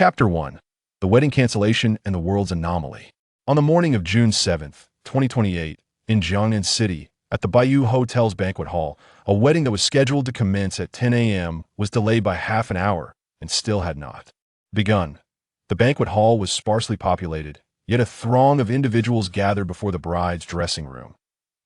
Chapter 1. The Wedding Cancellation and the World's Anomaly. On the morning of June 7th, 2028, in Jiangnan City, at the Bayou Hotel's banquet hall, a wedding that was scheduled to commence at 10 a.m. was delayed by half an hour and still had not begun. The banquet hall was sparsely populated, yet a throng of individuals gathered before the bride's dressing room.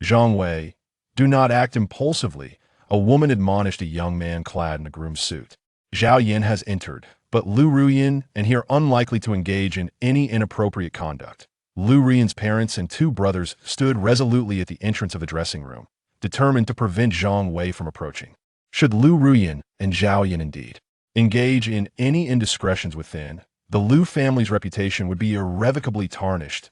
Zhang Wei, do not act impulsively, a woman admonished a young man clad in a groom's suit. Zhao Yin has entered, but Lu Ruyin and he are unlikely to engage in any inappropriate conduct. Lu Ruyin's parents and two brothers stood resolutely at the entrance of the dressing room, determined to prevent Zhang Wei from approaching. Should Lu Ruyin and Zhao Yin indeed engage in any indiscretions within, the Lu family's reputation would be irrevocably tarnished.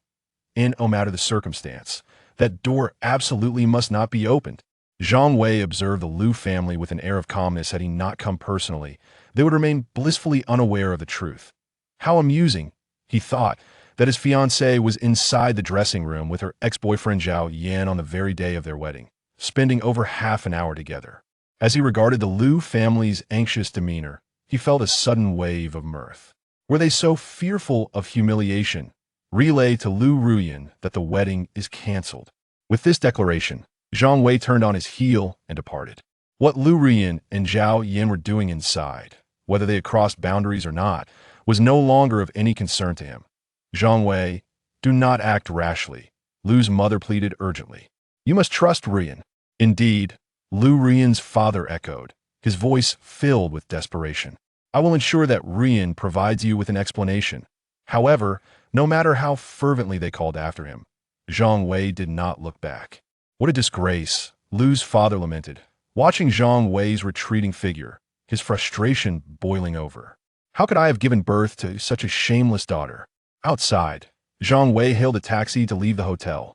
In no matter the circumstance, that door absolutely must not be opened. Zhang Wei observed the Lu family with an air of calmness. Had he not come personally, they would remain blissfully unaware of the truth. How amusing, he thought, that his fiancée was inside the dressing room with her ex-boyfriend Zhao Yan on the very day of their wedding, spending over half an hour together. As he regarded the Lu family's anxious demeanor, he felt a sudden wave of mirth. Were they so fearful of humiliation? Relay to Lu Ruyin that the wedding is cancelled. With this declaration, Zhang Wei turned on his heel and departed. What Lu Ruyin and Zhao Yin were doing inside, whether they had crossed boundaries or not, was no longer of any concern to him. Zhang Wei, do not act rashly, Lu's mother pleaded urgently. You must trust Ruyin. Indeed, Lu Ruyin's father echoed, his voice filled with desperation. I will ensure that Ruyin provides you with an explanation. However, no matter how fervently they called after him, Zhang Wei did not look back. What a disgrace, Lu's father lamented, watching Zhang Wei's retreating figure, his frustration boiling over. How could I have given birth to such a shameless daughter? Outside, Zhang Wei hailed a taxi to leave the hotel.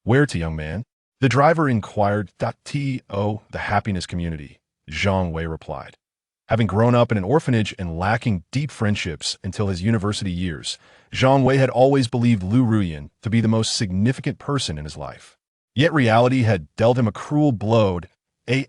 Where to, young man? The driver inquired. To the happiness community, Zhang Wei replied. Having grown up in an orphanage and lacking deep friendships until his university years, Zhang Wei had always believed Lu Ruyin to be the most significant person in his life. Yet reality had dealt him a cruel blow.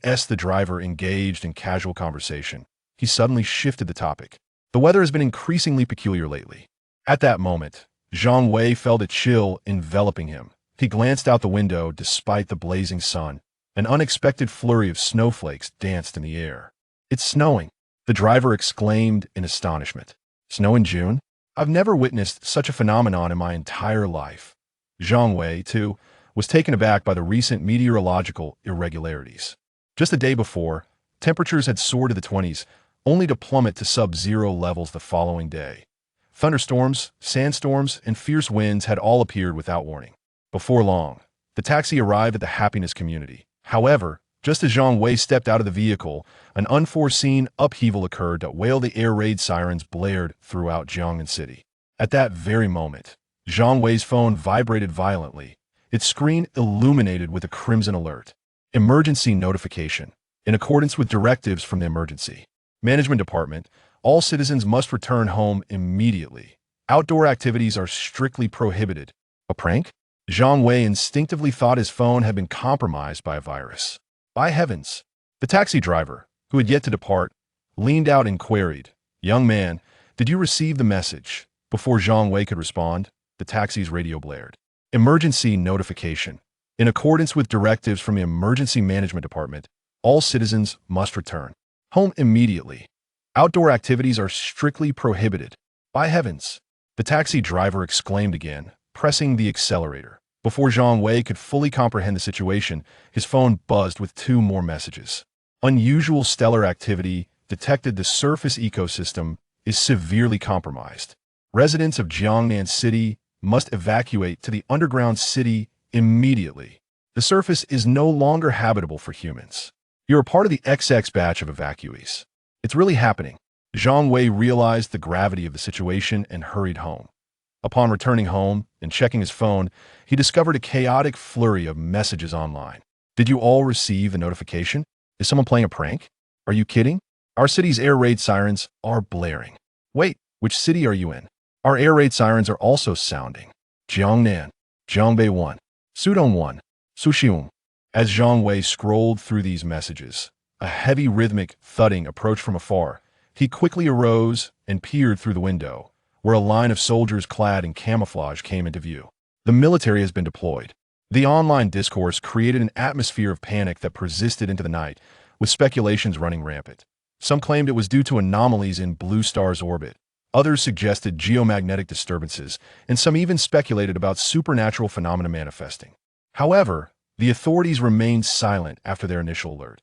As the driver engaged in casual conversation, he suddenly shifted the topic. The weather has been increasingly peculiar lately. At that moment, Zhang Wei felt a chill enveloping him. He glanced out the window despite the blazing sun. An unexpected flurry of snowflakes danced in the air. It's snowing, the driver exclaimed in astonishment. Snow in June? I've never witnessed such a phenomenon in my entire life. Zhang Wei, too, was taken aback by the recent meteorological irregularities. Just the day before, temperatures had soared to the 20s, only to plummet to sub-zero levels the following day. Thunderstorms, sandstorms, and fierce winds had all appeared without warning. Before long, the taxi arrived at the happiness community. However, just as Zhang Wei stepped out of the vehicle, an unforeseen upheaval occurred while the air raid sirens blared throughout Jiangnan City. At that very moment, Zhang Wei's phone vibrated violently, its screen illuminated with a crimson alert. Emergency notification. In accordance with directives from the Emergency Management Department, all citizens must return home immediately. Outdoor activities are strictly prohibited. A prank? Zhang Wei instinctively thought his phone had been compromised by a virus. By heavens! The taxi driver, who had yet to depart, leaned out and queried, Young man, did you receive the message? Before Zhang Wei could respond, the taxi's radio blared. Emergency notification. In accordance with directives from the Emergency Management Department, all citizens must return home immediately. Outdoor activities are strictly prohibited. By heavens! The taxi driver exclaimed again, pressing the accelerator. Before Zhang Wei could fully comprehend the situation, his phone buzzed with two more messages. Unusual stellar activity detected. The surface ecosystem is severely compromised. Residents of Jiangnan City must evacuate to the underground city immediately. The surface is no longer habitable for humans. You are part of the XX batch of evacuees. It's really happening. Zhang Wei realized the gravity of the situation and hurried home. Upon returning home and checking his phone, he discovered a chaotic flurry of messages online. Did you all receive the notification? Is someone playing a prank? Are you kidding? Our city's air raid sirens are blaring. Wait, which city are you in? Our air raid sirens are also sounding. Jiangnan, Jiangbei 1, Sudong 1, Suxiong. As Zhang Wei scrolled through these messages, a heavy rhythmic thudding approached from afar, He quickly arose and peered through the window, where a line of soldiers clad in camouflage came into view. The military has been deployed. The online discourse created an atmosphere of panic that persisted into the night, with speculations running rampant. Some claimed it was due to anomalies in Blue Star's orbit. Others suggested geomagnetic disturbances, and some even speculated about supernatural phenomena manifesting. However, the authorities remained silent after their initial alert.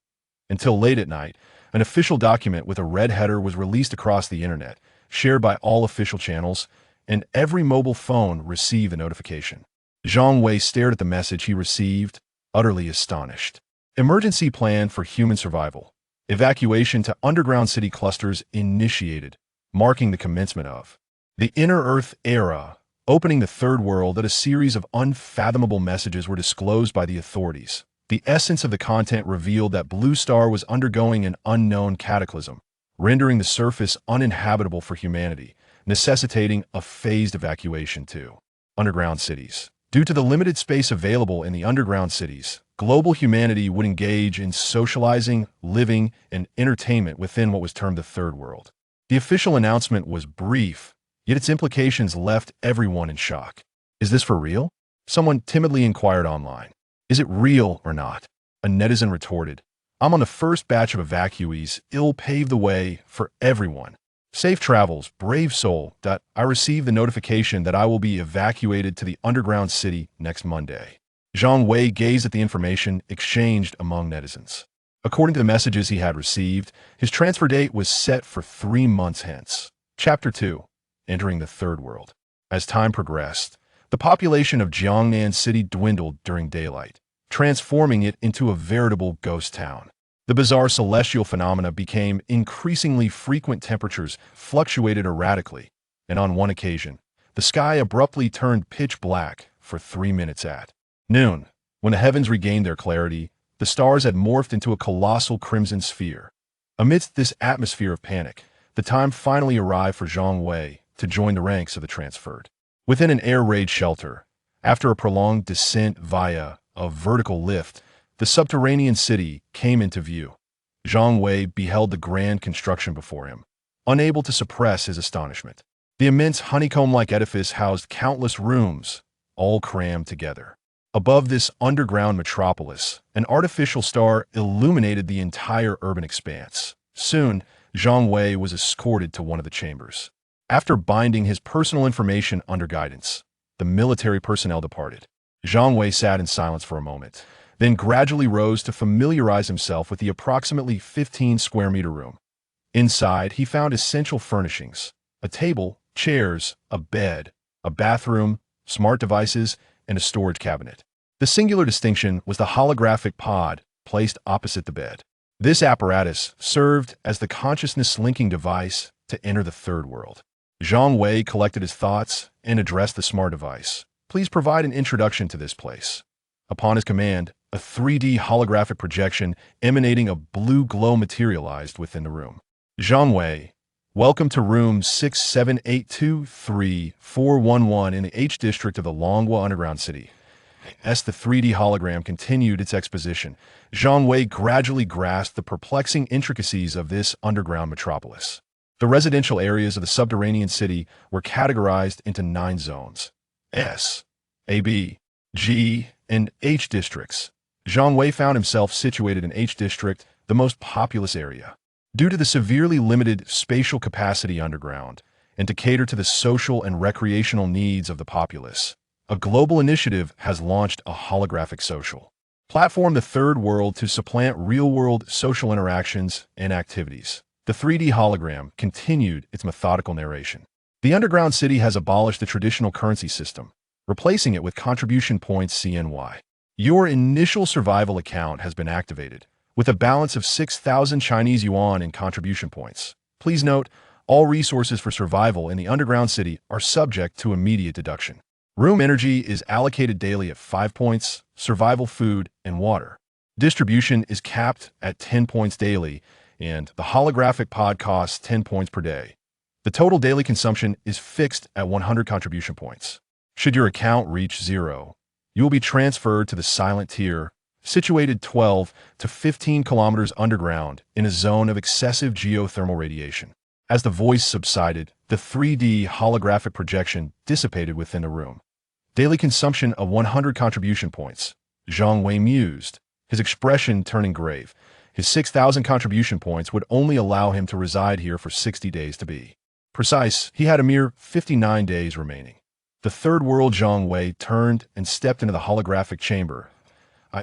Until late at night, an official document with a red header was released across the internet, shared by all official channels, and every mobile phone received the notification. Zhang Wei stared at the message he received, utterly astonished. Emergency plan for human survival. Evacuation to underground city clusters initiated, marking the commencement of the Inner Earth era, opening the Third World. That a series of unfathomable messages were disclosed by the authorities. The essence of the content revealed that Blue Star was undergoing an unknown cataclysm, rendering the surface uninhabitable for humanity, necessitating a phased evacuation to underground cities. Due to the limited space available in the underground cities, global humanity would engage in socializing, living, and entertainment within what was termed the Third World. The official announcement was brief, yet its implications left everyone in shock. Is this for real? Someone timidly inquired online. Is it real or not? A netizen retorted, I'm on the first batch of evacuees. It'll pave the way for everyone. Safe travels, brave soul. I received the notification that I will be evacuated to the underground city next Monday. Zhang Wei gazed at the information exchanged among netizens. According to the messages he had received, his transfer date was set for 3 months hence. Chapter 2. Entering the Third World. As time progressed, the population of Jiangnan City dwindled during daylight, transforming it into a veritable ghost town. The bizarre celestial phenomena became increasingly frequent. Temperatures fluctuated erratically, and on one occasion, the sky abruptly turned pitch black for 3 minutes at noon. When the heavens regained their clarity, the stars had morphed into a colossal crimson sphere. Amidst this atmosphere of panic, the time finally arrived for Zhang Wei to join the ranks of the transferred. Within an air raid shelter, after a prolonged descent via a vertical lift, the subterranean city came into view. Zhang Wei beheld the grand construction before him, unable to suppress his astonishment. The immense honeycomb-like edifice housed countless rooms, all crammed together. Above this underground metropolis, an artificial star illuminated the entire urban expanse. Soon, Zhang Wei was escorted to one of the chambers. After binding his personal information under guidance, the military personnel departed. Zhang Wei sat in silence for a moment, then gradually rose to familiarize himself with the approximately 15-square-meter room. Inside, he found essential furnishings: a table, chairs, a bed, a bathroom, smart devices, and a storage cabinet. The singular distinction was the holographic pod placed opposite the bed. This apparatus served as the consciousness-linking device to enter the Third World. Zhang Wei collected his thoughts and addressed the smart device. Please provide an introduction to this place. Upon his command, a 3D holographic projection emanating a blue glow materialized within the room. Zhang Wei, welcome to room 67823-411 in the H district of the Longhua Underground City. As the 3D hologram continued its exposition, Zhang Wei gradually grasped the perplexing intricacies of this underground metropolis. The residential areas of the subterranean city were categorized into 9 zones: S, A, B, G, and H districts. Zhang Wei found himself situated in H district, the most populous area. Due to the severely limited spatial capacity underground, and to cater to the social and recreational needs of the populace, a global initiative has launched a holographic social platform, the Third World, to supplant real-world social interactions and activities. The 3D hologram continued its methodical narration. The underground city has abolished the traditional currency system, replacing it with contribution points CNY. Your initial survival account has been activated, with a balance of 6,000 Chinese yuan in contribution points. Please note, all resources for survival in the underground city are subject to immediate deduction. Room energy is allocated daily at 5 points, survival food and water. Distribution is capped at 10 points daily, and the holographic pod costs 10 points per day. The total daily consumption is fixed at 100 contribution points. Should your account reach 0, you will be transferred to the silent tier, situated 12 to 15 kilometers underground in a zone of excessive geothermal radiation. As the voice subsided, the 3D holographic projection dissipated within the room. Daily consumption of 100 contribution points. Zhang Wei mused, his expression turning grave. His 6,000 contribution points would only allow him to reside here for 60 days to be precise. He had a mere 59 days remaining. The third world. Zhang Wei turned and stepped into the holographic chamber.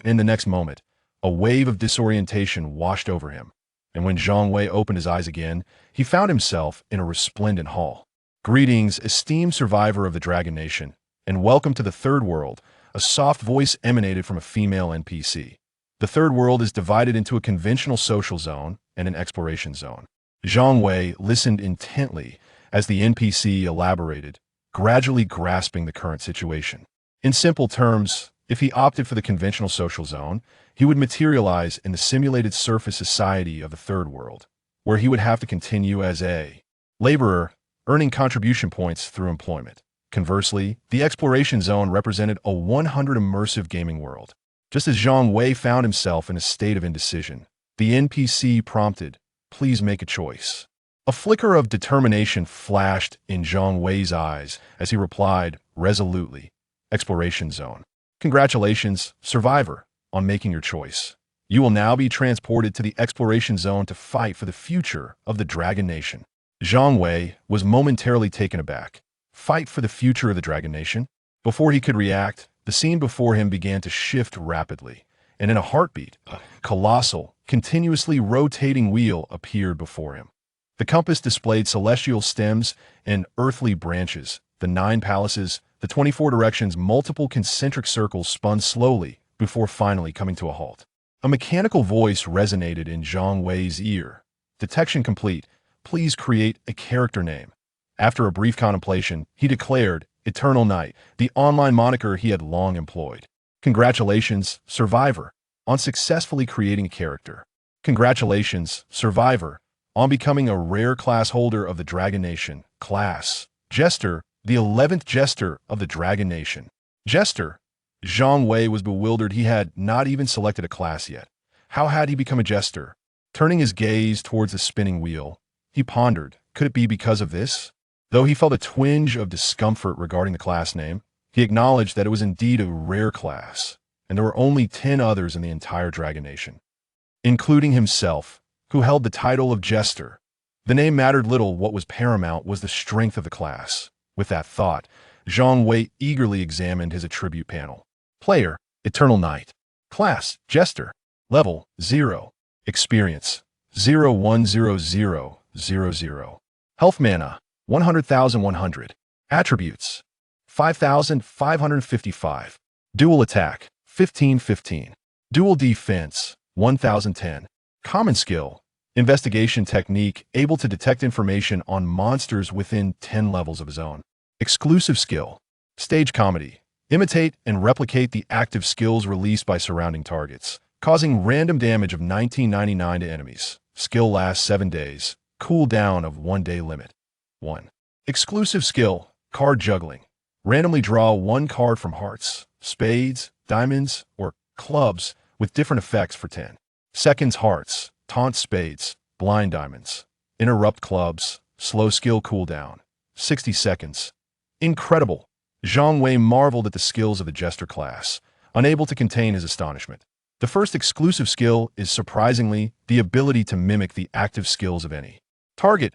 In the next moment, a wave of disorientation washed over him, and when Zhang Wei opened his eyes again, he found himself in a resplendent hall. Greetings, esteemed survivor of the Dragon Nation, and welcome to the Third World. A soft voice emanated from a female NPC. The Third World is divided into a conventional social zone and an exploration zone. Zhang Wei listened intently as the NPC elaborated, gradually grasping the current situation. In simple terms, if he opted for the conventional social zone, he would materialize in the simulated surface society of the Third World, where he would have to continue as a laborer, earning contribution points through employment. Conversely, the exploration zone represented a 100 immersive gaming world. Just as Zhang Wei found himself in a state of indecision, the NPC prompted, "Please make a choice." A flicker of determination flashed in Zhang Wei's eyes as he replied resolutely, "Exploration zone. Congratulations, survivor, on making your choice. You will now be transported to the exploration zone to fight for the future of the Dragon Nation." Zhang Wei was momentarily taken aback. Fight for the future of the Dragon Nation? Before he could react, the scene before him began to shift rapidly, and in a heartbeat, a colossal, continuously rotating wheel appeared before him. The compass displayed celestial stems and earthly branches. The 9 palaces, the 24 directions, multiple concentric circles spun slowly before finally coming to a halt. A mechanical voice resonated in Zhang Wei's ear. "Detection complete. Please create a character name." After a brief contemplation, he declared, "Eternal Night," the online moniker he had long employed. "Congratulations, survivor, on successfully creating a character. Congratulations, survivor, on becoming a rare class holder of the Dragon Nation. Class: Jester, the 11th Jester of the Dragon Nation." Jester? Zhang Wei was bewildered. He had not even selected a class yet. How had he become a Jester? Turning his gaze towards the spinning wheel, he pondered, could it be because of this? Though he felt a twinge of discomfort regarding the class name, he acknowledged that it was indeed a rare class, and there were only 10 others in the entire Dragon Nation, including himself, who held the title of Jester. The name mattered little. What was paramount was the strength of the class. With that thought, Zhang Wei eagerly examined his attribute panel. Player: Eternal Night. Class: Jester. Level: 0. Experience: 0,100,000. Health mana: 100,100. Attributes: 5,555. Dual attack: 1515. Dual defense: 1,010. Common skill: investigation technique, able to detect information on monsters within 10 levels of his own. Exclusive skill: stage comedy, imitate and replicate the active skills released by surrounding targets, causing random damage of 1999 to enemies. Skill lasts 7 days, cooldown of 1 day limit. 1. Exclusive skill: card juggling. Randomly draw 1 card from hearts, spades, diamonds, or clubs with different effects for 10 seconds. Hearts, taunt spades, blind diamonds. Interrupt clubs, slow skill cooldown, 60 seconds. Incredible! Zhang Wei marveled at the skills of the Jester class, unable to contain his astonishment. The first exclusive skill is, surprisingly, the ability to mimic the active skills of any target.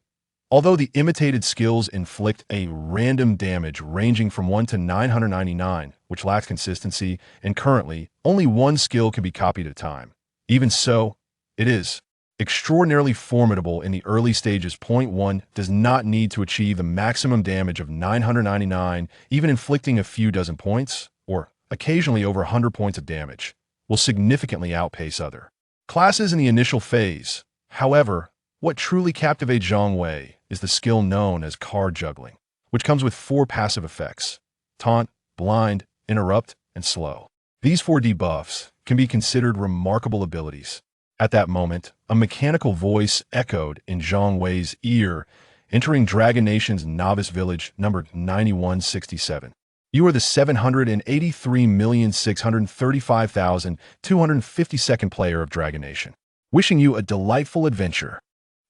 Although the imitated skills inflict a random damage ranging from 1 to 999, which lacks consistency, and currently, only 1 skill can be copied at a time. Even so, it is extraordinarily formidable in the early stages. Point 1 does not need to achieve the maximum damage of 999, even inflicting a few dozen points, or occasionally over 100 points of damage, will significantly outpace other classes in the initial phase. However, what truly captivates Zhang Wei is the skill known as card juggling, which comes with 4 passive effects: taunt, blind, interrupt, and slow. These 4 debuffs can be considered remarkable abilities. At that moment, a mechanical voice echoed in Zhang Wei's ear, entering Dragon Nation's novice village numbered 9167. "You are the 783,635,252nd player of Dragon Nation. Wishing you a delightful adventure."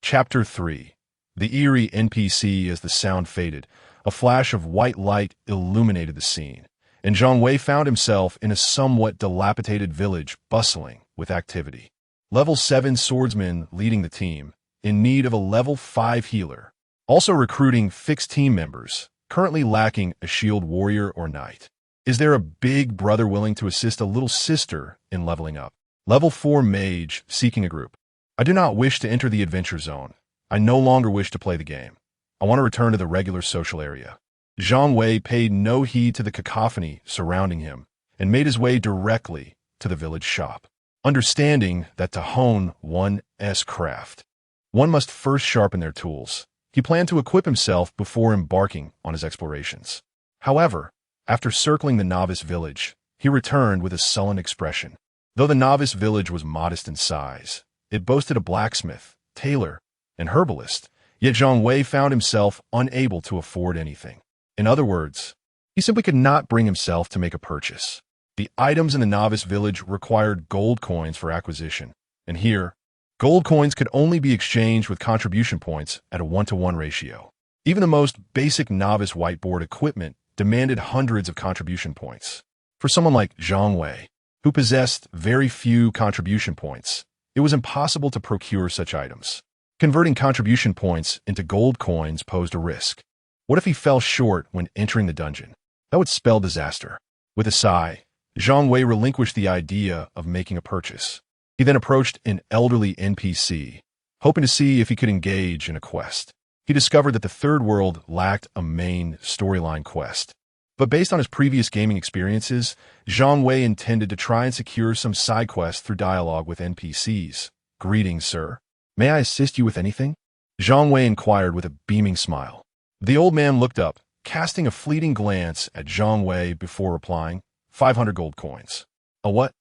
Chapter 3. The eerie NPC as the sound faded. A flash of white light illuminated the scene, and Zhang Wei found himself in a somewhat dilapidated village bustling with activity. Level 7 swordsman leading the team, in need of a level 5 healer. Also recruiting fixed team members, currently lacking a shield warrior or knight. Is there a big brother willing to assist a little sister in leveling up? Level 4 mage seeking a group. I do not wish to enter the adventure zone. I no longer wish to play the game. I want to return to the regular social area. Zhang Wei paid no heed to the cacophony surrounding him and made his way directly to the village shop. Understanding that to hone one's craft, one must first sharpen their tools. He planned to equip himself before embarking on his explorations. However, after circling the novice village, he returned with a sullen expression. Though the novice village was modest in size, it boasted a blacksmith, tailor, and herbalist, yet Zhang Wei found himself unable to afford anything. In other words, he simply could not bring himself to make a purchase. The items in the novice village required gold coins for acquisition, and here, gold coins could only be exchanged with contribution points at a 1-to-1 ratio. Even the most basic novice whiteboard equipment demanded hundreds of contribution points. For someone like Zhang Wei, who possessed very few contribution points, it was impossible to procure such items. Converting contribution points into gold coins posed a risk. What if he fell short when entering the dungeon? That would spell disaster. With a sigh, Zhang Wei relinquished the idea of making a purchase. He then approached an elderly NPC, hoping to see if he could engage in a quest. He discovered that the third world lacked a main storyline quest. But based on his previous gaming experiences, Zhang Wei intended to try and secure some side quests through dialogue with NPCs. Greetings, sir. May I assist you with anything? Zhang Wei inquired with a beaming smile. The old man looked up, casting a fleeting glance at Zhang Wei before replying, 500 gold coins. A what?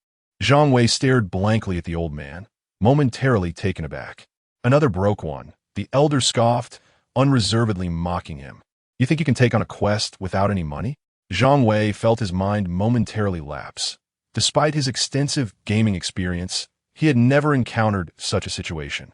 Zhang Wei stared blankly at the old man, momentarily taken aback. Another broke one. The elder scoffed, unreservedly mocking him. You think you can take on a quest without any money? Zhang Wei felt his mind momentarily lapse. Despite his extensive gaming experience, he had never encountered such a situation.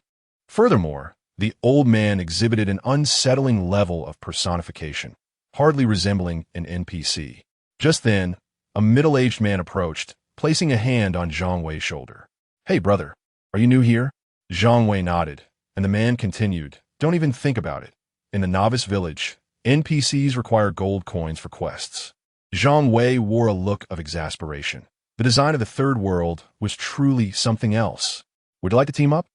Furthermore, the old man exhibited an unsettling level of personification, hardly resembling an NPC. Just then, a middle-aged man approached, placing a hand on Zhang Wei's shoulder. Hey, brother, are you new here? Zhang Wei nodded, and the man continued, don't even think about it. In the novice village, NPCs require gold coins for quests. Zhang Wei wore a look of exasperation. The design of the third world was truly something else. Would you like to team up?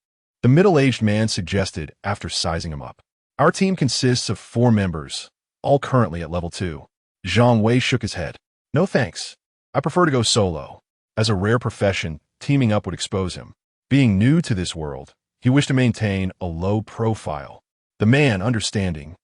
The middle-aged man suggested after sizing him up. Our team consists of 4 members, all currently at level 2. Zhang Wei shook his head. No thanks. I prefer to go solo. As a rare profession, teaming up would expose him. Being new to this world, he wished to maintain a low profile. The man, understanding,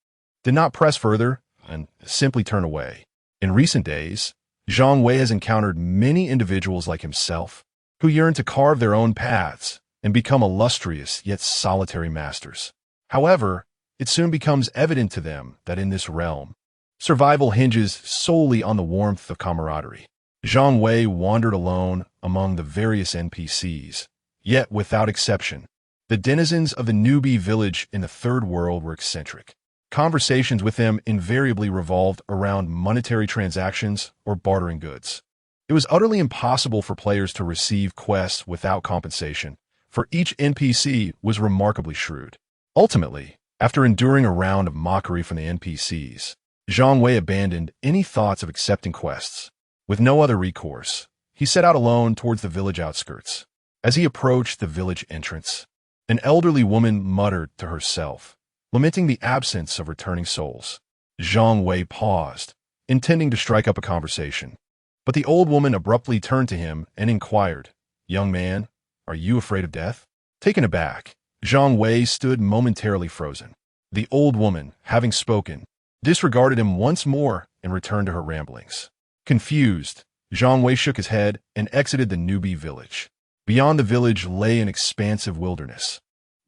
did not press further and simply turned away. In recent days, Zhang Wei has encountered many individuals like himself who yearn to carve their own paths and become illustrious yet solitary masters. However, it soon becomes evident to them that in this realm, survival hinges solely on the warmth of camaraderie. Zhang Wei wandered alone among the various NPCs, yet without exception, the denizens of the newbie village in the third world were eccentric. Conversations with them invariably revolved around monetary transactions or bartering goods. It was utterly impossible for players to receive quests without compensation, for each NPC was remarkably shrewd. Ultimately, after enduring a round of mockery from the NPCs, Zhang Wei abandoned any thoughts of accepting quests. With no other recourse, he set out alone towards the village outskirts. As he approached the village entrance, an elderly woman muttered to herself, lamenting the absence of returning souls. Zhang Wei paused, intending to strike up a conversation. But the old woman abruptly turned to him and inquired, Young man, are you afraid of death? Taken aback, Zhang Wei stood momentarily frozen. The old woman, having spoken, disregarded him once more and returned to her ramblings. Confused, Zhang Wei shook his head and exited the newbie village. Beyond the village lay an expansive wilderness,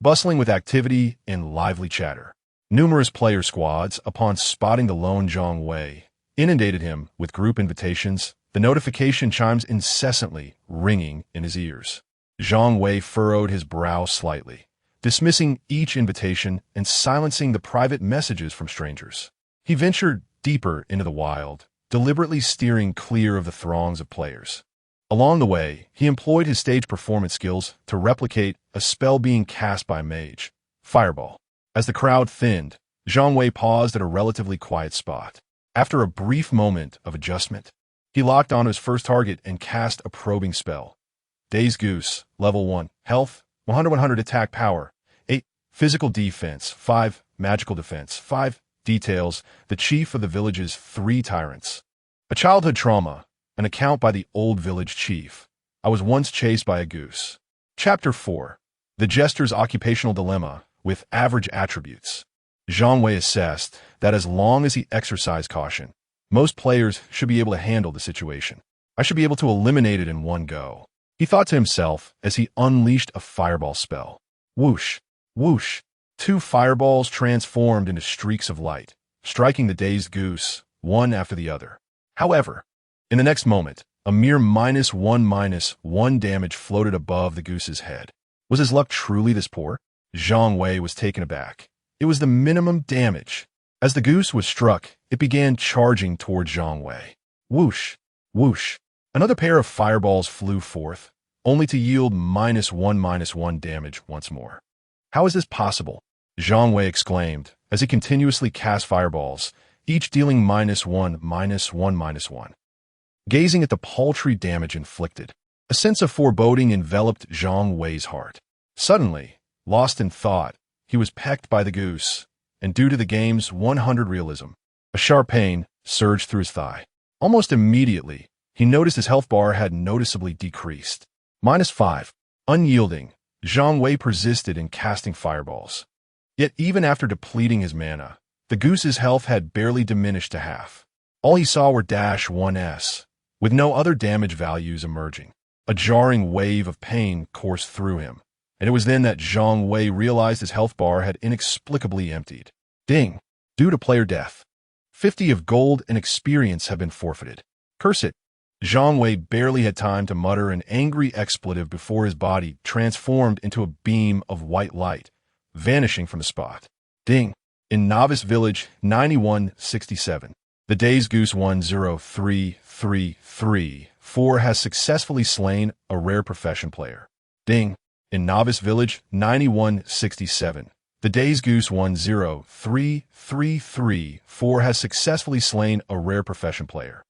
bustling with activity and lively chatter. Numerous player squads, upon spotting the lone Zhang Wei, inundated him with group invitations, the notification chimes incessantly ringing in his ears. Zhang Wei furrowed his brow slightly, dismissing each invitation and silencing the private messages from strangers. He ventured deeper into the wild, deliberately steering clear of the throngs of players. Along the way, he employed his stage performance skills to replicate a spell being cast by a mage, Fireball. As the crowd thinned, Zhang Wei paused at a relatively quiet spot. After a brief moment of adjustment, he locked onto his first target and cast a probing spell. Dazed Goose, level 1, health, 100 attack power, 8, physical defense, 5, magical defense, 5, details, the chief of the village's 3 tyrants. A childhood trauma, an account by the old village chief. I was once chased by a goose. Chapter 4. The Jester's Occupational Dilemma with Average Attributes. Zhang Wei assessed that as long as he exercised caution, most players should be able to handle the situation. I should be able to eliminate it in one go, he thought to himself as he unleashed a fireball spell. Whoosh, whoosh. 2 fireballs transformed into streaks of light, striking the dazed goose, one after the other. However, in the next moment, a mere -1/-1 damage floated above the goose's head. Was his luck truly this poor? Zhang Wei was taken aback. It was the minimum damage. As the goose was struck, it began charging toward Zhang Wei. Whoosh, whoosh. Another pair of fireballs flew forth, only to yield -1/-1 damage once more. How is this possible? Zhang Wei exclaimed as he continuously cast fireballs, each dealing -1/-1. Gazing at the paltry damage inflicted, a sense of foreboding enveloped Zhang Wei's heart. Suddenly, lost in thought, he was pecked by the goose, and due to the game's 100 realism, a sharp pain surged through his thigh. Almost immediately, he noticed his health bar had noticeably decreased. -5. Unyielding, Zhang Wei persisted in casting fireballs. Yet even after depleting his mana, the goose's health had barely diminished to half. All he saw were -1s, with no other damage values emerging. A jarring wave of pain coursed through him, and it was then that Zhang Wei realized his health bar had inexplicably emptied. Ding! Due to player death, 50 of gold and experience have been forfeited. Curse it! Zhang Wei barely had time to mutter an angry expletive before his body transformed into a beam of white light, vanishing from the spot. Ding! In Novice Village 9167, the Dazed Goose 10333-4 has successfully slain a rare profession player. Ding! In Novice Village 9167, the Dazed Goose 10333-4 has successfully slain a rare profession player.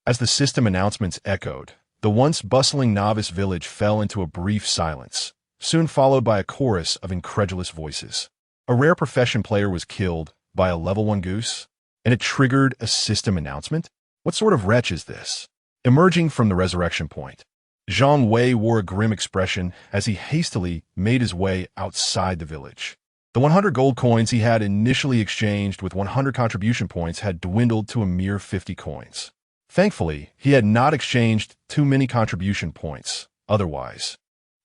As the system announcements echoed, the once bustling Novice Village fell into a brief silence, soon followed by a chorus of incredulous voices. A rare profession player was killed by a level 1 goose, and it triggered a system announcement? What sort of wretch is this? Emerging from the resurrection point, Zhang Wei wore a grim expression as he hastily made his way outside the village. The 100 gold coins he had initially exchanged with 100 contribution points had dwindled to a mere 50 coins. Thankfully, he had not exchanged too many contribution points. Otherwise,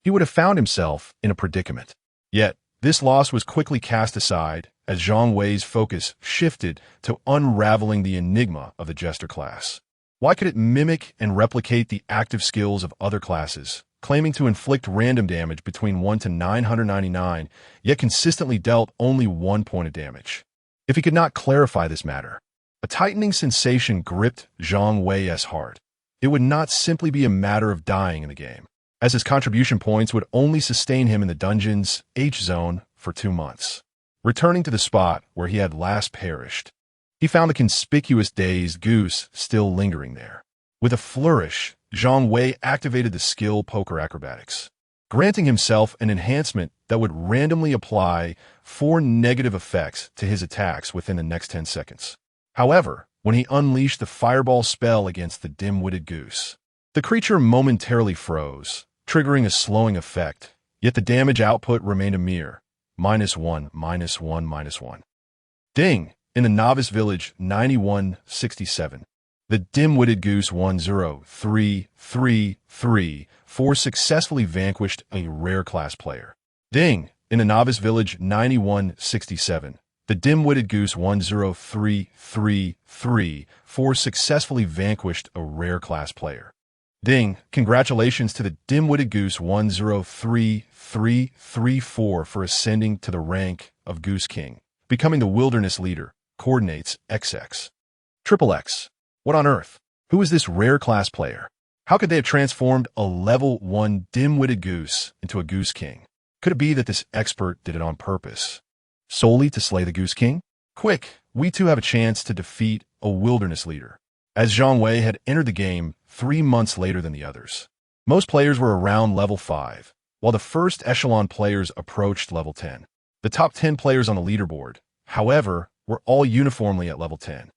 he would have found himself in a predicament. Yet, this loss was quickly cast aside as Zhang Wei's focus shifted to unraveling the enigma of the Jester class. Why could it mimic and replicate the active skills of other classes, claiming to inflict random damage between 1 to 999, yet consistently dealt only 1 point of damage? If he could not clarify this matter, a tightening sensation gripped Zhang Wei's heart. It would not simply be a matter of dying in the game, as his contribution points would only sustain him in the dungeon's H-zone for 2 months. Returning to the spot where he had last perished, he found the conspicuous Dazed Goose still lingering there. With a flourish, Zhang Wei activated the skill Poker Acrobatics, granting himself an enhancement that would randomly apply 4 negative effects to his attacks within the next 10 seconds. However, when he unleashed the fireball spell against the dim-witted goose, the creature momentarily froze, triggering a slowing effect, yet the damage output remained a mere -1/-1. Ding! In the Novice Village 9167, the dim-witted goose 10333-4 successfully vanquished a rare class player. Ding! In the Novice Village 9167, the dim-witted goose 10333-4 successfully vanquished a rare class player. Ding! Congratulations to the dim-witted goose 103334 for ascending to the rank of Goose King, becoming the wilderness leader. Coordinates XX. Triple X. What on earth? Who is this rare class player? How could they have transformed a level 1 dim-witted goose into a Goose King? Could it be that this expert did it on purpose, solely to slay the Goose King? Quick, we too have a chance to defeat a wilderness leader, as Zhang Wei had entered the game 3 months later than the others. Most players were around level 5, while the first echelon players approached level 10. The top 10 players on the leaderboard, however, were all uniformly at level 10.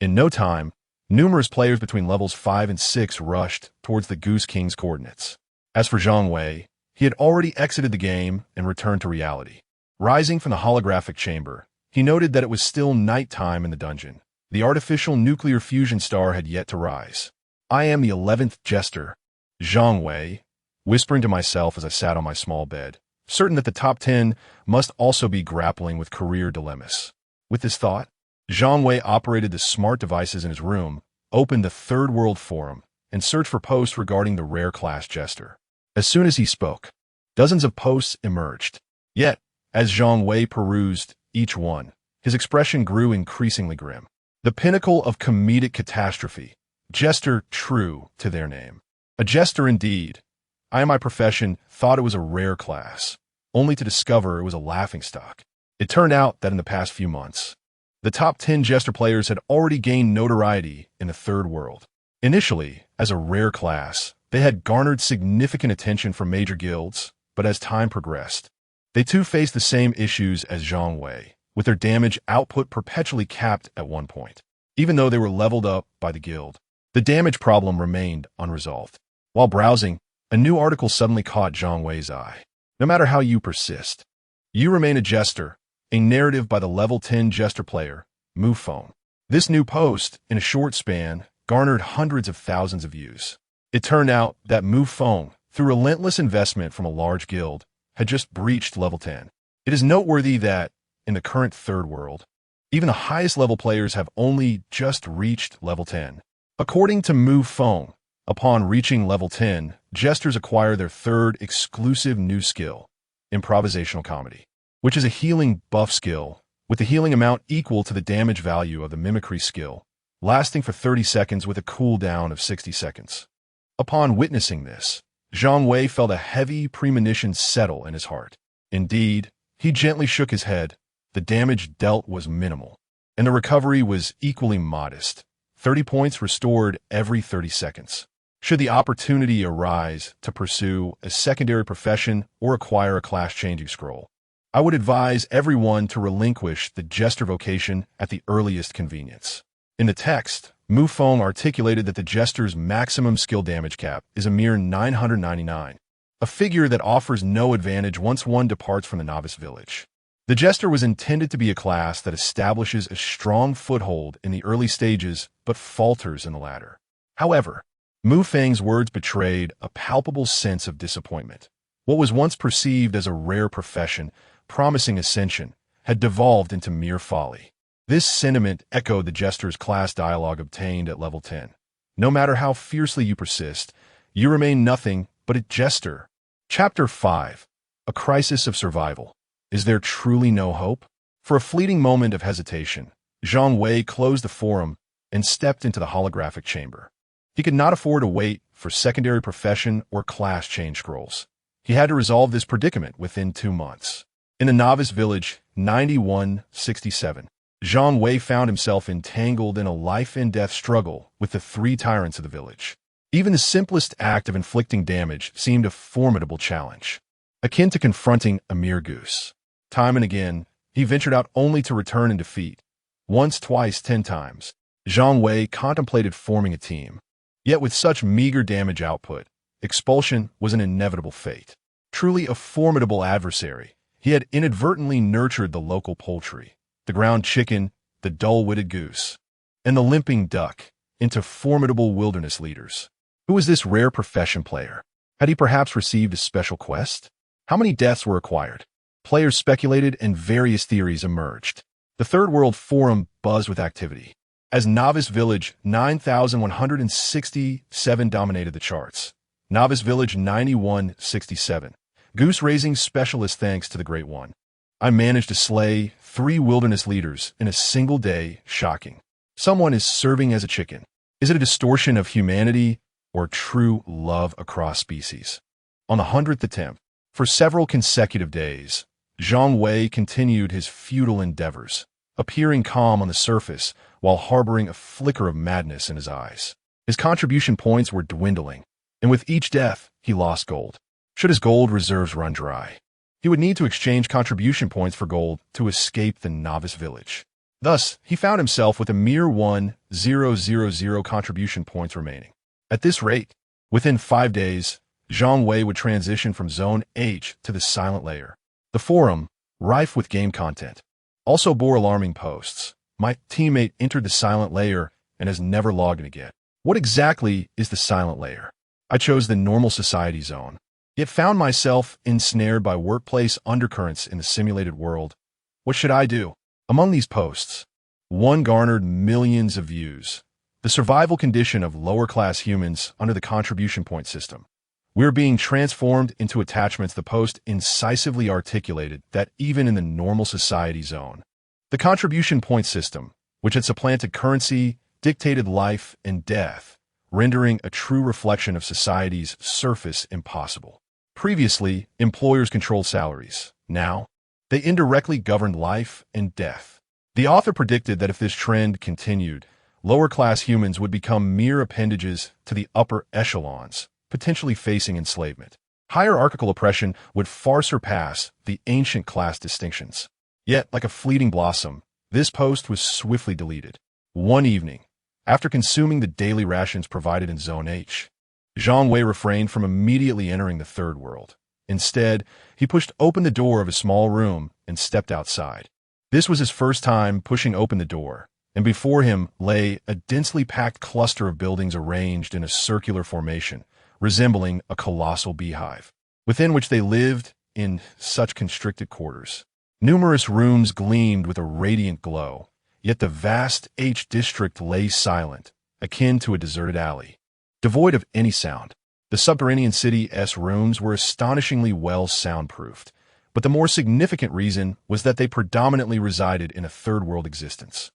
In no time, numerous players between levels 5 and 6 rushed towards the Goose King's coordinates. As for Zhang Wei, he had already exited the game and returned to reality. Rising from the holographic chamber, he noted that it was still nighttime in the dungeon. The artificial nuclear fusion star had yet to rise. I am the 11th Jester, Zhang Wei, whispering to myself as I sat on my small bed, certain that the top 10 must also be grappling with career dilemmas. With this thought, Zhang Wei operated the smart devices in his room, opened the Third World Forum, and searched for posts regarding the rare class Jester. As soon as he spoke, dozens of posts emerged. Yet, as Zhang Wei perused each one, his expression grew increasingly grim. The pinnacle of comedic catastrophe. Jester, true to their name. A jester indeed. I in my profession thought it was a rare class, only to discover it was a laughingstock. It turned out that in the past few months, the top 10 jester players had already gained notoriety in the third world. Initially, as a rare class, they had garnered significant attention from major guilds, but as time progressed, they too faced the same issues as Zhang Wei, with their damage output perpetually capped at one point. Even though they were leveled up by the guild, the damage problem remained unresolved. While browsing, a new article suddenly caught Zhang Wei's eye. No matter how you persist, you remain a jester, a narrative by the level 10 jester player, Mufeng. This new post, in a short span, garnered hundreds of thousands of views. It turned out that Mufeng, through relentless investment from a large guild, had just breached level 10. It is noteworthy that, in the current third world, even the highest level players have only just reached level 10. According to Mufeng, upon reaching level 10, jesters acquire their third exclusive new skill, improvisational comedy, which is a healing buff skill, with the healing amount equal to the damage value of the mimicry skill, lasting for 30 seconds with a cooldown of 60 seconds. Upon witnessing this, Zhang Wei felt a heavy premonition settle in his heart. Indeed, he gently shook his head. The damage dealt was minimal, and the recovery was equally modest, 30 points restored every 30 seconds. Should the opportunity arise to pursue a secondary profession or acquire a class-changing scroll, I would advise everyone to relinquish the jester vocation at the earliest convenience. In the text, Mufeng articulated that the jester's maximum skill damage cap is a mere 999, a figure that offers no advantage once one departs from the novice village. The jester was intended to be a class that establishes a strong foothold in the early stages but falters in the latter. However, Mufeng's words betrayed a palpable sense of disappointment. What was once perceived as a rare profession, promising ascension, had devolved into mere folly. This sentiment echoed the jester's class dialogue obtained at level 10. No matter how fiercely you persist, you remain nothing but a jester. Chapter 5. A Crisis of Survival. Is there truly no hope? For a fleeting moment of hesitation, Zhang Wei closed the forum and stepped into the holographic chamber. He could not afford to wait for secondary profession or class change scrolls. He had to resolve this predicament within 2 months. In the novice village, 9167, Zhang Wei found himself entangled in a life-and-death struggle with the 3 tyrants of the village. Even the simplest act of inflicting damage seemed a formidable challenge, akin to confronting a mere goose. Time and again, he ventured out only to return in defeat. Once, twice, 10 times, Zhang Wei contemplated forming a team. Yet with such meager damage output, expulsion was an inevitable fate. Truly a formidable adversary, he had inadvertently nurtured the local poultry, the ground chicken, the dull-witted goose, and the limping duck into formidable wilderness leaders. Who was this rare profession player? Had he perhaps received a special quest? How many deaths were acquired? Players speculated and various theories emerged. The Third World Forum buzzed with activity. as Novice Village 9167 dominated the charts. Novice Village 9167. Goose raising specialist thanks to the Great One. I managed to slay 3 wilderness leaders in a single day. Shocking. Someone is serving as a chicken. Is it a distortion of humanity or true love across species? On the 100th attempt, for several consecutive days, Zhang Wei continued his futile endeavors, appearing calm on the surface while harboring a flicker of madness in his eyes. His contribution points were dwindling, and with each death, he lost gold. Should his gold reserves run dry, he would need to exchange contribution points for gold to escape the Novice Village. Thus, he found himself with a mere 1,000 contribution points remaining. At this rate, within 5 days, Zhang Wei would transition from Zone H to the Silent Layer. The forum, rife with game content, also bore alarming posts. My teammate entered the Silent Layer and has never logged in again. What exactly is the Silent Layer? I chose the normal society zone, yet found myself ensnared by workplace undercurrents in the simulated world. What should I do? Among these posts, one garnered millions of views. The survival condition of lower-class humans under the contribution point system. We're being transformed into attachments. The post incisively articulated that even in the normal society zone, the contribution point system, which had supplanted currency, dictated life and death, rendering a true reflection of society's surface impossible. Previously, employers controlled salaries. Now, they indirectly governed life and death. The author predicted that if this trend continued, lower-class humans would become mere appendages to the upper echelons, potentially facing enslavement. Hierarchical oppression would far surpass the ancient class distinctions. Yet, like a fleeting blossom, this post was swiftly deleted. One evening, after consuming the daily rations provided in Zone H, Zhang Wei refrained from immediately entering the third world. Instead, he pushed open the door of a small room and stepped outside. This was his first time pushing open the door, and before him lay a densely packed cluster of buildings arranged in a circular formation, resembling a colossal beehive, within which they lived in such constricted quarters. Numerous rooms gleamed with a radiant glow, yet the vast H district lay silent, akin to a deserted alley, devoid of any sound. The subterranean city's rooms were astonishingly well soundproofed, but the more significant reason was that they predominantly resided in a third-world existence.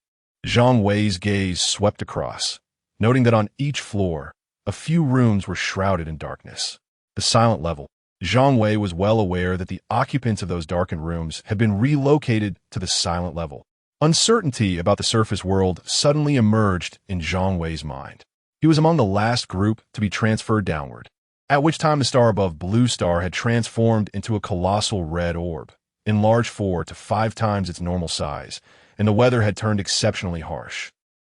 Zhang Wei's gaze swept across, noting that on each floor, a few rooms were shrouded in darkness. The silent level. Zhang Wei was well aware that the occupants of those darkened rooms had been relocated to the silent level. Uncertainty about the surface world suddenly emerged in Zhang Wei's mind. He was among the last group to be transferred downward, at which time the star above Blue Star had transformed into a colossal red orb, enlarged 4 to 5 times its normal size, and the weather had turned exceptionally harsh.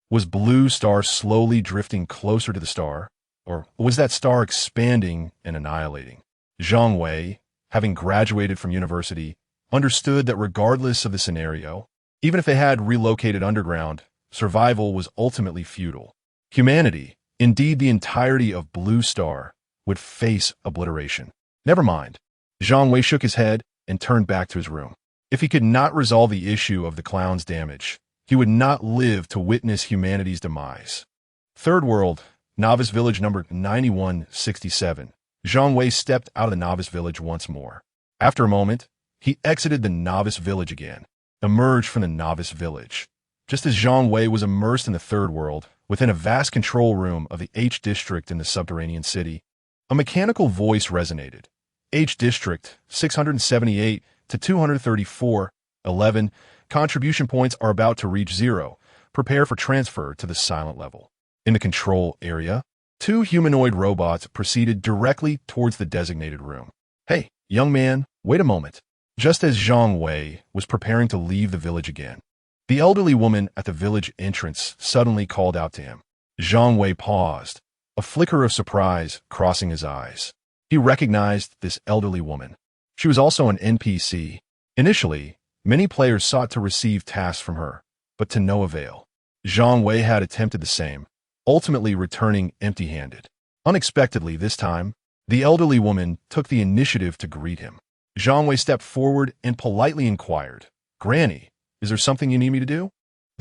Was Blue Star slowly drifting closer to the star, or was that star expanding and annihilating? Zhang Wei, having graduated from university, understood that regardless of the scenario, even if they had relocated underground, survival was ultimately futile. Humanity, indeed the entirety of Blue Star, would face obliteration. Never mind. Zhang Wei shook his head and turned back to his room. If he could not resolve the issue of the clown's damage, he would not live to witness humanity's demise. Third World, Novice Village number 9167. Zhang Wei stepped out of the Novice Village once more. After a moment, he exited the Novice Village again, emerged from the Novice Village. Just as Zhang Wei was immersed in the Third World, within a vast control room of the H District in the subterranean city, a mechanical voice resonated. H District, 678 to 234, 11. Contribution points are about to reach 0. Prepare for transfer to the silent level. In the control area, 2 humanoid robots proceeded directly towards the designated room. Hey, young man, wait a moment. Just as Zhang Wei was preparing to leave the village again, the elderly woman at the village entrance suddenly called out to him. Zhang Wei paused, a flicker of surprise crossing his eyes. He recognized this elderly woman. She was also an NPC. Initially, many players sought to receive tasks from her, but to no avail. Zhang Wei had attempted the same, ultimately returning empty-handed. Unexpectedly this time, the elderly woman took the initiative to greet him. Zhang Wei stepped forward and politely inquired, "Granny, is there something you need me to do?"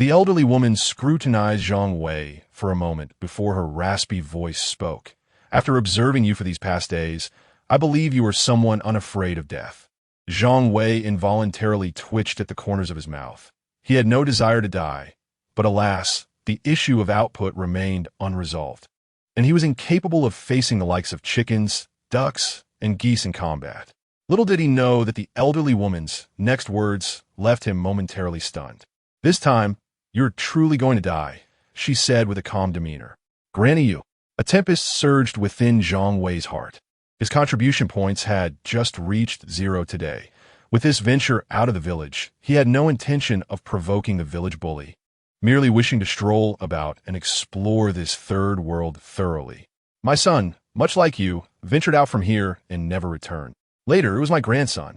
The elderly woman scrutinized Zhang Wei for a moment before her raspy voice spoke. After observing you for these past days, I believe you are someone unafraid of death. Zhang Wei involuntarily twitched at the corners of his mouth. He had no desire to die, but alas, the issue of output remained unresolved, and he was incapable of facing the likes of chickens, ducks, and geese in combat. Little did he know that the elderly woman's next words left him momentarily stunned. This time, you're truly going to die, she said with a calm demeanor. Granny you. A tempest surged within Zhang Wei's heart. His contribution points had just reached 0 today. With this venture out of the village, he had no intention of provoking the village bully, merely wishing to stroll about and explore this third world thoroughly. My son, much like you, ventured out from here and never returned. Later, it was my grandson.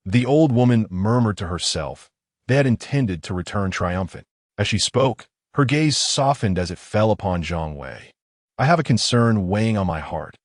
The old woman murmured to herself. They had intended to return triumphant. As she spoke, her gaze softened as it fell upon Zhang Wei. I have a concern weighing on my heart.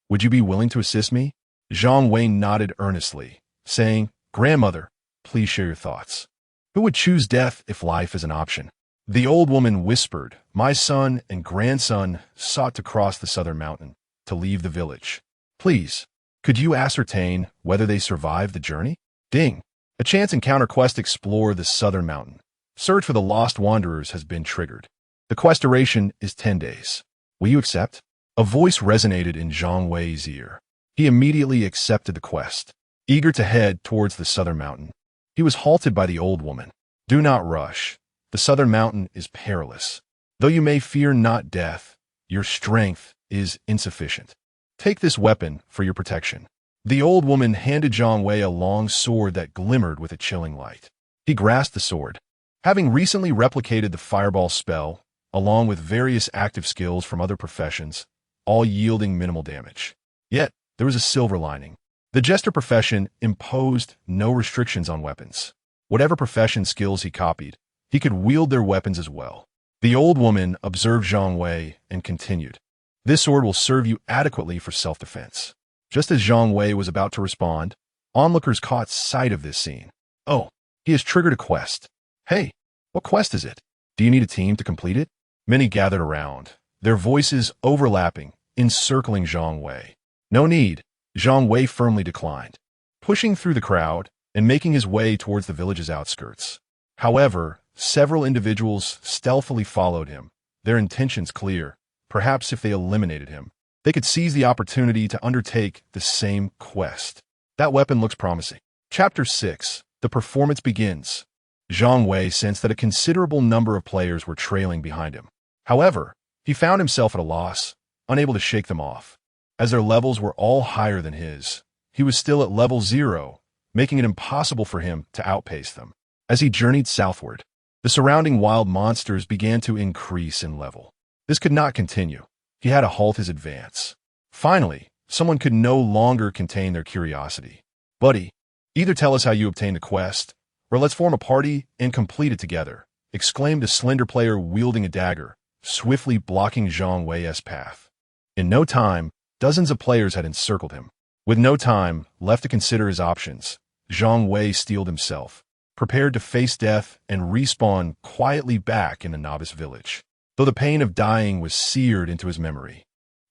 Would you be willing to assist me? Zhang Wei nodded earnestly, saying, Grandmother, please share your thoughts. Who would choose death if life is an option? The old woman whispered. My son and grandson sought to cross the southern mountain, to leave the village. Please, could you ascertain whether they survived the journey? Ding. A chance encounter quest explore the southern mountain. Search for the lost wanderers has been triggered. The quest duration is 10 days. Will you accept? A voice resonated in Zhang Wei's ear. He immediately accepted the quest, eager to head towards the southern mountain. He was halted by the old woman. Do not rush. The southern mountain is perilous. Though you may fear not death, your strength is insufficient. Take this weapon for your protection. The old woman handed Zhang Wei a long sword that glimmered with a chilling light. He grasped the sword. Having recently replicated the fireball spell, along with various active skills from other professions, all yielding minimal damage. Yet, there was a silver lining. The Jester profession imposed no restrictions on weapons. Whatever profession skills he copied, he could wield their weapons as well. The old woman observed Zhang Wei and continued. This sword will serve you adequately for self-defense. Just as Zhang Wei was about to respond, onlookers caught sight of this scene. Oh, he has triggered a quest. Hey, what quest is it? Do you need a team to complete it? Many gathered around, their voices overlapping, encircling Zhang Wei. No need, Zhang Wei firmly declined, pushing through the crowd and making his way towards the village's outskirts. However, several individuals stealthily followed him, their intentions clear. Perhaps if they eliminated him, they could seize the opportunity to undertake the same quest. That weapon looks promising. Chapter 6. The performance begins. Zhang Wei sensed that a considerable number of players were trailing behind him. However, he found himself at a loss, unable to shake them off. As their levels were all higher than his, he was still at level 0, making it impossible for him to outpace them. As he journeyed southward, the surrounding wild monsters began to increase in level. This could not continue. He had to halt his advance. Finally, someone could no longer contain their curiosity. Buddy, either tell us how you obtained the quest, or let's form a party and complete it together, exclaimed a slender player wielding a dagger, swiftly blocking Zhang Wei's path. In no time, dozens of players had encircled him. With no time left to consider his options, Zhang Wei steeled himself, prepared to face death and respawn quietly back in the novice village. Though the pain of dying was seared into his memory,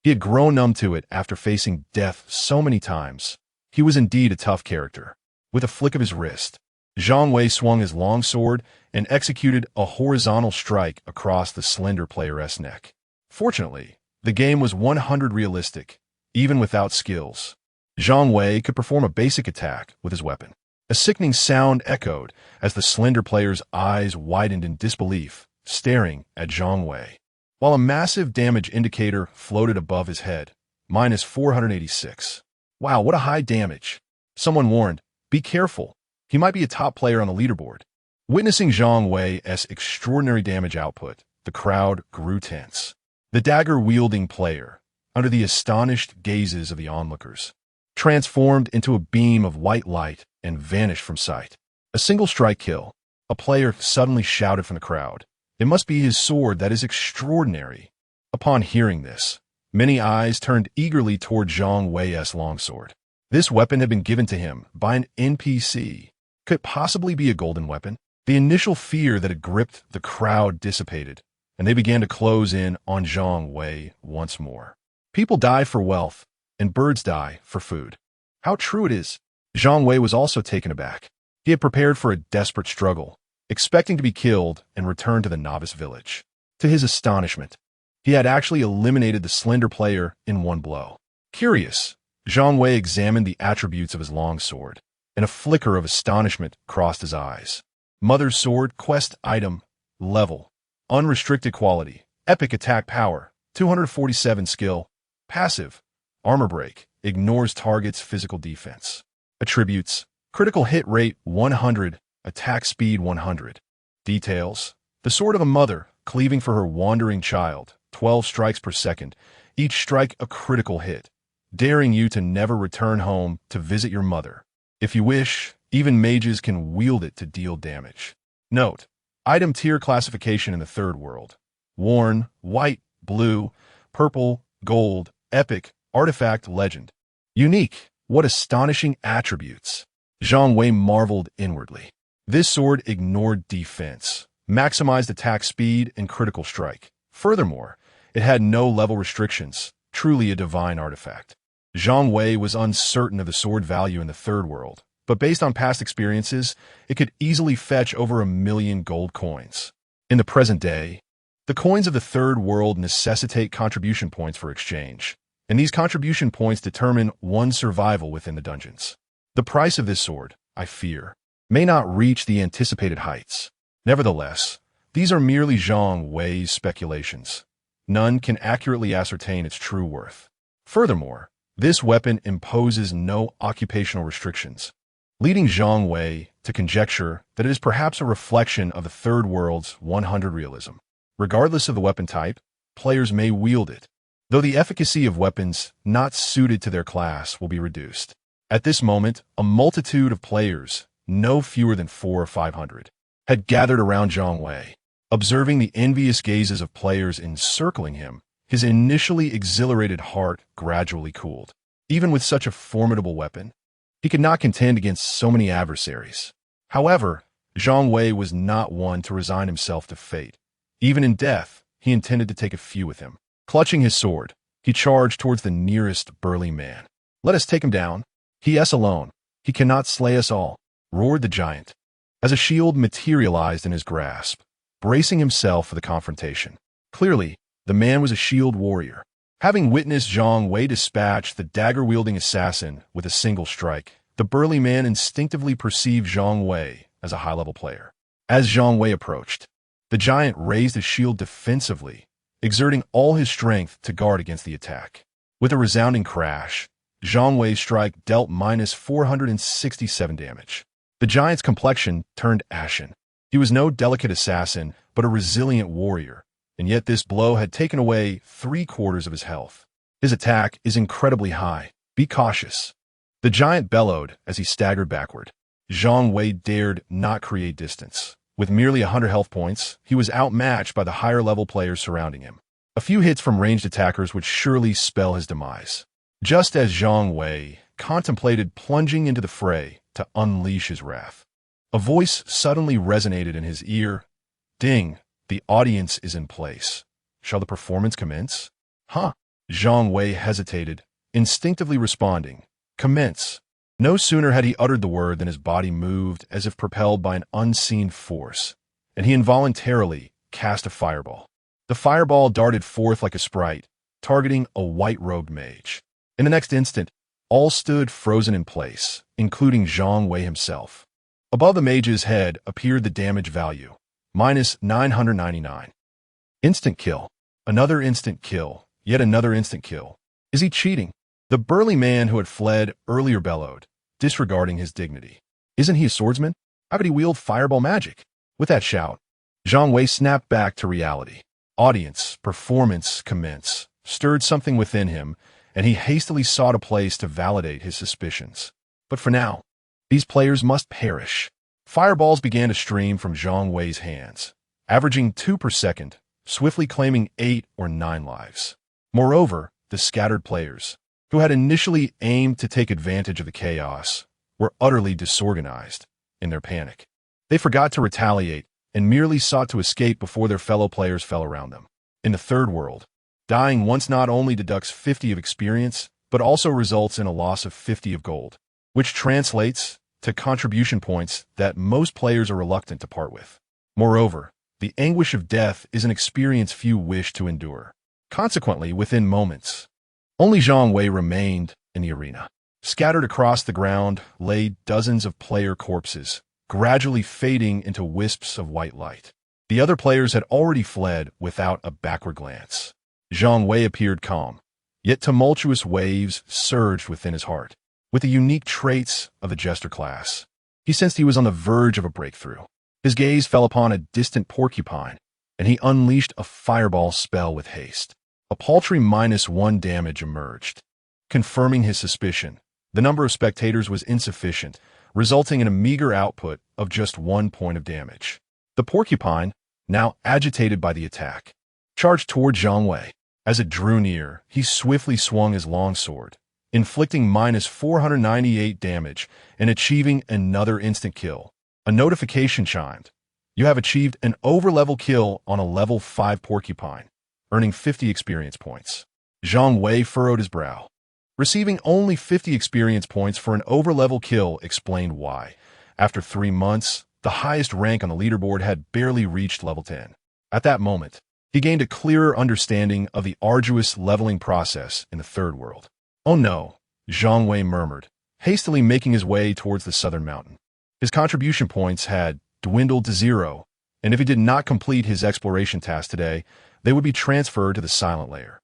he had grown numb to it after facing death so many times. He was indeed a tough character. With a flick of his wrist, Zhang Wei swung his long sword and executed a horizontal strike across the slender player's neck. Fortunately, the game was 100% realistic, even without skills. Zhang Wei could perform a basic attack with his weapon. A sickening sound echoed as the slender player's eyes widened in disbelief, staring at Zhang Wei, while a massive damage indicator floated above his head, minus 486. Wow, what a high damage. Someone warned, be careful, he might be a top player on the leaderboard. Witnessing Zhang Wei's extraordinary damage output, the crowd grew tense. The dagger-wielding player, under the astonished gazes of the onlookers, transformed into a beam of white light and vanished from sight. A single strike kill. A player suddenly shouted from the crowd. It must be his sword that is extraordinary. Upon hearing this, many eyes turned eagerly toward Zhang Wei's longsword. This weapon had been given to him by an NPC. Could it possibly be a golden weapon? The initial fear that had gripped the crowd dissipated, and they began to close in on Zhang Wei once more. People die for wealth, and birds die for food. How true it is! Zhang Wei was also taken aback. He had prepared for a desperate struggle, expecting to be killed and return to the novice village. To his astonishment, he had actually eliminated the slender player in one blow. Curious, Zhang Wei examined the attributes of his longsword, and a flicker of astonishment crossed his eyes. Mother's Sword, Quest Item, Level, Unrestricted Quality, Epic Attack Power, 247 Skill, Passive, Armor Break, Ignores Target's Physical Defense. Attributes, Critical Hit Rate 100, Attack Speed 100. Details, the sword of a mother, cleaving for her wandering child, 12 strikes per second, each strike a critical hit, daring you to never return home to visit your mother. If you wish, even mages can wield it to deal damage. Note, item tier classification in the third world. Worn, white, blue, purple, gold, epic, artifact, legend. Unique, what astonishing attributes. Zhang Wei marveled inwardly. This sword ignored defense, maximized attack speed and critical strike. Furthermore, it had no level restrictions, truly a divine artifact. Zhang Wei was uncertain of the sword value in the third world, but based on past experiences, it could easily fetch over 1 million gold coins. In the present day, the coins of the third world necessitate contribution points for exchange, and these contribution points determine one's survival within the dungeons. The price of this sword, I fear, may not reach the anticipated heights. Nevertheless, these are merely Zhang Wei's speculations. None can accurately ascertain its true worth. Furthermore, this weapon imposes no occupational restrictions, leading Zhang Wei to conjecture that it is perhaps a reflection of the third world's 100 realism. Regardless of the weapon type, players may wield it, though the efficacy of weapons not suited to their class will be reduced. At this moment, a multitude of players, no fewer than 400 or 500, had gathered around Zhang Wei. Observing the envious gazes of players encircling him, his initially exhilarated heart gradually cooled. Even with such a formidable weapon, he could not contend against so many adversaries. However, Zhang Wei was not one to resign himself to fate. Even in death, he intended to take a few with him. Clutching his sword, he charged towards the nearest burly man. "Let us take him down. He is alone. He cannot slay us all," roared the giant, as a shield materialized in his grasp, bracing himself for the confrontation. Clearly, the man was a shield warrior. Having witnessed Zhang Wei dispatch the dagger-wielding assassin with a single strike, the burly man instinctively perceived Zhang Wei as a high-level player. As Zhang Wei approached, the giant raised his shield defensively, exerting all his strength to guard against the attack. With a resounding crash, Zhang Wei's strike dealt -467 damage. The giant's complexion turned ashen. He was no delicate assassin, but a resilient warrior, and yet this blow had taken away 3/4 of his health. "His attack is incredibly high. Be cautious," the giant bellowed as he staggered backward. Zhang Wei dared not create distance. With merely 100 health points, he was outmatched by the higher-level players surrounding him. A few hits from ranged attackers would surely spell his demise. Just as Zhang Wei contemplated plunging into the fray to unleash his wrath, a voice suddenly resonated in his ear. "Ding, the audience is in place. Shall the performance commence?" "Huh?" Zhang Wei hesitated, instinctively responding, "Commence." No sooner had he uttered the word than his body moved as if propelled by an unseen force, and he involuntarily cast a fireball. The fireball darted forth like a sprite, targeting a white-robed mage. In the next instant, all stood frozen in place, including Zhang Wei himself. Above the mage's head appeared the damage value, -999. Instant kill. Another instant kill. Yet another instant kill. Is he cheating? The burly man who had fled earlier bellowed, disregarding his dignity. Isn't he a swordsman? How could he wield fireball magic? With that shout, Zhang Wei snapped back to reality. Audience, performance, commence, stirred something within him, and he hastily sought a place to validate his suspicions. But for now, these players must perish. Fireballs began to stream from Zhang Wei's hands, averaging 2 per second, swiftly claiming 8 or 9 lives. Moreover, the scattered players, who had initially aimed to take advantage of the chaos, were utterly disorganized in their panic. They forgot to retaliate and merely sought to escape before their fellow players fell around them. In the third world, dying once not only deducts 50 of experience, but also results in a loss of 50 of gold, which translates to contribution points that most players are reluctant to part with. Moreover, the anguish of death is an experience few wish to endure. Consequently, within moments, only Zhang Wei remained in the arena. Scattered across the ground lay dozens of player corpses, gradually fading into wisps of white light. The other players had already fled without a backward glance. Zhang Wei appeared calm, yet tumultuous waves surged within his heart. With the unique traits of the Jester class, he sensed he was on the verge of a breakthrough. His gaze fell upon a distant porcupine, and he unleashed a fireball spell with haste. A paltry -1 damage emerged. Confirming his suspicion, the number of spectators was insufficient, resulting in a meager output of just 1 point of damage. The porcupine, now agitated by the attack, charged toward Zhang Wei. As it drew near, he swiftly swung his longsword, inflicting -498 damage and achieving another instant kill. A notification chimed. You have achieved an over-level kill on a level 5 porcupine, earning 50 experience points. Zhang Wei furrowed his brow. Receiving only 50 experience points for an over-level kill explained why. After 3 months, the highest rank on the leaderboard had barely reached level 10. At that moment, he gained a clearer understanding of the arduous leveling process in the third world. Oh no, Zhang Wei murmured, hastily making his way towards the southern mountain. His contribution points had dwindled to 0, and if he did not complete his exploration task today, they would be transferred to the silent layer.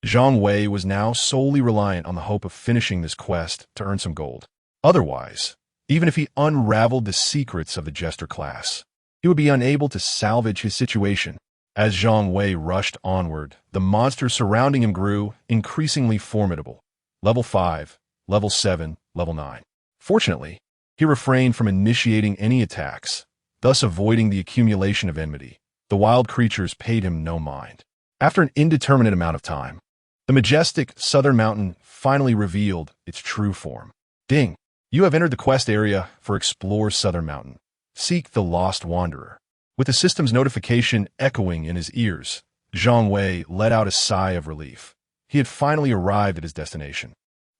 Zhang Wei was now solely reliant on the hope of finishing this quest to earn some gold. Otherwise, even if he unraveled the secrets of the Jester class, he would be unable to salvage his situation. As Zhang Wei rushed onward, the monsters surrounding him grew increasingly formidable. Level 5, Level 7, Level 9. Fortunately, he refrained from initiating any attacks, thus avoiding the accumulation of enmity. The wild creatures paid him no mind. After an indeterminate amount of time, the majestic southern mountain finally revealed its true form. Ding! You have entered the quest area for Explore Southern Mountain. Seek the Lost Wanderer. With the system's notification echoing in his ears, Zhang Wei let out a sigh of relief. He had finally arrived at his destination.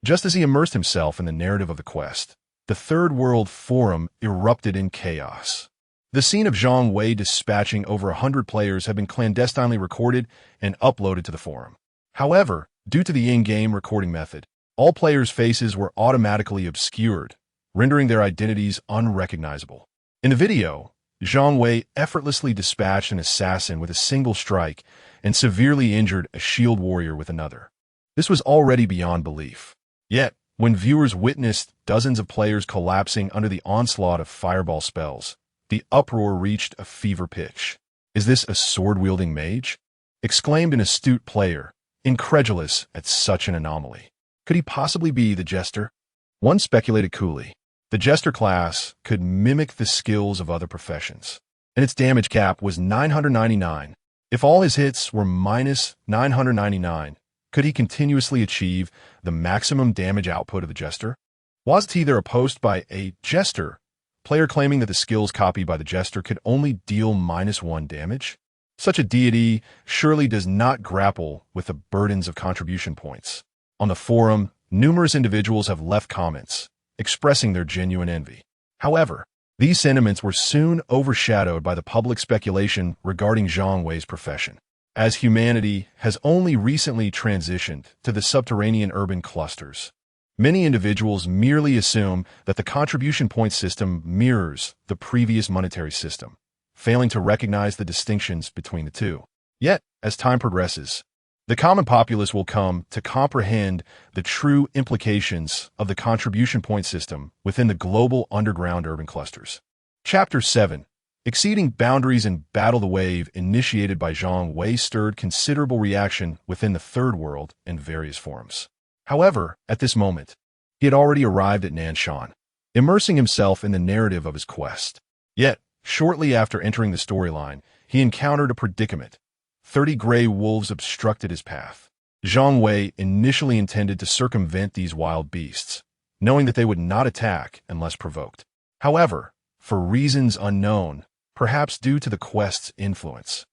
Just as he immersed himself in the narrative of the quest, the Third World Forum erupted in chaos. The scene of Zhang Wei dispatching over 100 players had been clandestinely recorded and uploaded to the forum. However, due to the in-game recording method, all players' faces were automatically obscured, rendering their identities unrecognizable. In the video, Zhang Wei effortlessly dispatched an assassin with a single strike and severely injured a shield warrior with another. This was already beyond belief. Yet, when viewers witnessed dozens of players collapsing under the onslaught of fireball spells, the uproar reached a fever pitch. "Is this a sword-wielding mage?" exclaimed an astute player, incredulous at such an anomaly. Could he possibly be the Jester? One speculated coolly. The Jester class could mimic the skills of other professions, and its damage cap was 999. If all his hits were -999, could he continuously achieve the maximum damage output of the Jester? Was it either a post by a Jester, player claiming that the skills copied by the Jester could only deal -1 damage? Such a deity surely does not grapple with the burdens of contribution points. On the forum, numerous individuals have left comments, expressing their genuine envy. However, these sentiments were soon overshadowed by the public speculation regarding Zhang Wei's profession. As humanity has only recently transitioned to the subterranean urban clusters, many individuals merely assume that the contribution point system mirrors the previous monetary system, failing to recognize the distinctions between the two. Yet, as time progresses, the common populace will come to comprehend the true implications of the contribution point system within the global underground urban clusters. Chapter 7. Exceeding Boundaries in Battle. The wave initiated by Zhang Wei stirred considerable reaction within the Third World in various forms. However, at this moment, he had already arrived at Nanshan, immersing himself in the narrative of his quest. Yet, shortly after entering the storyline, he encountered a predicament. 30 gray wolves obstructed his path. Zhang Wei initially intended to circumvent these wild beasts, knowing that they would not attack unless provoked. However, for reasons unknown, perhaps due to the quest's influence.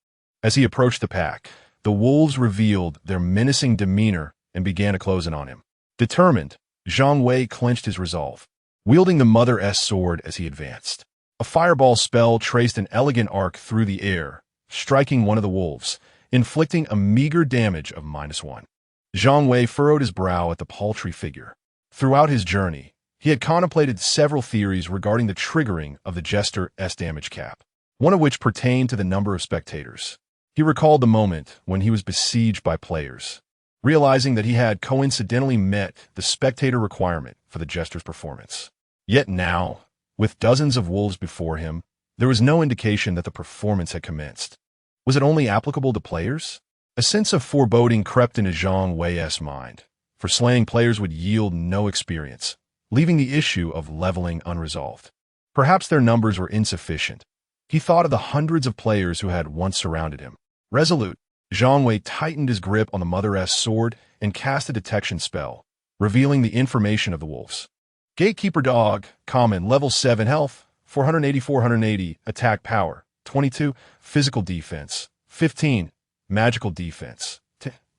As he approached the pack, the wolves revealed their menacing demeanor and began to close in on him. Determined, Zhang Wei clenched his resolve, wielding the Mother-S sword as he advanced. A fireball spell traced an elegant arc through the air, striking one of the wolves, inflicting a meager damage of -1. Zhang Wei furrowed his brow at the paltry figure. Throughout his journey, he had contemplated several theories regarding the triggering of the Jester's damage cap, one of which pertained to the number of spectators. He recalled the moment when he was besieged by players, realizing that he had coincidentally met the spectator requirement for the Jester's performance. Yet now, with dozens of wolves before him, there was no indication that the performance had commenced. Was it only applicable to players? A sense of foreboding crept into Zhang Wei's mind, for slaying players would yield no experience, leaving the issue of leveling unresolved. Perhaps their numbers were insufficient. He thought of the hundreds of players who had once surrounded him. Resolute, Zhang Wei tightened his grip on the Mother-S sword and cast a detection spell, revealing the information of the wolves. Gatekeeper Dog, common, level 7 health, 480, attack power, 22, physical defense, 15, magical defense.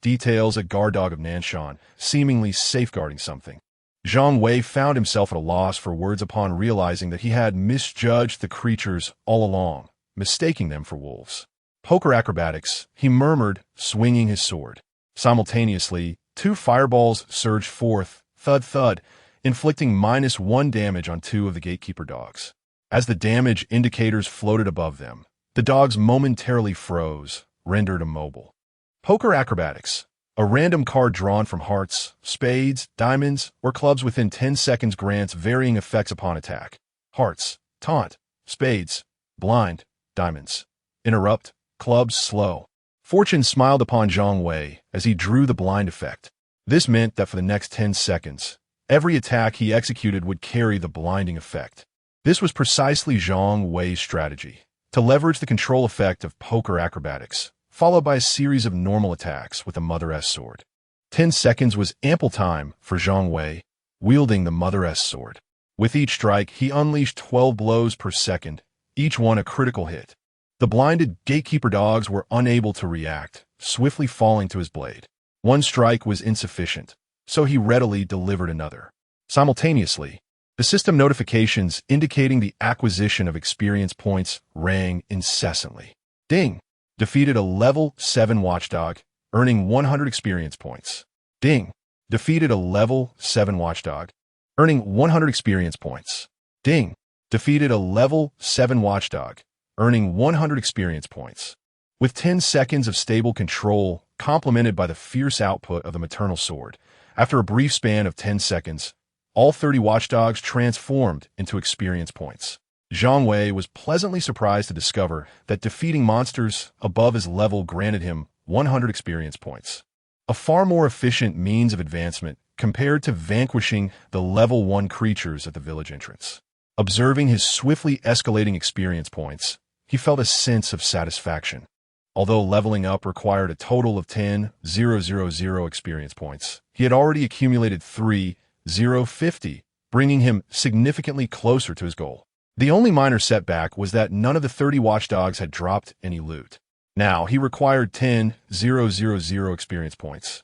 Details a guard dog of Nanshan, seemingly safeguarding something. Zhang Wei found himself at a loss for words upon realizing that he had misjudged the creatures all along, mistaking them for wolves. Poker acrobatics, he murmured, swinging his sword. Simultaneously, 2 fireballs surged forth, thud thud, inflicting -1 damage on 2 of the gatekeeper dogs. As the damage indicators floated above them, the dogs momentarily froze, rendered immobile. Poker acrobatics, a random card drawn from hearts, spades, diamonds, or clubs within 10 seconds grants varying effects upon attack. Hearts, taunt, spades, blind, diamonds. Interrupt, clubs, slow. Fortune smiled upon Zhang Wei as he drew the blind effect. This meant that for the next 10 seconds, every attack he executed would carry the blinding effect. This was precisely Zhang Wei's strategy, to leverage the control effect of poker acrobatics, followed by a series of normal attacks with the Mother-S sword. 10 seconds was ample time for Zhang Wei, wielding the Mother-S sword. With each strike, he unleashed 12 blows per second, each one a critical hit. The blinded gatekeeper dogs were unable to react, swiftly falling to his blade. One strike was insufficient, so he readily delivered another. Simultaneously, the system notifications indicating the acquisition of experience points rang incessantly. Ding! Defeated a level 7 watchdog, earning 100 experience points. Ding! Defeated a level 7 watchdog, earning 100 experience points. Ding! Defeated a level 7 watchdog, earning 100 experience points. With 10 seconds of stable control, complemented by the fierce output of the maternal sword, after a brief span of 10 seconds, all 30 watchdogs transformed into experience points. Zhang Wei was pleasantly surprised to discover that defeating monsters above his level granted him 100 experience points. A far more efficient means of advancement compared to vanquishing the level 1 creatures at the village entrance. Observing his swiftly escalating experience points, he felt a sense of satisfaction. Although leveling up required a total of 10,000 experience points, he had already accumulated 3,050, bringing him significantly closer to his goal. The only minor setback was that none of the 30 watchdogs had dropped any loot. Now he required 10,000 experience points,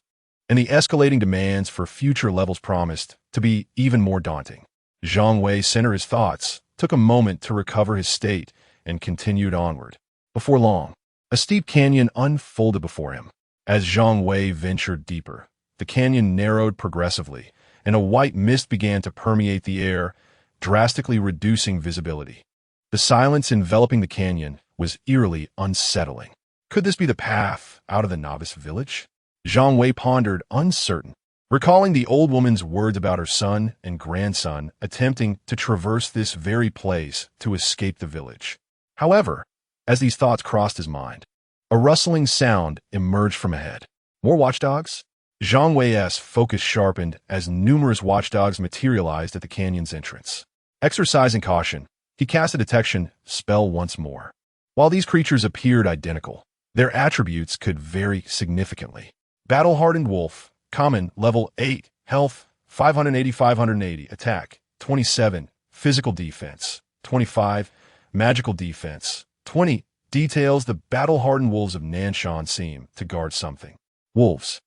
and the escalating demands for future levels promised to be even more daunting. Zhang Wei centered his thoughts, took a moment to recover his state, and continued onward. Before long, a steep canyon unfolded before him. As Zhang Wei ventured deeper, the canyon narrowed progressively, and a white mist began to permeate the air, drastically reducing visibility. The silence enveloping the canyon was eerily unsettling. Could this be the path out of the novice village? Zhang Wei pondered, uncertain, recalling the old woman's words about her son and grandson attempting to traverse this very place to escape the village. However, as these thoughts crossed his mind, a rustling sound emerged from ahead. More watchdogs? Zhang Wei's focus sharpened as numerous watchdogs materialized at the canyon's entrance. Exercising caution, he cast a detection spell once more. While these creatures appeared identical, their attributes could vary significantly. Battle-hardened wolf, common, level 8, health, 580, attack, 27, physical defense, 25. Magical defense. 20. Details the battle-hardened wolves of Nanshan seem to guard something. Wolves.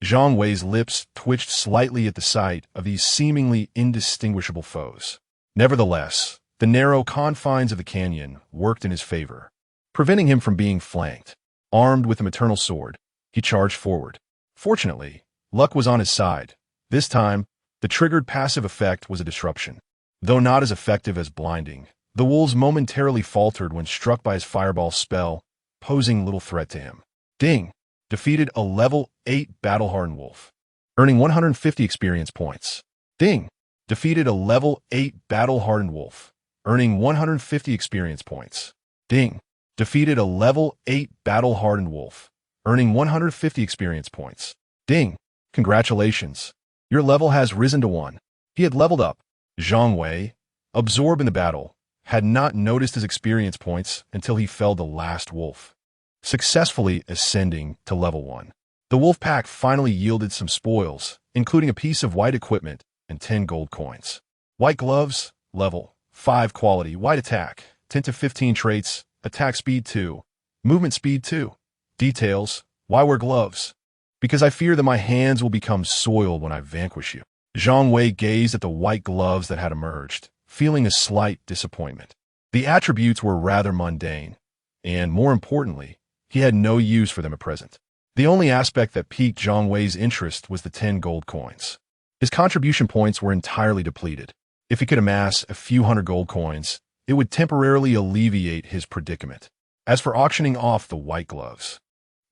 Zhang Wei's lips twitched slightly at the sight of these seemingly indistinguishable foes. Nevertheless, the narrow confines of the canyon worked in his favor, preventing him from being flanked. Armed with a maternal sword, he charged forward. Fortunately, luck was on his side. This time, the triggered passive effect was a disruption. Though not as effective as blinding, the wolves momentarily faltered when struck by his fireball spell, posing little threat to him. Ding! Defeated a level 8 battle-hardened wolf, earning 150 experience points. Ding! Defeated a level 8 battle-hardened wolf, earning 150 experience points. Ding! Defeated a level 8 battle-hardened wolf, earning 150 experience points. Ding! Congratulations! Your level has risen to 1. He had leveled up. Zhang Wei, absorbed in the battle, had not noticed his experience points until he felled the last wolf, successfully ascending to level 1. The wolf pack finally yielded some spoils, including a piece of white equipment and 10 gold coins. White gloves, level 5 quality, white attack, 10 to 15 traits, attack speed 2, movement speed 2. Details, why wear gloves? Because I fear that my hands will become soiled when I vanquish you. Zhang Wei gazed at the white gloves that had emerged, feeling a slight disappointment. The attributes were rather mundane, and more importantly, he had no use for them at present. The only aspect that piqued Zhang Wei's interest was the 10 gold coins. His contribution points were entirely depleted. If he could amass a few hundred gold coins, it would temporarily alleviate his predicament. As for auctioning off the white gloves,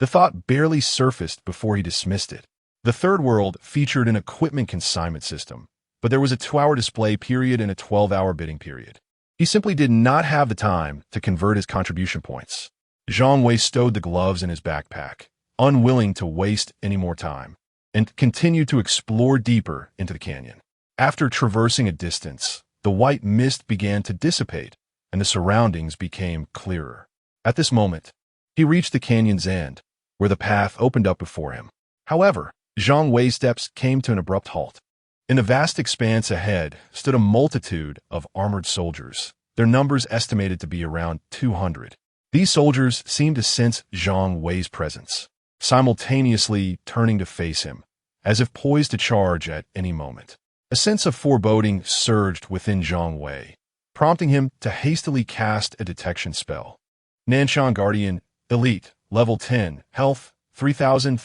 the thought barely surfaced before he dismissed it. The third world featured an equipment consignment system, but there was a 2-hour display period and a 12-hour bidding period. He simply did not have the time to convert his contribution points. Zhang Wei stowed the gloves in his backpack, unwilling to waste any more time, and continued to explore deeper into the canyon. After traversing a distance, the white mist began to dissipate, and the surroundings became clearer. At this moment, he reached the canyon's end, where the path opened up before him. However, Zhang Wei's steps came to an abrupt halt. In the vast expanse ahead stood a multitude of armored soldiers, their numbers estimated to be around 200. These soldiers seemed to sense Zhang Wei's presence, simultaneously turning to face him, as if poised to charge at any moment. A sense of foreboding surged within Zhang Wei, prompting him to hastily cast a detection spell. Nanshan Guardian, Elite, Level 10, Health, 3000,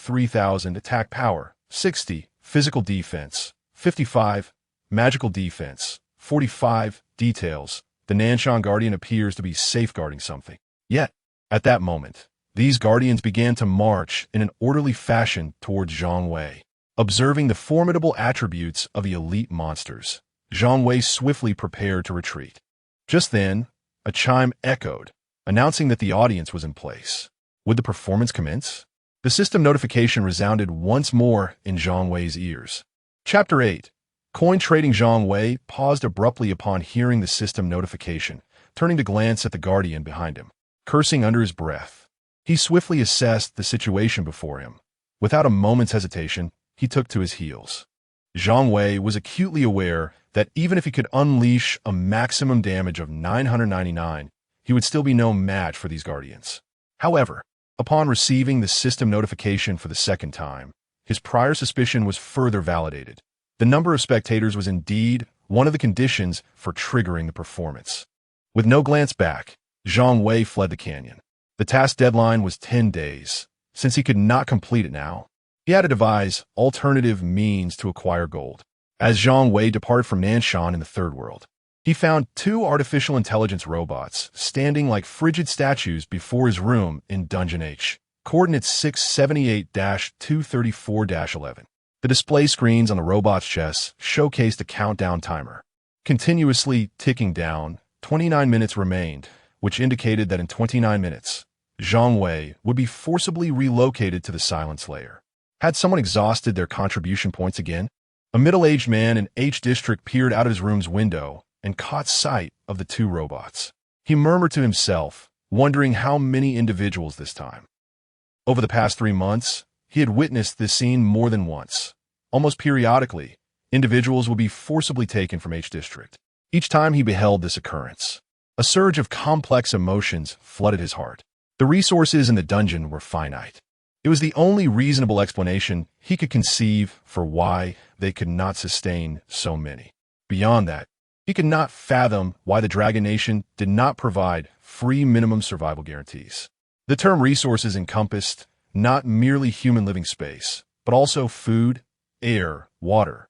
Attack Power, 60, Physical Defense, 55, Magical Defense, 45, Details. The Nanshan Guardian appears to be safeguarding something. Yet, at that moment, these guardians began to march in an orderly fashion towards Zhang Wei. Observing the formidable attributes of the elite monsters, Zhang Wei swiftly prepared to retreat. Just then, a chime echoed, announcing that the audience was in place. Would the performance commence? The system notification resounded once more in Zhang Wei's ears. Chapter 8. Coin trading. Zhang Wei paused abruptly upon hearing the system notification, turning to glance at the guardian behind him. Cursing under his breath, he swiftly assessed the situation before him. Without a moment's hesitation, he took to his heels. Zhang Wei was acutely aware that even if he could unleash a maximum damage of 999, he would still be no match for these guardians. However, upon receiving the system notification for the second time, his prior suspicion was further validated. The number of spectators was indeed one of the conditions for triggering the performance. With no glance back, Zhang Wei fled the canyon. The task deadline was 10 days. Since he could not complete it now, he had to devise alternative means to acquire gold. As Zhang Wei departed from Nanshan in the third world, he found 2 artificial intelligence robots standing like frigid statues before his room in Dungeon H, coordinates 678-234-11. The display screens on the robot's chests showcased a countdown timer, continuously ticking down. 29 minutes remained, which indicated that in 29 minutes, Zhang Wei would be forcibly relocated to the silence layer. Had someone exhausted their contribution points again? A middle-aged man in H District peered out of his room's window and caught sight of the 2 robots. He murmured to himself, wondering how many individuals this time. Over the past 3 months, he had witnessed this scene more than once. Almost periodically, individuals would be forcibly taken from H District. Each time he beheld this occurrence, a surge of complex emotions flooded his heart. The resources in the dungeon were finite. It was the only reasonable explanation he could conceive for why they could not sustain so many. Beyond that, he could not fathom why the Dragon Nation did not provide free minimum survival guarantees. The term resources encompassed not merely human living space, but also food, air, water,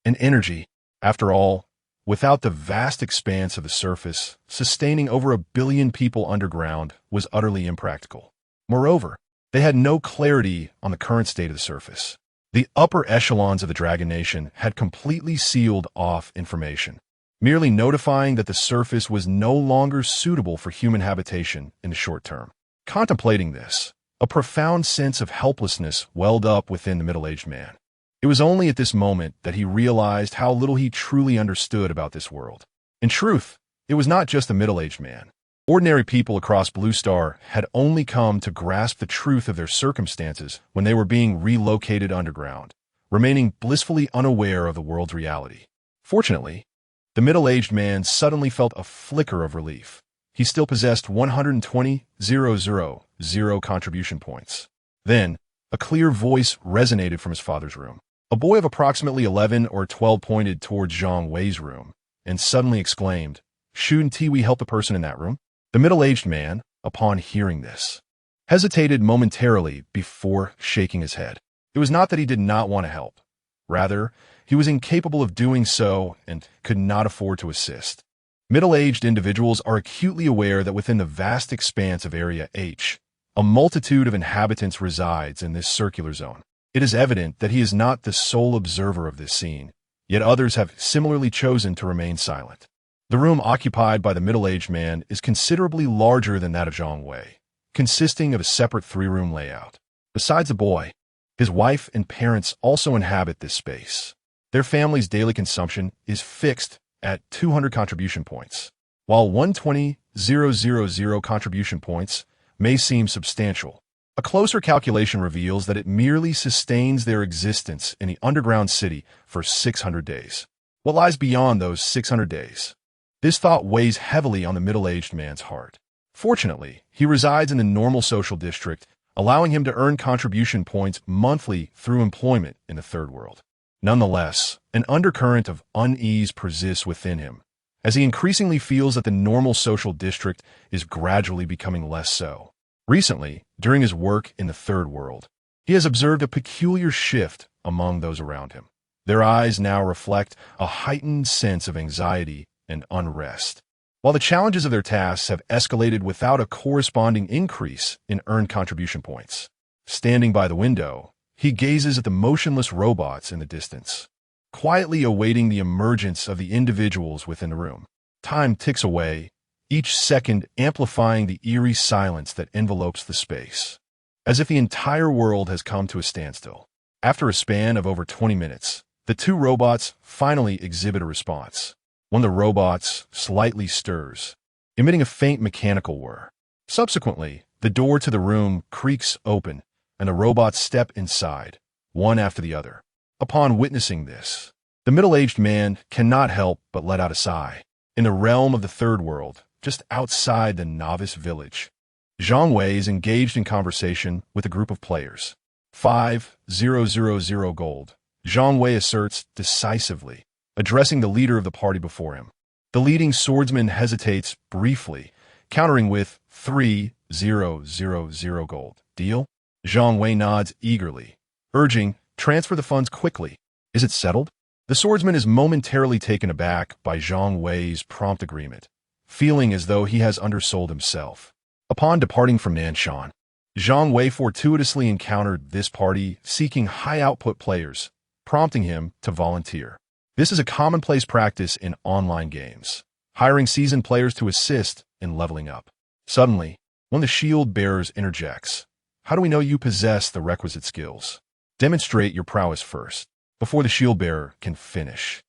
and energy. After all, without the vast expanse of the surface, sustaining over 1 billion people underground was utterly impractical. Moreover, they had no clarity on the current state of the surface. The upper echelons of the Dragon Nation had completely sealed off information, merely notifying that the surface was no longer suitable for human habitation in the short term. Contemplating this, a profound sense of helplessness welled up within the middle-aged man. It was only at this moment that he realized how little he truly understood about this world. In truth, it was not just the middle-aged man. Ordinary people across Blue Star had only come to grasp the truth of their circumstances when they were being relocated underground, remaining blissfully unaware of the world's reality. Fortunately, the middle-aged man suddenly felt a flicker of relief. He still possessed 120,000 contribution points. Then, a clear voice resonated from his father's room. A boy of approximately 11 or 12 pointed towards Zhang Wei's room and suddenly exclaimed, "Shouldn't we help the person in that room?" The middle-aged man, upon hearing this, hesitated momentarily before shaking his head. It was not that he did not want to help. Rather, he was incapable of doing so and could not afford to assist. Middle-aged individuals are acutely aware that within the vast expanse of Area H, a multitude of inhabitants resides in this circular zone. It is evident that he is not the sole observer of this scene, yet others have similarly chosen to remain silent. The room occupied by the middle-aged man is considerably larger than that of Zhang Wei, consisting of a separate 3-room layout. Besides the boy, his wife and parents also inhabit this space. Their family's daily consumption is fixed at 200 contribution points. While 120,000 contribution points may seem substantial, a closer calculation reveals that it merely sustains their existence in the underground city for 600 days. What lies beyond those 600 days? This thought weighs heavily on the middle-aged man's heart. Fortunately, he resides in the normal social district, allowing him to earn contribution points monthly through employment in the third world. Nonetheless, an undercurrent of unease persists within him, as he increasingly feels that the normal social district is gradually becoming less so. Recently, during his work in the third world, he has observed a peculiar shift among those around him. Their eyes now reflect a heightened sense of anxiety and unrest. While the challenges of their tasks have escalated without a corresponding increase in earned contribution points. Standing by the window, he gazes at the motionless robots in the distance, quietly awaiting the emergence of the individuals within the room. Time ticks away, each second amplifying the eerie silence that envelopes the space, as if the entire world has come to a standstill. After a span of over 20 minutes, the 2 robots finally exhibit a response. One of the robots slightly stirs, emitting a faint mechanical whir. Subsequently, the door to the room creaks open, and the robots step inside, one after the other. Upon witnessing this, the middle-aged man cannot help but let out a sigh. In the realm of the third world, just outside the novice village, Zhang Wei is engaged in conversation with a group of players. 5,000 gold, Zhang Wei asserts decisively, addressing the leader of the party before him. The leading swordsman hesitates briefly, countering with 3,000 gold. Deal? Zhang Wei nods eagerly, urging, "Transfer the funds quickly." Is it settled? The swordsman is momentarily taken aback by Zhang Wei's prompt agreement, feeling as though he has undersold himself. Upon departing from Nanshan, Zhang Wei fortuitously encountered this party seeking high-output players, prompting him to volunteer. This is a commonplace practice in online games, hiring seasoned players to assist in leveling up. Suddenly, one of the shield bearers interjects, "How do we know you possess the requisite skills? Demonstrate your prowess first, before the shield bearer can finish."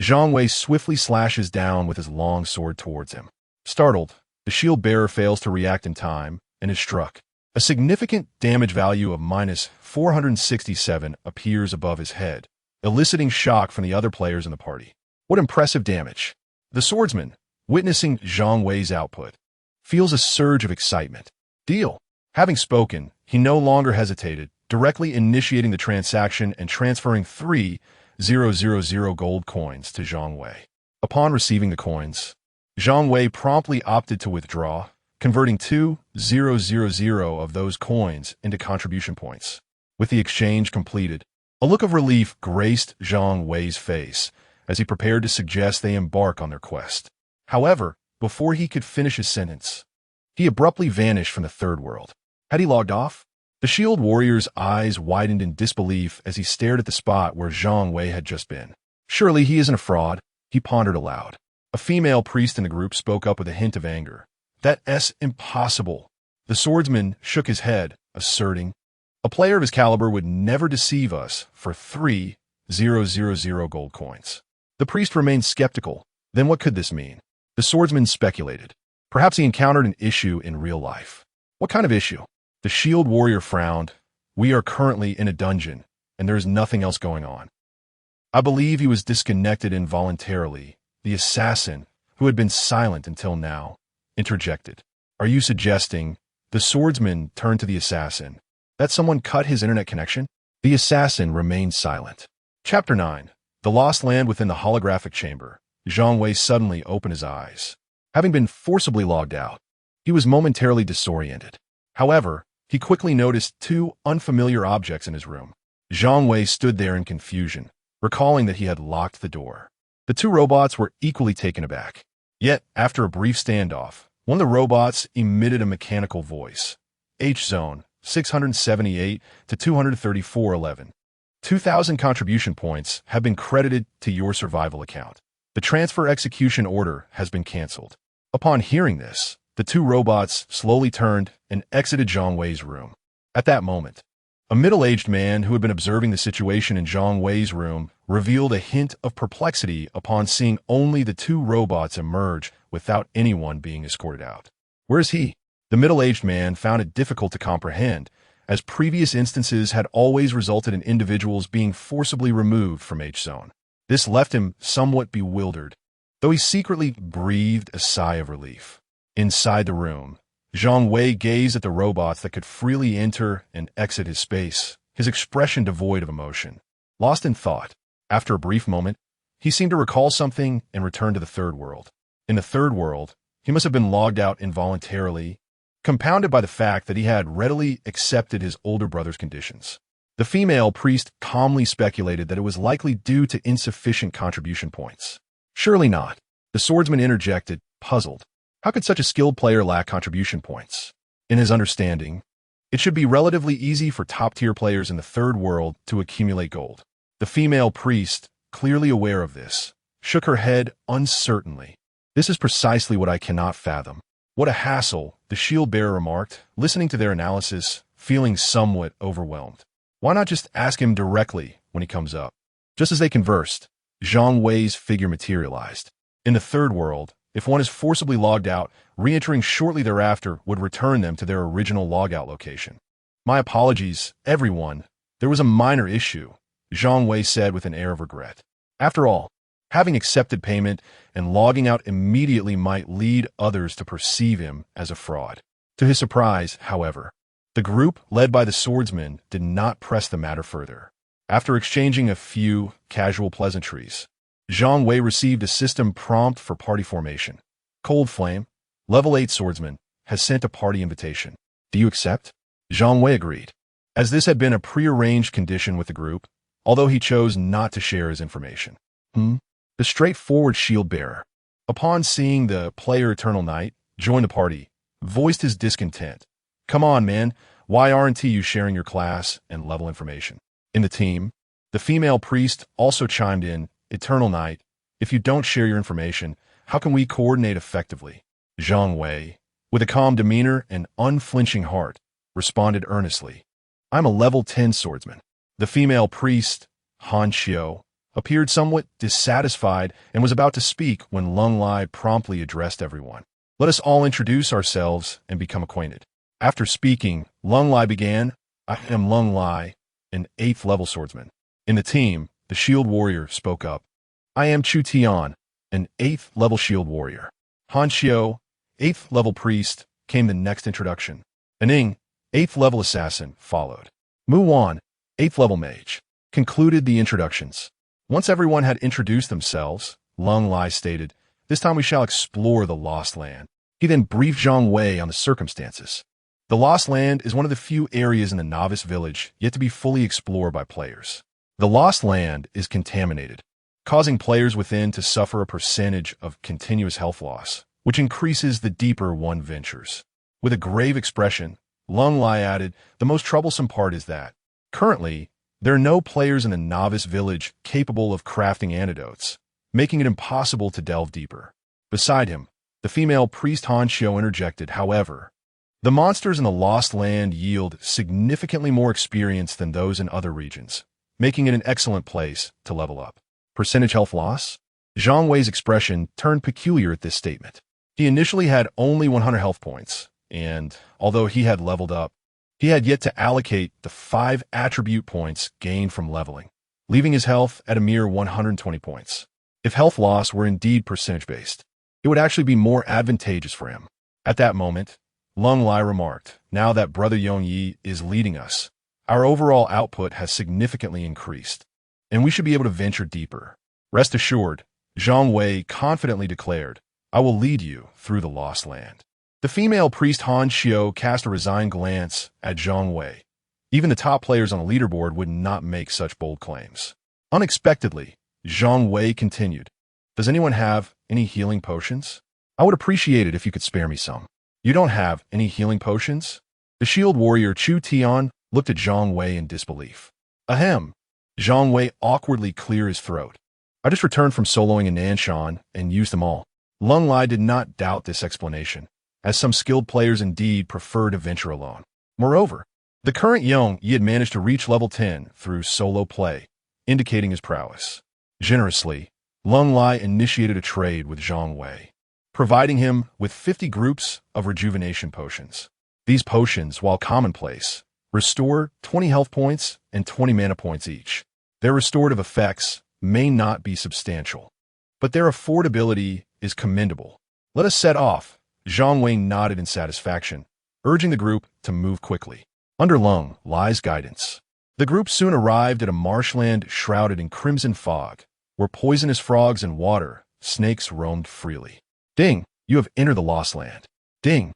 Zhang Wei swiftly slashes down with his long sword towards him. Startled, the shield bearer fails to react in time and is struck. A significant damage value of -467 appears above his head, eliciting shock from the other players in the party. What impressive damage! The swordsman, witnessing Zhang Wei's output, feels a surge of excitement. Deal. Having spoken, he no longer hesitated, directly initiating the transaction and transferring 3,000 gold coins to Zhang Wei. Upon receiving the coins, Zhang Wei promptly opted to withdraw, converting 2,000 of those coins into contribution points. With the exchange completed, a look of relief graced Zhang Wei's face as he prepared to suggest they embark on their quest. However, before he could finish his sentence, he abruptly vanished from the third world. Had he logged off? The shield warrior's eyes widened in disbelief as he stared at the spot where Zhang Wei had just been. Surely he isn't a fraud, he pondered aloud. A female priest in the group spoke up with a hint of anger. That's impossible. The swordsman shook his head, asserting, a player of his caliber would never deceive us for 3,000 gold coins. The priest remained skeptical. Then what could this mean? The swordsman speculated. Perhaps he encountered an issue in real life. What kind of issue? The shield warrior frowned. We are currently in a dungeon, and there is nothing else going on. I believe he was disconnected involuntarily. The assassin, who had been silent until now, interjected. Are you suggesting? The swordsman turned to the assassin. That someone cut his internet connection? The assassin remained silent. Chapter 9. The Lost Land Within the Holographic Chamber. Zhang Wei suddenly opened his eyes. Having been forcibly logged out, he was momentarily disoriented. However, he quickly noticed two unfamiliar objects in his room. Zhang Wei stood there in confusion, recalling that he had locked the door. The two robots were equally taken aback. Yet, after a brief standoff, one of the robots emitted a mechanical voice. H-Zone, 678 to 234.11. 2,000 contribution points have been credited to your survival account. The transfer execution order has been canceled. Upon hearing this, the two robots slowly turned and exited Zhang Wei's room. At that moment, a middle-aged man who had been observing the situation in Zhang Wei's room revealed a hint of perplexity upon seeing only the two robots emerge without anyone being escorted out. Where is he? The middle-aged man found it difficult to comprehend, as previous instances had always resulted in individuals being forcibly removed from H-Zone. This left him somewhat bewildered, though he secretly breathed a sigh of relief. Inside the room, Zhang Wei gazed at the robots that could freely enter and exit his space, his expression devoid of emotion. Lost in thought, after a brief moment, he seemed to recall something and returned to the third world. In the third world, he must have been logged out involuntarily, compounded by the fact that he had readily accepted his older brother's conditions. The female priest calmly speculated that it was likely due to insufficient contribution points. Surely not. The swordsman interjected, puzzled. How could such a skilled player lack contribution points? In his understanding, it should be relatively easy for top-tier players in the third world to accumulate gold. The female priest, clearly aware of this, shook her head uncertainly. This is precisely what I cannot fathom. What a hassle, the shield-bearer remarked, listening to their analysis, feeling somewhat overwhelmed. Why not just ask him directly when he comes up? Just as they conversed, Zhang Wei's figure materialized. In the third world, if one is forcibly logged out, re-entering shortly thereafter would return them to their original logout location. My apologies, everyone. There was a minor issue, Zhang Wei said with an air of regret. After all, having accepted payment and logging out immediately might lead others to perceive him as a fraud. To his surprise, however, the group, led by the swordsman, did not press the matter further. After exchanging a few casual pleasantries, Zhang Wei received a system prompt for party formation. Cold Flame, level 8 swordsman, has sent a party invitation. Do you accept? Zhang Wei agreed, as this had been a prearranged condition with the group, although he chose not to share his information. The straightforward shield bearer, upon seeing the player Eternal Knight join the party, voiced his discontent. Come on, man, why aren't you sharing your class and level information? In the team, the female priest also chimed in, Eternal Knight, if you don't share your information, how can we coordinate effectively? Zhang Wei, with a calm demeanor and unflinching heart, responded earnestly. I'm a level 10 swordsman. The female priest, Han Xiao, appeared somewhat dissatisfied and was about to speak when Lung Lai promptly addressed everyone. Let us all introduce ourselves and become acquainted. After speaking, Lung Lai began, I am Lung Lai, an 8th level swordsman. In the team, the shield warrior spoke up. I am Chu Tian, an 8th level shield warrior. Han Xiao, 8th level priest, came the next introduction. Aning, 8th level assassin, followed. Mu Wan, 8th level mage, concluded the introductions. Once everyone had introduced themselves, Lung Lai stated, "This time we shall explore the Lost Land." He then briefed Zhang Wei on the circumstances. The Lost Land is one of the few areas in the novice village yet to be fully explored by players. The Lost Land is contaminated, causing players within to suffer a percentage of continuous health loss, which increases the deeper one ventures. With a grave expression, Lung Lai added, "The most troublesome part is that, currently, there are no players in the novice village capable of crafting antidotes, making it impossible to delve deeper." Beside him, the female priest Han Xiao interjected, "However, the monsters in the Lost Land yield significantly more experience than those in other regions, making it an excellent place to level up." Percentage health loss? Zhang Wei's expression turned peculiar at this statement. He initially had only 100 health points, and although he had leveled up, he had yet to allocate the 5 attribute points gained from leveling, leaving his health at a mere 120 points. If health loss were indeed percentage-based, it would actually be more advantageous for him. At that moment, Lung Lai remarked, "Now that Brother Yongyi is leading us, our overall output has significantly increased, and we should be able to venture deeper." Rest assured, Zhang Wei confidently declared, "I will lead you through the Lost Land." The female priest Han Xiao cast a resigned glance at Zhang Wei. Even the top players on the leaderboard would not make such bold claims. Unexpectedly, Zhang Wei continued, "Does anyone have any healing potions? I would appreciate it if you could spare me some." "You don't have any healing potions?" The shield warrior Chu Tian looked at Zhang Wei in disbelief. Ahem. Zhang Wei awkwardly cleared his throat. "I just returned from soloing in Nanshan and used them all." Lung Lai did not doubt this explanation, as some skilled players indeed prefer to venture alone. Moreover, the current Yong Yi had managed to reach level 10 through solo play, indicating his prowess. Generously, Lung Lai initiated a trade with Zhang Wei, providing him with 50 groups of rejuvenation potions. These potions, while commonplace, restore 20 health points and 20 mana points each. Their restorative effects may not be substantial, but their affordability is commendable. "Let us set off." Zhang Wei nodded in satisfaction, urging the group to move quickly. Under Lung Lai's guidance, the group soon arrived at a marshland shrouded in crimson fog, where poisonous frogs and water snakes roamed freely. "Ding, you have entered the Lost Land." "Ding,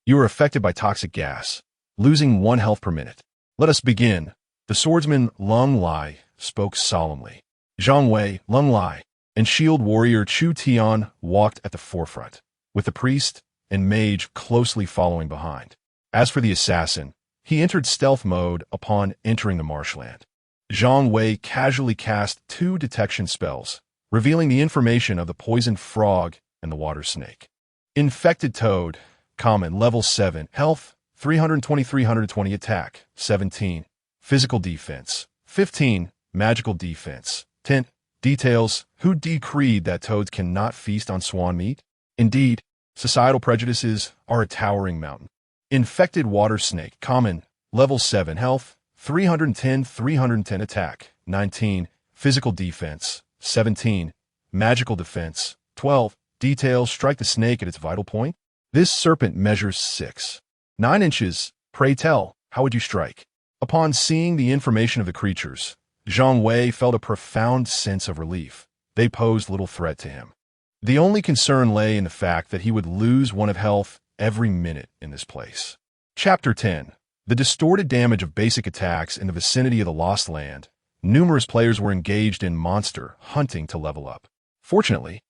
you are affected by toxic gas, losing 1 health per minute." "Let us begin." The swordsman Lung Lai spoke solemnly. Zhang Wei, Lung Lai, and shield warrior Chu Tian walked at the forefront, with the priest and mage closely following behind. As for the assassin, he entered stealth mode upon entering the marshland. Zhang Wei casually cast 2 detection spells, revealing the information of the poisoned frog and the water snake. Infected toad, common, level 7, health, 320 attack, 17, physical defense, 15, magical defense, 10. Details: who decreed that toads cannot feast on swan meat? Indeed, societal prejudices are a towering mountain. Infected water snake, common, level 7, health, 310 attack, 19, physical defense, 17, magical defense, 12. Details: strike the snake at its vital point. This serpent measures 6.9 inches. Pray tell, how would you strike? Upon seeing the information of the creatures, Zhang Wei felt a profound sense of relief. They posed little threat to him. The only concern lay in the fact that he would lose 1 of health every minute in this place. Chapter 10. The distorted damage of basic attacks in the vicinity of the Lost Land. Numerous players were engaged in monster hunting to level up. Fortunately,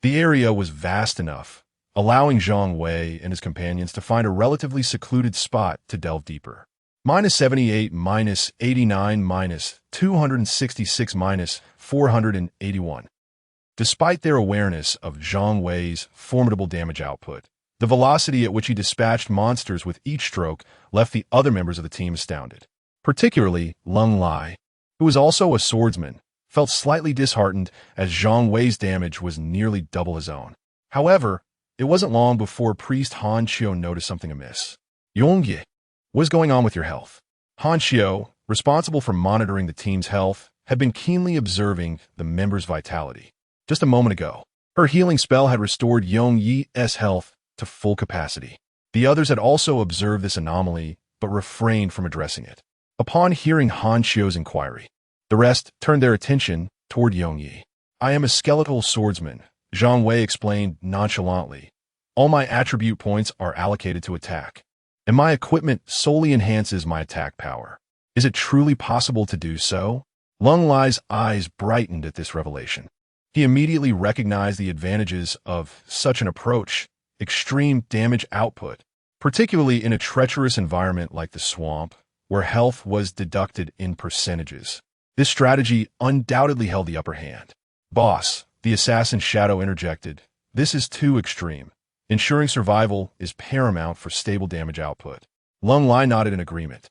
the area was vast enough, allowing Zhang Wei and his companions to find a relatively secluded spot to delve deeper. -78, -89, -266, -481. Despite their awareness of Zhang Wei's formidable damage output, the velocity at which he dispatched monsters with each stroke left the other members of the team astounded. Particularly Lung Lai, who was also a swordsman, felt slightly disheartened as Zhang Wei's damage was nearly double his own. However, it wasn't long before priest Han Xiao noticed something amiss. "Yongye, what's going on with your health?" Han Xiao, responsible for monitoring the team's health, had been keenly observing the members' vitality. "Just a moment ago, Her healing spell had restored Yong Yi's health to full capacity. The others had also observed this anomaly, but refrained from addressing it. Upon hearing Han Xiu's inquiry, the rest turned their attention toward Yong Yi. I am a skeletal swordsman, Zhang Wei explained nonchalantly. All my attribute points are allocated to attack, and my equipment solely enhances my attack power. Is it truly possible to do so? Lung Lai's eyes brightened at this revelation. He immediately recognized the advantages of such an approach: extreme damage output, particularly in a treacherous environment like the swamp, where health was deducted in percentages. This strategy undoubtedly held the upper hand. Boss, the assassin Shadow interjected, this is too extreme. Ensuring survival is paramount for stable damage output. Lung Lai nodded in agreement,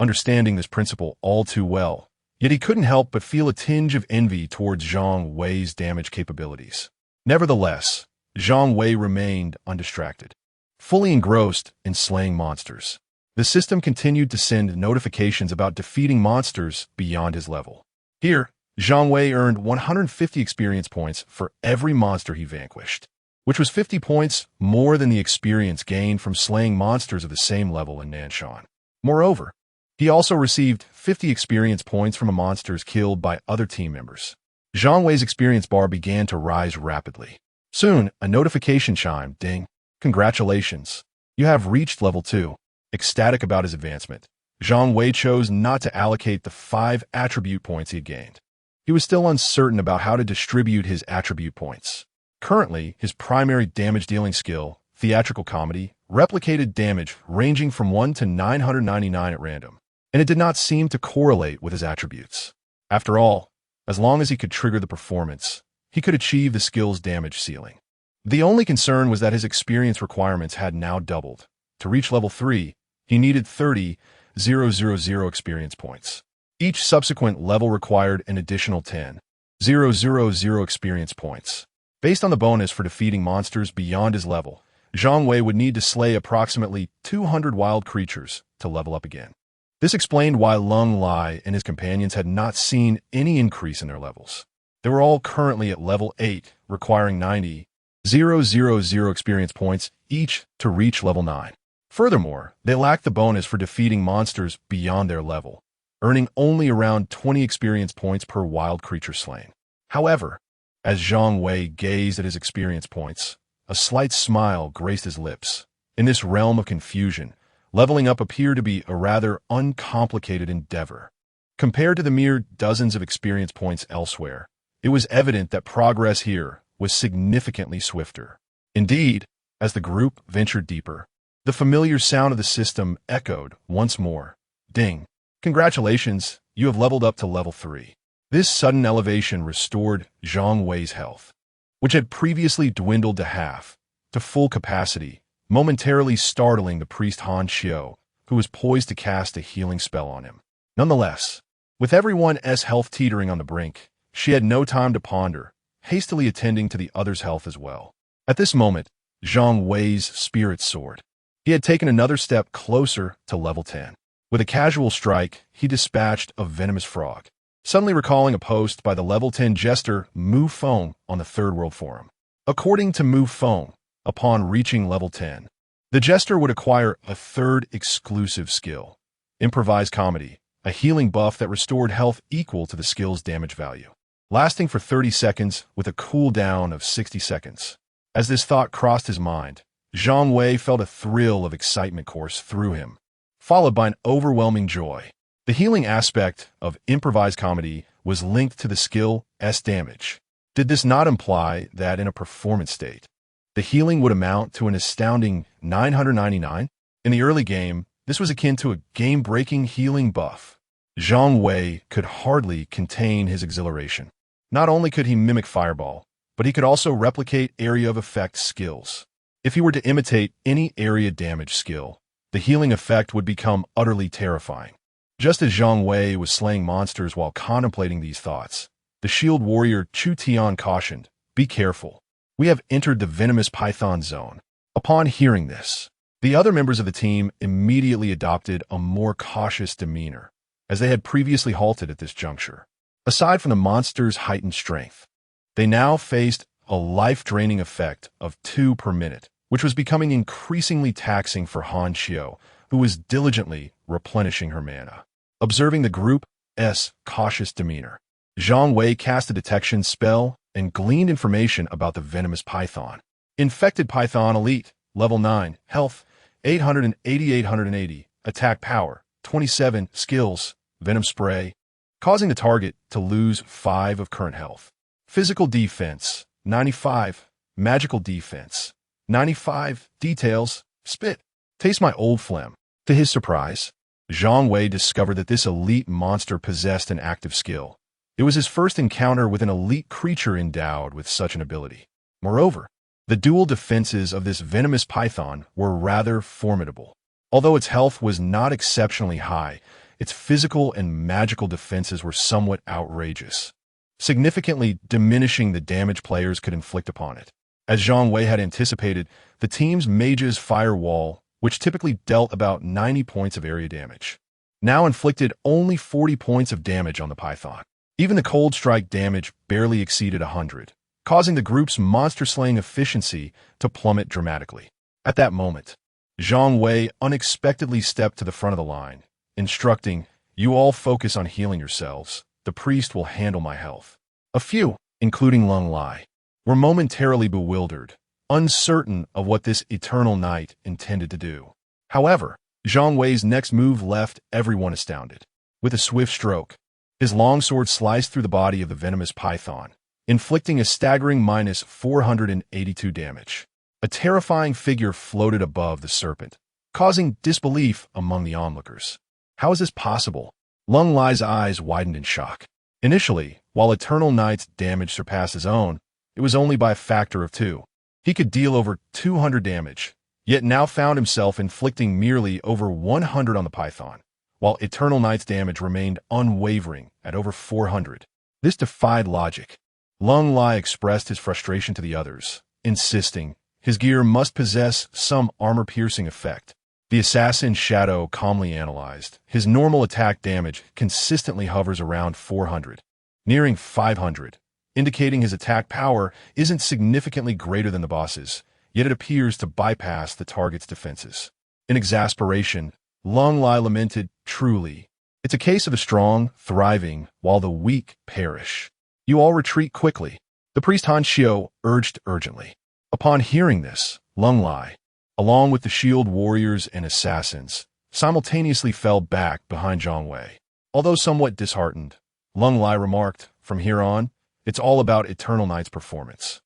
understanding this principle all too well. Yet he couldn't help but feel a tinge of envy towards Zhang Wei's damage capabilities. Nevertheless, Zhang Wei remained undistracted, fully engrossed in slaying monsters. The system continued to send notifications about defeating monsters beyond his level. Here, Zhang Wei earned 150 experience points for every monster he vanquished, which was 50 points more than the experience gained from slaying monsters of the same level in Nanshan. Moreover, he also received 50 experience points from monsters killed by other team members. Zhang Wei's experience bar began to rise rapidly. Soon, a notification chimed. Ding. Congratulations. You have reached level 2. Ecstatic about his advancement, Zhang Wei chose not to allocate the 5 attribute points he had gained. He was still uncertain about how to distribute his attribute points. Currently, his primary damage-dealing skill, Theatrical Comedy, replicated damage ranging from 1 to 999 at random, and it did not seem to correlate with his attributes. After all, as long as he could trigger the performance, he could achieve the skill's damage ceiling. The only concern was that his experience requirements had now doubled. To reach level 3, he needed 30,000 experience points. Each subsequent level required an additional 10,000 experience points. Based on the bonus for defeating monsters beyond his level, Zhang Wei would need to slay approximately 200 wild creatures to level up again. This explained why Lung Lai and his companions had not seen any increase in their levels. They were all currently at level 8, requiring 90,000 experience points each to reach level 9. Furthermore, they lacked the bonus for defeating monsters beyond their level, earning only around 20 experience points per wild creature slain. However, as Zhang Wei gazed at his experience points, a slight smile graced his lips. In this realm of confusion, leveling up appeared to be a rather uncomplicated endeavor. Compared to the mere dozens of experience points elsewhere, it was evident that progress here was significantly swifter. Indeed, as the group ventured deeper, the familiar sound of the system echoed once more. Ding. Congratulations, you have leveled up to level 3. This sudden elevation restored Zhang Wei's health, which had previously dwindled to half, to full capacity, momentarily startling the priest Han Xiu, who was poised to cast a healing spell on him. Nonetheless, with everyone's health teetering on the brink, she had no time to ponder, hastily attending to the other's health as well. At this moment, Zhang Wei's spirits soared. He had taken another step closer to level 10. With a casual strike, he dispatched a venomous frog, suddenly recalling a post by the level 10 Jester Mu Feng on the Third World Forum. According to Mu Feng, upon reaching level 10, the Jester would acquire a third exclusive skill, Improvised Comedy, a healing buff that restored health equal to the skill's damage value, lasting for 30 seconds with a cooldown of 60 seconds. As this thought crossed his mind, Zhang Wei felt a thrill of excitement course through him, followed by an overwhelming joy. The healing aspect of Improvised Comedy was linked to the skill's damage. Did this not imply that in a performance state, the healing would amount to an astounding 999? In the early game, this was akin to a game-breaking healing buff. Zhang Wei could hardly contain his exhilaration. Not only could he mimic Fireball, but he could also replicate area of effect skills. If he were to imitate any area damage skill, the healing effect would become utterly terrifying. Just as Zhang Wei was slaying monsters while contemplating these thoughts, the shield warrior Chu Tian cautioned, "Be careful. We have entered the venomous python zone." Upon hearing this, the other members of the team immediately adopted a more cautious demeanor, as they had previously halted at this juncture. Aside from the monster's heightened strength, they now faced a life-draining effect of 2 per minute, which was becoming increasingly taxing for Han Xiao, who was diligently replenishing her mana. Observing the group's cautious demeanor, Zhang Wei cast a detection spell and gleaned information about the venomous python. Infected Python Elite, level 9, health, 880, attack power, 27, skills, venom spray, causing the target to lose 5 of current health. Physical defense, 95, magical defense, 95, details, spit, taste my old phlegm. To his surprise, Zhang Wei discovered that this elite monster possessed an active skill. It was his first encounter with an elite creature endowed with such an ability. Moreover, the dual defenses of this venomous python were rather formidable. Although its health was not exceptionally high, its physical and magical defenses were somewhat outrageous, significantly diminishing the damage players could inflict upon it. As Zhang Wei had anticipated, the team's mage's firewall, which typically dealt about 90 points of area damage, now inflicted only 40 points of damage on the python. Even the cold strike damage barely exceeded 100, causing the group's monster-slaying efficiency to plummet dramatically. At that moment, Zhang Wei unexpectedly stepped to the front of the line, instructing, "You all focus on healing yourselves. The priest will handle my health." A few, including Lung Lai, were momentarily bewildered, uncertain of what this eternal knight intended to do. However, Zhang Wei's next move left everyone astounded. With a swift stroke, his longsword sliced through the body of the venomous python, inflicting a staggering minus 482 damage. A terrifying figure floated above the serpent, causing disbelief among the onlookers. How is this possible? Lung Lai's eyes widened in shock. Initially, while Eternal Knight's damage surpassed his own, it was only by a factor of 2. He could deal over 200 damage, yet now found himself inflicting merely over 100 on the python, while Eternal Knight's damage remained unwavering at over 400. This defied logic. Lung Lai expressed his frustration to the others, insisting his gear must possess some armor-piercing effect. The assassin Shadow calmly analyzed. His normal attack damage consistently hovers around 400, nearing 500, indicating his attack power isn't significantly greater than the boss's, yet it appears to bypass the target's defenses. In exasperation, Lung Lai lamented, "Truly, it's a case of the strong thriving while the weak perish. You all retreat quickly." The priest Han Xiao urged urgently. Upon hearing this, Lung Lai, along with the shield warriors and assassins, simultaneously fell back behind Zhang Wei. Although somewhat disheartened, Lung Lai remarked, "From here on, it's all about Eternal Knight's performance."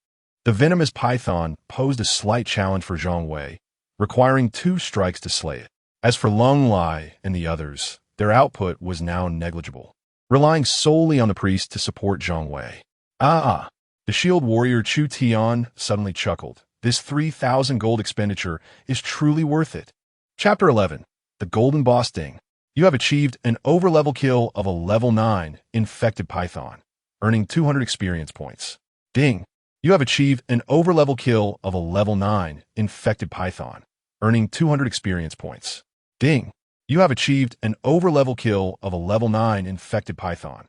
The venomous python posed a slight challenge for Zhang Wei, requiring 2 strikes to slay it. As for Lung Lai and the others, their output was now negligible, relying solely on the priest to support Zhang Wei. The shield warrior Chu Tian suddenly chuckled. This 3,000 gold expenditure is truly worth it. Chapter 11. The Golden Boss Ding. You have achieved an overlevel kill of a level 9 infected python, earning 200 experience points. Ding. You have achieved an overlevel kill of a level 9 infected python, earning 200 experience points. Ding. You have achieved an overlevel kill of a level 9 infected python,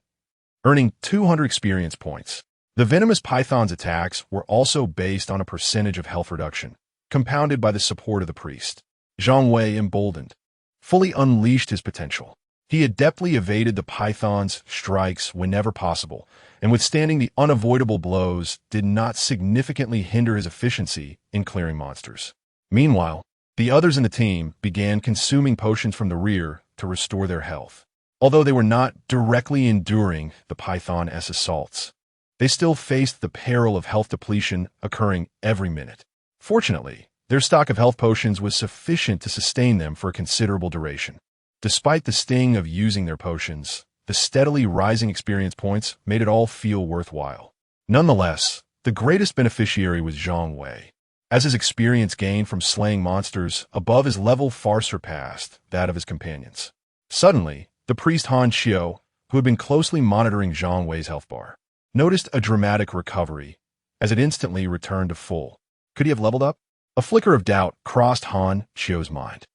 earning 200 experience points. The venomous python's attacks were also based on a percentage of health reduction, compounded by the support of the priest. Zhang Wei, emboldened, fully unleashed his potential. He adeptly evaded the python's strikes whenever possible, and withstanding the unavoidable blows did not significantly hinder his efficiency in clearing monsters. Meanwhile, the others in the team began consuming potions from the rear to restore their health. Although they were not directly enduring the python's assaults, they still faced the peril of health depletion occurring every minute. Fortunately, their stock of health potions was sufficient to sustain them for a considerable duration. Despite the sting of using their potions, the steadily rising experience points made it all feel worthwhile. Nonetheless, the greatest beneficiary was Zhang Wei, as his experience gained from slaying monsters above his level far surpassed that of his companions. Suddenly, the priest Han Xiao, who had been closely monitoring Zhang Wei's health bar, noticed a dramatic recovery, as it instantly returned to full. Could he have leveled up? A flicker of doubt crossed Han Xiao's mind.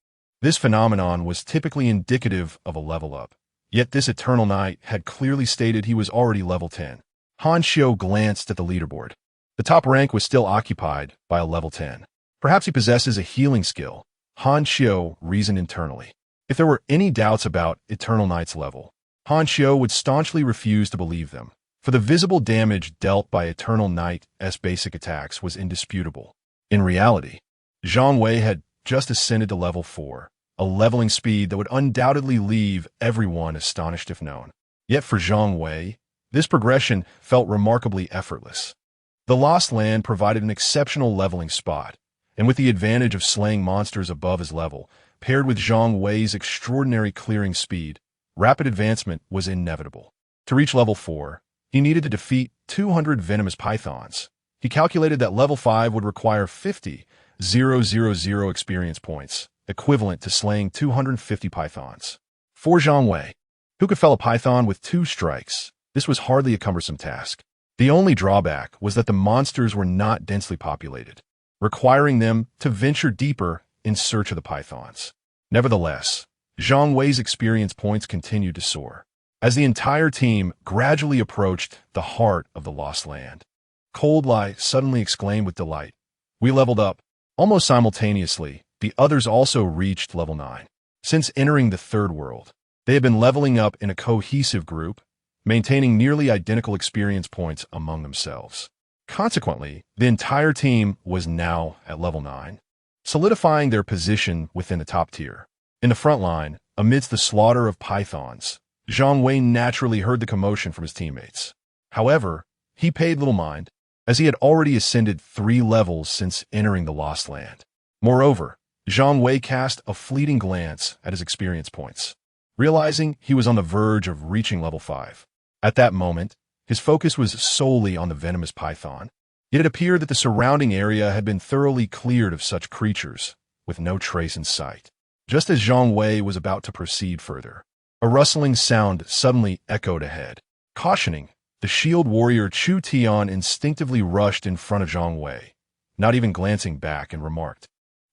This phenomenon was typically indicative of a level up, yet this Eternal Knight had clearly stated he was already level 10. Han Xiao glanced at the leaderboard. The top rank was still occupied by a level 10. Perhaps he possesses a healing skill, Han Xiu reasoned internally. If there were any doubts about Eternal Knight's level, Han Xiu would staunchly refuse to believe them, for the visible damage dealt by Eternal Knight's basic attacks was indisputable. In reality, Zhang Wei had just ascended to level 4, a leveling speed that would undoubtedly leave everyone astonished if known. Yet for Zhang Wei, this progression felt remarkably effortless. The Lost Land provided an exceptional leveling spot, and with the advantage of slaying monsters above his level, paired with Zhang Wei's extraordinary clearing speed, rapid advancement was inevitable. To reach level 4, he needed to defeat 200 venomous pythons. He calculated that level 5 would require 50,000 experience points, equivalent to slaying 250 pythons. For Zhang Wei, who could fell a python with 2 strikes, this was hardly a cumbersome task. The only drawback was that the monsters were not densely populated, requiring them to venture deeper in search of the pythons. Nevertheless, Zhang Wei's experience points continued to soar, as the entire team gradually approached the heart of the Lost Land. Cold Lai suddenly exclaimed with delight. We leveled up. Almost simultaneously, the others also reached level 9. Since entering the third world, they had been leveling up in a cohesive group, maintaining nearly identical experience points among themselves. Consequently, the entire team was now at level 9, solidifying their position within the top tier. In the front line, amidst the slaughter of pythons, Zhang Wei naturally heard the commotion from his teammates. However, he paid little mind, as he had already ascended 3 levels since entering the Lost Land. Moreover, Zhang Wei cast a fleeting glance at his experience points, realizing he was on the verge of reaching level 5. At that moment, his focus was solely on the venomous python. Yet it appeared that the surrounding area had been thoroughly cleared of such creatures, with no trace in sight. Just as Zhang Wei was about to proceed further, a rustling sound suddenly echoed ahead. Cautioning, the shield warrior Chu Tian instinctively rushed in front of Zhang Wei, not even glancing back, and remarked,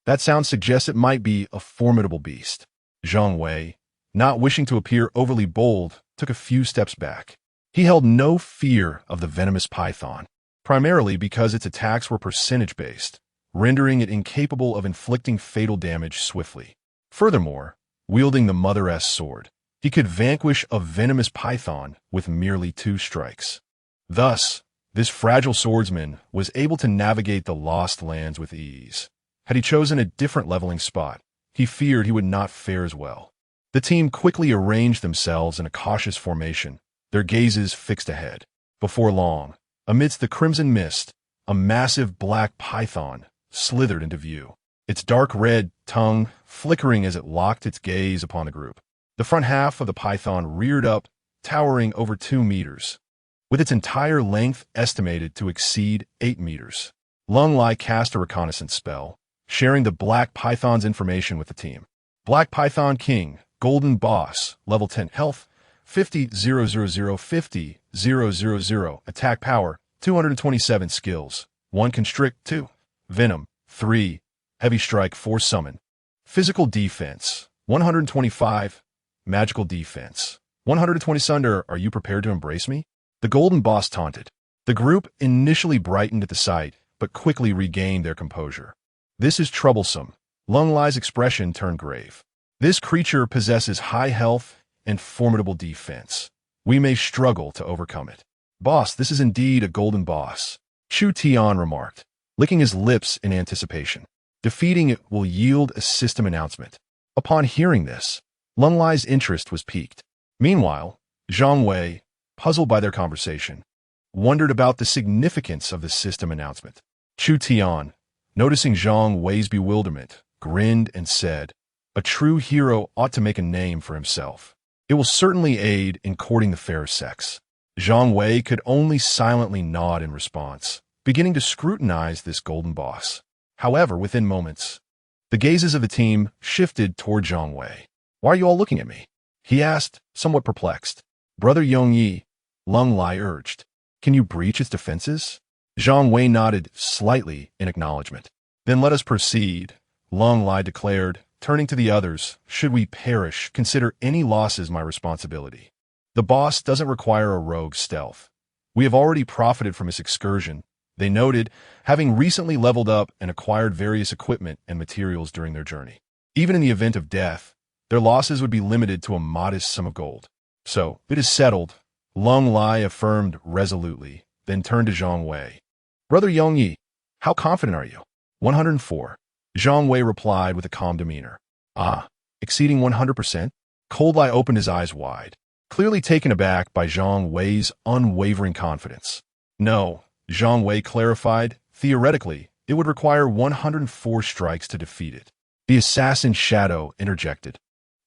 "That sound suggests it might be a formidable beast." Zhang Wei, not wishing to appear overly bold, took a few steps back. He held no fear of the venomous python, primarily because its attacks were percentage-based, rendering it incapable of inflicting fatal damage swiftly. Furthermore, wielding the Mother-S sword, he could vanquish a venomous python with merely 2 strikes. Thus, this fragile swordsman was able to navigate the Lost Lands with ease. Had he chosen a different leveling spot, he feared he would not fare as well. The team quickly arranged themselves in a cautious formation, their gazes fixed ahead. Before long, amidst the crimson mist, a massive black python slithered into view, its dark red tongue flickering as it locked its gaze upon the group. The front half of the python reared up, towering over 2 meters, with its entire length estimated to exceed 8 meters. Lung Lai cast a reconnaissance spell, sharing the black python's information with the team. Black Python King, Golden Boss, level 10 health, 50,000, 50,000, attack power, 227 skills, 1 constrict, 2 venom, 3 heavy strike, 4 summon. Physical defense, 125, magical defense, 120 sunder. Are you prepared to embrace me? The Golden Boss taunted. The group initially brightened at the sight, but quickly regained their composure. This is troublesome. Lung Lai's expression turned grave. This creature possesses high health and formidable defense. We may struggle to overcome it. Boss, this is indeed a golden boss, Chu Tian remarked, licking his lips in anticipation. Defeating it will yield a system announcement. Upon hearing this, Lung Lai's interest was piqued. Meanwhile, Zhang Wei, puzzled by their conversation, wondered about the significance of the system announcement. Chu Tian, noticing Zhang Wei's bewilderment, grinned and said, "A true hero ought to make a name for himself. It will certainly aid in courting the fair sex." Zhang Wei could only silently nod in response, beginning to scrutinize this golden boss. However, within moments, the gazes of the team shifted toward Zhang Wei. "Why are you all looking at me?" he asked, somewhat perplexed. "Brother Yongyi," Lung Lai urged, "can you breach its defenses?" Zhang Wei nodded slightly in acknowledgement. "Then let us proceed," Lung Lai declared, turning to the others. "Should we perish, consider any losses my responsibility. The boss doesn't require a rogue stealth. We have already profited from his excursion, they noted, having recently leveled up and acquired various equipment and materials during their journey. Even in the event of death, their losses would be limited to a modest sum of gold. So, it is settled, Lung Lai affirmed resolutely, then turned to Zhang Wei. Brother Yongyi, how confident are you? 104. Zhang Wei replied with a calm demeanor. Ah, exceeding 100%? Cold Lai opened his eyes wide, clearly taken aback by Zhang Wei's unwavering confidence. No, Zhang Wei clarified, theoretically, it would require 104 strikes to defeat it. The assassin Shadow interjected.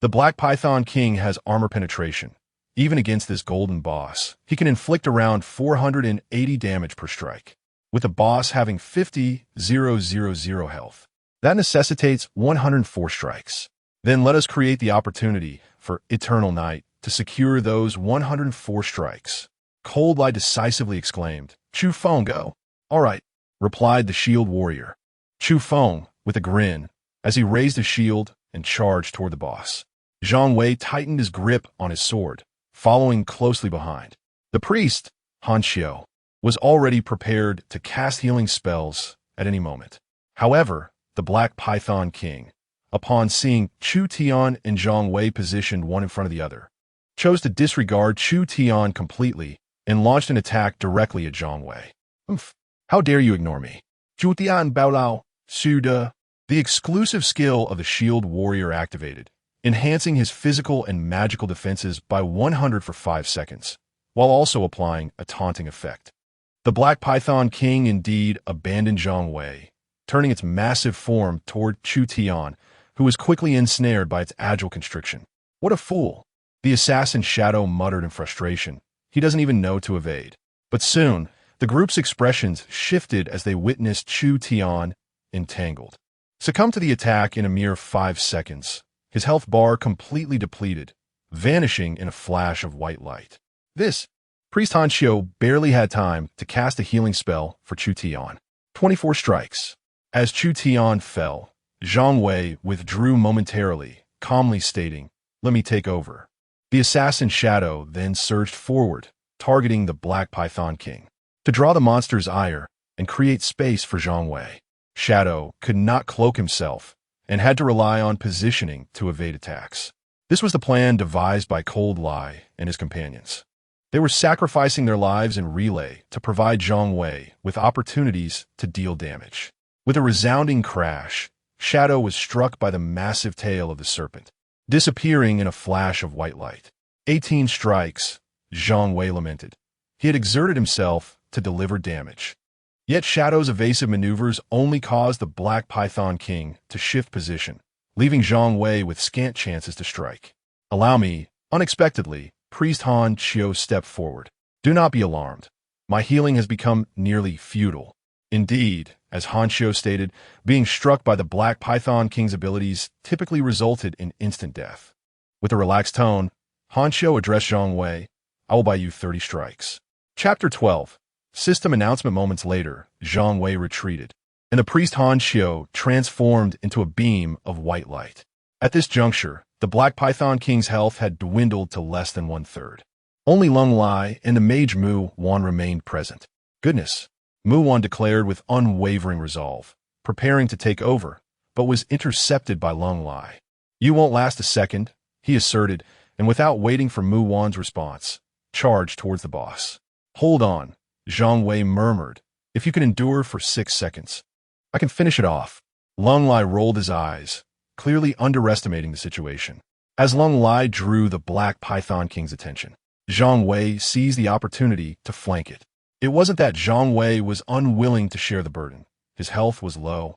The Black Python King has armor penetration. Even against this golden boss, he can inflict around 480 damage per strike, with the boss having 50,000 health. That necessitates 104 strikes. Then let us create the opportunity for Eternal Night to secure those 104 strikes. Cold Light decisively exclaimed, Chu Feng, go. All right, replied the shield warrior. Chu Feng, with a grin, as he raised his shield and charged toward the boss. Zhang Wei tightened his grip on his sword, following closely behind. The priest, Han Xiu, was already prepared to cast healing spells at any moment. However, the Black Python King, upon seeing Chu Tian and Zhang Wei positioned one in front of the other, chose to disregard Chu Tian completely and launched an attack directly at Zhang Wei. How dare you ignore me? Chu Tian Baolao, Su De. The exclusive skill of the shield warrior activated, enhancing his physical and magical defenses by 100 for 5 seconds, while also applying a taunting effect. The Black Python King indeed abandoned Zhang Wei, turning its massive form toward Chu Tian, who was quickly ensnared by its agile constriction. What a fool! The assassin Shadow muttered in frustration. He doesn't even know to evade. But soon, the group's expressions shifted as they witnessed Chu Tian entangled. Succumbed to the attack in a mere 5 seconds, his health bar completely depleted, vanishing in a flash of white light. Priest Han Xiu barely had time to cast a healing spell for Chu Tian. 24 strikes. As Chu Tian fell, Zhang Wei withdrew momentarily, calmly stating, "Let me take over." The assassin Shadow then surged forward, targeting the Black Python King, to draw the monster's ire and create space for Zhang Wei. Shadow could not cloak himself and had to rely on positioning to evade attacks. This was the plan devised by Cold Lai and his companions. They were sacrificing their lives in relay to provide Zhang Wei with opportunities to deal damage. With a resounding crash, Shadow was struck by the massive tail of the serpent, disappearing in a flash of white light. 18 strikes, Zhang Wei lamented. He had exerted himself to deliver damage. Yet Shadow's evasive maneuvers only caused the Black Python King to shift position, leaving Zhang Wei with scant chances to strike. Allow me, unexpectedly, Priest Han Xiu stepped forward. Do not be alarmed. My healing has become nearly futile. Indeed, as Han Xiu stated, being struck by the Black Python King's abilities typically resulted in instant death. With a relaxed tone, Han Xiu addressed Zhang Wei, I will buy you 30 strikes. Chapter 12. System announcement. Moments later, Zhang Wei retreated, and the priest Han Xiu transformed into a beam of white light. At this juncture, the Black Python King's health had dwindled to less than 1/3. Only Lung Lai and the mage Mu Wan remained present. Goodness, Mu Wan declared with unwavering resolve, preparing to take over, but was intercepted by Lung Lai. You won't last a second, he asserted, and without waiting for Mu Wan's response, charged towards the boss. Hold on, Zhang Wei murmured. If you can endure for 6 seconds, I can finish it off. Lung Lai rolled his eyes, clearly underestimating the situation. As Lung Lai drew the Black Python King's attention, Zhang Wei seized the opportunity to flank it. It wasn't that Zhang Wei was unwilling to share the burden. His health was low,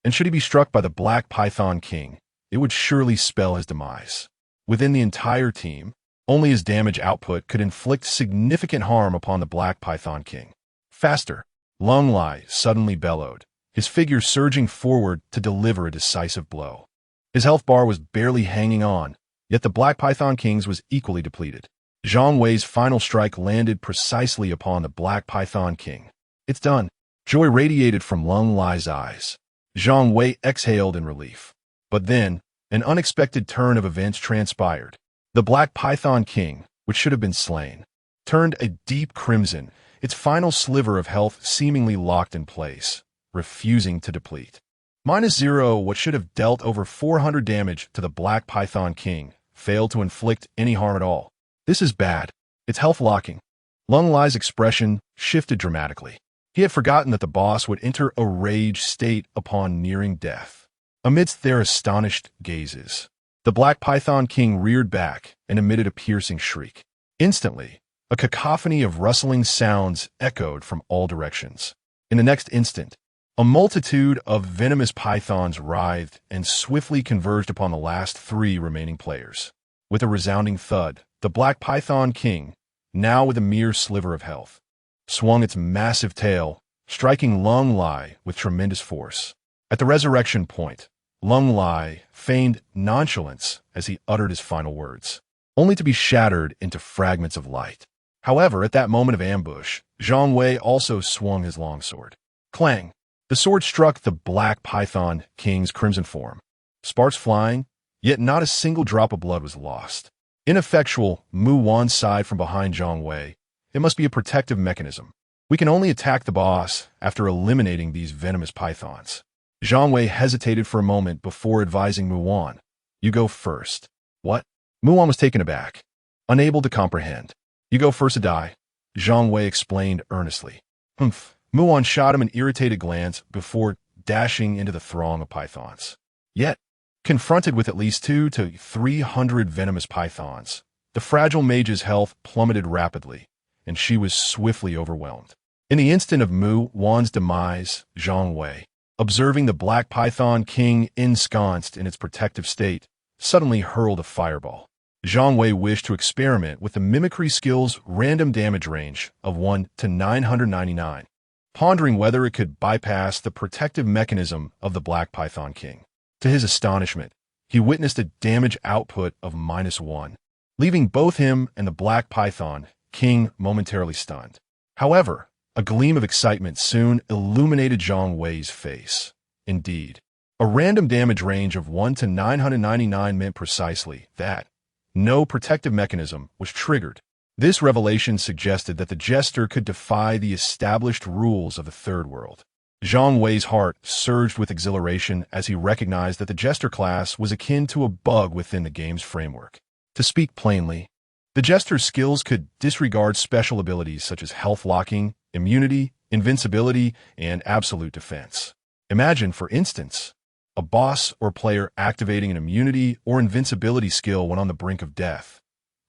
and should he be struck by the Black Python King, it would surely spell his demise. Within the entire team, only his damage output could inflict significant harm upon the Black Python King. Faster! Lung Lai suddenly bellowed, his figure surging forward to deliver a decisive blow. His health bar was barely hanging on, yet the Black Python King's was equally depleted. Zhang Wei's final strike landed precisely upon the Black Python King. It's done. Joy radiated from Lung Lai's eyes. Zhang Wei exhaled in relief. But then, an unexpected turn of events transpired. The Black Python King, which should have been slain, turned a deep crimson, its final sliver of health seemingly locked in place, refusing to deplete. -0, what should have dealt over 400 damage to the Black Python King, failed to inflict any harm at all. This is bad. It's health locking. Lung Lai's expression shifted dramatically. He had forgotten that the boss would enter a rage state upon nearing death. Amidst their astonished gazes, the Black Python King reared back and emitted a piercing shriek. Instantly, a cacophony of rustling sounds echoed from all directions. In the next instant, a multitude of venomous pythons writhed and swiftly converged upon the last 3 remaining players. With a resounding thud, the Black Python King, now with a mere sliver of health, swung its massive tail, striking Zhang Wei with tremendous force. At the resurrection point, Zhang Wei feigned nonchalance as he uttered his final words, only to be shattered into fragments of light. However, at that moment of ambush, Zhang Wei also swung his longsword. Clang! The sword struck the Black Python King's crimson form. Sparks flying, yet not a single drop of blood was lost. Ineffectual, Mu Wan sighed from behind Zhang Wei. It must be a protective mechanism. We can only attack the boss after eliminating these venomous pythons. Zhang Wei hesitated for a moment before advising Mu Wan. You go first. What? Mu Wan was taken aback, unable to comprehend. You go first to die, Zhang Wei explained earnestly. Humph. Mu Wan shot him an irritated glance before dashing into the throng of pythons. Yet, confronted with at least 200 to 300 venomous pythons, the fragile mage's health plummeted rapidly, and she was swiftly overwhelmed. In the instant of Mu Wan's demise, Zhang Wei, observing the Black Python King ensconced in its protective state, suddenly hurled a fireball. Zhang Wei wished to experiment with the mimicry skill's random damage range of 1 to 999. Pondering whether it could bypass the protective mechanism of the Black Python King. To his astonishment, he witnessed a damage output of -1, leaving both him and the Black Python King momentarily stunned. However, a gleam of excitement soon illuminated Zhang Wei's face. Indeed, a random damage range of 1 to 999 meant precisely that no protective mechanism was triggered. This revelation suggested that the Jester could defy the established rules of the Third World. Zhang Wei's heart surged with exhilaration as he recognized that the Jester class was akin to a bug within the game's framework. To speak plainly, the Jester's skills could disregard special abilities such as health locking, immunity, invincibility, and absolute defense. Imagine, for instance, a boss or player activating an immunity or invincibility skill when on the brink of death.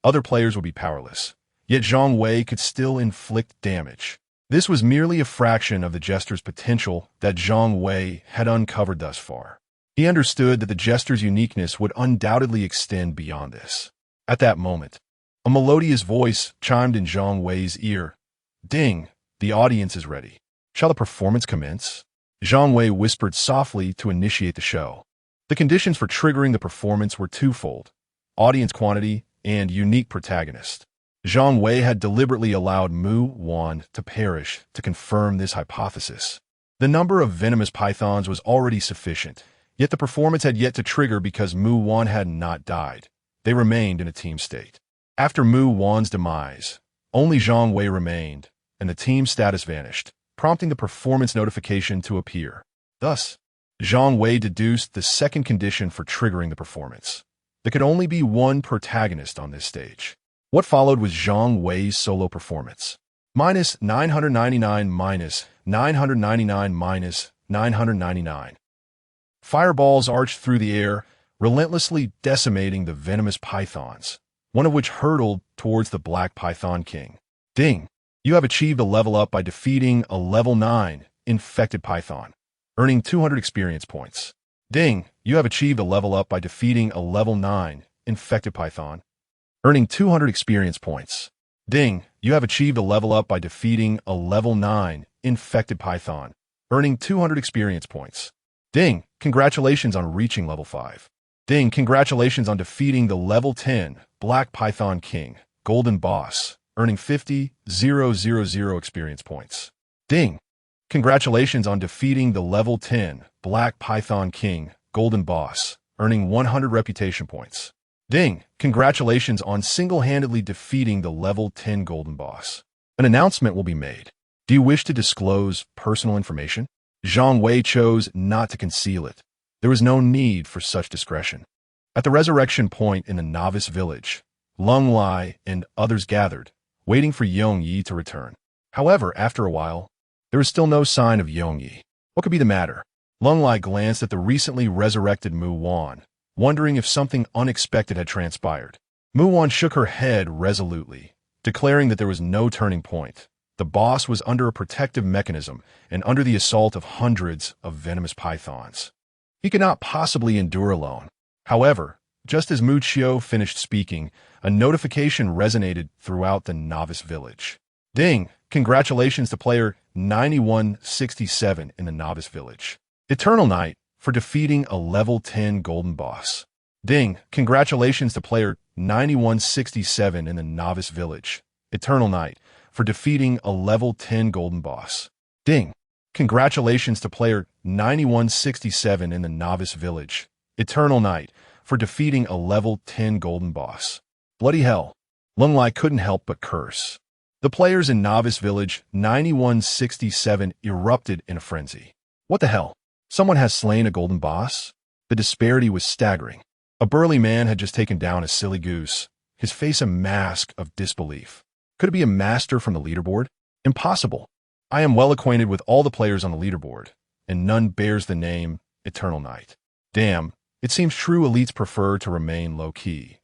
Other players would be powerless, yet Zhang Wei could still inflict damage. This was merely a fraction of the Jester's potential that Zhang Wei had uncovered thus far. He understood that the Jester's uniqueness would undoubtedly extend beyond this. At that moment, a melodious voice chimed in Zhang Wei's ear. Ding! The audience is ready. Shall the performance commence? Zhang Wei whispered softly to initiate the show. The conditions for triggering the performance were twofold: audience quantity and unique protagonist. Zhang Wei had deliberately allowed Mu Wan to perish to confirm this hypothesis. The number of venomous pythons was already sufficient, yet the performance had yet to trigger because Mu Wan had not died. They remained in a team state. After Mu Wan's demise, only Zhang Wei remained, and the team status vanished, prompting the performance notification to appear. Thus, Zhang Wei deduced the second condition for triggering the performance. There could only be one protagonist on this stage. What followed was Zhang Wei's solo performance. -999 -999 -999. Fireballs arched through the air, relentlessly decimating the venomous pythons, one of which hurtled towards the Black Python King. Ding! You have achieved a level up by defeating a level 9 infected python, earning 200 experience points. Ding! You have achieved a level up by defeating a level 9 infected python, earning 200 experience points. Ding! You have achieved a level up by defeating a level 9 infected python, earning 200 experience points. Ding! Congratulations on reaching level 5. Ding! Congratulations on defeating the level 10 Black Python King, Golden Boss, earning 50,000 experience points. Ding! Congratulations on defeating the level 10 Black Python King, Golden Boss, earning 100 reputation points. Ding! Congratulations on single-handedly defeating the level 10 Golden Boss. An announcement will be made. Do you wish to disclose personal information? Zhang Wei chose not to conceal it. There was no need for such discretion. At the resurrection point in the novice village, Lung Lai and others gathered, waiting for Yong Yi to return. However, after a while, there was still no sign of Yong Yi. What could be the matter? Lung Lai glanced at the recently resurrected Mu Wan, wondering if something unexpected had transpired. Mu Wan shook her head resolutely, declaring that there was no turning point. The boss was under a protective mechanism and under the assault of hundreds of venomous pythons. He could not possibly endure alone. However, just as Mu Qiu finished speaking, a notification resonated throughout the novice village. Ding! Congratulations to player 9167 in the novice village. Eternal Night for defeating a level 10 golden boss. Ding! Congratulations to player 9167 in the novice village. Eternal Night for defeating a level 10 golden boss. Ding! Congratulations to player 9167 in the novice village. Eternal Night for defeating a level 10 golden boss. Bloody hell. Lung Lai couldn't help but curse. The players in novice village 9167 erupted in a frenzy. What the hell? Someone has slain a golden boss? The disparity was staggering. A burly man had just taken down a silly goose, his face a mask of disbelief. Could it be a master from the leaderboard? Impossible. I am well acquainted with all the players on the leaderboard, and none bears the name Eternal Night. Damn, it seems true elites prefer to remain low-key.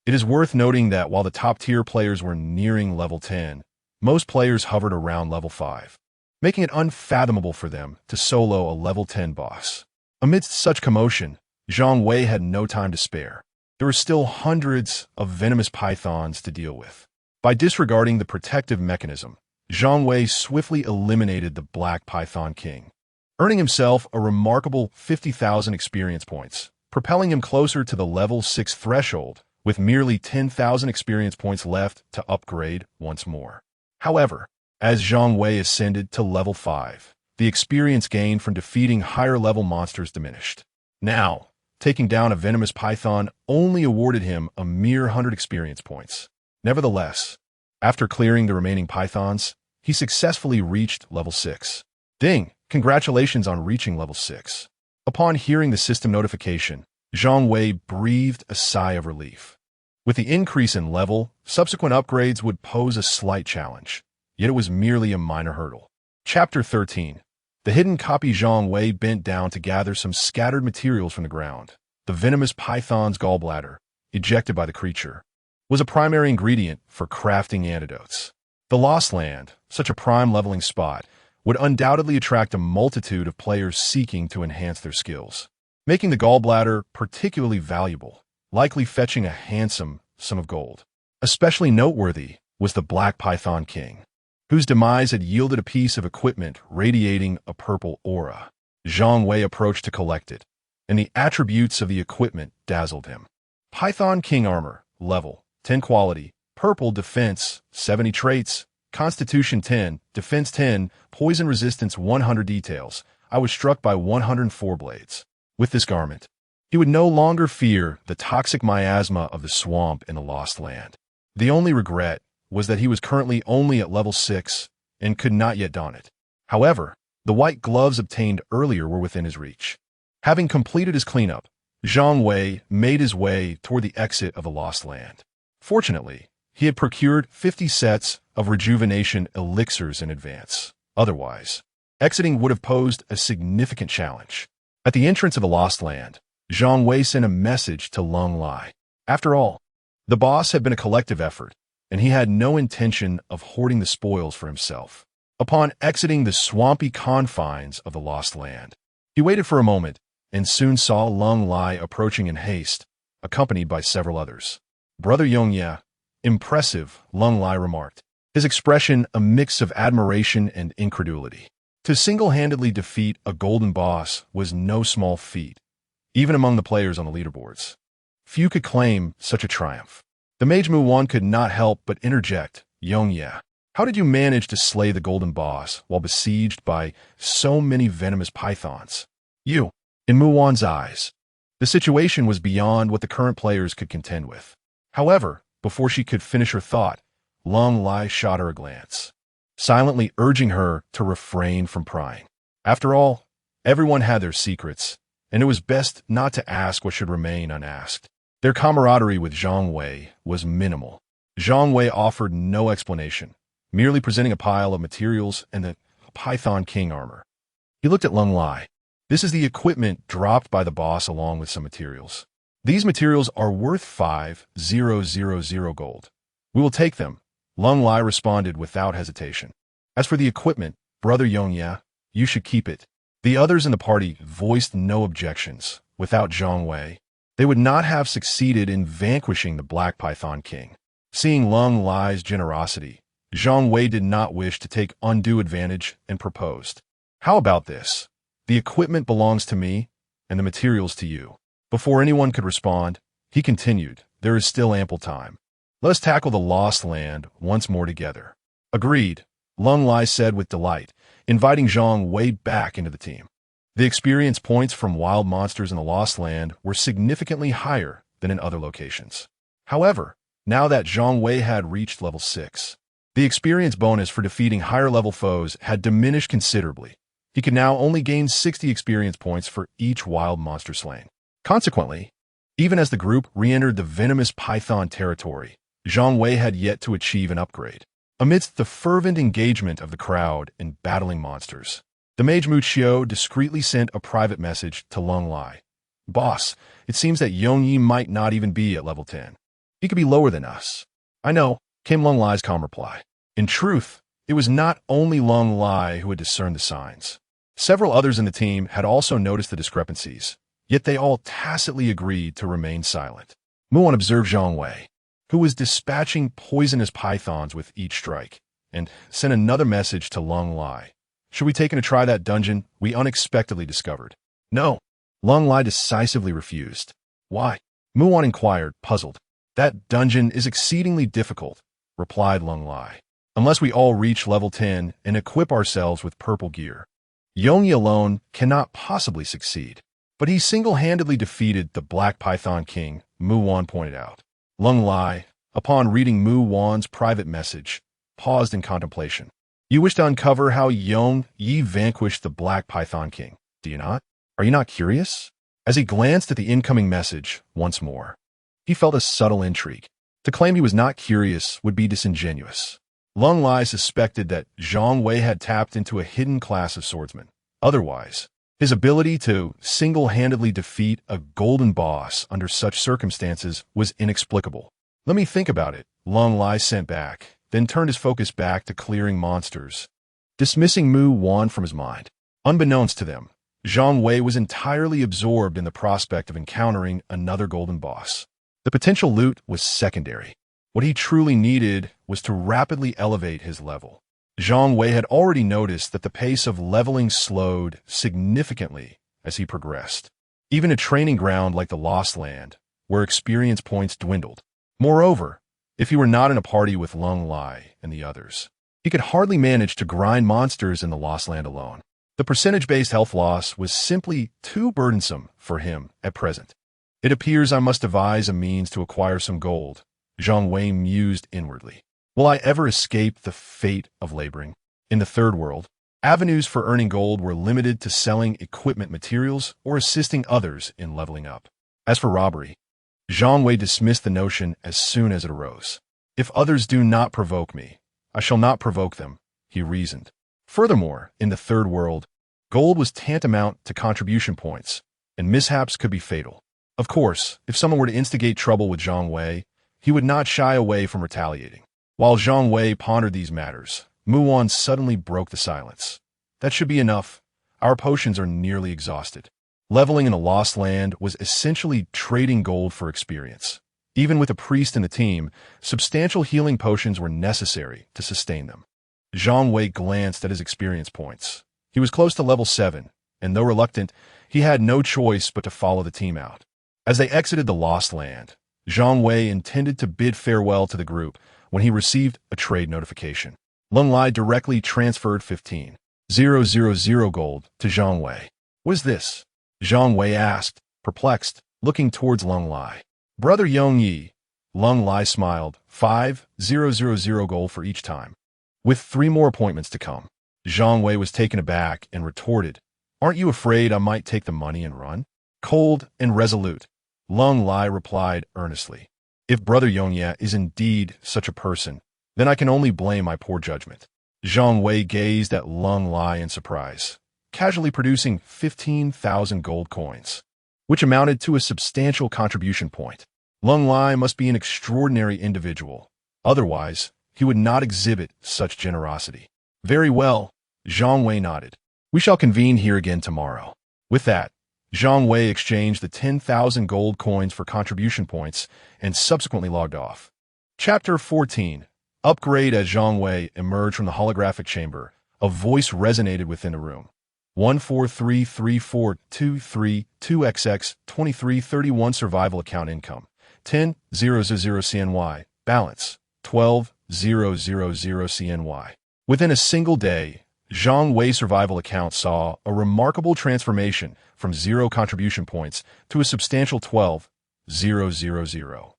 It is worth noting that while the top-tier players were nearing level 10, most players hovered around level 5, making it unfathomable for them to solo a level 10 boss. Amidst such commotion, Zhang Wei had no time to spare. There were still hundreds of venomous pythons to deal with. By disregarding the protective mechanism, Zhang Wei swiftly eliminated the Black Python King, earning himself a remarkable 50,000 experience points, propelling him closer to the level 6 threshold, with merely 10,000 experience points left to upgrade once more. However, as Zhang Wei ascended to level 5, the experience gained from defeating higher-level monsters diminished. Now, taking down a venomous python only awarded him a mere 100 experience points. Nevertheless, after clearing the remaining pythons, he successfully reached level 6. Ding! Congratulations on reaching level 6. Upon hearing the system notification, Zhang Wei breathed a sigh of relief. With the increase in level, subsequent upgrades would pose a slight challenge, yet it was merely a minor hurdle. Chapter 13. The hidden copy. Zhang Wei bent down to gather some scattered materials from the ground. The venomous python's gallbladder, ejected by the creature, was a primary ingredient for crafting antidotes. The Lost Land, such a prime leveling spot, would undoubtedly attract a multitude of players seeking to enhance their skills, making the gallbladder particularly valuable, likely fetching a handsome sum of gold. Especially noteworthy was the Black Python King, whose demise had yielded a piece of equipment radiating a purple aura. Zhang Wei approached to collect it, and the attributes of the equipment dazzled him. Python King Armor, level 10 quality, purple defense, 70 traits, constitution 10, defense 10, poison resistance 100 details. I was struck by 104 blades. With this garment, he would no longer fear the toxic miasma of the swamp in the Lost Land. The only regret was that he was currently only at level 6 and could not yet don it. However, the white gloves obtained earlier were within his reach. Having completed his cleanup, Zhang Wei made his way toward the exit of the Lost Land. Fortunately, he had procured 50 sets of rejuvenation elixirs in advance. Otherwise, exiting would have posed a significant challenge. At the entrance of the Lost Land, Zhang Wei sent a message to Lung Lai. After all, the boss had been a collective effort, and he had no intention of hoarding the spoils for himself. Upon exiting the swampy confines of the Lost Land, he waited for a moment and soon saw Lung Lai approaching in haste, accompanied by several others. Brother Yongye, impressive, Lung Lai remarked, his expression a mix of admiration and incredulity. To single-handedly defeat a golden boss was no small feat, even among the players on the leaderboards. Few could claim such a triumph. The Mage Mu Wan could not help but interject, Yongye, how did you manage to slay the golden boss while besieged by so many venomous pythons? You. In Mu Wan's eyes, the situation was beyond what the current players could contend with. However, before she could finish her thought, Lung Lai shot her a glance. silently urging her to refrain from prying. After all, everyone had their secrets, and it was best not to ask what should remain unasked. Their camaraderie with Zhang Wei was minimal. Zhang Wei offered no explanation, merely presenting a pile of materials and the Python King armor. He looked at Lung Lai. This is the equipment dropped by the boss along with some materials. These materials are worth 5,000 gold. We will take them, Lung Lai responded without hesitation. As for the equipment, Brother Yongya, you should keep it. The others in the party voiced no objections. Without Zhang Wei, they would not have succeeded in vanquishing the Black Python King. Seeing Lung Lai's generosity, Zhang Wei did not wish to take undue advantage and proposed. How about this? The equipment belongs to me, and the materials to you. Before anyone could respond, he continued, there is still ample time. Let us tackle the lost land once more together. Agreed, Lung Lai said with delight, inviting Zhang Wei back into the team. The experience points from wild monsters in the lost land were significantly higher than in other locations. However, now that Zhang Wei had reached level 6, the experience bonus for defeating higher-level foes had diminished considerably. He could now only gain 60 experience points for each wild monster slain. Consequently, even as the group re-entered the venomous Python territory, Zhang Wei had yet to achieve an upgrade. Amidst the fervent engagement of the crowd in battling monsters, the mage Mu Qiu discreetly sent a private message to Lung Lai. Boss, it seems that Yongyi might not even be at level 10. He could be lower than us. I know, came Lung Lai's calm reply. In truth, it was not only Lung Lai who had discerned the signs. Several others in the team had also noticed the discrepancies, yet they all tacitly agreed to remain silent. Muon observed Zhang Wei, who was dispatching poisonous pythons with each strike, and sent another message to Lung Lai. Should we take in to try that dungeon we unexpectedly discovered? No. Lung Lai decisively refused. Why? Muon inquired, puzzled. That dungeon is exceedingly difficult, replied Lung Lai. Unless we all reach level 10 and equip ourselves with purple gear. Yongyi alone cannot possibly succeed. But he single-handedly defeated the Black Python King, Muon pointed out. Lung Lai, upon reading Muon's private message, paused in contemplation. You wish to uncover how Yongyi vanquished the Black Python King, do you not? Are you not curious? As he glanced at the incoming message once more, he felt a subtle intrigue. To claim he was not curious would be disingenuous. Lung Lai suspected that Zhang Wei had tapped into a hidden class of swordsmen. Otherwise, his ability to single-handedly defeat a golden boss under such circumstances was inexplicable. Let me think about it, Lung Lai sent back, then turned his focus back to clearing monsters, dismissing Muon from his mind. Unbeknownst to them, Zhang Wei was entirely absorbed in the prospect of encountering another golden boss. The potential loot was secondary. What he truly needed was to rapidly elevate his level. Zhang Wei had already noticed that the pace of leveling slowed significantly as he progressed. Even a training ground like the Lost Land, where experience points dwindled. Moreover, if he were not in a party with Lung Lai and the others, he could hardly manage to grind monsters in the Lost Land alone. The percentage-based health loss was simply too burdensome for him at present. It appears I must devise a means to acquire some gold, Zhang Wei mused inwardly. Will I ever escape the fate of laboring? In the third world, avenues for earning gold were limited to selling equipment materials or assisting others in leveling up. As for robbery, Zhang Wei dismissed the notion as soon as it arose. If others do not provoke me, I shall not provoke them, he reasoned. Furthermore, in the third world, gold was tantamount to contribution points, and mishaps could be fatal. Of course, if someone were to instigate trouble with Zhang Wei, he would not shy away from retaliating. While Zhang Wei pondered these matters, Muon suddenly broke the silence. That should be enough. Our potions are nearly exhausted. Leveling in the Lost Land was essentially trading gold for experience. Even with a priest in the team, substantial healing potions were necessary to sustain them. Zhang Wei glanced at his experience points. He was close to level 7, and though reluctant, he had no choice but to follow the team out. As they exited the Lost Land, Zhang Wei intended to bid farewell to the group when he received a trade notification. Lung Lai directly transferred 15,000 gold to Zhang Wei. What is this? Zhang Wei asked, perplexed, looking towards Lung Lai. Brother Yongyi, Lung Lai smiled, 5,000 gold for each time. with 3 more appointments to come. Zhang Wei was taken aback and retorted, "Aren't you afraid I might take the money and run?" Cold and resolute, Lung Lai replied earnestly, "If Brother Yongye is indeed such a person, then I can only blame my poor judgment." Zhang Wei gazed at Lung Lai in surprise, casually producing 15,000 gold coins, which amounted to a substantial contribution point. Lung Lai must be an extraordinary individual. Otherwise, he would not exhibit such generosity. "Very well," Zhang Wei nodded. "We shall convene here again tomorrow." With that, Zhang Wei exchanged the 10,000 gold coins for contribution points and subsequently logged off. Chapter 14. Upgrade. As Zhang Wei emerged from the holographic chamber, a voice resonated within the room. 1433423 2331 survival account income 10,000 CNY, balance 12,000 CNY. Within a single day, Zhang Wei survival account saw a remarkable transformation from 0 contribution points to a substantial 12,000.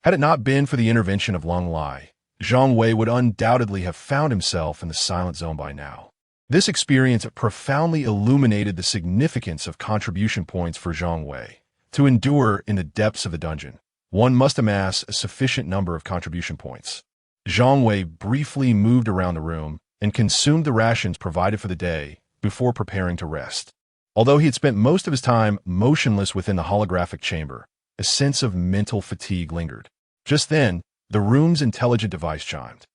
Had it not been for the intervention of Lung Lai, Zhang Wei would undoubtedly have found himself in the silent zone by now. This experience profoundly illuminated the significance of contribution points for Zhang Wei. To endure in the depths of the dungeon, one must amass a sufficient number of contribution points. Zhang Wei briefly moved around the room and consumed the rations provided for the day before preparing to rest. Although he had spent most of his time motionless within the holographic chamber, a sense of mental fatigue lingered. Just then, the room's intelligent device chimed,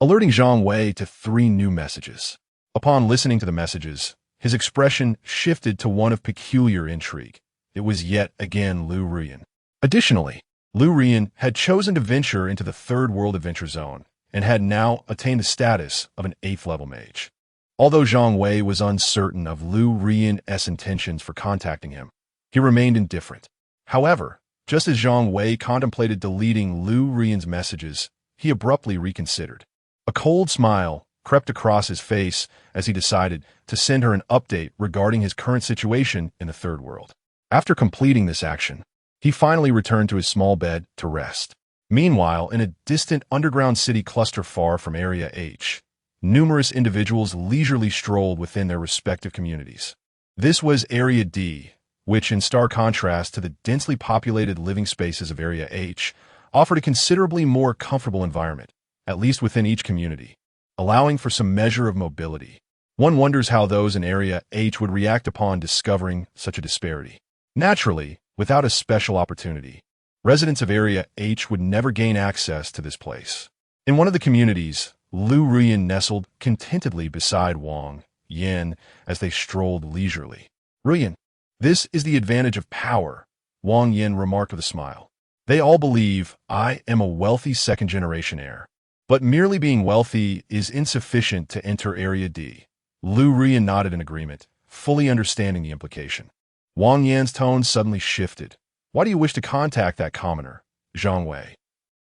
alerting Zhang Wei to 3 new messages. Upon listening to the messages, his expression shifted to one of peculiar intrigue. It was yet again Lu Ruyan. Additionally, Lu Ruyan had chosen to venture into the Third World Adventure Zone and had now attained the status of an 8th-level mage. Although Zhang Wei was uncertain of Lu Ruyan's intentions for contacting him, he remained indifferent. However, just as Zhang Wei contemplated deleting Lu Ruyan's messages, he abruptly reconsidered. A cold smile crept across his face as he decided to send her an update regarding his current situation in the Third World. After completing this action, he finally returned to his small bed to rest. Meanwhile, in a distant underground city cluster far from Area H, numerous individuals leisurely strolled within their respective communities. This was Area D, which, in stark contrast to the densely populated living spaces of Area H, offered a considerably more comfortable environment, at least within each community, allowing for some measure of mobility. One wonders how those in Area H would react upon discovering such a disparity. Naturally, without a special opportunity, residents of Area H would never gain access to this place. In one of the communities, Lu Ruyan nestled contentedly beside Wang Yan as they strolled leisurely. "Ruyan, this is the advantage of power," Wang Yan remarked with a smile. "They all believe I am a wealthy second-generation heir. But merely being wealthy is insufficient to enter Area D." Lu Ruyan nodded in agreement, fully understanding the implication. Wang Yan's tone suddenly shifted. "Why do you wish to contact that commoner, Zhang Wei?"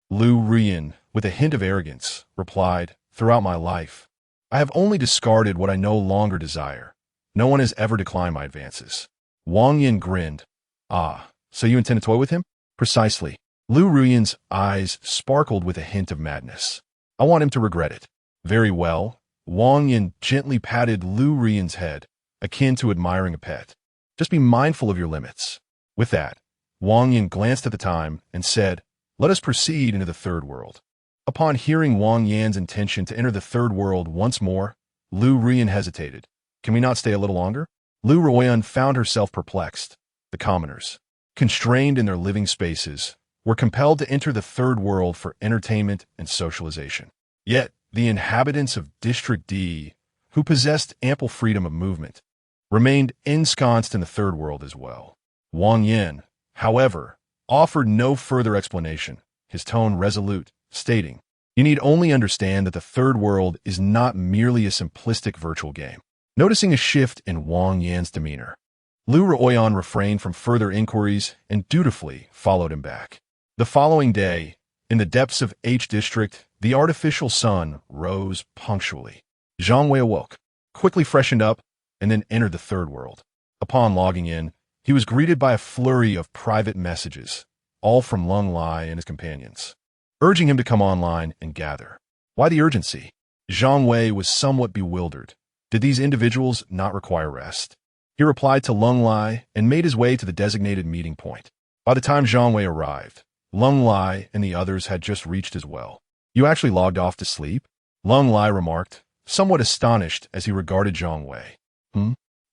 Lu Ruyan, with a hint of arrogance, replied, "Throughout my life, I have only discarded what I no longer desire. No one has ever declined my advances." Wang Yan grinned. "Ah, so you intend to toy with him?" "Precisely." Lu Ruyan's eyes sparkled with a hint of madness. "I want him to regret it." "Very well." Wang Yan gently patted Lu Ruyan's head, akin to admiring a pet. "Just be mindful of your limits." With that, Wang Yan glanced at the time and said, "Let us proceed into the Third World." Upon hearing Wang Yan's intention to enter the Third World once more, Lu Ruyan hesitated. "Can we not stay a little longer?" Lu Ruyan found herself perplexed. The commoners, constrained in their living spaces, were compelled to enter the Third World for entertainment and socialization. Yet, the inhabitants of District D, who possessed ample freedom of movement, remained ensconced in the Third World as well. Wang Yan, however, offered no further explanation, his tone resolute, stating, "You need only understand that the Third World is not merely a simplistic virtual game." Noticing a shift in Wang Yan's demeanor, Lu Ruyan refrained from further inquiries and dutifully followed him back. The following day, in the depths of H District, the artificial sun rose punctually. Zhang Wei awoke, quickly freshened up, and then entered the Third World. Upon logging in, he was greeted by a flurry of private messages, all from Lung Lai and his companions, urging him to come online and gather. Why the urgency? Zhang Wei was somewhat bewildered. Did these individuals not require rest? He replied to Lung Lai and made his way to the designated meeting point. By the time Zhang Wei arrived, Lung Lai and the others had just reached as well. You actually logged off to sleep? Lung Lai remarked, somewhat astonished as he regarded Zhang Wei.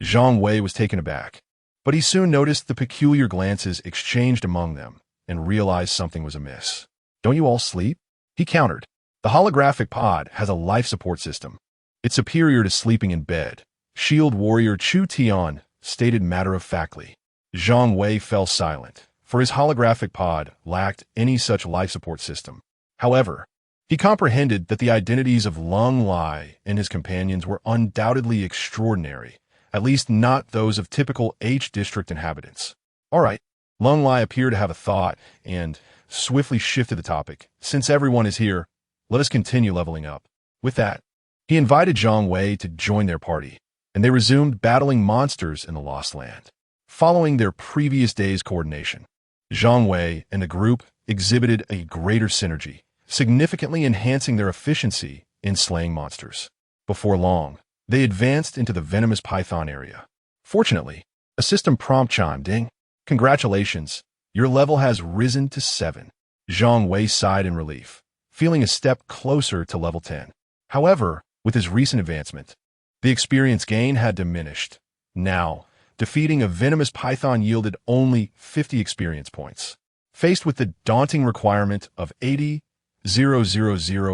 Zhang Wei was taken aback, but he soon noticed the peculiar glances exchanged among them and realized something was amiss. Don't you all sleep? He countered. The holographic pod has a life support system. It's superior to sleeping in bed. Shield warrior Chu Tian stated matter-of-factly. Zhang Wei fell silent, for his holographic pod lacked any such life support system. However, he comprehended that the identities of Lung Lai and his companions were undoubtedly extraordinary, at least not those of typical H-district inhabitants. All right, Lung Lai appeared to have a thought and swiftly shifted the topic. Since everyone is here, let us continue leveling up. With that, he invited Zhang Wei to join their party, and they resumed battling monsters in the Lost Land. Following their previous day's coordination, Zhang Wei and the group exhibited a greater synergy, significantly enhancing their efficiency in slaying monsters. Before long, they advanced into the venomous python area. Fortunately, a system prompt chimed. Ding. Congratulations, your level has risen to 7. Zhang Wei sighed in relief, feeling a step closer to level 10. However, with his recent advancement, the experience gain had diminished. Now, defeating a venomous python yielded only 50 experience points. Faced with the daunting requirement of 80,000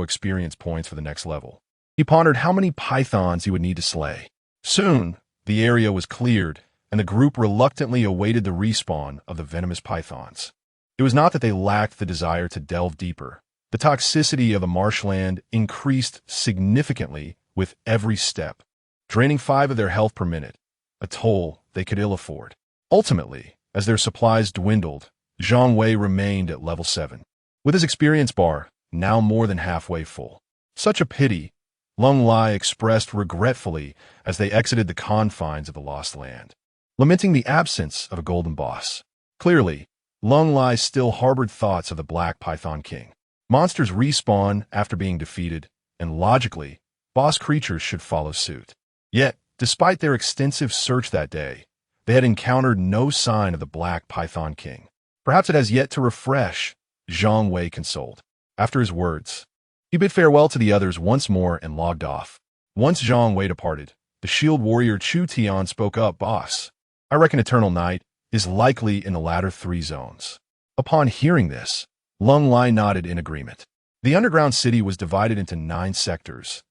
experience points for the next level, he pondered how many pythons he would need to slay. Soon, the area was cleared, and the group reluctantly awaited the respawn of the venomous pythons. It was not that they lacked the desire to delve deeper. The toxicity of the marshland increased significantly with every step, draining 5 of their health per minute, a toll they could ill afford. Ultimately, as their supplies dwindled, Zhang Wei remained at level 7, with his experience bar now more than halfway full. Such a pity, Lung Lai expressed regretfully as they exited the confines of the Lost Land, lamenting the absence of a golden boss. Clearly, Lung Lai still harbored thoughts of the Black Python King. Monsters respawn after being defeated, and logically, boss creatures should follow suit. Yet, despite their extensive search that day, they had encountered no sign of the Black Python King. Perhaps it has yet to refresh, Zhang Wei consoled. After his words, he bid farewell to the others once more and logged off. Once Zhang Wei departed, the shield warrior Chu Tian spoke up. Boss, I reckon Eternal Night is likely in the latter 3 zones. Upon hearing this, Lung Lai nodded in agreement. The underground city was divided into 9 sectors: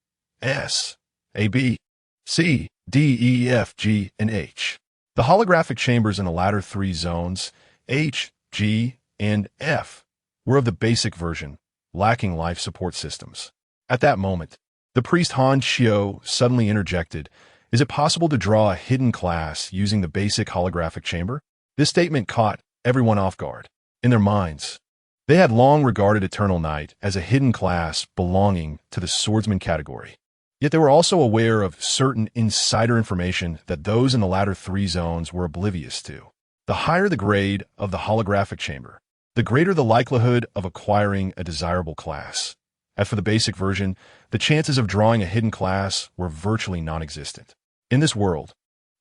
S, A, B, C, D, E, F, G, and H. The holographic chambers in the latter 3 zones, H, G, and F, were of the basic version, lacking life support systems. At that moment, the priest Han Xiao suddenly interjected, "Is it possible to draw a hidden class using the basic holographic chamber?" This statement caught everyone off guard. In their minds, they had long regarded Eternal Night as a hidden class belonging to the swordsman category. Yet they were also aware of certain insider information that those in the latter 3 zones were oblivious to. The higher the grade of the holographic chamber, the greater the likelihood of acquiring a desirable class. As for the basic version, the chances of drawing a hidden class were virtually non-existent. In this world,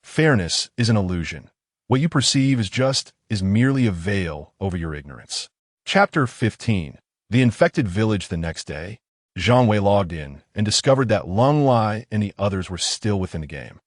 fairness is an illusion. What you perceive is merely a veil over your ignorance. Chapter 15. The Infected Village. The next day, Zhang Wei logged in and discovered that Lung Lai and the others were still within the game.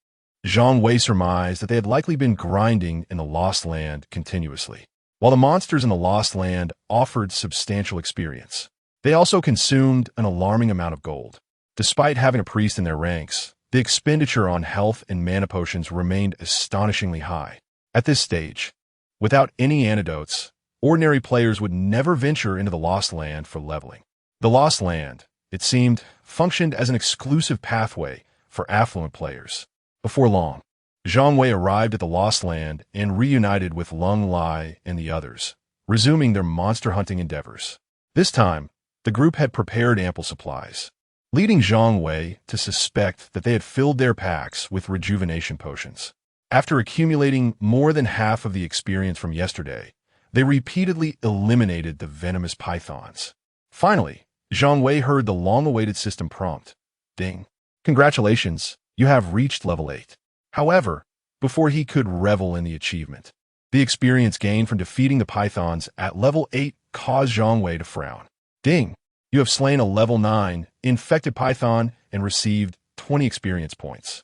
Zhang Wei surmised that they had likely been grinding in the Lost Land continuously. While the monsters in the Lost Land offered substantial experience, they also consumed an alarming amount of gold. Despite having a priest in their ranks, the expenditure on health and mana potions remained astonishingly high. At this stage, without any antidotes, ordinary players would never venture into the Lost Land for leveling. The Lost Land, it seemed, functioned as an exclusive pathway for affluent players. Before long, Zhang Wei arrived at the Lost Land and reunited with Lung Lai and the others, resuming their monster hunting endeavors. This time, the group had prepared ample supplies, leading Zhang Wei to suspect that they had filled their packs with rejuvenation potions. After accumulating more than half of the experience from yesterday, they repeatedly eliminated the venomous pythons. Finally, Zhang Wei heard the long-awaited system prompt. Ding. Congratulations, you have reached level 8. However, before he could revel in the achievement, the experience gained from defeating the pythons at level 8 caused Zhang Wei to frown. Ding. You have slain a level 9 infected python and received 20 experience points.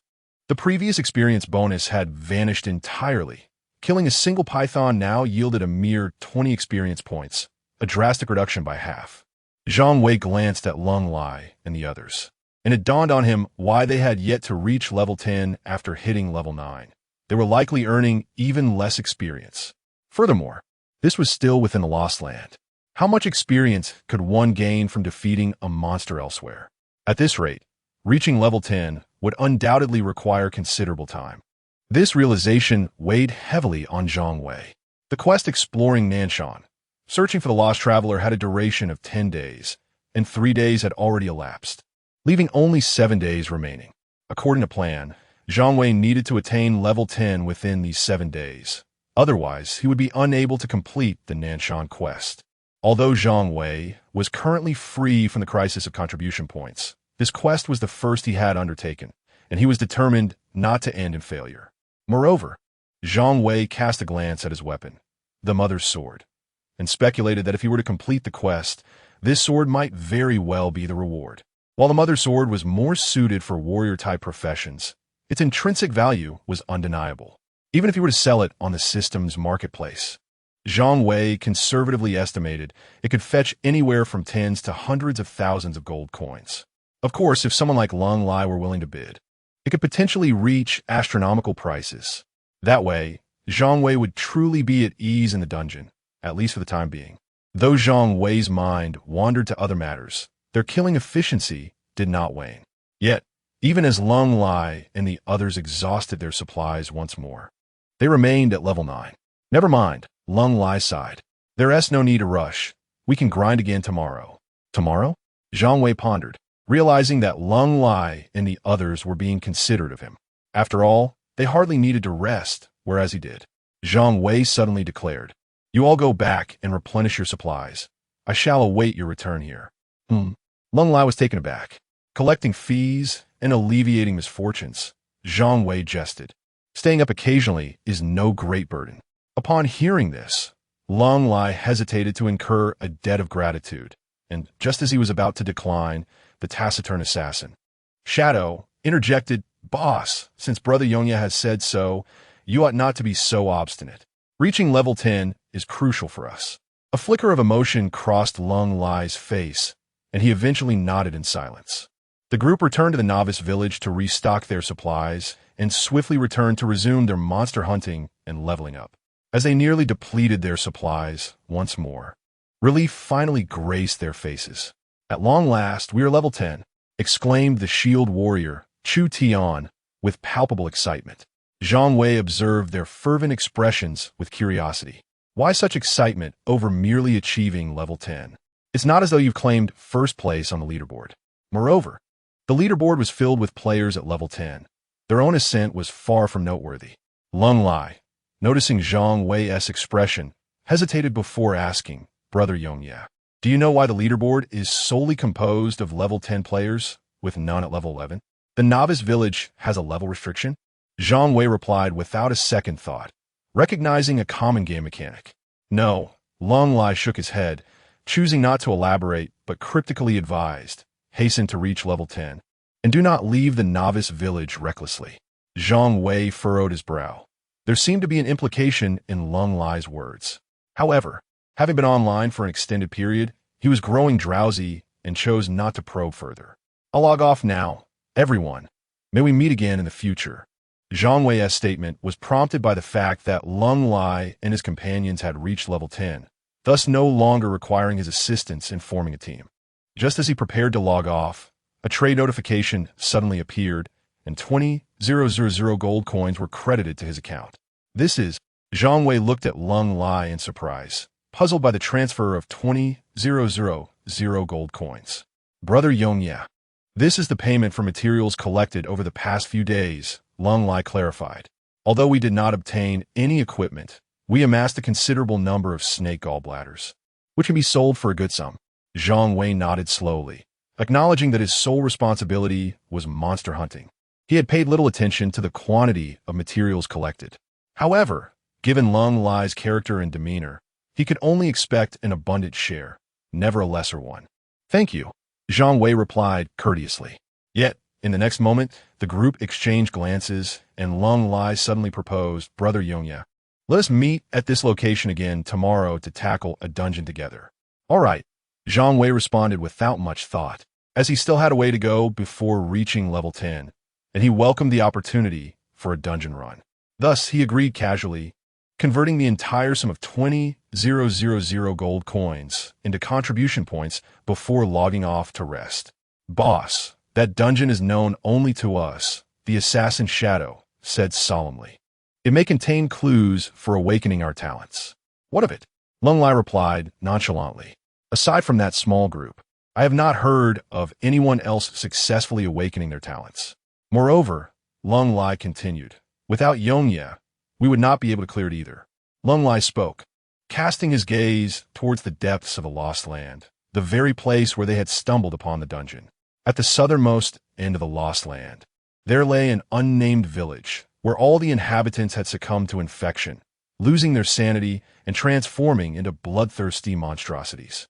The previous experience bonus had vanished entirely. Killing a single python now yielded a mere 20 experience points, a drastic reduction by half. Zhang Wei glanced at Lung Lai and the others, and it dawned on him why they had yet to reach level 10 after hitting level 9. They were likely earning even less experience. Furthermore, this was still within the Lost Land. How much experience could one gain from defeating a monster elsewhere? At this rate, reaching level 10 would undoubtedly require considerable time. This realization weighed heavily on Zhang Wei. The quest exploring Nanshan, searching for the lost traveler, had a duration of 10 days, and 3 days had already elapsed, leaving only 7 days remaining. According to plan, Zhang Wei needed to attain level 10 within these 7 days. Otherwise, he would be unable to complete the Nanshan quest. Although Zhang Wei was currently free from the crisis of contribution points, this quest was the first he had undertaken, and he was determined not to end in failure. Moreover, Zhang Wei cast a glance at his weapon, the Mother's Sword, and speculated that if he were to complete the quest, this sword might very well be the reward. While the Mother's Sword was more suited for warrior-type professions, its intrinsic value was undeniable, even if he were to sell it on the system's marketplace. Zhang Wei conservatively estimated it could fetch anywhere from tens to hundreds of thousands of gold coins. Of course, if someone like Lung Lai were willing to bid, it could potentially reach astronomical prices. That way, Zhang Wei would truly be at ease in the dungeon, at least for the time being. Though Zhang Wei's mind wandered to other matters, their killing efficiency did not wane. Yet, even as Lung Lai and the others exhausted their supplies once more, they remained at level 9. Never mind, Lung Lai sighed. There's no need to rush. We can grind again tomorrow. Tomorrow? Zhang Wei pondered, realizing that Lung Lai and the others were being considerate of him. After all, they hardly needed to rest, whereas he did. Zhang Wei suddenly declared, "You all go back and replenish your supplies. I shall await your return here." Lung Lai was taken aback. Collecting fees and alleviating misfortunes, Zhang Wei jested. Staying up occasionally is no great burden. Upon hearing this, Lung Lai hesitated to incur a debt of gratitude, and just as he was about to decline, the taciturn assassin, Shadow, interjected, "Boss, since Brother Yongya has said so, you ought not to be so obstinate. Reaching level 10 is crucial for us." A flicker of emotion crossed Lung Lai's face, and he eventually nodded in silence. The group returned to the novice village to restock their supplies, and swiftly returned to resume their monster hunting and leveling up. As they nearly depleted their supplies once more, relief finally graced their faces. "At long last, we are level 10, exclaimed the shield warrior, Chu Tian, with palpable excitement. Zhang Wei observed their fervent expressions with curiosity. Why such excitement over merely achieving level 10? It's not as though you've claimed first place on the leaderboard. Moreover, the leaderboard was filled with players at level 10. Their own ascent was far from noteworthy. Lung Lai, noticing Zhang Wei's expression, hesitated before asking, "Brother Yongya, do you know why the leaderboard is solely composed of level 10 players, with none at level 11? The novice village has a level restriction?" Zhang Wei replied without a second thought, recognizing a common game mechanic. "No." Lung Lai shook his head, choosing not to elaborate, but cryptically advised, "Hasten to reach level 10, and do not leave the novice village recklessly." Zhang Wei furrowed his brow. There seemed to be an implication in Lung Lai's words. However, having been online for an extended period, he was growing drowsy and chose not to probe further. "I'll log off now, everyone. May we meet again in the future." Zhang Wei's statement was prompted by the fact that Lung Lai and his companions had reached level 10, thus no longer requiring his assistance in forming a team. Just as he prepared to log off, a trade notification suddenly appeared, and 20,000 gold coins were credited to his account. "This is..." Zhang Wei looked at Lung Lai in surprise, puzzled by the transfer of 20,000 gold coins. "Brother Yongya, this is the payment for materials collected over the past few days," Lung Lai clarified. "Although we did not obtain any equipment, we amassed a considerable number of snake gallbladders, which can be sold for a good sum." Zhang Wei nodded slowly, acknowledging that his sole responsibility was monster hunting. He had paid little attention to the quantity of materials collected. However, given Lung Lai's character and demeanor, he could only expect an abundant share, never a lesser one. "Thank you," Zhang Wei replied courteously. Yet, in the next moment, the group exchanged glances, and Lung Lai suddenly proposed, "Brother Yongya, let us meet at this location again tomorrow to tackle a dungeon together." "All right," Zhang Wei responded without much thought, as he still had a way to go before reaching level 10, and he welcomed the opportunity for a dungeon run. Thus, he agreed casually, converting the entire sum of 20,000 gold coins into contribution points before logging off to rest. "Boss, that dungeon is known only to us," the assassin Shadow said solemnly. "It may contain clues for awakening our talents." "What of it?" Lung Lai replied nonchalantly. "Aside from that small group, I have not heard of anyone else successfully awakening their talents. Moreover," Lung Lai continued, "without Yongya, we would not be able to clear it either." Lung Lai spoke, casting his gaze towards the depths of a lost land, the very place where they had stumbled upon the dungeon. At the southernmost end of the lost land, there lay an unnamed village where all the inhabitants had succumbed to infection, losing their sanity and transforming into bloodthirsty monstrosities.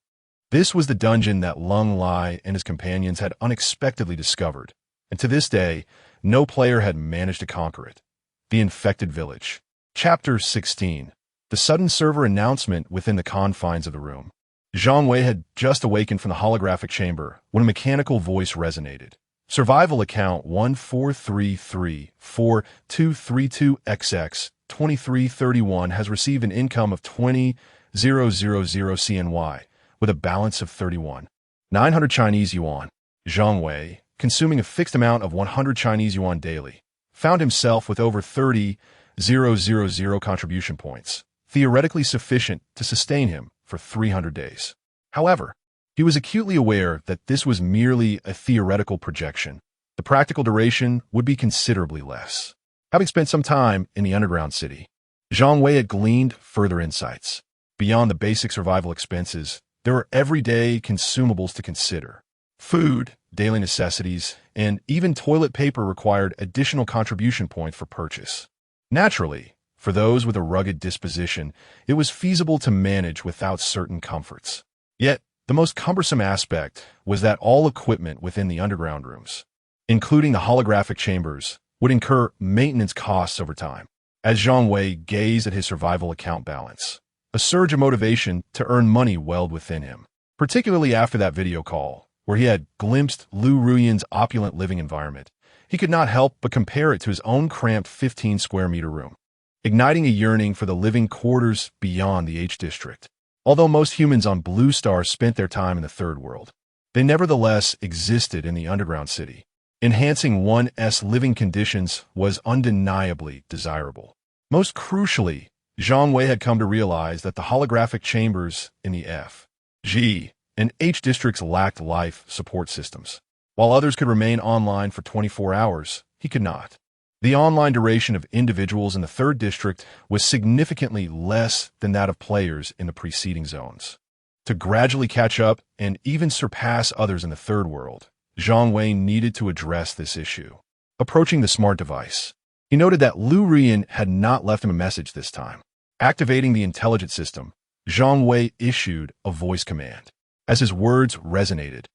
This was the dungeon that Lung Lai and his companions had unexpectedly discovered, and to this day, no player had managed to conquer it. The Infected Village. Chapter 16. The sudden server announcement within the confines of the room. Zhang Wei had just awakened from the holographic chamber when a mechanical voice resonated. "Survival account 14334232XX 2331 has received an income of 20,000 CNY with a balance of 31,900 Chinese yuan." Zhang Wei, consuming a fixed amount of 100 Chinese yuan daily, found himself with over 30,000 contribution points, theoretically sufficient to sustain him for 300 days. However, he was acutely aware that this was merely a theoretical projection. The practical duration would be considerably less. Having spent some time in the underground city, Zhang Wei had gleaned further insights. Beyond the basic survival expenses, there were everyday consumables to consider. Food, daily necessities, and even toilet paper required additional contribution points for purchase. Naturally, for those with a rugged disposition, it was feasible to manage without certain comforts. Yet, the most cumbersome aspect was that all equipment within the underground rooms, including the holographic chambers, would incur maintenance costs over time. As Zhang Wei gazed at his survival account balance, a surge of motivation to earn money welled within him, particularly after that video call, where he had glimpsed Lu Ruyan's opulent living environment. He could not help but compare it to his own cramped 15-square-meter room, igniting a yearning for the living quarters beyond the H District. Although most humans on Blue Star spent their time in the Third World, they nevertheless existed in the underground city. Enhancing one's living conditions was undeniably desirable. Most crucially, Zhang Wei had come to realize that the holographic chambers in the F, G, and H districts lacked life support systems. While others could remain online for 24 hours, he could not. The online duration of individuals in the third district was significantly less than that of players in the preceding zones. To gradually catch up and even surpass others in the third world, Zhang Wei needed to address this issue. Approaching the smart device, he noted that Lu Ruyan had not left him a message this time. Activating the intelligence system, Zhang Wei issued a voice command. As his words resonated,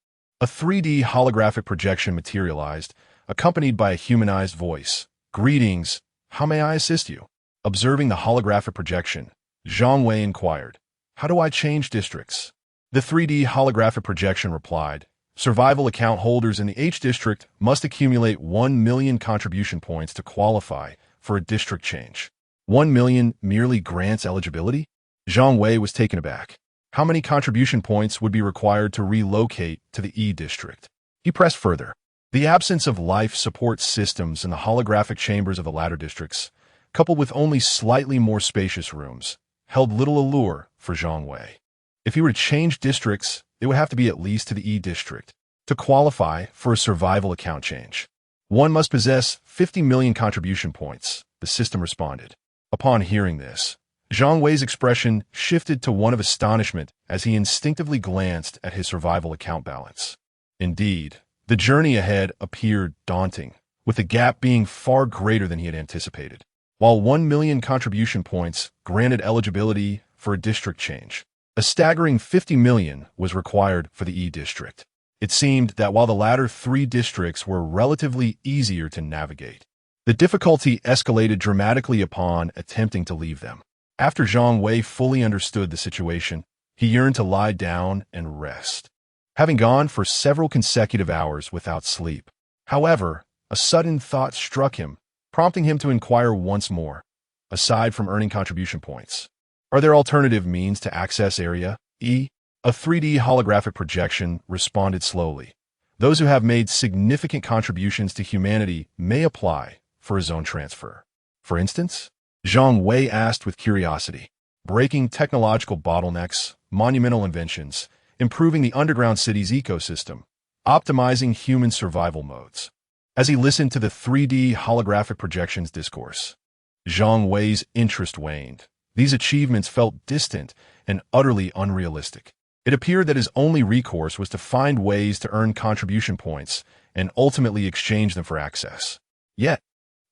a 3D holographic projection materialized, accompanied by a humanized voice. "Greetings, how may I assist you?" Observing the holographic projection, Zhang Wei inquired, "How do I change districts?" The 3D holographic projection replied, "Survival account holders in the H district must accumulate 1 million contribution points to qualify for a district change. 1 million merely grants eligibility?" Zhang Wei was taken aback. How many contribution points would be required to relocate to the E district? He pressed further. The absence of life support systems in the holographic chambers of the latter districts, coupled with only slightly more spacious rooms, held little allure for Zhang Wei. If he were to change districts, it would have to be at least to the E district. To qualify for a survival account change, one must possess 50 million contribution points, the system responded. Upon hearing this, Zhang Wei's expression shifted to one of astonishment as he instinctively glanced at his survival account balance. Indeed, the journey ahead appeared daunting, with the gap being far greater than he had anticipated. While 1 million contribution points granted eligibility for a district change, a staggering 50 million was required for the E-district. It seemed that while the latter three districts were relatively easier to navigate, the difficulty escalated dramatically upon attempting to leave them. After Zhang Wei fully understood the situation, he yearned to lie down and rest, having gone for several consecutive hours without sleep. However, a sudden thought struck him, prompting him to inquire once more. Aside from earning contribution points, are there alternative means to access Area E? A 3D holographic projection responded slowly. Those who have made significant contributions to humanity may apply for a zone transfer. For instance, Zhang Wei asked with curiosity, breaking technological bottlenecks, monumental inventions, improving the underground city's ecosystem, optimizing human survival modes. As he listened to the 3D holographic projections discourse, Zhang Wei's interest waned. These achievements felt distant and utterly unrealistic. It appeared that his only recourse was to find ways to earn contribution points and ultimately exchange them for access. Yet,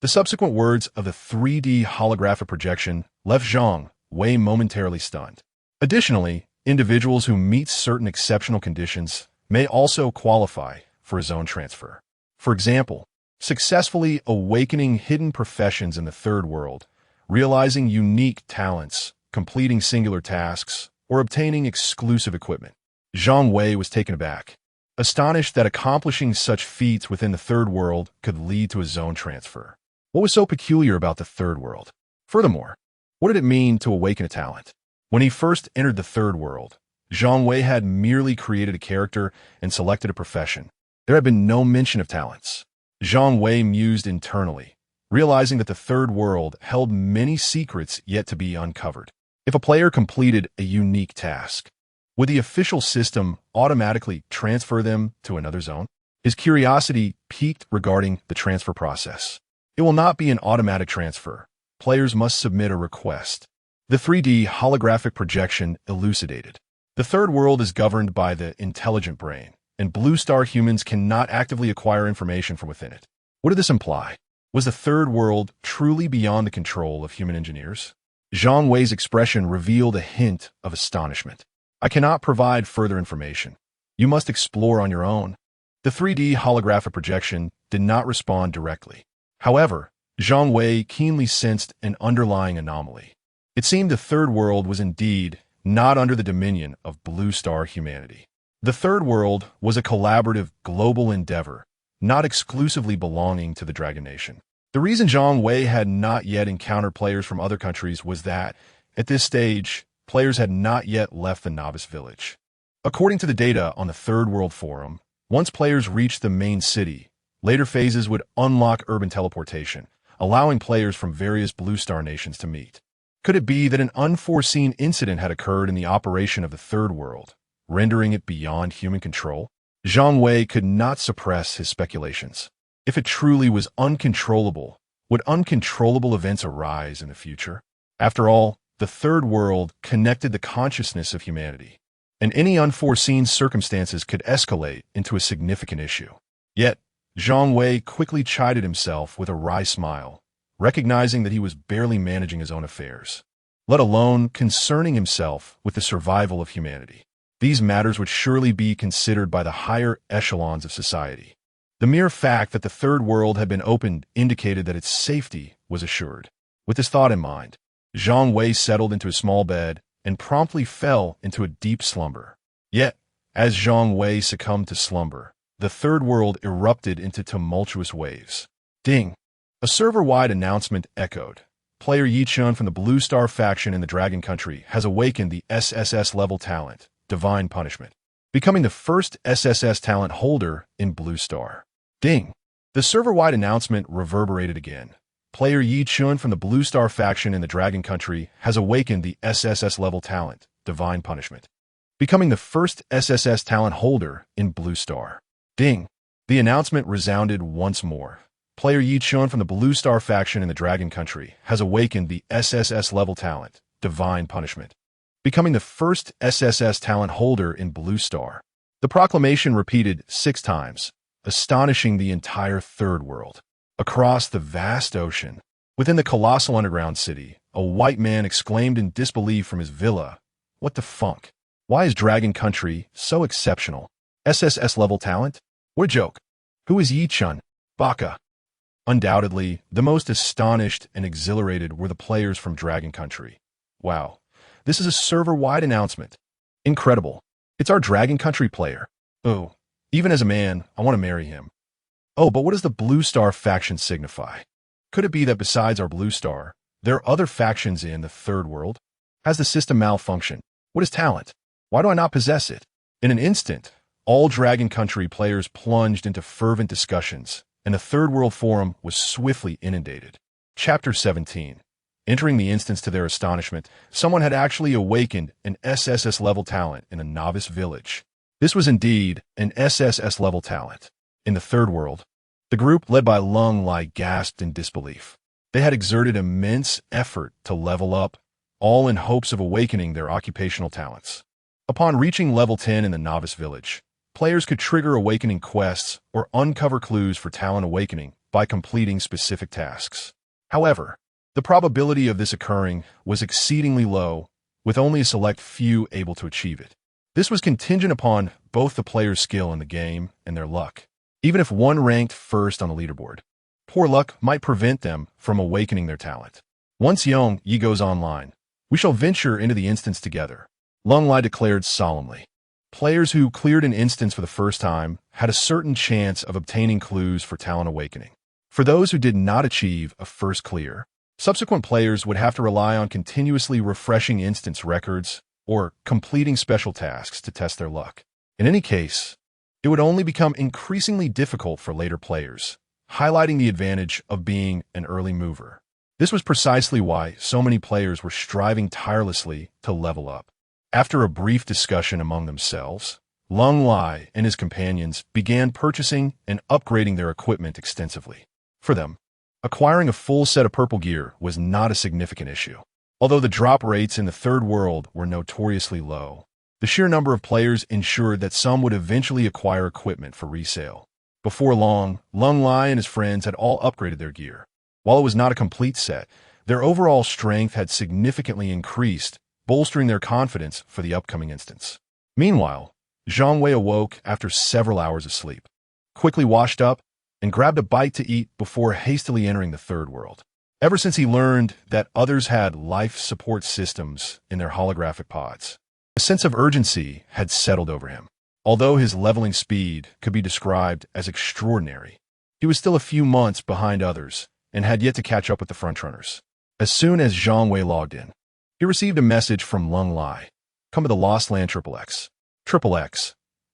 the subsequent words of the 3D holographic projection left Zhang Wei momentarily stunned. Additionally, individuals who meet certain exceptional conditions may also qualify for a zone transfer. For example, successfully awakening hidden professions in the third world, realizing unique talents, completing singular tasks, or obtaining exclusive equipment. Zhang Wei was taken aback, astonished that accomplishing such feats within the third world could lead to a zone transfer. What was so peculiar about the third world? Furthermore, what did it mean to awaken a talent? When he first entered the third world, Zhang Wei had merely created a character and selected a profession. There had been no mention of talents. Zhang Wei mused internally, realizing that the third world held many secrets yet to be uncovered. If a player completed a unique task, would the official system automatically transfer them to another zone? His curiosity piqued regarding the transfer process. It will not be an automatic transfer. Players must submit a request. The 3D holographic projection elucidated. The third world is governed by the intelligent brain, and Blue Star humans cannot actively acquire information from within it. What did this imply? Was the third world truly beyond the control of human engineers? Zhang Wei's expression revealed a hint of astonishment. I cannot provide further information. You must explore on your own. The 3D holographic projection did not respond directly. However, Zhang Wei keenly sensed an underlying anomaly. It seemed the third world was indeed not under the dominion of Blue Star humanity. The third world was a collaborative global endeavor, not exclusively belonging to the Dragon Nation. The reason Zhang Wei had not yet encountered players from other countries was that, at this stage, players had not yet left the novice village. According to the data on the Third World Forum, once players reached the main city, later phases would unlock urban teleportation, allowing players from various Blue Star nations to meet. Could it be that an unforeseen incident had occurred in the operation of the Third World, rendering it beyond human control? Zhang Wei could not suppress his speculations. If it truly was uncontrollable, would uncontrollable events arise in the future? After all, the third world connected the consciousness of humanity, and any unforeseen circumstances could escalate into a significant issue. Yet, Zhang Wei quickly chided himself with a wry smile, recognizing that he was barely managing his own affairs, let alone concerning himself with the survival of humanity. These matters would surely be considered by the higher echelons of society. The mere fact that the third world had been opened indicated that its safety was assured. With this thought in mind, Zhang Wei settled into a small bed and promptly fell into a deep slumber. Yet, as Zhang Wei succumbed to slumber, the third world erupted into tumultuous waves. Ding! A server-wide announcement echoed. Player Yichun from the Blue Star faction in the Dragon Country has awakened the SSS-level talent, Divine Punishment, becoming the first SSS talent holder in Blue Star. Ding! The server-wide announcement reverberated again. Player Yichun from the Blue Star faction in the Dragon Country has awakened the SSS-level talent, Divine Punishment, becoming the first SSS talent holder in Blue Star. Ding! The announcement resounded once more. Player Yichun from the Blue Star faction in the Dragon Country has awakened the SSS-level talent, Divine Punishment, becoming the first SSS talent holder in Blue Star. The proclamation repeated 6 times, astonishing the entire third world. Across the vast ocean, within the colossal underground city, a white man exclaimed in disbelief from his villa, "What the funk? Why is Dragon Country so exceptional? SSS-level talent? What a joke. Who is Yi-chun? Baka." Undoubtedly, the most astonished and exhilarated were the players from Dragon Country. Wow, this is a server-wide announcement. Incredible. It's our Dragon Country player. Oh, even as a man, I want to marry him. Oh, but what does the Blue Star faction signify? Could it be that besides our Blue Star, there are other factions in the third world? Has the system malfunctioned? What is talent? Why do I not possess it? In an instant, all Dragon Country players plunged into fervent discussions, and the Third World Forum was swiftly inundated. Chapter 17. Entering the instance to their astonishment, someone had actually awakened an SSS-level talent in a novice village. This was indeed an SSS-level talent. In the Third World, the group led by Zhang Wei gasped in disbelief. They had exerted immense effort to level up, all in hopes of awakening their occupational talents. Upon reaching level 10 in the novice village, players could trigger awakening quests or uncover clues for talent awakening by completing specific tasks. However, the probability of this occurring was exceedingly low, with only a select few able to achieve it. This was contingent upon both the player's skill in the game and their luck. Even if one ranked first on the leaderboard, poor luck might prevent them from awakening their talent. Once Zhang Wei goes online, we shall venture into the instance together, Zhang Wei declared solemnly. Players who cleared an instance for the first time had a certain chance of obtaining clues for talent awakening. For those who did not achieve a first clear, subsequent players would have to rely on continuously refreshing instance records or completing special tasks to test their luck. In any case, it would only become increasingly difficult for later players, highlighting the advantage of being an early mover. This was precisely why so many players were striving tirelessly to level up. After a brief discussion among themselves, Zhang Wei and his companions began purchasing and upgrading their equipment extensively. For them, acquiring a full set of purple gear was not a significant issue. Although the drop rates in the Third World were notoriously low, the sheer number of players ensured that some would eventually acquire equipment for resale. Before long, Zhang Wei and his friends had all upgraded their gear. While it was not a complete set, their overall strength had significantly increased, bolstering their confidence for the upcoming instance. Meanwhile, Zhang Wei awoke after several hours of sleep, quickly washed up, and grabbed a bite to eat before hastily entering the Third World. Ever since he learned that others had life support systems in their holographic pods, a sense of urgency had settled over him. Although his leveling speed could be described as extraordinary, he was still a few months behind others and had yet to catch up with the frontrunners. As soon as Zhang Wei logged in, he received a message from Zhang Wei. "Come to the Lost Land XXX. XXX.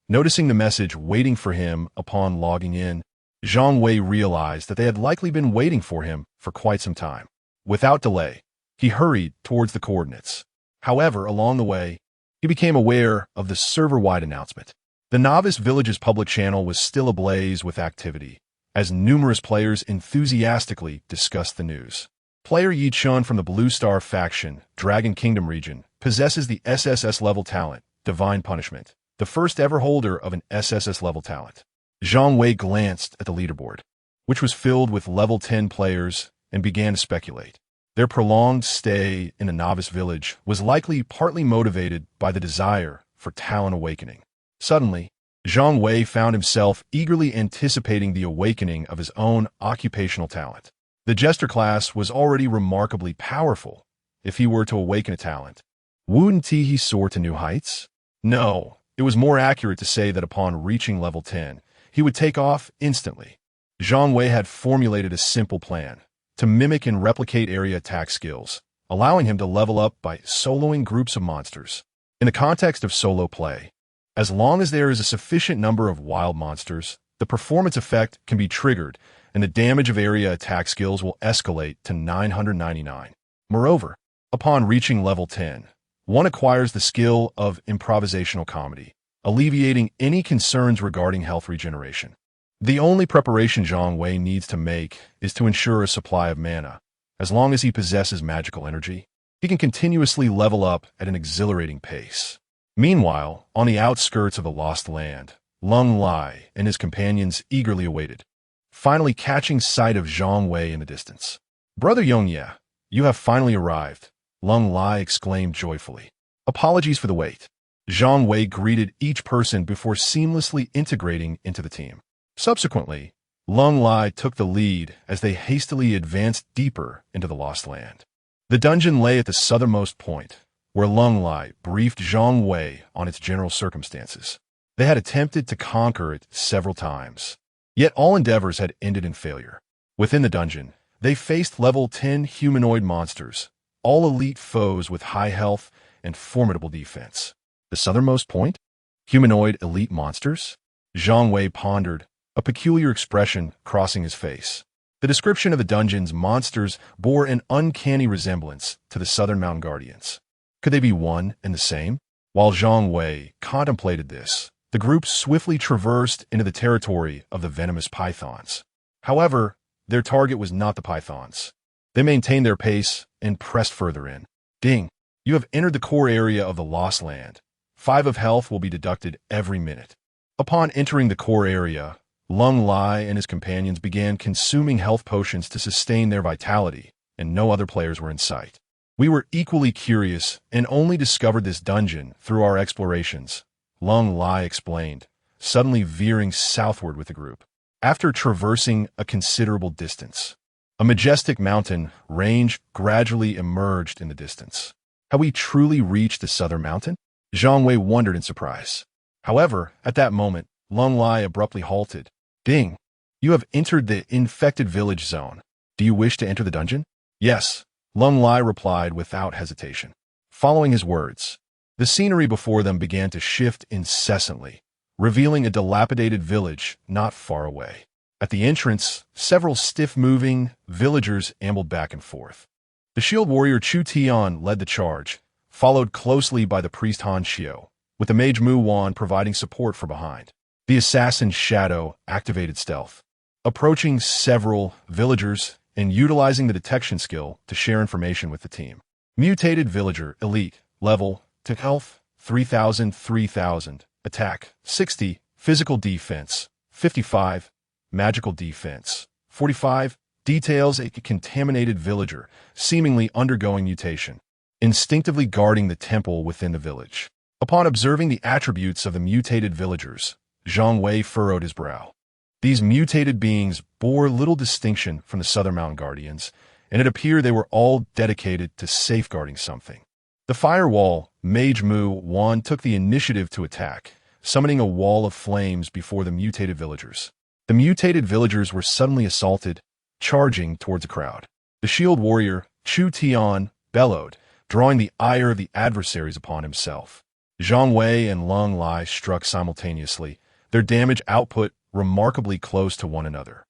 Noticing the message waiting for him upon logging in, Zhang Wei realized that they had likely been waiting for him for quite some time. Without delay, he hurried towards the coordinates. However, along the way, he became aware of the server-wide announcement. The Novice Village's public channel was still ablaze with activity, as numerous players enthusiastically discussed the news. Player Yi-chun from the Blue Star faction, Dragon Kingdom region, possesses the SSS-level talent, Divine Punishment, the first ever holder of an SSS-level talent. Zhang Wei glanced at the leaderboard, which was filled with level 10 players, and began to speculate. Their prolonged stay in the Novice Village was likely partly motivated by the desire for talent awakening. Suddenly, Zhang Wei found himself eagerly anticipating the awakening of his own occupational talent. The Jester class was already remarkably powerful. If he were to awaken a talent, wouldn't he soar to new heights? No, it was more accurate to say that upon reaching level 10, he would take off instantly. Zhang Wei had formulated a simple plan to mimic and replicate area attack skills, allowing him to level up by soloing groups of monsters. In the context of solo play, as long as there is a sufficient number of wild monsters, the performance effect can be triggered and the damage of area attack skills will escalate to 999. Moreover, upon reaching level 10, one acquires the skill of improvisational comedy, alleviating any concerns regarding health regeneration. The only preparation Zhang Wei needs to make is to ensure a supply of mana. As long as he possesses magical energy, he can continuously level up at an exhilarating pace. Meanwhile, on the outskirts of the Lost Land, Lung Lai and his companions eagerly awaited, finally catching sight of Zhang Wei in the distance. "Brother Yongye, you have finally arrived," Lung Lai exclaimed joyfully. "Apologies for the wait." Zhang Wei greeted each person before seamlessly integrating into the team. Subsequently, Lung Lai took the lead as they hastily advanced deeper into the Lost Land. The dungeon lay at the southernmost point, where Lung Lai briefed Zhang Wei on its general circumstances. They had attempted to conquer it several times, yet all endeavors had ended in failure. Within the dungeon, they faced level 10 humanoid monsters, all elite foes with high health and formidable defense. The southernmost point? Humanoid elite monsters? Zhang Wei pondered, a peculiar expression crossing his face. The description of the dungeon's monsters bore an uncanny resemblance to the Southern Mountain Guardians. Could they be one and the same? While Zhang Wei contemplated this, the group swiftly traversed into the territory of the venomous pythons. However, their target was not the pythons. They maintained their pace and pressed further in. "Ding! You have entered the core area of the Lost Land. 5 of health will be deducted every minute." Upon entering the core area, Lung Lai and his companions began consuming health potions to sustain their vitality, and no other players were in sight. "We were equally curious and only discovered this dungeon through our explorations," Lung Lai explained, suddenly veering southward with the group. After traversing a considerable distance, a majestic mountain range gradually emerged in the distance. Had we truly reached the southern mountain? Zhang Wei wondered in surprise. However, at that moment, Lung Lai abruptly halted. "Ding! You have entered the infected village zone. Do you wish to enter the dungeon?" "Yes," Lung Lai replied without hesitation. Following his words, the scenery before them began to shift incessantly, revealing a dilapidated village not far away. At the entrance, several stiff-moving villagers ambled back and forth. The shield warrior Chu Tian led the charge, followed closely by the priest Han Xiu, with the mage Mu Wan providing support from behind. The assassin Shadow activated stealth, approaching several villagers and utilizing the detection skill to share information with the team. Mutated Villager Elite, level to health 3000, attack 60, physical defense 55, magical defense 45, details a contaminated villager, seemingly undergoing mutation, instinctively guarding the temple within the village. Upon observing the attributes of the mutated villagers, Zhang Wei furrowed his brow. These mutated beings bore little distinction from the Southern Mountain Guardians, and it appeared they were all dedicated to safeguarding something. The firewall, Mage Mu Wan took the initiative to attack, summoning a wall of flames before the mutated villagers. The mutated villagers were suddenly assaulted, charging towards the crowd. The shield warrior, Chu Tian, bellowed, drawing the ire of the adversaries upon himself. Zhang Wei and Lung Lai struck simultaneously, their damage output remarkably close to one another.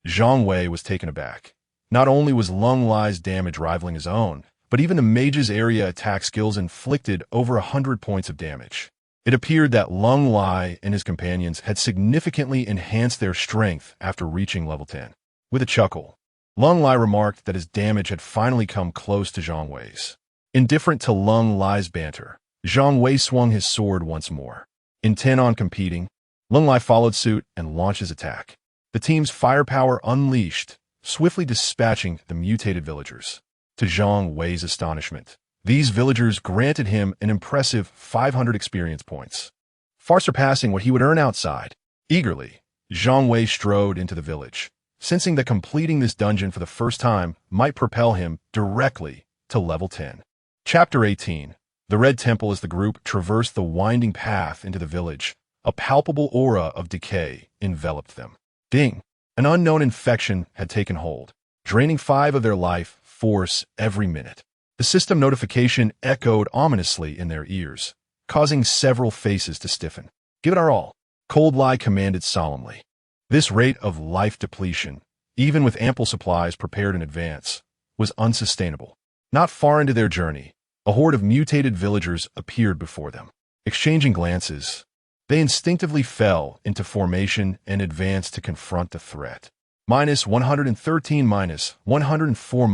Zhang Wei was taken aback. Not only was Lung Lai's damage rivaling his own, but even the mage's area attack skills inflicted over 100 points of damage. It appeared that Lung Lai and his companions had significantly enhanced their strength after reaching level 10. With a chuckle, Lung Lai remarked that his damage had finally come close to Zhang Wei's. Indifferent to Lung Lai's banter, Zhang Wei swung his sword once more. Intent on competing, Lung Lai followed suit and launched his attack. The team's firepower unleashed, swiftly dispatching the mutated villagers. To Zhang Wei's astonishment, these villagers granted him an impressive 500 experience points, far surpassing what he would earn outside. Eagerly, Zhang Wei strode into the village, sensing that completing this dungeon for the first time might propel him directly to level 10. Chapter 18. The Red Temple. As the group traversed the winding path into the village, a palpable aura of decay enveloped them. Ding! An unknown infection had taken hold, draining 5 of their life force every minute. The system notification echoed ominously in their ears, causing several faces to stiffen. "Give it our all," Cold Lie commanded solemnly. This rate of life depletion, even with ample supplies prepared in advance, was unsustainable. Not far into their journey, a horde of mutated villagers appeared before them. Exchanging glances, they instinctively fell into formation and advanced to confront the threat. -113, -104,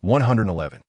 -111.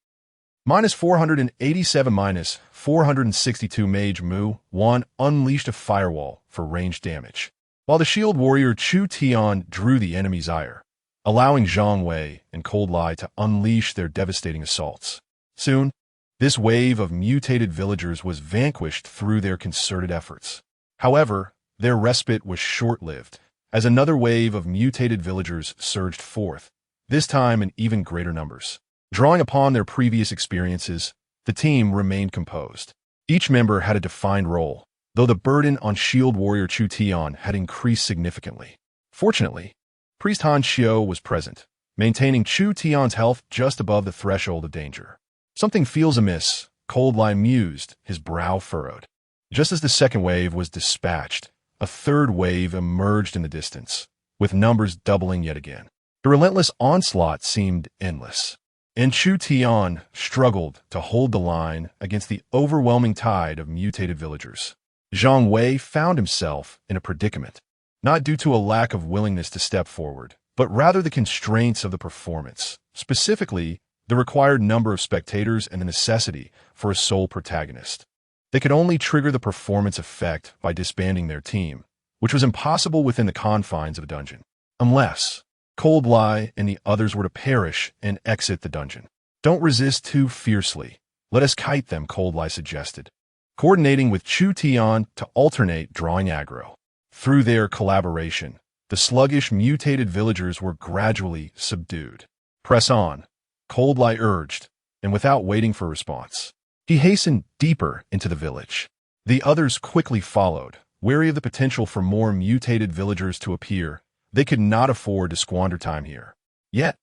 Minus 487 minus 462 Mage Mu 1 unleashed a firewall for ranged damage, while the shield warrior Chu Tian drew the enemy's ire, allowing Zhang Wei and Cold Lai to unleash their devastating assaults. Soon, this wave of mutated villagers was vanquished through their concerted efforts. However, their respite was short-lived, as another wave of mutated villagers surged forth, this time in even greater numbers. Drawing upon their previous experiences, the team remained composed. Each member had a defined role, though the burden on shield warrior Chu Tian had increased significantly. Fortunately, Priest Han Xiao was present, maintaining Chu Tian's health just above the threshold of danger. Something feels amiss, Cold Lai mused, his brow furrowed. Just as the second wave was dispatched, a third wave emerged in the distance, with numbers doubling yet again. The relentless onslaught seemed endless, and Chu Tian struggled to hold the line against the overwhelming tide of mutated villagers. Zhang Wei found himself in a predicament, not due to a lack of willingness to step forward, but rather the constraints of the performance, specifically the required number of spectators and the necessity for a sole protagonist. They could only trigger the performance effect by disbanding their team, which was impossible within the confines of a dungeon, unless Cold Lai and the others were to perish and exit the dungeon. Don't resist too fiercely. Let us kite them, Cold Lai suggested, coordinating with Chu Tian to alternate drawing aggro. Through their collaboration, the sluggish mutated villagers were gradually subdued. Press on, Cold Lai urged, and without waiting for a response, he hastened deeper into the village. The others quickly followed, wary of the potential for more mutated villagers to appear. They could not afford to squander time here. Yet,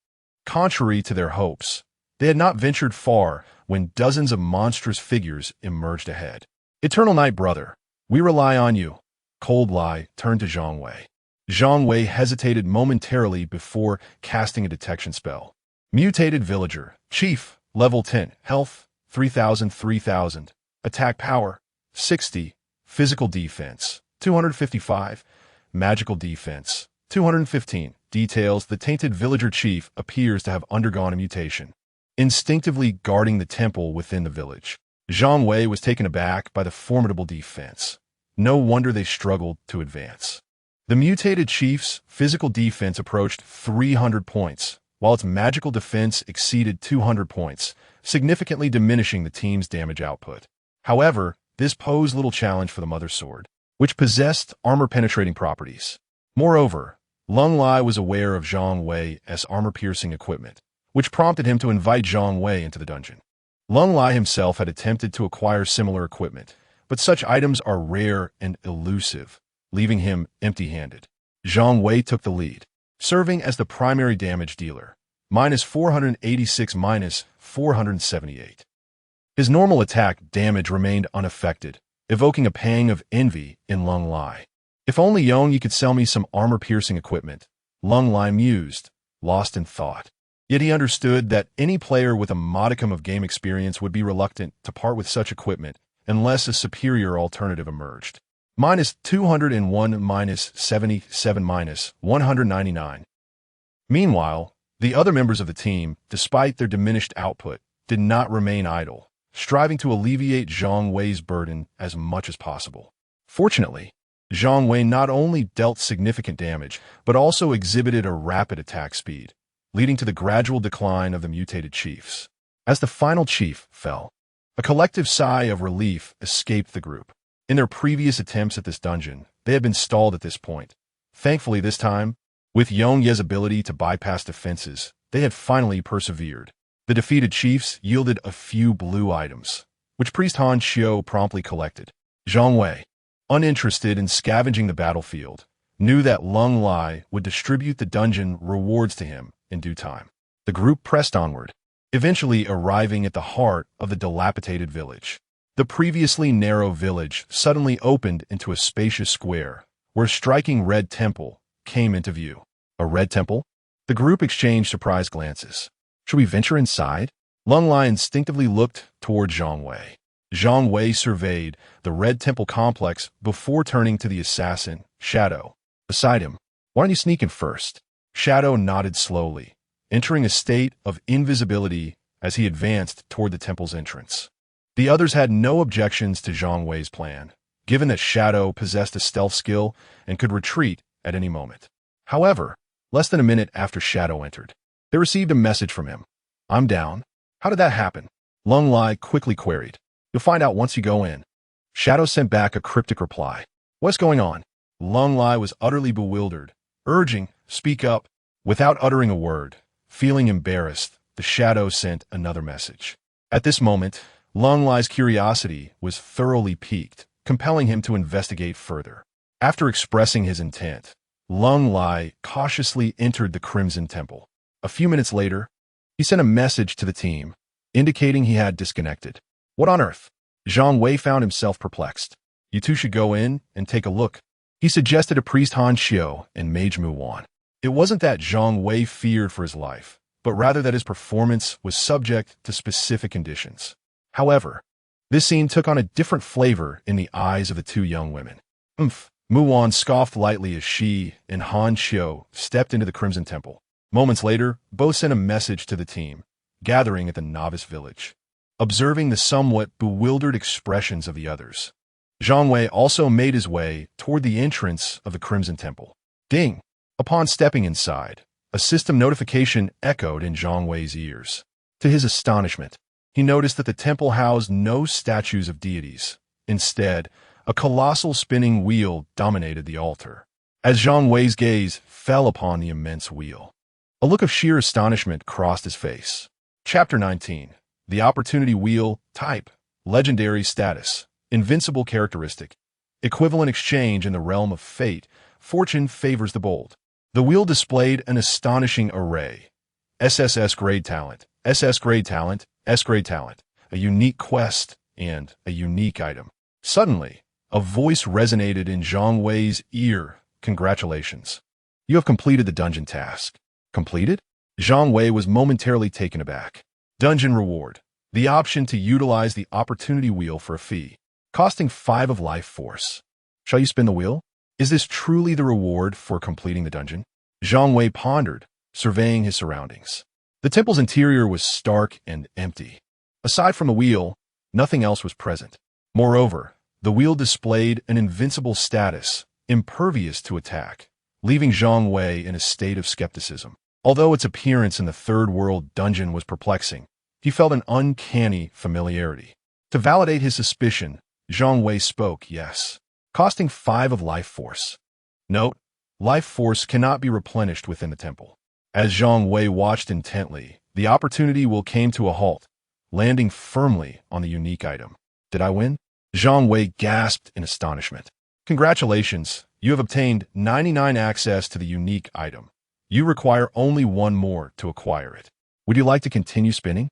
contrary to their hopes, they had not ventured far when dozens of monstrous figures emerged ahead. Eternal Night Brother, we rely on you. Cold Lai turned to Zhang Wei. Zhang Wei hesitated momentarily before casting a detection spell. Mutated Villager, Chief, Level 10, Health, 3000, Attack Power, 60, Physical Defense, 255, Magical Defense, 215. Details: the tainted villager chief appears to have undergone a mutation, instinctively guarding the temple within the village. Zhang Wei was taken aback by the formidable defense. No wonder they struggled to advance. The mutated chief's physical defense approached 300 points, while its magical defense exceeded 200 points, significantly diminishing the team's damage output. However, this posed little challenge for the Mother Sword, which possessed armor-penetrating properties. Moreover, Lung Lai was aware of Zhang Wei's armor-piercing equipment, which prompted him to invite Zhang Wei into the dungeon. Lung Lai himself had attempted to acquire similar equipment, but such items are rare and elusive, leaving him empty-handed. Zhang Wei took the lead, serving as the primary damage dealer, minus 486 minus 478. His normal attack damage remained unaffected, evoking a pang of envy in Lung Lai. If only you could sell me some armor-piercing equipment, Lung Lai mused, lost in thought. Yet he understood that any player with a modicum of game experience would be reluctant to part with such equipment unless a superior alternative emerged. Minus 201 minus 77 minus 199. Meanwhile, the other members of the team, despite their diminished output, did not remain idle, striving to alleviate Zhang Wei's burden as much as possible. Fortunately, Zhang Wei not only dealt significant damage, but also exhibited a rapid attack speed, leading to the gradual decline of the mutated chiefs. As the final chief fell, a collective sigh of relief escaped the group. In their previous attempts at this dungeon, they had been stalled at this point. Thankfully this time, with Yongye's ability to bypass defenses, they had finally persevered. The defeated chiefs yielded a few blue items, which Priest Han Xiao promptly collected. Zhang Wei, uninterested in scavenging the battlefield, knew that Lung Lai would distribute the dungeon rewards to him in due time. The group pressed onward, eventually arriving at the heart of the dilapidated village. The previously narrow village suddenly opened into a spacious square, where a striking red temple came into view. A red temple? The group exchanged surprised glances. Should we venture inside? Lung Lai instinctively looked toward Zhang Wei. Zhang Wei surveyed the red temple complex before turning to the assassin, Shadow, beside him. Why don't you sneak in first? Shadow nodded slowly, entering a state of invisibility as he advanced toward the temple's entrance. The others had no objections to Zhang Wei's plan, given that Shadow possessed a stealth skill and could retreat at any moment. However, less than a minute after Shadow entered, they received a message from him. "I'm down." "How did that happen?" Lung Lai quickly queried. "You'll find out once you go in." Shadow sent back a cryptic reply. "What's going on?" Lung Lai was utterly bewildered, urging, "Speak up." Without uttering a word, feeling embarrassed, the Shadow sent another message. At this moment, Lung Lai's curiosity was thoroughly piqued, compelling him to investigate further. After expressing his intent, Lung Lai cautiously entered the Crimson Temple. A few minutes later, he sent a message to the team, indicating he had disconnected. "What on earth?" Zhang Wei found himself perplexed. "You two should go in and take a look." He suggested a priest Han Xiu and Mage Mu Wan. It wasn't that Zhang Wei feared for his life, but rather that his performance was subject to specific conditions. However, this scene took on a different flavor in the eyes of the two young women. Mu Wan scoffed lightly as she and Han Xiu stepped into the Crimson Temple. Moments later, both sent a message to the team, gathering at the novice village. Observing the somewhat bewildered expressions of the others, Zhang Wei also made his way toward the entrance of the Crimson Temple. Ding! Upon stepping inside, a system notification echoed in Zhang Wei's ears. To his astonishment, he noticed that the temple housed no statues of deities. Instead, a colossal spinning wheel dominated the altar. As Zhang Wei's gaze fell upon the immense wheel, a look of sheer astonishment crossed his face. Chapter 19. The Opportunity Wheel. Type: Legendary status. Invincible characteristic. Equivalent exchange in the realm of fate. Fortune favors the bold. The wheel displayed an astonishing array. SSS grade talent, SS grade talent, S grade talent, a unique quest, and a unique item. Suddenly, a voice resonated in Zhang Wei's ear. "Congratulations. You have completed the dungeon task." Completed? Zhang Wei was momentarily taken aback. Dungeon reward. The option to utilize the opportunity wheel for a fee, costing 5 of life force. Shall you spin the wheel? Is this truly the reward for completing the dungeon? Zhang Wei pondered, surveying his surroundings. The temple's interior was stark and empty. Aside from the wheel, nothing else was present. Moreover, the wheel displayed an invincible status, impervious to attack, leaving Zhang Wei in a state of skepticism. Although its appearance in the Third World dungeon was perplexing, he felt an uncanny familiarity. To validate his suspicion, Zhang Wei spoke, "Yes." Costing 5 of life force. Note: life force cannot be replenished within the temple. As Zhang Wei watched intently, the opportunity wheel came to a halt, landing firmly on the unique item. "Did I win?" Zhang Wei gasped in astonishment. "Congratulations, you have obtained 99 access to the unique item. You require only 1 more to acquire it. Would you like to continue spinning?"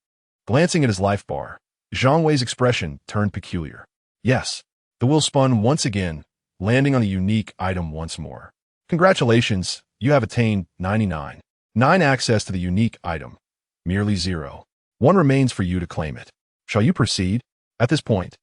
Glancing at his life bar, Zhang Wei's expression turned peculiar. "Yes." The wheel spun once again, landing on the unique item once more. "Congratulations, you have attained 99. 9 access to the unique item. Merely 0. 1 remains for you to claim it. Shall you proceed?" At this point,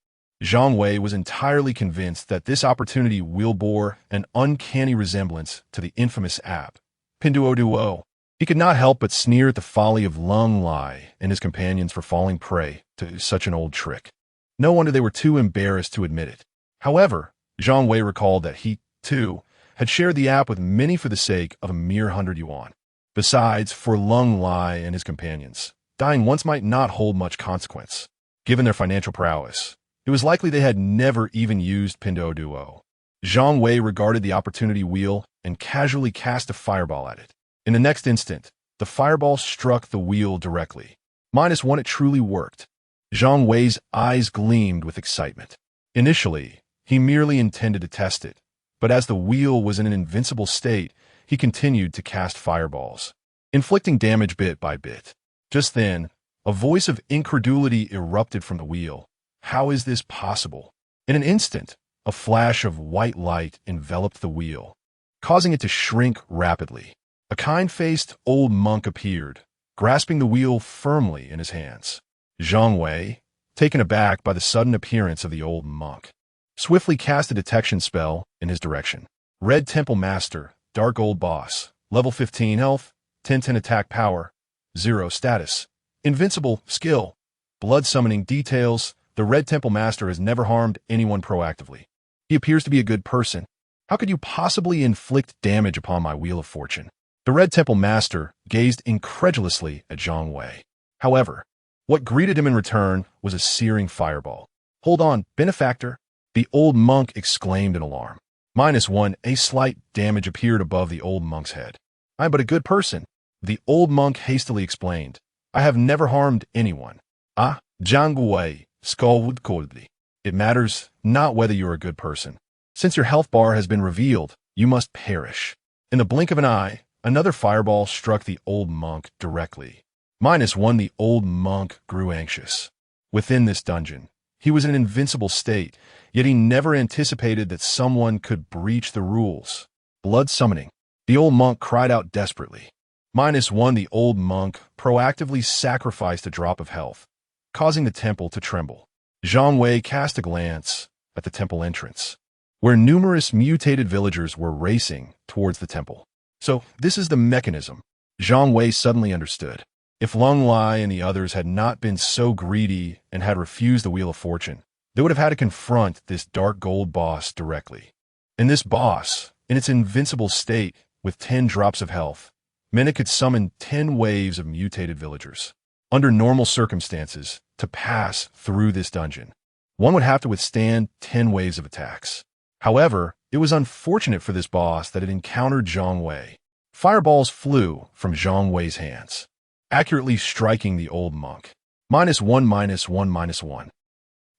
Zhang Wei was entirely convinced that this opportunity wheel bore an uncanny resemblance to the infamous app, Pinduoduo. He could not help but sneer at the folly of Lung Lai and his companions for falling prey to such an old trick. No wonder they were too embarrassed to admit it. However, Zhang Wei recalled that he, too, had shared the app with many for the sake of a mere 100 yuan. Besides, for Lung Lai and his companions, dying once might not hold much consequence. Given their financial prowess, it was likely they had never even used Pinduoduo. Zhang Wei regarded the opportunity wheel and casually cast a fireball at it. In the next instant, the fireball struck the wheel directly. -1, it truly worked. Zhang Wei's eyes gleamed with excitement. Initially, he merely intended to test it, but as the wheel was in an invincible state, he continued to cast fireballs, inflicting damage bit by bit. Just then, a voice of incredulity erupted from the wheel. "How is this possible?" In an instant, a flash of white light enveloped the wheel, causing it to shrink rapidly. A kind-faced old monk appeared, grasping the wheel firmly in his hands. Zhang Wei, taken aback by the sudden appearance of the old monk, swiftly cast a detection spell in his direction. "Red Temple Master, Dark Old Boss, level 15 health, 10/10 attack power, 0 status, Invincible skill. Blood summoning details. The Red Temple Master has never harmed anyone proactively. He appears to be a good person. How could you possibly inflict damage upon my Wheel of Fortune? The Red Temple Master gazed incredulously at Zhang Wei. However, what greeted him in return was a searing fireball. Hold on, benefactor, the old monk exclaimed in alarm. -1, a slight damage appeared above the old monk's head. I am but a good person, the old monk hastily explained. I have never harmed anyone. Ah, Zhang Wei scowled coldly. It matters not whether you are a good person. Since your health bar has been revealed, you must perish. In the blink of an eye, another fireball struck the old monk directly. -1, the old monk grew anxious. Within this dungeon, he was in an invincible state, yet he never anticipated that someone could breach the rules. Blood summoning. The old monk cried out desperately. -1, the old monk proactively sacrificed a drop of health, causing the temple to tremble. Zhang Wei cast a glance at the temple entrance, where numerous mutated villagers were racing towards the temple. So, this is the mechanism. Zhang Wei suddenly understood. If Lung Lai and the others had not been so greedy and had refused the Wheel of Fortune, they would have had to confront this dark gold boss directly. And this boss, in its invincible state, with 10 drops of health, meant it could summon 10 waves of mutated villagers. Under normal circumstances, to pass through this dungeon, one would have to withstand 10 waves of attacks. However, it was unfortunate for this boss that it encountered Zhang Wei. Fireballs flew from Zhang Wei's hands, accurately striking the old monk. -1, -1, -1.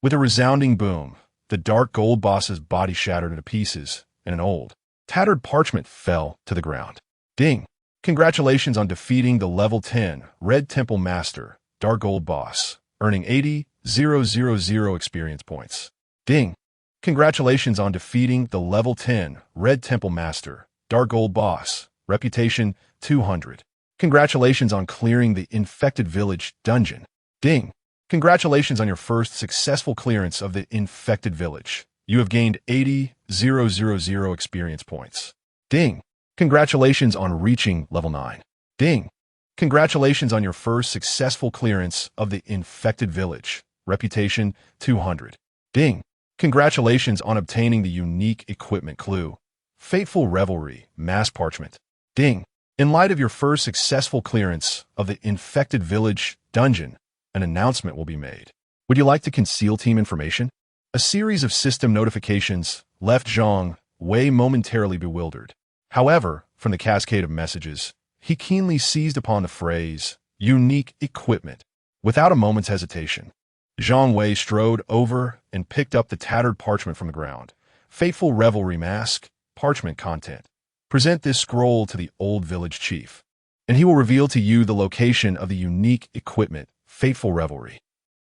With a resounding boom, the dark gold boss's body shattered into pieces, and an old, tattered parchment fell to the ground. Ding! Congratulations on defeating the level 10 Red Temple Master, Dark Gold Boss, earning 80,000 experience points. Ding! Congratulations on defeating the level 10 Red Temple Master, Dark Gold Boss, reputation 200. Congratulations on clearing the Infected Village dungeon. Ding! Congratulations on your first successful clearance of the Infected Village. You have gained 80,000 experience points. Ding! Congratulations on reaching level 9. Ding! Congratulations on your first successful clearance of the Infected Village. Reputation 200. Ding! Congratulations on obtaining the unique equipment clue. Fateful Revelry, Mass Parchment. Ding! In light of your first successful clearance of the Infected Village dungeon, an announcement will be made. Would you like to conceal team information? A series of system notifications left Zhang Wei momentarily bewildered. However, from the cascade of messages, he keenly seized upon the phrase, unique equipment. Without a moment's hesitation, Zhang Wei strode over and picked up the tattered parchment from the ground. Fateful Revelry Mask, parchment content. Present this scroll to the old village chief, and he will reveal to you the location of the unique equipment, Fateful Revelry.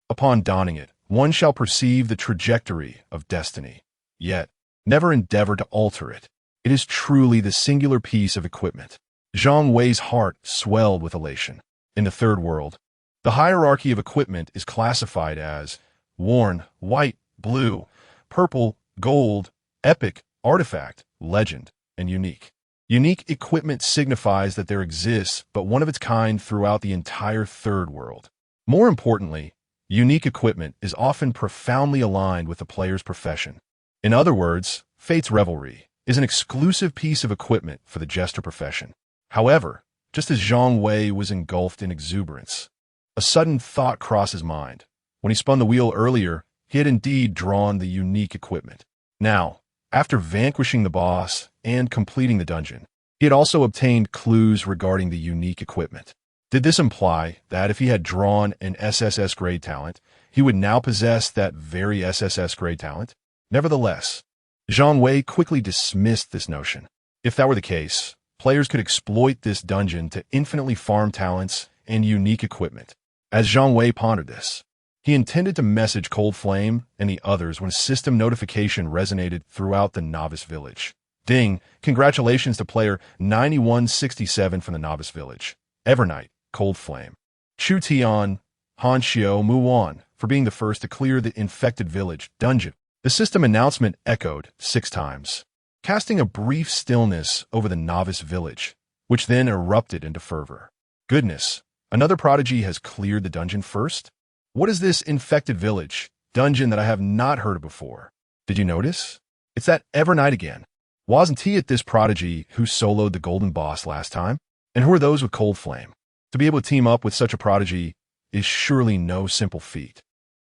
Upon donning it, one shall perceive the trajectory of destiny. Yet, never endeavor to alter it. It is truly the singular piece of equipment. Zhang Wei's heart swelled with elation. In the third world, the hierarchy of equipment is classified as worn, white, blue, purple, gold, epic, artifact, legend, and unique. Unique equipment signifies that there exists but one of its kind throughout the entire third world. More importantly, unique equipment is often profoundly aligned with the player's profession. In other words, Fate's Revelry is an exclusive piece of equipment for the Jester profession. However, just as Zhang Wei was engulfed in exuberance, a sudden thought crossed his mind. When he spun the wheel earlier, he had indeed drawn the unique equipment. Now, after vanquishing the boss and completing the dungeon, he had also obtained clues regarding the unique equipment. Did this imply that if he had drawn an SSS grade talent, he would now possess that very SSS grade talent? Nevertheless, Zhang Wei quickly dismissed this notion. If that were the case, players could exploit this dungeon to infinitely farm talents and unique equipment. As Zhang Wei pondered this, he intended to message Cold Flame and the others when a system notification resonated throughout the Novice Village. Ding! Congratulations to player 9167 from the Novice Village. Evernight, Cold Flame. Chu Tian, Han Xiao Muwan for being the first to clear the Infected Village dungeon. The system announcement echoed 6 times, casting a brief stillness over the Novice Village, which then erupted into fervor. Goodness, Another prodigy has cleared the dungeon first? What is this infected village dungeon that I have not heard of before? Did you notice? It's that Evernight again. Wasn't he at this prodigy who soloed the golden boss last time? And who are those with Cold Flame? To be able to team up with such a prodigy is surely no simple feat.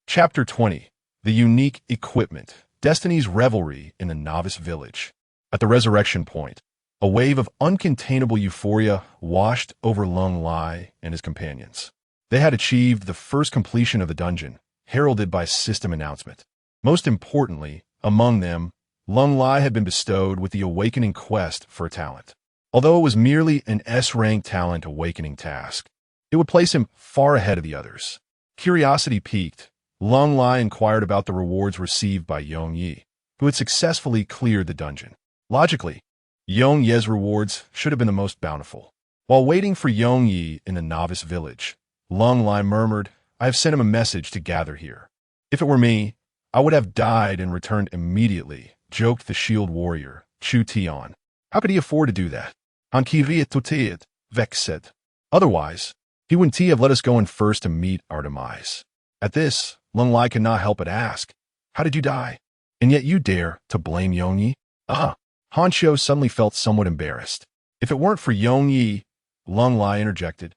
Chapter 20. The Unique Equipment. Destiny's Revelry in the Novice Village. At the resurrection point, a wave of uncontainable euphoria washed over Lung Lai and his companions. They had achieved the first completion of the dungeon, heralded by system announcement. Most importantly, among them, Lung Lai had been bestowed with the Awakening Quest for a talent. Although it was merely an S-rank talent awakening task, it would place him far ahead of the others. Curiosity piqued, Lung Lai inquired about the rewards received by Yong Yi, who had successfully cleared the dungeon. Logically, Yong Ye's rewards should have been the most bountiful. While waiting for Yong Yi in the Novice Village, Lung Lai murmured, "I have sent him a message to gather here. If it were me, I would have died and returned immediately," joked the shield warrior, Chu Tian. How could he afford to do that? Han Kiviat Tutiat, Vex said. Otherwise, he wouldn't have let us go in first to meet our demise. At this, Lung Lai could not help but ask, "How did you die? And yet you dare to blame Yong Yi?" Han Xiu suddenly felt somewhat embarrassed. If it weren't for Yong Yi, Lung Lai interjected,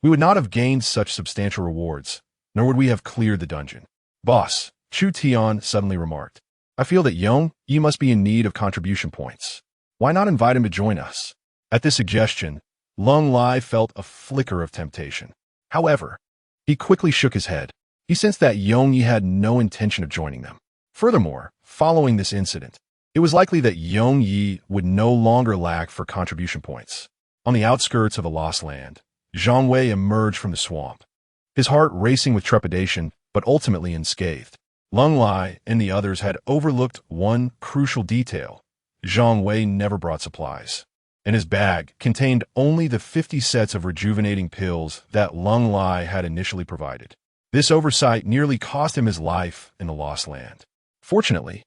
we would not have gained such substantial rewards, nor would we have cleared the dungeon. Boss, Chu Tian suddenly remarked, I feel that Yong Yi must be in need of contribution points. Why not invite him to join us? At this suggestion, Lung Lai felt a flicker of temptation. However, he quickly shook his head. He sensed that Yong Yi had no intention of joining them. Furthermore, following this incident, it was likely that Yong Yi would no longer lack for contribution points. On the outskirts of the Lost Land, Zhang Wei emerged from the swamp, his heart racing with trepidation, but ultimately unscathed. Lung Lai and the others had overlooked one crucial detail. Zhang Wei never brought supplies, and his bag contained only the 50 sets of rejuvenating pills that Lung Lai had initially provided. This oversight nearly cost him his life in the Lost Land. Fortunately,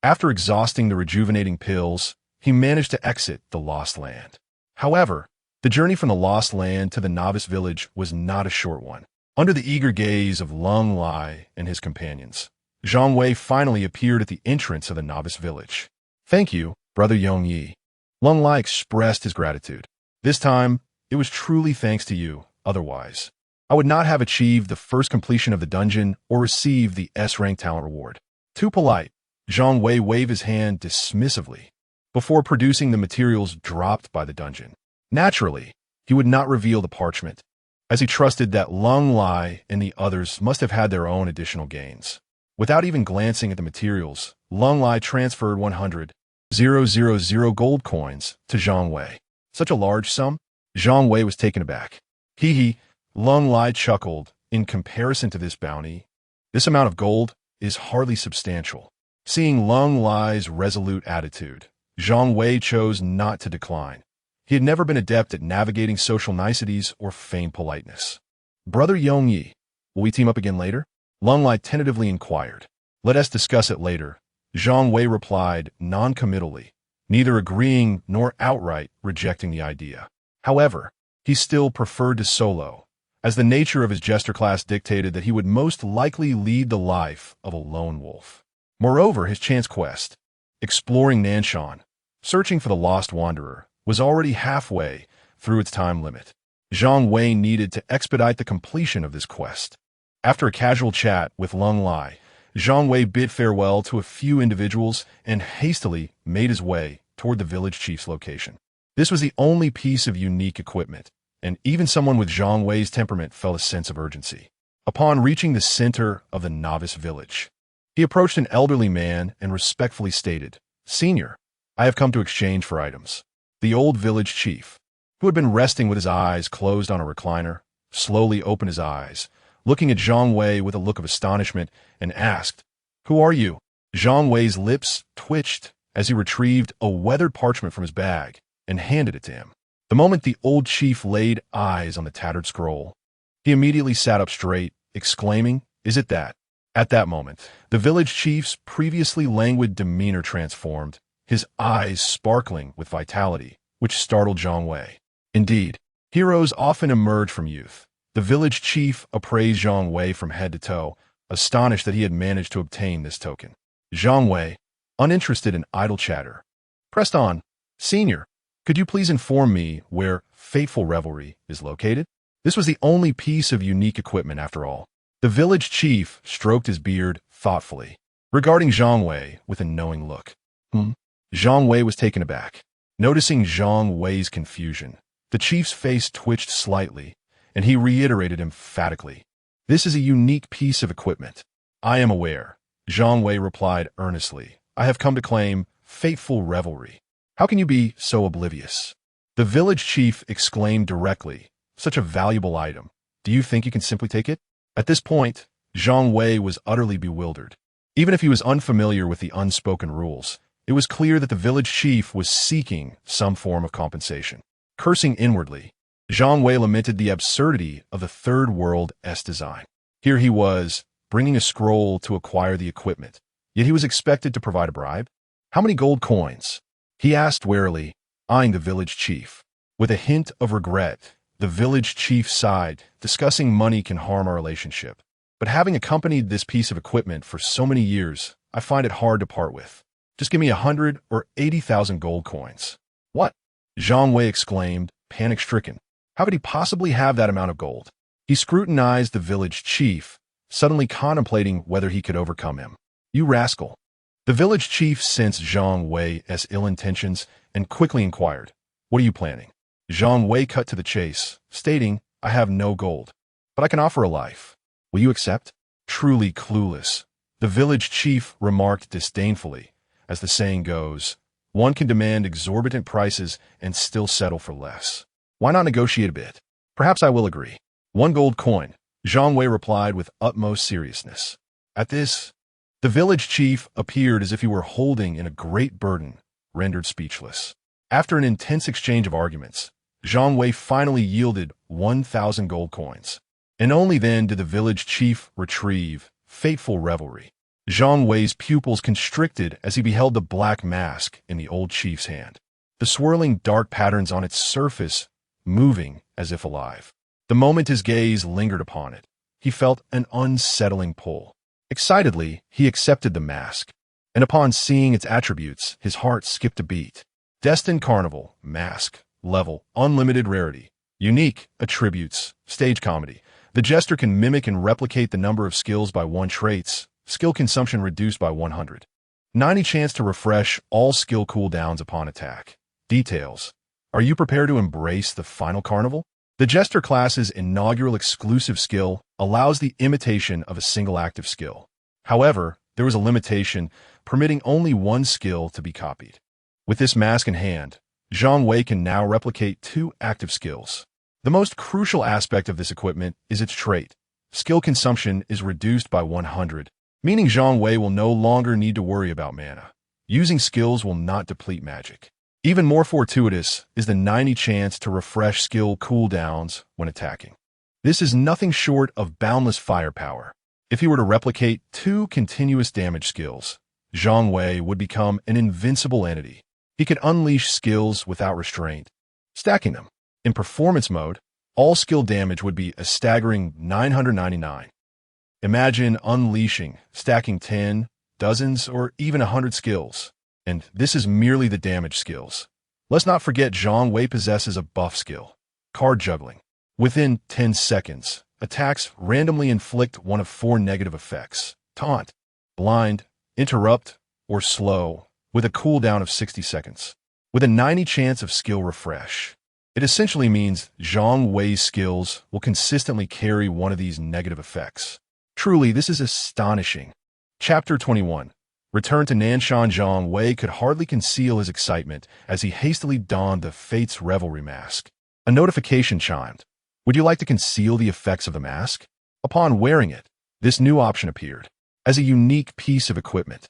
after exhausting the rejuvenating pills, he managed to exit the Lost Land. However, the journey from the Lost Land to the Novice Village was not a short one. Under the eager gaze of Lung Lai and his companions, Zhang Wei finally appeared at the entrance of the Novice Village. Thank you, Brother Yong Yi. Lung Lai expressed his gratitude. This time, it was truly thanks to you. Otherwise, I would not have achieved the first completion of the dungeon or received the S-rank talent reward. Too polite, Zhang Wei waved his hand dismissively before producing the materials dropped by the dungeon. Naturally, he would not reveal the parchment, as he trusted that Lung Lai and the others must have had their own additional gains. Without even glancing at the materials, Lung Lai transferred 100,000 gold coins to Zhang Wei. Such a large sum? Zhang Wei was taken aback. Hee, Lung Lai chuckled. In comparison to this bounty, this amount of gold is hardly substantial. Seeing Lung Lai's resolute attitude, Zhang Wei chose not to decline. He had never been adept at navigating social niceties or feigned politeness. Brother Yong Yi, will we team up again later? Lung Lai tentatively inquired. Let us discuss it later. Zhang Wei replied non-committally, neither agreeing nor outright rejecting the idea. However, he still preferred to solo, as the nature of his Jester class dictated that he would most likely lead the life of a lone wolf. Moreover, his chance quest, exploring Nanshan, searching for the lost wanderer, was already halfway through its time limit. Zhang Wei needed to expedite the completion of this quest. After a casual chat with Lung Lai, Zhang Wei bid farewell to a few individuals and hastily made his way toward the village chief's location. This was the only piece of unique equipment, and even someone with Zhang Wei's temperament felt a sense of urgency. Upon reaching the center of the Novice Village, he approached an elderly man and respectfully stated, Senior, I have come to exchange for items. The old village chief, who had been resting with his eyes closed on a recliner, slowly opened his eyes, looking at Zhang Wei with a look of astonishment, and asked, Who are you? Zhang Wei's lips twitched as he retrieved a weathered parchment from his bag and handed it to him. The moment the old chief laid eyes on the tattered scroll, he immediately sat up straight, exclaiming, Is it that? At that moment, the village chief's previously languid demeanor transformed, his eyes sparkling with vitality, which startled Zhang Wei. Indeed, heroes often emerge from youth, The village chief appraised Zhang Wei from head to toe, astonished that he had managed to obtain this token. Zhang Wei, uninterested in idle chatter, pressed on. Senior, could you please inform me where Fateful Revelry is located? This was the only piece of unique equipment after all. The village chief stroked his beard thoughtfully, regarding Zhang Wei with a knowing look. Zhang Wei was taken aback. Noticing Zhang Wei's confusion, the chief's face twitched slightly, and he reiterated emphatically, "This is a unique piece of equipment." "I am aware," Zhang Wei replied earnestly. "I have come to claim Fateful Revelry." "How can you be so oblivious?" The village chief exclaimed directly, "Such a valuable item. Do you think you can simply take it?" At this point, Zhang Wei was utterly bewildered. Even if he was unfamiliar with the unspoken rules, it was clear that the village chief was seeking some form of compensation. Cursing inwardly, Zhang Wei lamented the absurdity of the Third World-esque design. Here he was, bringing a scroll to acquire the equipment, yet he was expected to provide a bribe? "How many gold coins?" he asked warily, eyeing the village chief. With a hint of regret, the village chief sighed. "Discussing money can harm our relationship, but having accompanied this piece of equipment for so many years, I find it hard to part with. Just give me 100 or 80,000 gold coins." "What?" Zhang Wei exclaimed, panic-stricken. How could he possibly have that amount of gold? He scrutinized the village chief, suddenly contemplating whether he could overcome him. "You rascal." The village chief sensed Zhang Wei's ill intentions and quickly inquired, "What are you planning?" Zhang Wei cut to the chase, stating, "I have no gold, but I can offer a life. Will you accept?" "Truly clueless," the village chief remarked disdainfully. As the saying goes, one can demand exorbitant prices and still settle for less. Why not negotiate a bit? "Perhaps I will agree. 1 gold coin," Zhang Wei replied with utmost seriousness. At this, the village chief appeared as if he were holding in a great burden, rendered speechless. After an intense exchange of arguments, Zhang Wei finally yielded 1,000 gold coins. And only then did the village chief retrieve Fateful Revelry. Zhang Wei's pupils constricted as he beheld the black mask in the old chief's hand, the swirling dark patterns on its surface moving as if alive. The moment his gaze lingered upon it, he felt an unsettling pull. Excitedly, he accepted the mask, and upon seeing its attributes, his heart skipped a beat. Destined Carnival, Mask, Level, Unlimited Rarity, Unique, Attributes, Stage Comedy. The Jester can mimic and replicate the number of skills by 1 traits, skill consumption reduced by 100. 90 chance to refresh all skill cooldowns upon attack. Details. Are you prepared to embrace the final carnival? The Jester class's inaugural exclusive skill allows the imitation of a single active skill. However, there was a limitation, permitting only 1 skill to be copied. With this mask in hand, Zhang Wei can now replicate 2 active skills. The most crucial aspect of this equipment is its trait. Skill consumption is reduced by 100, meaning Zhang Wei will no longer need to worry about mana. Using skills will not deplete magic. Even more fortuitous is the 90 chance to refresh skill cooldowns when attacking. This is nothing short of boundless firepower. If he were to replicate 2 continuous damage skills, Zhang Wei would become an invincible entity. He could unleash skills without restraint, stacking them. In performance mode, all skill damage would be a staggering 999. Imagine unleashing, stacking 10, dozens, or even 100 skills. And this is merely the damage skills. Let's not forget Zhang Wei possesses a buff skill, card juggling. Within 10 seconds, attacks randomly inflict one of 4 negative effects: taunt, blind, interrupt, or slow, with a cooldown of 60 seconds. With a 90 chance of skill refresh, it essentially means Zhang Wei's skills will consistently carry one of these negative effects. Truly, this is astonishing. Chapter 21. Return to Nanshan. Zhang Wei could hardly conceal his excitement as he hastily donned the Fate's Revelry mask. A notification chimed. Would you like to conceal the effects of the mask? Upon wearing it, this new option appeared. As a unique piece of equipment,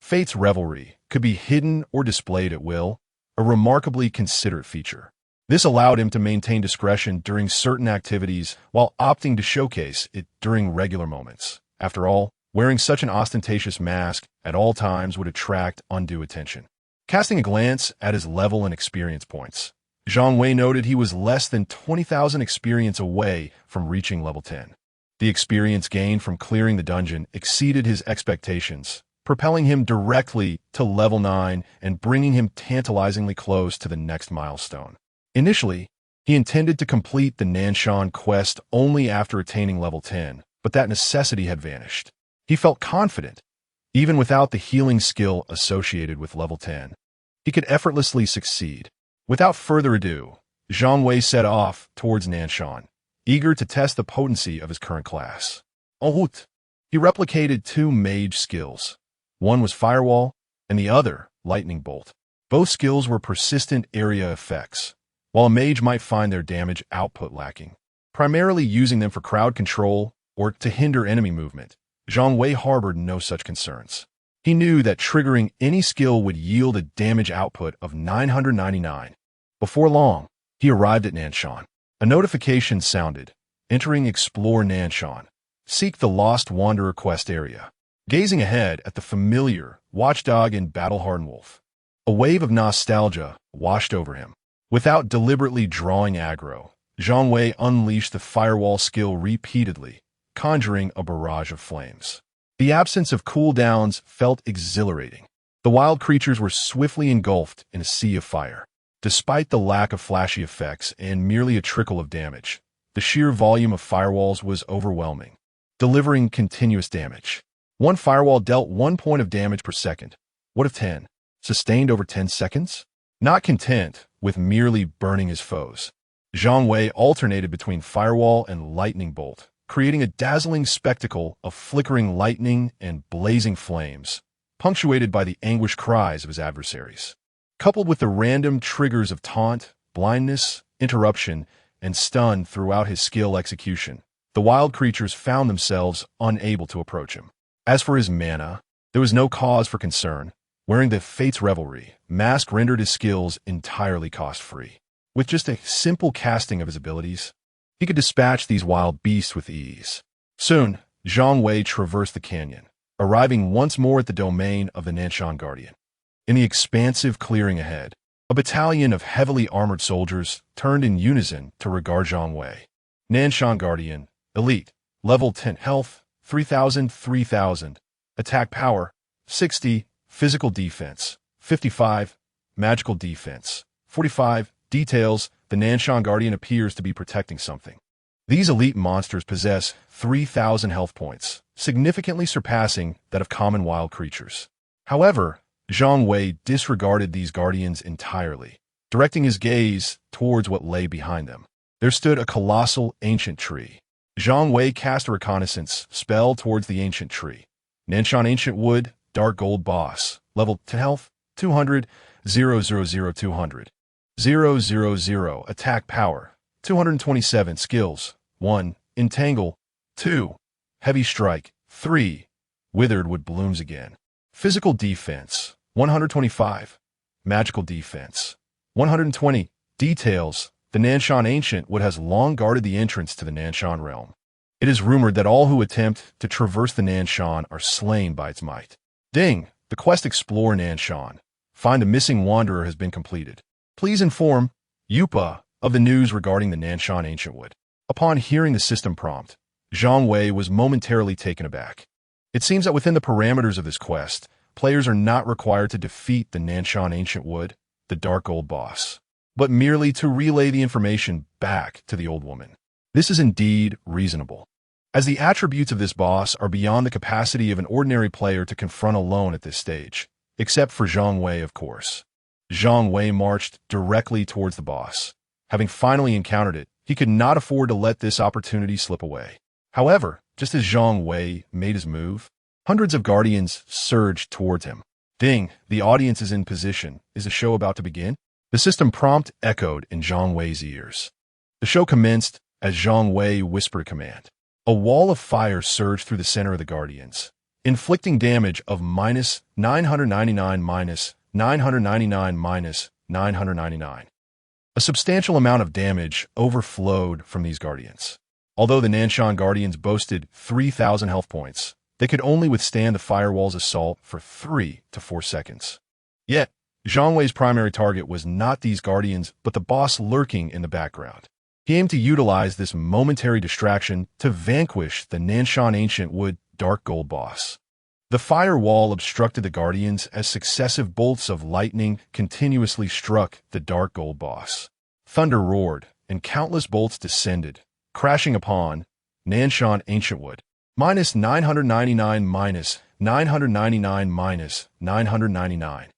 Fate's Revelry could be hidden or displayed at will, a remarkably considerate feature. This allowed him to maintain discretion during certain activities while opting to showcase it during regular moments. After all, wearing such an ostentatious mask at all times would attract undue attention. Casting a glance at his level and experience points, Zhang Wei noted he was less than 20,000 experience away from reaching level 10. The experience gained from clearing the dungeon exceeded his expectations, propelling him directly to level 9 and bringing him tantalizingly close to the next milestone. Initially, he intended to complete the Nanshan quest only after attaining level 10, but that necessity had vanished. He felt confident, even without the healing skill associated with level 10. He could effortlessly succeed. Without further ado, Zhang Wei set off towards Nanshan, eager to test the potency of his current class. En route, he replicated two mage skills. One was Firewall, and the other, Lightning Bolt. Both skills were persistent area effects, while a mage might find their damage output lacking. Primarily using them for crowd control or to hinder enemy movement, Zhang Wei harbored no such concerns. He knew that triggering any skill would yield a damage output of 999. Before long, he arrived at Nanshan. A notification sounded. Entering Explore Nanshan. Seek the Lost Wanderer quest area. Gazing ahead at the familiar watchdog and battle-hardened wolf, a wave of nostalgia washed over him. Without deliberately drawing aggro, Zhang Wei unleashed the Firewall skill repeatedly, conjuring a barrage of flames. The absence of cooldowns felt exhilarating. The wild creatures were swiftly engulfed in a sea of fire. Despite the lack of flashy effects and merely a trickle of damage, the sheer volume of firewalls was overwhelming, delivering continuous damage. One firewall dealt 1 point of damage per second. What if 10? Sustained over 10 seconds? Not content with merely burning his foes, Zhang Wei alternated between Firewall and Lightning Bolt, creating a dazzling spectacle of flickering lightning and blazing flames, punctuated by the anguished cries of his adversaries. Coupled with the random triggers of taunt, blindness, interruption, and stun throughout his skill execution, the wild creatures found themselves unable to approach him. As for his mana, there was no cause for concern. Wearing the Fate's Revelry, Mask rendered his skills entirely cost-free. With just a simple casting of his abilities, he could dispatch these wild beasts with ease. Soon, Zhang Wei traversed the canyon, arriving once more at the domain of the Nanshan Guardian. In the expansive clearing ahead, a battalion of heavily armored soldiers turned in unison to regard Zhang Wei. Nanshan Guardian, Elite, Level 10 Health, 3,000, Attack Power, 60, Physical Defense, 55, Magical Defense, 45, Details, the Nanshan Guardian appears to be protecting something. These elite monsters possess 3,000 health points, significantly surpassing that of common wild creatures. However, Zhang Wei disregarded these guardians entirely, directing his gaze towards what lay behind them. There stood a colossal ancient tree. Zhang Wei cast a reconnaissance spell towards the ancient tree. Nanshan Ancient Wood, Dark Gold Boss, Level 10 Health, 200, 200, 000, Attack Power, 227, Skills, 1, Entangle, 2, Heavy Strike, 3, Withered Wood Blooms Again. Physical Defense, 125, Magical Defense, 120, Details, the Nanshan Ancient Wood has long guarded the entrance to the Nanshan realm. It is rumored that all who attempt to traverse the Nanshan are slain by its might. Ding! The quest Explore Nanshan. Find a missing wanderer has been completed. Please inform Yupa of the news regarding the Nanshan Ancient Wood. Upon hearing the system prompt, Zhang Wei was momentarily taken aback. It seems that within the parameters of this quest, players are not required to defeat the Nanshan Ancient Wood, the Dark Gold Boss, but merely to relay the information back to the old woman. This is indeed reasonable, as the attributes of this boss are beyond the capacity of an ordinary player to confront alone at this stage, except for Zhang Wei, of course. Zhang Wei marched directly towards the boss. Having finally encountered it, he could not afford to let this opportunity slip away. However, just as Zhang Wei made his move, hundreds of guardians surged towards him. Ding, the audience is in position. Is the show about to begin? The system prompt echoed in Zhang Wei's ears. The show commenced as Zhang Wei whispered a command. A wall of fire surged through the center of the guardians, inflicting damage of -999, -999, -999. A substantial amount of damage overflowed from these guardians. Although the Nanshan Guardians boasted 3,000 health points, they could only withstand the firewall's assault for 3 to 4 seconds. Yet, Zhang Wei's primary target was not these guardians, but the boss lurking in the background. He aimed to utilize this momentary distraction to vanquish the Nanshan Ancient Wood Dark Gold boss. The fire wall obstructed the guardians as successive bolts of lightning continuously struck the Dark Gold boss. Thunder roared, and countless bolts descended, crashing upon Nanshan Ancient Wood. Minus 999, minus 999, minus 999.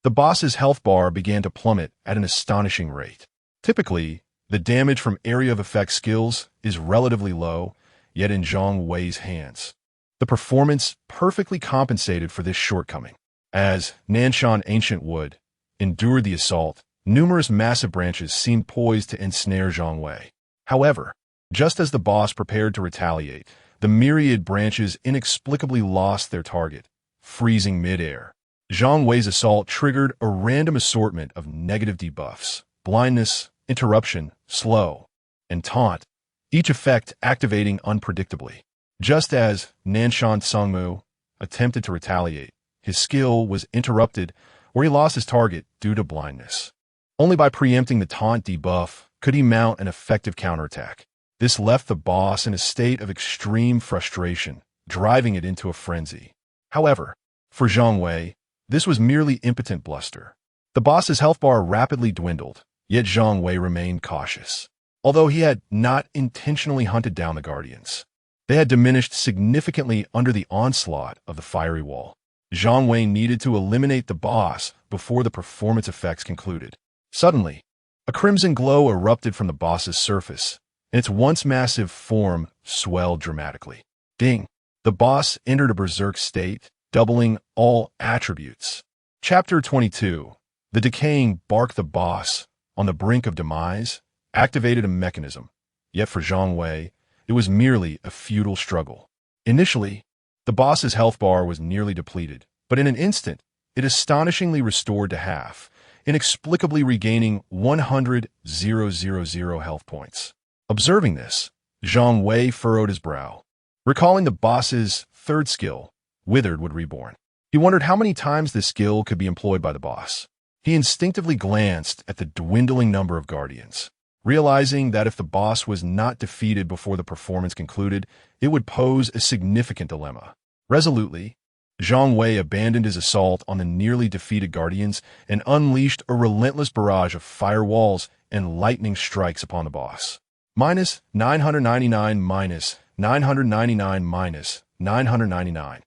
The boss's health bar began to plummet at an astonishing rate. Typically, the damage from area of effect skills is relatively low, yet in Zhang Wei's hands, the performance perfectly compensated for this shortcoming. As Nanshan Ancient Wood endured the assault, numerous massive branches seemed poised to ensnare Zhang Wei. However, just as the boss prepared to retaliate, the myriad branches inexplicably lost their target, freezing midair. Zhang Wei's assault triggered a random assortment of negative debuffs: blindness, interruption, slow, and taunt, each effect activating unpredictably. Just as Nanshan Tsangmu attempted to retaliate, his skill was interrupted or he lost his target due to blindness. Only by preempting the taunt debuff could he mount an effective counterattack. This left the boss in a state of extreme frustration, driving it into a frenzy. However, for Zhang Wei, this was merely impotent bluster. The boss's health bar rapidly dwindled, yet Zhang Wei remained cautious. Although he had not intentionally hunted down the guardians, they had diminished significantly under the onslaught of the fiery wall. Zhang Wei needed to eliminate the boss before the performance effects concluded. Suddenly, a crimson glow erupted from the boss's surface, and its once massive form swelled dramatically. Ding! The boss entered a berserk state, doubling all attributes. Chapter 22. The decaying bark. The boss, on the brink of demise, activated a mechanism. Yet for Zhang Wei, it was merely a futile struggle. Initially, the boss's health bar was nearly depleted, but in an instant, it astonishingly restored to half, inexplicably regaining 100,000 health points. Observing this, Zhang Wei furrowed his brow. Recalling the boss's third skill, Withered Wood Reborn, he wondered how many times this skill could be employed by the boss. He instinctively glanced at the dwindling number of guardians, realizing that if the boss was not defeated before the performance concluded, it would pose a significant dilemma. Resolutely, Zhang Wei abandoned his assault on the nearly defeated guardians and unleashed a relentless barrage of firewalls and lightning strikes upon the boss. Minus 999, minus 999, minus 999.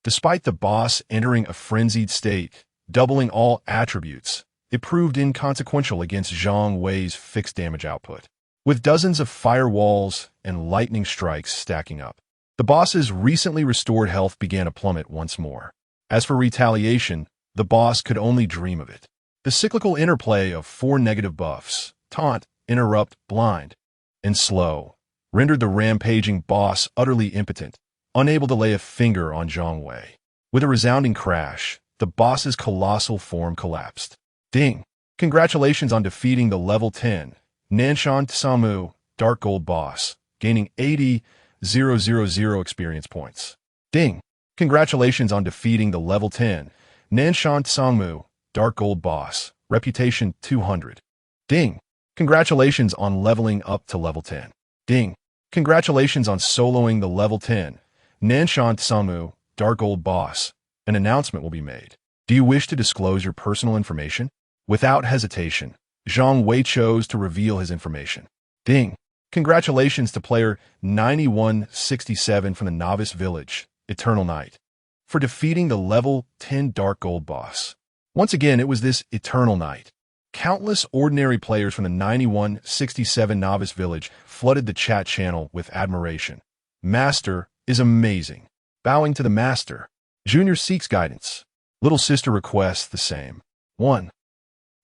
Despite the boss entering a frenzied state, doubling all attributes, it proved inconsequential against Zhang Wei's fixed damage output. With dozens of firewalls and lightning strikes stacking up, the boss's recently restored health began to plummet once more. As for retaliation, the boss could only dream of it. The cyclical interplay of 4 negative buffs, taunt, interrupt, blind, and slow, rendered the rampaging boss utterly impotent, unable to lay a finger on Zhang Wei. With a resounding crash, the boss's colossal form collapsed. Ding! Congratulations on defeating the level 10 Nanshan Tsangmu Dark Gold boss, gaining 80,000 experience points. Ding! Congratulations on defeating the level 10 Nanshan Tsangmu Dark Gold boss, reputation 200. Ding! Congratulations on leveling up to level 10. Ding! Congratulations on soloing the level 10 Nanshan Tsangmu Dark Gold boss. An announcement will be made. Do you wish to disclose your personal information? Without hesitation, Zhang Wei chose to reveal his information. Ding! Congratulations to player 9167 from the Novice Village, Eternal Night, for defeating the level 10 Dark Gold boss. Once again, it was this Eternal Night. Countless ordinary players from the 9167 Novice Village flooded the chat channel with admiration. Master is amazing. Bowing to the master. Junior seeks guidance. Little sister requests the same. 1.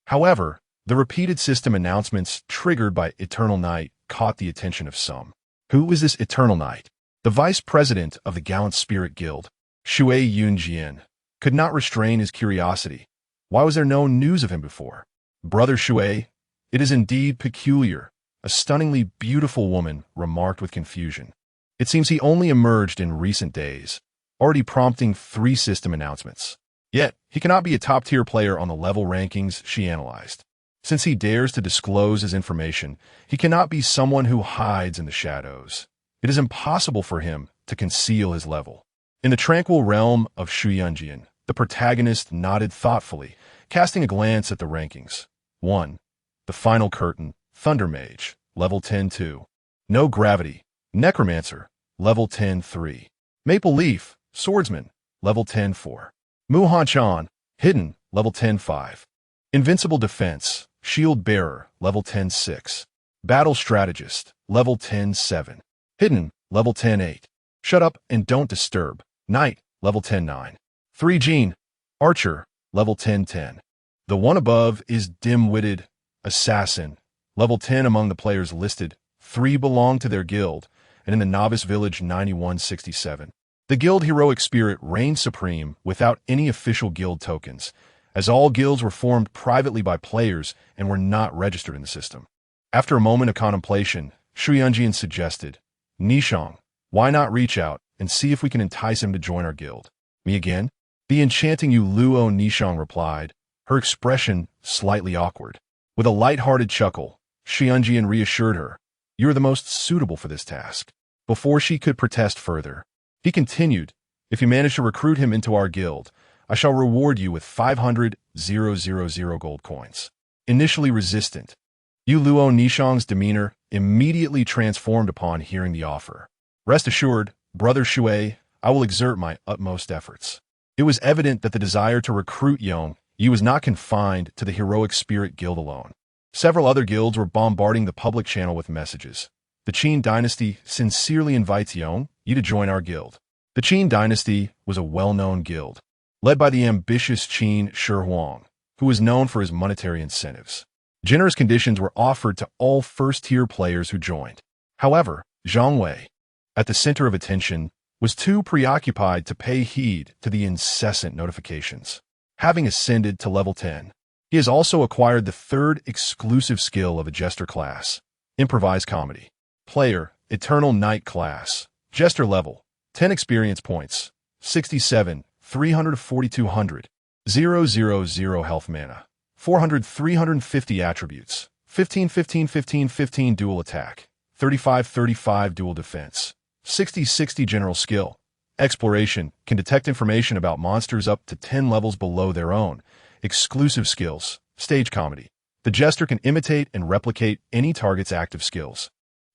However, the repeated system announcements triggered by Eternal Night caught the attention of some. Who is this Eternal Night? The vice president of the Gallant Spirit Guild, Shui Yunjian, could not restrain his curiosity. Why was there no news of him before? Brother Shui, it is indeed peculiar, a stunningly beautiful woman remarked with confusion. It seems he only emerged in recent days, already prompting 3 system announcements. Yet, he cannot be a top-tier player on the level rankings she analyzed. Since he dares to disclose his information, he cannot be someone who hides in the shadows. It is impossible for him to conceal his level. In the tranquil realm of Shuyunjian, the protagonist nodded thoughtfully, casting a glance at the rankings. 1. The Final Curtain, Thunder Mage, level 10-2. No Gravity, Necromancer, level 10-3. Maple Leaf, Swordsman, level 10-4. Muhan-chan, Hidden, level 10-5. Invincible Defense, Shield Bearer, level 10-6. Battle Strategist, level 10-7. Hidden, level 10-8. Shut Up and Don't Disturb, Knight, level 10-9. 3 Gene, Archer, level 10-10. The one above is Dim-Witted Assassin, level 10 among the players listed. 3 belong to their guild, and in the Novice Village 9167. The guild heroic spirit reigned supreme without any official guild tokens, as all guilds were formed privately by players and were not registered in the system. After a moment of contemplation, Shuyunjian suggested, Nishong, why not reach out and see if we can entice him to join our guild? Me again? The enchanting Luo Nishong replied, her expression slightly awkward. With a light-hearted chuckle, Shuyunjian reassured her, you are the most suitable for this task. Before she could protest further, he continued, if you manage to recruit him into our guild, I shall reward you with 500,000 gold coins. Initially resistant, Luo Nishong's demeanor immediately transformed upon hearing the offer. Rest assured, Brother Shui, I will exert my utmost efforts. It was evident that the desire to recruit Yong Yi was not confined to the Heroic Spirit Guild alone. Several other guilds were bombarding the public channel with messages. The Qin Dynasty sincerely invites Yong Yi to join our guild. The Qin Dynasty was a well-known guild, led by the ambitious Qin Shi Huang, who was known for his monetary incentives. Generous conditions were offered to all first-tier players who joined. However, Zhang Wei, at the center of attention, was too preoccupied to pay heed to the incessant notifications. Having ascended to level 10, he has also acquired the third exclusive skill of a Jester class, Improvised Comedy. Player, Eternal Night class, Jester level, 10 experience points, 67, 300 4200, 000 health mana, 400 350 attributes, 15 15 15 15 dual attack, 35 35 dual defense, 60 60 general skill. Exploration can detect information about monsters up to 10 levels below their own. Exclusive skills, Stage Comedy. The Jester can imitate and replicate any target's active skills,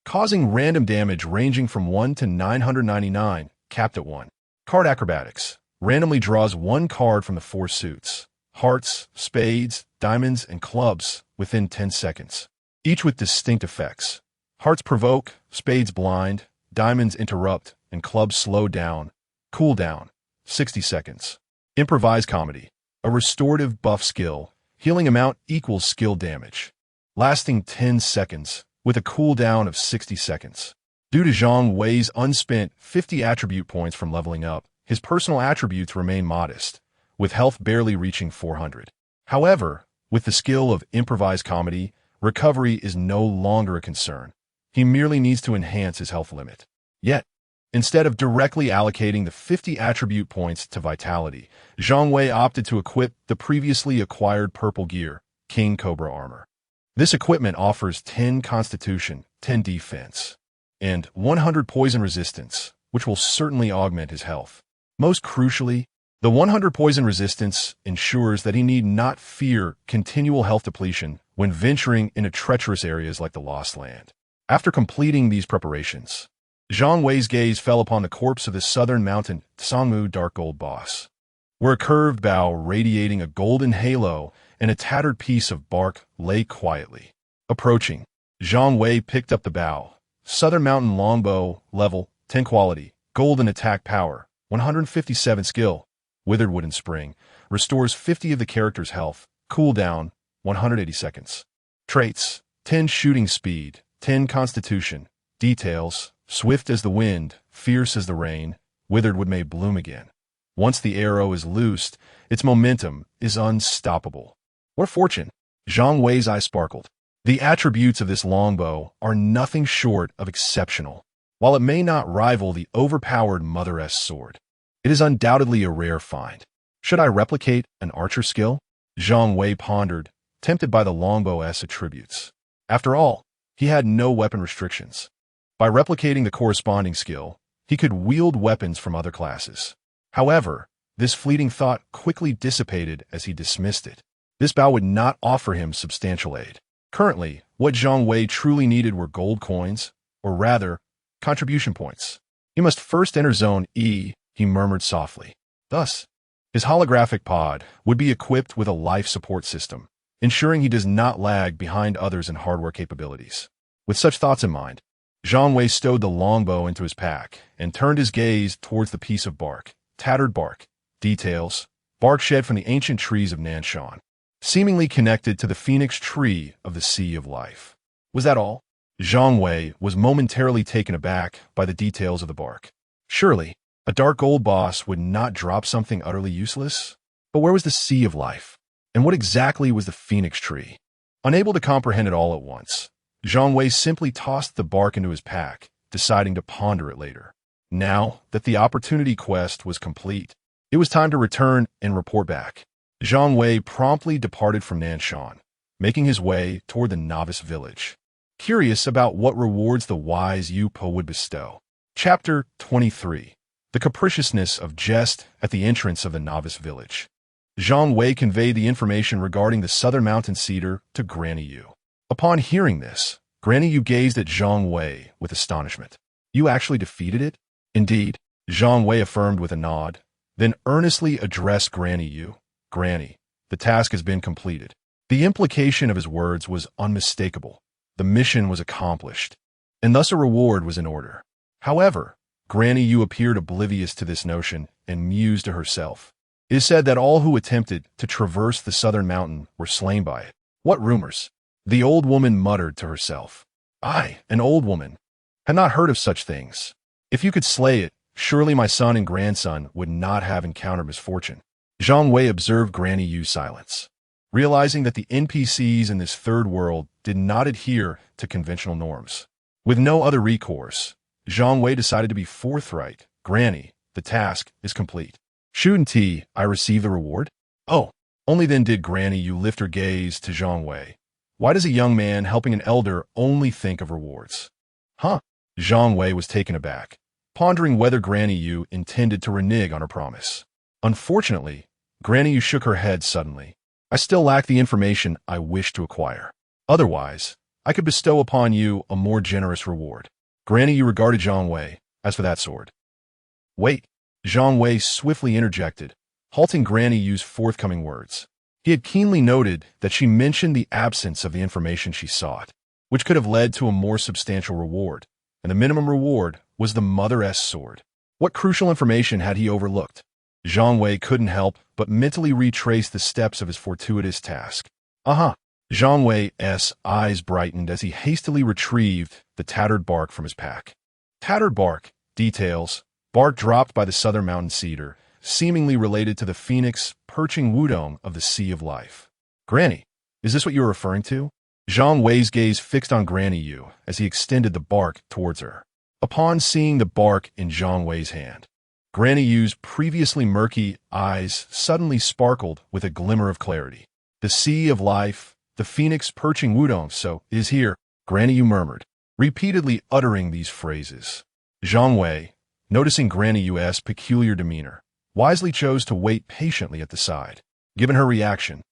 causing random damage ranging from 1 to 999, capped at 1. Card Acrobatics. Randomly draws 1 card from the 4 suits, hearts, spades, diamonds, and clubs within 10 seconds, each with distinct effects. Hearts provoke, spades blind, diamonds interrupt, and clubs slow down. Cool down, 60 seconds. Improvised Comedy. A restorative buff skill. Healing amount equals skill damage, lasting 10 seconds, with a cooldown of 60 seconds. Due to Zhang Wei's unspent 50 attribute points from leveling up, his personal attributes remain modest, with health barely reaching 400. However, with the skill of Improvised Comedy, recovery is no longer a concern. He merely needs to enhance his health limit. Yet, instead of directly allocating the 50 attribute points to Vitality, Zhang Wei opted to equip the previously acquired purple gear, King Cobra Armor. This equipment offers 10 Constitution, 10 Defense, and 100 Poison Resistance, which will certainly augment his health. Most crucially, the 100 Poison Resistance ensures that he need not fear continual health depletion when venturing into treacherous areas like the Lost Land. After completing these preparations, Zhang Wei's gaze fell upon the corpse of the southern mountain Tsangmu Dark Gold boss, where a curved bough radiating a golden halo and a tattered piece of bark lay quietly. Approaching, Zhang Wei picked up the bough. Southern Mountain Longbow, level, 10 quality, golden attack power, 157 skill, withered wooden spring, restores 50 of the character's health, cooldown, 180 seconds. Traits, 10 shooting speed, 10 constitution, details, swift as the wind, fierce as the rain, withered wood may bloom again. Once the arrow is loosed, its momentum is unstoppable. What fortune! Zhang Wei's eye sparkled. The attributes of this longbow are nothing short of exceptional. While it may not rival the overpowered Mother S sword, it is undoubtedly a rare find. Should I replicate an archer skill? Zhang Wei pondered, tempted by the longbow's attributes. After all, he had no weapon restrictions. By replicating the corresponding skill, he could wield weapons from other classes. However, this fleeting thought quickly dissipated as he dismissed it. This bow would not offer him substantial aid. Currently, what Zhang Wei truly needed were gold coins, or rather, contribution points. He must first enter Zone E, he murmured softly. Thus, his holographic pod would be equipped with a life support system, ensuring he does not lag behind others in hardware capabilities. With such thoughts in mind, Zhang Wei stowed the longbow into his pack and turned his gaze towards the piece of bark, tattered bark, details, bark shed from the ancient trees of Nanshan, seemingly connected to the phoenix tree of the Sea of Life. Was that all? Zhang Wei was momentarily taken aback by the details of the bark. Surely, a dark gold boss would not drop something utterly useless? But where was the Sea of Life? And what exactly was the phoenix tree? Unable to comprehend it all at once, Zhang Wei simply tossed the bark into his pack, deciding to ponder it later. Now that the opportunity quest was complete, it was time to return and report back. Zhang Wei promptly departed from Nanshan, making his way toward the novice village, curious about what rewards the wise Yu Po would bestow. Chapter 23. The capriciousness of Jest at the entrance of the novice village. Zhang Wei conveyed the information regarding the southern mountain cedar to Granny Yu. Upon hearing this, Granny Yu gazed at Zhang Wei with astonishment. You actually defeated it? Indeed, Zhang Wei affirmed with a nod, then earnestly addressed Granny Yu. Granny, the task has been completed. The implication of his words was unmistakable. The mission was accomplished, and thus a reward was in order. However, Granny Yu appeared oblivious to this notion and mused to herself. It is said that all who attempted to traverse the southern mountain were slain by it. What rumors? The old woman muttered to herself. I, an old woman, had not heard of such things. If you could slay it, surely my son and grandson would not have encountered misfortune. Zhang Wei observed Granny Yu's silence, realizing that the NPCs in this third world did not adhere to conventional norms. With no other recourse, Zhang Wei decided to be forthright. Granny, the task is complete. Shouldn't I receive the reward? Oh, only then did Granny Yu lift her gaze to Zhang Wei. Why does a young man helping an elder only think of rewards? Huh? Zhang Wei was taken aback, pondering whether Granny Yu intended to renege on her promise. Unfortunately, Granny Yu shook her head suddenly. I still lack the information I wish to acquire. Otherwise, I could bestow upon you a more generous reward. Granny Yu regarded Zhang Wei. As for that sword. Wait, Zhang Wei swiftly interjected, halting Granny Yu's forthcoming words. He had keenly noted that she mentioned the absence of the information she sought, which could have led to a more substantial reward, and the minimum reward was the Mother-S sword. What crucial information had he overlooked? Zhang Wei couldn't help but mentally retrace the steps of his fortuitous task. Zhang Wei's eyes brightened as he hastily retrieved the tattered bark from his pack. Tattered bark, details, bark dropped by the southern mountain cedar, seemingly related to the phoenix perching wudong of the Sea of Life. Granny, is this what you are referring to? Zhang Wei's gaze fixed on Granny Yu as he extended the bark towards her. Upon seeing the bark in Zhang Wei's hand, Granny Yu's previously murky eyes suddenly sparkled with a glimmer of clarity. The Sea of Life, the phoenix perching wudong, so it is here, Granny Yu murmured, repeatedly uttering these phrases. Zhang Wei, noticing Granny Yu's peculiar demeanor, wisely chose to wait patiently at the side. Given her reaction,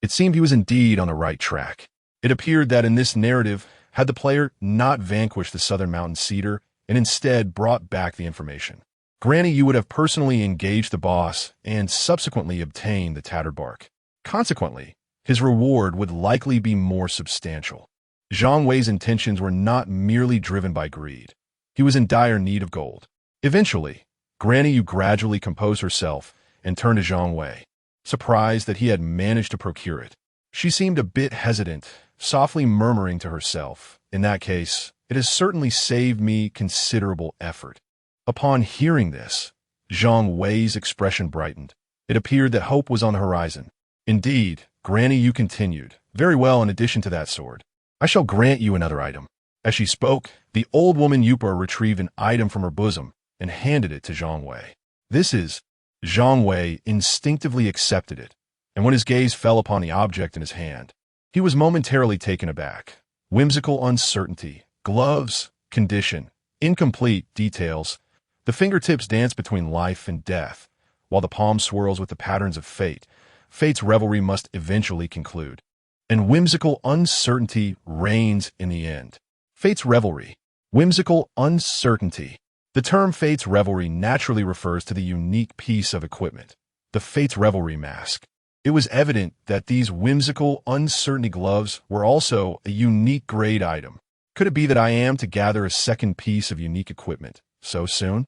it seemed he was indeed on the right track. It appeared that in this narrative, had the player not vanquished the southern mountain cedar and instead brought back the information, Granny Yu would have personally engaged the boss and subsequently obtained the tattered bark. Consequently, his reward would likely be more substantial. Zhang Wei's intentions were not merely driven by greed. He was in dire need of gold. Eventually, Granny Yu gradually composed herself and turned to Zhang Wei, surprised that he had managed to procure it. She seemed a bit hesitant, softly murmuring to herself, in that case, it has certainly saved me considerable effort. Upon hearing this, Zhang Wei's expression brightened. It appeared that hope was on the horizon. Indeed, Granny Yu continued, very well, in addition to that sword, I shall grant you another item. As she spoke, the old woman Yupa retrieved an item from her bosom and handed it to Zhang Wei. This is... Zhang Wei instinctively accepted it, and when his gaze fell upon the object in his hand, he was momentarily taken aback. Whimsical uncertainty, gloves, condition, incomplete details. The fingertips dance between life and death, while the palm swirls with the patterns of fate. Fate's revelry must eventually conclude, and whimsical uncertainty reigns in the end. Fate's revelry. Whimsical uncertainty. The term Fate's revelry naturally refers to the unique piece of equipment, the Fate's revelry mask. It was evident that these whimsical uncertainty gloves were also a unique grade item. Could it be that I am to gather a second piece of unique equipment so soon?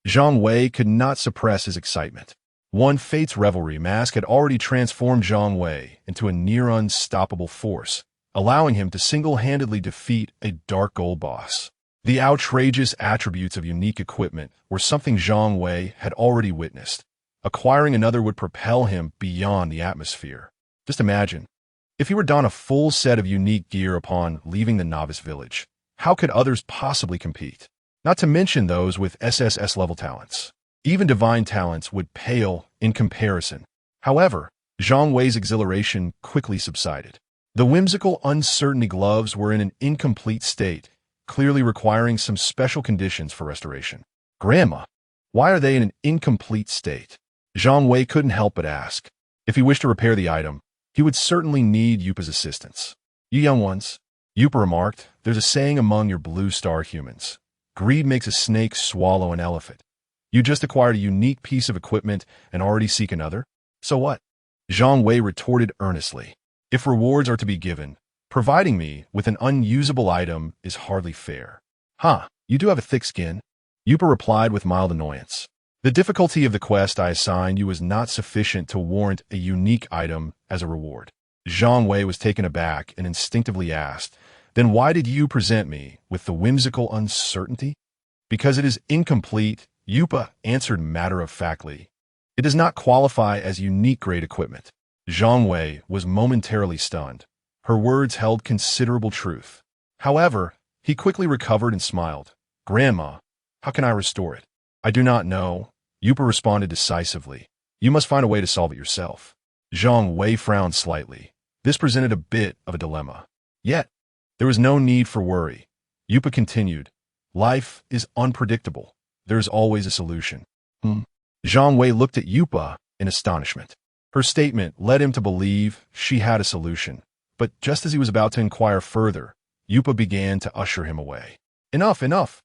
Zhang Wei could not suppress his excitement. One Fate's revelry mask had already transformed Zhang Wei into a near unstoppable force, allowing him to single-handedly defeat a dark gold boss. The outrageous attributes of unique equipment were something Zhang Wei had already witnessed. Acquiring another would propel him beyond the atmosphere. Just imagine, if he were donned a full set of unique gear upon leaving the novice village, how could others possibly compete? Not to mention those with SSS-level talents. Even divine talents would pale in comparison. However, Zhang Wei's exhilaration quickly subsided. The whimsical uncertainty gloves were in an incomplete state, clearly requiring some special conditions for restoration. Grandma, why are they in an incomplete state? Zhang Wei couldn't help but ask. If he wished to repair the item, he would certainly need Yupa's assistance. You young ones, Yupa remarked, there's a saying among your blue star humans. Greed makes a snake swallow an elephant. You just acquired a unique piece of equipment and already seek another? So what? Zhang Wei retorted earnestly. If rewards are to be given, providing me with an unusable item is hardly fair. Huh, you do have a thick skin? Yupa replied with mild annoyance. The difficulty of the quest I assigned you was not sufficient to warrant a unique item as a reward. Zhang Wei was taken aback and instinctively asked, then why did you present me with the whimsical uncertainty? Because it is incomplete, Yupa answered matter-of-factly. It does not qualify as unique-grade equipment. Zhang Wei was momentarily stunned. Her words held considerable truth. However, he quickly recovered and smiled. Grandma, how can I restore it? I do not know. Yupa responded decisively. You must find a way to solve it yourself. Zhang Wei frowned slightly. This presented a bit of a dilemma. Yet, there was no need for worry. Yupa continued. Life is unpredictable. There is always a solution. Zhang Wei looked at Yupa in astonishment. Her statement led him to believe she had a solution. But just as he was about to inquire further, Yupa began to usher him away. Enough, enough.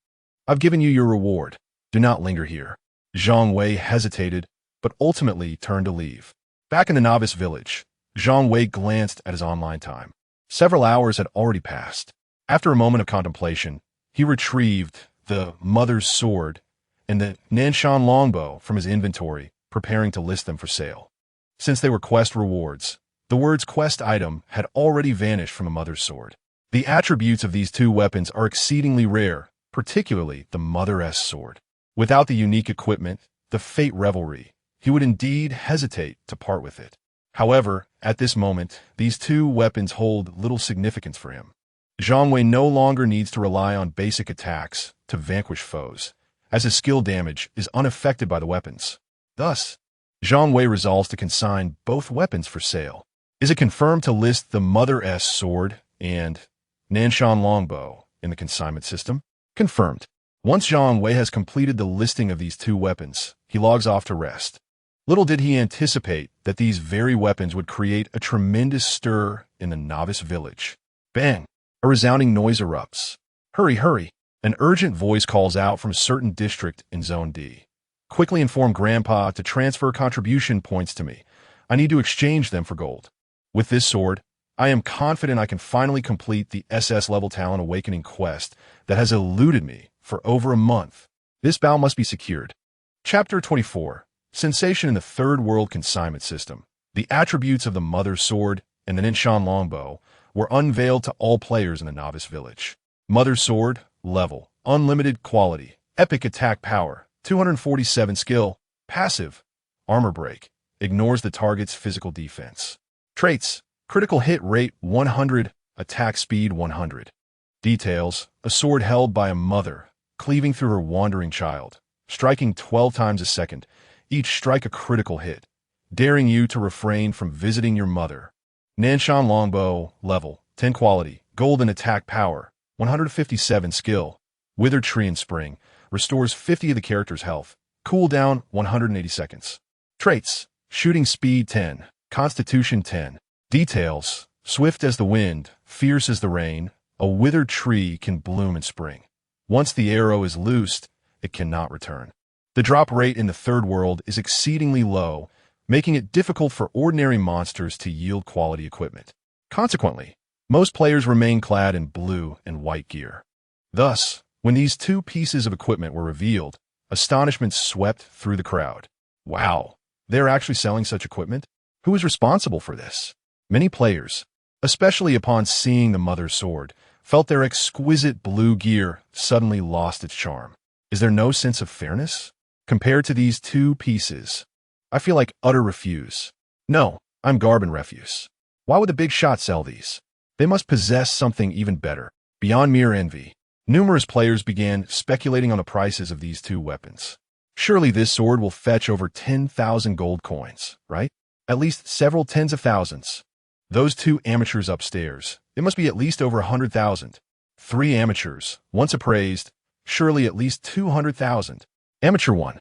I've given you your reward. Do not linger here. Zhang Wei hesitated, but ultimately turned to leave. Back in the novice village, Zhang Wei glanced at his online time. Several hours had already passed. After a moment of contemplation, he retrieved the mother's sword and the Nanshan longbow from his inventory, preparing to list them for sale. Since they were quest rewards, the words quest item had already vanished from a mother's sword. The attributes of these two weapons are exceedingly rare, particularly the Mother-S sword. Without the unique equipment, the Fate Revelry, he would indeed hesitate to part with it. However, at this moment, these two weapons hold little significance for him. Zhang Wei no longer needs to rely on basic attacks to vanquish foes, as his skill damage is unaffected by the weapons. Thus, Zhang Wei resolves to consign both weapons for sale. Is it confirmed to list the Mother-S sword and Nanshan longbow in the consignment system? Confirmed. Once Zhang Wei has completed the listing of these two weapons, he logs off to rest. Little did he anticipate that these very weapons would create a tremendous stir in the novice village. Bang! A resounding noise erupts. Hurry, hurry! An urgent voice calls out from a certain district in Zone D. Quickly inform Grandpa to transfer contribution points to me. I need to exchange them for gold. With this sword, I am confident I can finally complete the SS-level talent awakening quest that has eluded me for over a month. This bow must be secured. Chapter 24. Sensation in the Third World Consignment System. The attributes of the Mother's Sword and the Nanshan longbow were unveiled to all players in the novice village. Mother's Sword, level, unlimited quality, epic attack power, 247 skill, passive, armor break, ignores the target's physical defense. Traits, critical hit rate 100, attack speed 100. Details, a sword held by a mother, cleaving through her wandering child, striking 12 times a second, each strike a critical hit, daring you to refrain from visiting your mother. Nanshan Longbow, level 10 quality, golden attack power, 157 skill, withered tree and spring, restores 50 of the character's health, cooldown 180 seconds. Traits: shooting speed 10, constitution 10. Details: swift as the wind, fierce as the rain, a withered tree can bloom in spring. Once the arrow is loosed, it cannot return. The drop rate in the third world is exceedingly low, making it difficult for ordinary monsters to yield quality equipment. Consequently, most players remain clad in blue and white gear. Thus, when these two pieces of equipment were revealed, astonishment swept through the crowd. Wow, they're actually selling such equipment? Who is responsible for this? Many players, especially upon seeing the Mother's Sword, felt their exquisite blue gear suddenly lost its charm. Is there no sense of fairness? Compared to these two pieces, I feel like utter refuse. No, I'm garb and refuse. Why would the big shot sell these? They must possess something even better. Beyond mere envy, numerous players began speculating on the prices of these two weapons. Surely this sword will fetch over 10,000 gold coins, right? At least several tens of thousands. Those two amateurs upstairs, it must be at least over 100,000. Three amateurs, once appraised, surely at least 200,000. Amateur 1.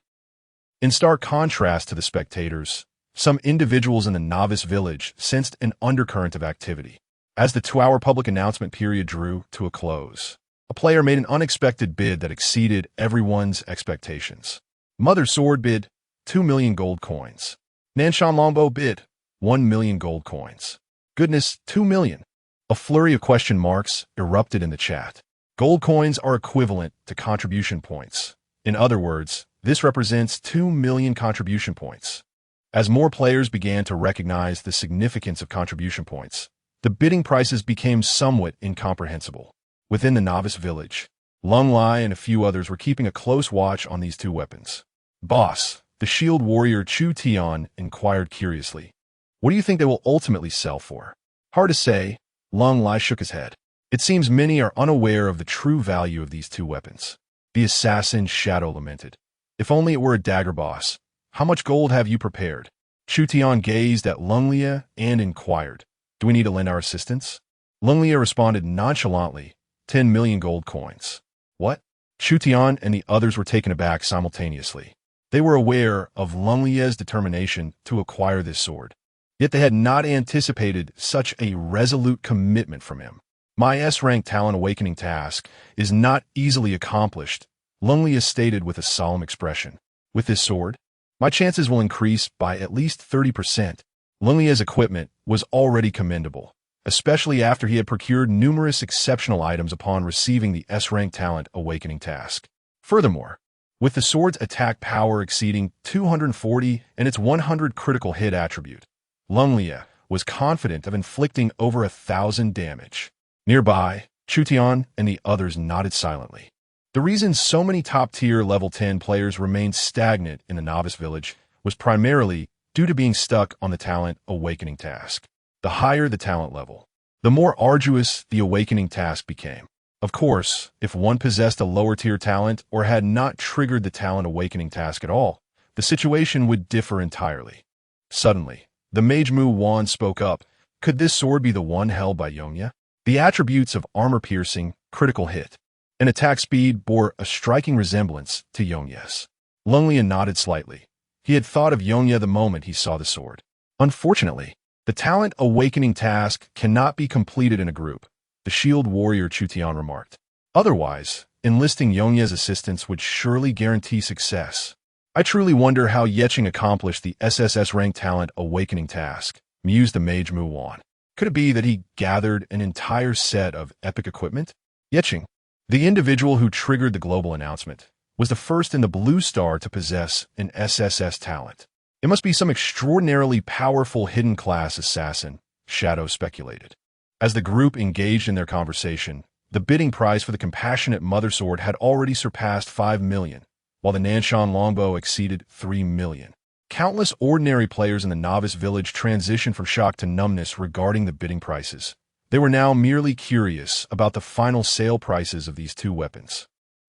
In stark contrast to the spectators, some individuals in the novice village sensed an undercurrent of activity. As the 2-hour public announcement period drew to a close, a player made an unexpected bid that exceeded everyone's expectations. Mother's Sword bid 2 million gold coins. Nanshan Longbow bid 1 million gold coins. Goodness, 2 million. A flurry of question marks erupted in the chat. Gold coins are equivalent to contribution points. In other words, this represents 2 million contribution points. As more players began to recognize the significance of contribution points, the bidding prices became somewhat incomprehensible. Within the novice village, Lung Lai and a few others were keeping a close watch on these two weapons. Boss, the shield warrior Chu Tian inquired curiously. What do you think they will ultimately sell for? Hard to say, Lung Lai shook his head. It seems many are unaware of the true value of these two weapons. The assassin Shadow lamented. If only it were a dagger, boss. How much gold have you prepared? Chu Tian gazed at Lung Lia and inquired. Do we need to lend our assistance? Lung Lia responded nonchalantly, 10 million gold coins. What? Chu Tian and the others were taken aback simultaneously. They were aware of Lung Lia's determination to acquire this sword, yet they had not anticipated such a resolute commitment from him. My S-rank talent awakening task is not easily accomplished, Lung Lia stated with a solemn expression. With this sword, my chances will increase by at least 30%. Lung Lia's equipment was already commendable, especially after he had procured numerous exceptional items upon receiving the S-rank talent awakening task. Furthermore, with the sword's attack power exceeding 240 and its 100 critical hit attribute, Lung Lia was confident of inflicting over 1,000 damage. Nearby, Chu Tian and the others nodded silently. The reason so many top-tier level 10 players remained stagnant in the novice village was primarily due to being stuck on the talent awakening task. The higher the talent level, the more arduous the awakening task became. Of course, if one possessed a lower-tier talent or had not triggered the talent awakening task at all, the situation would differ entirely. Suddenly, the Mage Mu Wan spoke up. Could this sword be the one held by Yongya? The attributes of armor-piercing, critical hit, and attack speed bore a striking resemblance to Yongya's. Lung Lia nodded slightly. He had thought of Yongya the moment he saw the sword. Unfortunately, the talent awakening task cannot be completed in a group, the shield warrior Chu Tian remarked. Otherwise, enlisting Yongya's assistance would surely guarantee success. I truly wonder how Yeqing accomplished the SSS rank talent awakening task, mused the Mage Mu Wan. Could it be that he gathered an entire set of epic equipment? Yeqing, the individual who triggered the global announcement, was the first in the Blue Star to possess an SSS talent. It must be some extraordinarily powerful hidden class assassin, Shadow speculated. As the group engaged in their conversation, the bidding price for the Compassionate Mother Sword had already surpassed 5 million, while the Nanshan Longbow exceeded 3 million. Countless ordinary players in the novice village transitioned from shock to numbness regarding the bidding prices. They were now merely curious about the final sale prices of these two weapons.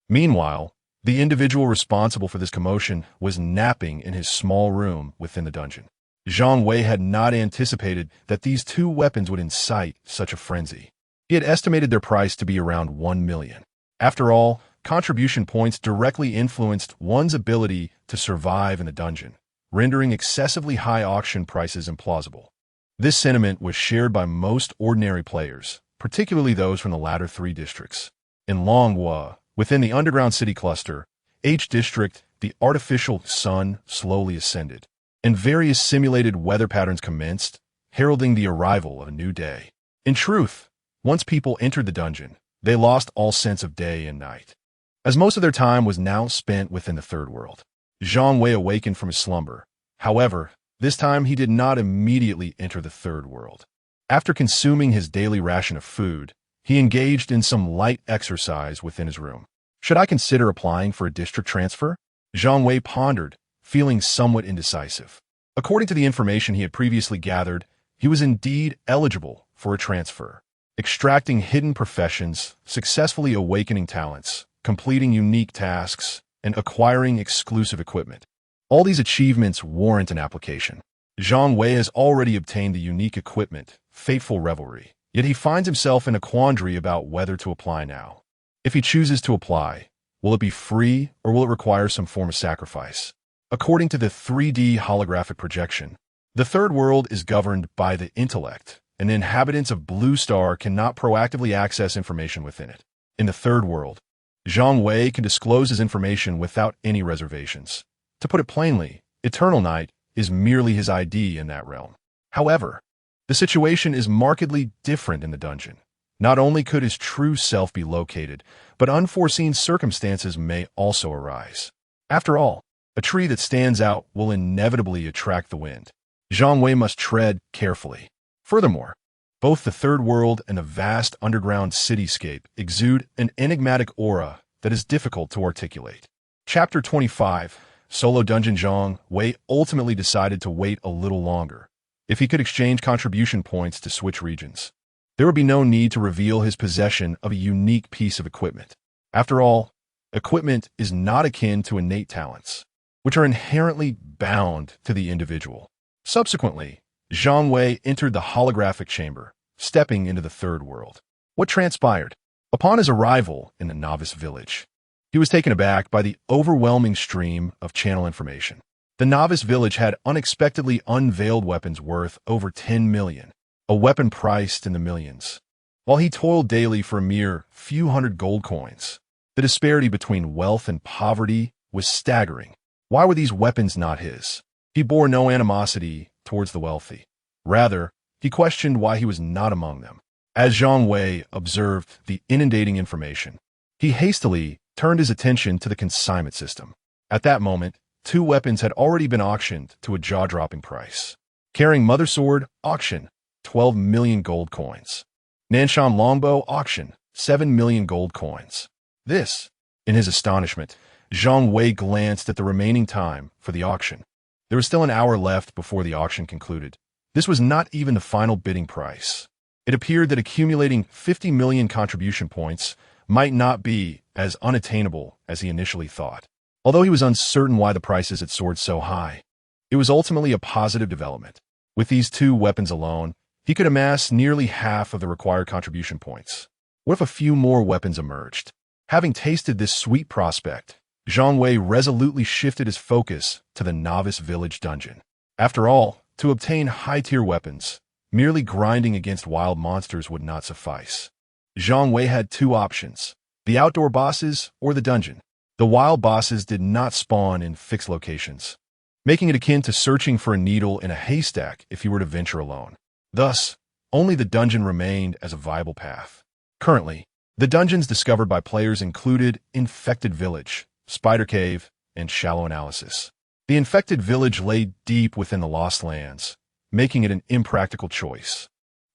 Meanwhile, The individual responsible for this commotion was napping in his small room within the dungeon. Zhang Wei had not anticipated that these two weapons would incite such a frenzy. He had estimated their price to be around 1 million. After all, contribution points directly influenced one's ability to survive in the dungeon, rendering excessively high auction prices implausible. This sentiment was shared by most ordinary players, particularly those from the latter three districts. In Longhua, within the underground city cluster, H district, the artificial sun slowly ascended, and various simulated weather patterns commenced, heralding the arrival of a new day. In truth, once people entered the dungeon, they lost all sense of day and night, as most of their time was now spent within the third world. Zhang Wei awakened from his slumber. However, this time he did not immediately enter the third world. After consuming his daily ration of food, he engaged in some light exercise within his room. Should I consider applying for a district transfer? Zhang Wei pondered, feeling somewhat indecisive. According to the information he had previously gathered, he was indeed eligible for a transfer. Extracting hidden professions, successfully awakening talents, completing unique tasks, and acquiring exclusive equipment. All these achievements warrant an application. Zhang Wei has already obtained the unique equipment, Fateful Revelry, yet he finds himself in a quandary about whether to apply now. If he chooses to apply, will it be free or will it require some form of sacrifice? According to the 3D holographic projection, the third world is governed by the intellect, and the inhabitants of Blue Star cannot proactively access information within it. In the third world, Zhang Wei can disclose his information without any reservations. To put it plainly, Eternal Night is merely his ID in that realm. However, the situation is markedly different in the dungeon. Not only could his true self be located, but unforeseen circumstances may also arise. After all, a tree that stands out will inevitably attract the wind. Zhang Wei must tread carefully. Furthermore, both the third world and the vast underground cityscape exude an enigmatic aura that is difficult to articulate. Chapter 25. Solo Dungeon. Zhang Wei ultimately decided to wait a little longer. If he could exchange contribution points to switch regions, there would be no need to reveal his possession of a unique piece of equipment. After all, equipment is not akin to innate talents, which are inherently bound to the individual. Subsequently, Zhang Wei entered the holographic chamber, stepping into the third world. What transpired? Upon his arrival in the novice village, he was taken aback by the overwhelming stream of channel information. The novice village had unexpectedly unveiled weapons worth over 10 million, a weapon priced in the millions. While he toiled daily for a mere few hundred gold coins, the disparity between wealth and poverty was staggering. Why were these weapons not his? He bore no animosity towards the wealthy. Rather, he questioned why he was not among them. As Zhang Wei observed the inundating information, he hastily turned his attention to the consignment system. At that moment, two weapons had already been auctioned to a jaw-dropping price. Carrying Mother Sword, auction, 12 million gold coins. Nanshan Longbow, auction, 7 million gold coins. This, in his astonishment, Zhang Wei glanced at the remaining time for the auction. There was still an hour left before the auction concluded. This was not even the final bidding price. It appeared that accumulating 50 million contribution points might not be as unattainable as he initially thought. Although he was uncertain why the prices had soared so high, it was ultimately a positive development. With these two weapons alone, he could amass nearly half of the required contribution points. What if a few more weapons emerged? Having tasted this sweet prospect, Zhang Wei resolutely shifted his focus to the novice village dungeon. After all, to obtain high-tier weapons, merely grinding against wild monsters would not suffice. Zhang Wei had two options: the outdoor bosses or the dungeon. The wild bosses did not spawn in fixed locations, making it akin to searching for a needle in a haystack if he were to venture alone. Thus, only the dungeon remained as a viable path. Currently, the dungeons discovered by players included Infected Village, Spider Cave, and Shallow Analysis. The Infected Village lay deep within the Lost Lands, making it an impractical choice.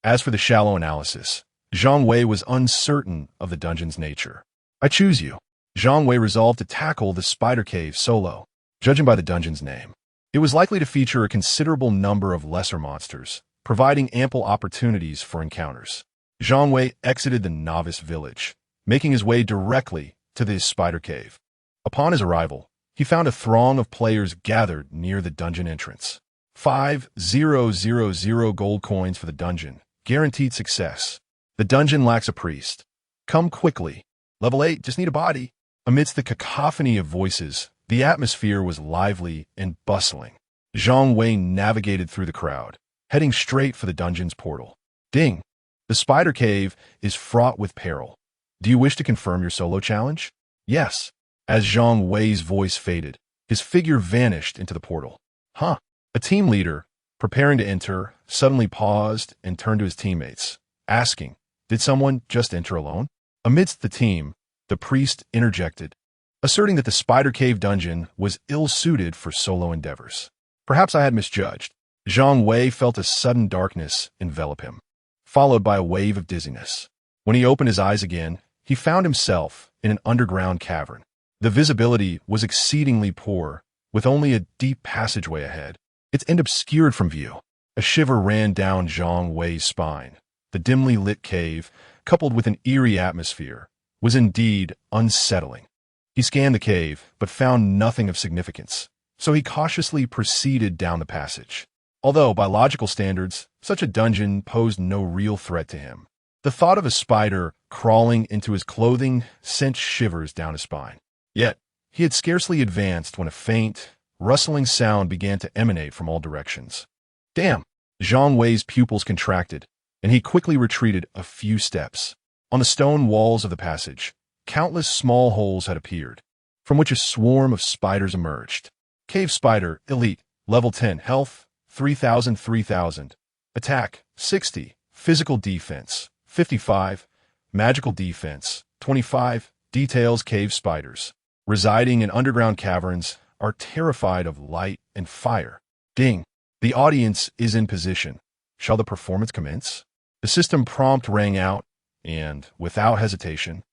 As for the Shallow Analysis, Zhang Wei was uncertain of the dungeon's nature. I choose you. Zhang Wei resolved to tackle the Spider Cave solo. Judging by the dungeon's name, it was likely to feature a considerable number of lesser monsters, providing ample opportunities for encounters. Zhang Wei exited the novice village, making his way directly to the Spider Cave. Upon his arrival, he found a throng of players gathered near the dungeon entrance. 5,000 gold coins for the dungeon. Guaranteed success. The dungeon lacks a priest. Come quickly. Level 8, just need a body. Amidst the cacophony of voices, the atmosphere was lively and bustling. Zhang Wei navigated through the crowd, heading straight for the dungeon's portal. Ding! The spider cave is fraught with peril. Do you wish to confirm your solo challenge? Yes. As Zhang Wei's voice faded, his figure vanished into the portal. Huh. A team leader, preparing to enter, suddenly paused and turned to his teammates, asking, did someone just enter alone? Amidst the team, the priest interjected, asserting that the spider cave dungeon was ill-suited for solo endeavors. Perhaps I had misjudged. Zhang Wei felt a sudden darkness envelop him, followed by a wave of dizziness. When he opened his eyes again, he found himself in an underground cavern. The visibility was exceedingly poor, with only a deep passageway ahead, its end obscured from view. A shiver ran down Zhang Wei's spine. The dimly lit cave, coupled with an eerie atmosphere, was indeed unsettling. He scanned the cave, but found nothing of significance, so he cautiously proceeded down the passage. Although, by logical standards, such a dungeon posed no real threat to him, the thought of a spider crawling into his clothing sent shivers down his spine. Yet, he had scarcely advanced when a faint, rustling sound began to emanate from all directions. Damn! Zhang Wei's pupils contracted, and he quickly retreated a few steps. On the stone walls of the passage, countless small holes had appeared, from which a swarm of spiders emerged. Cave Spider, Elite, Level 10, Health, 3,000, Attack, 60, Physical Defense, 55, Magical Defense, 25. Details. Cave spiders, residing in underground caverns, are terrified of light and fire. Ding! The audience is in position. Shall the performance commence? The system prompt rang out, and, without hesitation,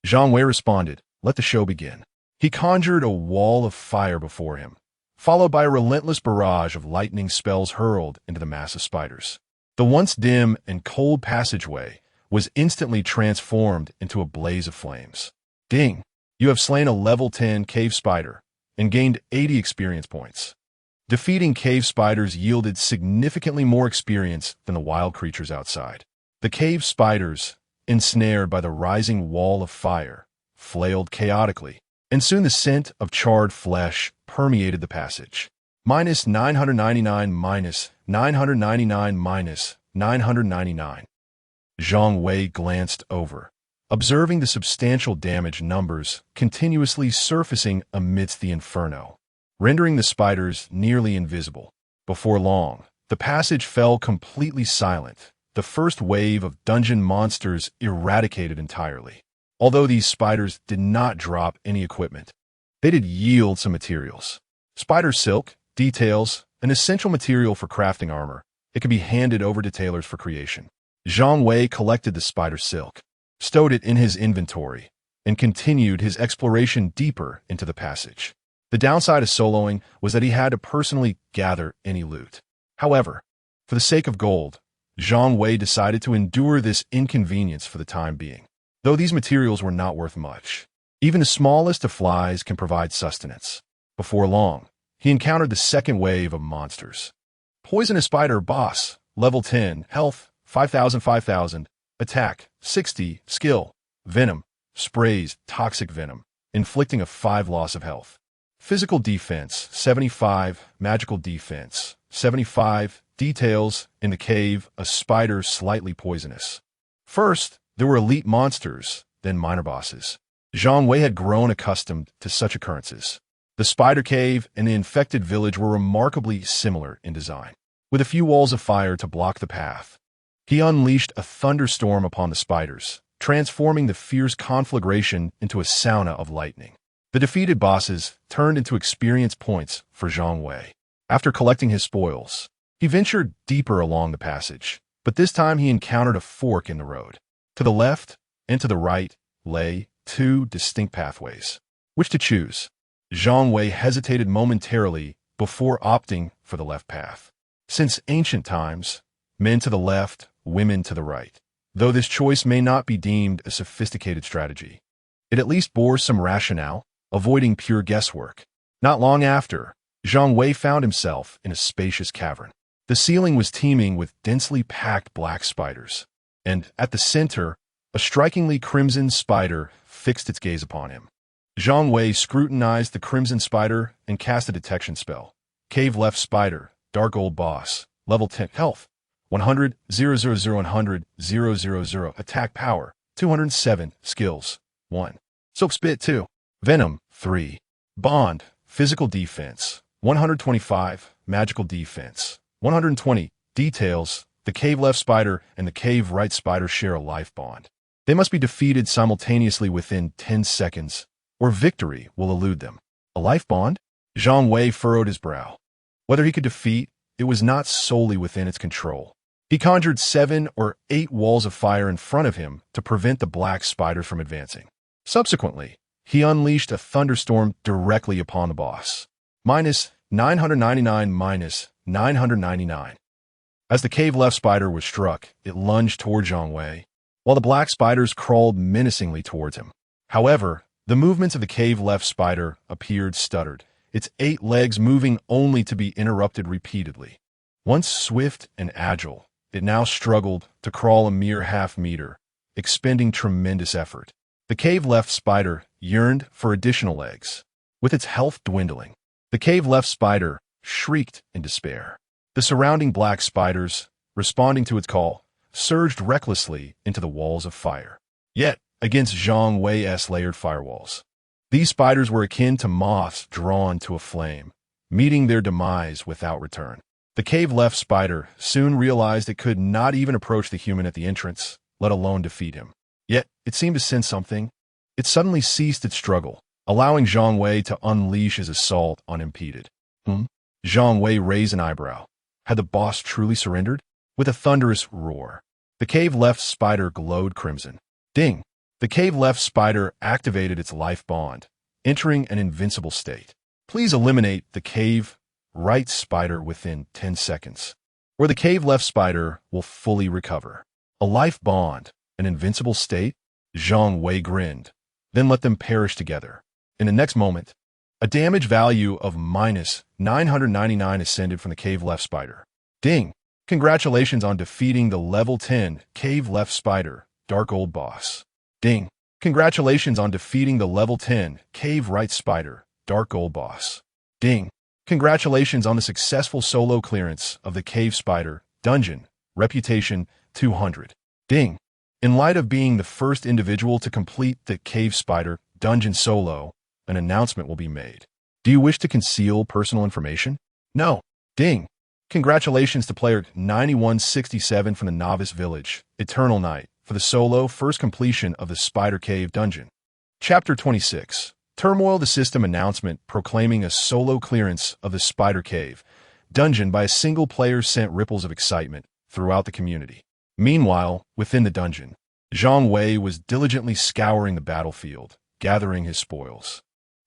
Zhang Wei responded, let the show begin. He conjured a wall of fire before him, followed by a relentless barrage of lightning spells hurled into the mass of spiders. The once dim and cold passageway was instantly transformed into a blaze of flames. Ding! You have slain a level 10 cave spider and gained 80 experience points. Defeating cave spiders yielded significantly more experience than the wild creatures outside. The cave spiders, ensnared by the rising wall of fire, flailed chaotically, and soon the scent of charred flesh permeated the passage. Minus 999, minus 999, minus 999. Zhang Wei glanced over, observing the substantial damage numbers continuously surfacing amidst the inferno, rendering the spiders nearly invisible. Before long, the passage fell completely silent, the first wave of dungeon monsters eradicated entirely. Although these spiders did not drop any equipment, they did yield some materials. Spider silk, details, an essential material for crafting armor. It could be handed over to tailors for creation. Zhang Wei collected the spider silk, stowed it in his inventory, and continued his exploration deeper into the passage. The downside of soloing was that he had to personally gather any loot. However, for the sake of gold, Zhang Wei decided to endure this inconvenience for the time being. Though these materials were not worth much, even the smallest of flies can provide sustenance. Before long, he encountered the second wave of monsters. Poisonous Spider Boss, Level 10, Health, 5,000, Attack, 60, Skill, Venom, sprays toxic venom, inflicting a 5 loss of health. Physical Defense, 75, Magical Defense, 75, Details. In the cave, a spider slightly poisonous. First, there were elite monsters, then minor bosses. Zhang Wei had grown accustomed to such occurrences. The spider cave and the infected village were remarkably similar in design, with a few walls of fire to block the path. He unleashed a thunderstorm upon the spiders, transforming the fierce conflagration into a sauna of lightning. The defeated bosses turned into experience points for Zhang Wei. After collecting his spoils, he ventured deeper along the passage, but this time he encountered a fork in the road. To the left and to the right lay 2 distinct pathways. Which to choose? Zhang Wei hesitated momentarily before opting for the left path. Since ancient times, men to the left, women to the right. Though this choice may not be deemed a sophisticated strategy, it at least bore some rationale. avoiding pure guesswork. Not long after, Zhang Wei found himself in a spacious cavern. The ceiling was teeming with densely packed black spiders, and at the center, a strikingly crimson spider fixed its gaze upon him. Zhang Wei scrutinized the crimson spider and cast a detection spell. Cave left spider, dark old boss, level 10, health, 100, 000, 100, 000, attack power, 207, skills, 1. Soap spit 2. Venom, 3. Bond, physical defense, 125, magical defense, 120. Details, the cave left spider and the cave right spider share a life bond. They must be defeated simultaneously within 10 seconds, or victory will elude them. A life bond? Zhang Wei furrowed his brow. Whether he could defeat, it was not solely within its control. He conjured 7 or 8 walls of fire in front of him to prevent the black spider from advancing. Subsequently, he unleashed a thunderstorm directly upon the boss. Minus 999 minus 999. As the cave left spider was struck, it lunged toward Zhang Wei, while the black spiders crawled menacingly towards him. However, the movements of the cave left spider appeared stuttered, its 8 legs moving only to be interrupted repeatedly. Once swift and agile, it now struggled to crawl a mere half-meter, expending tremendous effort. The cave left spider yearned for additional legs. With its health dwindling, the cave left spider shrieked in despair. The surrounding black spiders, responding to its call, surged recklessly into the walls of fire. Yet, against Zhang Wei's layered firewalls, these spiders were akin to moths drawn to a flame, meeting their demise without return. The cave left spider soon realized it could not even approach the human at the entrance, let alone defeat him. Yet, it seemed to sense something. It suddenly ceased its struggle, allowing Zhang Wei to unleash his assault unimpeded. Zhang Wei raised an eyebrow. Had the boss truly surrendered? With a thunderous roar, the cave left spider glowed crimson. Ding! The cave left spider activated its life bond, entering an invincible state. Please eliminate the cave right spider within 10 seconds, or the cave left spider will fully recover. A life bond, an invincible state? Zhang Wei grinned, then let them perish together. In the next moment, a damage value of minus 999 ascended from the cave left spider. Ding! Congratulations on defeating the level 10 cave left spider, dark old boss. Ding! Congratulations on defeating the level 10 cave right spider, dark old boss. Ding! Congratulations on the successful solo clearance of the cave spider dungeon, reputation 200. Ding! In light of being the first individual to complete the cave spider dungeon solo, an announcement will be made. Do you wish to conceal personal information? No. Ding! Congratulations to player 9167 from the Novice Village, Eternal Night, for the solo first completion of the Spider Cave dungeon. Chapter 26. Turmoil the System announcement proclaiming a solo clearance of the Spider Cave dungeon by a single player sent ripples of excitement throughout the community. Meanwhile, within the dungeon, Zhang Wei was diligently scouring the battlefield, gathering his spoils.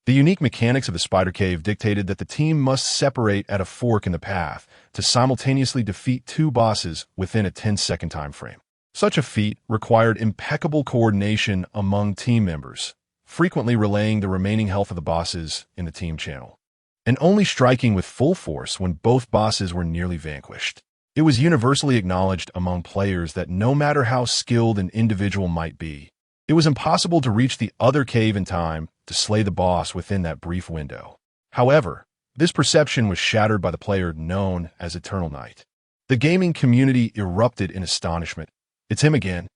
The unique mechanics of the Spider Cave dictated that the team must separate at a fork in the path to simultaneously defeat 2 bosses within a 10-second time frame. Such a feat required impeccable coordination among team members, frequently relaying the remaining health of the bosses in the team channel, and only striking with full force when both bosses were nearly vanquished. It was universally acknowledged among players that no matter how skilled an individual might be, it was impossible to reach the other cave in time to slay the boss within that brief window. However, this perception was shattered by the player known as Eternal Night. The gaming community erupted in astonishment. It's him again,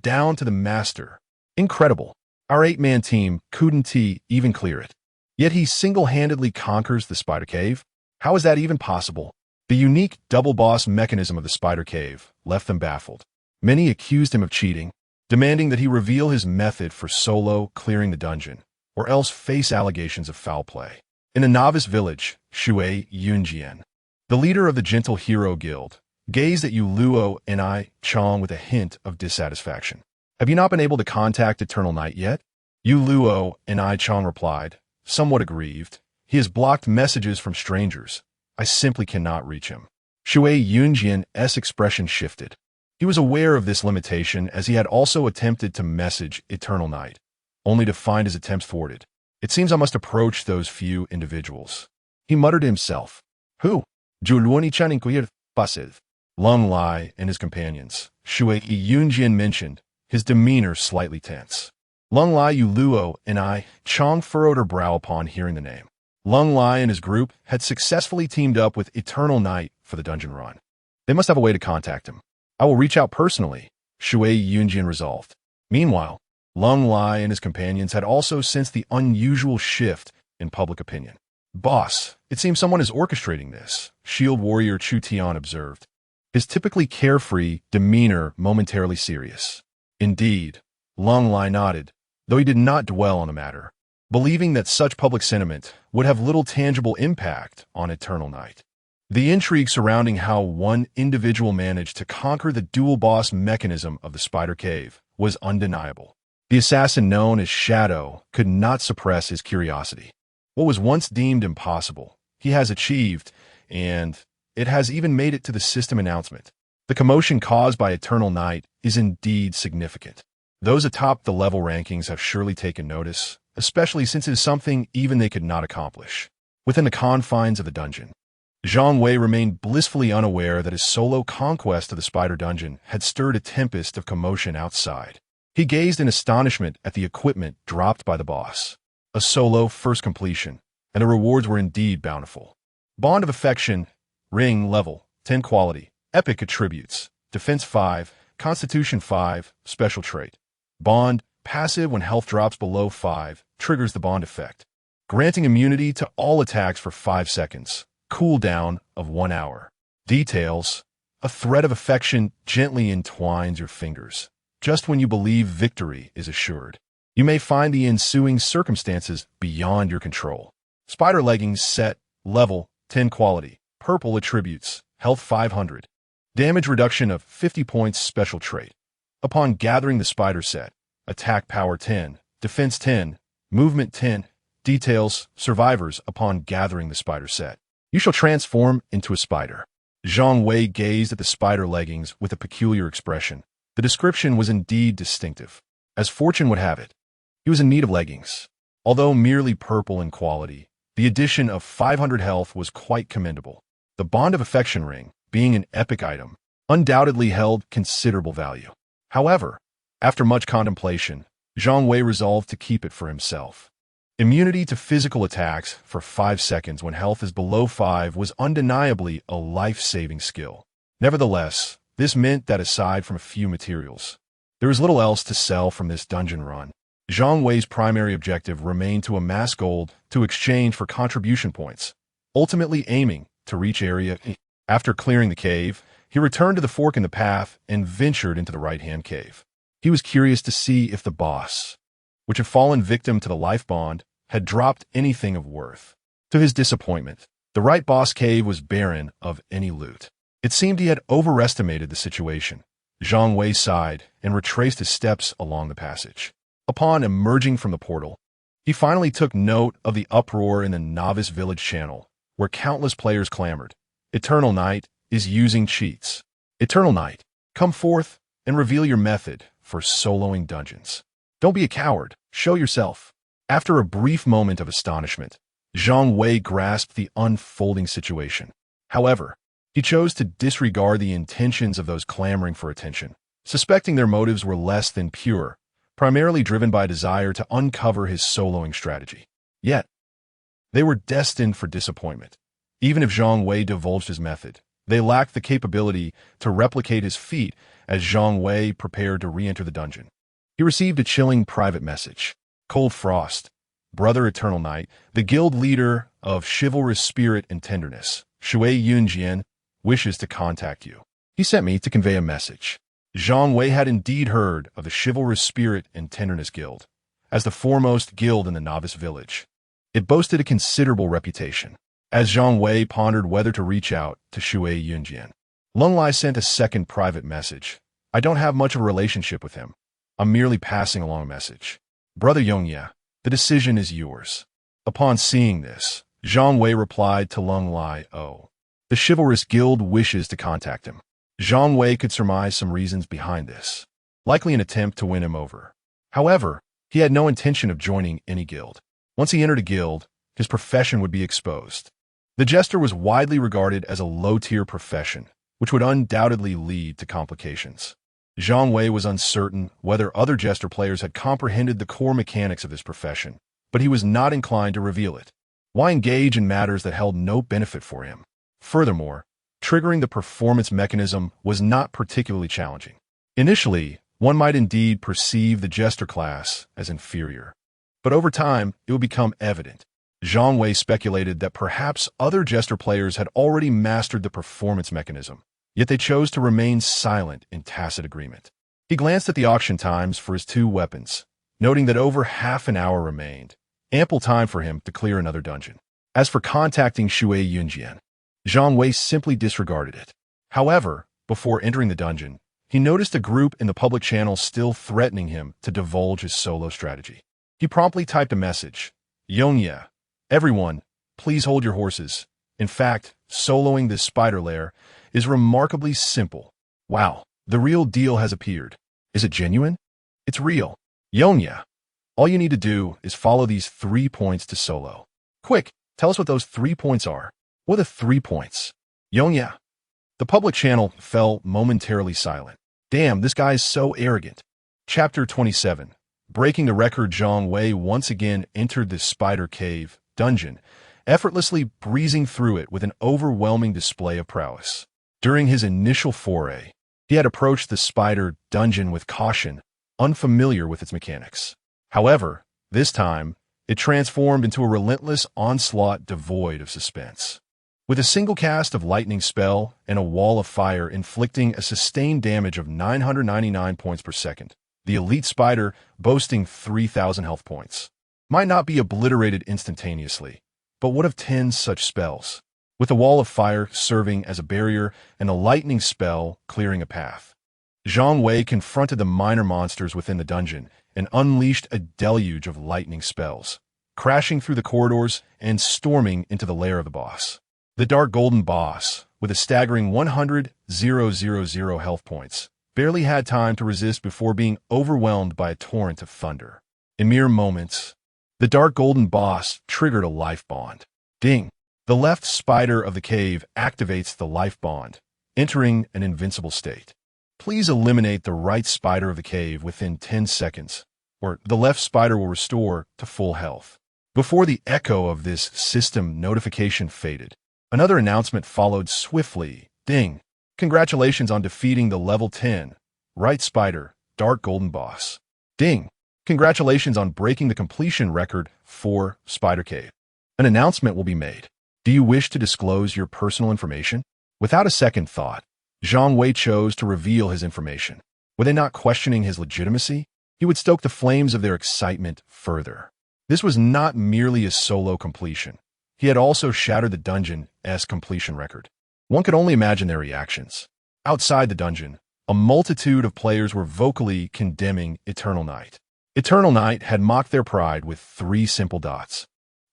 down to the master. Incredible. Our 8-man team couldn't even clear it. Yet he single-handedly conquers the Spider Cave? How is that even possible? The unique double boss mechanism of the Spider Cave left them baffled. Many accused him of cheating, demanding that he reveal his method for solo clearing the dungeon, or else face allegations of foul play. In the Novice Village, Shui Yunjian, the leader of the Gentle Hero Guild, gazed at Yu Luo and I Chong with a hint of dissatisfaction. Have you not been able to contact Eternal Night yet? Yu Luo and I Chong replied, somewhat aggrieved. He has blocked messages from strangers. I simply cannot reach him. Shui Yunjian's expression shifted. He was aware of this limitation as he had also attempted to message Eternal Night, only to find his attempts thwarted. It seems I must approach those few individuals. He muttered to himself. Who? Juluani Chaninkuir Passive. Lung Lai and his companions, Shui Yunjian mentioned, his demeanor slightly tense. Lung Lai Yuluo and I, Chong furrowed her brow upon hearing the name. Lung Lai and his group had successfully teamed up with Eternal Night for the dungeon run. They must have a way to contact him. I will reach out personally, Shui Yunjian resolved. Meanwhile, Lung Lai and his companions had also sensed the unusual shift in public opinion. Boss, it seems someone is orchestrating this, Shield Warrior Chu Tian observed, his typically carefree demeanor momentarily serious. Indeed, Lung Lai nodded, though he did not dwell on the matter, believing that such public sentiment would have little tangible impact on Eternal Night. The intrigue surrounding how one individual managed to conquer the dual boss mechanism of the Spider Cave was undeniable. The assassin known as Shadow could not suppress his curiosity. What was once deemed impossible, he has achieved, and it has even made it to the system announcement. The commotion caused by Eternal Night is indeed significant. Those atop the level rankings have surely taken notice, especially since it is something even they could not accomplish. Within the confines of the dungeon, Zhang Wei remained blissfully unaware that his solo conquest of the Spider Dungeon had stirred a tempest of commotion outside. He gazed in astonishment at the equipment dropped by the boss. A solo first completion, and the rewards were indeed bountiful. Bond of Affection, Ring level, 10 quality, Epic attributes, Defense 5, Constitution 5, Special trait. Bond, passive when health drops below 5, triggers the bond effect, granting immunity to all attacks for 5 seconds, cooldown of 1 hour. Details, a thread of affection gently entwines your fingers, just when you believe victory is assured. You may find the ensuing circumstances beyond your control. Spider Leggings set, level, 10 quality, purple attributes, health 500. Damage reduction of 50 points special trait. Upon gathering the spider set, attack power 10, defense 10, movement 10, details, survivors upon gathering the spider set. You shall transform into a spider. Zhang Wei gazed at the spider leggings with a peculiar expression. The description was indeed distinctive. As fortune would have it, he was in need of leggings. Although merely purple in quality, the addition of 500 health was quite commendable. The Bond of Affection ring, being an epic item, undoubtedly held considerable value. However, after much contemplation, Zhang Wei resolved to keep it for himself. Immunity to physical attacks for 5 seconds when health is below 5 was undeniably a life-saving skill. Nevertheless, this meant that aside from a few materials, there was little else to sell from this dungeon run. Zhang Wei's primary objective remained to amass gold to exchange for contribution points, ultimately aiming to reach Area E. After clearing the cave, he returned to the fork in the path and ventured into the right-hand cave. He was curious to see if the boss, which had fallen victim to the life bond, had dropped anything of worth. To his disappointment, the right boss cave was barren of any loot. It seemed he had overestimated the situation. Zhang Wei sighed and retraced his steps along the passage. Upon emerging from the portal, he finally took note of the uproar in the novice village channel, where countless players clamored. Eternal Night is using cheats. Eternal Night, come forth and reveal your method for soloing dungeons. Don't be a coward, show yourself. After a brief moment of astonishment, Zhang Wei grasped the unfolding situation. However, he chose to disregard the intentions of those clamoring for attention, suspecting their motives were less than pure, primarily driven by a desire to uncover his soloing strategy. Yet, they were destined for disappointment. Even if Zhang Wei divulged his method, they lacked the capability to replicate his feat as Zhang Wei prepared to re-enter the dungeon. He received a chilling private message. Cold Frost, Brother Eternal Night, the guild leader of Chivalrous Spirit and Tenderness, Shui Yunjian, wishes to contact you. He sent me to convey a message. Zhang Wei had indeed heard of the Chivalrous Spirit and Tenderness Guild, as the foremost guild in the novice village. It boasted a considerable reputation. As Zhang Wei pondered whether to reach out to Shui Yunjian, Lung Lai sent a second private message. I don't have much of a relationship with him. I'm merely passing along a message. Brother Yongya, the decision is yours. Upon seeing this, Zhang Wei replied to Lung Lai, oh, the Chivalrous Guild wishes to contact him. Zhang Wei could surmise some reasons behind this, likely an attempt to win him over. However, he had no intention of joining any guild. Once he entered a guild, his profession would be exposed. The Jester was widely regarded as a low-tier profession, which would undoubtedly lead to complications. Zhang Wei was uncertain whether other Jester players had comprehended the core mechanics of this profession, but he was not inclined to reveal it. Why engage in matters that held no benefit for him? Furthermore, triggering the performance mechanism was not particularly challenging. Initially, one might indeed perceive the Jester class as inferior. But over time, it would become evident. Zhang Wei speculated that perhaps other Jester players had already mastered the performance mechanism, yet they chose to remain silent in tacit agreement. He glanced at the auction times for his two weapons, noting that over half an hour remained, ample time for him to clear another dungeon. As for contacting Shui Yunjian, Zhang Wei simply disregarded it. However, before entering the dungeon, he noticed a group in the public channel still threatening him to divulge his solo strategy. He promptly typed a message, "Yongya, everyone, please hold your horses. In fact, soloing this spider lair is remarkably simple. Wow, the real deal has appeared. Is it genuine? It's real. Yongya. All you need to do is follow these 3 points to solo. Quick, tell us what those 3 points are. What are the 3 points? Yongya." The public channel fell momentarily silent. Damn, this guy is so arrogant. Chapter 27. Breaking the record. Zhang Wei once again entered the spider cave dungeon, effortlessly breezing through it with an overwhelming display of prowess. During his initial foray, he had approached the spider dungeon with caution, unfamiliar with its mechanics. However, this time, it transformed into a relentless onslaught devoid of suspense. With a single cast of lightning spell and a wall of fire inflicting a sustained damage of 999 points per second, the elite spider, boasting 3,000 health points, might not be obliterated instantaneously, but what of 10 such spells, with the wall of fire serving as a barrier and a lightning spell clearing a path? Zhang Wei confronted the minor monsters within the dungeon and unleashed a deluge of lightning spells, crashing through the corridors and storming into the lair of the boss. The Dark Golden Boss, with a staggering 100,000 health points, barely had time to resist before being overwhelmed by a torrent of thunder. In mere moments, the Dark Golden Boss triggered a life bond. Ding! The left spider of the cave activates the life bond, entering an invincible state. Please eliminate the right spider of the cave within 10 seconds, or the left spider will restore to full health. Before the echo of this system notification faded, another announcement followed swiftly. Ding! Congratulations on defeating the level 10 right spider, Dark Golden Boss. Ding! Congratulations on breaking the completion record for Spider Cave. An announcement will be made. Do you wish to disclose your personal information? Without a second thought, Zhang Wei chose to reveal his information. Were they not questioning his legitimacy? He would stoke the flames of their excitement further. This was not merely a solo completion. He had also shattered the dungeon's completion record. One could only imagine their reactions. Outside the dungeon, a multitude of players were vocally condemning Eternal Night. Eternal Night had mocked their pride with 3 simple dots,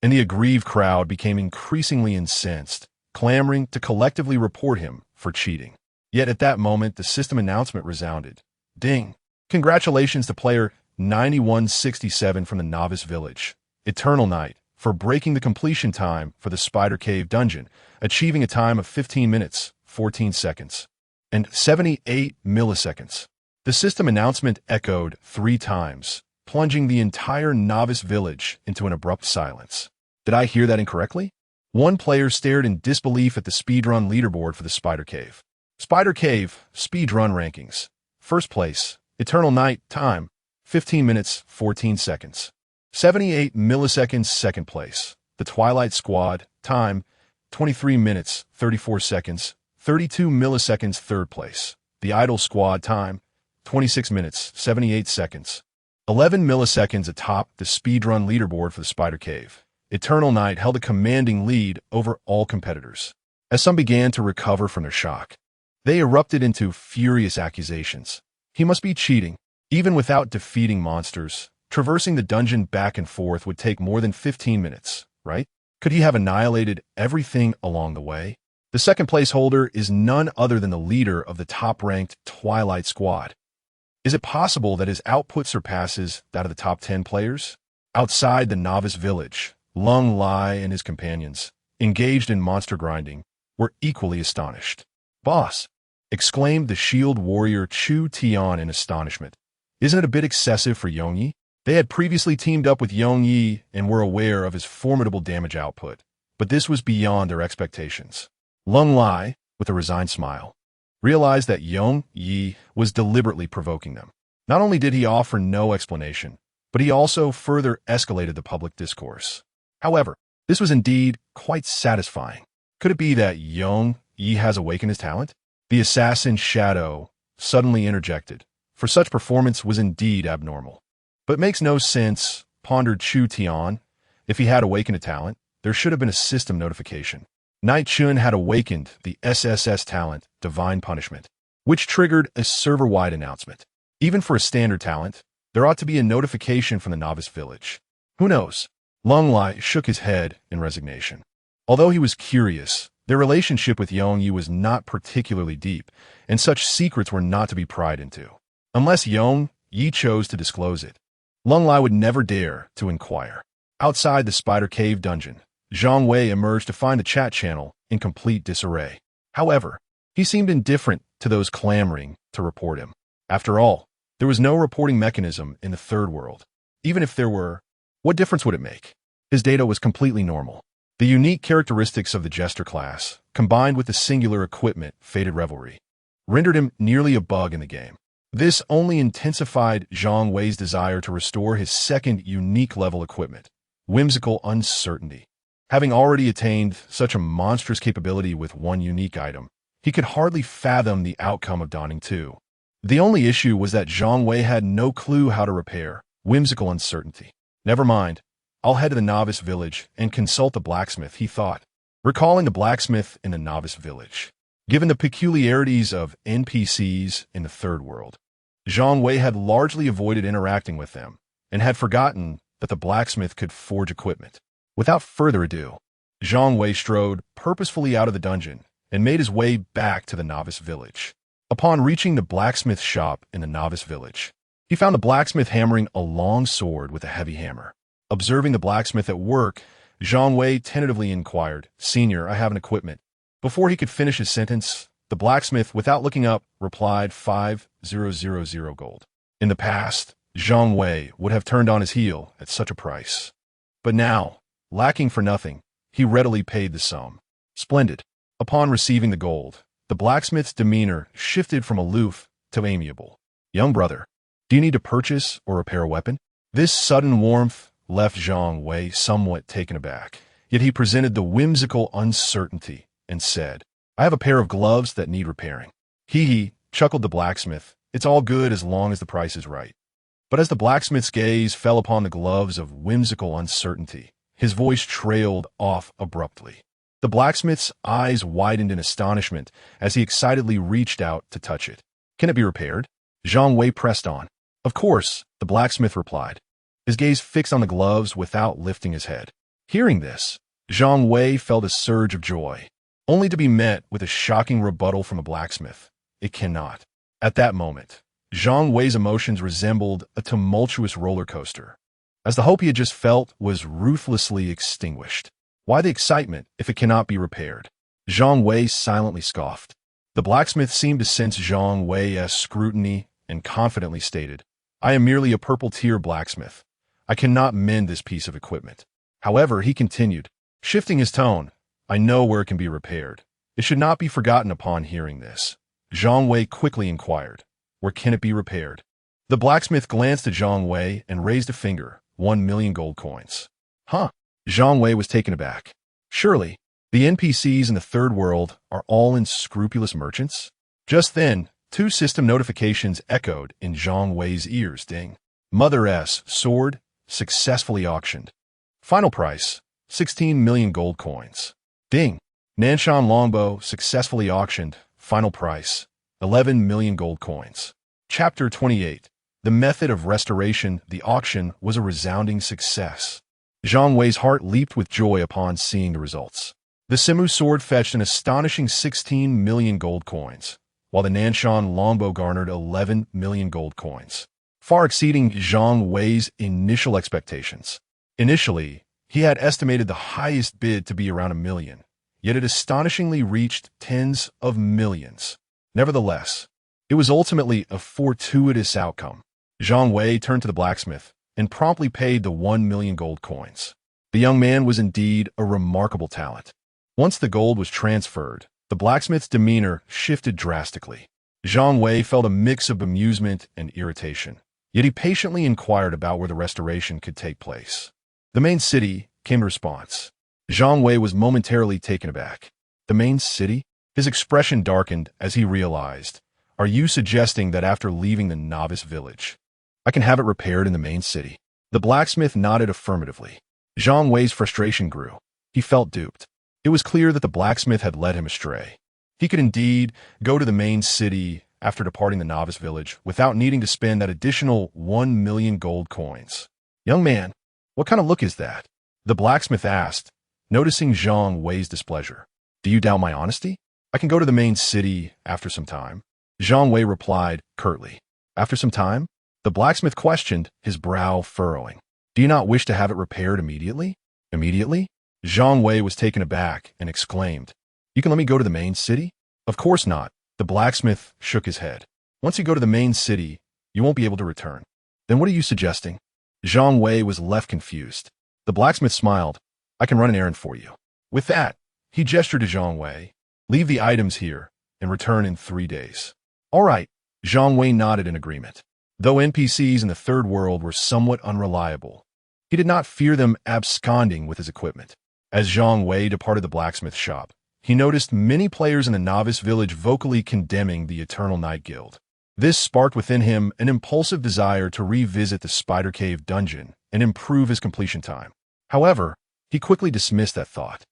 and the aggrieved crowd became increasingly incensed, clamoring to collectively report him for cheating. Yet at that moment, the system announcement resounded. Ding! Congratulations to player 9167 from the Novice Village, Eternal Night, for breaking the completion time for the Spider Cave dungeon, achieving a time of 15 minutes, 14 seconds, and 78 milliseconds. The system announcement echoed 3 times, plunging the entire Novice Village into an abrupt silence. Did I hear that incorrectly? One player stared in disbelief at the speedrun leaderboard for the Spider Cave. Spider Cave speedrun rankings. First place, Eternal Night, time, 15 minutes, 14 seconds. 78 milliseconds. Second place, the Twilight Squad, time, 23 minutes, 34 seconds. 32 milliseconds. Third place, the Idol Squad, time, 26 minutes, 78 seconds. 11 milliseconds atop the speedrun leaderboard for the Spider Cave. Eternal Night held a commanding lead over all competitors. As some began to recover from their shock, they erupted into furious accusations. He must be cheating. Even without defeating monsters, traversing the dungeon back and forth would take more than 15 minutes, right? Could he have annihilated everything along the way? The second place holder is none other than the leader of the top-ranked Twilight Squad. Is it possible that his output surpasses that of the top 10 players? Outside the novice village, Lung Lai and his companions, engaged in monster grinding, were equally astonished. "Boss!" exclaimed the shield warrior Chu Tian in astonishment. "Isn't it a bit excessive for Yongyi?" They had previously teamed up with Yongyi and were aware of his formidable damage output, but this was beyond their expectations. Lung Lai, with a resigned smile, realized that Yongyi was deliberately provoking them. Not only did he offer no explanation, but he also further escalated the public discourse. However, this was indeed quite satisfying. Could it be that Yongyi has awakened his talent? The assassin Shadow suddenly interjected, for such performance was indeed abnormal. "But it makes no sense," pondered Chu Tian. "If he had awakened a talent, there should have been a system notification." Night Chun had awakened the SSS talent, Divine Punishment, which triggered a server-wide announcement. Even for a standard talent, there ought to be a notification from the novice village. Who knows? Lung Lai shook his head in resignation. Although he was curious, their relationship with Yongyi was not particularly deep, and such secrets were not to be pried into. Unless Yongyi chose to disclose it, Lung Lai would never dare to inquire. Outside the Spider Cave dungeon, Zhang Wei emerged to find the chat channel in complete disarray. However, he seemed indifferent to those clamoring to report him. After all, there was no reporting mechanism in the third world. Even if there were, what difference would it make? His data was completely normal. The unique characteristics of the Jester class, combined with the singular equipment, Fated Revelry, rendered him nearly a bug in the game. This only intensified Zhang Wei's desire to restore his second unique level equipment, Whimsical Uncertainty. Having already attained such a monstrous capability with one unique item, he could hardly fathom the outcome of Dawning 2. The only issue was that Zhang Wei had no clue how to repair Whimsical Uncertainty. Never mind, I'll head to the novice village and consult the blacksmith, he thought, recalling the blacksmith in the novice village. Given the peculiarities of NPCs in the third world, Zhang Wei had largely avoided interacting with them and had forgotten that the blacksmith could forge equipment. Without further ado, Zhang Wei strode purposefully out of the dungeon and made his way back to the novice village. Upon reaching the blacksmith shop in the novice village, he found the blacksmith hammering a long sword with a heavy hammer. Observing the blacksmith at work, Zhang Wei tentatively inquired, "Senior, I have an equipment." Before he could finish his sentence, the blacksmith, without looking up, replied 5,000 gold. In the past, Zhang Wei would have turned on his heel at such a price. But now, lacking for nothing, he readily paid the sum. Splendid. Upon receiving the gold, the blacksmith's demeanor shifted from aloof to amiable. "Young brother, do you need to purchase or repair a weapon?" This sudden warmth left Zhang Wei somewhat taken aback, yet he presented the Whimsical Uncertainty and said, "I have a pair of gloves that need repairing." "Hee," chuckled the blacksmith. "It's all good as long as the price is right." But as the blacksmith's gaze fell upon the gloves of Whimsical Uncertainty, his voice trailed off abruptly. The blacksmith's eyes widened in astonishment as he excitedly reached out to touch it. "Can it be repaired?" Zhang Wei pressed on. "Of course," the blacksmith replied, his gaze fixed on the gloves without lifting his head. Hearing this, Zhang Wei felt a surge of joy, only to be met with a shocking rebuttal from the blacksmith. "It cannot." At that moment, Zhang Wei's emotions resembled a tumultuous roller coaster, as the hope he had just felt was ruthlessly extinguished. Why the excitement if it cannot be repaired? Zhang Wei silently scoffed. The blacksmith seemed to sense Zhang Wei's scrutiny and confidently stated, "I am merely a purple-tier blacksmith. I cannot mend this piece of equipment." However, he continued, shifting his tone, "I know where it can be repaired. It should not be forgotten." Upon hearing this, Zhang Wei quickly inquired, "Where can it be repaired?" The blacksmith glanced at Zhang Wei and raised a finger, 1,000,000 gold coins. "Huh?" Zhang Wei was taken aback. Surely, the NPCs in the third world are all unscrupulous merchants? Just then, two system notifications echoed in Zhang Wei's ears. Ding. Mother S. Sword, successfully auctioned. Final price, 16,000,000 gold coins. Ding. Nanshan Longbow, successfully auctioned. Final price, 11,000,000 gold coins. Chapter 28. The Method of Restoration. The auction was a resounding success. Zhang Wei's heart leaped with joy upon seeing the results. The Simu sword fetched an astonishing 16,000,000 gold coins, while the Nanshan longbow garnered 11,000,000 gold coins, far exceeding Zhang Wei's initial expectations. Initially, he had estimated the highest bid to be around 1 million, yet it astonishingly reached tens of millions. Nevertheless, it was ultimately a fortuitous outcome. Zhang Wei turned to the blacksmith and promptly paid the 1 million gold coins. The young man was indeed a remarkable talent. Once the gold was transferred, the blacksmith's demeanor shifted drastically. Zhang Wei felt a mix of amusement and irritation, yet he patiently inquired about where the restoration could take place. The main city, came in response. Zhang Wei was momentarily taken aback. The main city? His expression darkened as he realized. Are you suggesting that after leaving the novice village, I can have it repaired in the main city? The blacksmith nodded affirmatively. Zhang Wei's frustration grew. He felt duped. It was clear that the blacksmith had led him astray. He could indeed go to the main city after departing the novice village without needing to spend that additional 1 million gold coins. Young man, what kind of look is that? The blacksmith asked, noticing Zhang Wei's displeasure. Do you doubt my honesty? I can go to the main city after some time. Zhang Wei replied curtly. After some time? The blacksmith questioned, his brow furrowing. Do you not wish to have it repaired immediately? Immediately? Zhang Wei was taken aback and exclaimed, You can let me go to the main city? Of course not. The blacksmith shook his head. Once you go to the main city, you won't be able to return. Then what are you suggesting? Zhang Wei was left confused. The blacksmith smiled. I can run an errand for you. With that, he gestured to Zhang Wei. Leave the items here and return in 3 days. All right. Zhang Wei nodded in agreement. Though NPCs in the third world were somewhat unreliable, he did not fear them absconding with his equipment. As Zhang Wei departed the blacksmith shop, he noticed many players in the novice village vocally condemning the Eternal Night Guild. This sparked within him an impulsive desire to revisit the Spider Cave dungeon and improve his completion time. However, he quickly dismissed that thought.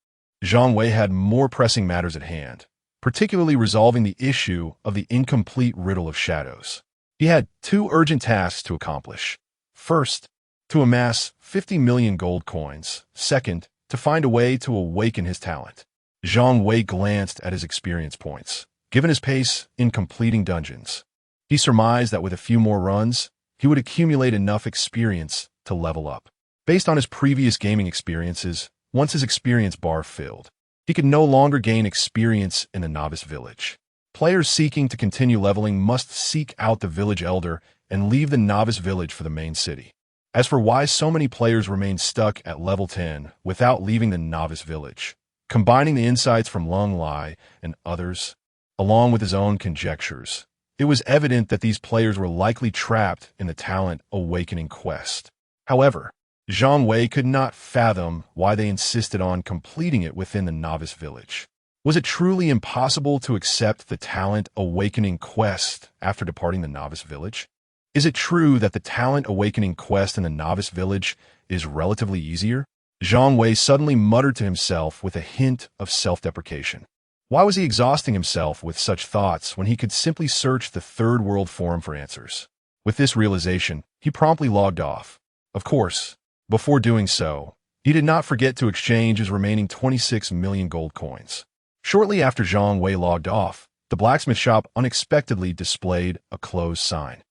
Zhang Wei had more pressing matters at hand, particularly resolving the issue of the incomplete riddle of shadows. He had 2 urgent tasks to accomplish. First, to amass 50 million gold coins. Second, to find a way to awaken his talent. Zhang Wei glanced at his experience points. Given his pace in completing dungeons, he surmised that with a few more runs, he would accumulate enough experience to level up. Based on his previous gaming experiences, once his experience bar filled, he could no longer gain experience in the novice village. Players seeking to continue leveling must seek out the village elder and leave the novice village for the main city. As for why so many players remain stuck at level 10 without leaving the novice village, combining the insights from Lung Lai and others, along with his own conjectures, it was evident that these players were likely trapped in the talent awakening quest. However, Zhang Wei could not fathom why they insisted on completing it within the novice village. Was it truly impossible to accept the talent awakening quest after departing the novice village? Is it true that the talent awakening quest in the novice village is relatively easier? Zhang Wei suddenly muttered to himself with a hint of self-deprecation. Why was he exhausting himself with such thoughts when he could simply search the Third World Forum for answers? With this realization, he promptly logged off. Of course, before doing so, he did not forget to exchange his remaining 26 million gold coins. Shortly after Zhang Wei logged off, the blacksmith shop unexpectedly displayed a closed sign.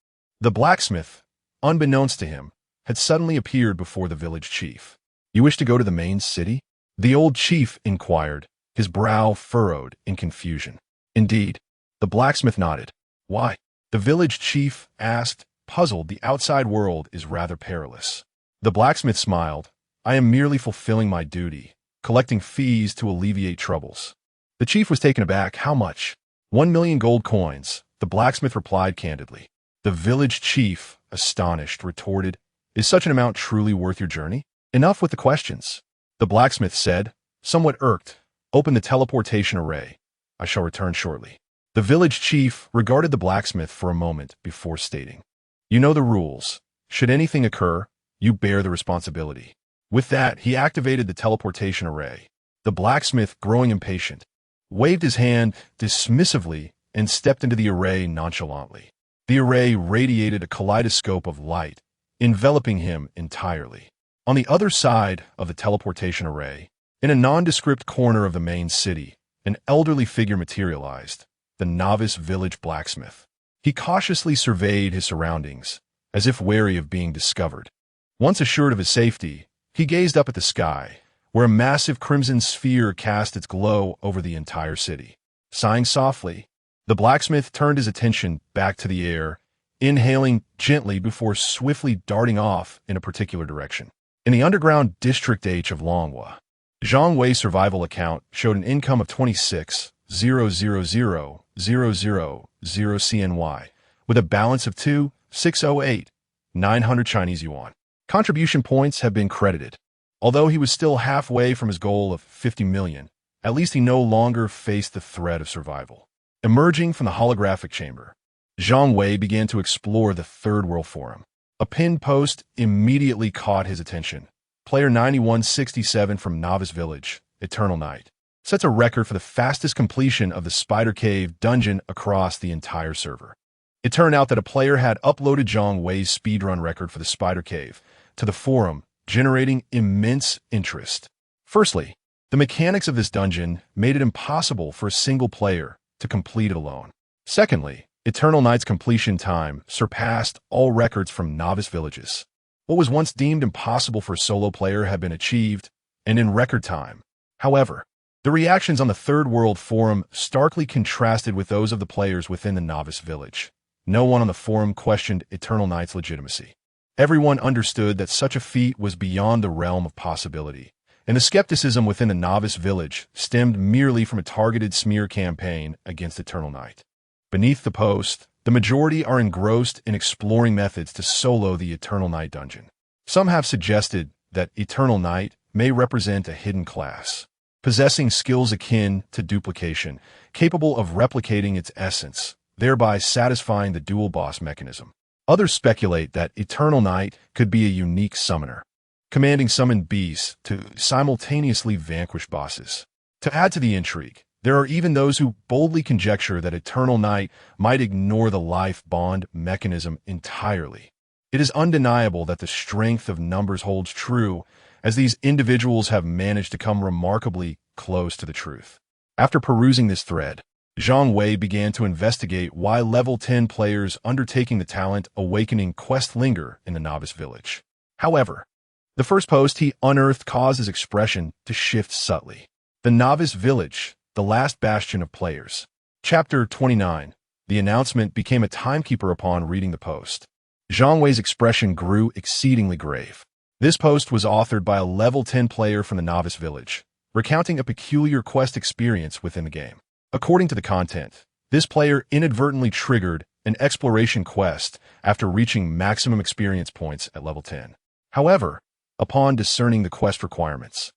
The blacksmith, unbeknownst to him, had suddenly appeared before the village chief. You wish to go to the main city? The old chief inquired, his brow furrowed in confusion. Indeed, the blacksmith nodded. Why? The village chief asked, puzzled. The outside world is rather perilous. The blacksmith smiled. I am merely fulfilling my duty, collecting fees to alleviate troubles. The chief was taken aback. How much? 1 million gold coins, the blacksmith replied candidly. The village chief, astonished, retorted, Is such an amount truly worth your journey? Enough with the questions. The blacksmith said, somewhat irked, Open the teleportation array. I shall return shortly. The village chief regarded the blacksmith for a moment before stating, You know the rules. Should anything occur, you bear the responsibility. With that, he activated the teleportation array. The blacksmith, growing impatient, waved his hand dismissively and stepped into the array nonchalantly. The array radiated a kaleidoscope of light, enveloping him entirely. On the other side of the teleportation array, in a nondescript corner of the main city, an elderly figure materialized, the novice village blacksmith. He cautiously surveyed his surroundings, as if wary of being discovered. Once assured of his safety, He gazed up at the sky, where a massive crimson sphere cast its glow over the entire city. Sighing softly, the blacksmith turned his attention back to the air, inhaling gently before swiftly darting off in a particular direction. In the underground District H of Longhua, Zhang Wei's survival account showed an income of 26,000,000 CNY, with a balance of 2,608,900 Chinese yuan. Contribution points have been credited. Although he was still halfway from his goal of 50 million, at least he no longer faced the threat of survival. Emerging from the holographic chamber, Zhang Wei began to explore the Third World Forum. A pinned post immediately caught his attention. Player 9167 from Novice Village, Eternal Night, sets a record for the fastest completion of the Spider Cave dungeon across the entire server. It turned out that a player had uploaded Zhang Wei's speedrun record for the Spider Cave to the forum, generating immense interest. Firstly, the mechanics of this dungeon made it impossible for a single player to complete it alone. Secondly, Eternal Night's completion time surpassed all records from Novice Villages. What was once deemed impossible for a solo player had been achieved, and in record time. However, the reactions on the Third World Forum starkly contrasted with those of the players within the Novice Village. No one on the forum questioned Eternal Night's legitimacy. Everyone understood that such a feat was beyond the realm of possibility, and the skepticism within the Novice Village stemmed merely from a targeted smear campaign against Eternal Night. Beneath the post, the majority are engrossed in exploring methods to solo the Eternal Night dungeon. Some have suggested that Eternal Night may represent a hidden class, possessing skills akin to duplication, capable of replicating its essence, thereby satisfying the dual boss mechanism. Others speculate that Eternal Night could be a unique summoner, commanding summoned beasts to simultaneously vanquish bosses. To add to the intrigue, there are even those who boldly conjecture that Eternal Night might ignore the life bond mechanism entirely. It is undeniable that the strength of numbers holds true, as these individuals have managed to come remarkably close to the truth. After perusing this thread, Zhang Wei began to investigate why level 10 players undertaking the Talent Awakening quest linger in the Novice Village. However, the first post he unearthed caused his expression to shift subtly. The Novice Village, the last bastion of players. Chapter 29. The announcement became a timekeeper upon reading the post. Zhang Wei's expression grew exceedingly grave. This post was authored by a level 10 player from the Novice Village, recounting a peculiar quest experience within the game. According to the content, this player inadvertently triggered an exploration quest after reaching maximum experience points at level 10. However, upon discerning the quest requirements,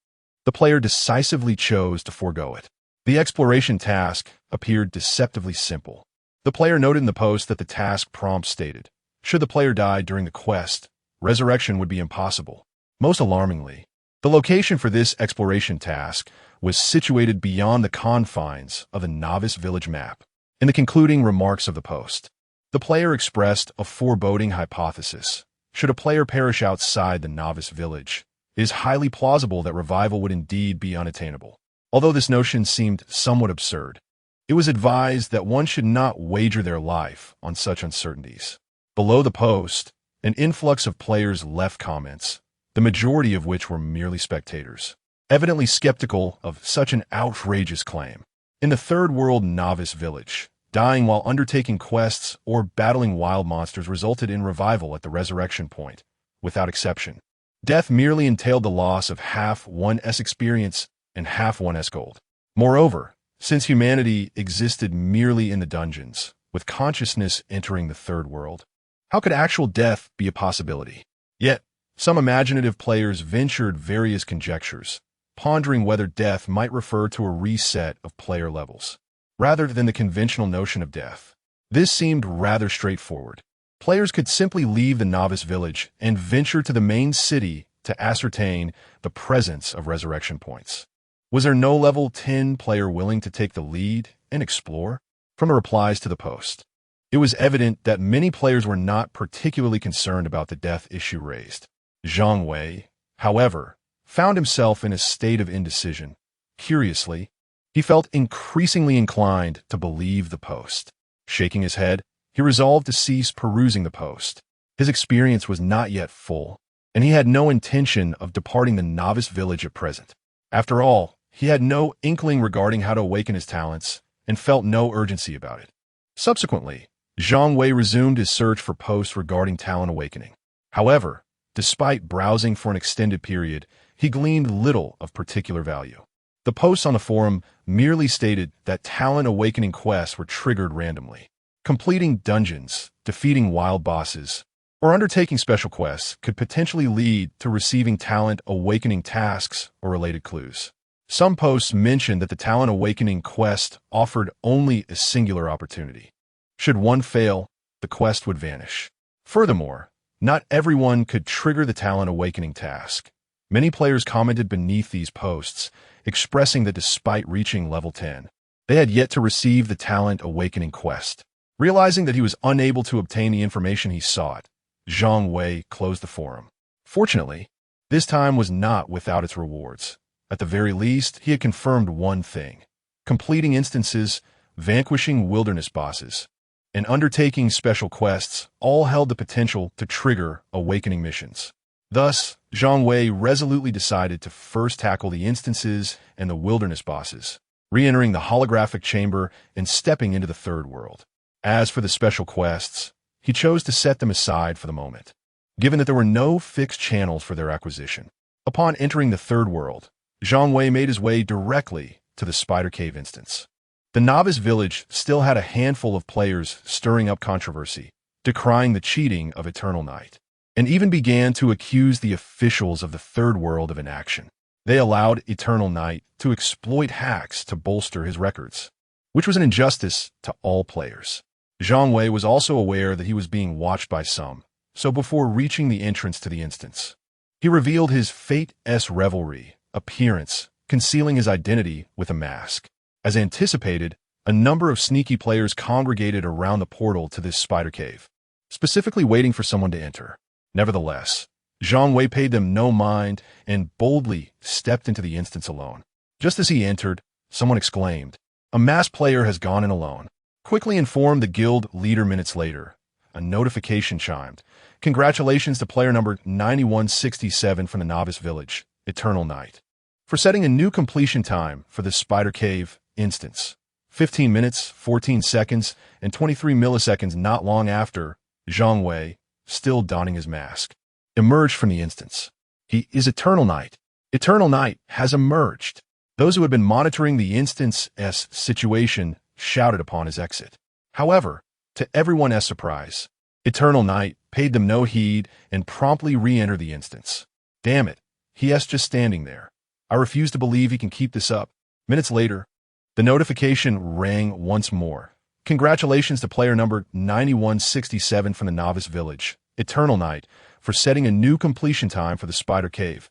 the player decisively chose to forego it. The exploration task appeared deceptively simple. The player noted in the post that the task prompt stated, should the player die during the quest, resurrection would be impossible. Most alarmingly, the location for this exploration task was situated beyond the confines of the Novice Village map. In the concluding remarks of the post, the player expressed a foreboding hypothesis. Should a player perish outside the Novice Village, it is highly plausible that revival would indeed be unattainable. Although this notion seemed somewhat absurd, it was advised that one should not wager their life on such uncertainties. Below the post, an influx of players left comments, the majority of which were merely spectators, evidently skeptical of such an outrageous claim. In the Third World Novice Village, dying while undertaking quests or battling wild monsters resulted in revival at the resurrection point, without exception. Death merely entailed the loss of half 1S experience and half 1S gold. Moreover, since humanity existed merely in the dungeons, with consciousness entering the Third World, how could actual death be a possibility? Yet, some imaginative players ventured various conjectures, pondering whether death might refer to a reset of player levels, rather than the conventional notion of death. This seemed rather straightforward. Players could simply leave the Novice Village and venture to the main city to ascertain the presence of resurrection points. Was there no level 10 player willing to take the lead and explore? From the replies to the post, it was evident that many players were not particularly concerned about the death issue raised. Zhang Wei, however, found himself in a state of indecision. Curiously, he felt increasingly inclined to believe the post. Shaking his head, he resolved to cease perusing the post. His experience was not yet full. and he had no intention of departing the novice village at present. After all, he had no inkling regarding how to awaken his talents and felt no urgency about it. Subsequently, Zhang Wei resumed his search for posts regarding talent awakening. However, despite browsing for an extended period, he gleaned little of particular value. The posts on the forum merely stated that talent awakening quests were triggered randomly. Completing dungeons, defeating wild bosses, or undertaking special quests could potentially lead to receiving talent awakening tasks or related clues. Some posts mentioned that the talent awakening quest offered only a singular opportunity. Should one fail, the quest would vanish. Furthermore, not everyone could trigger the talent awakening task. Many players commented beneath these posts, expressing that despite reaching level 10, they had yet to receive the talent awakening quest. Realizing that he was unable to obtain the information he sought, Zhang Wei closed the forum. Fortunately, this time was not without its rewards. At the very least, he had confirmed one thing: completing instances, vanquishing wilderness bosses, and undertaking special quests all held the potential to trigger awakening missions. Thus, Zhang Wei resolutely decided to first tackle the instances and the wilderness bosses, re-entering the holographic chamber and stepping into the third world. As for the special quests, he chose to set them aside for the moment, given that there were no fixed channels for their acquisition. Upon entering the third world, Zhang Wei made his way directly to the Spider Cave instance. The novice village still had a handful of players stirring up controversy, decrying the cheating of Eternal Night, and even began to accuse the officials of the third world of inaction. They allowed Eternal Night to exploit hacks to bolster his records, which was an injustice to all players. Zhang Wei was also aware that he was being watched by some, so before reaching the entrance to the instance, he revealed his Fate-S revelry appearance, concealing his identity with a mask. As anticipated, a number of sneaky players congregated around the portal to this spider cave, specifically waiting for someone to enter. Nevertheless, Zhang Wei paid them no mind and boldly stepped into the instance alone. Just as he entered, someone exclaimed, "A masked player has gone in alone." Quickly informed the guild leader minutes later, a notification chimed. "Congratulations to player number 9167 from the novice village, Eternal Night, for setting a new completion time for the Spider Cave instance. 15 minutes, 14 seconds, and 23 milliseconds not long after, Zhang Wei, still donning his mask, emerged from the instance. He is Eternal Night. Eternal Night has emerged. Those who had been monitoring the instance's situation shouted upon his exit. However, to everyone's surprise, Eternal Night paid them no heed and promptly re-entered the instance. Damn it, he's just standing there. I refuse to believe he can keep this up. Minutes later, the notification rang once more. Congratulations to player number 9167 from the novice village, Eternal Night, for setting a new completion time for the Spider Cave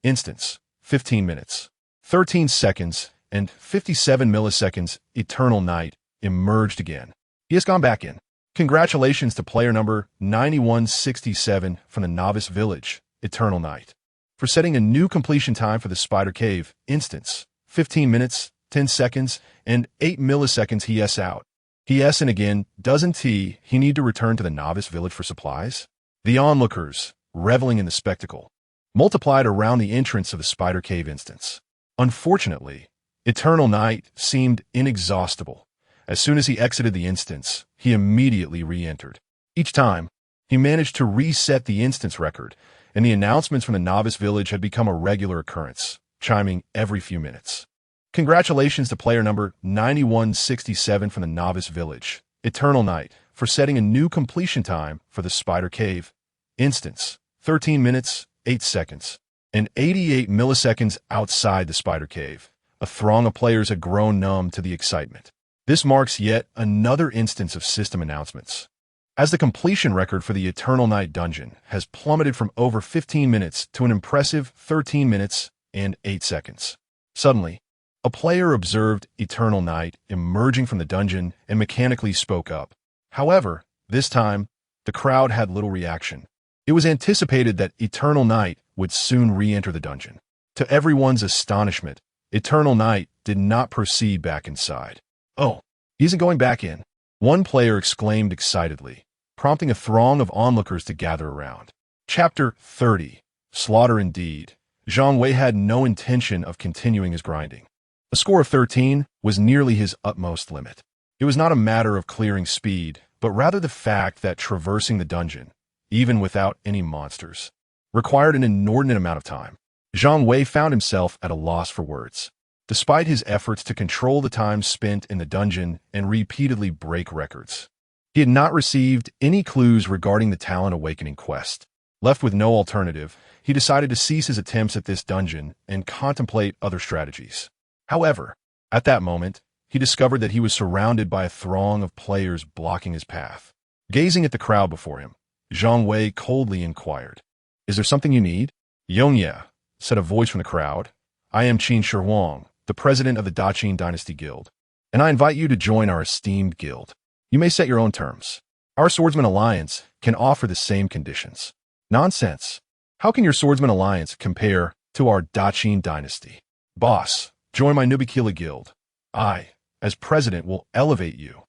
instance. 15 minutes, 13 seconds, and 57 milliseconds. Eternal Night emerged again. He has gone back in. Congratulations to player number 9167 from the novice village, Eternal Night, for setting a new completion time for the Spider Cave instance. 15 minutes, 10 seconds, and 8 milliseconds. He's out. He's in again. Doesn't he need to return to the novice village for supplies? The onlookers, reveling in the spectacle, multiplied around the entrance of the Spider Cave instance. Unfortunately, Eternal Night seemed inexhaustible. As soon as he exited the instance, he immediately re-entered. Each time, he managed to reset the instance record, and the announcements from the novice village had become a regular occurrence, chiming every few minutes. Congratulations to player number 9167 from the novice village, Eternal Night, for setting a new completion time for the Spider Cave instance. 13 minutes, 8 seconds, and 88 milliseconds outside the Spider Cave. A throng of players had grown numb to the excitement. This marks yet another instance of system announcements, as the completion record for the Eternal Night dungeon has plummeted from over 15 minutes to an impressive 13 minutes and 8 seconds. Suddenly, a player observed Eternal Night emerging from the dungeon and mechanically spoke up. However, this time, the crowd had little reaction. It was anticipated that Eternal Night would soon re-enter the dungeon. To everyone's astonishment, Eternal Night did not proceed back inside. "Oh, he isn't going back in," one player exclaimed excitedly, prompting a throng of onlookers to gather around. Chapter 30. Slaughter indeed. Zhang Wei had no intention of continuing his grinding. A score of 13 was nearly his utmost limit. It was not a matter of clearing speed, but rather the fact that traversing the dungeon, even without any monsters, required an inordinate amount of time. Zhang Wei found himself at a loss for words. Despite his efforts to control the time spent in the dungeon and repeatedly break records, he had not received any clues regarding the Talent Awakening quest. Left with no alternative, he decided to cease his attempts at this dungeon and contemplate other strategies. However, at that moment, he discovered that he was surrounded by a throng of players blocking his path. Gazing at the crowd before him, Zhang Wei coldly inquired, "Is there something you need?" "Yongye," said a voice from the crowd. "I am Qin Shi Huang, the president of the Daqin Dynasty Guild, and I invite you to join our esteemed guild. You may set your own terms. Our Swordsman Alliance can offer the same conditions." "Nonsense. How can your Swordsman Alliance compare to our Daqin Dynasty?" "Boss, join my Nubikila Guild. I, as president, will elevate you."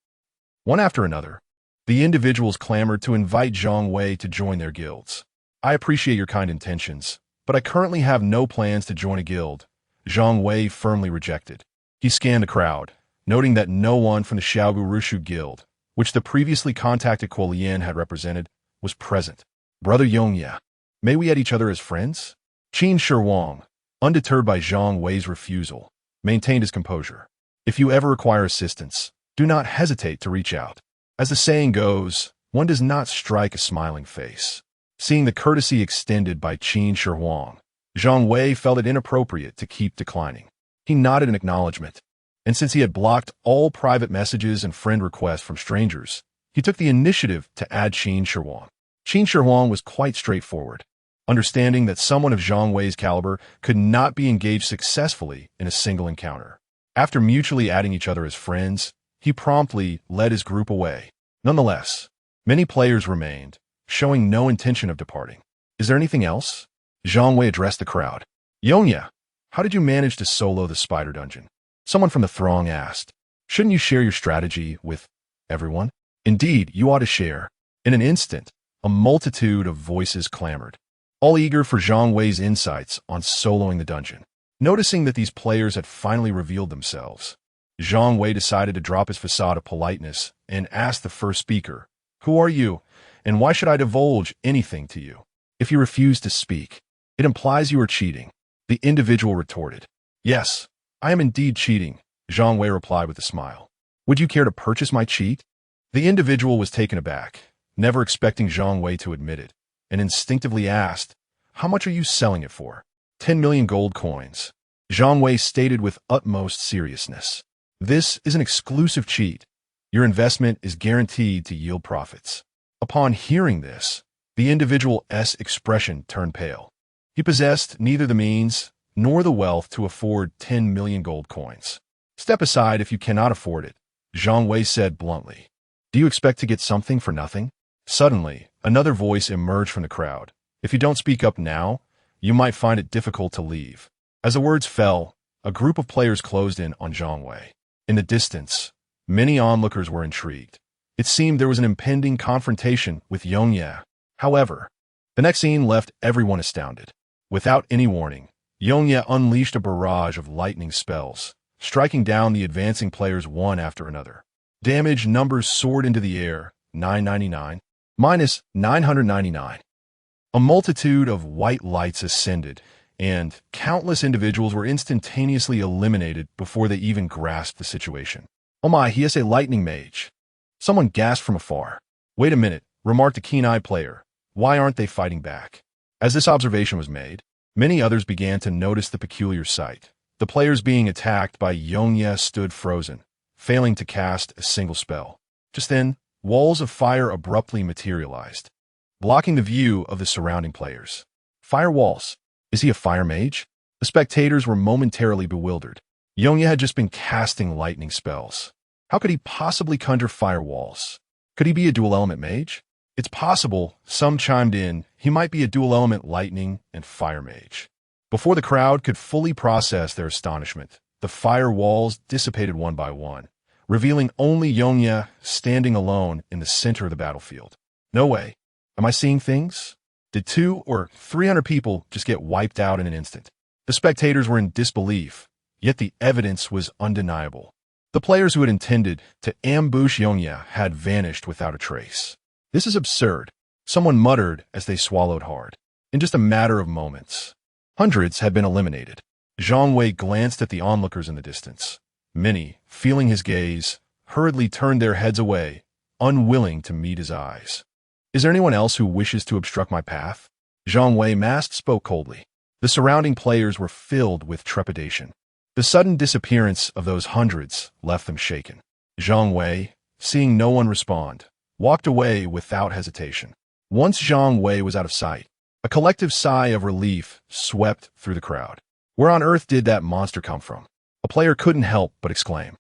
One after another, the individuals clamored to invite Zhang Wei to join their guilds. "I appreciate your kind intentions, but I currently have no plans to join a guild," Zhang Wei firmly rejected. He scanned the crowd, noting that no one from the Xiaogu Rushu Guild, which the previously contacted Kuo Lian had represented, was present. "Brother Yongye, may we add each other as friends?" Qin Shi Huang, undeterred by Zhang Wei's refusal, maintained his composure. "If you ever require assistance, do not hesitate to reach out. As the saying goes, one does not strike a smiling face." Seeing the courtesy extended by Qin Shi Huang, Zhang Wei felt it inappropriate to keep declining. He nodded in acknowledgement, and since he had blocked all private messages and friend requests from strangers, he took the initiative to add Qin Shi Huang. Qin Shi Huang was quite straightforward, understanding that someone of Zhang Wei's caliber could not be engaged successfully in a single encounter. After mutually adding each other as friends, he promptly led his group away. Nonetheless, many players remained, showing no intention of departing. "Is there anything else?" Zhang Wei addressed the crowd. "Yongye, how did you manage to solo the spider dungeon?" Someone from the throng asked. "Shouldn't you share your strategy with everyone?" "Indeed, you ought to share." In an instant, a multitude of voices clamored, all eager for Zhang Wei's insights on soloing the dungeon. Noticing that these players had finally revealed themselves, Zhang Wei decided to drop his facade of politeness and asked the first speaker, "Who are you, and why should I divulge anything to you?" "If you refuse to speak, it implies you are cheating," the individual retorted. "Yes, I am indeed cheating," Zhang Wei replied with a smile. "Would you care to purchase my cheat?" The individual was taken aback, never expecting Zhang Wei to admit it, and instinctively asked, "How much are you selling it for?" 10 million gold coins. Zhang Wei stated with utmost seriousness. "This is an exclusive cheat. Your investment is guaranteed to yield profits." Upon hearing this, the individual's expression turned pale. He possessed neither the means nor the wealth to afford 10 million gold coins. "Step aside if you cannot afford it," Zhang Wei said bluntly. "Do you expect to get something for nothing?" Suddenly, another voice emerged from the crowd. "If you don't speak up now, you might find it difficult to leave." As the words fell, a group of players closed in on Zhang Wei. In the distance, many onlookers were intrigued. It seemed there was an impending confrontation with Yongye. However, the next scene left everyone astounded. Without any warning, Yongye unleashed a barrage of lightning spells, striking down the advancing players one after another. Damage numbers soared into the air, 999, minus 999. A multitude of white lights ascended, and countless individuals were instantaneously eliminated before they even grasped the situation. "Oh my, he is a lightning mage." Someone gasped from afar. "Wait a minute," remarked a keen-eyed player. "Why aren't they fighting back?" As this observation was made, many others began to notice the peculiar sight. The players being attacked by Yongye stood frozen, failing to cast a single spell. Just then, walls of fire abruptly materialized, blocking the view of the surrounding players. Fire walls. Is he a fire mage? The spectators were momentarily bewildered. Yongye had just been casting lightning spells. How could he possibly conjure fire walls? Could he be a dual-element mage? It's possible, some chimed in, he might be a dual-element lightning and fire mage. Before the crowd could fully process their astonishment, the fire walls dissipated one by one, revealing only Yongye standing alone in the center of the battlefield. "No way. Am I seeing things? Did 200 or 300 people just get wiped out in an instant? The spectators were in disbelief, yet the evidence was undeniable. The players who had intended to ambush Yongya had vanished without a trace. This is absurd, someone muttered as they swallowed hard. In just a matter of moments, hundreds had been eliminated. Zhang Wei glanced at the onlookers in the distance. Many, feeling his gaze, hurriedly turned their heads away, unwilling to meet his eyes. Is there anyone else who wishes to obstruct my path? Zhang Wei masked spoke coldly. The surrounding players were filled with trepidation. The sudden disappearance of those hundreds left them shaken. Zhang Wei, seeing no one respond, walked away without hesitation. Once Zhang Wei was out of sight, a collective sigh of relief swept through the crowd. Where on earth did that monster come from? A player couldn't help but exclaim.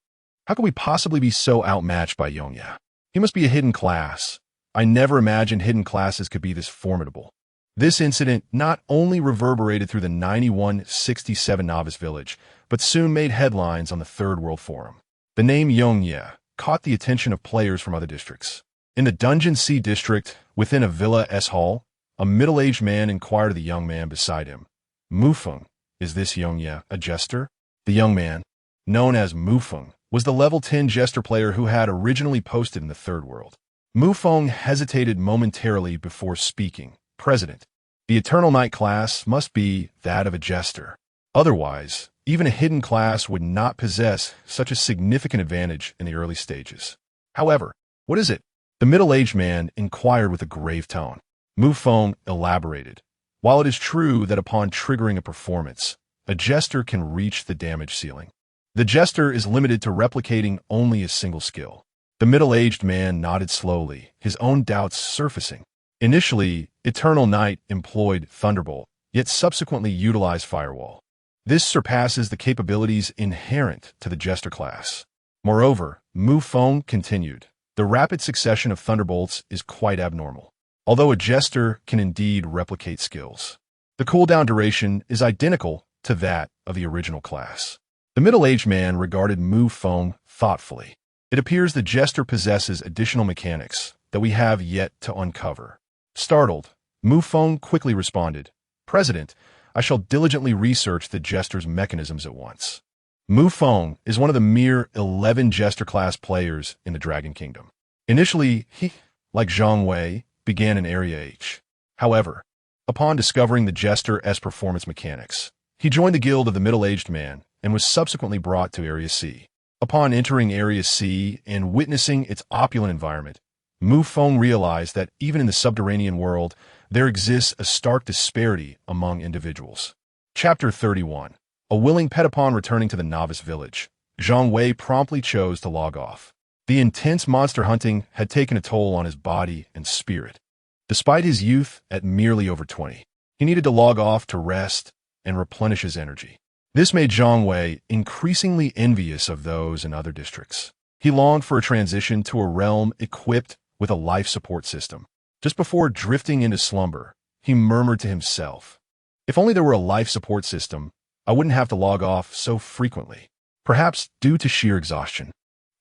How could we possibly be so outmatched by Yongya? He must be a hidden class. I never imagined hidden classes could be this formidable. This incident not only reverberated through the 9167 novice village, but soon made headlines on the Third World Forum. The name Yongya caught the attention of players from other districts. In the Dungeon C district, within a Villa S hall, a middle-aged man inquired of the young man beside him. Mufeng, is this Yongya a jester? The young man, known as Mufeng, was the level 10 jester player who had originally posted in the Third World. Mufeng hesitated momentarily before speaking. President, the Eternal Night class must be that of a jester. Otherwise, even a hidden class would not possess such a significant advantage in the early stages. However, what is it? The middle-aged man inquired with a grave tone. Mufeng elaborated. While it is true that upon triggering a performance, a jester can reach the damage ceiling, the jester is limited to replicating only a single skill. The middle-aged man nodded slowly, his own doubts surfacing. Initially, Eternal Night employed Thunderbolt, yet subsequently utilized Firewall. This surpasses the capabilities inherent to the Jester class. Moreover, Mufeng continued, the rapid succession of Thunderbolts is quite abnormal. Although a Jester can indeed replicate skills, the cooldown duration is identical to that of the original class. The middle-aged man regarded Mufeng thoughtfully. It appears the Jester possesses additional mechanics that we have yet to uncover. Startled, Mufeng quickly responded, President, I shall diligently research the Jester's mechanisms at once. Mufeng is one of the mere 11 Jester-class players in the Dragon Kingdom. Initially, he, like Zhang Wei, began in Area H. However, upon discovering the Jester's performance mechanics, he joined the Guild of the Middle-Aged Man and was subsequently brought to Area C. Upon entering Area C and witnessing its opulent environment, Mufeng realized that even in the subterranean world, there exists a stark disparity among individuals. Chapter 31. A willing pet. Upon returning to the novice village, Zhang Wei promptly chose to log off. The intense monster hunting had taken a toll on his body and spirit. Despite his youth at merely over 20, he needed to log off to rest and replenish his energy. This made Zhang Wei increasingly envious of those in other districts. He longed for a transition to a realm equipped with a life support system. Just before drifting into slumber, he murmured to himself, if only there were a life support system, I wouldn't have to log off so frequently. Perhaps due to sheer exhaustion,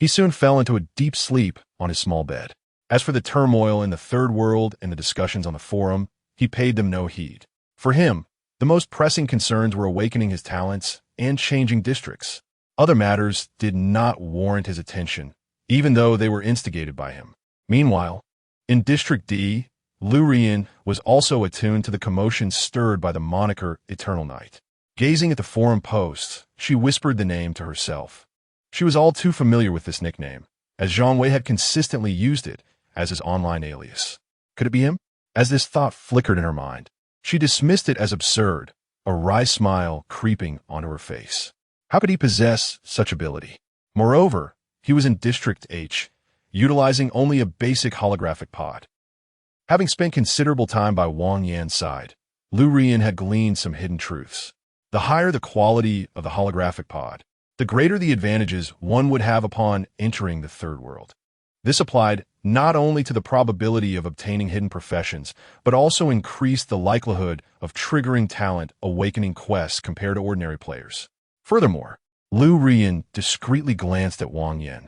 he soon fell into a deep sleep on his small bed. As for the turmoil in the Third World and the discussions on the forum, he paid them no heed. For him, the most pressing concerns were awakening his talents and changing districts. Other matters did not warrant his attention, even though they were instigated by him. Meanwhile, in District D, Lu Rian was also attuned to the commotion stirred by the moniker Eternal Night. Gazing at the forum posts, she whispered the name to herself. She was all too familiar with this nickname, as Zhang Wei had consistently used it as his online alias. Could it be him? As this thought flickered in her mind, she dismissed it as absurd, a wry smile creeping onto her face. How could he possess such ability? Moreover, he was in District H, utilizing only a basic holographic pod. Having spent considerable time by Wang Yan's side, Lu Rian had gleaned some hidden truths. The higher the quality of the holographic pod, the greater the advantages one would have upon entering the Third World. This applied not only to the probability of obtaining hidden professions, but also increased the likelihood of triggering talent awakening quests compared to ordinary players. Furthermore, Lu Rian discreetly glanced at Wang Yan,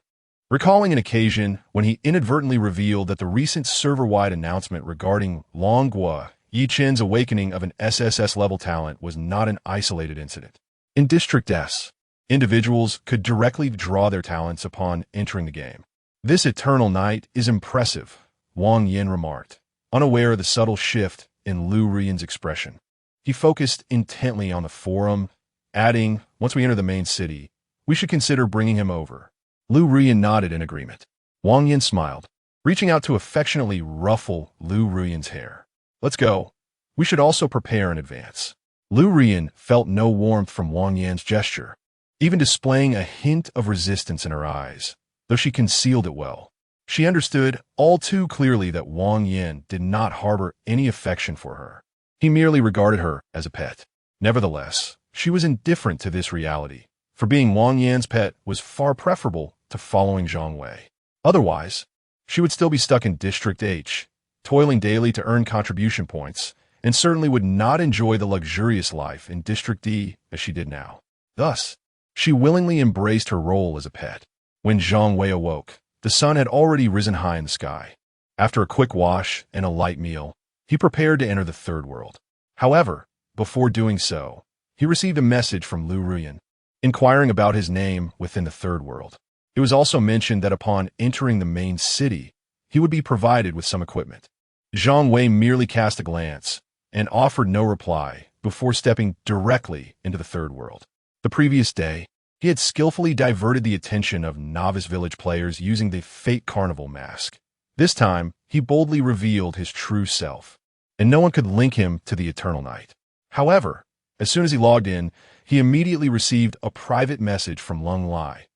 recalling an occasion when he inadvertently revealed that the recent server-wide announcement regarding Longhua Yi Qin's awakening of an SSS-level talent was not an isolated incident. In District S, individuals could directly draw their talents upon entering the game. "This eternal night is impressive," Wang Yin remarked, unaware of the subtle shift in Lu Ruyan's expression. He focused intently on the forum, adding, "Once we enter the main city, we should consider bringing him over." Lu Ruyan nodded in agreement. Wang Yin smiled, reaching out to affectionately ruffle Lu Ruyan's hair. "Let's go. We should also prepare in advance." Lu Ruyan felt no warmth from Wang Yin's gesture, even displaying a hint of resistance in her eyes, though she concealed it well. She understood all too clearly that Wang Yin did not harbor any affection for her. He merely regarded her as a pet. Nevertheless, she was indifferent to this reality, for being Wang Yin's pet was far preferable to following Zhang Wei. Otherwise, she would still be stuck in District H, toiling daily to earn contribution points, and certainly would not enjoy the luxurious life in District D as she did now. Thus, she willingly embraced her role as a pet. When Zhang Wei awoke, the sun had already risen high in the sky. After a quick wash and a light meal, he prepared to enter the third world. However, before doing so, he received a message from Lu Ruyan, inquiring about his name within the third world. It was also mentioned that upon entering the main city, he would be provided with some equipment. Zhang Wei merely cast a glance and offered no reply before stepping directly into the third world. The previous day, he had skillfully diverted the attention of novice village players using the Fate Carnival mask. This time, he boldly revealed his true self, and no one could link him to the Eternal Night. However, as soon as he logged in, he immediately received a private message from Lung Lai.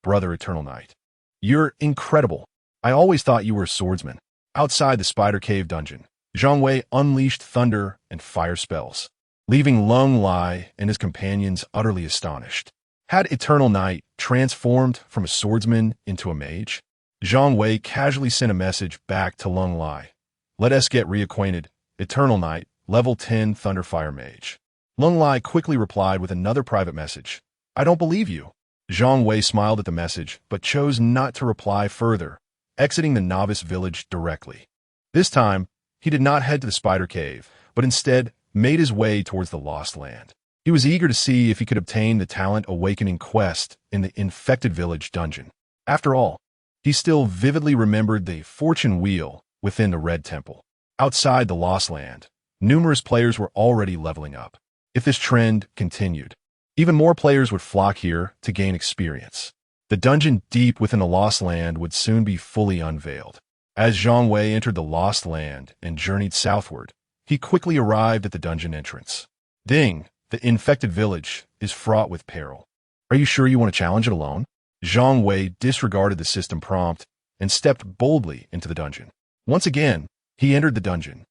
"Brother Eternal Night, you're incredible. I always thought you were a swordsman." Outside the Spider Cave dungeon, Zhang Wei unleashed thunder and fire spells, leaving Lung Lai and his companions utterly astonished. Had Eternal Night transformed from a swordsman into a mage? Zhang Wei casually sent a message back to Lung Lai. "Let us get reacquainted. Eternal Night, level 10 Thunderfire Mage." Lung Lai quickly replied with another private message. "I don't believe you." Zhang Wei smiled at the message, but chose not to reply further, exiting the novice village directly. This time, he did not head to the Spider Cave, but instead made his way towards the Lost Land. He was eager to see if he could obtain the Talent Awakening quest in the Infected Village dungeon. After all, he still vividly remembered the fortune wheel within the Red Temple. Outside the Lost Land, numerous players were already leveling up. If this trend continued, even more players would flock here to gain experience. The dungeon deep within the Lost Land would soon be fully unveiled. As Zhang Wei entered the Lost Land and journeyed southward, he quickly arrived at the dungeon entrance. Ding! The infected village is fraught with peril. Are you sure you want to challenge it alone? Zhang Wei disregarded the system prompt and stepped boldly into the dungeon. Once again, he entered the dungeon,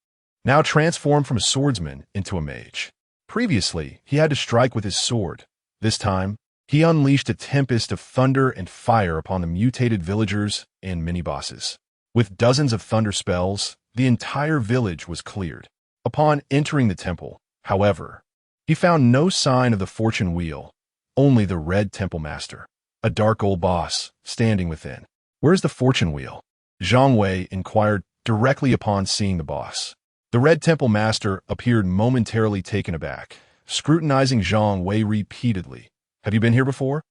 now transformed from a swordsman into a mage. Previously, he had to strike with his sword. This time, he unleashed a tempest of thunder and fire upon the mutated villagers and mini-bosses. With dozens of thunder spells, the entire village was cleared. Upon entering the temple, however, he found no sign of the fortune wheel, only the Red Temple Master, a dark old boss, standing within. "Where's the fortune wheel?" Zhang Wei inquired directly upon seeing the boss. The Red Temple Master appeared momentarily taken aback, scrutinizing Zhang Wei repeatedly. "Have you been here before?"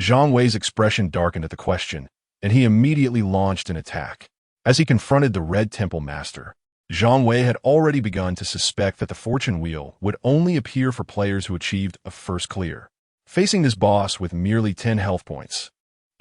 Zhang Wei's expression darkened at the question, and he immediately launched an attack. As he confronted the Red Temple Master, Zhang Wei had already begun to suspect that the fortune wheel would only appear for players who achieved a first clear. Facing this boss with merely 10 health points,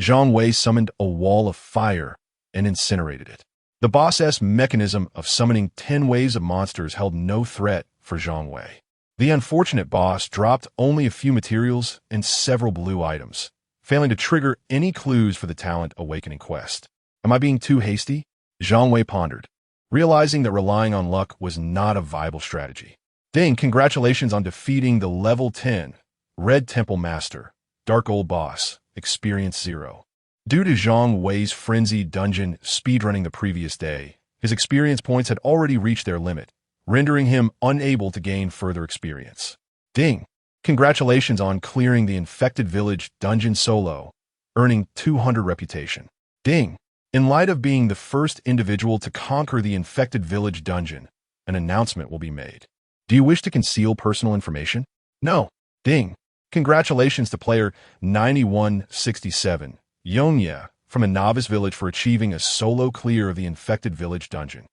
Zhang Wei summoned a wall of fire and incinerated it. The boss's mechanism of summoning 10 waves of monsters held no threat for Zhang Wei. The unfortunate boss dropped only a few materials and several blue items, failing to trigger any clues for the Talent Awakening quest. Am I being too hasty? Zhang Wei pondered, realizing that relying on luck was not a viable strategy. Ding, congratulations on defeating the level 10 Red Temple Master, Dark Old Boss, Experience 0. Due to Zhang Wei's frenzied dungeon speedrunning the previous day, his experience points had already reached their limit, rendering him unable to gain further experience. Ding, congratulations on clearing the Infected Village dungeon solo, earning 200 reputation. Ding, in light of being the first individual to conquer the Infected Village dungeon, an announcement will be made. Do you wish to conceal personal information? No. Ding. Congratulations to player 9167, Yongye, from a novice village for achieving a solo clear of the infected village dungeon.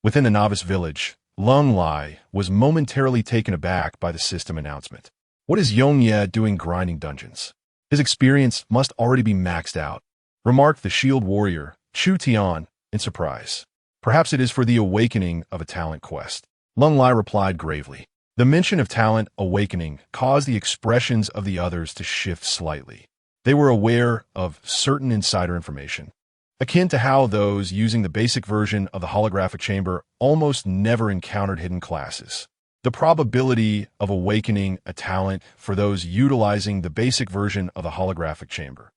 Within the novice village, Lung Lai was momentarily taken aback by the system announcement. What is Yongye doing grinding dungeons? His experience must already be maxed out, remarked the shield warrior, Chu Tian, in surprise. Perhaps it is for the awakening of a talent quest. Lung Lai replied gravely. The mention of talent awakening caused the expressions of the others to shift slightly. They were aware of certain insider information, akin to how those using the basic version of the holographic chamber almost never encountered hidden classes. The probability of awakening a talent for those utilizing the basic version of the holographic chamber.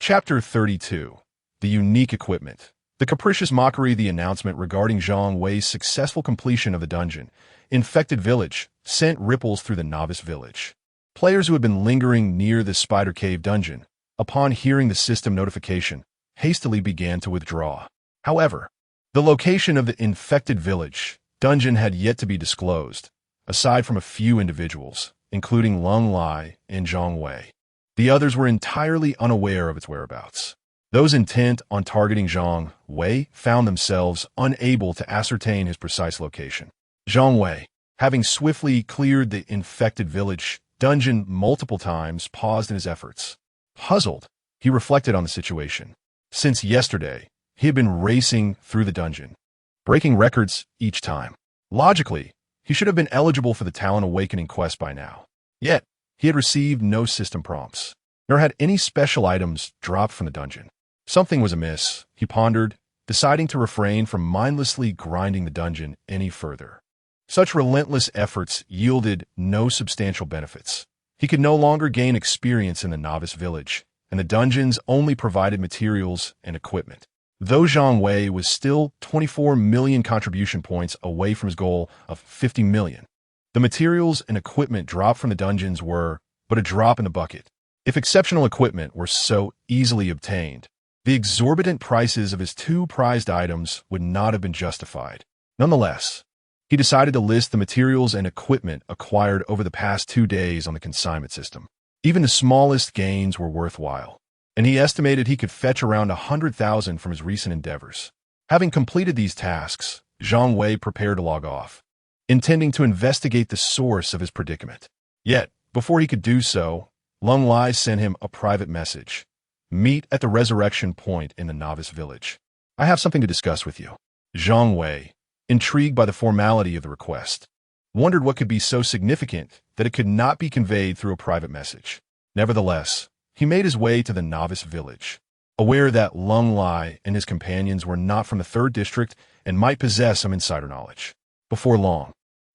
Chapter 32. The Unique Equipment. The capricious mockery, the announcement regarding Zhang Wei's successful completion of the dungeon, Infected Village, sent ripples through the novice village. Players who had been lingering near the Spider Cave dungeon, upon hearing the system notification, hastily began to withdraw. However, the location of the Infected Village dungeon had yet to be disclosed, aside from a few individuals, including Lung Lai and Zhang Wei. The others were entirely unaware of its whereabouts. Those intent on targeting Zhang Wei found themselves unable to ascertain his precise location. Zhang Wei, having swiftly cleared the Infected Village dungeon multiple times, paused in his efforts. Puzzled, he reflected on the situation. Since yesterday, he had been racing through the dungeon, breaking records each time. Logically, he should have been eligible for the Talent Awakening quest by now. Yet, he had received no system prompts, nor had any special items dropped from the dungeon. Something was amiss, he pondered, deciding to refrain from mindlessly grinding the dungeon any further. Such relentless efforts yielded no substantial benefits. He could no longer gain experience in the novice village, and the dungeons only provided materials and equipment. Though Zhang Wei was still 24 million contribution points away from his goal of 50 million, the materials and equipment dropped from the dungeons were but a drop in the bucket. If exceptional equipment were so easily obtained, the exorbitant prices of his two prized items would not have been justified. Nonetheless, he decided to list the materials and equipment acquired over the past 2 days on the consignment system. Even the smallest gains were worthwhile, and he estimated he could fetch around 100,000 from his recent endeavors. Having completed these tasks, Zhang Wei prepared to log off, intending to investigate the source of his predicament. Yet, before he could do so, Lung Lai sent him a private message. Meet at the resurrection point in the novice village. I have something to discuss with you. Zhang Wei, intrigued by the formality of the request, wondered what could be so significant that it could not be conveyed through a private message. Nevertheless, he made his way to the novice village, aware that Lung Lai and his companions were not from the 3rd district and might possess some insider knowledge. Before long,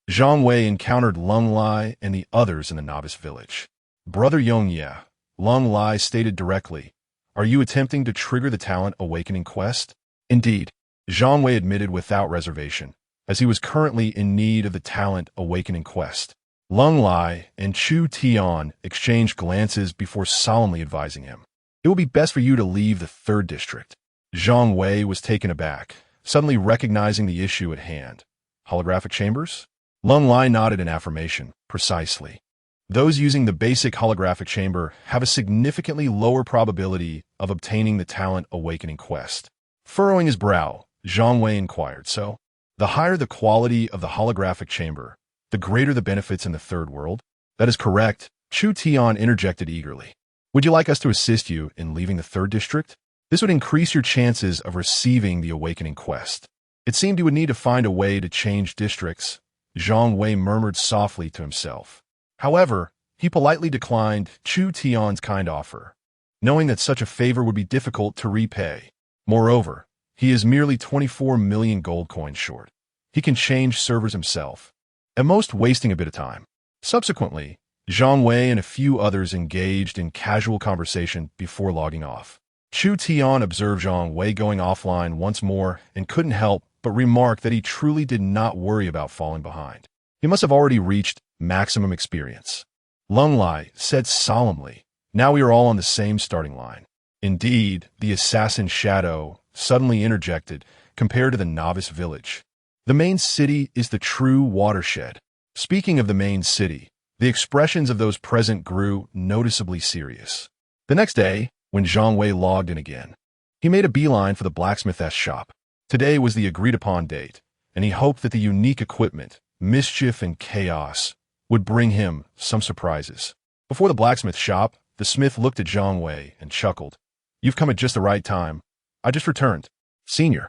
Zhang Wei encountered Lung Lai and the others in the novice village. Brother Yongye, Lung Lai stated directly, "Are you attempting to trigger the Talent Awakening quest?" Indeed, Zhang Wei admitted without reservation, as he was currently in need of the Talent Awakening quest. Lung Lai and Chu Tian exchanged glances before solemnly advising him. It will be best for you to leave the 3rd district. Zhang Wei was taken aback, suddenly recognizing the issue at hand. Holographic chambers? Lung Lai nodded in affirmation. Precisely. Those using the basic holographic chamber have a significantly lower probability of obtaining the Talent Awakening quest. Furrowing his brow, Zhang Wei inquired, "So, the higher the quality of the holographic chamber, the greater the benefits in the 3rd world?" "That is correct," Chu Tian interjected eagerly. "Would you like us to assist you in leaving the 3rd district? This would increase your chances of receiving the Awakening quest." It seemed he would need to find a way to change districts, Zhang Wei murmured softly to himself. However, he politely declined Chu Tian's kind offer, knowing that such a favor would be difficult to repay. Moreover, he is merely 24 million gold coins short. He can change servers himself, at most wasting a bit of time. Subsequently, Zhang Wei and a few others engaged in casual conversation before logging off. Chu Tian observed Zhang Wei going offline once more and couldn't help but remark that he truly did not worry about falling behind. He must have already reached maximum experience. Lung Lai said solemnly, "Now we are all on the same starting line." Indeed, the assassin shadow suddenly interjected, compared to the novice village. The main city is the true watershed. Speaking of the main city, the expressions of those present grew noticeably serious. The next day, when Zhang Wei logged in again, he made a beeline for the blacksmith's shop. Today was the agreed-upon date, and he hoped that the unique equipment, mischief and chaos, would bring him some surprises. Before the blacksmith shop, the smith looked at Zhang Wei and chuckled. "You've come at just the right time. I just returned. Senior,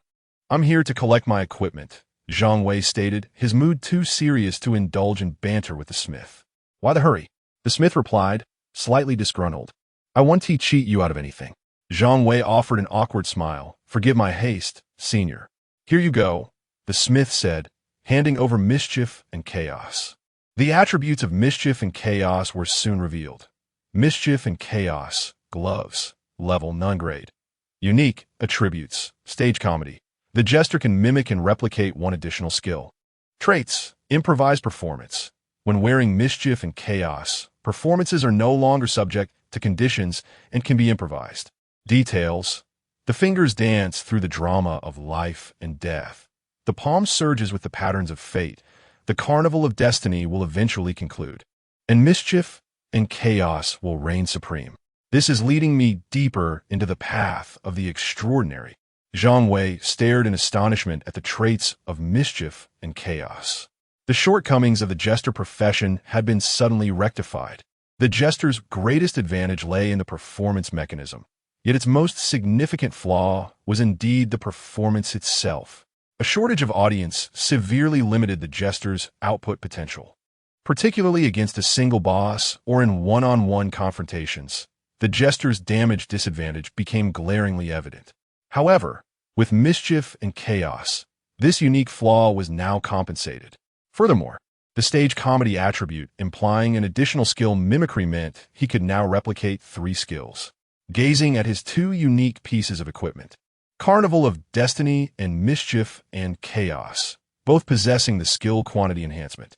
I'm here to collect my equipment," Zhang Wei stated, his mood too serious to indulge in banter with the smith. "Why the hurry?" The smith replied, slightly disgruntled. "I want to cheat you out of anything." Zhang Wei offered an awkward smile. "Forgive my haste, senior." "Here you go," the smith said, handing over mischief and chaos. The attributes of mischief and chaos were soon revealed. Mischief and chaos, gloves, level none grade. Unique attributes, stage comedy. The Jester can mimic and replicate one additional skill. Traits, improvised performance. When wearing mischief and chaos, performances are no longer subject to conditions and can be improvised. Details. The fingers dance through the drama of life and death. The palm surges with the patterns of fate. The carnival of destiny will eventually conclude. And mischief and chaos will reign supreme. This is leading me deeper into the path of the extraordinary. Zhang Wei stared in astonishment at the traits of mischief and chaos. The shortcomings of the jester profession had been suddenly rectified. The jester's greatest advantage lay in the performance mechanism. Yet its most significant flaw was indeed the performance itself. A shortage of audience severely limited the jester's output potential. Particularly against a single boss or in one-on-one confrontations, the jester's damage disadvantage became glaringly evident. However, with mischief and chaos, this unique flaw was now compensated. Furthermore, the stage comedy attribute implying an additional skill mimicry meant he could now replicate 3 skills. Gazing at his 2 unique pieces of equipment, Carnival of Destiny and Mischief and Chaos, both possessing the skill quantity enhancement.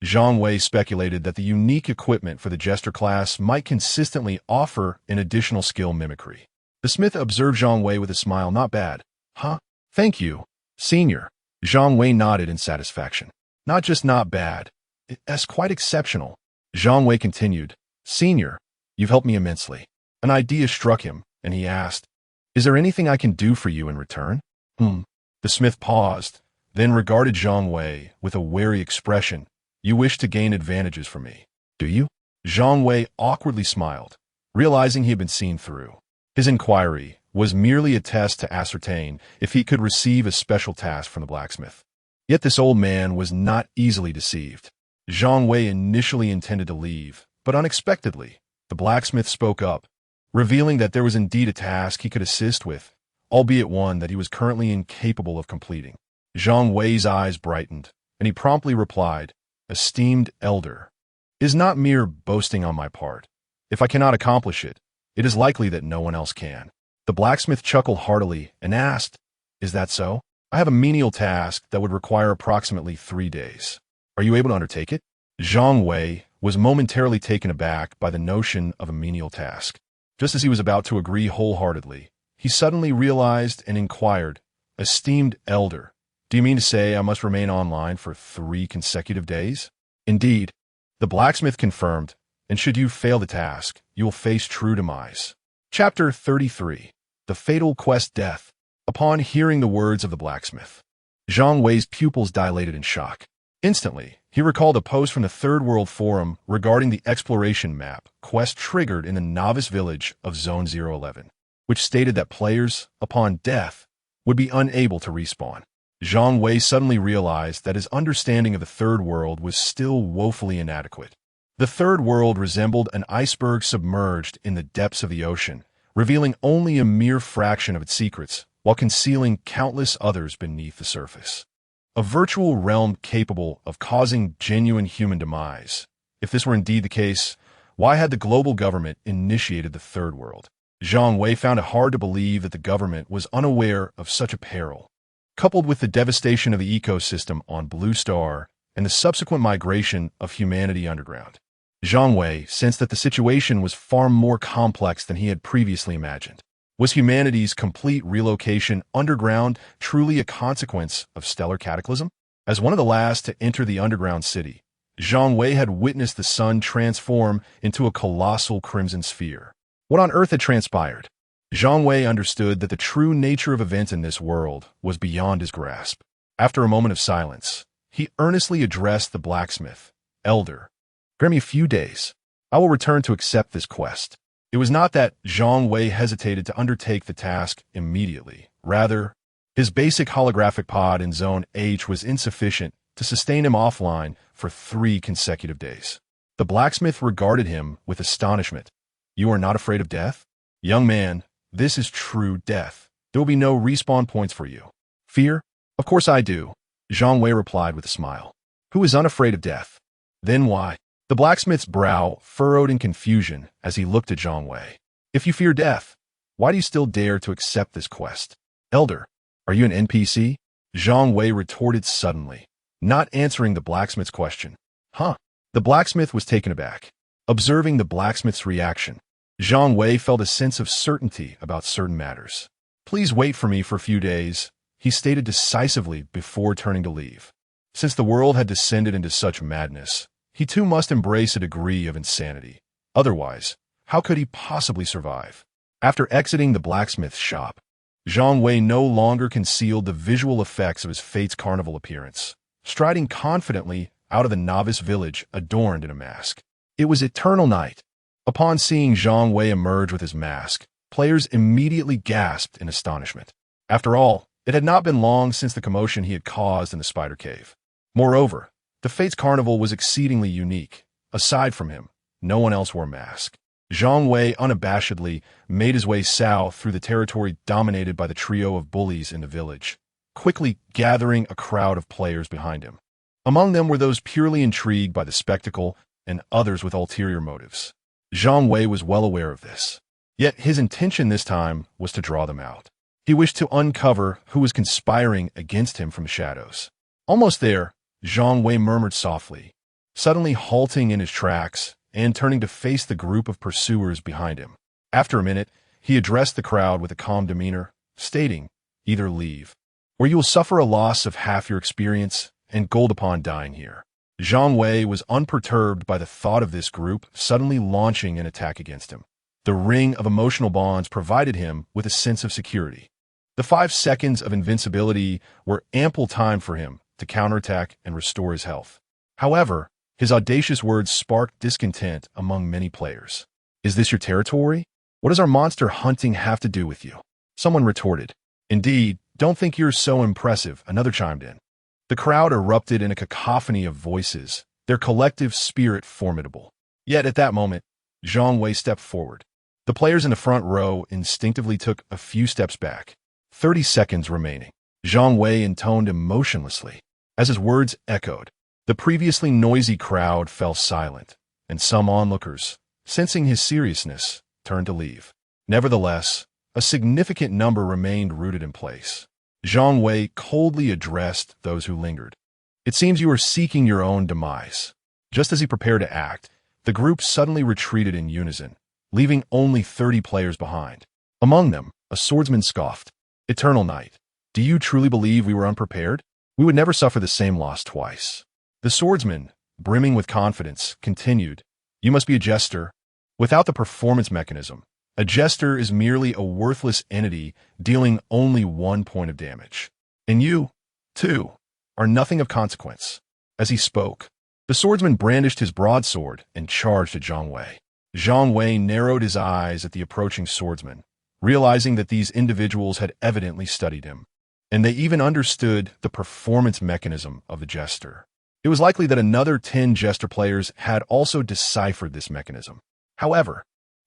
Zhang Wei speculated that the unique equipment for the Jester class might consistently offer an additional skill mimicry. The smith observed Zhang Wei with a smile. "Not bad." "Huh? Thank you, senior." Zhang Wei nodded in satisfaction. "Not just not bad. It's quite exceptional." Zhang Wei continued, "Senior, you've helped me immensely." An idea struck him, and he asked, "Is there anything I can do for you in return?" The smith paused, then regarded Zhang Wei with a wary expression. "You wish to gain advantages from me, do you?" Zhang Wei awkwardly smiled, realizing he had been seen through. His inquiry was merely a test to ascertain if he could receive a special task from the blacksmith. Yet this old man was not easily deceived. Zhang Wei initially intended to leave, but unexpectedly, the blacksmith spoke up, revealing that there was indeed a task he could assist with, albeit one that he was currently incapable of completing. Zhang Wei's eyes brightened, and he promptly replied, "Esteemed elder, it is not mere boasting on my part. If I cannot accomplish it, it is likely that no one else can." The blacksmith chuckled heartily and asked, "Is that so? I have a menial task that would require approximately 3 days. Are you able to undertake it?" Zhang Wei was momentarily taken aback by the notion of a menial task. Just as he was about to agree wholeheartedly, he suddenly realized and inquired, "Esteemed elder, do you mean to say I must remain online for 3 consecutive days?" "Indeed," the blacksmith confirmed, "and should you fail the task, you will face true demise." Chapter 33. The Fatal Quest Death. Upon hearing the words of the blacksmith, Zhang Wei's pupils dilated in shock. Instantly, he recalled a post from the Third World Forum regarding the exploration map quest triggered in the novice village of Zone 011, which stated that players, upon death, would be unable to respawn. Zhang Wei suddenly realized that his understanding of the Third World was still woefully inadequate. The Third World resembled an iceberg submerged in the depths of the ocean, revealing only a mere fraction of its secrets, while concealing countless others beneath the surface. A virtual realm capable of causing genuine human demise. If this were indeed the case, why had the global government initiated the Third World? Zhang Wei found it hard to believe that the government was unaware of such a peril. Coupled with the devastation of the ecosystem on Blue Star and the subsequent migration of humanity underground, Zhang Wei sensed that the situation was far more complex than he had previously imagined. Was humanity's complete relocation underground truly a consequence of stellar cataclysm? As one of the last to enter the underground city, Zhang Wei had witnessed the sun transform into a colossal crimson sphere. What on earth had transpired? Zhang Wei understood that the true nature of events in this world was beyond his grasp. After a moment of silence, he earnestly addressed the blacksmith. Elder, grant me a few days. I will return to accept this quest. It was not that Zhang Wei hesitated to undertake the task immediately. Rather, his basic holographic pod in Zone H was insufficient to sustain him offline for 3 consecutive days. The blacksmith regarded him with astonishment. You are not afraid of death? Young man, this is true death. There will be no respawn points for you. Fear? Of course I do, Zhang Wei replied with a smile. Who is unafraid of death? Then why? The blacksmith's brow furrowed in confusion as he looked at Zhang Wei. If you fear death, why do you still dare to accept this quest? Elder, are you an NPC? Zhang Wei retorted suddenly, not answering the blacksmith's question. Huh? The blacksmith was taken aback. Observing the blacksmith's reaction, Zhang Wei felt a sense of certainty about certain matters. Please wait for me for a few days, he stated decisively before turning to leave. Since the world had descended into such madness, he too must embrace a degree of insanity. Otherwise, how could he possibly survive? After exiting the blacksmith's shop, Zhang Wei no longer concealed the visual effects of his fate's carnival appearance, striding confidently out of the novice village adorned in a mask. It was eternal night. Upon seeing Zhang Wei emerge with his mask, players immediately gasped in astonishment. After all, it had not been long since the commotion he had caused in the spider cave. Moreover, the Fates Carnival was exceedingly unique. Aside from him, no one else wore a mask. Zhang Wei unabashedly made his way south through the territory dominated by the trio of bullies in the village, quickly gathering a crowd of players behind him. Among them were those purely intrigued by the spectacle and others with ulterior motives. Zhang Wei was well aware of this. Yet his intention this time was to draw them out. He wished to uncover who was conspiring against him from the shadows. Almost there, Zhang Wei murmured softly, suddenly halting in his tracks and turning to face the group of pursuers behind him. After a minute, he addressed the crowd with a calm demeanor, stating, "Either leave, or you will suffer a loss of half your experience and gold upon dying here." Zhang Wei was unperturbed by the thought of this group suddenly launching an attack against him. The ring of emotional bonds provided him with a sense of security. The 5 seconds of invincibility were ample time for him to counterattack and restore his health. However, his audacious words sparked discontent among many players. "Is this your territory? What does our monster hunting have to do with you?" Someone retorted. "Indeed, don't think you're so impressive," another chimed in. The crowd erupted in a cacophony of voices, their collective spirit formidable. Yet at that moment, Zhang Wei stepped forward. The players in the front row instinctively took a few steps back. 30 seconds remaining. Zhang Wei intoned emotionlessly. As his words echoed, the previously noisy crowd fell silent, and some onlookers, sensing his seriousness, turned to leave. Nevertheless, a significant number remained rooted in place. Zhang Wei coldly addressed those who lingered. "It seems you are seeking your own demise." Just as he prepared to act, the group suddenly retreated in unison, leaving only 30 players behind. Among them, a swordsman scoffed. "Eternal night, do you truly believe we were unprepared? We would never suffer the same loss twice." The swordsman, brimming with confidence, continued, "You must be a jester. Without the performance mechanism, a jester is merely a worthless entity dealing only 1 point of damage. And you, too, are nothing of consequence." As he spoke, the swordsman brandished his broadsword and charged at Zhang Wei. Zhang Wei narrowed his eyes at the approaching swordsman, realizing that these individuals had evidently studied him, and they even understood the performance mechanism of the jester. It was likely that another 10 jester players had also deciphered this mechanism. However,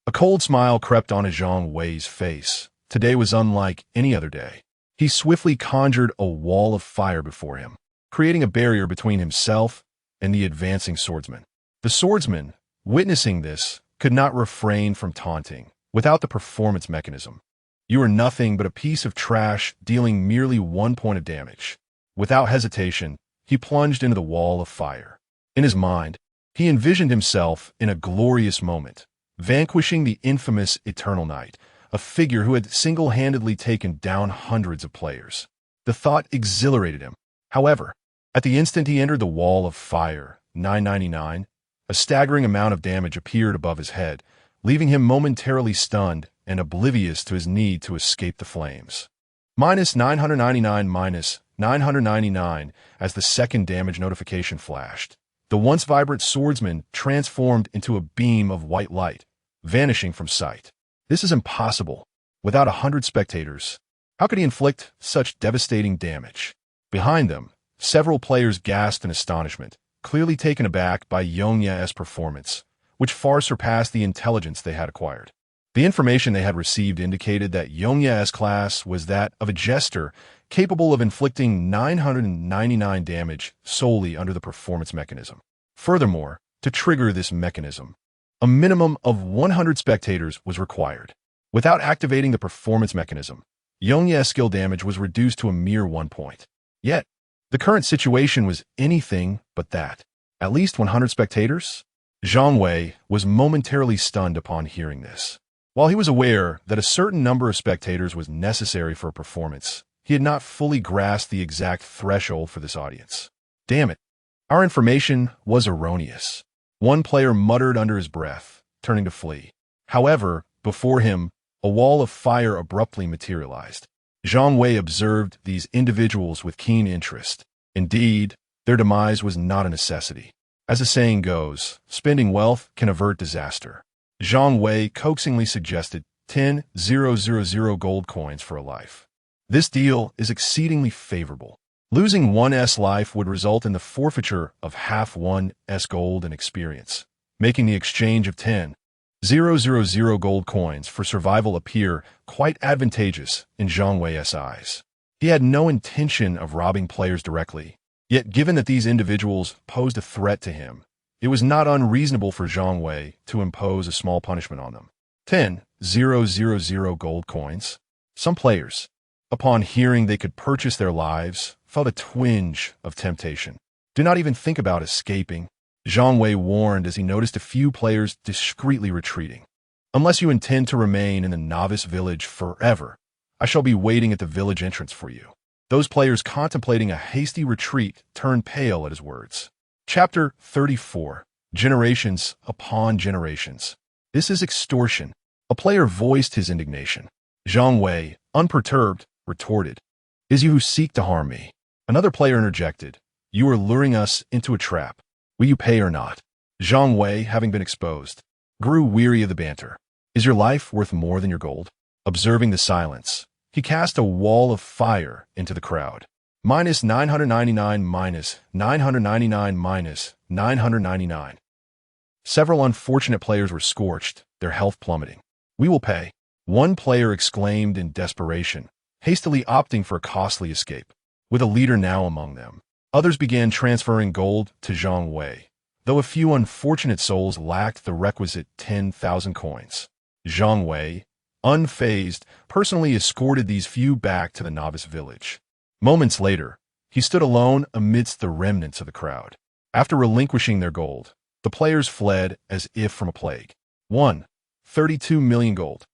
a cold smile crept onto Zhang Wei's face. Today was unlike any other day. He swiftly conjured a wall of fire before him, creating a barrier between himself and the advancing swordsman. The swordsman, witnessing this, could not refrain from taunting. "Without the performance mechanism, you are nothing but a piece of trash dealing merely 1 point of damage." Without hesitation, he plunged into the wall of fire. In his mind, he envisioned himself in a glorious moment, vanquishing the infamous Eternal Night, a figure who had single-handedly taken down hundreds of players. The thought exhilarated him. However, at the instant he entered the wall of fire, 999, a staggering amount of damage appeared above his head, leaving him momentarily stunned and oblivious to his need to escape the flames. Minus 999, minus 999, as the second damage notification flashed. The once vibrant swordsman transformed into a beam of white light, vanishing from sight. This is impossible. Without 100 spectators, how could he inflict such devastating damage? Behind them, several players gasped in astonishment, clearly taken aback by Zhang Wei's performance, which far surpassed the intelligence they had acquired. The information they had received indicated that Zhang Wei's class was that of a Jester, capable of inflicting 999 damage solely under the performance mechanism. Furthermore, to trigger this mechanism, a minimum of 100 spectators was required. Without activating the performance mechanism, Zhang Wei's skill damage was reduced to a mere 1 point. Yet, the current situation was anything but that. At least 100 spectators? Zhang Wei was momentarily stunned upon hearing this. While he was aware that a certain number of spectators was necessary for a performance, he had not fully grasped the exact threshold for this audience. Damn it. Our information was erroneous. One player muttered under his breath, turning to flee. However, before him, a wall of fire abruptly materialized. Zhang Wei observed these individuals with keen interest. Indeed, their demise was not a necessity. As the saying goes, spending wealth can avert disaster. Zhang Wei coaxingly suggested 10,000 gold coins for a life. This deal is exceedingly favorable. Losing 1's life would result in the forfeiture of half 1's gold and experience, making the exchange of 10,000 gold coins for survival appear quite advantageous in Zhang Wei's eyes. He had no intention of robbing players directly, yet given that these individuals posed a threat to him, it was not unreasonable for Zhang Wei to impose a small punishment on them. 10,000 gold coins. Some players, upon hearing they could purchase their lives, felt a twinge of temptation. Do not even think about escaping, Zhang Wei warned as he noticed a few players discreetly retreating. Unless you intend to remain in the novice village forever, I shall be waiting at the village entrance for you. Those players contemplating a hasty retreat turned pale at his words. Chapter 34. Generations upon generations. This is extortion. A player voiced his indignation. Zhang Wei, unperturbed, retorted, "Is you who seek to harm me?" Another player interjected, "You are luring us into a trap. Will you pay or not?" Zhang Wei, having been exposed, grew weary of the banter. "Is your life worth more than your gold?" Observing the silence, he cast a wall of fire into the crowd. Minus 999, minus 999, minus 999. Several unfortunate players were scorched, their health plummeting. "We will pay," one player exclaimed in desperation, hastily opting for a costly escape. With a leader now among them, others began transferring gold to Zhang Wei, though a few unfortunate souls lacked the requisite 10,000 coins. Zhang Wei, unfazed, personally escorted these few back to the novice village. Moments later, he stood alone amidst the remnants of the crowd. After relinquishing their gold, the players fled as if from a plague. 32 million gold.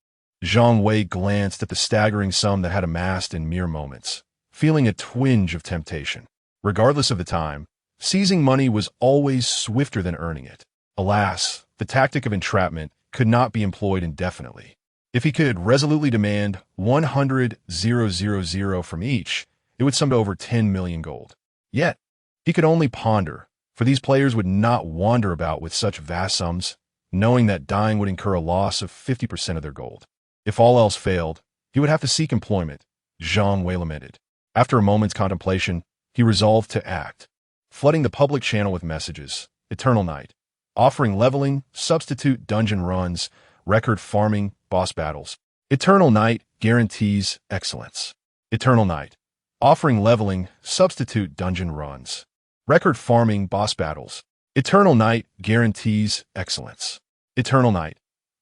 Zhang Wei glanced at the staggering sum that had amassed in mere moments, feeling a twinge of temptation. Regardless of the time, seizing money was always swifter than earning it. Alas, the tactic of entrapment could not be employed indefinitely. If he could resolutely demand 100,000 from each, it would sum to over 10 million gold. Yet, he could only ponder, for these players would not wander about with such vast sums, knowing that dying would incur a loss of 50% of their gold. If all else failed, he would have to seek employment, Zhang Wei lamented. After a moment's contemplation, he resolved to act, flooding the public channel with messages, Eternal Night, offering leveling, substitute dungeon runs, record farming, boss battles. Eternal Night guarantees excellence. Eternal Night, offering leveling, substitute dungeon runs, record farming, boss battles. Eternal Night guarantees excellence. Eternal Night,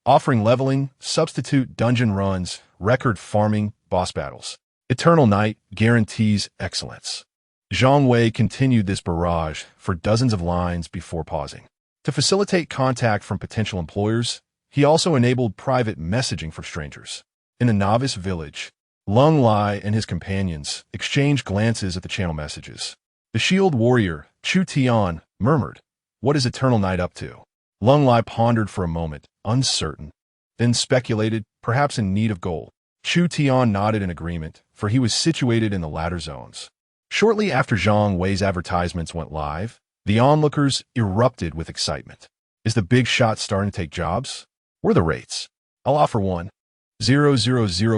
offering leveling, substitute dungeon runs, record farming, boss battles. Eternal Night guarantees excellence. Zhang Wei continued this barrage for dozens of lines before pausing. To facilitate contact from potential employers, he also enabled private messaging for strangers. In the novice village, Lung Lai and his companions exchanged glances at the channel messages. The shield warrior, Chu Tian, murmured, "What is Eternal Night up to?" Lung Lai pondered for a moment, uncertain, then speculated, perhaps in need of gold. Chu Tian nodded in agreement, for he was situated in the latter zones. Shortly after Zhang Wei's advertisements went live, the onlookers erupted with excitement. Is the big shot starting to take jobs? What are the rates? I'll offer 1,000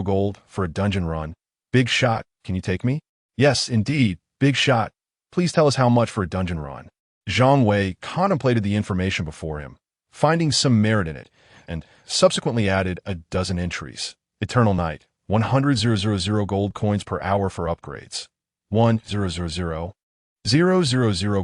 gold for a dungeon run. Big shot, can you take me? Yes, indeed, big shot. Please tell us how much for a dungeon run. Zhang Wei contemplated the information before him, finding some merit in it, and subsequently added a dozen entries. Eternal Night, 100,000 gold coins per hour for upgrades. 1,000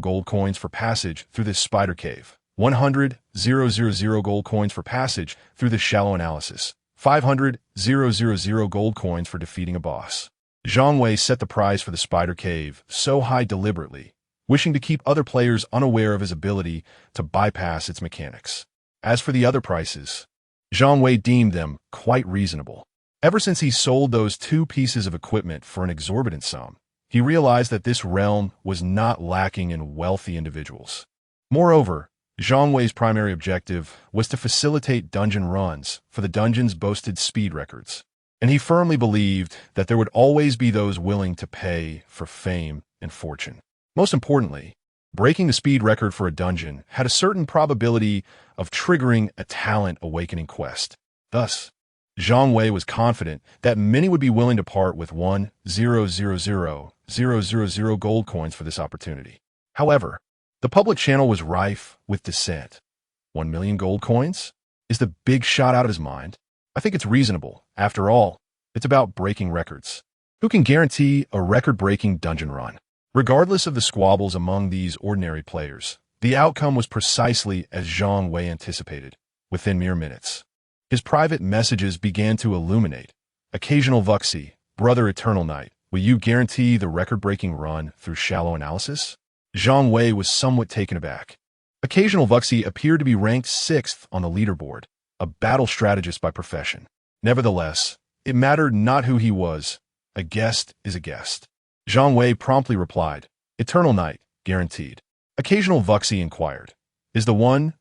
gold coins for passage through this spider cave. 100,000 gold coins for passage through this shallow analysis. 500,000 gold coins for defeating a boss. Zhang Wei set the price for the spider cave so high deliberately, wishing to keep other players unaware of his ability to bypass its mechanics. As for the other prices, Zhang Wei deemed them quite reasonable. Ever since he sold those 2 pieces of equipment for an exorbitant sum, he realized that this realm was not lacking in wealthy individuals. Moreover, Zhang Wei's primary objective was to facilitate dungeon runs for the dungeon's boasted speed records, and he firmly believed that there would always be those willing to pay for fame and fortune. Most importantly, breaking the speed record for a dungeon had a certain probability of triggering a talent awakening quest. Thus, Zhang Wei was confident that many would be willing to part with 1,000 gold coins for this opportunity. However, the public channel was rife with dissent. 1 million gold coins? Is the big shot out of his mind? I think it's reasonable. After all, it's about breaking records. Who can guarantee a record-breaking dungeon run? Regardless of the squabbles among these ordinary players, the outcome was precisely as Zhang Wei anticipated. Within mere minutes, his private messages began to illuminate. Occasional Vuxi, Brother Eternal Night, will you guarantee the record-breaking run through shallow analysis? Zhang Wei was somewhat taken aback. Occasional Vuxi appeared to be ranked 6th on the leaderboard, a battle strategist by profession. Nevertheless, it mattered not who he was. A guest is a guest. Zhang Wei promptly replied, Eternal Night, guaranteed. Occasional Vuxi inquired, is the 1,000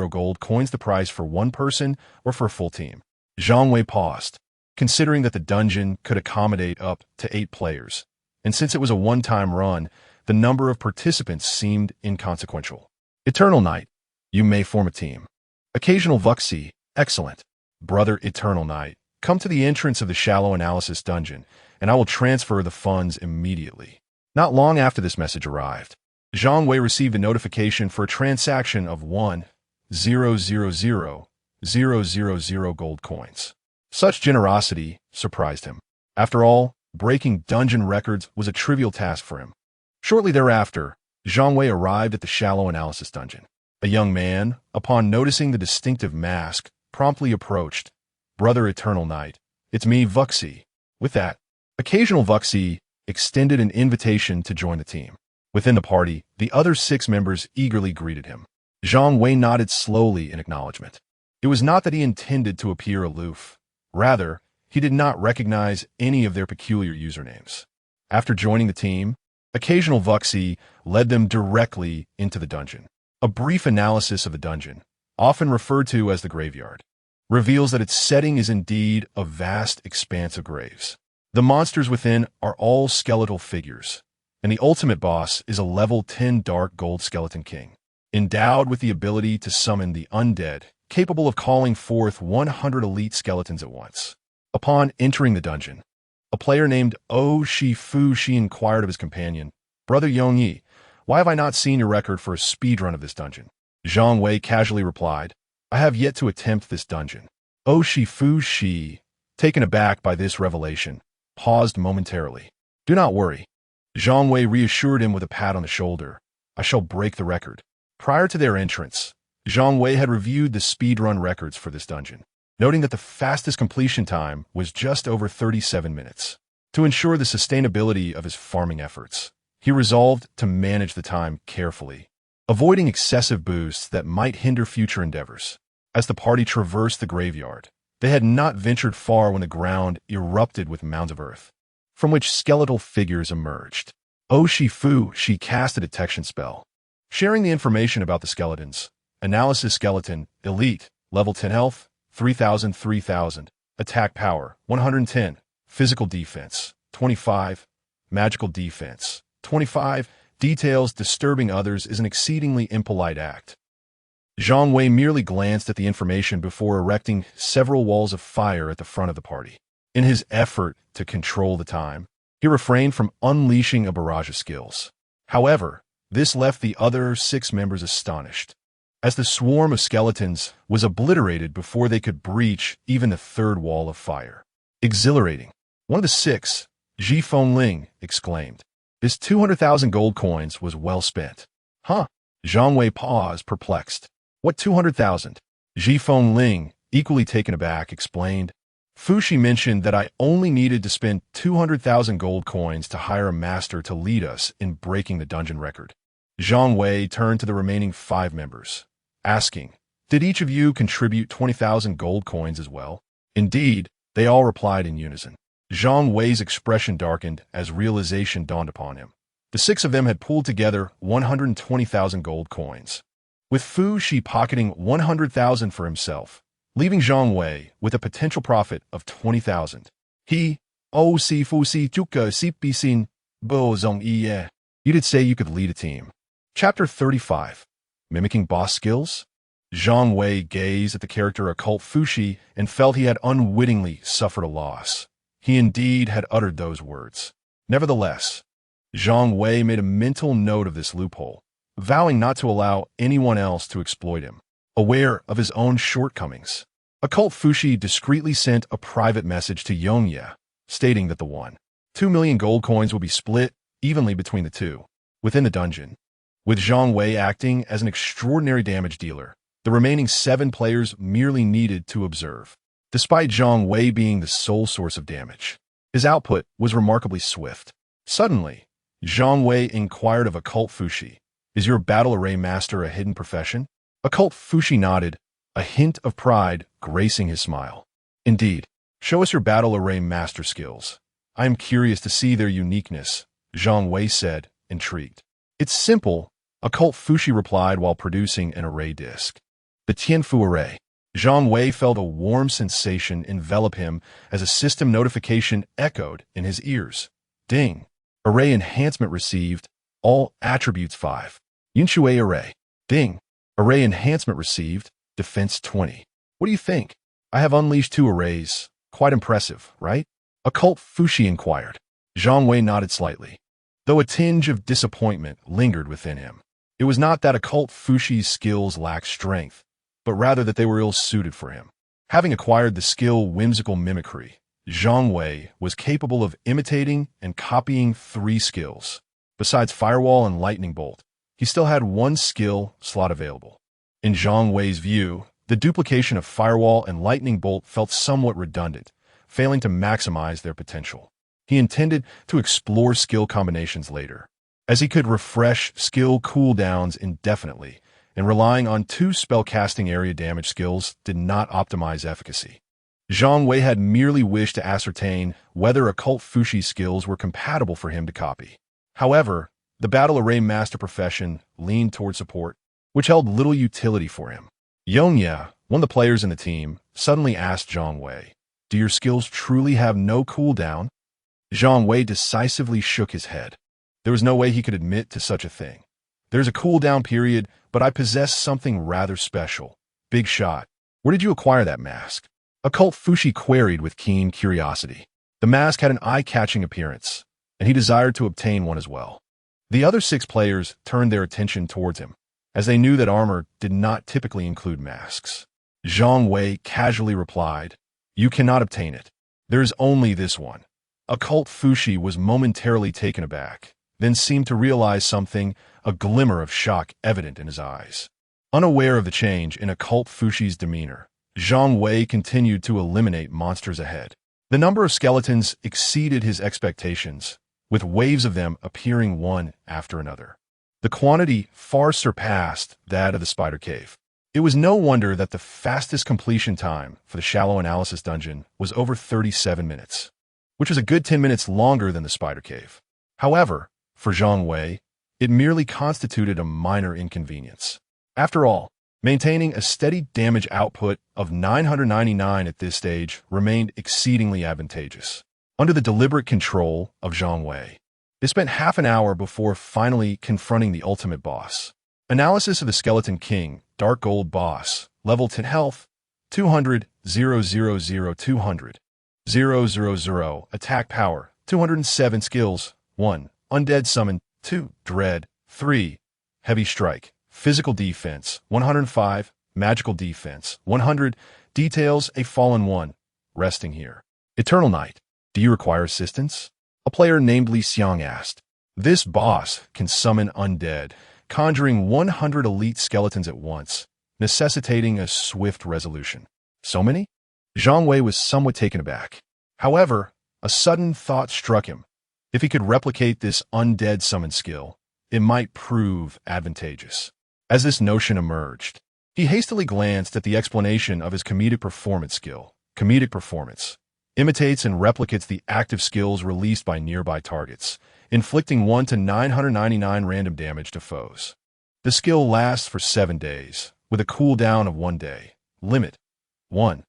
gold coins the price for one person or for a full team? Zhang Wei paused, considering that the dungeon could accommodate up to 8 players, and since it was a one-time run, the number of participants seemed inconsequential. Eternal Night, you may form a team. Occasional Vuxi, excellent. Brother Eternal Night, come to the entrance of the shallow analysis dungeon, and I will transfer the funds immediately. Not long after this message arrived, Zhang Wei received a notification for a transaction of 1,000 gold coins. Such generosity surprised him. After all, breaking dungeon records was a trivial task for him. Shortly thereafter, Zhang Wei arrived at the shallow analysis dungeon. A young man, upon noticing the distinctive mask, promptly approached. Brother Eternal Night, it's me, Vuxi. With that, Occasional Vuxi extended an invitation to join the team. Within the party, the other 6 members eagerly greeted him. Zhang Wei nodded slowly in acknowledgement. It was not that he intended to appear aloof. Rather, he did not recognize any of their peculiar usernames. After joining the team, Occasional Vuxi led them directly into the dungeon. A brief analysis of the dungeon, often referred to as the graveyard, reveals that its setting is indeed a vast expanse of graves. The monsters within are all skeletal figures, and the ultimate boss is a level 10 dark gold skeleton king, endowed with the ability to summon the undead, capable of calling forth 100 elite skeletons at once. Upon entering the dungeon, a player named Oh Shi Fu Shi inquired of his companion, Brother Yongyi, why have I not seen your record for a speedrun of this dungeon? Zhang Wei casually replied, I have yet to attempt this dungeon. Oh Shi Fu Shi, taken aback by this revelation, paused momentarily. Do not worry. Zhang Wei reassured him with a pat on the shoulder. I shall break the record. Prior to their entrance, Zhang Wei had reviewed the speedrun records for this dungeon, noting that the fastest completion time was just over 37 minutes. To ensure the sustainability of his farming efforts, he resolved to manage the time carefully, avoiding excessive boosts that might hinder future endeavors. As the party traversed the graveyard, They had not ventured far when the ground erupted with mounds of earth, from which skeletal figures emerged. She cast a detection spell, sharing the information about the skeletons. Analysis: skeleton, elite, level 10 health, 3000, attack power, 110, physical defense, 25, magical defense, 25. Details: disturbing others is an exceedingly impolite act. Zhang Wei merely glanced at the information before erecting several walls of fire at the front of the party. In his effort to control the time, he refrained from unleashing a barrage of skills. However, this left the other 6 members astonished, as the swarm of skeletons was obliterated before they could breach even the third wall of fire. Exhilarating. One of the 6, Ji Fengling, exclaimed. His 200,000 gold coins was well spent. Huh? Zhang Wei paused, perplexed. What 200,000? Ji Fengling, equally taken aback, explained. Fushi mentioned that I only needed to spend 200,000 gold coins to hire a master to lead us in breaking the dungeon record. Zhang Wei turned to the remaining 5 members, asking, did each of you contribute 20,000 gold coins as well? Indeed, they all replied in unison. Zhang Wei's expression darkened as realization dawned upon him. The 6 of them had pooled together 120,000 gold coins, with Fushi pocketing 100,000 for himself, leaving Zhang Wei with a potential profit of 20,000. Si Fushi Juka Si Bisin Bo Zong Iye. You did say you could lead a team. Chapter 35. Mimicking Boss Skills? Zhang Wei gazed at the character Occult Fushi and felt he had unwittingly suffered a loss. He indeed had uttered those words. Nevertheless, Zhang Wei made a mental note of this loophole, vowing not to allow anyone else to exploit him. Aware of his own shortcomings, Occult Fushi discreetly sent a private message to Yongye, stating that the 2 million gold coins will be split evenly between the two within the dungeon. With Zhang Wei acting as an extraordinary damage dealer, the remaining 7 players merely needed to observe. Despite Zhang Wei being the sole source of damage, his output was remarkably swift. Suddenly, Zhang Wei inquired of Occult Fushi, is your battle array master a hidden profession? Occult Fushi nodded, a hint of pride gracing his smile. Indeed. Show us your battle array master skills. I am curious to see their uniqueness, Zhang Wei said, intrigued. It's simple, Occult Fushi replied while producing an array disc. The Tianfu array. Zhang Wei felt a warm sensation envelop him as a system notification echoed in his ears. Ding. Array enhancement received. All attributes 5. Yunshui array. Ding. Array enhancement received. Defense 20. What do you think? I have unleashed 2 arrays. Quite impressive, right? Occult Fushi inquired. Zhang Wei nodded slightly, though a tinge of disappointment lingered within him. It was not that Occult Fushi's skills lacked strength, but rather that they were ill-suited for him. Having acquired the skill Whimsical Mimicry, Zhang Wei was capable of imitating and copying 3 skills. Besides Firewall and Lightning Bolt, he still had 1 skill slot available. In Zhang Wei's view, the duplication of Firewall and Lightning Bolt felt somewhat redundant, failing to maximize their potential. He intended to explore skill combinations later, as he could refresh skill cooldowns indefinitely, and relying on 2 spellcasting area damage skills did not optimize efficacy. Zhang Wei had merely wished to ascertain whether Occult Fushi's skills were compatible for him to copy. However, the battle array master profession leaned toward support, which held little utility for him. Yongye, one of the players in the team, suddenly asked Zhang Wei, do your skills truly have no cooldown? Zhang Wei decisively shook his head. There was no way he could admit to such a thing. There's a cooldown period, but I possess something rather special. Big shot. Where did you acquire that mask? Occult Fushi queried with keen curiosity. The mask had an eye-catching appearance, and he desired to obtain one as well. The other 6 players turned their attention towards him, as they knew that armor did not typically include masks. Zhang Wei casually replied, you cannot obtain it. There is only this one. Occult Fushi was momentarily taken aback, then seemed to realize something, a glimmer of shock evident in his eyes. Unaware of the change in Occult Fushi's demeanor, Zhang Wei continued to eliminate monsters ahead. The number of skeletons exceeded his expectations, with waves of them appearing one after another. The quantity far surpassed that of the spider cave. It was no wonder that the fastest completion time for the shallow analysis dungeon was over 37 minutes, which was a good 10 minutes longer than the spider cave. However, for Zhang Wei, it merely constituted a minor inconvenience. After all, maintaining a steady damage output of 999 at this stage remained exceedingly advantageous. Under the deliberate control of Zhang Wei, they spent half an hour before finally confronting the ultimate boss. Analysis of the Skeleton King, Dark Gold Boss, Level 10 Health, 200, 000, 200, 000, Attack Power, 207 Skills, 1, Undead Summon, 2, Dread, 3, Heavy Strike, Physical Defense, 105, Magical Defense, 100, Details, a Fallen One, Resting Here. Eternal Night, do you require assistance? A player named Li Xiang asked. This boss can summon undead, conjuring 100 elite skeletons at once, necessitating a swift resolution. So many? Zhang Wei was somewhat taken aback. However, a sudden thought struck him. If he could replicate this undead summon skill, it might prove advantageous. As this notion emerged, he hastily glanced at the explanation of his comedic performance skill. Comedic performance imitates and replicates the active skills released by nearby targets, inflicting 1 to 999 random damage to foes. The skill lasts for 7 days, with a cooldown of 1 day. Limit 1.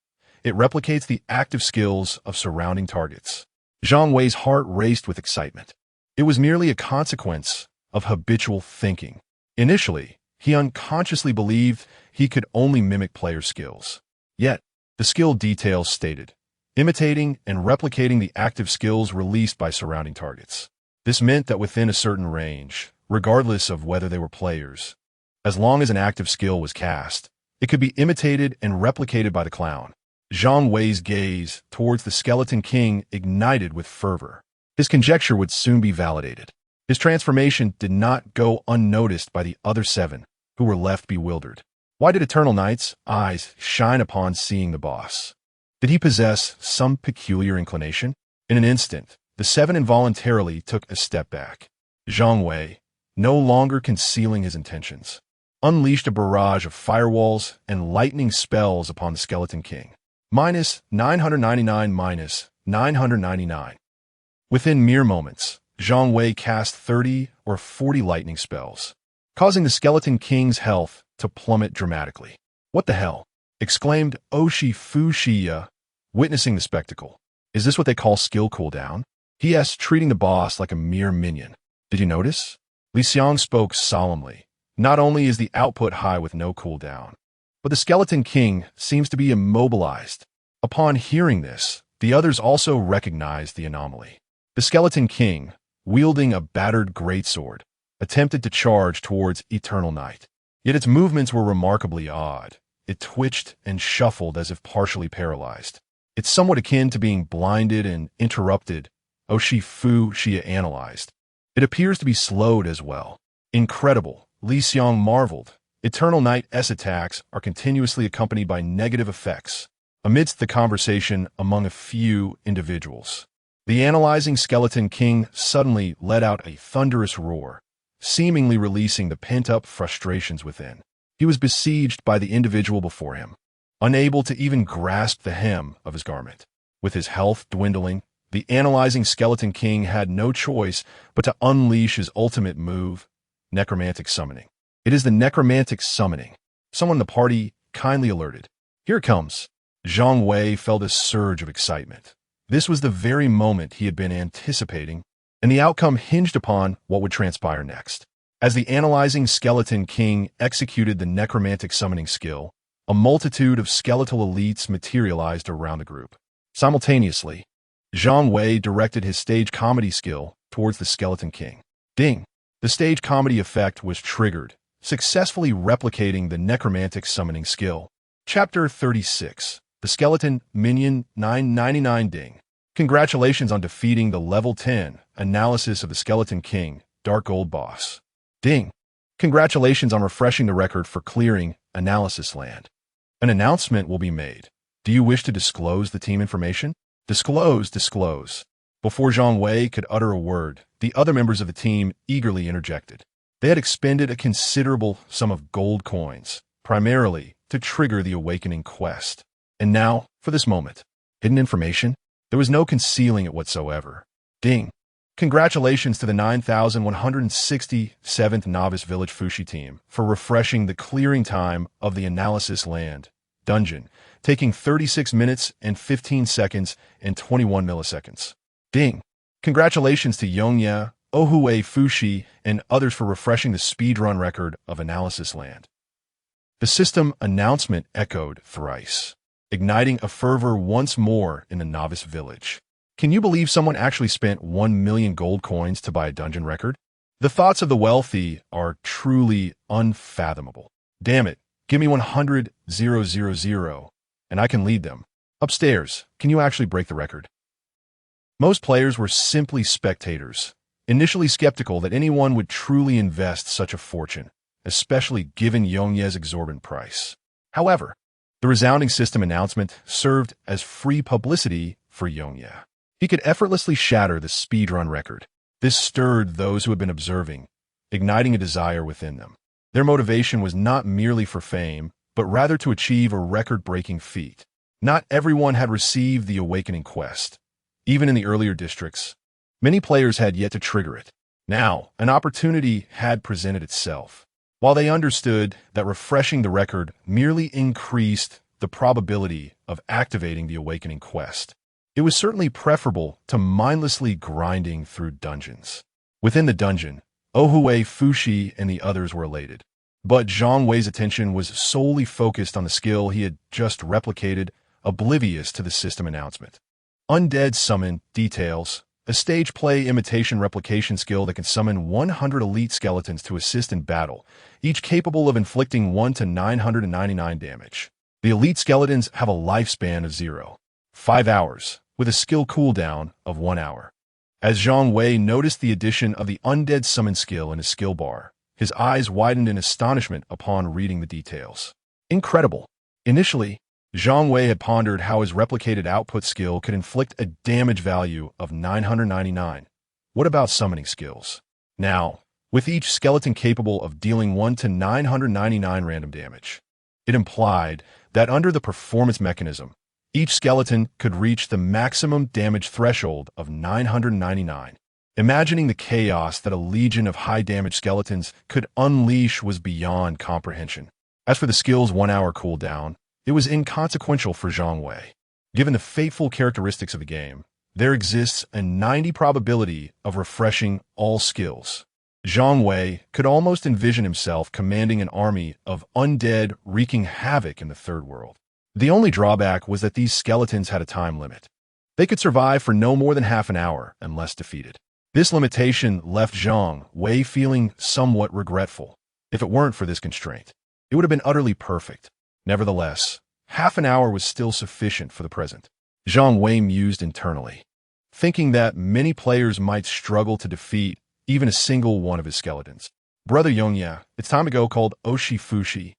It replicates the active skills of surrounding targets. Zhang Wei's heart raced with excitement. It was merely a consequence of habitual thinking. Initially, he unconsciously believed he could only mimic player skills. Yet, the skill details stated, imitating and replicating the active skills released by surrounding targets. This meant that within a certain range, regardless of whether they were players, as long as an active skill was cast, it could be imitated and replicated by the clown. Zhang Wei's gaze towards the Skeleton King ignited with fervor. His conjecture would soon be validated. His transformation did not go unnoticed by the other 7, who were left bewildered. Why did Eternal Knight's eyes shine upon seeing the boss? Did he possess some peculiar inclination? In an instant, the 7 involuntarily took a step back. Zhang Wei, no longer concealing his intentions, unleashed a barrage of firewalls and lightning spells upon the Skeleton King. Minus 999 minus 999. Within mere moments, Zhang Wei cast 30 or 40 lightning spells, causing the Skeleton King's health to plummet dramatically. What the hell? Exclaimed Oshi Fushiya, witnessing the spectacle. Is this what they call skill cooldown? He asked, treating the boss like a mere minion. Did you notice? Li Xiang spoke solemnly. Not only is the output high with no cooldown, but the Skeleton King seems to be immobilized. Upon hearing this, the others also recognized the anomaly. The Skeleton King, wielding a battered greatsword, attempted to charge towards Eternal Night. Yet its movements were remarkably odd. It twitched and shuffled as if partially paralyzed. It's somewhat akin to being blinded and interrupted, Oshifu Shia analyzed. It appears to be slowed as well. Incredible, Li Xiang marveled. Eternal Night's attacks are continuously accompanied by negative effects. Amidst the conversation among a few individuals, the analyzing Skeleton King suddenly let out a thunderous roar, seemingly releasing the pent-up frustrations within. He was besieged by the individual before him, unable to even grasp the hem of his garment. With his health dwindling, the analyzing Skeleton King had no choice but to unleash his ultimate move, necromantic summoning. It is the necromantic summoning. Someone in the party kindly alerted. Here it comes. Zhang Wei felt a surge of excitement. This was the very moment he had been anticipating, and the outcome hinged upon what would transpire next. As the analyzing Skeleton King executed the necromantic summoning skill, a multitude of skeletal elites materialized around the group. Simultaneously, Zhang Wei directed his stage comedy skill towards the Skeleton King. Ding! The stage comedy effect was triggered, successfully replicating the necromantic summoning skill. Chapter 36. The Skeleton Minion 999 Ding. Congratulations on defeating the Level 10 Analysis of the Skeleton King, Dark Gold Boss. Ding. Congratulations on refreshing the record for clearing Analysis Land. An announcement will be made. Do you wish to disclose the team information? Disclose. Before Zhang Wei could utter a word, the other members of the team eagerly interjected. They had expended a considerable sum of gold coins, primarily to trigger the awakening quest. And now, for this moment. Hidden information? There was no concealing it whatsoever. Ding! Congratulations to the 9,167th Novice Village Fushi team for refreshing the clearing time of the Analysis Land dungeon, taking 36 minutes and 15 seconds and 21 milliseconds. Ding! Congratulations to Yongya, Ohue Fushi, and others for refreshing the speedrun record of Analysis Land. The system announcement echoed thrice, igniting a fervor once more in the Novice Village. Can you believe someone actually spent 1 million gold coins to buy a dungeon record? The thoughts of the wealthy are truly unfathomable. Damn it, give me 100,000, and I can lead them. Upstairs, can you actually break the record? Most players were simply spectators, initially skeptical that anyone would truly invest such a fortune, especially given Yongye's exorbitant price. However, the resounding system announcement served as free publicity for Yongye. He could effortlessly shatter the speedrun record. This stirred those who had been observing, igniting a desire within them. Their motivation was not merely for fame, but rather to achieve a record-breaking feat. Not everyone had received the awakening quest. Even in the earlier districts, many players had yet to trigger it. Now, an opportunity had presented itself. While they understood that refreshing the record merely increased the probability of activating the awakening quest, it was certainly preferable to mindlessly grinding through dungeons. Within the dungeon, Ohue Fushi and the others were elated. But Zhang Wei's attention was solely focused on the skill he had just replicated, oblivious to the system announcement. Undead Summon Details, a stage play imitation replication skill that can summon 100 elite skeletons to assist in battle, each capable of inflicting 1 to 999 damage. The elite skeletons have a lifespan of 0.5 hours, with a skill cooldown of 1 hour. As Zhang Wei noticed the addition of the Undead Summon skill in his skill bar, his eyes widened in astonishment upon reading the details. Incredible! Initially, Zhang Wei had pondered how his replicated output skill could inflict a damage value of 999. What about summoning skills? Now, with each skeleton capable of dealing 1 to 999 random damage, it implied that under the performance mechanism, each skeleton could reach the maximum damage threshold of 999. Imagining the chaos that a legion of high-damage skeletons could unleash was beyond comprehension. As for the skill's 1-hour cooldown, it was inconsequential for Zhang Wei. Given the fateful characteristics of the game, there exists a 90% probability of refreshing all skills. Zhang Wei could almost envision himself commanding an army of undead wreaking havoc in the third world. The only drawback was that these skeletons had a time limit. They could survive for no more than half an hour unless defeated. This limitation left Zhang Wei feeling somewhat regretful. If it weren't for this constraint, it would have been utterly perfect. Nevertheless, half an hour was still sufficient for the present. Zhang Wei mused internally, thinking that many players might struggle to defeat even a single one of his skeletons. Brother Yongya, it's time to go, called Oshi Fushi,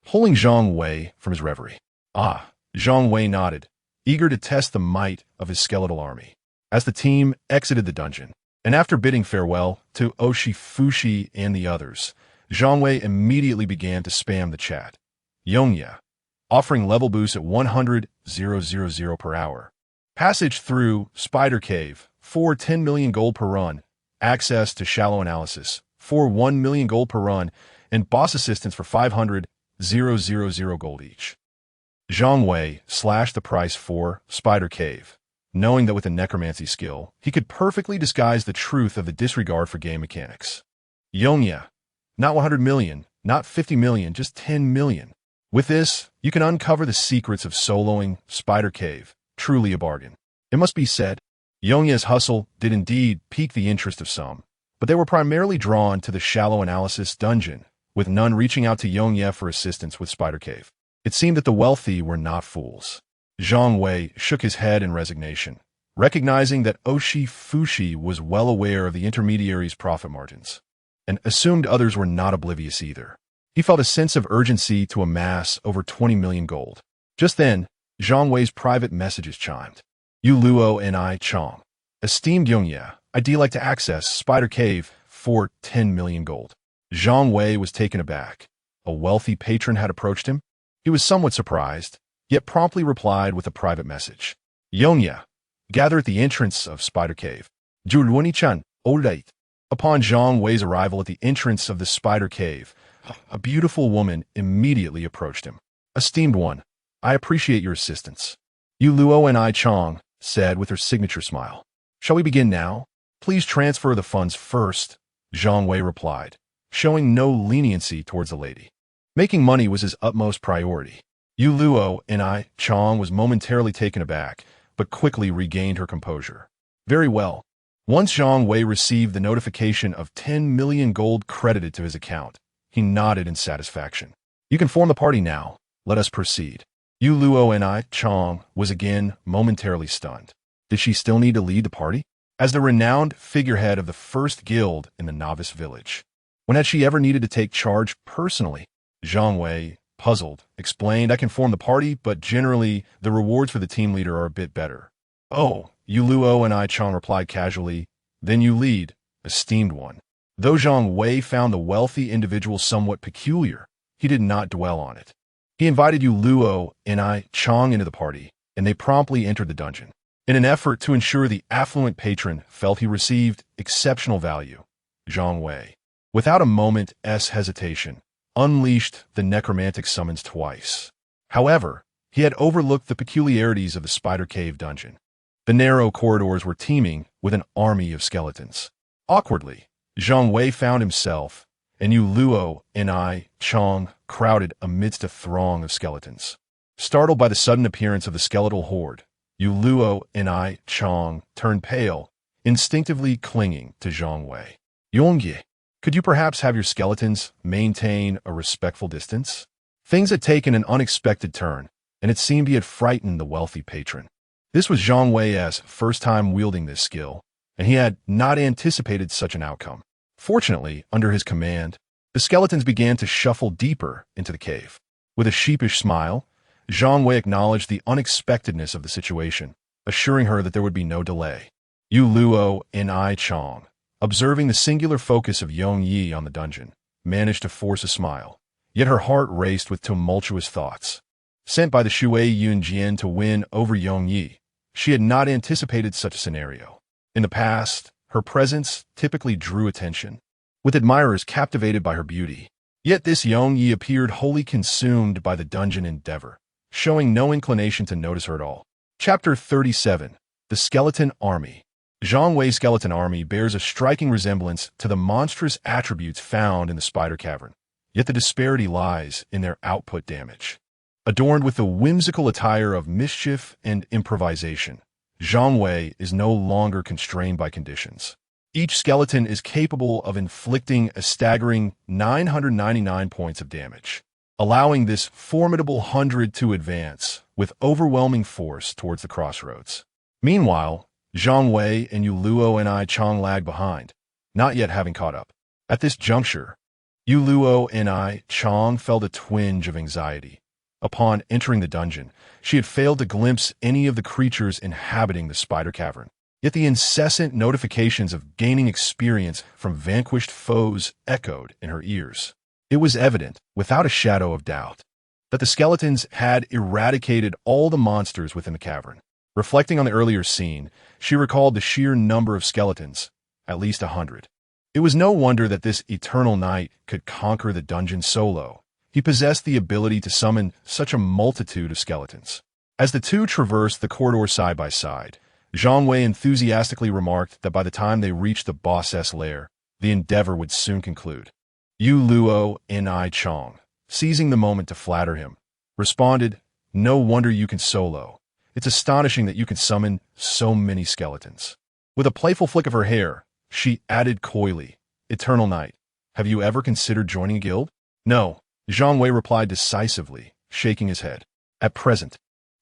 pulling Zhang Wei from his reverie. Ah, Zhang Wei nodded, eager to test the might of his skeletal army. As the team exited the dungeon, and after bidding farewell to Oshi Fushi and the others, Zhang Wei immediately began to spam the chat. Yongya, offering level boosts at 100,000 per hour. Passage through Spider Cave for 10 million gold per run. Access to Shallow Analysis for 1 million gold per run. And boss assistance for 500,000 gold each. Zhang Wei slashed the price for Spider Cave, knowing that with a necromancy skill, he could perfectly disguise the truth of the disregard for game mechanics. Yongya, not 100 million, not 50 million, just 10 million. With this, you can uncover the secrets of soloing Spider Cave, truly a bargain. It must be said, Yongya's hustle did indeed pique the interest of some, but they were primarily drawn to the Shallow Analysis dungeon, with none reaching out to Yongya for assistance with Spider Cave. It seemed that the wealthy were not fools. Zhang Wei shook his head in resignation, recognizing that Oshi Fushi was well aware of the intermediary's profit margins, and assumed others were not oblivious either. He felt a sense of urgency to amass over 20 million gold. Just then, Zhang Wei's private messages chimed. Yu Luo and I Chong. Esteemed Yongya, I'd like to access Spider Cave for 10 million gold. Zhang Wei was taken aback. A wealthy patron had approached him? He was somewhat surprised, yet promptly replied with a private message. Yongya, gather at the entrance of Spider Cave. Julwani-chan, alright. Upon Zhang Wei's arrival at the entrance of the Spider Cave, a beautiful woman immediately approached him. Esteemed one, I appreciate your assistance. Yu Luo and I Chong said with her signature smile. Shall we begin now? Please transfer the funds first, Zhang Wei replied, showing no leniency towards the lady. Making money was his utmost priority. Yu Luo and I Chong was momentarily taken aback, but quickly regained her composure. Very well. Once Zhang Wei received the notification of 10 million gold credited to his account, he nodded in satisfaction. You can form the party now. Let us proceed. Yu Luo and I Chong was again momentarily stunned. Did she still need to lead the party? As the renowned figurehead of the first guild in the novice village. When had she ever needed to take charge personally? Zhang Wei, puzzled, explained, I can form the party, but generally, the rewards for the team leader are a bit better. Oh, Yu Luo and I Chong replied casually, then you lead, esteemed one. Though Zhang Wei found the wealthy individual somewhat peculiar, he did not dwell on it. He invited Yu Luo and I Chong into the party, and they promptly entered the dungeon. In an effort to ensure the affluent patron felt he received exceptional value, Zhang Wei, without a moment's hesitation, unleashed the necromantic summons twice. However, he had overlooked the peculiarities of the Spider Cave dungeon. The narrow corridors were teeming with an army of skeletons. Awkwardly, Zhang Wei found himself, and Yu Luo and I Chong crowded amidst a throng of skeletons. Startled by the sudden appearance of the skeletal horde, Yu Luo and I Chong turned pale, instinctively clinging to Zhang Wei. Yongye, could you perhaps have your skeletons maintain a respectful distance? Things had taken an unexpected turn, and it seemed he had frightened the wealthy patron. This was Zhang Wei's first time wielding this skill, and he had not anticipated such an outcome. Fortunately, under his command, the skeletons began to shuffle deeper into the cave. With a sheepish smile, Zhang Wei acknowledged the unexpectedness of the situation, assuring her that there would be no delay. Yu Luo and I Chong, observing the singular focus of Yong Yi on the dungeon, managed to force a smile, yet her heart raced with tumultuous thoughts. Sent by the Shui Yun Jian to win over Yong Yi, she had not anticipated such a scenario. In the past, her presence typically drew attention, with admirers captivated by her beauty. Yet this Yong Yi appeared wholly consumed by the dungeon endeavor, showing no inclination to notice her at all. Chapter 37. The Skeleton Army. Zhang Wei's skeleton army bears a striking resemblance to the monstrous attributes found in the Spider Cavern, yet the disparity lies in their output damage. Adorned with the whimsical attire of mischief and improvisation, Zhang Wei is no longer constrained by conditions. Each skeleton is capable of inflicting a staggering 999 points of damage, allowing this formidable 100 to advance with overwhelming force towards the crossroads. Meanwhile, Zhang Wei and Yu Luo and I Chong lag behind, not yet having caught up. At this juncture, Yu Luo and I Chong felt a twinge of anxiety. Upon entering the dungeon, she had failed to glimpse any of the creatures inhabiting the Spider Cavern. Yet the incessant notifications of gaining experience from vanquished foes echoed in her ears. It was evident, without a shadow of doubt, that the skeletons had eradicated all the monsters within the cavern. Reflecting on the earlier scene, she recalled the sheer number of skeletons, at least 100. It was no wonder that this eternal knight could conquer the dungeon solo. He possessed the ability to summon such a multitude of skeletons. As the two traversed the corridor side by side, Zhang Wei enthusiastically remarked that by the time they reached the boss's lair, the endeavor would soon conclude. Yu Luo and I Chong, seizing the moment to flatter him, responded, "No wonder you can solo. It's astonishing that you can summon so many skeletons." With a playful flick of her hair, she added coyly, "Eternal Knight, have you ever considered joining a guild?" "No," Zhang Wei replied decisively, shaking his head. At present,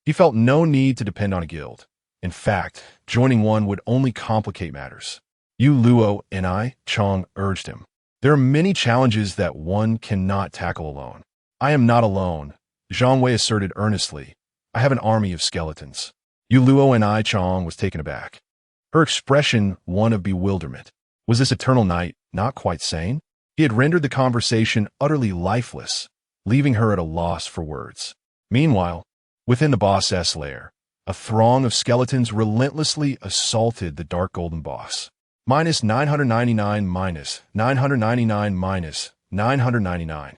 he felt no need to depend on a guild. In fact, joining one would only complicate matters. Yu Luo and I Chong urged him. "There are many challenges that one cannot tackle alone." "I am not alone," Zhang Wei asserted earnestly. "I have an army of skeletons." Yu Luo and I Chong was taken aback, her expression one of bewilderment. Was this eternal knight not quite sane? He had rendered the conversation utterly lifeless, leaving her at a loss for words. Meanwhile, within the boss's lair, a throng of skeletons relentlessly assaulted the dark golden boss. Minus 999, minus 999, minus 999.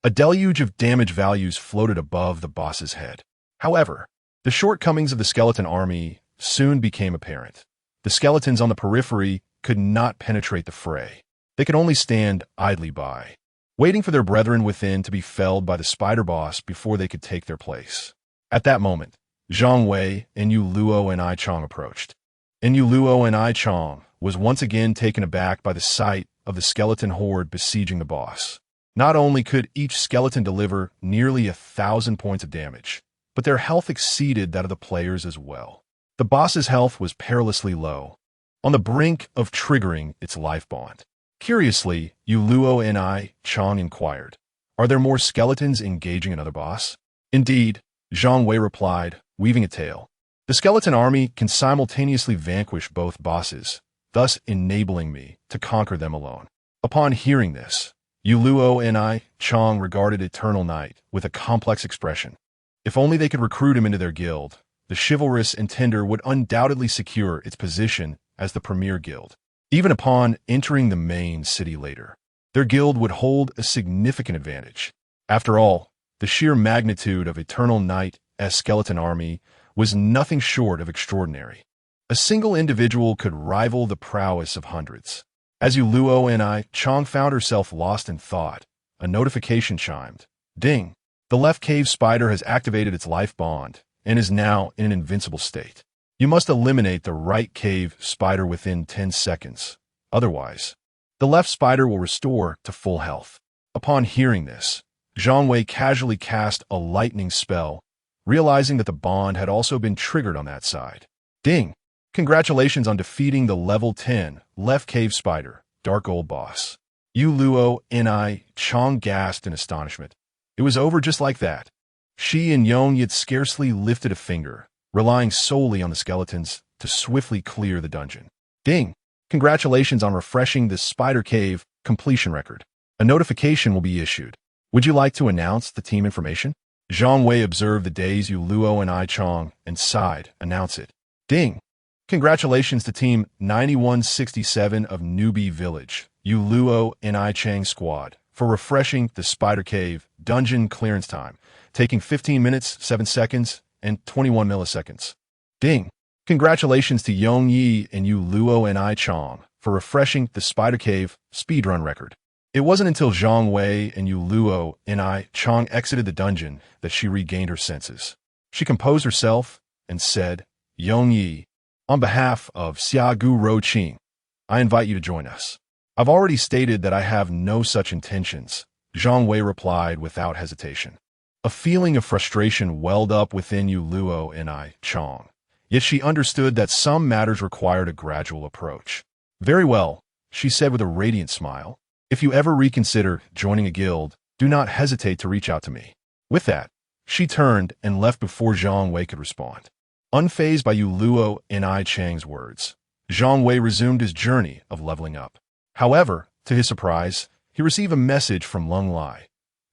A deluge of damage values floated above the boss's head. However, the shortcomings of the skeleton army soon became apparent. The skeletons on the periphery could not penetrate the fray. They could only stand idly by, waiting for their brethren within to be felled by the spider boss before they could take their place. At that moment, Zhang Wei, Enyu Luo, and I Chong approached. Enyu Luo and I Chong was once again taken aback by the sight of the skeleton horde besieging the boss. Not only could each skeleton deliver nearly 1,000 points of damage, but their health exceeded that of the players as well. The boss's health was perilously low, on the brink of triggering its life bond. Curiously, Yu Luo and I Chong inquired, "Are there more skeletons engaging another boss?" "Indeed," Zhang Wei replied, weaving a tale. "The skeleton army can simultaneously vanquish both bosses, thus enabling me to conquer them alone." Upon hearing this, Yu Luo and I Chong regarded Eternal Knight with a complex expression. If only they could recruit him into their guild, the chivalrous and tender would undoubtedly secure its position as the premier guild. Even upon entering the main city later, their guild would hold a significant advantage. After all, the sheer magnitude of Eternal Knight's skeleton army was nothing short of extraordinary. A single individual could rival the prowess of hundreds. As Yu Luo and I Chong found herself lost in thought, a notification chimed. Ding! The left cave spider has activated its life bond and is now in an invincible state. You must eliminate the right cave spider within 10 seconds. Otherwise, the left spider will restore to full health. Upon hearing this, Zhang Wei casually cast a lightning spell, realizing that the bond had also been triggered on that side. Ding! Congratulations on defeating the level 10 left cave spider, Dark Old Boss. Yu Luo and I Chong gasped in astonishment. It was over just like that. She and Yong yet scarcely lifted a finger, relying solely on the skeletons to swiftly clear the dungeon. Ding! Congratulations on refreshing the Spider Cave completion record. A notification will be issued. Would you like to announce the team information? Zhang Wei observed the days Yu Luo and I Chong and sighed, announce it. Ding! Congratulations to Team 9167 of Newbie Village, Yu Luo and I Chang Squad, for refreshing the Spider Cave dungeon clearance time, taking 15 minutes, 7 seconds, and 21 milliseconds. Ding! Congratulations to Yong Yi and Yu Luo and I Chong for refreshing the Spider Cave speedrun record. It wasn't until Zhang Wei and Yu Luo and I Chong exited the dungeon that she regained her senses. She composed herself and said, Yong Yi, on behalf of Xia Gu Ro Qing, I invite you to join us. I've already stated that I have no such intentions, Zhang Wei replied without hesitation. A feeling of frustration welled up within Yu Luo and I Chong, yet she understood that some matters required a gradual approach. Very well, she said with a radiant smile. If you ever reconsider joining a guild, do not hesitate to reach out to me. With that, she turned and left before Zhang Wei could respond. Unfazed by Yu Luo and I Chang's words, Zhang Wei resumed his journey of leveling up. However, to his surprise, he received a message from Lung Lai.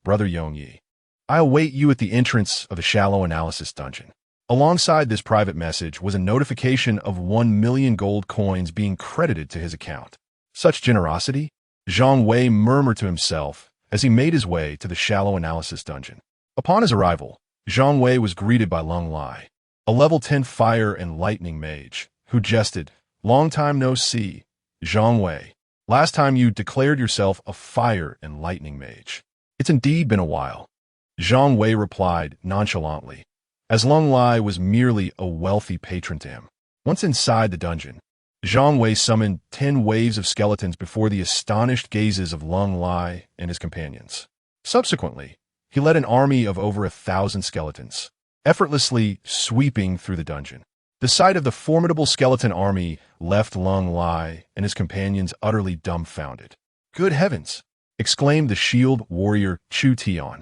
Brother Yong Yi, I await you at the entrance of the shallow analysis dungeon. Alongside this private message was a notification of 1 million gold coins being credited to his account. Such generosity? Zhang Wei murmured to himself as he made his way to the shallow analysis dungeon. Upon his arrival, Zhang Wei was greeted by Lung Lai, a level 10 fire and lightning mage, who jested, Long time no see, Zhang Wei. Last time you declared yourself a fire and lightning mage. It's indeed been a while. Zhang Wei replied nonchalantly, as Lung Lai was merely a wealthy patron to him. Once inside the dungeon, Zhang Wei summoned 10 waves of skeletons before the astonished gazes of Lung Lai and his companions. Subsequently, he led an army of over 1,000 skeletons, effortlessly sweeping through the dungeon. The sight of the formidable skeleton army left Lung Lai and his companions utterly dumbfounded. Good heavens! Exclaimed the shield warrior Chu Tian.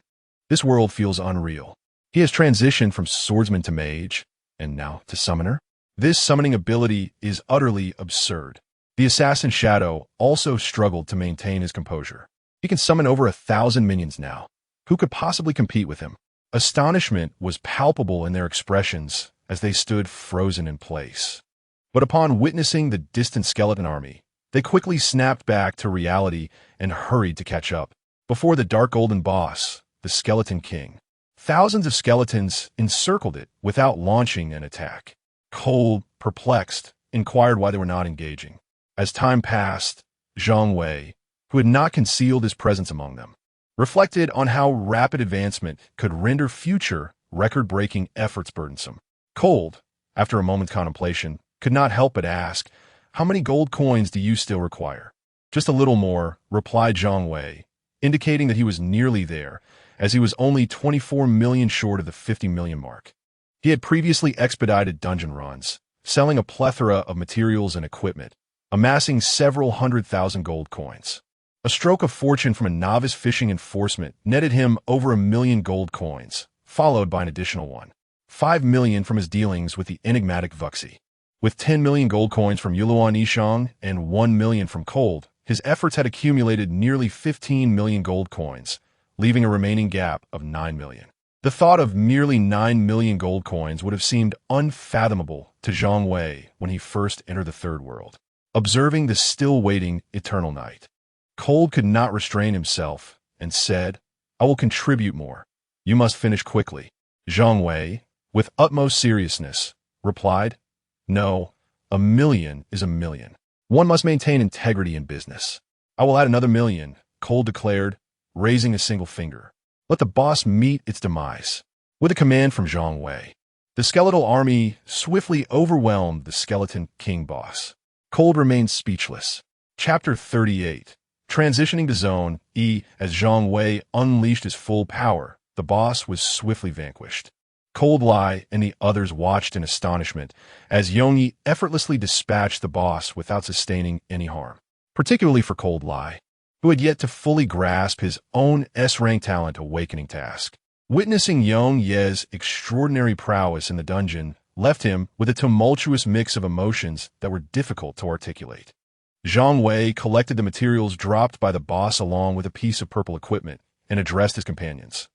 This world feels unreal. He has transitioned from swordsman to mage, and now to summoner. This summoning ability is utterly absurd. The assassin Shadow also struggled to maintain his composure. He can summon over 1,000 minions now. Who could possibly compete with him? Astonishment was palpable in their expressions as they stood frozen in place. But upon witnessing the distant skeleton army, they quickly snapped back to reality and hurried to catch up. Before the dark golden boss, the Skeleton King, thousands of skeletons encircled it without launching an attack. Cold, perplexed, inquired why they were not engaging. As time passed, Zhang Wei, who had not concealed his presence among them, reflected on how rapid advancement could render future record-breaking efforts burdensome. Cold, after a moment's contemplation, could not help but ask, "How many gold coins do you still require?" "Just a little more," replied Zhang Wei, indicating that he was nearly there, as he was only 24 million short of the 50 million mark. He had previously expedited dungeon runs, selling a plethora of materials and equipment, amassing several 100,000 gold coins. A stroke of fortune from a novice fishing enforcement netted him over 1 million gold coins, followed by an additional one. 5 million from his dealings with the enigmatic Vuxi. With 10 million gold coins from Yuluan Yishang and 1 million from Cold, his efforts had accumulated nearly 15 million gold coins, leaving a remaining gap of 9 million. The thought of merely 9 million gold coins would have seemed unfathomable to Zhang Wei when he first entered the third world. Observing the still-waiting eternal night, Cold could not restrain himself and said, "I will contribute more. You must finish quickly." Zhang Wei, with utmost seriousness, replied, "No, 1 million is 1 million. One must maintain integrity in business." "I will add another 1 million, Cold declared, raising a single finger. "Let the boss meet its demise." With a command from Zhang Wei, the skeletal army swiftly overwhelmed the Skeleton King boss. Cold remained speechless. Chapter 38. Transitioning to Zone E. As Zhang Wei unleashed his full power, the boss was swiftly vanquished. Cold Lai and the others watched in astonishment as Yongyi effortlessly dispatched the boss without sustaining any harm, particularly for Cold Lai, who had yet to fully grasp his own S-rank talent awakening task. Witnessing Yong Ye's extraordinary prowess in the dungeon left him with a tumultuous mix of emotions that were difficult to articulate. Zhang Wei collected the materials dropped by the boss along with a piece of purple equipment and addressed his companions.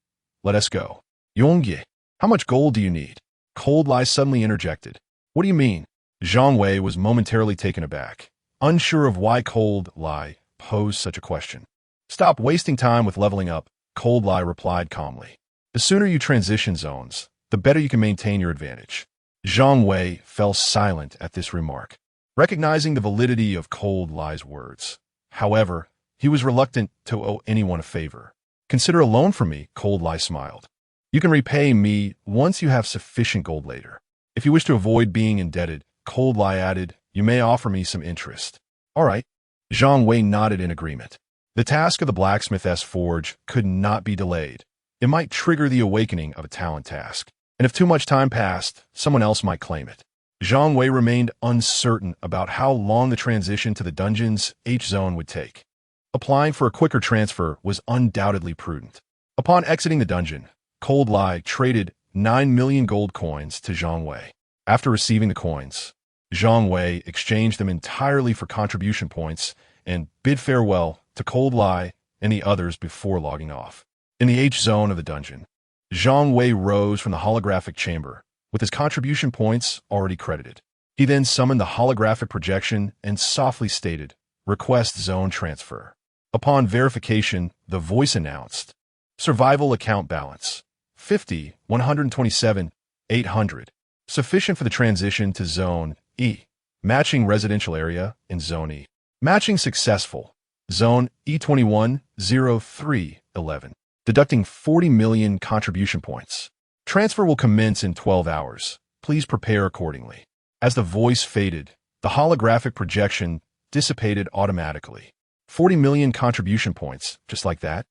"Let us go." "Yongye, how much gold do you need?" Cold Lai suddenly interjected. "What do you mean?" Zhang Wei was momentarily taken aback, unsure of why Cold Lai posed such a question. "Stop wasting time with leveling up," Cold Lai replied calmly. "The sooner you transition zones, the better you can maintain your advantage." Zhang Wei fell silent at this remark, recognizing the validity of Cold Lai's words. However, he was reluctant to owe anyone a favor. "Consider a loan from me," Cold Lai smiled. "You can repay me once you have sufficient gold later. If you wish to avoid being indebted," Cold Lai added, "you may offer me some interest." "All right." Zhang Wei nodded in agreement. The task of the blacksmith's forge could not be delayed. It might trigger the awakening of a talent task, and if too much time passed, someone else might claim it. Zhang Wei remained uncertain about how long the transition to the dungeon's H-zone would take. Applying for a quicker transfer was undoubtedly prudent. Upon exiting the dungeon, Cold Lai traded 9 million gold coins to Zhang Wei. After receiving the coins, Zhang Wei exchanged them entirely for contribution points and bid farewell to Cold Lai and the others before logging off. In the H-zone of the dungeon, Zhang Wei rose from the holographic chamber, with his contribution points already credited. He then summoned the holographic projection and softly stated, "Request zone transfer." Upon verification, the voice announced, "Survival account balance, 50, 127, 800. Sufficient for the transition to Zone E. Matching residential area in Zone E. Matching successful. Zone E21, 03, 11. Deducting 40 million contribution points. Transfer will commence in 12 hours. Please prepare accordingly." As the voice faded, the holographic projection dissipated automatically. 40 million contribution points, just like that?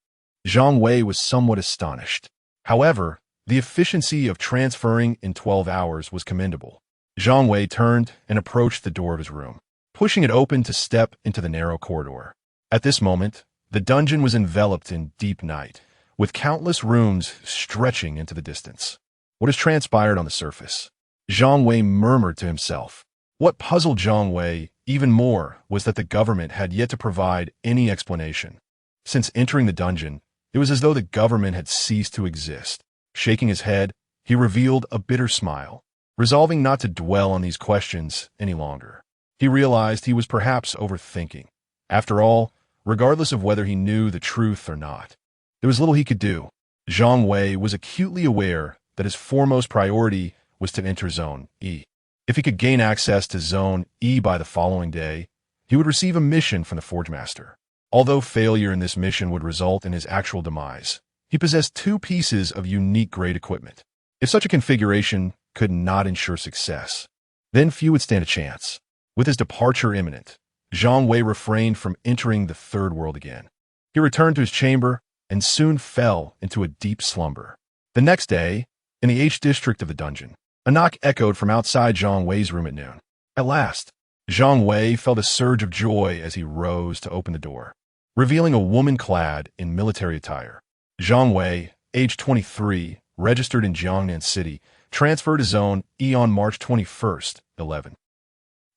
Zhang Wei was somewhat astonished. However, the efficiency of transferring in 12 hours was commendable. Zhang Wei turned and approached the door of his room, pushing it open to step into the narrow corridor. At this moment, the dungeon was enveloped in deep night, with countless rooms stretching into the distance. What has transpired on the surface? Zhang Wei murmured to himself. What puzzled Zhang Wei even more was that the government had yet to provide any explanation. Since entering the dungeon, It was as though the government had ceased to exist. Shaking his head, he revealed a bitter smile, resolving not to dwell on these questions any longer. He realized he was perhaps overthinking. After all, regardless of whether he knew the truth or not, there was little he could do. Zhang Wei was acutely aware that his foremost priority was to enter Zone E. If he could gain access to Zone E by the following day, he would receive a mission from the Forge Master. Although failure in this mission would result in his actual demise, he possessed two pieces of unique grade equipment. If such a configuration could not ensure success, then few would stand a chance. With his departure imminent, Zhang Wei refrained from entering the third world again. He returned to his chamber and soon fell into a deep slumber. The next day, in the H district of the dungeon, a knock echoed from outside Zhang Wei's room at noon. At last, Zhang Wei felt a surge of joy as he rose to open the door, revealing a woman clad in military attire. Zhang Wei, age 23, registered in Jiangnan City, transferred to Zone E on March 21st, 11.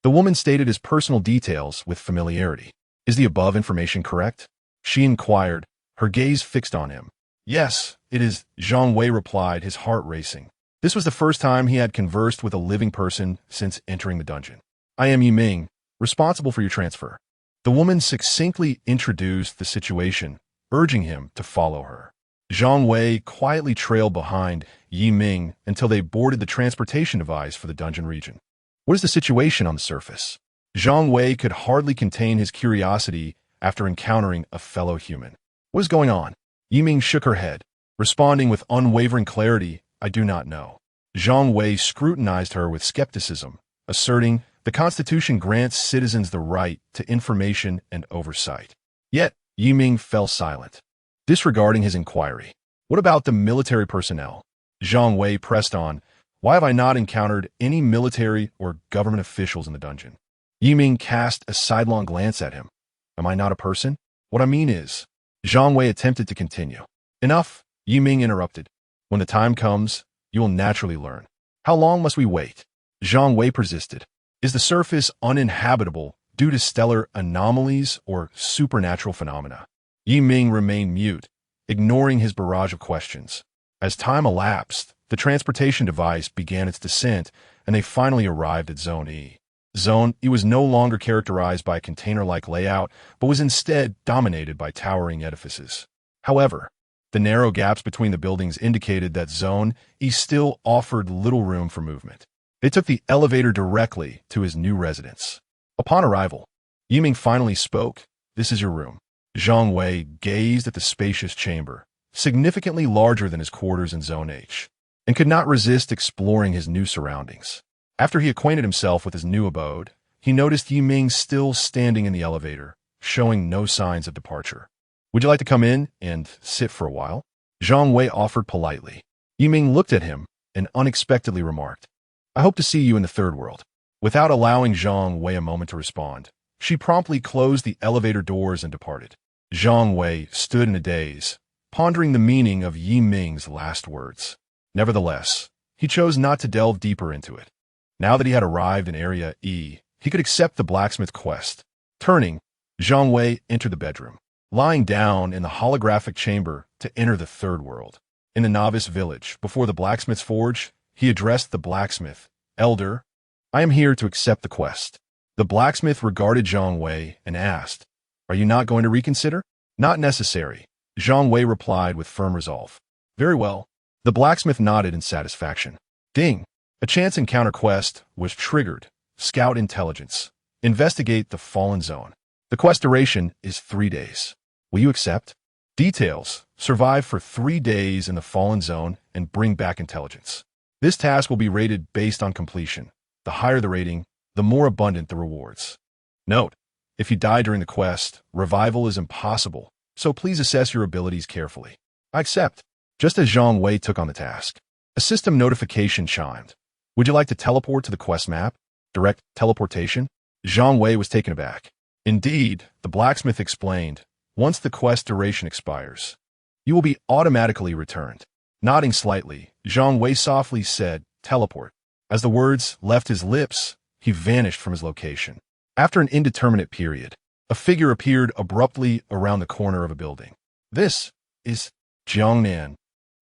The woman stated his personal details with familiarity. "Is the above information correct?" she inquired, her gaze fixed on him. "Yes, it is," Zhang Wei replied, his heart racing. This was the first time he had conversed with a living person since entering the dungeon. "I am Yiming, responsible for your transfer." The woman succinctly introduced the situation, urging him to follow her. Zhang Wei quietly trailed behind Yiming until they boarded the transportation device for the dungeon region. What is the situation on the surface? Zhang Wei could hardly contain his curiosity after encountering a fellow human. "What is going on?" Yiming shook her head, responding with unwavering clarity, "I do not know." Zhang Wei scrutinized her with skepticism, asserting, "The Constitution grants citizens the right to information and oversight." Yet, Yiming fell silent, disregarding his inquiry. "What about the military personnel?" Zhang Wei pressed on, "Why have I not encountered any military or government officials in the dungeon?" Yiming cast a sidelong glance at him. "Am I not a person? What I mean is..." Zhang Wei attempted to continue. "Enough," Yiming interrupted. "When the time comes, you will naturally learn." "How long must we wait?" Zhang Wei persisted. "Is the surface uninhabitable due to stellar anomalies or supernatural phenomena?" Yiming remained mute, ignoring his barrage of questions. As time elapsed, the transportation device began its descent, and they finally arrived at Zone E. Zone E was no longer characterized by a container-like layout, but was instead dominated by towering edifices. However, the narrow gaps between the buildings indicated that Zone E still offered little room for movement. They took the elevator directly to his new residence. Upon arrival, Yiming finally spoke. "This is your room." Zhang Wei gazed at the spacious chamber, significantly larger than his quarters in Zone H, and could not resist exploring his new surroundings. After he acquainted himself with his new abode, he noticed Yiming still standing in the elevator, showing no signs of departure. "Would you like to come in and sit for a while?" Zhang Wei offered politely. Yiming looked at him and unexpectedly remarked, "I hope to see you in the third world." Without allowing Zhang Wei a moment to respond, she promptly closed the elevator doors and departed. Zhang Wei stood in a daze, pondering the meaning of Yiming's last words. Nevertheless, he chose not to delve deeper into it. Now that he had arrived in Area E, he could accept the blacksmith quest. Turning, Zhang Wei entered the bedroom, lying down in the holographic chamber to enter the third world. In the novice village, before the blacksmith's forge, he addressed the blacksmith. "Elder, I am here to accept the quest." The blacksmith regarded Zhang Wei and asked, "Are you not going to reconsider?" "Not necessary," Zhang Wei replied with firm resolve. "Very well." The blacksmith nodded in satisfaction. Ding! A chance encounter quest was triggered. Scout intelligence. Investigate the fallen zone. The quest duration is 3 days. Will you accept? Details. Survive for 3 days in the fallen zone and bring back intelligence. This task will be rated based on completion. The higher the rating, the more abundant the rewards. Note: if you die during the quest, revival is impossible, so please assess your abilities carefully. I accept. Just as Zhang Wei took on the task, a system notification chimed. Would you like to teleport to the quest map? Direct teleportation? Zhang Wei was taken aback. Indeed, the blacksmith explained, once the quest duration expires, you will be automatically returned. Nodding slightly, Zhang Wei softly said, "Teleport." As the words left his lips, he vanished from his location. After an indeterminate period, a figure appeared abruptly around the corner of a building. "This is Jiangnan.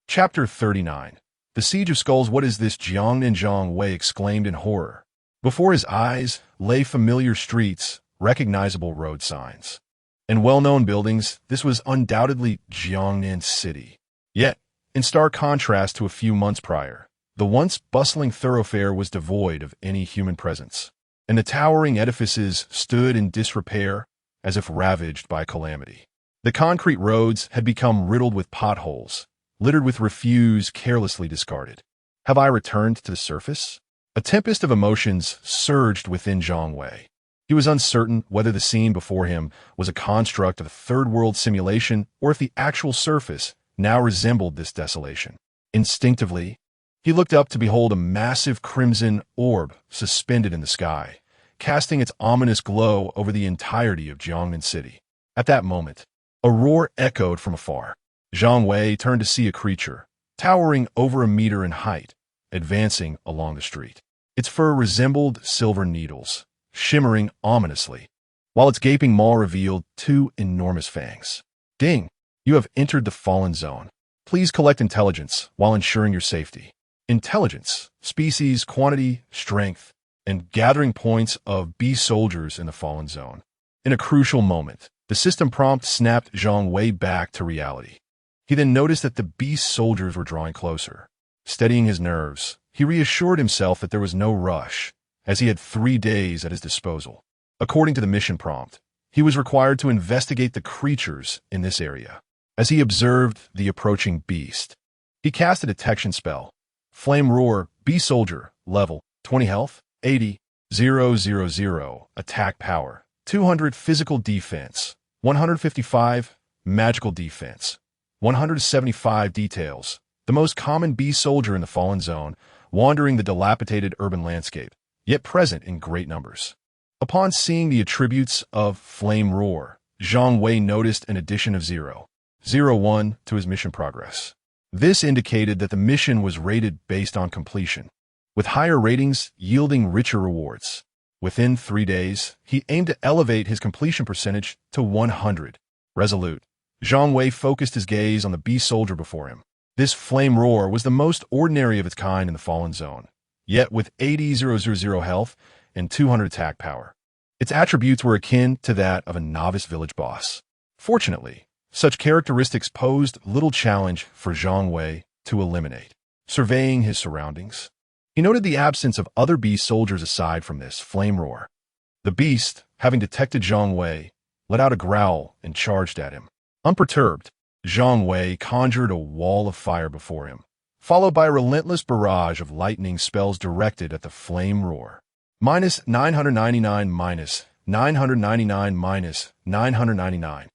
Chapter 39. The Siege of Skulls. What is this? Jiangnan, Zhang Wei exclaimed in horror. Before his eyes lay familiar streets, recognizable road signs, and well-known buildings. This was undoubtedly Jiangnan City. Yet, in stark contrast to a few months prior, the once bustling thoroughfare was devoid of any human presence, and the towering edifices stood in disrepair as if ravaged by calamity. The concrete roads had become riddled with potholes, littered with refuse carelessly discarded. Have I returned to the surface? A tempest of emotions surged within Zhang Wei. He was uncertain whether the scene before him was a construct of a third-world simulation or if the actual surface now resembled this desolation. Instinctively, he looked up to behold a massive crimson orb suspended in the sky, casting its ominous glow over the entirety of Jiangnan City. At that moment, a roar echoed from afar. Zhang Wei turned to see a creature, towering over a meter in height, advancing along the street. Its fur resembled silver needles, shimmering ominously, while its gaping maw revealed two enormous fangs. Ding! You have entered the fallen zone. Please collect intelligence while ensuring your safety. Intelligence, species, quantity, strength, and gathering points of beast soldiers in the fallen zone. In a crucial moment, the system prompt snapped Zhang Wei back to reality. He then noticed that the beast soldiers were drawing closer. Steadying his nerves, he reassured himself that there was no rush, as he had 3 days at his disposal. According to the mission prompt, he was required to investigate the creatures in this area. As he observed the approaching beast, he cast a detection spell. Flame Roar, Beast Soldier, level 20 health, 80, 000, attack power, 200 physical defense, 155 magical defense, 175 details. The most common beast soldier in the fallen zone, wandering the dilapidated urban landscape, yet present in great numbers. Upon seeing the attributes of Flame Roar, Zhang Wei noticed an addition of 0.01 to his mission progress. This indicated that the mission was rated based on completion, with higher ratings yielding richer rewards. Within 3 days, he aimed to elevate his completion percentage to 100. Resolute, Zhang Wei focused his gaze on the beast soldier before him. This Flame Roar was the most ordinary of its kind in the fallen zone, yet with 80,000 health and 200 attack power. Its attributes were akin to that of a novice village boss. Fortunately, such characteristics posed little challenge for Zhang Wei to eliminate. Surveying his surroundings, he noted the absence of other beast soldiers aside from this Flame Roar. The beast, having detected Zhang Wei, let out a growl and charged at him. Unperturbed, Zhang Wei conjured a wall of fire before him, followed by a relentless barrage of lightning spells directed at the Flame Roar. -999, -999, -999.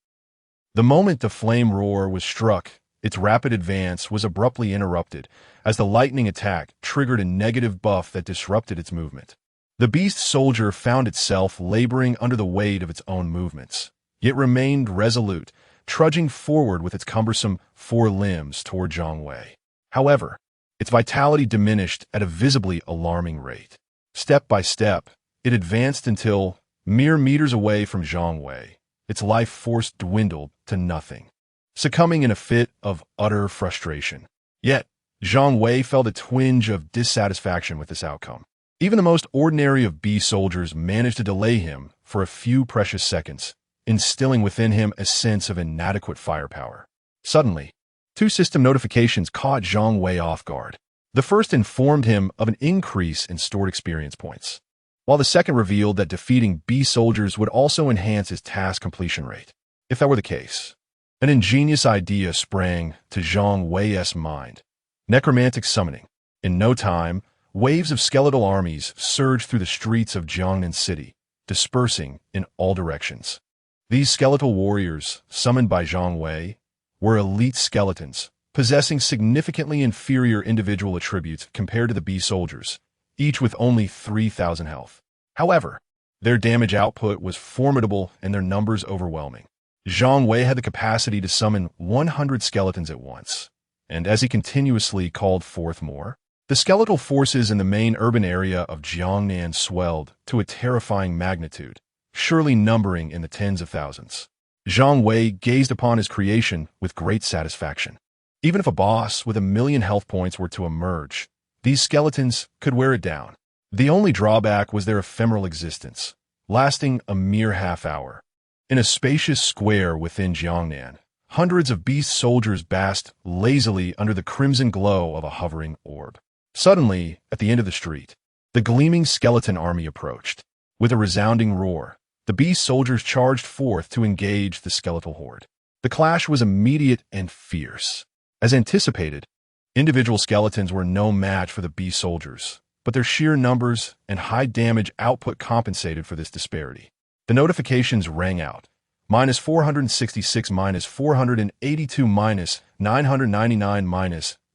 The moment the Flame Roar was struck, its rapid advance was abruptly interrupted as the lightning attack triggered a negative buff that disrupted its movement. The beast soldier found itself laboring under the weight of its own movements, yet remained resolute, trudging forward with its cumbersome 4 limbs toward Zhang Wei. However, its vitality diminished at a visibly alarming rate. Step by step, it advanced until, mere meters away from Zhang Wei, its life force dwindled to nothing, succumbing in a fit of utter frustration. Yet, Zhang Wei felt a twinge of dissatisfaction with this outcome. Even the most ordinary of beast soldiers managed to delay him for a few precious seconds, instilling within him a sense of inadequate firepower. Suddenly, 2 system notifications caught Zhang Wei off guard. The first informed him of an increase in stored experience points, while the second revealed that defeating beast soldiers would also enhance his task completion rate. If that were the case, an ingenious idea sprang to Zhang Wei's mind. Necromantic summoning. In no time, waves of skeletal armies surged through the streets of Jiangnan City, dispersing in all directions. These skeletal warriors, summoned by Zhang Wei, were elite skeletons, possessing significantly inferior individual attributes compared to the beast soldiers, each with only 3,000 health. However, their damage output was formidable and their numbers overwhelming. Zhang Wei had the capacity to summon 100 skeletons at once, and as he continuously called forth more, the skeletal forces in the main urban area of Jiangnan swelled to a terrifying magnitude, surely numbering in the tens of thousands. Zhang Wei gazed upon his creation with great satisfaction. Even if a boss with 1,000,000 health points were to emerge, these skeletons could wear it down. The only drawback was their ephemeral existence, lasting a mere half-hour. In a spacious square within Jiangnan, hundreds of beast soldiers basked lazily under the crimson glow of a hovering orb. Suddenly, at the end of the street, the gleaming skeleton army approached. With a resounding roar, the beast soldiers charged forth to engage the skeletal horde. The clash was immediate and fierce. As anticipated, individual skeletons were no match for the beast soldiers, but their sheer numbers and high damage output compensated for this disparity. The notifications rang out. -466, -482, -999,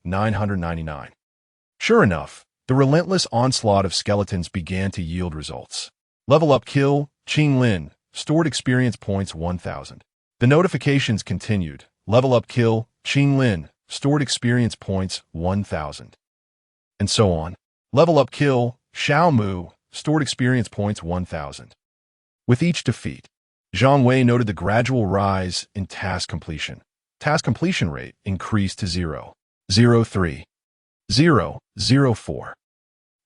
-999. Sure enough, the relentless onslaught of skeletons began to yield results. Level up kill, Qing Lin, stored experience points 1,000. The notifications continued. Level up kill, Qing Lin, stored experience points 1,000. And so on. Level up kill, Xiao Mu, stored experience points 1,000. With each defeat, Zhang Wei noted the gradual rise in task completion. Task completion rate increased to 0.03, 0.04,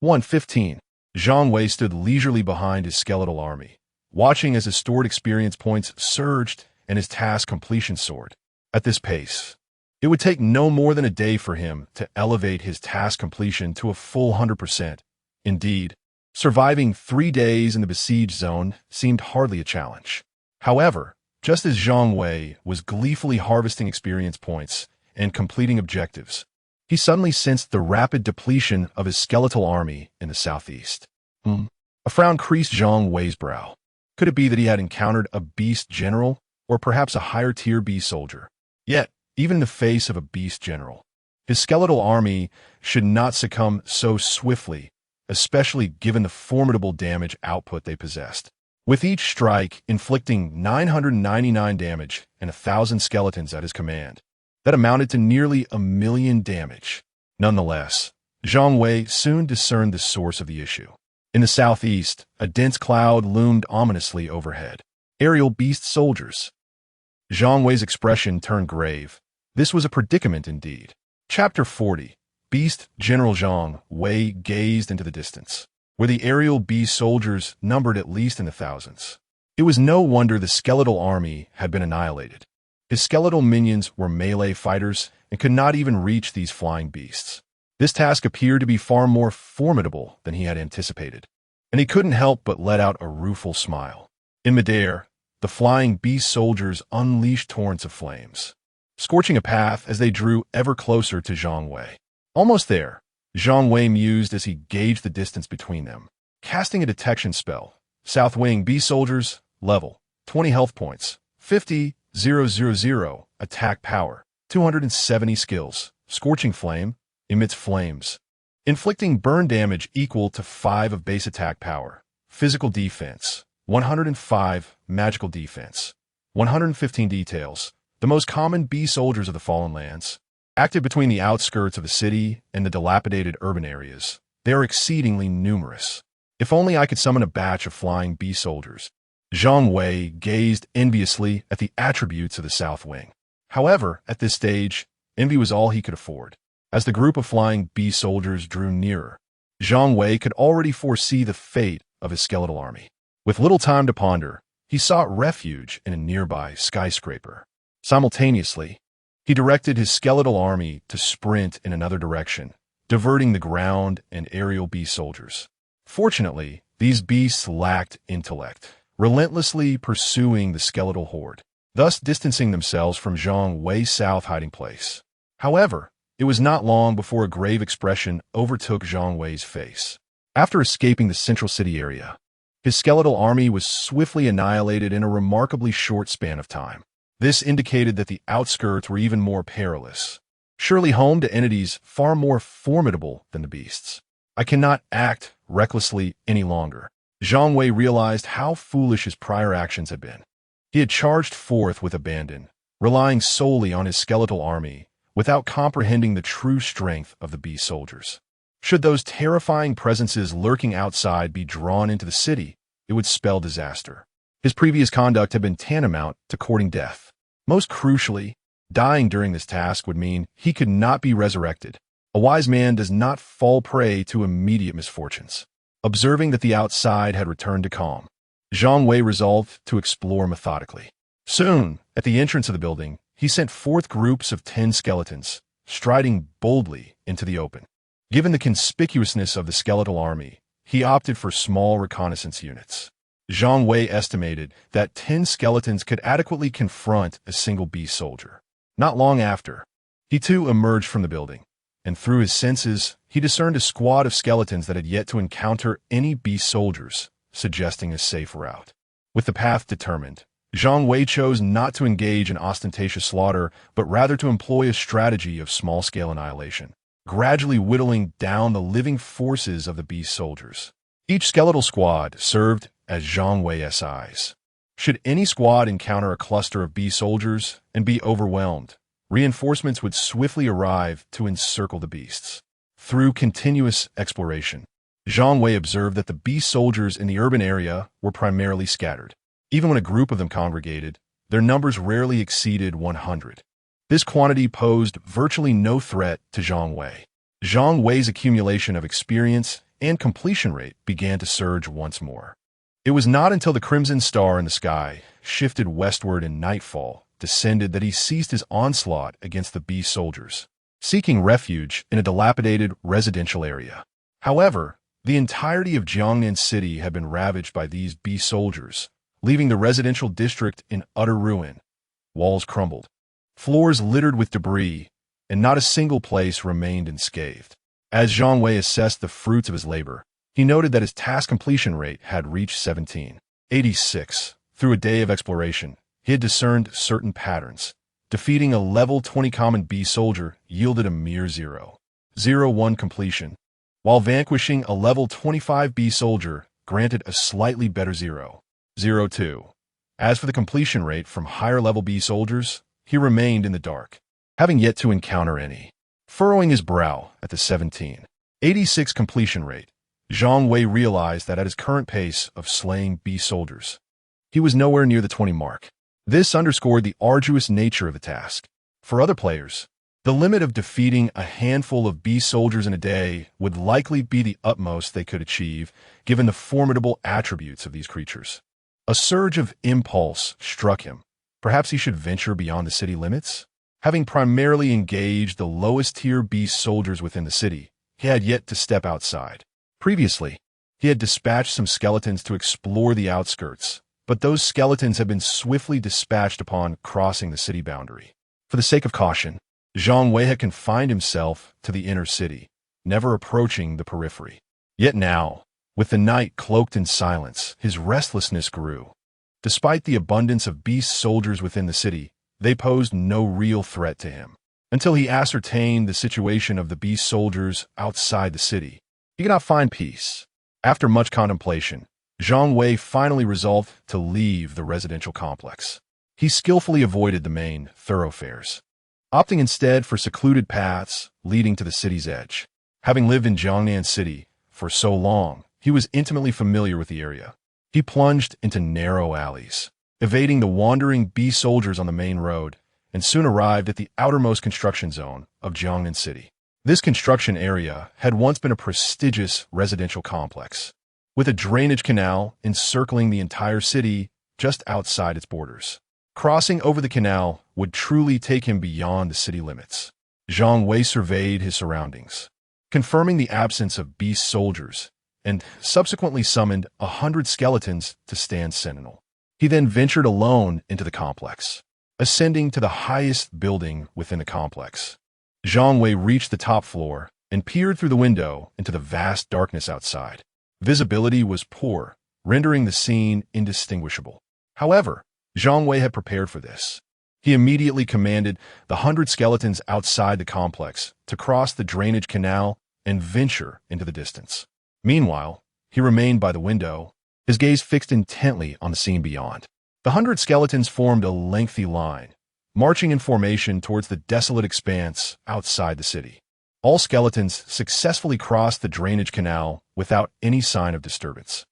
1.15. Zhang Wei stood leisurely behind his skeletal army, watching as his stored experience points surged and his task completion soared. At this pace, it would take no more than a day for him to elevate his task completion to a full 100%. Indeed, surviving 3 days in the besieged zone seemed hardly a challenge. However, just as Zhang Wei was gleefully harvesting experience points and completing objectives, he suddenly sensed the rapid depletion of his skeletal army in the southeast. A frown creased Zhang Wei's brow. Could it be that he had encountered a beast general, or perhaps a higher-tier beast soldier? Yet, even in the face of a beast general, his skeletal army should not succumb so swiftly, especially given the formidable damage output they possessed. With each strike inflicting 999 damage and 1,000 skeletons at his command, that amounted to nearly 1,000,000 damage. Nonetheless, Zhang Wei soon discerned the source of the issue. In the southeast, a dense cloud loomed ominously overhead. Aerial beast soldiers. Zhang Wei's expression turned grave. This was a predicament indeed. Chapter 40. Beast General Zhang Wei gazed into the distance, where the aerial beast soldiers numbered at least in the thousands. It was no wonder the skeletal army had been annihilated. His skeletal minions were melee fighters and could not even reach these flying beasts. This task appeared to be far more formidable than he had anticipated, and he couldn't help but let out a rueful smile. In midair, the flying beast soldiers unleashed torrents of flames, scorching a path as they drew ever closer to Zhang Wei. Almost there, Zhang Wei mused as he gauged the distance between them. Casting a detection spell, South Wing beast soldiers, level, 20 health points, 50,000, attack power, 270 skills, scorching flame, emits flames, inflicting burn damage equal to 5 of base attack power, physical defense, 105, magical defense, 115 details, the most common beast soldiers of the Fallen Lands. Active between the outskirts of the city and the dilapidated urban areas, they are exceedingly numerous. If only I could summon a batch of flying beast soldiers. Zhang Wei gazed enviously at the attributes of the South Wing. However, at this stage, envy was all he could afford. As the group of flying beast soldiers drew nearer, Zhang Wei could already foresee the fate of his skeletal army. With little time to ponder, he sought refuge in a nearby skyscraper. Simultaneously, he directed his skeletal army to sprint in another direction, diverting the ground and aerial beast soldiers. Fortunately, these beasts lacked intellect, relentlessly pursuing the skeletal horde, thus distancing themselves from Zhang Wei's south hiding place. However, it was not long before a grave expression overtook Zhang Wei's face. After escaping the central city area, his skeletal army was swiftly annihilated in a remarkably short span of time. This indicated that the outskirts were even more perilous, surely home to entities far more formidable than the beasts. I cannot act recklessly any longer. Zhang Wei realized how foolish his prior actions had been. He had charged forth with abandon, relying solely on his skeletal army, without comprehending the true strength of the beast soldiers. Should those terrifying presences lurking outside be drawn into the city, it would spell disaster. His previous conduct had been tantamount to courting death. Most crucially, dying during this task would mean he could not be resurrected. A wise man does not fall prey to immediate misfortunes. Observing that the outside had returned to calm, Zhang Wei resolved to explore methodically. Soon, at the entrance of the building, he sent forth groups of 10 skeletons, striding boldly into the open. Given the conspicuousness of the skeletal army, he opted for small reconnaissance units. Zhang Wei estimated that 10 skeletons could adequately confront a single beast soldier. Not long after, he too emerged from the building, and through his senses, he discerned a squad of skeletons that had yet to encounter any beast soldiers, suggesting a safe route. With the path determined, Zhang Wei chose not to engage in ostentatious slaughter, but rather to employ a strategy of small-scale annihilation, gradually whittling down the living forces of the beast soldiers. Each skeletal squad served as Zhang Wei's eyes. Should any squad encounter a cluster of beast soldiers and be overwhelmed, reinforcements would swiftly arrive to encircle the beasts. Through continuous exploration, Zhang Wei observed that the beast soldiers in the urban area were primarily scattered. Even when a group of them congregated, their numbers rarely exceeded 100. This quantity posed virtually no threat to Zhang Wei. Zhang Wei's accumulation of experience and completion rate began to surge once more. It was not until the crimson star in the sky shifted westward and nightfall descended that he ceased his onslaught against the beast soldiers, seeking refuge in a dilapidated residential area. However, the entirety of Jiangnan City had been ravaged by these beast soldiers, leaving the residential district in utter ruin. Walls crumbled, floors littered with debris, and not a single place remained unscathed. As Zhang Wei assessed the fruits of his labor, he noted that his task completion rate had reached 17.86. Through a day of exploration, he had discerned certain patterns. Defeating a level 20 common beast soldier yielded a mere 0.01 completion, while vanquishing a level 25 beast soldier granted a slightly better 0.02. As for the completion rate from higher-level beast soldiers, he remained in the dark, having yet to encounter any. Furrowing his brow at the 17.86 completion rate, Zhang Wei realized that at his current pace of slaying beast soldiers, he was nowhere near the 20 mark. This underscored the arduous nature of the task. For other players, the limit of defeating a handful of beast soldiers in a day would likely be the utmost they could achieve, given the formidable attributes of these creatures. A surge of impulse struck him. Perhaps he should venture beyond the city limits? Having primarily engaged the lowest-tier beast soldiers within the city, he had yet to step outside. Previously, he had dispatched some skeletons to explore the outskirts, but those skeletons had been swiftly dispatched upon crossing the city boundary. For the sake of caution, Zhang Wei had confined himself to the inner city, never approaching the periphery. Yet now, with the night cloaked in silence, his restlessness grew. Despite the abundance of beast soldiers within the city, they posed no real threat to him. Until he ascertained the situation of the beast soldiers outside the city, he could not find peace. After much contemplation, Zhang Wei finally resolved to leave the residential complex. He skillfully avoided the main thoroughfares, opting instead for secluded paths leading to the city's edge. Having lived in Jiangnan City for so long, he was intimately familiar with the area. He plunged into narrow alleys, evading the wandering beast soldiers on the main road, and soon arrived at the outermost construction zone of Jiangnan City. This construction area had once been a prestigious residential complex, with a drainage canal encircling the entire city just outside its borders. Crossing over the canal would truly take him beyond the city limits. Zhang Wei surveyed his surroundings, confirming the absence of beast soldiers, and subsequently summoned 100 skeletons to stand sentinel. He then ventured alone into the complex, ascending to the highest building within the complex. Zhang Wei reached the top floor and peered through the window into the vast darkness outside. Visibility was poor, rendering the scene indistinguishable. However, Zhang Wei had prepared for this. He immediately commanded the 100 skeletons outside the complex to cross the drainage canal and venture into the distance. Meanwhile, he remained by the window, his gaze fixed intently on the scene beyond. The 100 skeletons formed a lengthy line, marching in formation towards the desolate expanse outside the city. All skeletons successfully crossed the drainage canal without any sign of disturbance.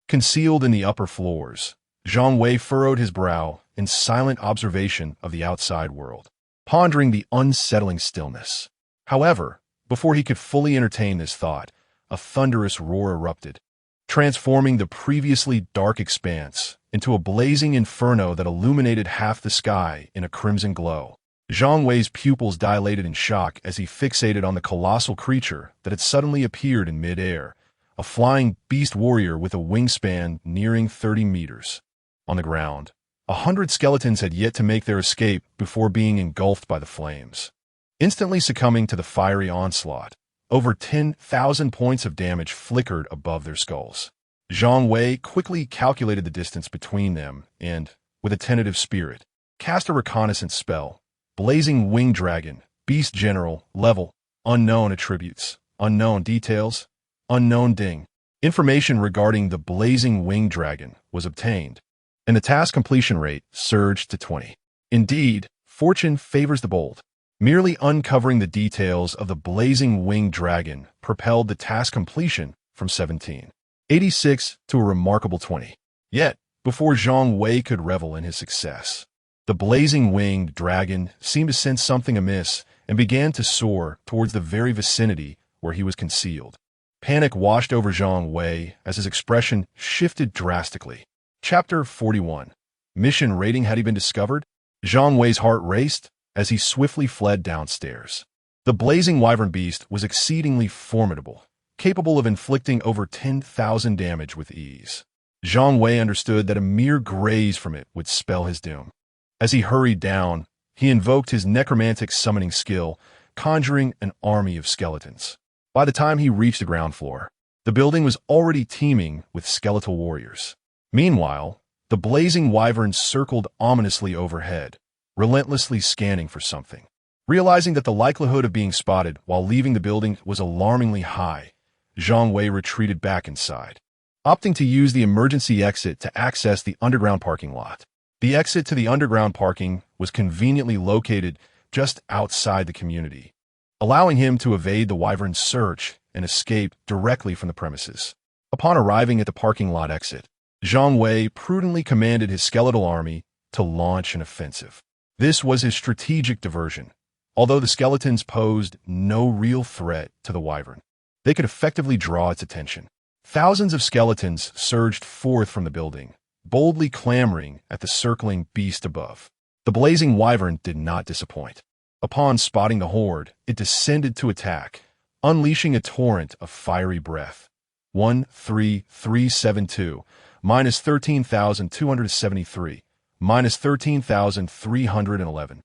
Concealed in the upper floors, Zhang Wei furrowed his brow in silent observation of the outside world, pondering the unsettling stillness. However, before he could fully entertain this thought, a thunderous roar erupted, transforming the previously dark expanse into a blazing inferno that illuminated half the sky in a crimson glow. Zhang Wei's pupils dilated in shock as he fixated on the colossal creature that had suddenly appeared in mid-air, a flying beast warrior with a wingspan nearing 30 meters. On the ground, 100 skeletons had yet to make their escape before being engulfed by the flames. Instantly succumbing to the fiery onslaught, over 10,000 points of damage flickered above their skulls. Zhang Wei quickly calculated the distance between them and, with a tentative spirit, cast a reconnaissance spell. Blazing Winged Dragon, Beast General, Level, Unknown Attributes, Unknown Details, Unknown Ding. Information regarding the Blazing Winged Dragon was obtained, and the task completion rate surged to 20. Indeed, fortune favors the bold. Merely uncovering the details of the Blazing Winged Dragon propelled the task completion from 1786 to a remarkable 20. Yet, before Zhang Wei could revel in his success, the Blazing Winged Dragon seemed to sense something amiss and began to soar towards the very vicinity where he was concealed. Panic washed over Zhang Wei as his expression shifted drastically. Chapter 41. Mission rating: had he been discovered? Zhang Wei's heart raced as he swiftly fled downstairs. The blazing wyvern beast was exceedingly formidable, capable of inflicting over 10,000 damage with ease. Zhang Wei understood that a mere graze from it would spell his doom. As he hurried down, he invoked his necromantic summoning skill, conjuring an army of skeletons. By the time he reached the ground floor, the building was already teeming with skeletal warriors. Meanwhile, the blazing wyverns circled ominously overhead, relentlessly scanning for something. Realizing that the likelihood of being spotted while leaving the building was alarmingly high, Zhang Wei retreated back inside, opting to use the emergency exit to access the underground parking lot. The exit to the underground parking was conveniently located just outside the community, allowing him to evade the wyvern's search and escape directly from the premises. Upon arriving at the parking lot exit, Zhang Wei prudently commanded his skeletal army to launch an offensive. This was his strategic diversion. Although the skeletons posed no real threat to the wyvern, they could effectively draw its attention. Thousands of skeletons surged forth from the building, boldly clamoring at the circling beast above. The blazing wyvern did not disappoint. Upon spotting the horde, it descended to attack, unleashing a torrent of fiery breath. 13372, minus 13,273, minus 13,311.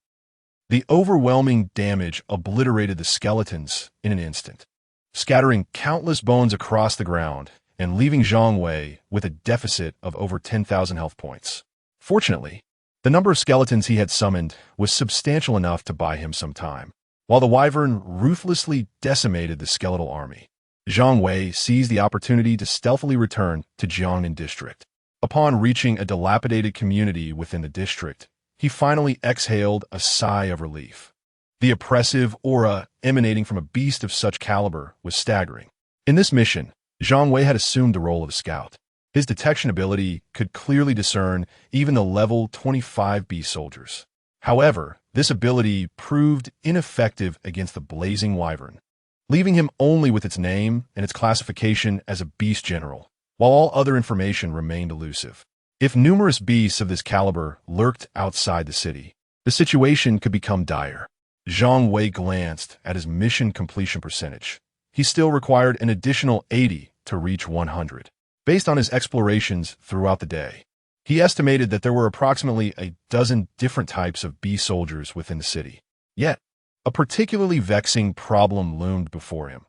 The overwhelming damage obliterated the skeletons in an instant, scattering countless bones across the ground and leaving Zhang Wei with a deficit of over 10,000 health points. Fortunately, the number of skeletons he had summoned was substantial enough to buy him some time. While the wyvern ruthlessly decimated the skeletal army, Zhang Wei seized the opportunity to stealthily return to Jiangnan district. Upon reaching a dilapidated community within the district, he finally exhaled a sigh of relief. The oppressive aura emanating from a beast of such caliber was staggering. In this mission, Zhang Wei had assumed the role of a scout. His detection ability could clearly discern even the level 25 beast soldiers. However, this ability proved ineffective against the blazing wyvern, leaving him only with its name and its classification as a beast general, while all other information remained elusive. If numerous beasts of this caliber lurked outside the city, the situation could become dire. Zhang Wei glanced at his mission completion percentage. He still required an additional 80 to reach 100. Based on his explorations throughout the day, he estimated that there were approximately a dozen different types of beast soldiers within the city. Yet, a particularly vexing problem loomed before him.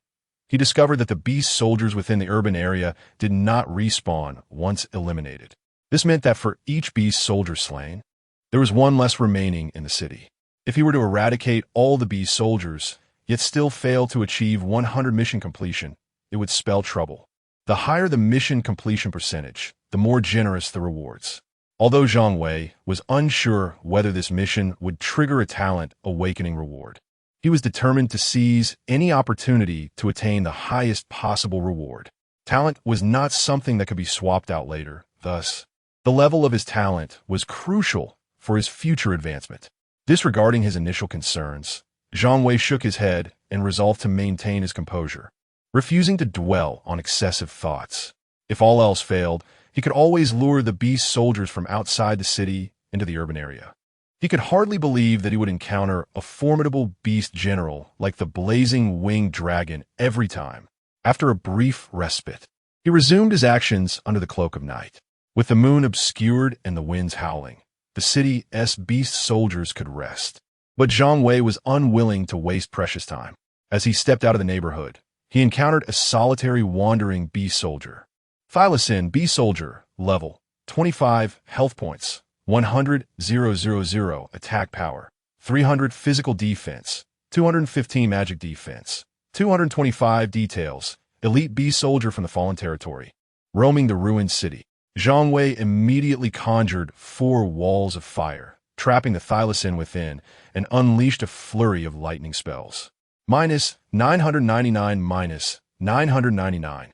He discovered that the beast soldiers within the urban area did not respawn once eliminated. This meant that for each beast soldier slain, there was one less remaining in the city. If he were to eradicate all the beast soldiers, yet still fail to achieve 100 mission completion, it would spell trouble. The higher the mission completion percentage, the more generous the rewards. Although Zhang Wei was unsure whether this mission would trigger a talent awakening reward, he was determined to seize any opportunity to attain the highest possible reward. Talent was not something that could be swapped out later. Thus, the The level of his talent was crucial for his future advancement. Disregarding his initial concerns, Zhang Wei shook his head and resolved to maintain his composure, refusing to dwell on excessive thoughts. If all else failed, he could always lure the beast soldiers from outside the city into the urban area. He could hardly believe that he would encounter a formidable beast general like the blazing winged dragon every time. After a brief respite, he resumed his actions under the cloak of night. With the moon obscured and the winds howling, the city's beast soldiers could rest. But Zhang Wei was unwilling to waste precious time. As he stepped out of the neighborhood, he encountered a solitary wandering beast soldier. Thylacine beast soldier, level 25, health points, 100,000 attack power, 300 physical defense, 215 magic defense, 225 details, elite beast soldier from the fallen territory. Roaming the ruined city, Zhang Wei immediately conjured 4 walls of fire, trapping the thylacine within, and unleashed a flurry of lightning spells. -999 -999.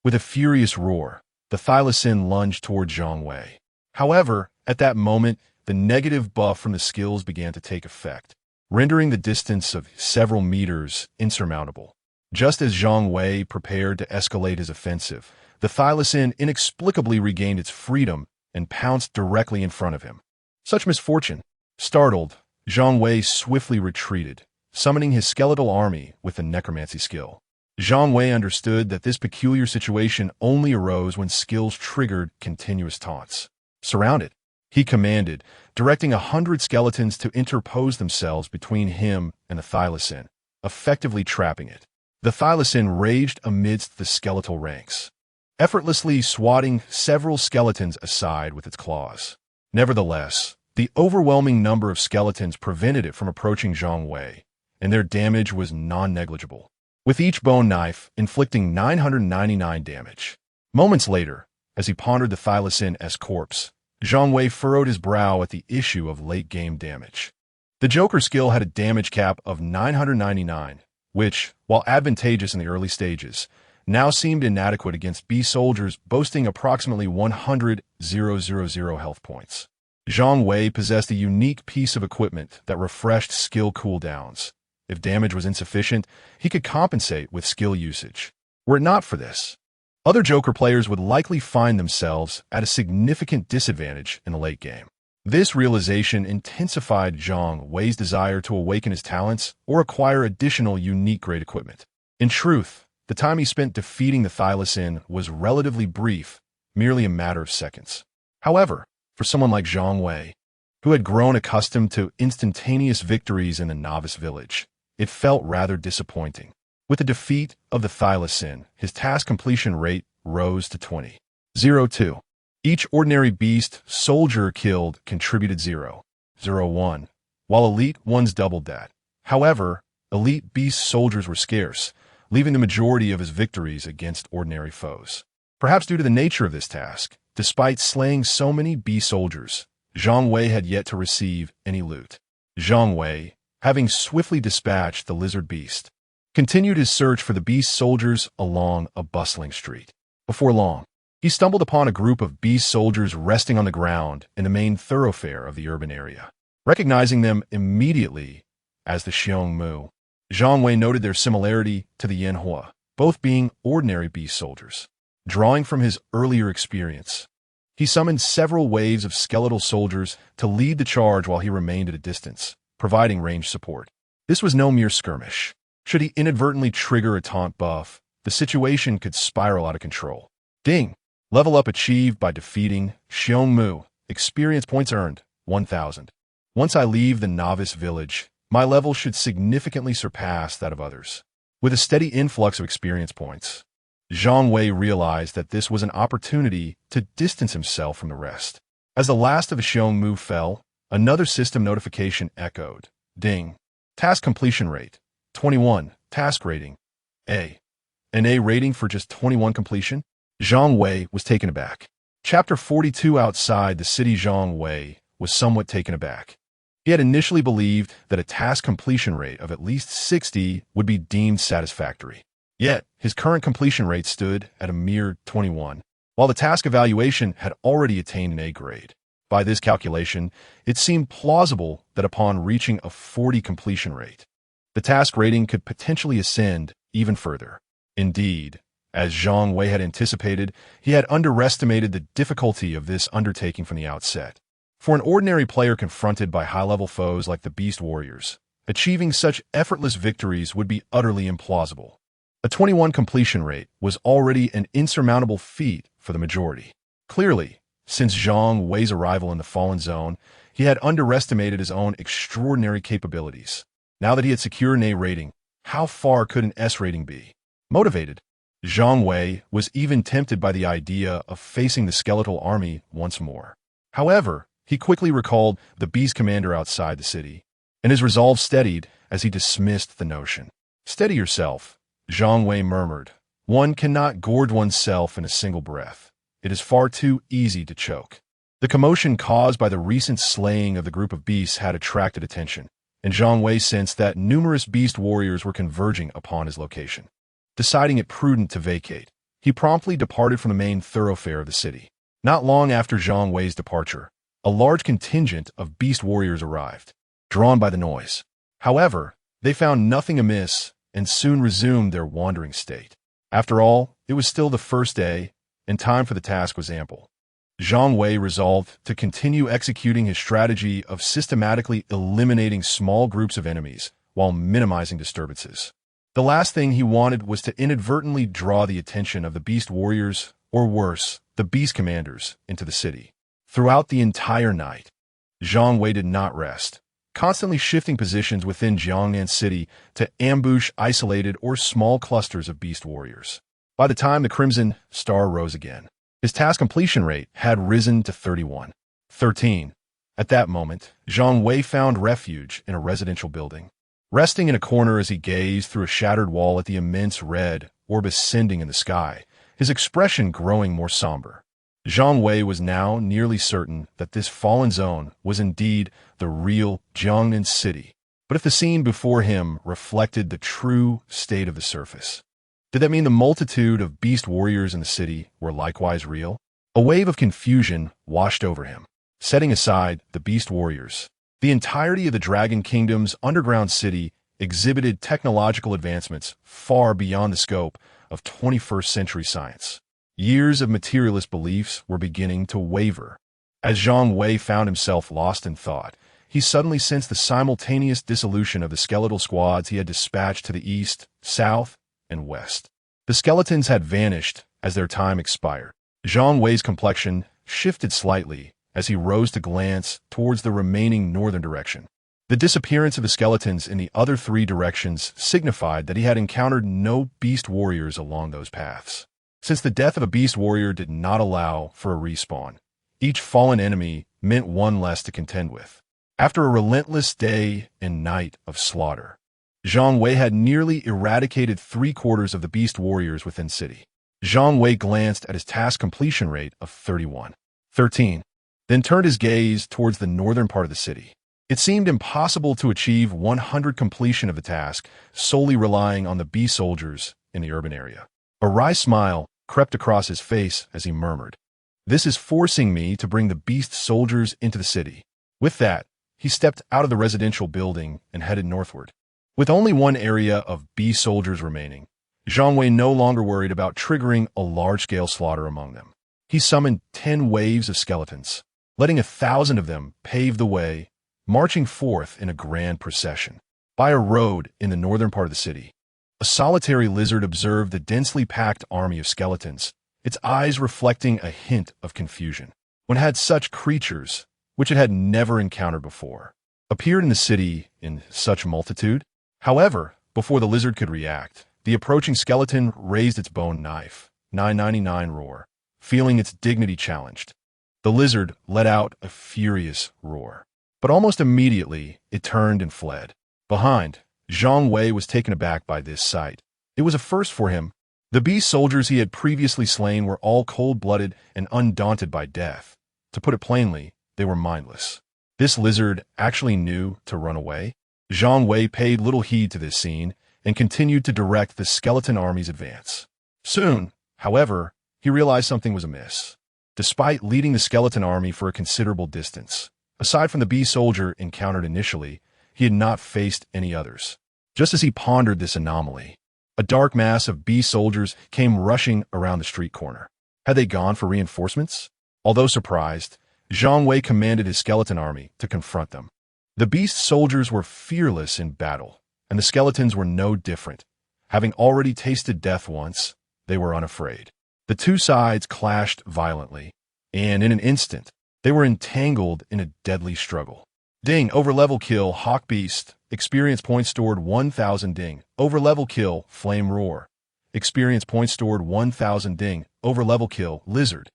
With a furious roar, the thylacine lunged toward Zhang Wei. However, at that moment, the negative buff from the skills began to take effect, rendering the distance of several meters insurmountable. Just as Zhang Wei prepared to escalate his offensive, the thylacine inexplicably regained its freedom and pounced directly in front of him. Such misfortune! Startled, Zhang Wei swiftly retreated, summoning his skeletal army with the necromancy skill. Zhang Wei understood that this peculiar situation only arose when skills triggered continuous taunts. Surrounded, he commanded, directing 100 skeletons to interpose themselves between him and the thylacine, effectively trapping it. The thylacine raged amidst the skeletal ranks, effortlessly swatting several skeletons aside with its claws. Nevertheless, the overwhelming number of skeletons prevented it from approaching Zhang Wei, and their damage was non-negligible, with each bone knife inflicting 999 damage. Moments later, as he pondered the thylacine's corpse, Zhang Wei furrowed his brow at the issue of late-game damage. The Joker skill had a damage cap of 999, which, while advantageous in the early stages, now seemed inadequate against beast soldiers boasting approximately 100,000 health points. Zhang Wei possessed a unique piece of equipment that refreshed skill cooldowns. If damage was insufficient, he could compensate with skill usage. Were it not for this, other Joker players would likely find themselves at a significant disadvantage in the late game. This realization intensified Zhang Wei's desire to awaken his talents or acquire additional unique great equipment. In truth, the time he spent defeating the thylacine was relatively brief, merely a matter of seconds. However, for someone like Zhang Wei, who had grown accustomed to instantaneous victories in the novice village, it felt rather disappointing. With the defeat of the thylacine, his task completion rate rose to 20.02. Each ordinary beast soldier killed contributed 0.01, while elite ones doubled that. However, elite beast soldiers were scarce, leaving the majority of his victories against ordinary foes. Perhaps due to the nature of this task, despite slaying so many beast soldiers, Zhang Wei had yet to receive any loot. Zhang Wei, having swiftly dispatched the lizard beast, continued his search for the beast soldiers along a bustling street. Before long, he stumbled upon a group of beast soldiers resting on the ground in the main thoroughfare of the urban area. Recognizing them immediately as the Xiongmu, Zhang Wei noted their similarity to the Yanhua, both being ordinary beast soldiers. Drawing from his earlier experience, he summoned several waves of skeletal soldiers to lead the charge while he remained at a distance, providing ranged support. This was no mere skirmish. Should he inadvertently trigger a taunt buff, the situation could spiral out of control. Ding! Level up achieved by defeating Xiongmu. Experience points earned, 1,000. Once I leave the novice village, my level should significantly surpass that of others. With a steady influx of experience points, Zhang Wei realized that this was an opportunity to distance himself from the rest. As the last of the Xiongmu fell, another system notification echoed. Ding! Task completion rate, 21. Task rating, A. An A rating for just 21 completion? Zhang Wei was taken aback. Chapter 42. Outside the city, Zhang Wei was somewhat taken aback. He had initially believed that a task completion rate of at least 60 would be deemed satisfactory. Yet, his current completion rate stood at a mere 21. while the task evaluation had already attained an A grade. By this calculation, it seemed plausible that upon reaching a 40 completion rate, the task rating could potentially ascend even further. Indeed, as Zhang Wei had anticipated, he had underestimated the difficulty of this undertaking from the outset. For an ordinary player confronted by high-level foes like the Beast Warriors, achieving such effortless victories would be utterly implausible. A 21 completion rate was already an insurmountable feat for the majority. Clearly, since Zhang Wei's arrival in the Fallen Zone, he had underestimated his own extraordinary capabilities. Now that he had secured an A rating, how far could an S rating be? Motivated, Zhang Wei was even tempted by the idea of facing the skeletal army once more. However, he quickly recalled the beast commander outside the city, and his resolve steadied as he dismissed the notion. "Steady yourself," Zhang Wei murmured. "One cannot gorge oneself in a single breath. It is far too easy to choke." The commotion caused by the recent slaying of the group of beasts had attracted attention, and Zhang Wei sensed that numerous beast warriors were converging upon his location. Deciding it prudent to vacate, he promptly departed from the main thoroughfare of the city. Not long after Zhang Wei's departure, a large contingent of beast warriors arrived, drawn by the noise. However, they found nothing amiss and soon resumed their wandering state. After all, it was still the first day, and time for the task was ample. Zhang Wei resolved to continue executing his strategy of systematically eliminating small groups of enemies while minimizing disturbances. The last thing he wanted was to inadvertently draw the attention of the beast warriors, or worse, the beast commanders, into the city. Throughout the entire night, Zhang Wei did not rest, constantly shifting positions within Jiangnan City to ambush isolated or small clusters of beast warriors. By the time the Crimson Star rose again, his task completion rate had risen to 31. 13. At that moment, Zhang Wei found refuge in a residential building. Resting in a corner as he gazed through a shattered wall at the immense red orb ascending in the sky, his expression growing more somber. Zhang Wei was now nearly certain that this fallen zone was indeed the real Jiangnan City. But if the scene before him reflected the true state of the surface, did that mean the multitude of beast warriors in the city were likewise real? A wave of confusion washed over him. Setting aside the beast warriors, the entirety of the Dragon Kingdom's underground city exhibited technological advancements far beyond the scope of 21st century science. Years of materialist beliefs were beginning to waver. As Zhang Wei found himself lost in thought, he suddenly sensed the simultaneous dissolution of the skeletal squads he had dispatched to the east, south, and west. The skeletons had vanished as their time expired. Zhang Wei's complexion shifted slightly as he rose to glance towards the remaining northern direction. The disappearance of the skeletons in the other three directions signified that he had encountered no beast warriors along those paths. Since the death of a beast warrior did not allow for a respawn, each fallen enemy meant one less to contend with. After a relentless day and night of slaughter, Zhang Wei had nearly eradicated 3/4 of the beast warriors within city. Zhang Wei glanced at his task completion rate of 31. 13. Then turned his gaze towards the northern part of the city. It seemed impossible to achieve 100 completion of the task solely relying on the beast soldiers in the urban area. A wry smile crept across his face as he murmured, "This is forcing me to bring the beast soldiers into the city." With that, he stepped out of the residential building and headed northward. With only one area of beast soldiers remaining, Zhang Wei no longer worried about triggering a large-scale slaughter among them. He summoned 10 waves of skeletons, letting 1,000 of them pave the way, marching forth in a grand procession. By a road in the northern part of the city, a solitary lizard observed the densely packed army of skeletons, its eyes reflecting a hint of confusion. When had such creatures, which it had never encountered before, appeared in the city in such multitude? However, before the lizard could react, the approaching skeleton raised its bone knife, 999 roar, feeling its dignity challenged. The lizard let out a furious roar, but almost immediately it turned and fled. Behind, Zhang Wei was taken aback by this sight. It was a first for him. The beast soldiers he had previously slain were all cold-blooded and undaunted by death. To put it plainly, they were mindless. This lizard actually knew to run away. Zhang Wei paid little heed to this scene and continued to direct the skeleton army's advance. Soon, however, he he realized something was amiss. Despite leading the skeleton army for a considerable distance, aside from the bee soldier encountered initially, he had not faced any others. Just as he pondered this anomaly, a dark mass of bee soldiers came rushing around the street corner. Had they gone for reinforcements? Although surprised, Zhang Wei commanded his skeleton army to confront them. The beast soldiers were fearless in battle, and the skeletons were no different. Having already tasted death once, they were unafraid. The two sides clashed violently, and in an instant, they were entangled in a deadly struggle. Ding, overlevel kill, Hawk Beast. Experience points stored 1,000 ding. Overlevel kill, Flame Roar. Experience points stored 1,000 ding. Overlevel kill, Lizard.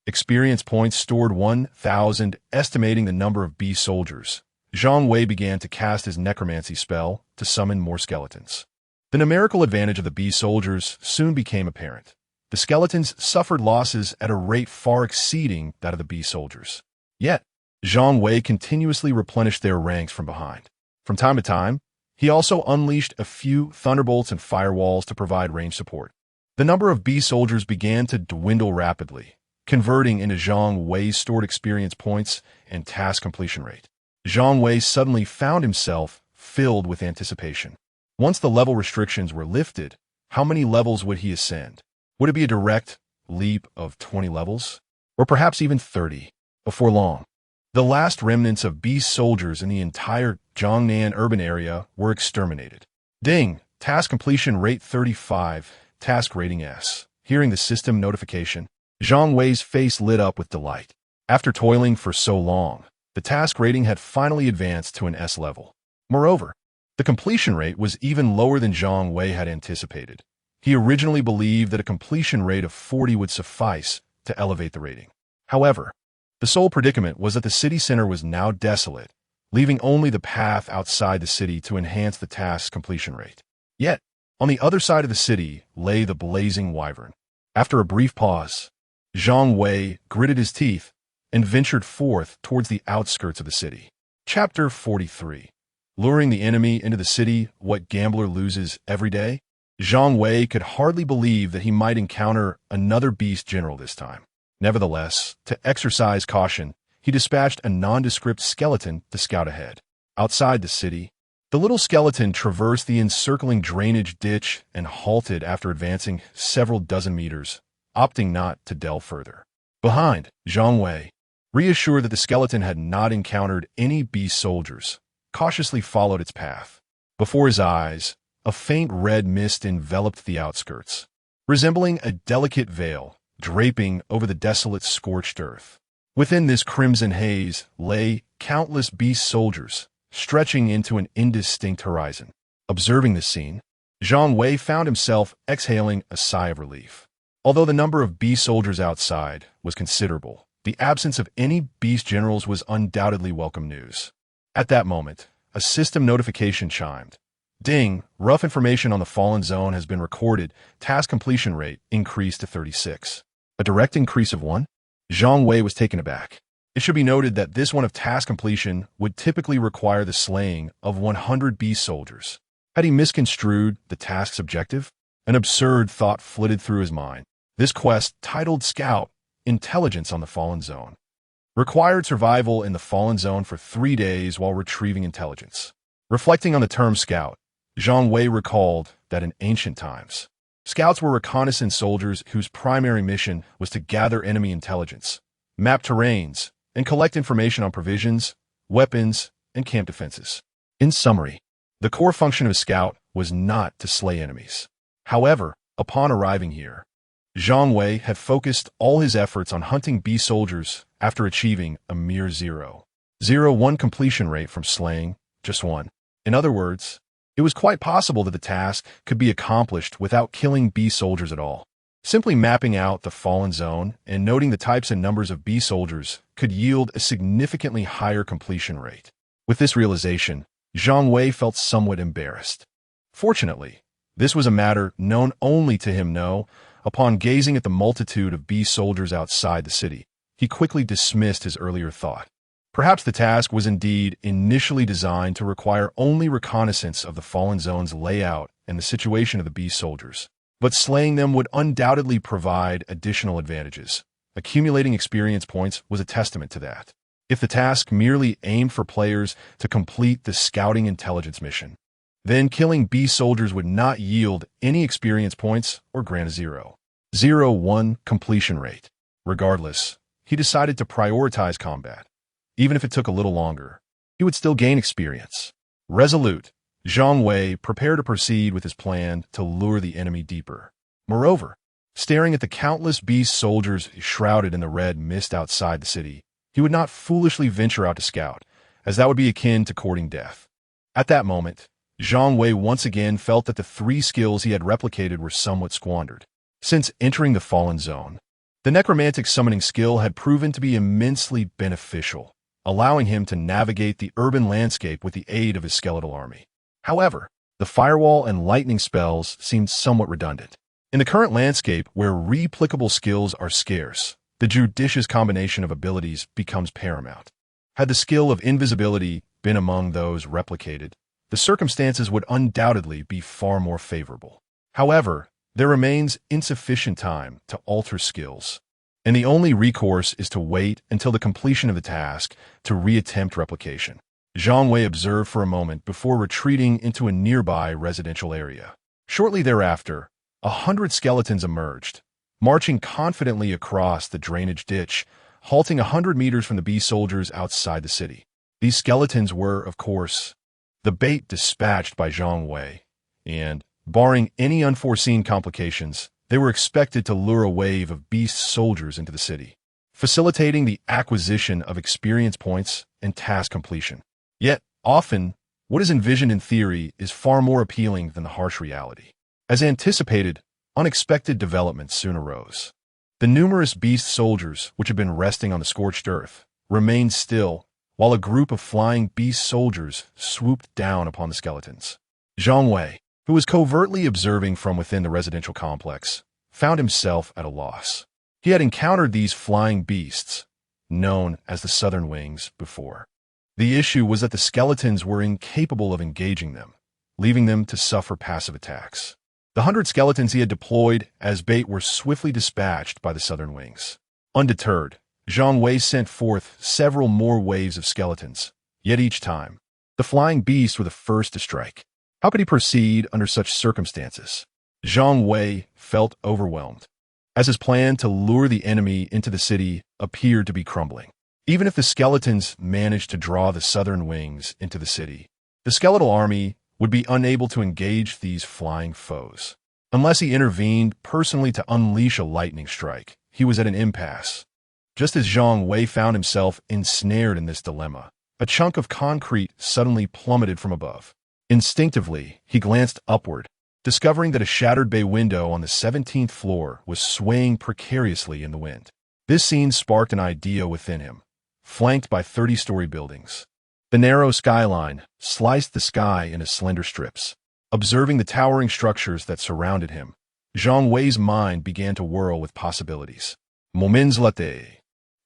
Experience points stored 1,000. Estimating the number of bee soldiers, Zhang Wei began to cast his necromancy spell to summon more skeletons. The numerical advantage of the bee soldiers soon became apparent. The skeletons suffered losses at a rate far exceeding that of the bee soldiers. Yet, Zhang Wei continuously replenished their ranks from behind. From time to time, he also unleashed a few thunderbolts and firewalls to provide range support. The number of bee soldiers began to dwindle rapidly, converting into Zhang Wei's stored experience points and task completion rate. Zhang Wei suddenly found himself filled with anticipation. Once the level restrictions were lifted, how many levels would he ascend? Would it be a direct leap of 20 levels? Or perhaps even 30? Before long, the last remnants of bee soldiers in the entire Zhongnan urban area were exterminated. Ding! Task completion rate 35, task rating S. Hearing the system notification, Zhang Wei's face lit up with delight. After toiling for so long, the task rating had finally advanced to an S level. Moreover, the completion rate was even lower than Zhang Wei had anticipated. He originally believed that a completion rate of 40 would suffice to elevate the rating. However, the sole predicament was that the city center was now desolate, leaving only the path outside the city to enhance the task's completion rate. Yet, on the other side of the city lay the blazing wyvern. After a brief pause, Zhang Wei gritted his teeth and ventured forth towards the outskirts of the city. Chapter 43. Luring the enemy into the city, what gambler loses every day? Zhang Wei could hardly believe that he might encounter another beast general this time. Nevertheless, to exercise caution, he dispatched a nondescript skeleton to scout ahead. Outside the city, the little skeleton traversed the encircling drainage ditch and halted after advancing several dozen meters, opting not to delve further. Behind, Zhang Wei, reassured that the skeleton had not encountered any beast soldiers, cautiously followed its path. Before his eyes, a faint red mist enveloped the outskirts, resembling a delicate veil draping over the desolate, scorched earth. Within this crimson haze lay countless beast soldiers, stretching into an indistinct horizon. Observing this scene, Zhang Wei found himself exhaling a sigh of relief. Although the number of beast soldiers outside was considerable, the absence of any beast generals was undoubtedly welcome news. At that moment, a system notification chimed. Ding! Rough information on the fallen zone has been recorded. Task completion rate increased to 36. A direct increase of 1? Zhang Wei was taken aback. It should be noted that this one of task completion would typically require the slaying of 100 beast soldiers. Had he misconstrued the task's objective? An absurd thought flitted through his mind. This quest, titled Scout, Intelligence on the Fallen Zone, required survival in the Fallen Zone for 3 days while retrieving intelligence. Reflecting on the term Scout, Zhang Wei recalled that in ancient times, Scouts were reconnaissance soldiers whose primary mission was to gather enemy intelligence, map terrains, and collect information on provisions, weapons, and camp defenses. In summary, the core function of a scout was not to slay enemies. However, upon arriving here, Zhang Wei had focused all his efforts on hunting beast soldiers after achieving a mere 0.01 completion rate from slaying just 1. In other words, it was quite possible that the task could be accomplished without killing beast soldiers at all. Simply mapping out the fallen zone and noting the types and numbers of beast soldiers could yield a significantly higher completion rate. With this realization, Zhang Wei felt somewhat embarrassed. Fortunately, this was a matter known only to him. Upon gazing at the multitude of beast soldiers outside the city, he quickly dismissed his earlier thought. Perhaps the task was indeed initially designed to require only reconnaissance of the fallen zone's layout and the situation of the beast soldiers. but slaying them would undoubtedly provide additional advantages. Accumulating experience points was a testament to that. If the task merely aimed for players to complete the scouting intelligence mission, then killing beast soldiers would not yield any experience points or grant a 0.01 completion rate. Regardless, he decided to prioritize combat. Even if it took a little longer, he would still gain experience. Resolute, Zhang Wei prepared to proceed with his plan to lure the enemy deeper. Moreover, staring at the countless beast soldiers shrouded in the red mist outside the city, he would not foolishly venture out to scout, as that would be akin to courting death. At that moment, Zhang Wei once again felt that the 3 skills he had replicated were somewhat squandered. Since entering the Fallen Zone, the necromantic summoning skill had proven to be immensely beneficial, allowing him to navigate the urban landscape with the aid of his skeletal army. However, the firewall and lightning spells seemed somewhat redundant. In the current landscape, where replicable skills are scarce, the judicious combination of abilities becomes paramount. Had the skill of invisibility been among those replicated, the circumstances would undoubtedly be far more favorable. However, there remains insufficient time to alter skills, and the only recourse is to wait until the completion of the task to reattempt replication. Zhang Wei observed for a moment before retreating into a nearby residential area. Shortly thereafter, 100 skeletons emerged, marching confidently across the drainage ditch, halting 100 meters from the beast soldiers outside the city. These skeletons were, of course, the bait dispatched by Zhang Wei, and, barring any unforeseen complications, they were expected to lure a wave of beast soldiers into the city, facilitating the acquisition of experience points and task completion. Yet, often, what is envisioned in theory is far more appealing than the harsh reality. As anticipated, unexpected developments soon arose. The numerous beast soldiers, which had been resting on the scorched earth, remained still, while a group of flying beast soldiers swooped down upon the skeletons. Zhang Wei, who was covertly observing from within the residential complex, found himself at a loss. He had encountered these flying beasts, known as the Southern Wings, before. The issue was that the skeletons were incapable of engaging them, leaving them to suffer passive attacks. The 100 skeletons he had deployed as bait were swiftly dispatched by the Southern Wings. Undeterred, Zhang Wei sent forth several more waves of skeletons, yet each time, the flying beasts were the first to strike. How could he proceed under such circumstances? Zhang Wei felt overwhelmed, as his plan to lure the enemy into the city appeared to be crumbling. Even if the skeletons managed to draw the Southern Wings into the city, the skeletal army would be unable to engage these flying foes. Unless he intervened personally to unleash a lightning strike, he was at an impasse. Just as Zhang Wei found himself ensnared in this dilemma, a chunk of concrete suddenly plummeted from above. Instinctively, he glanced upward, discovering that a shattered bay window on the 17th floor was swaying precariously in the wind. This scene sparked an idea within him, flanked by 30-story buildings. The narrow skyline sliced the sky into slender strips. Observing the towering structures that surrounded him, Zhang Wei's mind began to whirl with possibilities. Moments later,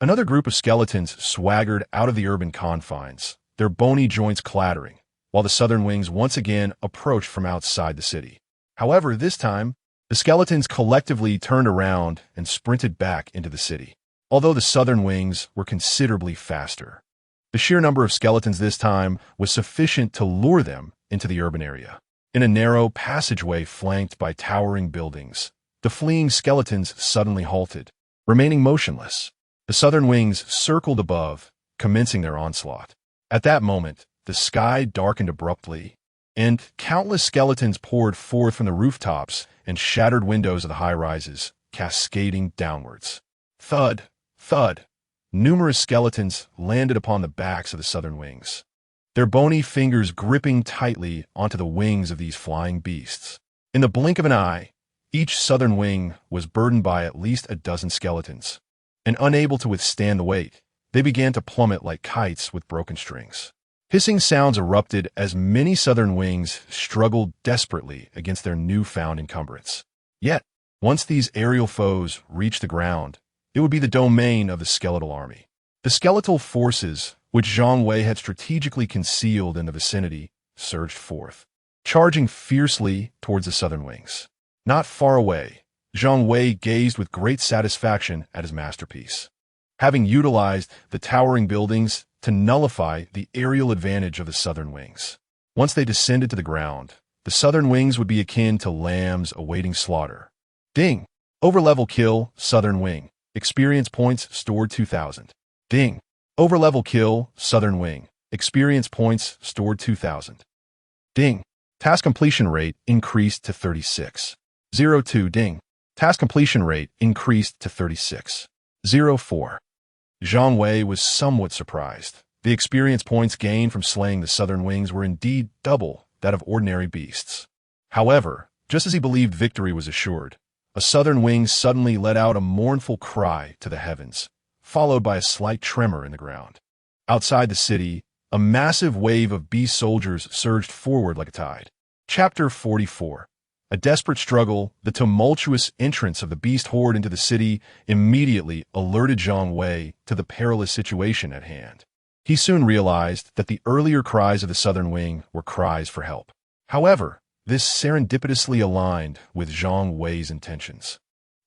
another group of skeletons swaggered out of the urban confines, their bony joints clattering, while the Southern Wings once again approached from outside the city. However, this time, the skeletons collectively turned around and sprinted back into the city. Although the Southern Wings were considerably faster, the sheer number of skeletons this time was sufficient to lure them into the urban area. In a narrow passageway flanked by towering buildings, the fleeing skeletons suddenly halted, remaining motionless. The Southern Wings circled above, commencing their onslaught. At that moment, the sky darkened abruptly, and countless skeletons poured forth from the rooftops and shattered windows of the high-rises, cascading downwards. Thud, thud. Numerous skeletons landed upon the backs of the Southern Wings, their bony fingers gripping tightly onto the wings of these flying beasts. In the blink of an eye, each Southern Wing was burdened by at least a dozen skeletons, and unable to withstand the weight, they began to plummet like kites with broken strings. Hissing sounds erupted as many Southern Wings struggled desperately against their newfound encumbrance. Yet, once these aerial foes reached the ground, it would be the domain of the skeletal army. The skeletal forces, which Zhang Wei had strategically concealed in the vicinity, surged forth, charging fiercely towards the Southern Wings. Not far away, Zhang Wei gazed with great satisfaction at his masterpiece. Having utilized the towering buildings to nullify the aerial advantage of the southern wings. Once they descended to the ground, the southern wings would be akin to lambs awaiting slaughter. Ding! Overlevel kill, southern wing. Experience points stored 2,000. Ding! Overlevel kill, southern wing. Experience points stored 2,000. Ding! Task completion rate increased to 36.02. Ding! Task completion rate increased to 36.04. Zhang Wei was somewhat surprised. The experience points gained from slaying the southern wings were indeed double that of ordinary beasts. However, just as he believed victory was assured, a southern wing suddenly let out a mournful cry to the heavens, followed by a slight tremor in the ground. Outside the city, a massive wave of beast soldiers surged forward like a tide. Chapter 44. A desperate struggle, the tumultuous entrance of the beast horde into the city immediately alerted Zhang Wei to the perilous situation at hand. He soon realized that the earlier cries of the southern wing were cries for help. However, this serendipitously aligned with Zhang Wei's intentions,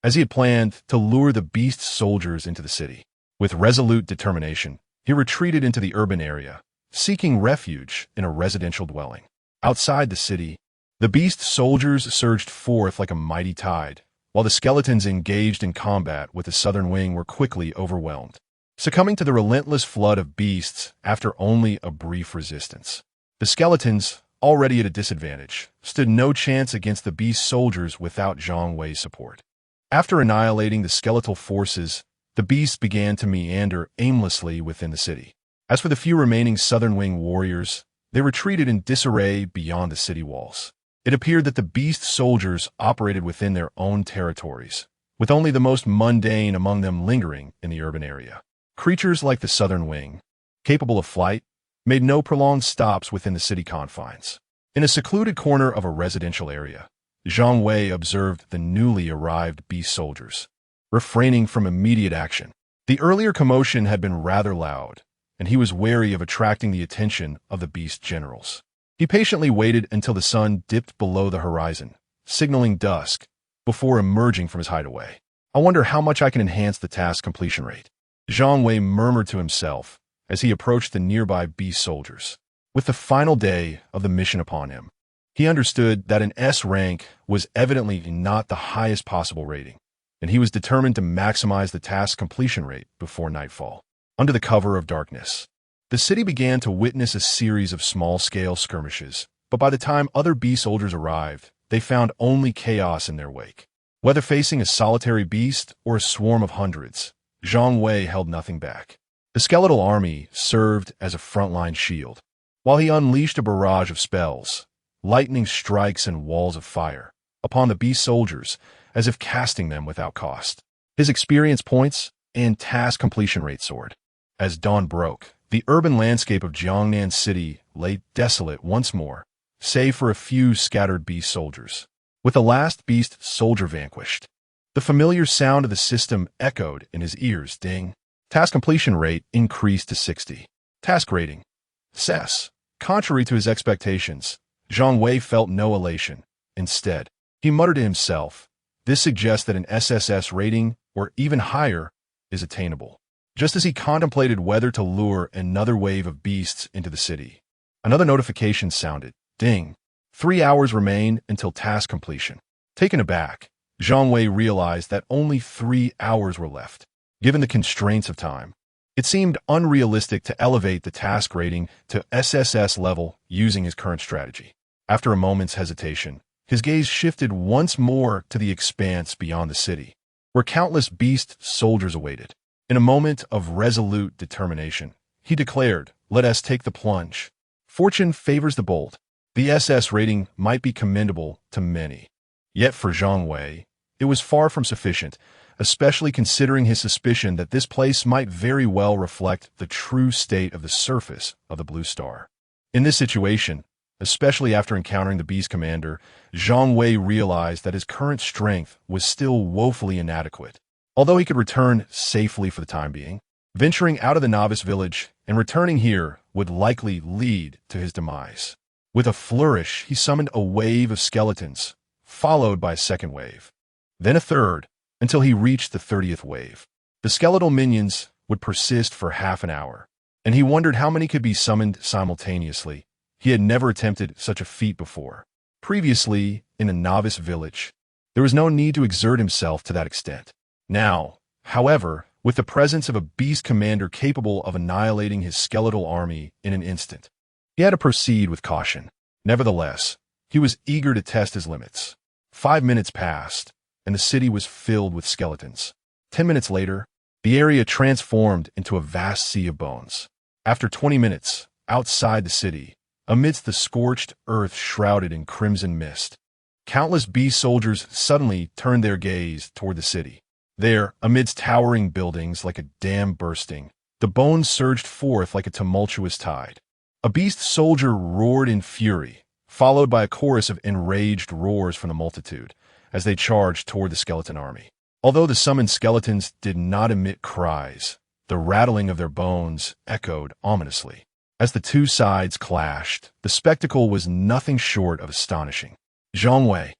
as he had planned to lure the beast soldiers into the city. With resolute determination, he retreated into the urban area, seeking refuge in a residential dwelling. Outside the city, the beast soldiers surged forth like a mighty tide, while the skeletons engaged in combat with the southern wing were quickly overwhelmed, succumbing to the relentless flood of beasts after only a brief resistance. The skeletons, already at a disadvantage, stood no chance against the beast soldiers without Zhang Wei's support. After annihilating the skeletal forces, the beasts began to meander aimlessly within the city. As for the few remaining southern wing warriors, they retreated in disarray beyond the city walls. It appeared that the beast soldiers operated within their own territories, with only the most mundane among them lingering in the urban area. Creatures like the southern wing, capable of flight, made no prolonged stops within the city confines. In a secluded corner of a residential area, Zhang Wei observed the newly arrived beast soldiers, refraining from immediate action. The earlier commotion had been rather loud, and he was wary of attracting the attention of the beast generals. He patiently waited until the sun dipped below the horizon, signaling dusk, before emerging from his hideaway. I wonder how much I can enhance the task completion rate, Zhang Wei murmured to himself as he approached the nearby beast soldiers. With the final day of the mission upon him, he understood that an S rank was evidently not the highest possible rating, and he was determined to maximize the task completion rate before nightfall. Under the cover of darkness, the city began to witness a series of small-scale skirmishes, but by the time other beast soldiers arrived, they found only chaos in their wake. Whether facing a solitary beast or a swarm of hundreds, Zhang Wei held nothing back. The skeletal army served as a frontline shield, while he unleashed a barrage of spells, lightning strikes and walls of fire, upon the beast soldiers, as if casting them without cost. His experience points and task completion rate soared. As dawn broke, the urban landscape of Jiangnan City lay desolate once more, save for a few scattered beast soldiers. With the last beast soldier vanquished, the familiar sound of the system echoed in his ears. Ding. Task completion rate increased to 60. Task rating. Success. Contrary to his expectations, Zhang Wei felt no elation. Instead, he muttered to himself, this suggests that an SSS rating, or even higher, is attainable. Just as he contemplated whether to lure another wave of beasts into the city, another notification sounded. Ding. 3 hours remain until task completion. Taken aback, Zhang Wei realized that only 3 hours were left. Given the constraints of time, it seemed unrealistic to elevate the task rating to SSS level using his current strategy. After a moment's hesitation, his gaze shifted once more to the expanse beyond the city, where countless beast soldiers awaited. In a moment of resolute determination, he declared, let us take the plunge. Fortune favors the bold. The SS rating might be commendable to many. Yet for Zhang Wei, it was far from sufficient, especially considering his suspicion that this place might very well reflect the true state of the surface of the Blue Star. In this situation, especially after encountering the beast commander, Zhang Wei realized that his current strength was still woefully inadequate. Although he could return safely for the time being, venturing out of the novice village and returning here would likely lead to his demise. With a flourish, he summoned a wave of skeletons, followed by a second wave. Then a third, until he reached the 30th wave. The skeletal minions would persist for half an hour, and he wondered how many could be summoned simultaneously. He had never attempted such a feat before. Previously, in a novice village, there was no need to exert himself to that extent. Now, however, with the presence of a beast commander capable of annihilating his skeletal army in an instant, he had to proceed with caution. Nevertheless, he was eager to test his limits. 5 minutes passed, and the city was filled with skeletons. 10 minutes later, the area transformed into a vast sea of bones. After 20 minutes, outside the city, amidst the scorched earth shrouded in crimson mist, countless beast soldiers suddenly turned their gaze toward the city. There, amidst towering buildings like a dam bursting, the bones surged forth like a tumultuous tide. A beast soldier roared in fury, followed by a chorus of enraged roars from the multitude as they charged toward the skeleton army. Although the summoned skeletons did not emit cries, the rattling of their bones echoed ominously. As the two sides clashed, the spectacle was nothing short of astonishing. Zhang Wei,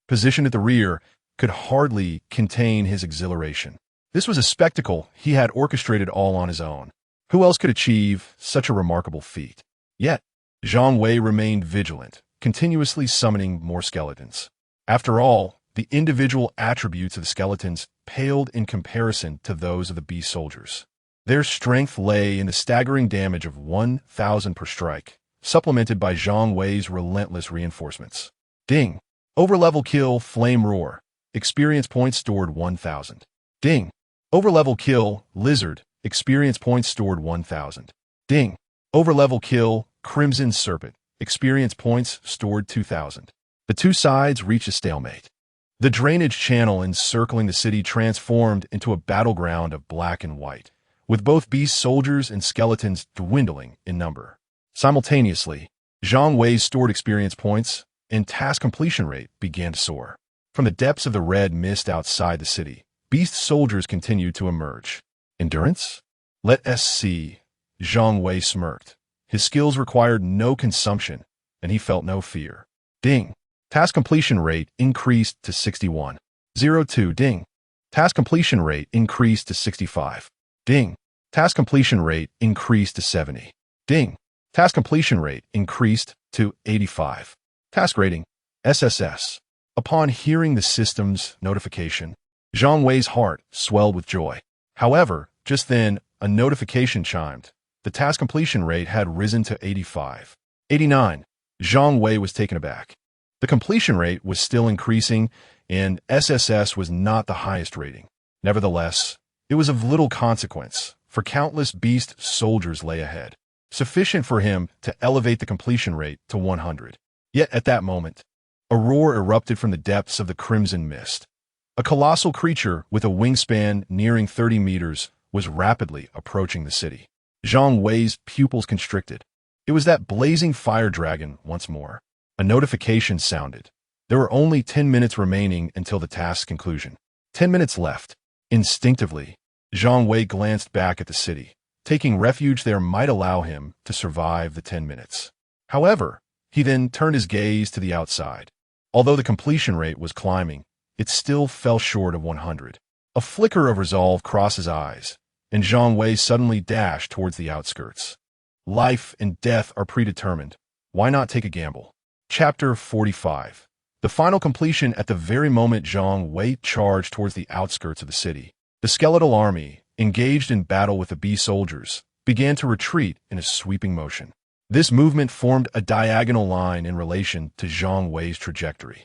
positioned at the rear, could hardly contain his exhilaration. This was a spectacle he had orchestrated all on his own. Who else could achieve such a remarkable feat? Yet, Zhang Wei remained vigilant, continuously summoning more skeletons. After all, the individual attributes of the skeletons paled in comparison to those of the beast soldiers. Their strength lay in the staggering damage of 1,000 per strike, supplemented by Zhang Wei's relentless reinforcements. Ding! Overlevel kill, flame roar. Experience points stored 1,000. Ding! Overlevel kill, lizard. Experience points stored 1,000. Ding! Overlevel kill, crimson serpent. Experience points stored 2,000. The two sides reached a stalemate. The drainage channel encircling the city transformed into a battleground of black and white, with both beast soldiers and skeletons dwindling in number. Simultaneously, Zhang Wei's stored experience points and task completion rate began to soar. From the depths of the red mist outside the city, beast soldiers continued to emerge. Endurance? Let us see. Zhang Wei smirked. His skills required no consumption, and he felt no fear. Ding! Task completion rate increased to 61. 02. Ding! Task completion rate increased to 65. Ding! Task completion rate increased to 70. Ding! Task completion rate increased to 85. Task rating, SSS. Upon hearing the system's notification, Zhang Wei's heart swelled with joy. However, just then, a notification chimed. The task completion rate had risen to 85. 89. Zhang Wei was taken aback. The completion rate was still increasing, and SSS was not the highest rating. Nevertheless, it was of little consequence, for countless beast soldiers lay ahead, sufficient for him to elevate the completion rate to 100. Yet at that moment, a roar erupted from the depths of the crimson mist. A colossal creature with a wingspan nearing 30 meters was rapidly approaching the city. Zhang Wei's pupils constricted. It was that blazing fire dragon once more. A notification sounded. There were only 10 minutes remaining until the task's conclusion. 10 minutes left. Instinctively, Zhang Wei glanced back at the city. Taking refuge there might allow him to survive the 10 minutes. However, he then turned his gaze to the outside. Although the completion rate was climbing, it still fell short of 100. A flicker of resolve crossed his eyes, and Zhang Wei suddenly dashed towards the outskirts. Life and death are predetermined. Why not take a gamble? Chapter 45. The final completion. At the very moment Zhang Wei charged towards the outskirts of the city, the skeletal army, engaged in battle with the beast soldiers, began to retreat in a sweeping motion. This movement formed a diagonal line in relation to Zhang Wei's trajectory.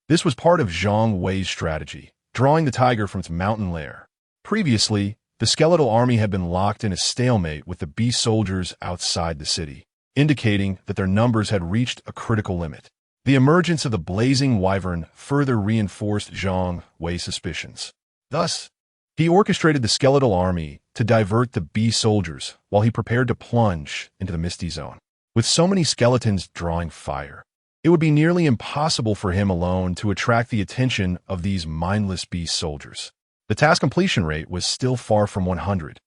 This was part of Zhang Wei's strategy, drawing the tiger from its mountain lair. Previously, the skeletal army had been locked in a stalemate with the beast soldiers outside the city, indicating that their numbers had reached a critical limit. The emergence of the blazing wyvern further reinforced Zhang Wei's suspicions. Thus, he orchestrated the skeletal army to divert the beast soldiers while he prepared to plunge into the misty zone. With so many skeletons drawing fire, it would be nearly impossible for him alone to attract the attention of these mindless beast soldiers. The task completion rate was still far from 100,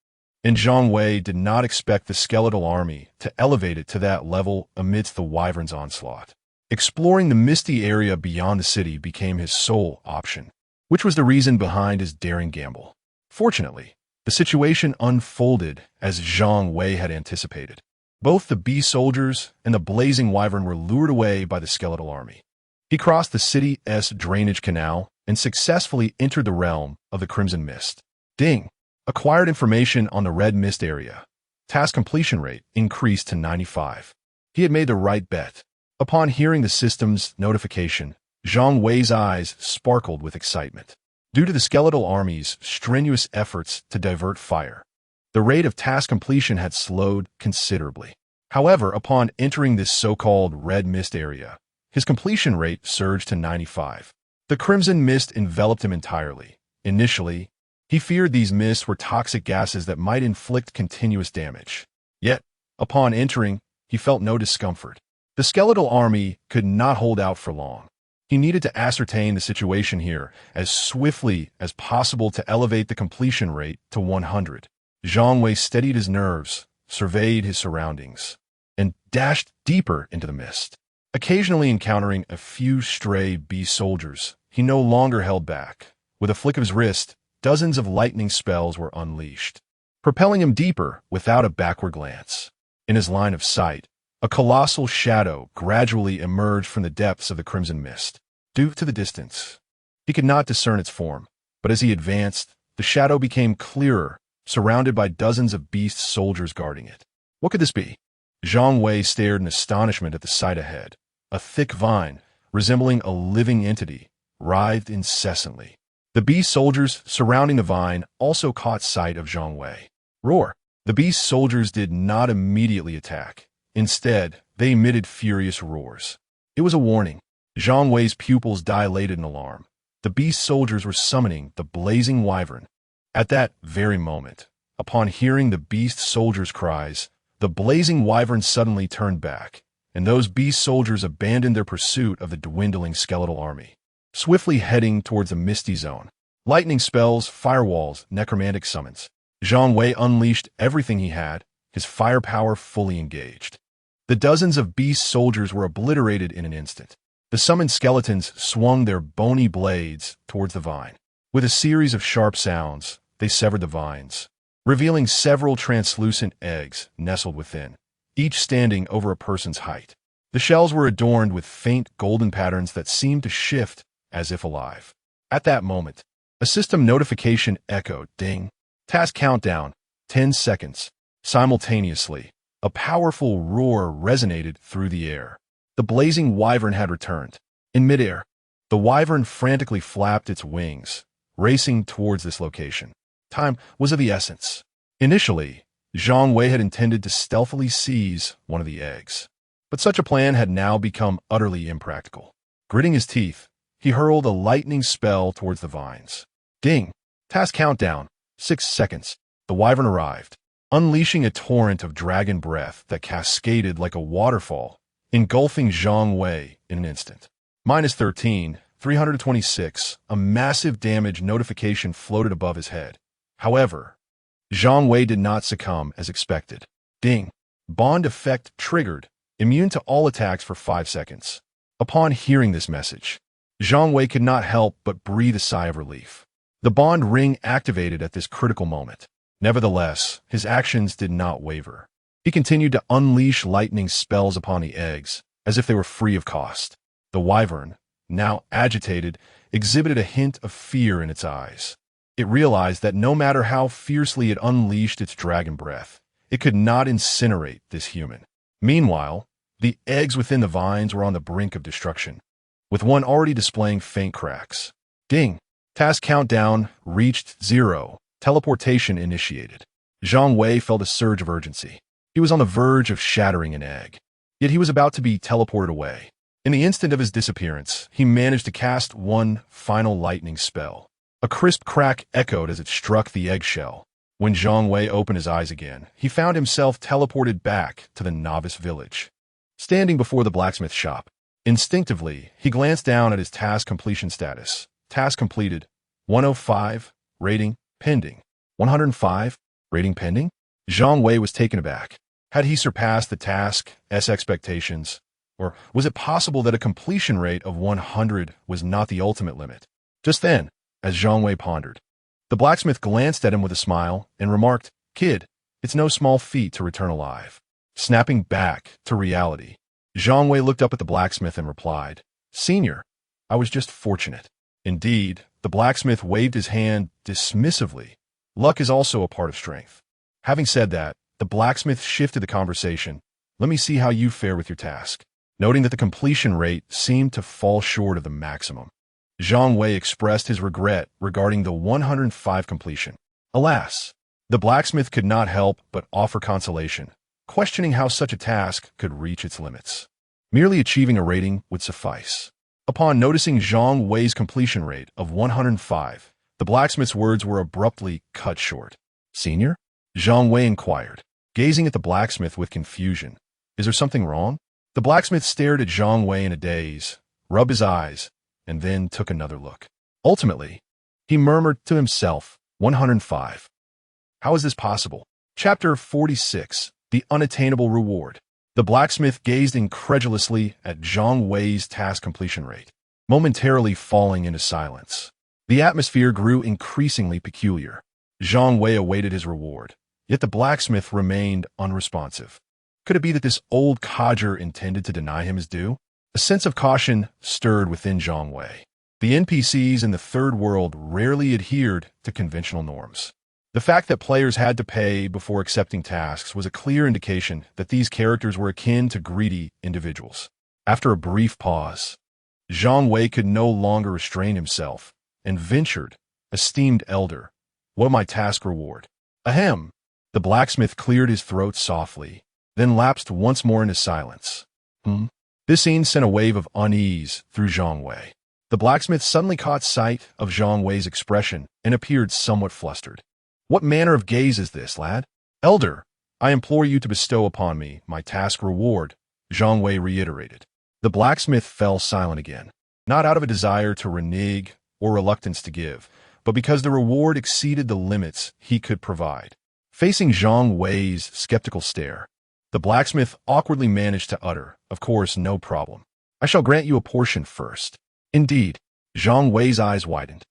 and Zhang Wei did not expect the skeletal army to elevate it to that level amidst the wyvern's onslaught. Exploring the misty area beyond the city became his sole option, which was the reason behind his daring gamble. Fortunately, the situation unfolded as Zhang Wei had anticipated. Both the bee soldiers and the blazing wyvern were lured away by the skeletal army. He crossed the city's drainage canal and successfully entered the realm of the Crimson Mist. Ding! Acquired information on the Red Mist area. Task completion rate increased to 95. He had made the right bet. Upon hearing the system's notification, Zhang Wei's eyes sparkled with excitement. Due to the skeletal army's strenuous efforts to divert fire, the rate of task completion had slowed considerably. However, upon entering this so-called Red Mist area, his completion rate surged to 95. The Crimson Mist enveloped him entirely. Initially, he feared these mists were toxic gases that might inflict continuous damage. Yet, upon entering, he felt no discomfort. The skeletal army could not hold out for long. He needed to ascertain the situation here as swiftly as possible to elevate the completion rate to 100. Zhang Wei steadied his nerves, surveyed his surroundings, and dashed deeper into the mist. Occasionally encountering a few stray bee soldiers, he no longer held back. With a flick of his wrist, dozens of lightning spells were unleashed, propelling him deeper without a backward glance. In his line of sight, a colossal shadow gradually emerged from the depths of the Crimson Mist. Due to the distance, he could not discern its form, but as he advanced, the shadow became clearer, surrounded by dozens of beast soldiers guarding it. What could this be? Zhang Wei stared in astonishment at the sight ahead. A thick vine, resembling a living entity, writhed incessantly. The beast soldiers surrounding the vine also caught sight of Zhang Wei. Roar! The beast soldiers did not immediately attack. Instead, they emitted furious roars. It was a warning. Zhang Wei's pupils dilated in alarm. The beast soldiers were summoning the blazing wyvern. At that very moment, upon hearing the beast soldiers' cries, the blazing wyvern suddenly turned back, and those beast soldiers abandoned their pursuit of the dwindling skeletal army, swiftly heading towards the misty zone. Lightning spells, firewalls, necromantic summons. Zhang Wei unleashed everything he had, his firepower fully engaged. The dozens of beast soldiers were obliterated in an instant. The summoned skeletons swung their bony blades towards the vine. With a series of sharp sounds, they severed the vines, revealing several translucent eggs nestled within, each standing over a person's height. The shells were adorned with faint golden patterns that seemed to shift as if alive. At that moment, a system notification echoed. Ding. Task countdown, 10 seconds. Simultaneously, a powerful roar resonated through the air. The blazing wyvern had returned. In midair, the wyvern frantically flapped its wings, racing towards this location. Time was of the essence. Initially, Zhang Wei had intended to stealthily seize one of the eggs, but such a plan had now become utterly impractical. Gritting his teeth, he hurled a lightning spell towards the vines. Ding! Task countdown, 6 seconds. The wyvern arrived, unleashing a torrent of dragon breath that cascaded like a waterfall, engulfing Zhang Wei in an instant. -13, 326, a massive damage notification floated above his head. However, Zhang Wei did not succumb as expected. Ding! Bond effect triggered, immune to all attacks for 5 seconds. Upon hearing this message, Zhang Wei could not help but breathe a sigh of relief. The bond ring activated at this critical moment. Nevertheless, his actions did not waver. He continued to unleash lightning spells upon the eggs, as if they were free of cost. The wyvern, now agitated, exhibited a hint of fear in its eyes. It realized that no matter how fiercely it unleashed its dragon breath, it could not incinerate this human. Meanwhile, the eggs within the vines were on the brink of destruction, with one already displaying faint cracks. Ding! Task countdown reached 0. Teleportation initiated. Zhang Wei felt a surge of urgency. He was on the verge of shattering an egg, yet he was about to be teleported away. In the instant of his disappearance, he managed to cast one final lightning spell. A crisp crack echoed as it struck the eggshell. When Zhang Wei opened his eyes again, he found himself teleported back to the novice village. Standing before the blacksmith shop, instinctively, he glanced down at his task completion status. Task completed. 105. Rating pending. 105. Rating pending? Zhang Wei was taken aback. Had he surpassed the task's expectations, Or was it possible that a completion rate of 100 was not the ultimate limit? Just then, as Zhang Wei pondered, the blacksmith glanced at him with a smile and remarked, "Kid, it's no small feat to return alive." Snapping back to reality, Zhang Wei looked up at the blacksmith and replied, "Senior, I was just fortunate." Indeed, the blacksmith waved his hand dismissively. Luck is also a part of strength. Having said that, the blacksmith shifted the conversation. "Let me see how you fare with your task." Noting that the completion rate seemed to fall short of the maximum, Zhang Wei expressed his regret regarding the 105 completion. Alas, the blacksmith could not help but offer consolation, questioning how such a task could reach its limits. Merely achieving a rating would suffice. Upon noticing Zhang Wei's completion rate of 105, the blacksmith's words were abruptly cut short. "Senior?" Zhang Wei inquired, gazing at the blacksmith with confusion. "Is there something wrong?" The blacksmith stared at Zhang Wei in a daze, rubbed his eyes, and then took another look. Ultimately, he murmured to himself, 105. How is this possible? Chapter 46, The Unattainable Reward. The blacksmith gazed incredulously at Zhang Wei's task completion rate, momentarily falling into silence. The atmosphere grew increasingly peculiar. Zhang Wei awaited his reward, yet the blacksmith remained unresponsive. Could it be that this old codger intended to deny him his due? A sense of caution stirred within Zhang Wei. The NPCs in the third world rarely adhered to conventional norms. The fact that players had to pay before accepting tasks was a clear indication that these characters were akin to greedy individuals. After a brief pause, Zhang Wei could no longer restrain himself and ventured, "Esteemed elder, what my task reward?" "Ahem." The blacksmith cleared his throat softly, then lapsed once more into silence. This scene sent a wave of unease through Zhang Wei. The blacksmith suddenly caught sight of Zhang Wei's expression and appeared somewhat flustered. "What manner of gaze is this, lad?" "Elder, I implore you to bestow upon me my task reward," Zhang Wei reiterated. The blacksmith fell silent again, not out of a desire to renege or reluctance to give, but because the reward exceeded the limits he could provide. Facing Zhang Wei's skeptical stare, the blacksmith awkwardly managed to utter, "Of course, no problem. I shall grant you a portion first." Indeed, Zhang Wei's eyes widened.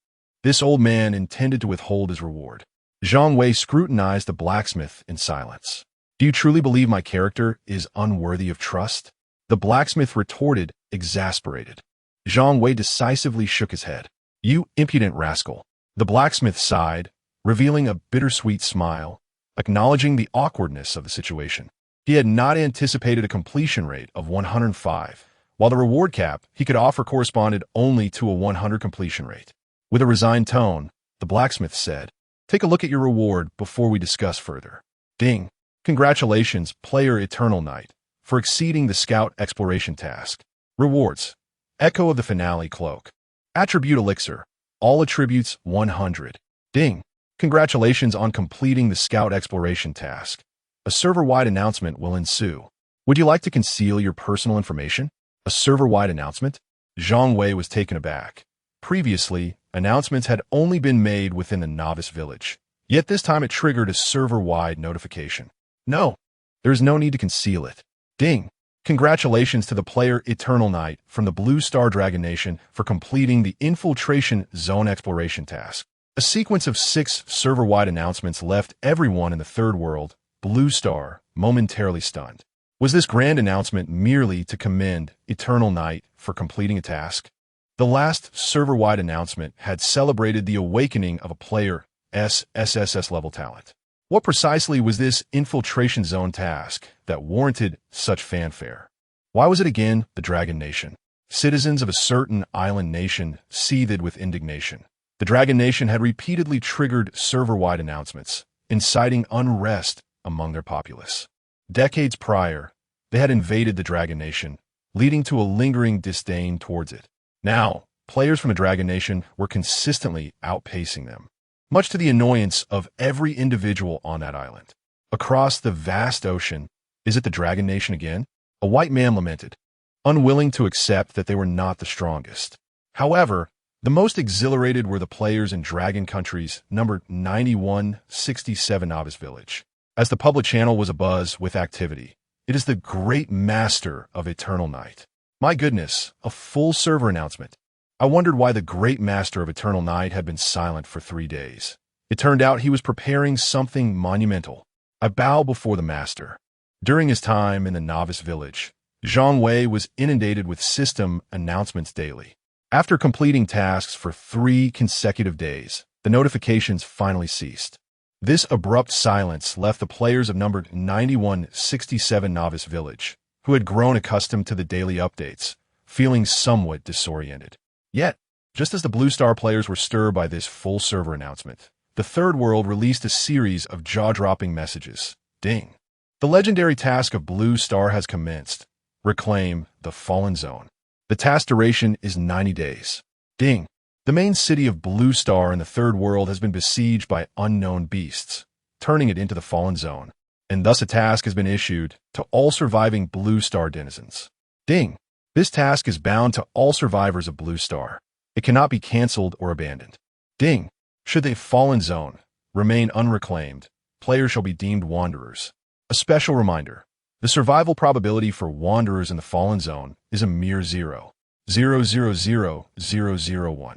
This old man intended to withhold his reward. Zhang Wei scrutinized the blacksmith in silence. "Do you truly believe my character is unworthy of trust?" The blacksmith retorted, exasperated. Zhang Wei decisively shook his head. "You impudent rascal." The blacksmith sighed, revealing a bittersweet smile, acknowledging the awkwardness of the situation. He had not anticipated a completion rate of 105, while the reward cap he could offer corresponded only to a 100 completion rate. With a resigned tone, the blacksmith said, "Take a look at your reward before we discuss further." Ding! Congratulations, player Eternal Knight, for exceeding the Scout Exploration task. Rewards: Echo of the Finale Cloak. Attribute Elixir. All attributes 100. Ding! Congratulations on completing the Scout Exploration task. A server-wide announcement will ensue. Would you like to conceal your personal information? A server-wide announcement? Zhang Wei was taken aback. Previously, announcements had only been made within the novice village. Yet this time it triggered a server-wide notification. No, there is no need to conceal it. Ding! Congratulations to the player Eternal Knight from the Blue Star Dragon Nation for completing the Infiltration Zone Exploration task. A sequence of 6 server-wide announcements left everyone in the third world, Blue Star, momentarily stunned. Was this grand announcement merely to commend Eternal Knight for completing a task? The last server-wide announcement had celebrated the awakening of a player's SSS-level talent. What precisely was this Infiltration Zone task that warranted such fanfare? Why was it again the Dragon Nation? Citizens of a certain island nation seethed with indignation. The Dragon Nation had repeatedly triggered server-wide announcements, inciting unrest among their populace. Decades prior, they had invaded the Dragon Nation, leading to a lingering disdain towards it. Now, players from the Dragon Nation were consistently outpacing them, much to the annoyance of every individual on that island. Across the vast ocean, is it the Dragon Nation again? A white man lamented, unwilling to accept that they were not the strongest. However, the most exhilarated were the players in Dragon countries numbered 9167 Novice Village. As the public channel was abuzz with activity, It is the great master of eternal night. My goodness, a full server announcement. I wondered why the great master of eternal night had been silent for 3 days. It turned out he was preparing something monumental. I bow before the master. During his time in the novice village, Zhang Wei was inundated with system announcements daily. After completing tasks for 3 consecutive days, the notifications finally ceased. This abrupt silence left the players of numbered 9167 Novice Village, who had grown accustomed to the daily updates, feeling somewhat disoriented. Yet, just as the Blue Star players were stirred by this full server announcement, the Third World released a series of jaw-dropping messages. Ding! The legendary task of Blue Star has commenced. Reclaim the Fallen Zone. The task duration is 90 days. Ding! The main city of Blue Star in the Third World has been besieged by unknown beasts, turning it into the Fallen Zone, and thus a task has been issued to all surviving Blue Star denizens. Ding! This task is bound to all survivors of Blue Star. It cannot be canceled or abandoned. Ding! Should the Fallen Zone remain unreclaimed, players shall be deemed wanderers. A special reminder. The survival probability for wanderers in the Fallen Zone is a mere 0.000001.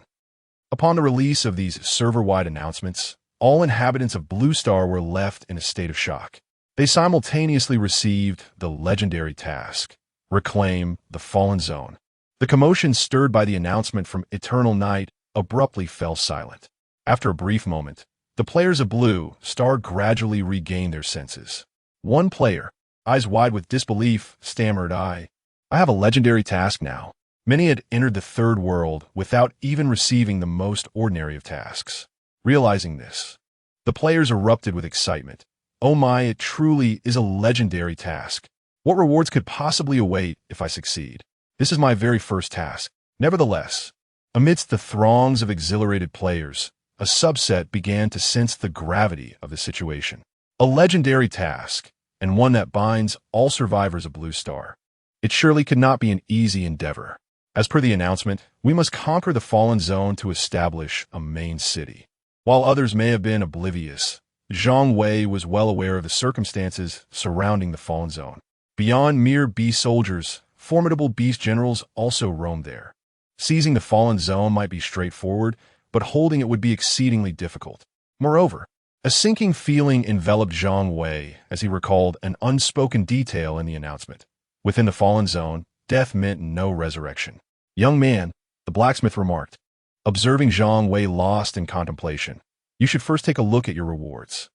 Upon the release of these server-wide announcements, all inhabitants of Blue Star were left in a state of shock. They simultaneously received the legendary task, Reclaim the Fallen Zone. The commotion stirred by the announcement from Eternal Night abruptly fell silent. After a brief moment, the players of Blue Star gradually regained their senses. One player, eyes wide with disbelief, stammered, I have a legendary task now. Many had entered the Third World without even receiving the most ordinary of tasks. Realizing this, the players erupted with excitement. Oh my, it truly is a legendary task. What rewards could possibly await if I succeed? This is my very first task. Nevertheless, amidst the throngs of exhilarated players, a subset began to sense the gravity of the situation. A legendary task, and one that binds all survivors of Blue Star. It surely could not be an easy endeavor. As per the announcement, we must conquer the Fallen Zone to establish a main city. While others may have been oblivious, Zhang Wei was well aware of the circumstances surrounding the Fallen Zone. Beyond mere beast soldiers, formidable beast generals also roamed there. Seizing the Fallen Zone might be straightforward, but holding it would be exceedingly difficult. Moreover, a sinking feeling enveloped Zhang Wei as he recalled an unspoken detail in the announcement. Within the Fallen Zone, death meant no resurrection. Young man, the blacksmith remarked, observing Zhang Wei lost in contemplation. You should first take a look at your rewards.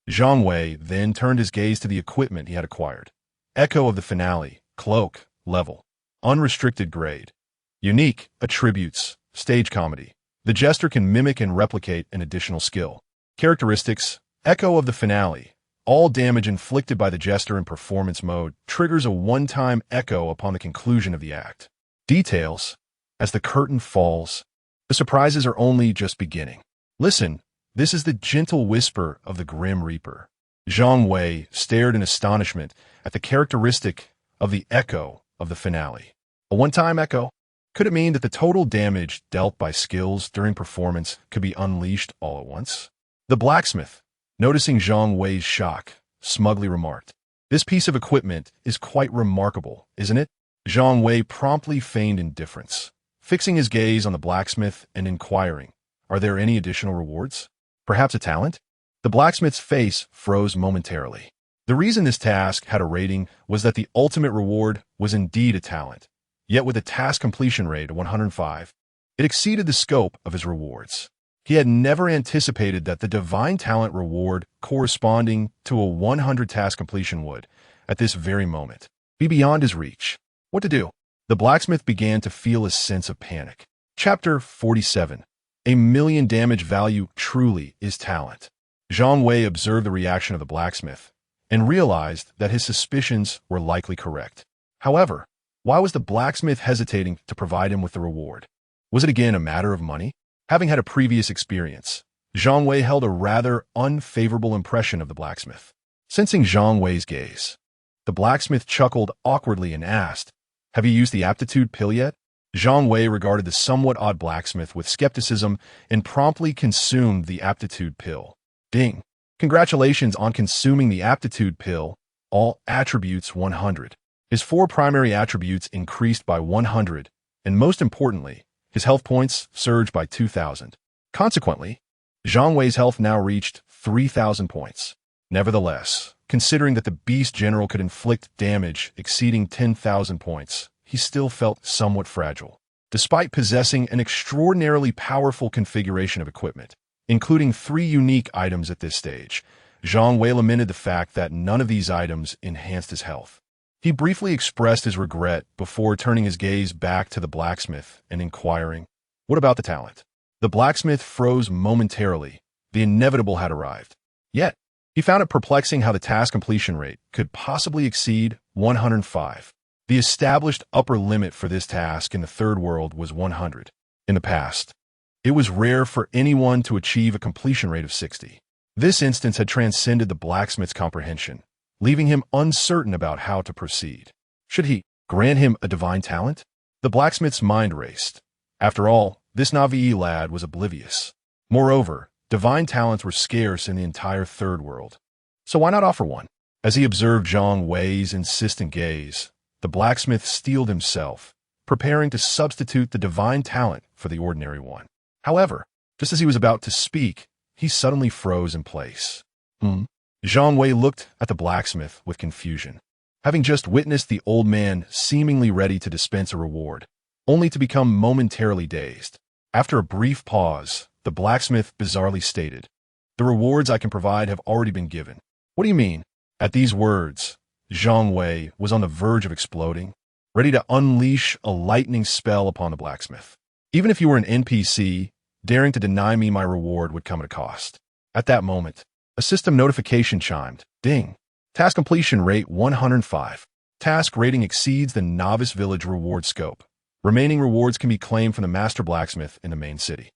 Zhang Wei then turned his gaze to the equipment he had acquired. Echo of the Finale, Cloak, Level, Unrestricted Grade, Unique, Attributes, Stage Comedy. The Jester can mimic and replicate an additional skill. Characteristics, Echo of the Finale. All damage inflicted by the Jester in performance mode triggers a one-time echo upon the conclusion of the act. Details, as the curtain falls, the surprises are only just beginning. Listen, this is the gentle whisper of the Grim Reaper. Zhang Wei stared in astonishment at the characteristic of the echo of the finale. A one-time echo? Could it mean that the total damage dealt by skills during performance could be unleashed all at once? The blacksmith, noticing Zhang Wei's shock, smugly remarked, "This piece of equipment is quite remarkable, isn't it?" Zhang Wei promptly feigned indifference, fixing his gaze on the blacksmith and inquiring, "Are there any additional rewards? Perhaps a talent?" The blacksmith's face froze momentarily. The reason this task had a rating was that the ultimate reward was indeed a talent, yet with a task completion rate of 105, it exceeded the scope of his rewards. He had never anticipated that the divine talent reward corresponding to a 100 task completion would, at this very moment, be beyond his reach. What to do? The blacksmith began to feel a sense of panic. Chapter 47. A million damage value truly is talent. Zhang Wei observed the reaction of the blacksmith and realized that his suspicions were likely correct. However, why was the blacksmith hesitating to provide him with the reward? Was it again a matter of money? Having had a previous experience, Zhang Wei held a rather unfavorable impression of the blacksmith. Sensing Zhang Wei's gaze, the blacksmith chuckled awkwardly and asked, "Have you used the aptitude pill yet?" Zhang Wei regarded the somewhat odd blacksmith with skepticism and promptly consumed the aptitude pill. Ding! Congratulations on consuming the aptitude pill. all attributes 100. His 4 primary attributes increased by 100, and most importantly, his health points surged by 2,000. Consequently, Zhang Wei's health now reached 3,000 points. Nevertheless, considering that the Beast General could inflict damage exceeding 10,000 points, he still felt somewhat fragile. Despite possessing an extraordinarily powerful configuration of equipment, including 3 unique items at this stage, Zhang Wei lamented the fact that none of these items enhanced his health. He briefly expressed his regret before turning his gaze back to the blacksmith and inquiring, "What about the talent?" The blacksmith froze momentarily. The inevitable had arrived. Yet, he found it perplexing how the task completion rate could possibly exceed 105. The established upper limit for this task in the Third World was 100. In the past, it was rare for anyone to achieve a completion rate of 60. This instance had transcended the blacksmith's comprehension, leaving him uncertain about how to proceed. Should he grant him a divine talent? The blacksmith's mind raced. After all, this novice lad was oblivious. Moreover, divine talents were scarce in the entire Third World. So why not offer one? As he observed Zhang Wei's insistent gaze, the blacksmith steeled himself, preparing to substitute the divine talent for the ordinary one. However, just as he was about to speak, he suddenly froze in place. Zhang Wei looked at the blacksmith with confusion, having just witnessed the old man seemingly ready to dispense a reward, only to become momentarily dazed. After a brief pause, the blacksmith bizarrely stated, "The rewards I can provide have already been given." "What do you mean?" At these words, Zhang Wei was on the verge of exploding, ready to unleash a lightning spell upon the blacksmith. "Even if you were an NPC, daring to deny me my reward would come at a cost." At that moment, a system notification chimed. Ding. Task completion rate 105. Task rating exceeds the novice village reward scope. Remaining rewards can be claimed from the master blacksmith in the main city.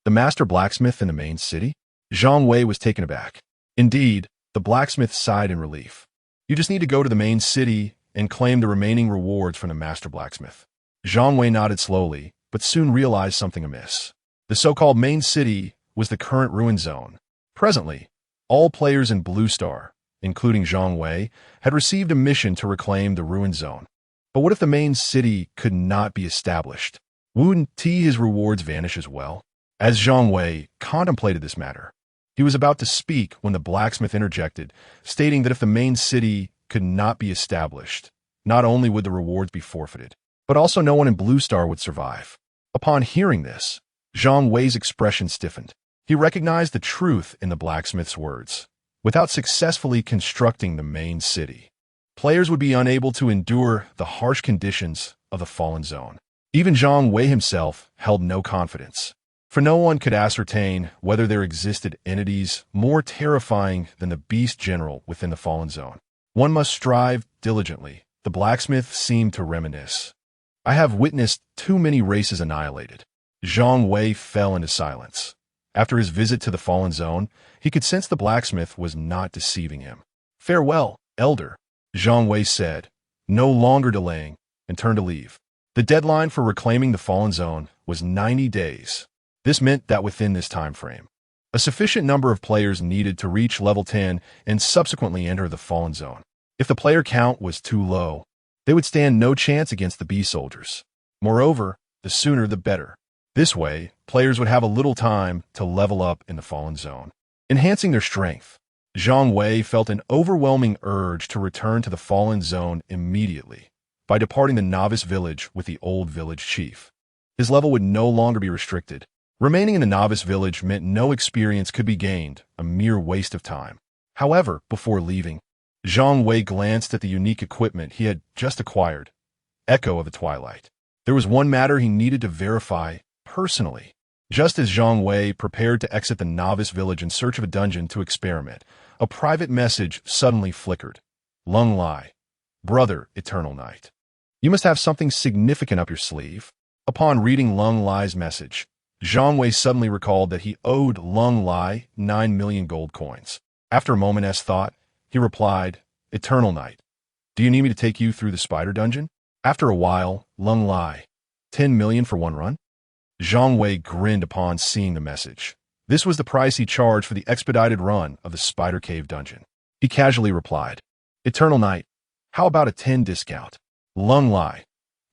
The master blacksmith in the main city? Zhang Wei was taken aback. Indeed, the blacksmith sighed in relief. "You just need to go to the main city and claim the remaining rewards from the master blacksmith." Zhang Wei nodded slowly, but soon realized something amiss. The so-called main city was the current ruin zone. Presently, all players in Blue Star, including Zhang Wei, had received a mission to reclaim the ruin zone. But what if the main city could not be established? Wouldn't his rewards vanish as well? As Zhang Wei contemplated this matter, he was about to speak when the blacksmith interjected, stating that if the main city could not be established, not only would the rewards be forfeited, but also no one in Blue Star would survive. Upon hearing this, Zhang Wei's expression stiffened. He recognized the truth in the blacksmith's words. Without successfully constructing the main city, players would be unable to endure the harsh conditions of the fallen zone. Even Zhang Wei himself held no confidence, for no one could ascertain whether there existed entities more terrifying than the Beast General within the fallen zone. One must strive diligently, the blacksmith seemed to reminisce. "I have witnessed too many races annihilated." Zhang Wei fell into silence. After his visit to the fallen zone, he could sense the blacksmith was not deceiving him. "Farewell, elder," Zhang Wei said, no longer delaying, and turned to leave. The deadline for reclaiming the fallen zone was 90 days. This meant that within this time frame, a sufficient number of players needed to reach level 10 and subsequently enter the fallen zone. If the player count was too low, they would stand no chance against the bee soldiers. Moreover, the sooner the better. This way, players would have a little time to level up in the fallen zone, enhancing their strength. Zhang Wei felt an overwhelming urge to return to the fallen zone immediately by departing the novice village with the old village chief. His level would no longer be restricted. Remaining in the novice village meant no experience could be gained, a mere waste of time. However, before leaving, Zhang Wei glanced at the unique equipment he had just acquired, Echo of the Twilight. There was one matter he needed to verify personally. Just as Zhang Wei prepared to exit the novice village in search of a dungeon to experiment, a private message suddenly flickered. "Lung Lai, brother, Eternal Night. You must have something significant up your sleeve." Upon reading Lung Lai's message, Zhang Wei suddenly recalled that he owed Lung Lai 9 million gold coins. After a moment's thought, he replied, "Eternal Night, do you need me to take you through the spider dungeon?" After a while, Lung Lai, 10 million for one run? Zhang Wei grinned upon seeing the message. This was the price he charged for the expedited run of the Spider Cave dungeon. He casually replied, Eternal Night. How about a 10 discount? Lung Lai.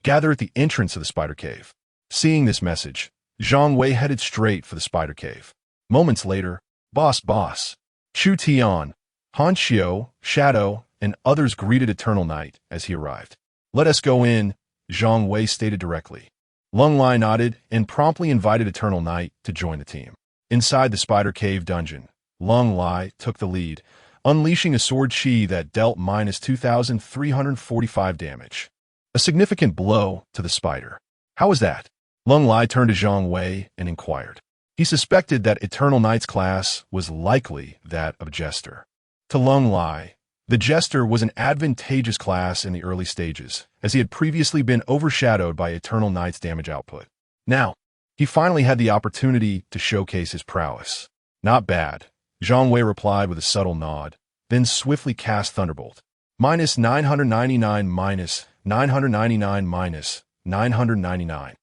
Gather at the entrance of the spider cave. Seeing this message, Zhang Wei headed straight for the spider cave. Moments later, Boss, Chu Tian, Han Xiao, Shadow, and others greeted Eternal Night as he arrived. Let us go in, Zhang Wei stated directly. Lung Lai nodded and promptly invited Eternal Night to join the team. Inside the spider cave dungeon, Lung Lai took the lead, unleashing a sword chi that dealt minus 2,345 damage. A significant blow to the spider. How was that? Lung Lai turned to Zhang Wei and inquired. He suspected that Eternal Night's class was likely that of Jester. To Lung Lai, the Jester was an advantageous class in the early stages, as he had previously been overshadowed by Eternal Night's damage output. Now, he finally had the opportunity to showcase his prowess. Not bad, Zhang Wei replied with a subtle nod, then swiftly cast Thunderbolt. Minus 999 minus 999 minus 999.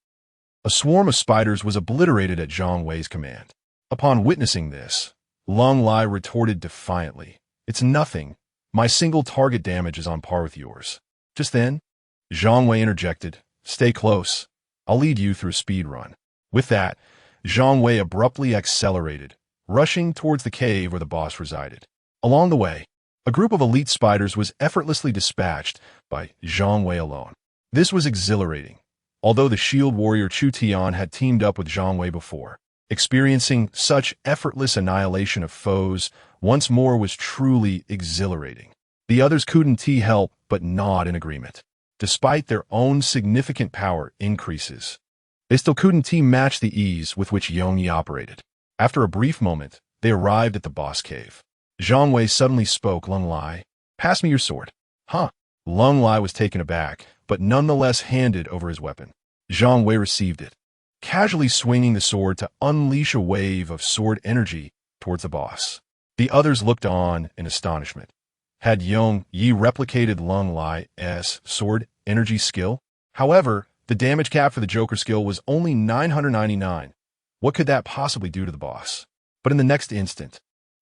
A swarm of spiders was obliterated at Zhang Wei's command. Upon witnessing this, Lung Lai retorted defiantly, "It's nothing. My single target damage is on par with yours." Just then, Zhang Wei interjected, "Stay close. I'll lead you through a speed run." With that, Zhang Wei abruptly accelerated, rushing towards the cave where the boss resided. Along the way, a group of elite spiders was effortlessly dispatched by Zhang Wei alone. This was exhilarating, although the shield warrior Chu Tian had teamed up with Zhang Wei before. Experiencing such effortless annihilation of foes once more was truly exhilarating. The others couldn't help but nod in agreement. Despite their own significant power increases, they still couldn't match the ease with which Yongyi operated. After a brief moment, they arrived at the boss cave. Zhang Wei suddenly spoke, "Lung Lai, pass me your sword." Huh? Lung Lai was taken aback, but nonetheless handed over his weapon. Zhang Wei received it, casually swinging the sword to unleash a wave of sword energy towards the boss. The others looked on in astonishment. Had Yongyi replicated Lung Lai's sword energy skill? However, the damage cap for the Joker skill was only 999. What could that possibly do to the boss? But in the next instant,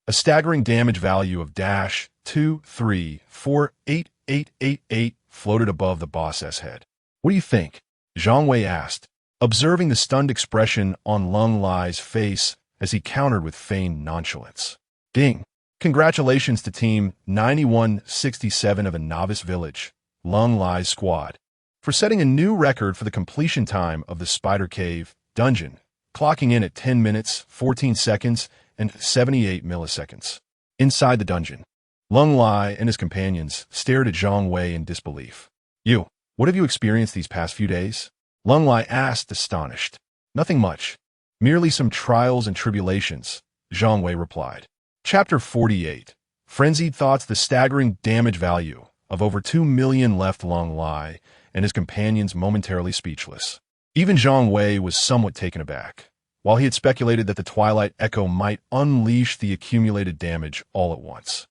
a staggering damage value of -2348888 floated above the boss's head. "What do you think?" Zhang Wei asked, observing the stunned expression on Lung Lai's face as he countered with feigned nonchalance. "Ding! Congratulations to Team 9167 of a novice village, Lung Lai's squad, for setting a new record for the completion time of the Spider Cave dungeon, clocking in at 10 minutes, 14 seconds, and 78 milliseconds. Inside the dungeon, Lung Lai and his companions stared at Zhang Wei in disbelief. What have you experienced these past few days?" Lung Lai asked, astonished. "Nothing much. Merely some trials and tribulations," Zhang Wei replied. Chapter 48. Frenzied Thoughts. The staggering damage value of over 2 million left Lung Lai and his companions momentarily speechless. Even Zhang Wei was somewhat taken aback. While he had speculated that the Twilight Echo might unleash the accumulated damage all at once,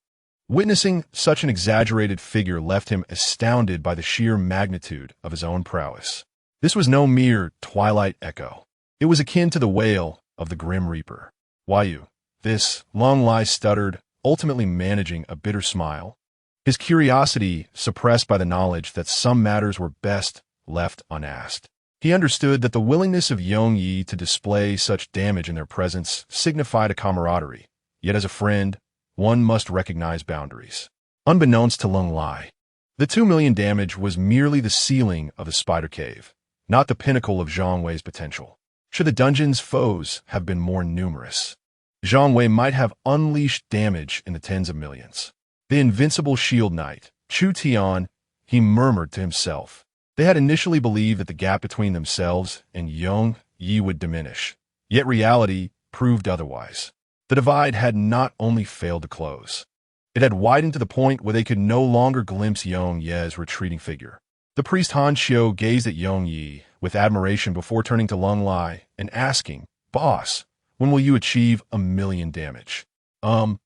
witnessing such an exaggerated figure left him astounded by the sheer magnitude of his own prowess. This was no mere Twilight Echo. It was akin to the wail of the Grim Reaper. "Why this?" Lung Lai stuttered, ultimately managing a bitter smile, his curiosity suppressed by the knowledge that some matters were best left unasked. He understood that the willingness of Yongyi to display such damage in their presence signified a camaraderie, yet as a friend, one must recognize boundaries. Unbeknownst to Lung Lai, the 2 million damage was merely the ceiling of the Spider Cave, not the pinnacle of Zhang Wei's potential. Should the dungeon's foes have been more numerous, Zhang Wei might have unleashed damage in the tens of millions. The invincible shield knight, Chu Tian, he murmured to himself. They had initially believed that the gap between themselves and Yongyi would diminish, yet reality proved otherwise. The divide had not only failed to close, it had widened to the point where they could no longer glimpse Yongyi's retreating figure. The priest Han Xiao gazed at Yongyi with admiration before turning to Lung Lai and asking, "Boss, when will you achieve 1 million damage?" Lung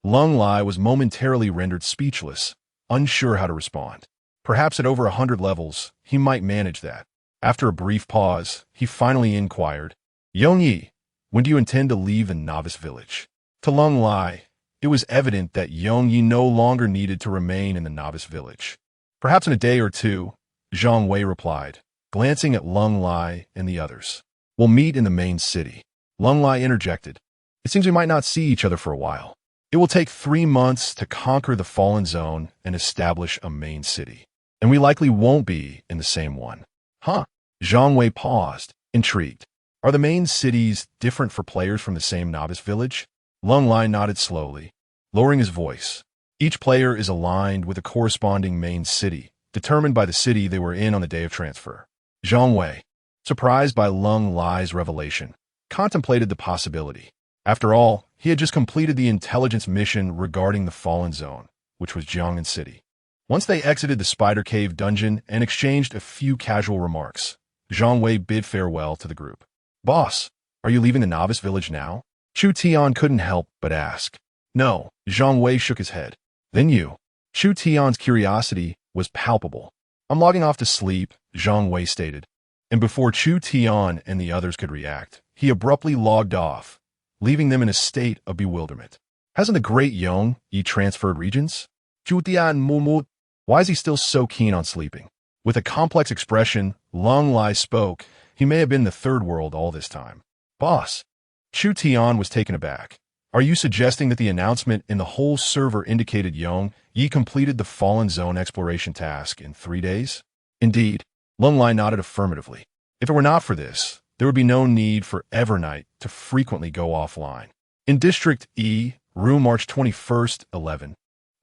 Lai was momentarily rendered speechless, unsure how to respond. Perhaps at over 100 levels, he might manage that. After a brief pause, he finally inquired, "Yongyi, when do you intend to leave the novice village?" To Lung Lai, it was evident that Yong Yi no longer needed to remain in the novice village. Perhaps in a day or two, Zhang Wei replied, glancing at Lung Lai and the others. We'll meet in the main city. Lung Lai interjected. It seems we might not see each other for a while. It will take 3 months to conquer the Fallen Zone and establish a main city. And we likely won't be in the same one. Huh? Zhang Wei paused, intrigued. Are the main cities different for players from the same novice village? Lung Lai nodded slowly, lowering his voice. Each player is aligned with a corresponding main city, determined by the city they were in on the day of transfer. Zhang Wei, surprised by Lung Lai's revelation, contemplated the possibility. After all, he had just completed the intelligence mission regarding the Fallen Zone, which was Jiangnan City. Once they exited the Spider Cave dungeon and exchanged a few casual remarks, Zhang Wei bid farewell to the group. Boss, are you leaving the novice village now? Chu Tian couldn't help but ask. No, Zhang Wei shook his head. Then you. Chu Tian's curiosity was palpable. I'm logging off to sleep, Zhang Wei stated. And before Chu Tian and the others could react, he abruptly logged off, leaving them in a state of bewilderment. Hasn't the great Yong Yi transferred regions? Chu Tian murmured. Why is he still so keen on sleeping? With a complex expression, Lung Lai spoke. He may have been in the third world all this time. Boss. Chu Tian was taken aback. Are you suggesting that the announcement in the whole server indicated Yong Yi completed the Fallen Zone exploration task in 3 days? Indeed. Lung Lai nodded affirmatively. If it were not for this, there would be no need for Evernight to frequently go offline. In District E, room March 21st, 11,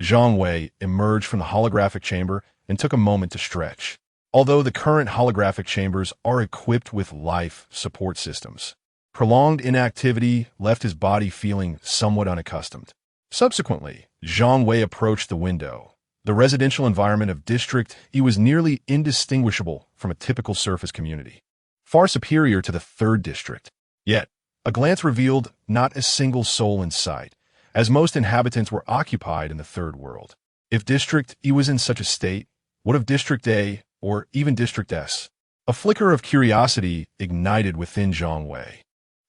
Zhang Wei emerged from the holographic chamber and took a moment to stretch. Although the current holographic chambers are equipped with life support systems, prolonged inactivity left his body feeling somewhat unaccustomed. Subsequently, Zhang Wei approached the window. The residential environment of District E was nearly indistinguishable from a typical surface community, far superior to the 3rd District. Yet, a glance revealed not a single soul in sight, as most inhabitants were occupied in the third world. If District E was in such a state, what of District A or even District S? A flicker of curiosity ignited within Zhang Wei.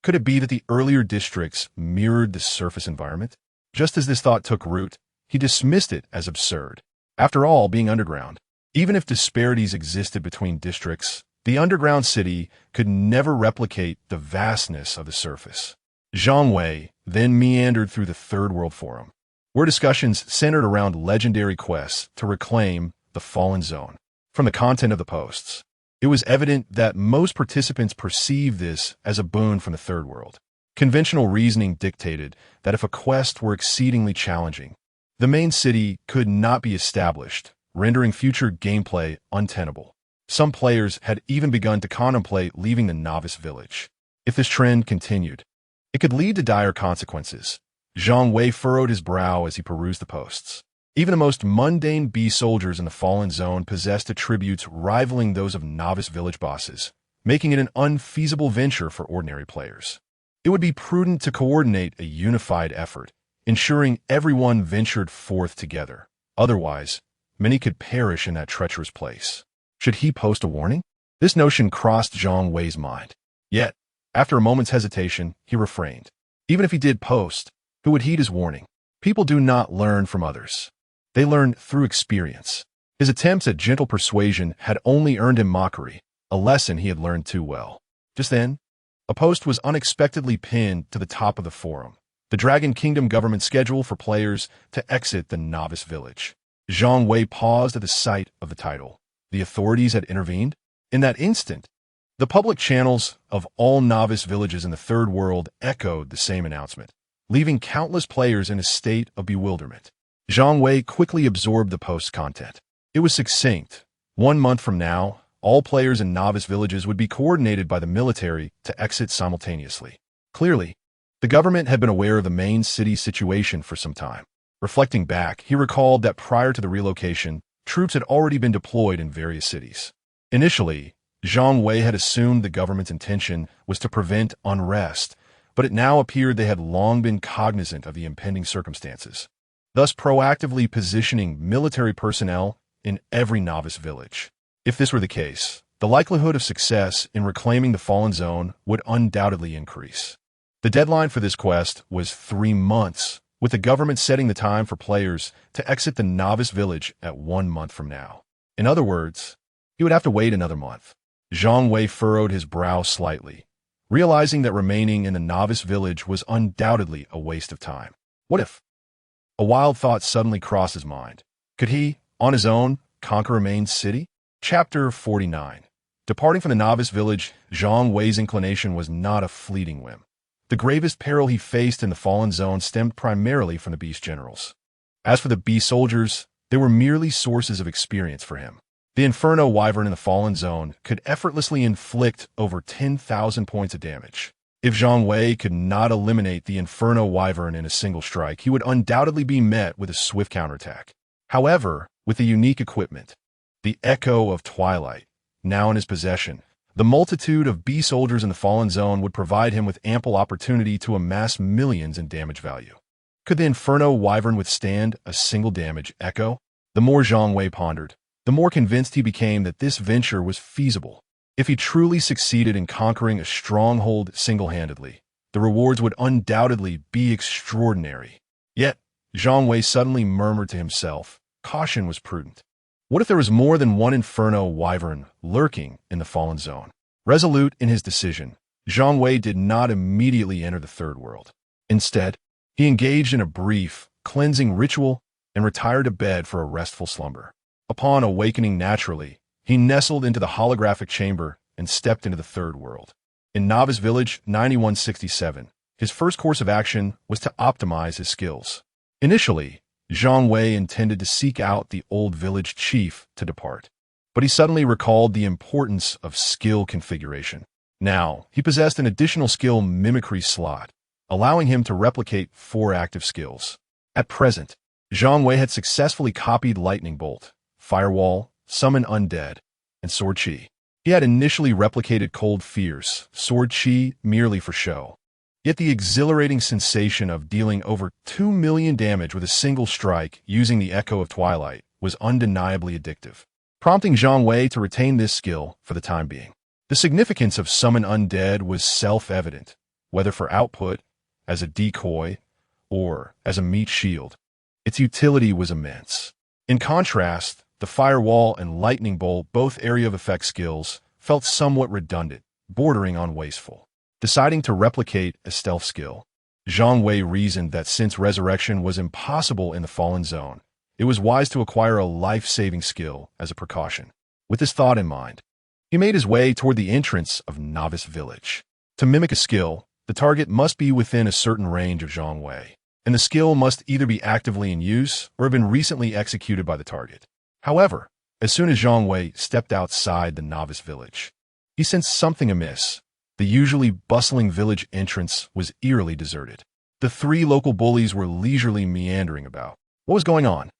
Could it be that the earlier districts mirrored the surface environment? Just as this thought took root, he dismissed it as absurd. After all, being underground, even if disparities existed between districts, the underground city could never replicate the vastness of the surface. Zhang Wei then meandered through the Third World Forum, where discussions centered around legendary quests to reclaim the Fallen Zone. From the content of the posts, it was evident that most participants perceived this as a boon from the Third World. Conventional reasoning dictated that if a quest were exceedingly challenging, the main city could not be established, rendering future gameplay untenable. Some players had even begun to contemplate leaving the novice village. If this trend continued, it could lead to dire consequences. Zhang Wei furrowed his brow as he perused the posts. Even the most mundane bee soldiers in the Fallen Zone possessed attributes rivaling those of novice village bosses, making it an unfeasible venture for ordinary players. It would be prudent to coordinate a unified effort, ensuring everyone ventured forth together. Otherwise, many could perish in that treacherous place. Should he post a warning? This notion crossed Zhang Wei's mind. Yet, after a moment's hesitation, he refrained. Even if he did post, who would heed his warning? People do not learn from others. They learn through experience. His attempts at gentle persuasion had only earned him mockery, a lesson he had learned too well. Just then, a post was unexpectedly pinned to the top of the forum. The Dragon Kingdom government schedule for players to exit the novice village. Zhang Wei paused at the sight of the title. The authorities had intervened? In that instant, the public channels of all novice villages in the Third World echoed the same announcement, leaving countless players in a state of bewilderment. Zhang Wei quickly absorbed the post's content. It was succinct. 1 month from now, all players in novice villages would be coordinated by the military to exit simultaneously. Clearly, the government had been aware of the main city situation for some time. Reflecting back, he recalled that prior to the relocation, troops had already been deployed in various cities. Initially, Zhang Wei had assumed the government's intention was to prevent unrest, but it now appeared they had long been cognizant of the impending circumstances, thus proactively positioning military personnel in every novice village. If this were the case, the likelihood of success in reclaiming the Fallen Zone would undoubtedly increase. The deadline for this quest was 3 months with the government setting the time for players to exit the novice village at 1 month from now. In other words, he would have to wait another month. Zhang Wei furrowed his brow slightly, realizing that remaining in the novice village was undoubtedly a waste of time. What if? A wild thought suddenly crossed his mind. Could he, on his own, conquer a main city? Chapter 49. Departing from the novice village, Zhang Wei's inclination was not a fleeting whim. The gravest peril he faced in the Fallen Zone stemmed primarily from the beast generals. As for the beast soldiers, they were merely sources of experience for him. The Inferno Wyvern in the Fallen Zone could effortlessly inflict over 10,000 points of damage. If Zhang Wei could not eliminate the Inferno Wyvern in a single strike, he would undoubtedly be met with a swift counterattack. However, with the unique equipment, the Echo of Twilight, now in his possession, the multitude of beast soldiers in the Fallen Zone would provide him with ample opportunity to amass millions in damage value. Could the Inferno Wyvern withstand a single damage echo? The more Zhang Wei pondered, the more convinced he became that this venture was feasible. If he truly succeeded in conquering a stronghold single-handedly, the rewards would undoubtedly be extraordinary. Yet, Zhang Wei suddenly murmured to himself, caution was prudent. What if there was more than one Inferno Wyvern lurking in the Fallen Zone? Resolute in his decision, Zhang Wei did not immediately enter the third world. Instead, he engaged in a brief, cleansing ritual and retired to bed for a restful slumber. Upon awakening naturally, he nestled into the holographic chamber and stepped into the third world. In Novice Village 9167, his first course of action was to optimize his skills. Initially, Zhang Wei intended to seek out the old village chief to depart, but he suddenly recalled the importance of skill configuration. Now, he possessed an additional skill mimicry slot, allowing him to replicate 4 active skills. At present, Zhang Wei had successfully copied Lightning Bolt, Firewall, Summon Undead, and Sword Chi. He had initially replicated Cold Fierce, Sword Chi merely for show. Yet the exhilarating sensation of dealing over 2 million damage with a single strike using the Echo of Twilight was undeniably addictive, prompting Zhang Wei to retain this skill for the time being. The significance of Summon Undead was self-evident, whether for output, as a decoy, or as a meat shield. Its utility was immense. In contrast, the Firewall and Lightning Bolt, both area of effect skills, felt somewhat redundant, bordering on wasteful. Deciding to replicate a stealth skill, Zhang Wei reasoned that since resurrection was impossible in the Fallen Zone, it was wise to acquire a life-saving skill as a precaution. With this thought in mind, he made his way toward the entrance of Novice Village. To mimic a skill, the target must be within a certain range of Zhang Wei, and the skill must either be actively in use or have been recently executed by the target. However, as soon as Zhang Wei stepped outside the Novice Village, he sensed something amiss. The usually bustling village entrance was eerily deserted. The 3 local bullies were leisurely meandering about. What was going on?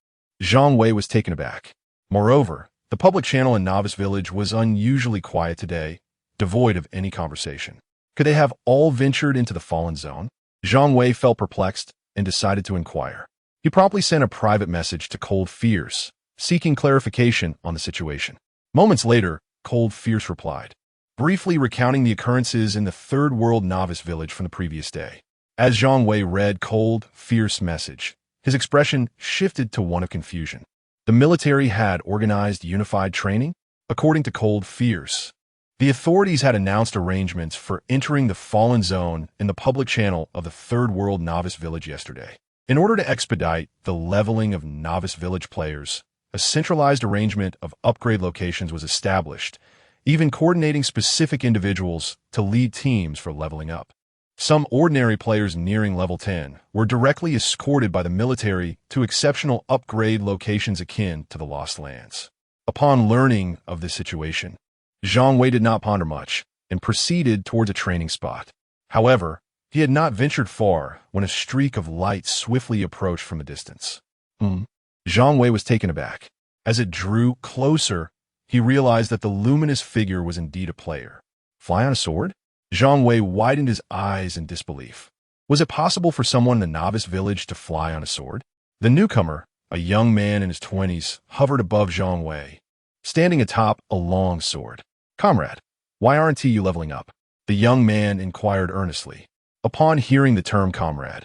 Zhang Wei was taken aback. Moreover, the public channel in Novice Village was unusually quiet today, devoid of any conversation. Could they have all ventured into the Fallen Zone? Zhang Wei felt perplexed and decided to inquire. He promptly sent a private message to Cold Fierce, seeking clarification on the situation. Moments later, Cold Fierce replied, briefly recounting the occurrences in the Third World Novice Village from the previous day. As Zhang Wei read Cold Fierce's message, his expression shifted to one of confusion. The military had organized unified training? According to Cold Fierce, the authorities had announced arrangements for entering the Fallen Zone in the public channel of the Third World Novice Village yesterday. In order to expedite the leveling of Novice Village players, a centralized arrangement of upgrade locations was established, even coordinating specific individuals to lead teams for leveling up. Some ordinary players nearing level 10 were directly escorted by the military to exceptional upgrade locations akin to the Lost Lands. Upon learning of this situation, Zhang Wei did not ponder much and proceeded towards a training spot. However, he had not ventured far when a streak of light swiftly approached from a distance. Zhang Wei was taken aback. As it drew closer, he realized that the luminous figure was indeed a player. Fly on a sword? Zhang Wei widened his eyes in disbelief. Was it possible for someone in the Novice Village to fly on a sword? The newcomer, a young man in his 20s, hovered above Zhang Wei, standing atop a long sword. Comrade, why aren't you leveling up? The young man inquired earnestly. Upon hearing the term comrade,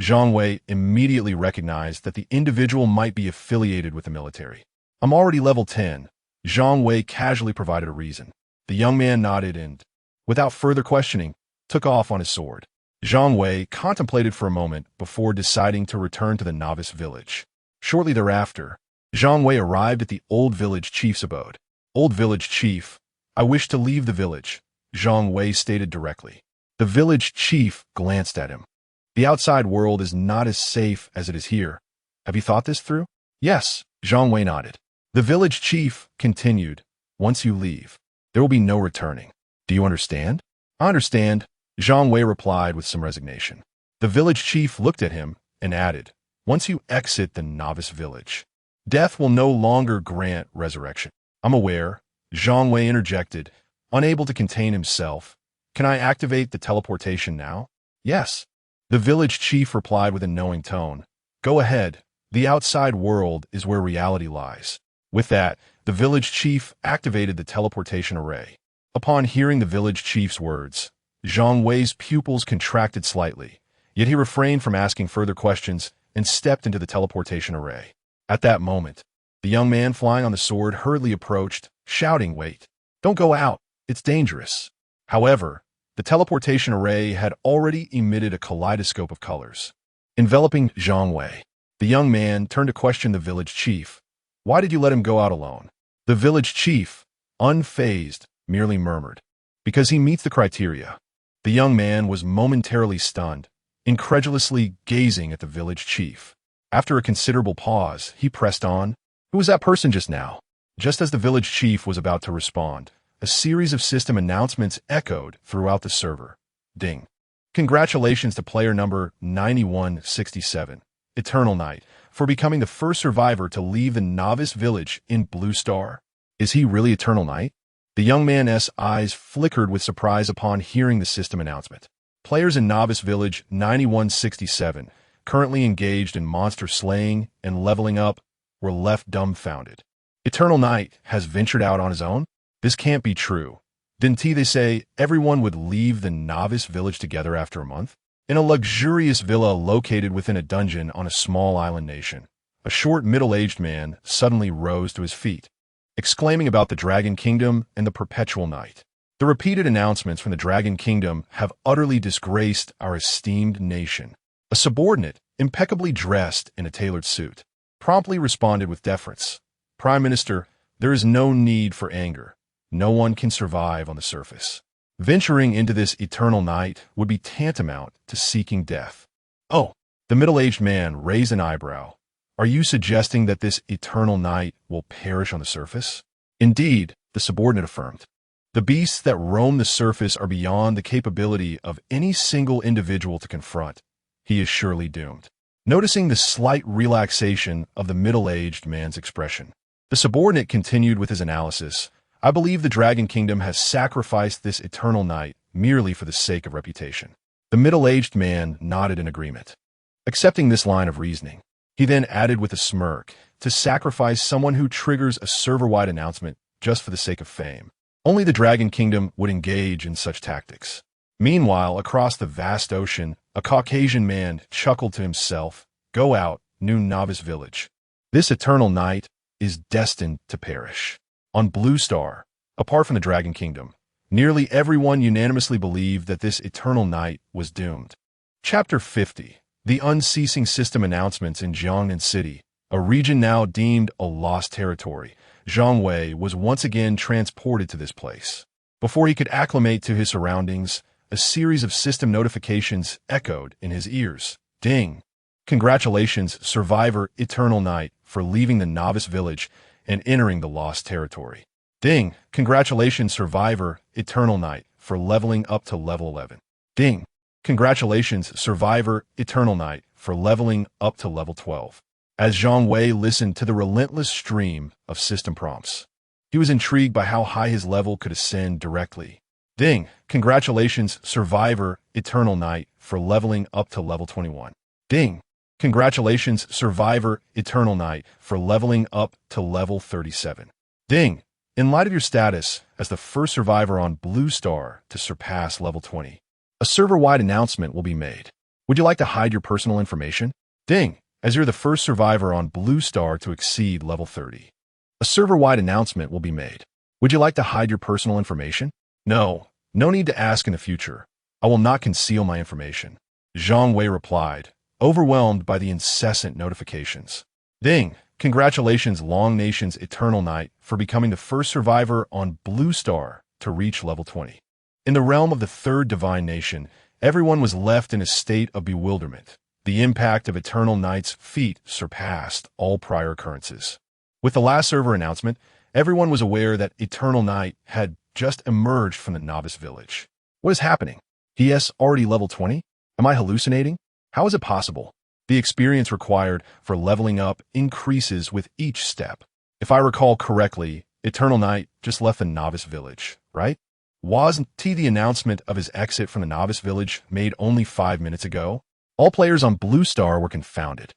Zhang Wei immediately recognized that the individual might be affiliated with the military. I'm already level 10. Zhang Wei casually provided a reason. The young man nodded and, without further questioning, took off on his sword. Zhang Wei contemplated for a moment before deciding to return to the novice village. Shortly thereafter, Zhang Wei arrived at the old village chief's abode. Old village chief, I wish to leave the village, Zhang Wei stated directly. The village chief glanced at him. The outside world is not as safe as it is here. Have you thought this through? Yes, Zhang Wei nodded. The village chief continued, once you leave, there will be no returning. Do you understand? I understand, Zhang Wei replied with some resignation. The village chief looked at him and added, once you exit the novice village, death will no longer grant resurrection. I'm aware, Zhang Wei interjected, unable to contain himself. Can I activate the teleportation now? Yes. The village chief replied with a knowing tone. Go ahead. The outside world is where reality lies. With that, the village chief activated the teleportation array. Upon hearing the village chief's words, Zhang Wei's pupils contracted slightly, yet he refrained from asking further questions and stepped into the teleportation array. At that moment, the young man flying on the sword hurriedly approached, shouting, wait, don't go out, it's dangerous. However, the teleportation array had already emitted a kaleidoscope of colors, enveloping Zhang Wei. The young man turned to question the village chief. Why did you let him go out alone? The village chief, unfazed, merely murmured, because he meets the criteria. The young man was momentarily stunned, incredulously gazing at the village chief. After a considerable pause, he pressed on. Who was that person just now? Just as the village chief was about to respond, a series of system announcements echoed throughout the server. Ding. Congratulations to player number 9167, Eternal Knight, for becoming the first survivor to leave the novice village in Blue Star. Is he really Eternal Knight? The young man's eyes flickered with surprise upon hearing the system announcement. Players in Novice Village 9167, currently engaged in monster slaying and leveling up, were left dumbfounded. Eternal Knight has ventured out on his own? This can't be true. Didn't they say everyone would leave the Novice Village together after a month? In a luxurious villa located within a dungeon on a small island nation, a short middle-aged man suddenly rose to his feet, exclaiming about the Dragon Kingdom and the Perpetual Night. The repeated announcements from the Dragon Kingdom have utterly disgraced our esteemed nation. A subordinate, impeccably dressed in a tailored suit, promptly responded with deference. Prime Minister, there is no need for anger. No one can survive on the surface. Venturing into this eternal night would be tantamount to seeking death. Oh, the middle-aged man raised an eyebrow. Are you suggesting that this eternal night will perish on the surface? Indeed, the subordinate affirmed. The beasts that roam the surface are beyond the capability of any single individual to confront. He is surely doomed. Noticing the slight relaxation of the middle-aged man's expression, the subordinate continued with his analysis. I believe the Dragon Kingdom has sacrificed this eternal night merely for the sake of reputation. The middle-aged man nodded in agreement. Accepting this line of reasoning, he then added with a smirk, to sacrifice someone who triggers a server-wide announcement just for the sake of fame. Only the Dragon Kingdom would engage in such tactics. Meanwhile, across the vast ocean, a Caucasian man chuckled to himself, Go out, new novice village. This eternal night is destined to perish. On Blue Star, apart from the Dragon Kingdom, nearly everyone unanimously believed that this eternal night was doomed. Chapter 50. The unceasing system announcements in Jiangnan City, a region now deemed a lost territory. Zhang Wei was once again transported to this place. Before he could acclimate to his surroundings, a series of system notifications echoed in his ears. Ding! Congratulations, Survivor Eternal Knight, for leaving the novice village and entering the lost territory. Ding! Congratulations, Survivor Eternal Knight, for leveling up to level 11. Ding! Congratulations, Survivor Eternal Knight, for leveling up to level 12. As Zhang Wei listened to the relentless stream of system prompts, he was intrigued by how high his level could ascend directly. Ding! Congratulations, Survivor Eternal Knight, for leveling up to level 21. Ding! Congratulations, Survivor Eternal Knight, for leveling up to level 37. Ding! In light of your status as the first survivor on Blue Star to surpass level 20, a server-wide announcement will be made. Would you like to hide your personal information? Ding! As you're the first survivor on Blue Star to exceed level 30. A server-wide announcement will be made. Would you like to hide your personal information? No. No need to ask in the future. I will not conceal my information. Zhang Wei replied, overwhelmed by the incessant notifications. Ding! Congratulations, Long Nation's Eternal Knight, for becoming the first survivor on Blue Star to reach level 20. In the realm of the Third Divine Nation, everyone was left in a state of bewilderment. The impact of Eternal Knight's feat surpassed all prior occurrences. With the last server announcement, everyone was aware that Eternal Knight had just emerged from the novice village. What is happening? He is already level 20? Am I hallucinating? How is it possible? The experience required for leveling up increases with each step. If I recall correctly, Eternal Knight just left the novice village, right? Wasn't the announcement of his exit from the novice village made only 5 minutes ago? All players on Blue Star were confounded.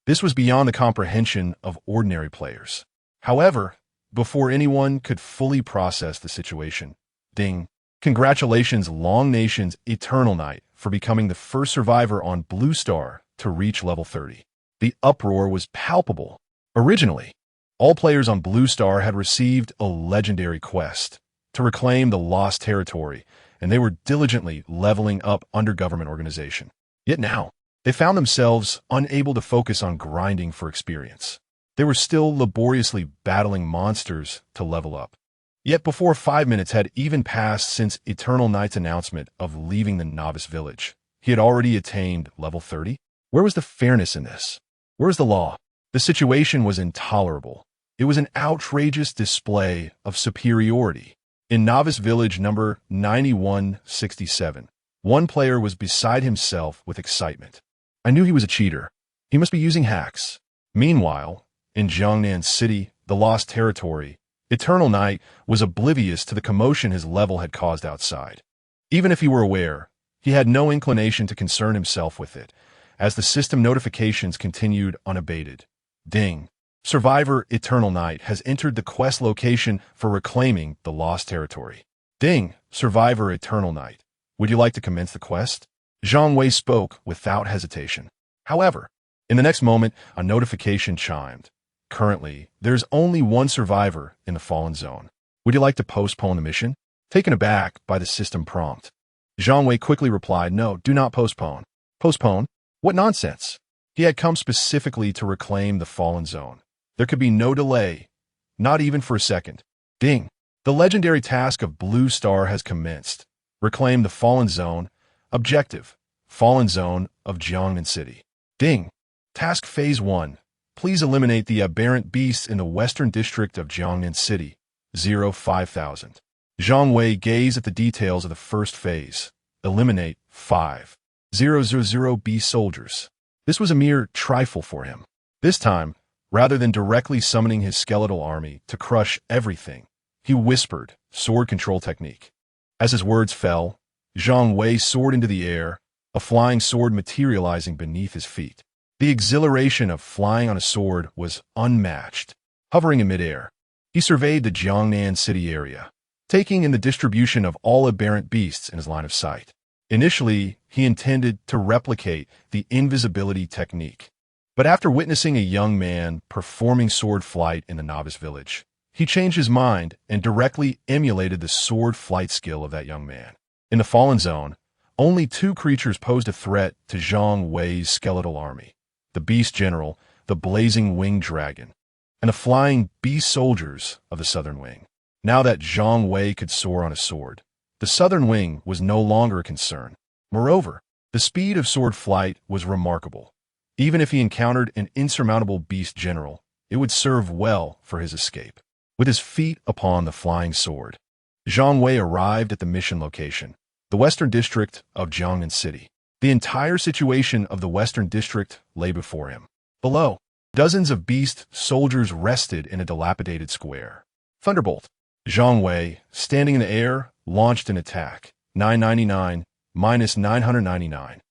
This was beyond the comprehension of ordinary players. However, before anyone could fully process the situation, ding! Congratulations, Long Nation's Eternal Knight, for becoming the first survivor on Blue Star to reach level 30. The uproar was palpable. Originally, all players on Blue Star had received a legendary quest to reclaim the lost territory, and they were diligently leveling up under government organization. Yet now, they found themselves unable to focus on grinding for experience. They were still laboriously battling monsters to level up. Yet before 5 minutes had even passed since Eternal Knight's announcement of leaving the novice village, he had already attained level 30? Where was the fairness in this? Where was the law? The situation was intolerable. It was an outrageous display of superiority. In novice village number 9167, one player was beside himself with excitement. I knew he was a cheater. He must be using hacks. Meanwhile, in Jiangnan City, the lost territory, Eternal Knight was oblivious to the commotion his level had caused outside. Even if he were aware, he had no inclination to concern himself with it, as the system notifications continued unabated. Ding! Survivor Eternal Knight has entered the quest location for reclaiming the lost territory. Ding! Survivor Eternal Knight, would you like to commence the quest? Zhang Wei spoke without hesitation. However, in the next moment, a notification chimed. Currently, there's only one survivor in the fallen zone. Would you like to postpone the mission? Taken aback by the system prompt, Zhang Wei quickly replied, no, do not postpone. Postpone? What nonsense! He had come specifically to reclaim the fallen zone. There could be no delay, not even for a second. Ding! The legendary task of Blue Star has commenced. Reclaim the fallen zone. Objective: Fallen Zone of Jiangnan City. Ding! Task Phase 1. Please eliminate the aberrant beasts in the western district of Jiangnan City. 5000. Zhang Wei gazed at the details of the first phase. Eliminate 5,000 beast soldiers. This was a mere trifle for him. This time, rather than directly summoning his skeletal army to crush everything, he whispered, sword control technique. As his words fell, Zhang Wei soared into the air, a flying sword materializing beneath his feet. The exhilaration of flying on a sword was unmatched. Hovering in midair, he surveyed the Jiangnan City area, taking in the distribution of all aberrant beasts in his line of sight. Initially, he intended to replicate the invisibility technique. But after witnessing a young man performing sword flight in the novice village, he changed his mind and directly emulated the sword flight skill of that young man. In the Fallen Zone, only 2 creatures posed a threat to Zhang Wei's skeletal army: the Beast General, the Blazing Winged Dragon, and the Flying Beast Soldiers of the Southern Wing. Now that Zhang Wei could soar on a sword, the Southern Wing was no longer a concern. Moreover, the speed of sword flight was remarkable. Even if he encountered an insurmountable Beast General, it would serve well for his escape. With his feet upon the flying sword, Zhang Wei arrived at the mission location, the western district of Jiangnan City. The entire situation of the western district lay before him. Below, dozens of beast soldiers rested in a dilapidated square. Thunderbolt. Zhang Wei, standing in the air, launched an attack. 999 minus 999.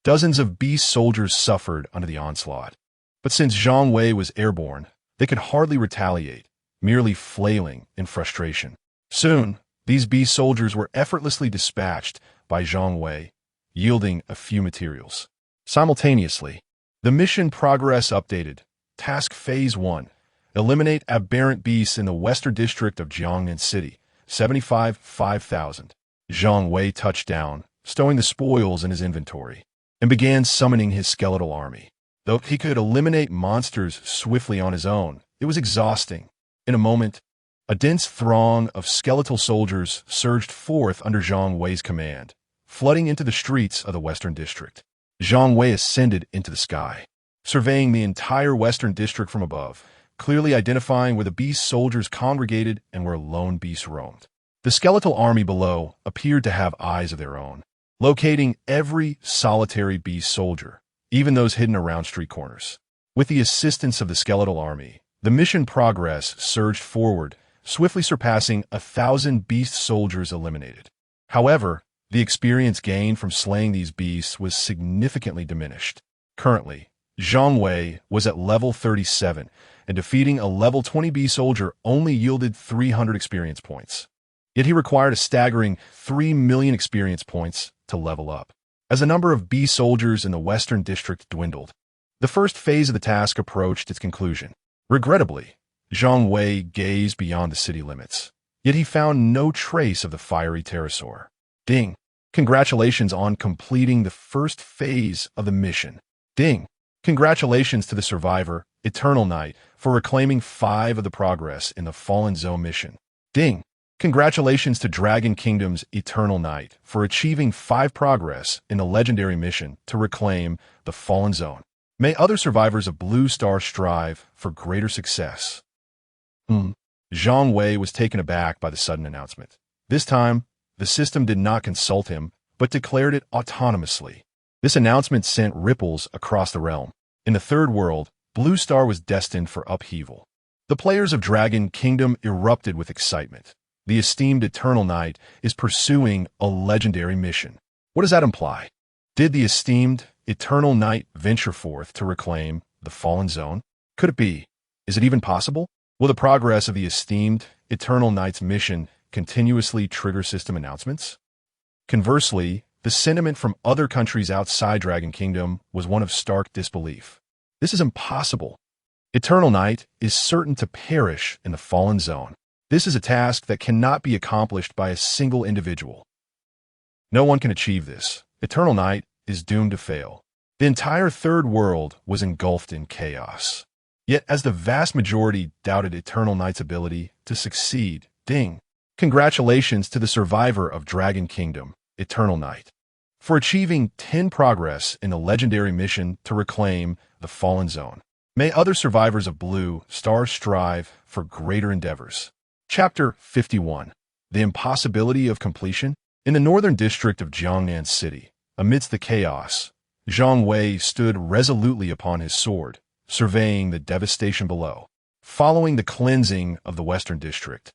Dozens of beast soldiers suffered under the onslaught. But since Zhang Wei was airborne, they could hardly retaliate, merely flailing in frustration. Soon, these beast soldiers were effortlessly dispatched by Zhang Wei, yielding a few materials. Simultaneously, the mission progress updated. Task Phase 1. Eliminate aberrant beasts in the Western District of Jiangnan City. 5,000. Zhang Wei touched down, stowing the spoils in his inventory, and began summoning his skeletal army. Though he could eliminate monsters swiftly on his own, it was exhausting. In a moment, a dense throng of skeletal soldiers surged forth under Zhang Wei's command, flooding into the streets of the Western District. Zhang Wei ascended into the sky, surveying the entire Western District from above, clearly identifying where the beast soldiers congregated and where lone beasts roamed. The skeletal army below appeared to have eyes of their own, locating every solitary beast soldier, even those hidden around street corners. With the assistance of the skeletal army, the mission progress surged forward, swiftly surpassing 1,000 beast soldiers eliminated. However, the experience gained from slaying these beasts was significantly diminished. Currently, Zhang Wei was at level 37, and defeating a level 20 beast soldier only yielded 300 experience points. Yet he required a staggering 3 million experience points to level up. As the number of beast soldiers in the Western District dwindled, the first phase of the task approached its conclusion. Regrettably, Zhang Wei gazed beyond the city limits, yet he found no trace of the fiery pterosaur. Ding! Congratulations on completing the first phase of the mission. Ding! Congratulations to the survivor, Eternal Knight, for reclaiming 5 of the progress in the Fallen Zone mission. Ding! Congratulations to Dragon Kingdom's Eternal Knight for achieving 5 progress in the legendary mission to reclaim the Fallen Zone. May other survivors of Blue Star strive for greater success. Zhang Wei was taken aback by the sudden announcement. This time, the system did not consult him, but declared it autonomously. This announcement sent ripples across the realm. In the third world, Blue Star was destined for upheaval. The players of Dragon Kingdom erupted with excitement. The esteemed Eternal Knight is pursuing a legendary mission. What does that imply? Did the esteemed Eternal Knight venture forth to reclaim the Fallen Zone? Could it be? Is it even possible? Will the progress of the esteemed Eternal Knight's mission continuously trigger system announcements? Conversely, the sentiment from other countries outside Dragon Kingdom was one of stark disbelief. This is impossible. Eternal Knight is certain to perish in the Fallen Zone. This is a task that cannot be accomplished by a single individual. No one can achieve this. Eternal Knight is doomed to fail. The entire third world was engulfed in chaos. Yet, as the vast majority doubted Eternal Knight's ability to succeed, ding! Congratulations to the survivor of Dragon Kingdom, Eternal Knight, for achieving 10 progress in the legendary mission to reclaim the Fallen Zone. May other survivors of Blue Star strive for greater endeavors. Chapter 51. The Impossibility of Completion. In the northern district of Jiangnan City, amidst the chaos, Zhang Wei stood resolutely upon his sword, surveying the devastation below. Following the cleansing of the western district,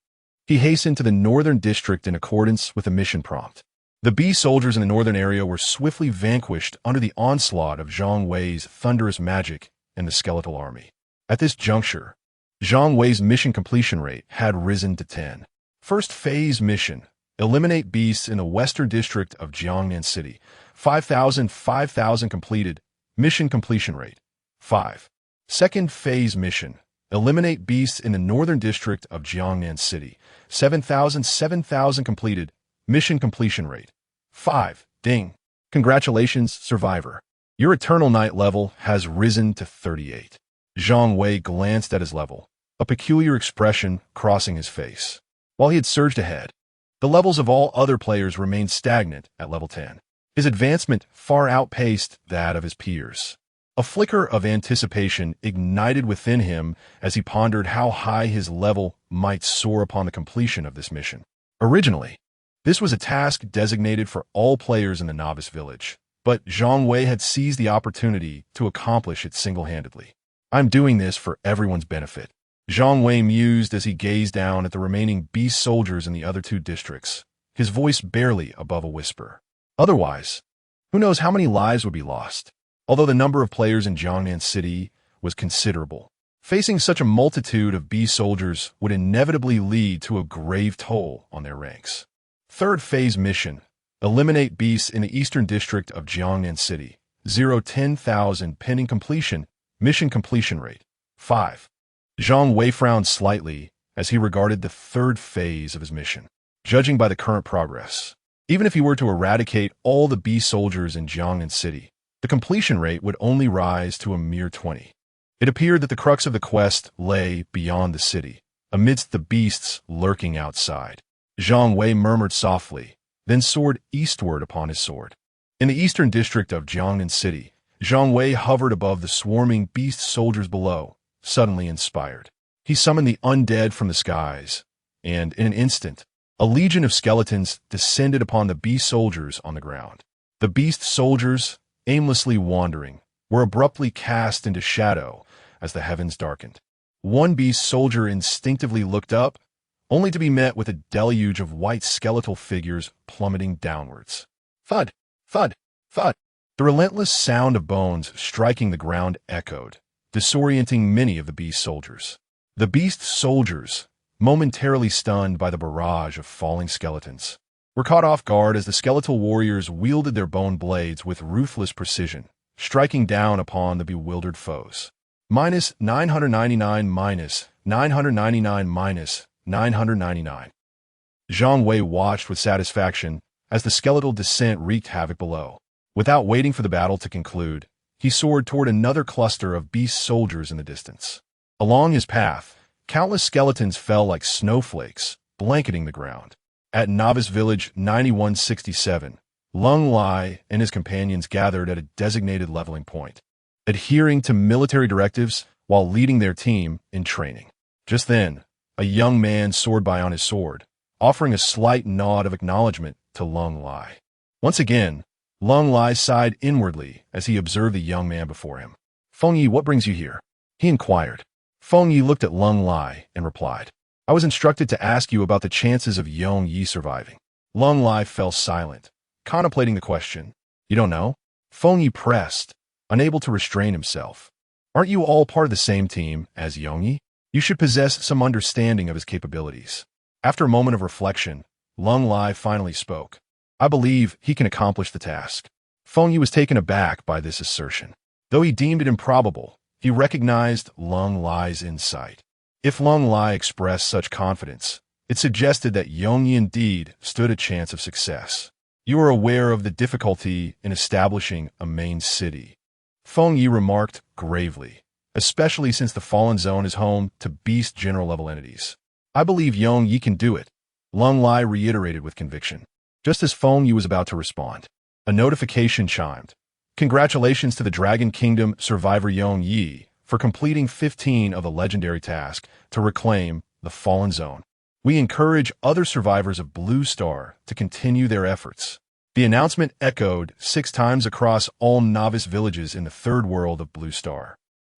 he hastened to the northern district in accordance with the mission prompt. The beast soldiers in the northern area were swiftly vanquished under the onslaught of Zhang Wei's thunderous magic and the skeletal army. At this juncture, Zhang Wei's mission completion rate had risen to 10. First phase mission. Eliminate beasts in the western district of Jiangnan City. 5,000 completed. Mission completion rate. 5. Second phase mission. Eliminate beasts in the northern district of Jiangnan City. 7,000 completed. Mission completion rate. 5. Ding! Congratulations, survivor. Your Eternal Knight level has risen to 38. Zhang Wei glanced at his level, a peculiar expression crossing his face. While he had surged ahead, the levels of all other players remained stagnant at level 10. His advancement far outpaced that of his peers. A flicker of anticipation ignited within him as he pondered how high his level might soar upon the completion of this mission. Originally, this was a task designated for all players in the novice village, but Zhang Wei had seized the opportunity to accomplish it single-handedly. I'm doing this for everyone's benefit. Zhang Wei mused as he gazed down at the remaining beast soldiers in the other 2 districts, his voice barely above a whisper. Otherwise, who knows how many lives would be lost? Although the number of players in Jiangnan City was considerable, facing such a multitude of beast soldiers would inevitably lead to a grave toll on their ranks. Third phase mission. Eliminate beasts in the eastern district of Jiangnan City. 10,000 pending completion, mission completion rate 5. Zhang Wei frowned slightly as he regarded the third phase of his mission. Judging by the current progress, even if he were to eradicate all the beast soldiers in Jiangnan City, the completion rate would only rise to a mere 20. It appeared that the crux of the quest lay beyond the city, amidst the beasts lurking outside. Zhang Wei murmured softly, then soared eastward upon his sword. In the eastern district of Jiangnan City, Zhang Wei hovered above the swarming beast soldiers below, suddenly inspired. He summoned the undead from the skies, and in an instant, a legion of skeletons descended upon the beast soldiers on the ground. The beast soldiers, aimlessly wandering, were abruptly cast into shadow as the heavens darkened. One beast soldier instinctively looked up, only to be met with a deluge of white skeletal figures plummeting downwards. Thud, thud, thud. The relentless sound of bones striking the ground echoed, disorienting many of the beast soldiers. The beast soldiers, momentarily stunned by the barrage of falling skeletons, were caught off guard as the skeletal warriors wielded their bone blades with ruthless precision, striking down upon the bewildered foes. Minus 999, minus 999, minus 999. Zhang Wei watched with satisfaction as the skeletal descent wreaked havoc below. Without waiting for the battle to conclude, he soared toward another cluster of beast soldiers in the distance. Along his path, countless skeletons fell like snowflakes, blanketing the ground. At Novice Village 9167, Lung Lai and his companions gathered at a designated leveling point, adhering to military directives while leading their team in training. Just then, a young man soared by on his sword, offering a slight nod of acknowledgement to Lung Lai. Once again, Lung Lai sighed inwardly as he observed the young man before him. "Feng Yi, what brings you here?" he inquired. Feng Yi looked at Lung Lai and replied, "I was instructed to ask you about the chances of Yong Yi surviving." Lung Lai fell silent, contemplating the question. "You don't know?" Feng Yi pressed, unable to restrain himself. "Aren't you all part of the same team as Yong Yi? You should possess some understanding of his capabilities." After a moment of reflection, Lung Lai finally spoke. "I believe he can accomplish the task." Feng Yi was taken aback by this assertion. Though he deemed it improbable, he recognized Lung Lai's insight. If Lung Lai expressed such confidence, it suggested that Yong Yi indeed stood a chance of success. "You are aware of the difficulty in establishing a main city," Feng Yi remarked gravely, "especially since the Fallen Zone is home to beast general-level entities." "I believe Yong Yi can do it," Lung Lai reiterated with conviction. Just as Feng Yi was about to respond, a notification chimed. "Congratulations to the Dragon Kingdom survivor Yong Yi for completing 15 of the legendary task to reclaim the Fallen Zone. We encourage other survivors of Blue Star to continue their efforts." The announcement echoed 6 times across all novice villages in the third world of Blue Star.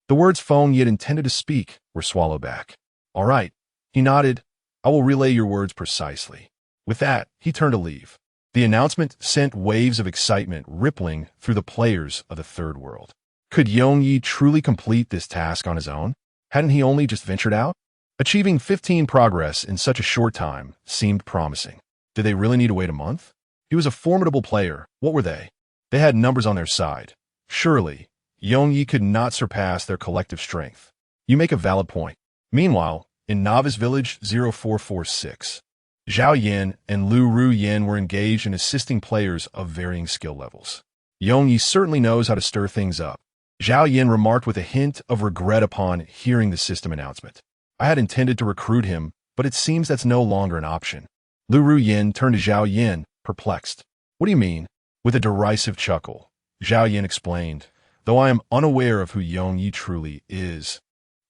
The words Feng Yi had intended to speak were swallowed back. "All right," he nodded. "I will relay your words precisely." With that, he turned to leave. The announcement sent waves of excitement rippling through the players of the third world. Could Yong Yi truly complete this task on his own? Hadn't he only just ventured out? Achieving 15 progress in such a short time seemed promising. Did they really need to wait a month? He was a formidable player. What were they? They had numbers on their side. Surely, Yong Yi could not surpass their collective strength. You make a valid point. Meanwhile, in Novice Village 0446, Zhao Yan and Lu Ru Yan were engaged in assisting players of varying skill levels. Yong Yi certainly knows how to stir things up. Zhao Yan remarked with a hint of regret upon hearing the system announcement. "I had intended to recruit him, but it seems that's no longer an option." Lu Ru Yan turned to Zhao Yan, perplexed. "What do you mean?" With a derisive chuckle, Zhao Yan explained, "Though I am unaware of who Yong Yi truly is,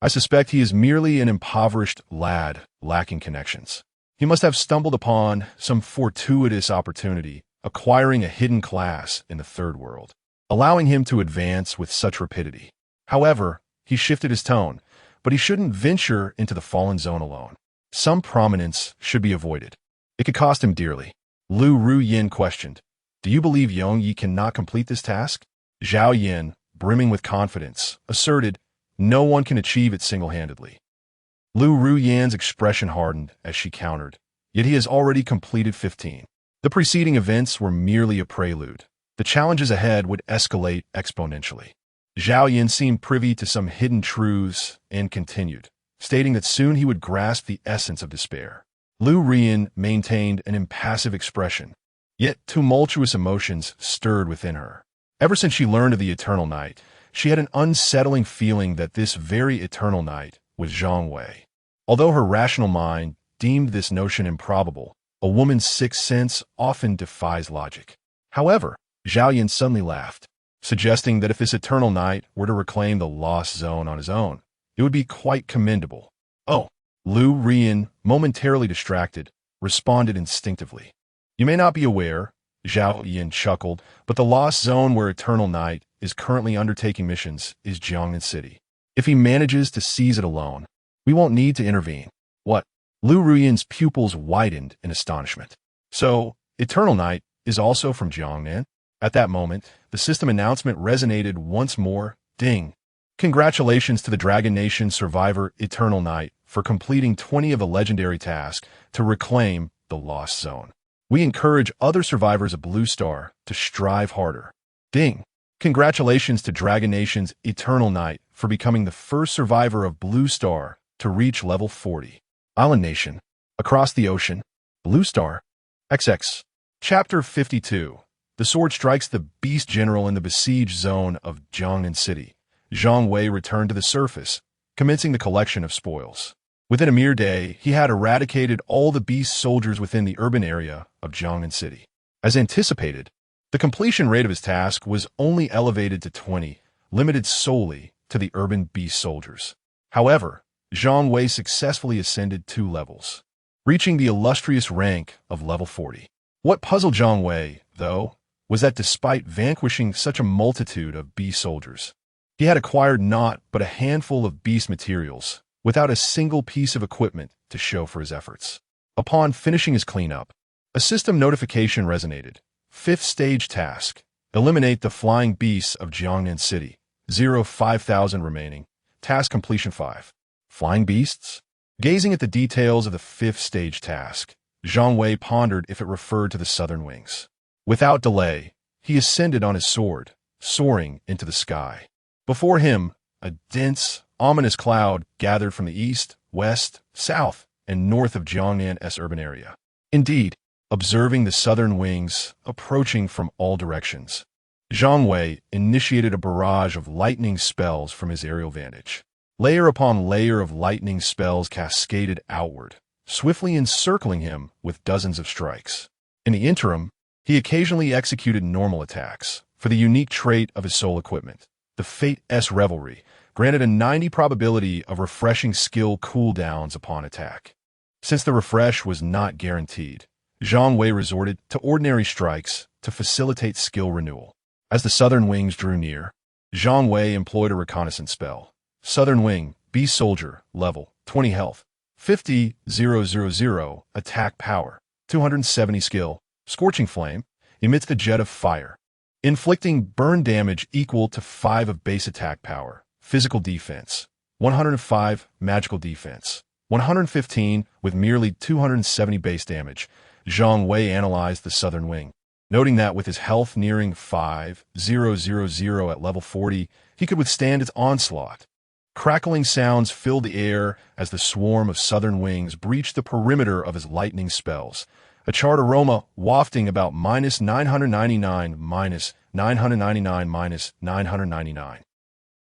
I suspect he is merely an impoverished lad lacking connections. He must have stumbled upon some fortuitous opportunity, acquiring a hidden class in the third world, allowing him to advance with such rapidity. However, he shifted his tone, but he shouldn't venture into the Fallen Zone alone. Some prominence should be avoided. It could cost him dearly." Lu Ru Yin questioned, "Do you believe Yong Yi cannot complete this task?" Zhao Yin, brimming with confidence, asserted, "No one can achieve it single-handedly." Lu Ru Yan's expression hardened as she countered, "Yet he has already completed 15. The preceding events were merely a prelude. the challenges ahead would escalate exponentially. Zhao Yin seemed privy to some hidden truths and continued, stating that soon he would grasp the essence of despair. Lu Rian maintained an impassive expression, yet tumultuous emotions stirred within her. Ever since she learned of the Eternal Night, she had an unsettling feeling that this very Eternal Night was Zhang Wei. Although her rational mind deemed this notion improbable, a woman's sixth sense often defies logic. However, Zhao Yin suddenly laughed, suggesting that if this Eternal Night were to reclaim the Lost Zone on his own, it would be quite commendable. Oh, Lu Rian, momentarily distracted, responded instinctively. You may not be aware, Zhao Yin chuckled, but the Lost Zone where Eternal Night is currently undertaking missions is Jiangnan City. If he manages to seize it alone, we won't need to intervene. What? Lu Rian's pupils widened in astonishment. So, Eternal Night is also from Jiangnan? At that moment, the system announcement resonated once more. Ding! Congratulations to the Dragon Nation survivor Eternal Night for completing 20 of the legendary task to reclaim the Lost Zone. We encourage other survivors of Blue Star to strive harder. Ding! Congratulations to Dragon Nation's Eternal Night for becoming the first survivor of Blue Star to reach level 40. Island Nation. Across the ocean. Blue Star. XX. Chapter 52. The sword strikes the beast general in the besieged zone of Jiangnan City. Zhang Wei returned to the surface, commencing the collection of spoils. Within a mere day, he had eradicated all the beast soldiers within the urban area of Jiangnan City. As anticipated, the completion rate of his task was only elevated to 20, limited solely to the urban beast soldiers. However, Zhang Wei successfully ascended 2 levels, reaching the illustrious rank of level 40. What puzzled Zhang Wei, though, was that despite vanquishing such a multitude of beast soldiers, he had acquired naught but a handful of beast materials, without a single piece of equipment to show for his efforts. Upon finishing his cleanup, a system notification resonated. 5th stage task. Eliminate the flying beasts of Jiangnan City. 5,000 remaining. Task completion 5. Flying beasts? Gazing at the details of the 5th stage task, Zhang Wei pondered if it referred to the southern wings. Without delay, he ascended on his sword, soaring into the sky. Before him, a dense, ominous cloud gathered from the east, west, south, and north of Jiangnan's urban area. Indeed, observing the southern wings approaching from all directions, Zhang Wei initiated a barrage of lightning spells from his aerial vantage. Layer upon layer of lightning spells cascaded outward, swiftly encircling him with dozens of strikes. In the interim, he occasionally executed normal attacks. For the unique trait of his soul equipment, the Fate's Revelry granted a 90 probability of refreshing skill cooldowns upon attack. Since the refresh was not guaranteed, Zhang Wei resorted to ordinary strikes to facilitate skill renewal. As the southern wings drew near, Zhang Wei employed a reconnaissance spell. Southern Wing, Beast Soldier, level, 20 health, 50,000 attack power, 270 skill, Scorching Flame, emits the jet of fire, inflicting burn damage equal to 5 of base attack power, physical defense, 105 magical defense, 115 with merely 270 base damage. Zhang Wei analyzed the Southern Wing, noting that with his health nearing 5,000 at level 40, he could withstand its onslaught. Crackling sounds filled the air as the swarm of southern wings breached the perimeter of his lightning spells, a charred aroma wafting about -999, -999, -999.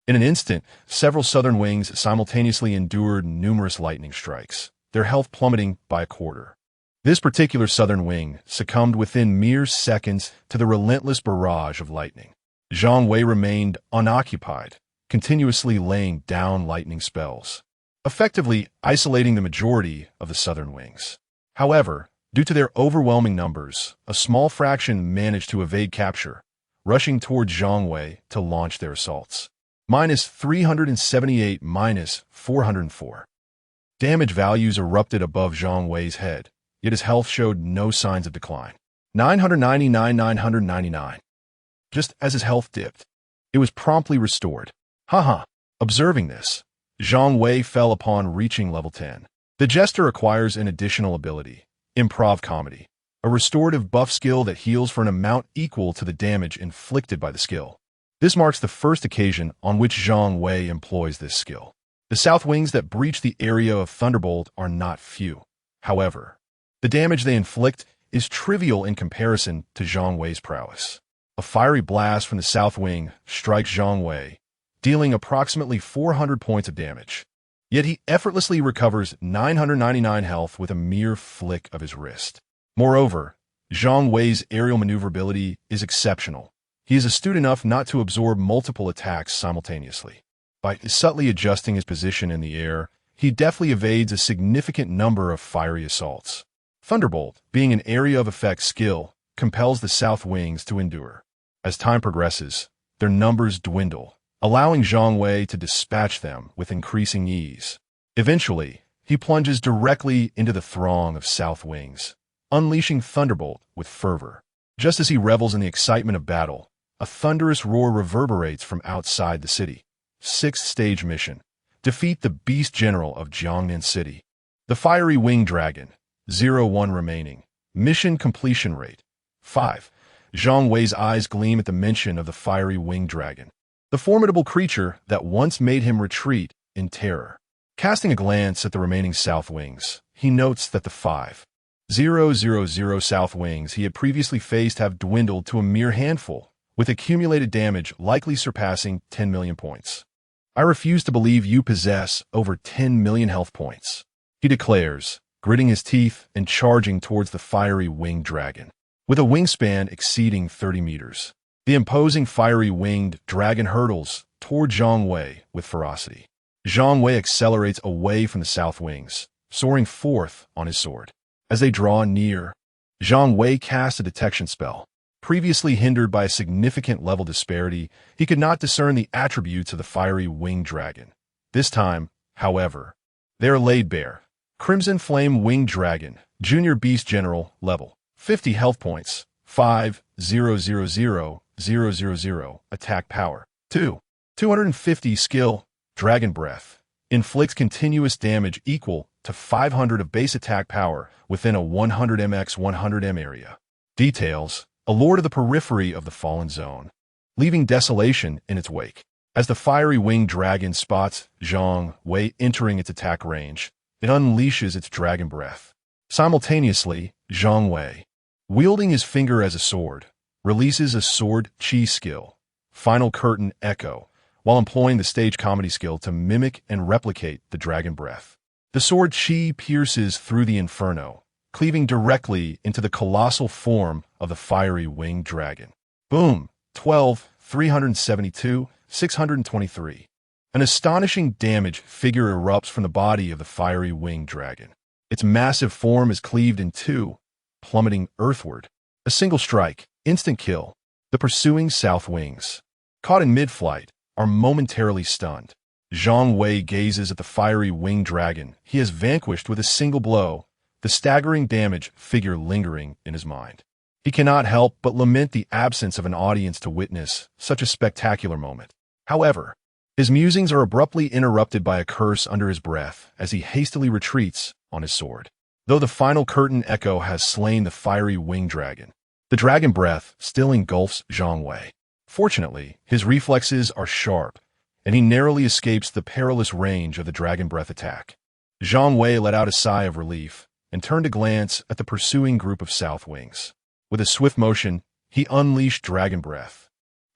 In an instant, several southern wings simultaneously endured numerous lightning strikes, their health plummeting by a quarter. This particular southern wing succumbed within mere seconds to the relentless barrage of lightning. Zhang Wei remained unoccupied, continuously laying down lightning spells, effectively isolating the majority of the southern wings. However, due to their overwhelming numbers, a small fraction managed to evade capture, rushing toward Zhang Wei to launch their assaults. -378, -404. Damage values erupted above Zhang Wei's head, yet his health showed no signs of decline. 999, 999. Just as his health dipped, it was promptly restored. Haha. Observing this, Zhang Wei fell upon reaching level 10. The Jester acquires an additional ability, Improv Comedy. a restorative buff skill that heals for an amount equal to the damage inflicted by the skill. This marks the first occasion on which Zhang Wei employs this skill. The south wings that breach the area of Thunderbolt are not few. However, the damage they inflict is trivial in comparison to Zhang Wei's prowess. A fiery blast from the south wing strikes Zhang Wei, dealing approximately 400 points of damage. Yet he effortlessly recovers 999 health with a mere flick of his wrist. Moreover, Zhang Wei's aerial maneuverability is exceptional. He is astute enough not to absorb multiple attacks simultaneously. By subtly adjusting his position in the air, he deftly evades a significant number of fiery assaults. Thunderbolt, being an area of effect skill, compels the south wings to endure. As time progresses, their numbers dwindle, allowing Zhang Wei to dispatch them with increasing ease. Eventually, he plunges directly into the throng of south wings, unleashing Thunderbolt with fervor. Just as he revels in the excitement of battle, a thunderous roar reverberates from outside the city. 6th stage mission. Defeat the Beast General of Jiangnan City. The Fiery Winged Dragon. 0-1 remaining. Mission completion rate. 5. Zhang Wei's eyes gleam at the mention of the Fiery Winged Dragon, the formidable creature that once made him retreat in terror. Casting a glance at the remaining south wings, he notes that the 5,000 south wings he had previously faced have dwindled to a mere handful, with accumulated damage likely surpassing 10 million points. I refuse to believe you possess over 10 million health points, he declares, gritting his teeth and charging towards the Fiery Winged Dragon. With a wingspan exceeding 30 meters, the imposing Fiery Winged Dragon hurtles toward Zhang Wei with ferocity. Zhang Wei accelerates away from the south wings, soaring forth on his sword. As they draw near, Zhang Wei casts a detection spell. Previously hindered by a significant level disparity, he could not discern the attributes of the Fiery Winged Dragon. This time, however, they are laid bare. Crimson Flame Winged Dragon, Junior Beast General, level 50 health points, 5,000,000, attack power, 250 skill, Dragon Breath, inflicts continuous damage equal to 500 of base attack power within a 100 mx 100m area. Details: a lord of the periphery of the fallen zone, leaving desolation in its wake. As the Fiery Winged Dragon spots Zhang Wei entering its attack range, it unleashes its Dragon Breath. Simultaneously, Zhang Wei, wielding his finger as a sword, releases a Sword Chi skill, Final Curtain Echo, while employing the stage comedy skill to mimic and replicate the Dragon Breath. The Sword Chi pierces through the inferno, cleaving directly into the colossal form of the Fiery Winged Dragon. Boom! 12, 372, 623. An astonishing damage figure erupts from the body of the Fiery Winged Dragon. Its massive form is cleaved in two, plummeting earthward. A single strike, instant kill. The pursuing south wings, caught in mid-flight, are momentarily stunned. Zhang Wei gazes at the Fiery Winged Dragon he has vanquished with a single blow, the staggering damage figure lingering in his mind. He cannot help but lament the absence of an audience to witness such a spectacular moment. However, his musings are abruptly interrupted by a curse under his breath as he hastily retreats on his sword. Though the Final Curtain Echo has slain the Fiery Winged Dragon, the Dragon Breath still engulfs Zhang Wei. Fortunately, his reflexes are sharp, and he narrowly escapes the perilous range of the Dragon Breath attack. Zhang Wei let out a sigh of relief and turned to glance at the pursuing group of south wings. With a swift motion, he unleashed Dragon Breath,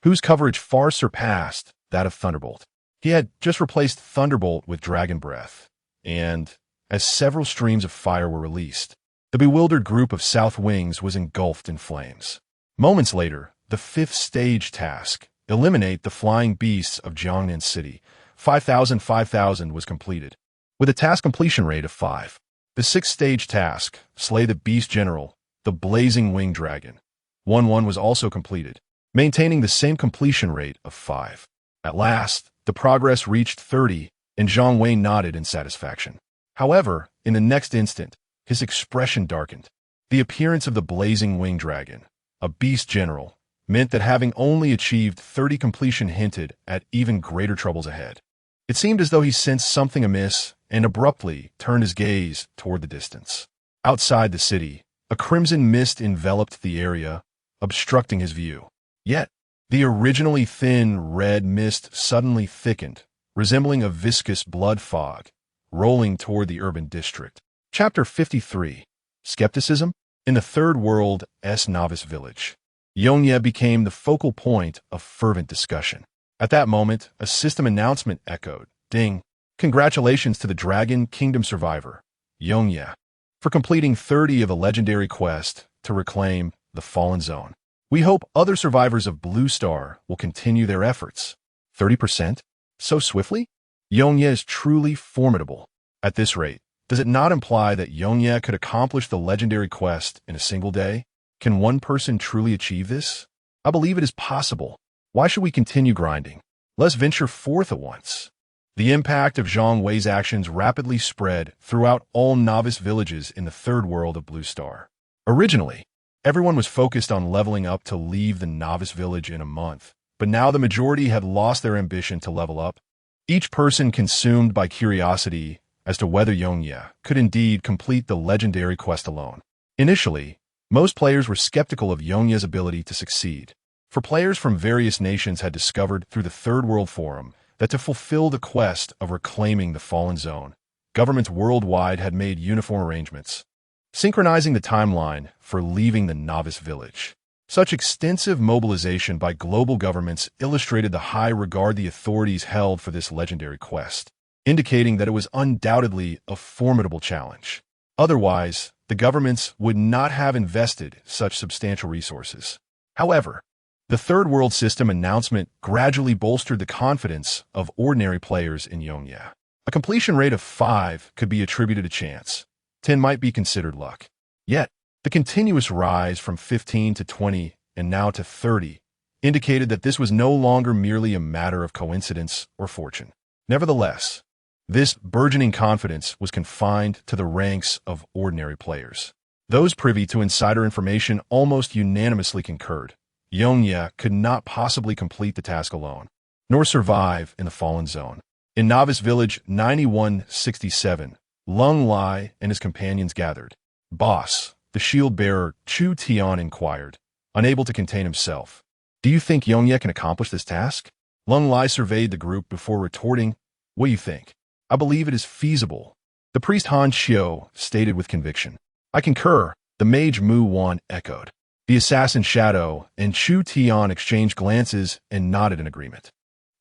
whose coverage far surpassed that of Thunderbolt. He had just replaced Thunderbolt with Dragon Breath, and as several streams of fire were released, the bewildered group of south wings was engulfed in flames. Moments later, the 5th stage task, eliminate the flying beasts of Jiangnan City, 5,000 was completed, with a task completion rate of 5. The 6th stage task, slay the Beast General, the Blazing Winged Dragon, 1-1 was also completed, maintaining the same completion rate of 5. At last, the progress reached 30, and Zhang Wei nodded in satisfaction. However, in the next instant, his expression darkened. The appearance of the Blazing Winged Dragon, a Beast General, meant that having only achieved 30 completion hinted at even greater troubles ahead. It seemed as though he sensed something amiss and abruptly turned his gaze toward the distance. Outside the city, A crimson mist enveloped the area, obstructing his view. Yet, the originally thin red mist suddenly thickened, resembling a viscous blood fog, rolling toward the urban district. Chapter 53. Skepticism? In the Third World's novice village, Yongye became the focal point of fervent discussion. At that moment, a system announcement echoed. Ding! Congratulations to the Dragon Kingdom survivor, Yongye, for completing 30 of the legendary quest to reclaim the Fallen Zone. We hope other survivors of Blue Star will continue their efforts. 30%? So swiftly? Yongye is truly formidable. At this rate, does it not imply that Yongye could accomplish the legendary quest in a single day? Can one person truly achieve this? I believe it is possible. Why should we continue grinding? Let's venture forth at once. The impact of Zhang Wei's actions rapidly spread throughout all novice villages in the third world of Blue Star. Originally, everyone was focused on leveling up to leave the novice village in a month, but now the majority had lost their ambition to level up. Each person consumed by curiosity as to whether Yongye could indeed complete the legendary quest alone. Initially, most players were skeptical of Yongye's ability to succeed, for players from various nations had discovered through the Third World Forum that to fulfill the quest of reclaiming the Fallen Zone, governments worldwide had made uniform arrangements, synchronizing the timeline for leaving the novice village. Such extensive mobilization by global governments illustrated the high regard the authorities held for this legendary quest, indicating that it was undoubtedly a formidable challenge. Otherwise, the governments would not have invested such substantial resources. However, the Third World System announcement gradually bolstered the confidence of ordinary players in Yongye. A completion rate of 5 could be attributed to chance. 10 might be considered luck. Yet, the continuous rise from 15 to 20 and now to 30 indicated that this was no longer merely a matter of coincidence or fortune. Nevertheless, this burgeoning confidence was confined to the ranks of ordinary players. Those privy to insider information almost unanimously concurred. Yongye could not possibly complete the task alone, nor survive in the Fallen Zone. In Novice Village 9167, Lung Lai and his companions gathered. Boss, the shield-bearer Chu Tian inquired, unable to contain himself. Do you think Yongye can accomplish this task? Lung Lai surveyed the group before retorting, What do you think? I believe it is feasible. The priest Han Xiu stated with conviction. I concur, the mage Mu Wan echoed. The assassin Shadow and Chu Tian exchanged glances and nodded in agreement.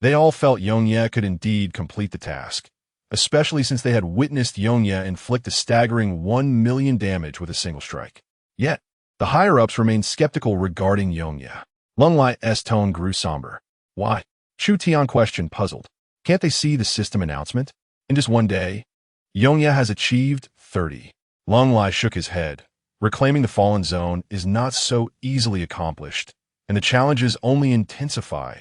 They all felt Yongye could indeed complete the task, especially since they had witnessed Yongye inflict a staggering 1 million damage with a single strike. Yet, the higher-ups remained skeptical regarding Yongye. Lung Lai's tone grew somber. Why? Chu Tian questioned, puzzled. Can't they see the system announcement? In just one day, Yongye has achieved 30. Lung Lai shook his head. Reclaiming the Fallen Zone is not so easily accomplished, and the challenges only intensify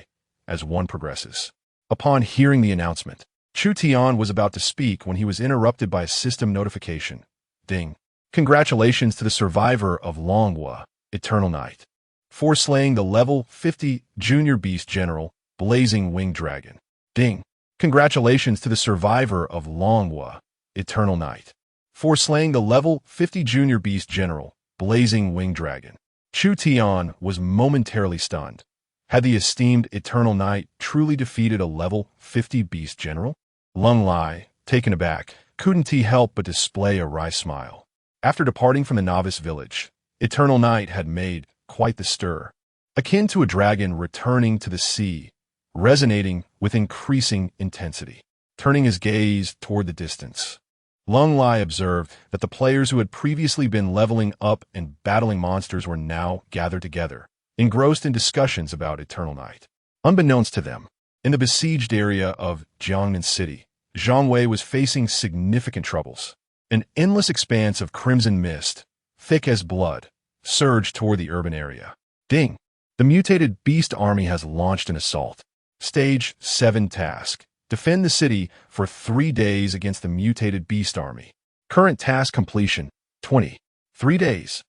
as one progresses. Upon hearing the announcement, Chu Tian was about to speak when he was interrupted by a system notification. Ding. Congratulations to the survivor of Longhua, Eternal Night, for slaying the level 50 Junior Beast General, Blazing Winged Dragon. Ding. Congratulations to the survivor of Longhua, Eternal Night, for slaying the level 50 Junior Beast General, Blazing Winged Dragon. Chu Tian was momentarily stunned. Had the esteemed Eternal Knight truly defeated a level 50 Beast General? Lung Lai, taken aback, couldn't he help but display a wry smile. After departing from the novice village, Eternal Knight had made quite the stir, akin to a dragon returning to the sea, resonating with increasing intensity. Turning his gaze toward the distance, Lung Lai observed that the players who had previously been leveling up and battling monsters were now gathered together, engrossed in discussions about Eternal Night. Unbeknownst to them, in the besieged area of Jiangnan City, Zhang Wei was facing significant troubles. An endless expanse of crimson mist, thick as blood, surged toward the urban area. Ding! The mutated beast army has launched an assault. Stage 7 task. Defend the city for 3 days against the mutated beast army. Current task completion, 20. 3 days.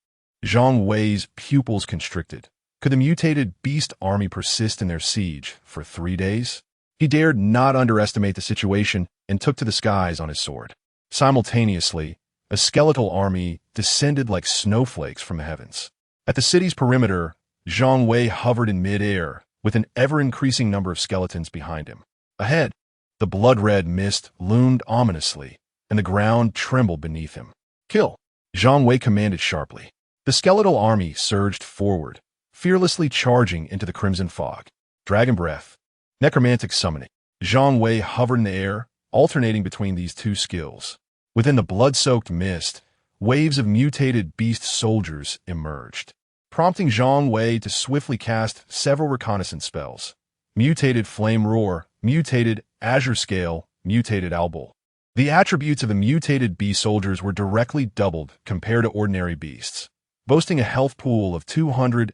Zhang Wei's pupils constricted. Could the mutated beast army persist in their siege for 3 days? He dared not underestimate the situation and took to the skies on his sword. Simultaneously, a skeletal army descended like snowflakes from the heavens. At the city's perimeter, Zhang Wei hovered in mid-air, with an ever-increasing number of skeletons behind him. Ahead, the blood-red mist loomed ominously, and the ground trembled beneath him. "Kill!" Zhang Wei commanded sharply. The skeletal army surged forward, fearlessly charging into the crimson fog. Dragon Breath, Necromantic Summoning. Zhang Wei hovered in the air, alternating between these two skills. Within the blood-soaked mist, waves of mutated beast soldiers emerged, prompting Zhang Wei to swiftly cast several reconnaissance spells. Mutated Flame Roar, Mutated Azure Scale, Mutated Owl. The attributes of the mutated beast soldiers were directly doubled compared to ordinary beasts, boasting a health pool of 200,000.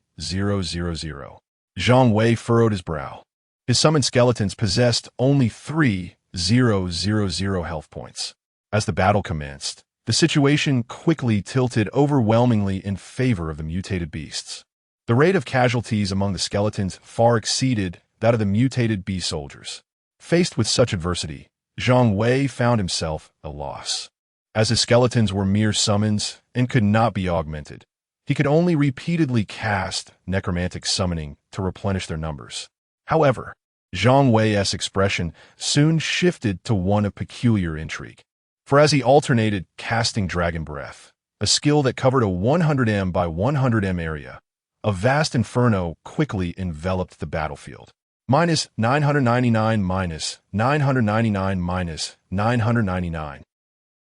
Zhang Wei furrowed his brow. His summoned skeletons possessed only 3,000 health points. As the battle commenced, the situation quickly tilted overwhelmingly in favor of the mutated beasts. The rate of casualties among the skeletons far exceeded that of the mutated beast soldiers. Faced with such adversity, Zhang Wei found himself at a loss. As his skeletons were mere summons and could not be augmented, he could only repeatedly cast necromantic summoning to replenish their numbers. However, Zhang Wei's expression soon shifted to one of peculiar intrigue. For as he alternated casting Dragon Breath, a skill that covered a 100m by 100m area, a vast inferno quickly enveloped the battlefield. -999, -999, -999.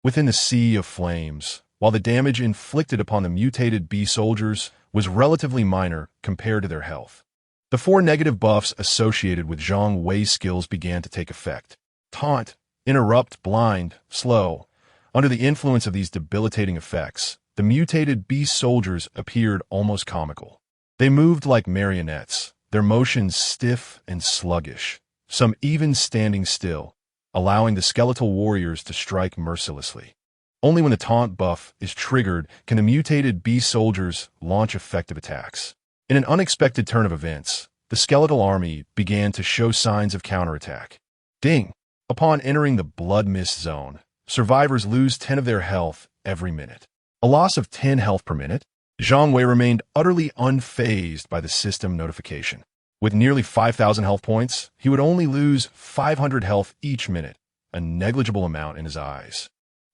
Within the sea of flames, while the damage inflicted upon the mutated beast soldiers was relatively minor compared to their health. The 4 negative buffs associated with Zhang Wei's skills began to take effect. Taunt, Interrupt, Blind, Slow. Under the influence of these debilitating effects, the mutated beast soldiers appeared almost comical. They moved like marionettes, their motions stiff and sluggish, some even standing still, allowing the skeletal warriors to strike mercilessly. Only when the taunt buff is triggered can the mutated beast soldiers launch effective attacks. In an unexpected turn of events, the skeletal army began to show signs of counterattack. Ding! Upon entering the blood mist zone, survivors lose 10 of their health every minute. A loss of 10 health per minute? Zhang Wei remained utterly unfazed by the system notification. With nearly 5,000 health points, he would only lose 500 health each minute, a negligible amount in his eyes.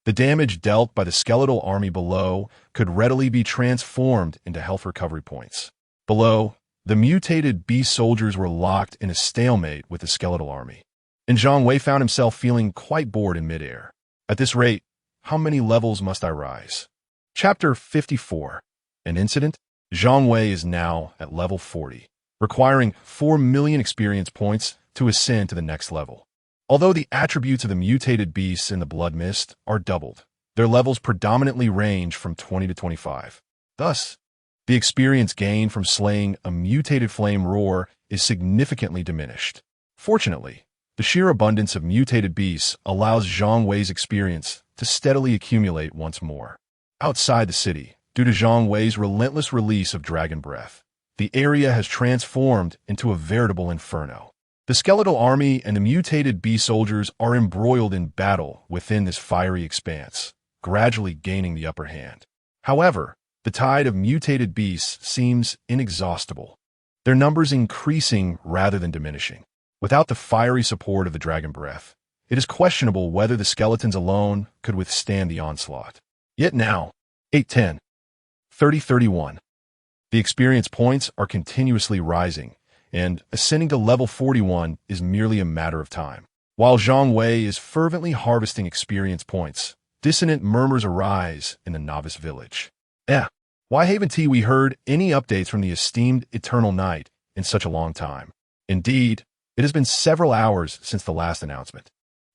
The damage dealt by the skeletal army below could readily be transformed into health recovery points. Below, the mutated beast soldiers were locked in a stalemate with the skeletal army, and Zhang Wei found himself feeling quite bored in midair. At this rate, how many levels must I rise? Chapter 54. An Incident? Zhang Wei is now at level 40, requiring 4 million experience points to ascend to the next level. Although the attributes of the mutated beasts in the blood mist are doubled, their levels predominantly range from 20 to 25. Thus, the experience gained from slaying a mutated flame roar is significantly diminished. Fortunately, the sheer abundance of mutated beasts allows Zhang Wei's experience to steadily accumulate once more. Outside the city, due to Zhang Wei's relentless release of Dragon Breath, the area has transformed into a veritable inferno. The skeletal army and the mutated beast soldiers are embroiled in battle within this fiery expanse, gradually gaining the upper hand. However, the tide of mutated beasts seems inexhaustible, their numbers increasing rather than diminishing. Without the fiery support of the Dragon Breath, it is questionable whether the skeletons alone could withstand the onslaught. Yet now, 810, 3031. The experience points are continuously rising, and ascending to level 41 is merely a matter of time. While Zhang Wei is fervently harvesting experience points, dissonant murmurs arise in the novice village. Why haven't we heard any updates from the esteemed Eternal Knight in such a long time? Indeed, it has been several hours since the last announcement.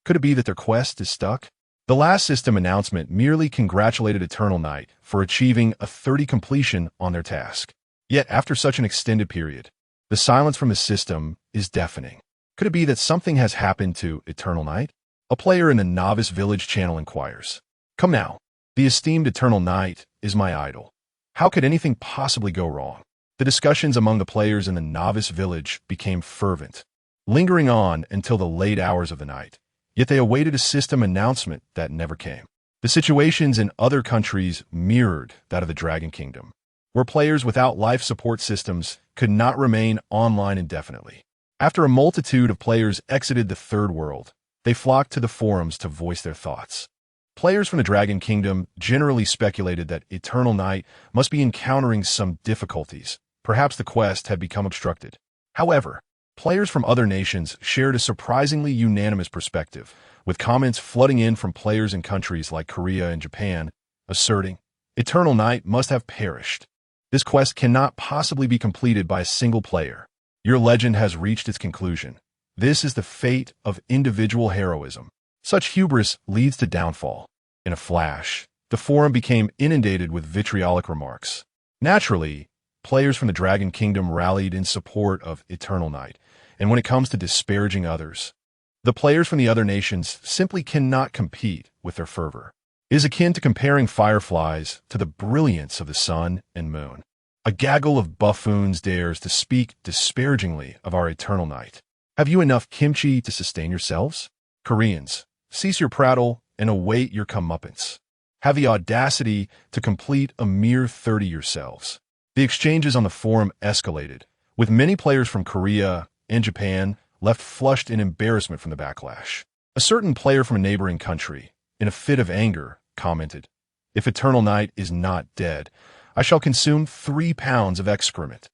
Could it be that their quest is stuck? The last system announcement merely congratulated Eternal Knight for achieving a 30 completion on their task. Yet after such an extended period, the silence from the system is deafening. Could it be that something has happened to Eternal Knight? A player in the Novice Village channel inquires. Come now, the esteemed Eternal Knight is my idol. How could anything possibly go wrong? The discussions among the players in the Novice Village became fervent, lingering on until the late hours of the night, yet they awaited a system announcement that never came. The situations in other countries mirrored that of the Dragon Kingdom, where players without life support systems could not remain online indefinitely. After a multitude of players exited the Third World, they flocked to the forums to voice their thoughts. Players from the Dragon Kingdom generally speculated that Eternal Night must be encountering some difficulties. Perhaps the quest had become obstructed. However, players from other nations shared a surprisingly unanimous perspective, with comments flooding in from players in countries like Korea and Japan, asserting, Eternal Night must have perished. This quest cannot possibly be completed by a single player. Your legend has reached its conclusion. This is the fate of individual heroism. Such hubris leads to downfall. In a flash, the forum became inundated with vitriolic remarks. Naturally, players from the Dragon Kingdom rallied in support of Eternal Night, and when it comes to disparaging others, the players from the other nations simply cannot compete with their fervor. It is akin to comparing fireflies to the brilliance of the sun and moon. A gaggle of buffoons dares to speak disparagingly of our Eternal Night. Have you enough kimchi to sustain yourselves? Koreans, cease your prattle and await your comeuppance. Have the audacity to complete a mere 30 yourselves. The exchanges on the forum escalated, with many players from Korea and Japan left flushed in embarrassment from the backlash. A certain player from a neighboring country, in a fit of anger, commented, If Eternal Night is not dead, I shall consume 3 pounds of excrement.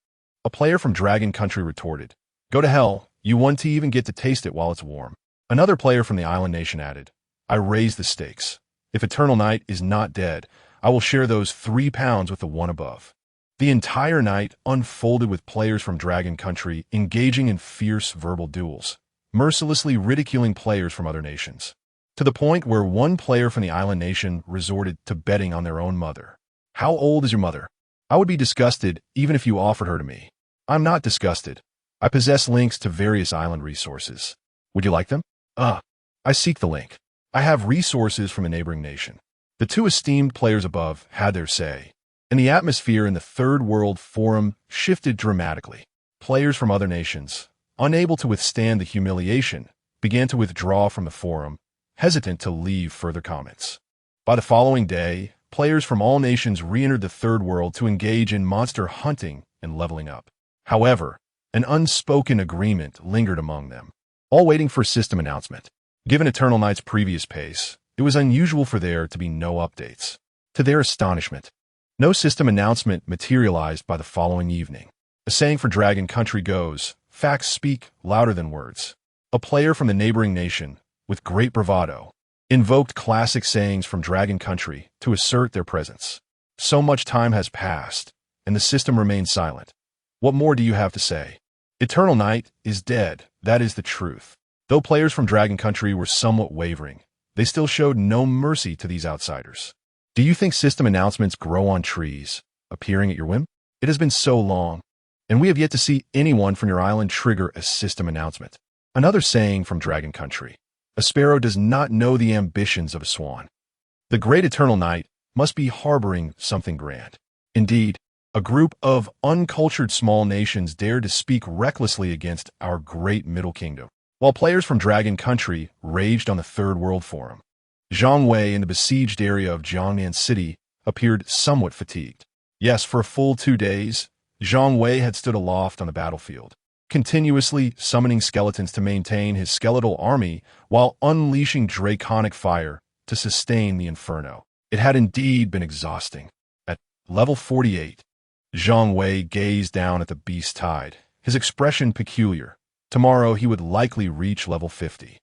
A player from Dragon Country retorted, Go to hell, you want to even get to taste it while it's warm. Another player from the island nation added, I raise the stakes. If Eternal Night is not dead, I will share those 3 pounds with the one above. The entire night unfolded with players from Dragon Country engaging in fierce verbal duels, mercilessly ridiculing players from other nations, to the point where one player from the island nation resorted to betting on their own mother. How old is your mother? I would be disgusted even if you offered her to me. I'm not disgusted. I possess links to various island resources. Would you like them? I seek the link. I have resources from a neighboring nation. The two esteemed players above had their say, and the atmosphere in the Third World Forum shifted dramatically. Players from other nations, unable to withstand the humiliation, began to withdraw from the forum, hesitant to leave further comments. By the following day, players from all nations re-entered the Third World to engage in monster hunting and leveling up. However, an unspoken agreement lingered among them, all waiting for a system announcement. Given Eternal Night's previous pace, it was unusual for there to be no updates. To their astonishment, no system announcement materialized by the following evening. A saying for Dragon Country goes, facts speak louder than words. A player from the neighboring nation, with great bravado, invoked classic sayings from Dragon Country to assert their presence. So much time has passed, and the system remains silent. What more do you have to say? Eternal Night is dead, that is the truth. Though players from Dragon Country were somewhat wavering, they still showed no mercy to these outsiders. Do you think system announcements grow on trees, appearing at your whim? It has been so long, and we have yet to see anyone from your island trigger a system announcement. Another saying from Dragon Country, a sparrow does not know the ambitions of a swan. The great Eternal Night must be harboring something grand. Indeed, a group of uncultured small nations dared to speak recklessly against our great Middle Kingdom. While players from Dragon Country raged on the Third World Forum, Zhang Wei in the besieged area of Jiangnan City appeared somewhat fatigued. Yes, for a full 2 days, Zhang Wei had stood aloft on the battlefield, continuously summoning skeletons to maintain his skeletal army while unleashing draconic fire to sustain the inferno. It had indeed been exhausting. At level 48, Zhang Wei gazed down at the beast tide, his expression peculiar. Tomorrow he would likely reach level 50.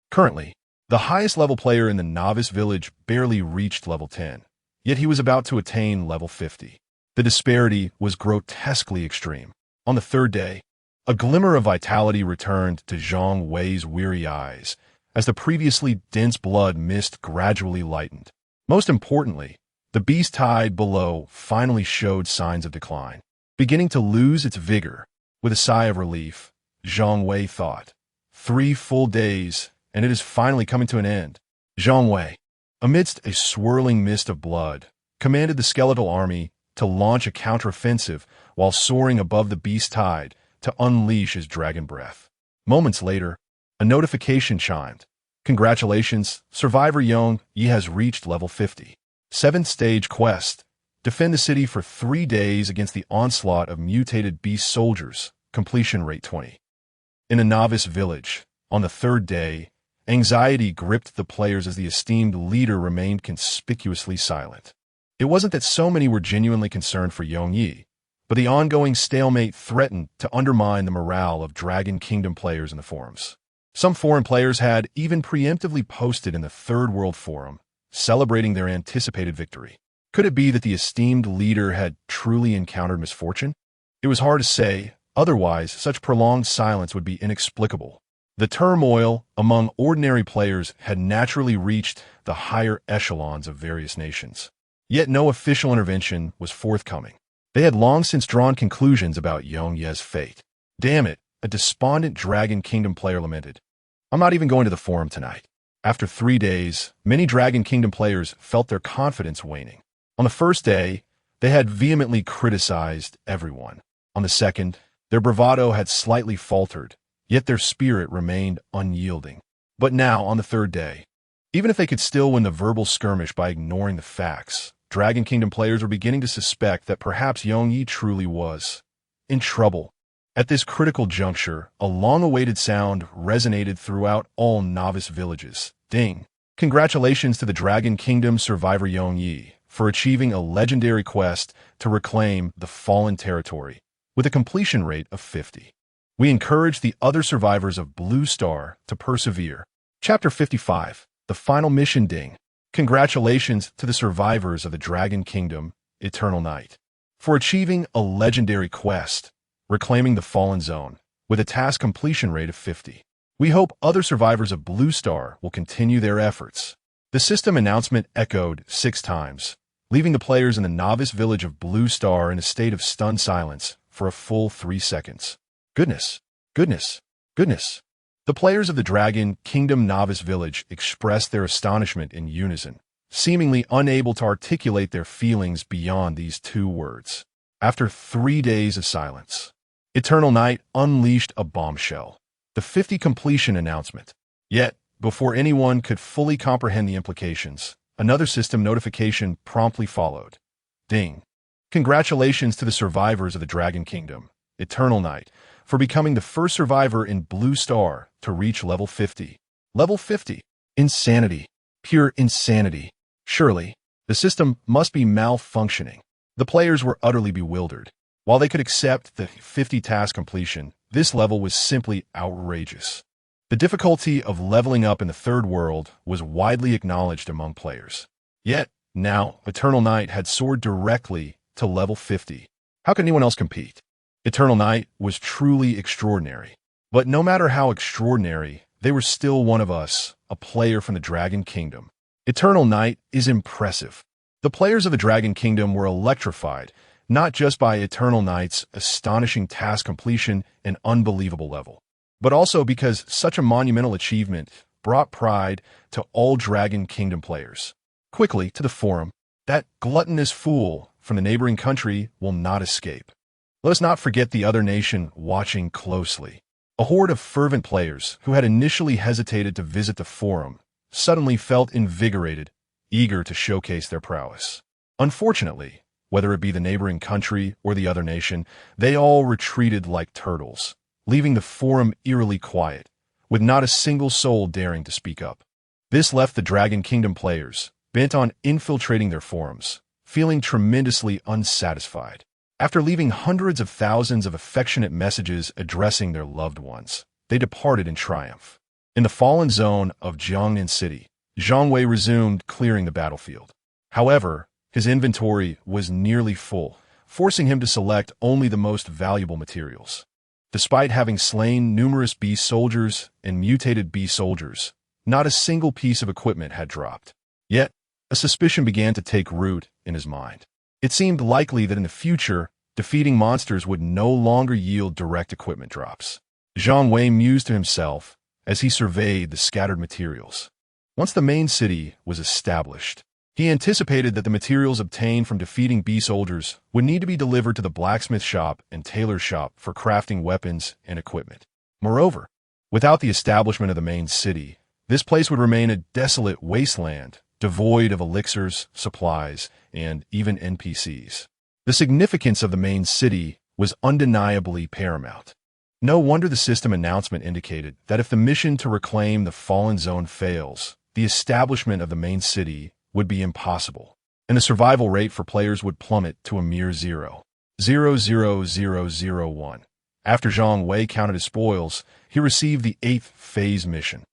Currently, the highest level player in the novice village barely reached level 10, yet he was about to attain level 50. The disparity was grotesquely extreme. On the third day, a glimmer of vitality returned to Zhang Wei's weary eyes as the previously dense blood mist gradually lightened. Most importantly, the beast tide below finally showed signs of decline, beginning to lose its vigor. With a sigh of relief, Zhang Wei thought, 3 full days, and it is finally coming to an end. Zhang Wei, amidst a swirling mist of blood, commanded the skeletal army to launch a counteroffensive while soaring above the beast tide to unleash his dragon breath. Moments later, a notification chimed. Congratulations, Survivor Young Yi has reached level 50. 7th stage quest. Defend the city for 3 days against the onslaught of mutated beast soldiers. Completion rate 20. In a novice village, on the 3rd day, anxiety gripped the players as the esteemed leader remained conspicuously silent. It wasn't that so many were genuinely concerned for Yong Yi, but the ongoing stalemate threatened to undermine the morale of Dragon Kingdom players in the forums. Some foreign players had even preemptively posted in the Third World Forum, celebrating their anticipated victory. Could it be that the esteemed leader had truly encountered misfortune? It was hard to say, otherwise such prolonged silence would be inexplicable. The turmoil among ordinary players had naturally reached the higher echelons of various nations. Yet no official intervention was forthcoming. They had long since drawn conclusions about Yong Ye's fate. Damn it, a despondent Dragon Kingdom player lamented. I'm not even going to the forum tonight. After 3 days, many Dragon Kingdom players felt their confidence waning. On the first day, they had vehemently criticized everyone. On the second, their bravado had slightly faltered, yet their spirit remained unyielding. But now, on the 3rd day, even if they could still win the verbal skirmish by ignoring the facts, Dragon Kingdom players were beginning to suspect that perhaps Yong Yi truly was in trouble. At this critical juncture, a long-awaited sound resonated throughout all novice villages. Ding! Congratulations to the Dragon Kingdom survivor Yong Yi for achieving a legendary quest to reclaim the fallen territory, with a completion rate of 50. We encourage the other survivors of Blue Star to persevere. Chapter 55, The Final Mission. Ding! Congratulations to the survivors of the Dragon Kingdom, Eternal Night, for achieving a legendary quest, reclaiming the Fallen Zone, with a task completion rate of 50. We hope other survivors of Blue Star will continue their efforts. The system announcement echoed 6 times, leaving the players in the novice village of Blue Star in a state of stunned silence for a full 3 seconds. Goodness, goodness, goodness. The players of the Dragon Kingdom novice village expressed their astonishment in unison, seemingly unable to articulate their feelings beyond these 2 words. After 3 days of silence, Eternal Night unleashed a bombshell, the 50 completion announcement. Yet, before anyone could fully comprehend the implications, another system notification promptly followed. Ding! Congratulations to the survivors of the Dragon Kingdom, Eternal Night, for becoming the first survivor in Blue Star to reach level 50. Level 50. Insanity. Pure insanity. Surely, the system must be malfunctioning. The players were utterly bewildered. While they could accept the 50 task completion, this level was simply outrageous. The difficulty of leveling up in the Third World was widely acknowledged among players. Yet, now, Eternal Night had soared directly to level 50. How could anyone else compete? Eternal Night was truly extraordinary. But no matter how extraordinary, they were still one of us, a player from the Dragon Kingdom. Eternal Night is impressive. The players of the Dragon Kingdom were electrified, not just by Eternal Night's astonishing task completion and unbelievable level, but also because such a monumental achievement brought pride to all Dragon Kingdom players. Quickly, to the forum, that gluttonous fool from the neighboring country will not escape. Let us not forget the other nation watching closely. A horde of fervent players who had initially hesitated to visit the forum suddenly felt invigorated, eager to showcase their prowess. Unfortunately, whether it be the neighboring country or the other nation, they all retreated like turtles, leaving the forum eerily quiet, with not a single soul daring to speak up. This left the Dragon Kingdom players, bent on infiltrating their forums, feeling tremendously unsatisfied. After leaving hundreds of thousands of affectionate messages addressing their loved ones, they departed in triumph. In the fallen zone of Jiangnan City, Zhang Wei resumed clearing the battlefield. However, his inventory was nearly full, forcing him to select only the most valuable materials. Despite having slain numerous beast soldiers and mutated beast soldiers, not a single piece of equipment had dropped. Yet, a suspicion began to take root in his mind. It seemed likely that in the future, defeating monsters would no longer yield direct equipment drops. Zhang Wei mused to himself as he surveyed the scattered materials. Once the main city was established, he anticipated that the materials obtained from defeating beast soldiers would need to be delivered to the blacksmith shop and tailor shop for crafting weapons and equipment. Moreover, without the establishment of the main city, This place would remain a desolate wasteland, devoid of elixirs, supplies, and even NPCs. The significance of the main city was undeniably paramount. No wonder the system announcement indicated that if the mission to reclaim the Fallen Zone fails, the establishment of the main city would be impossible, and the survival rate for players would plummet to a mere 0.00001. After Zhang Wei counted his spoils, he received the 8th phase mission.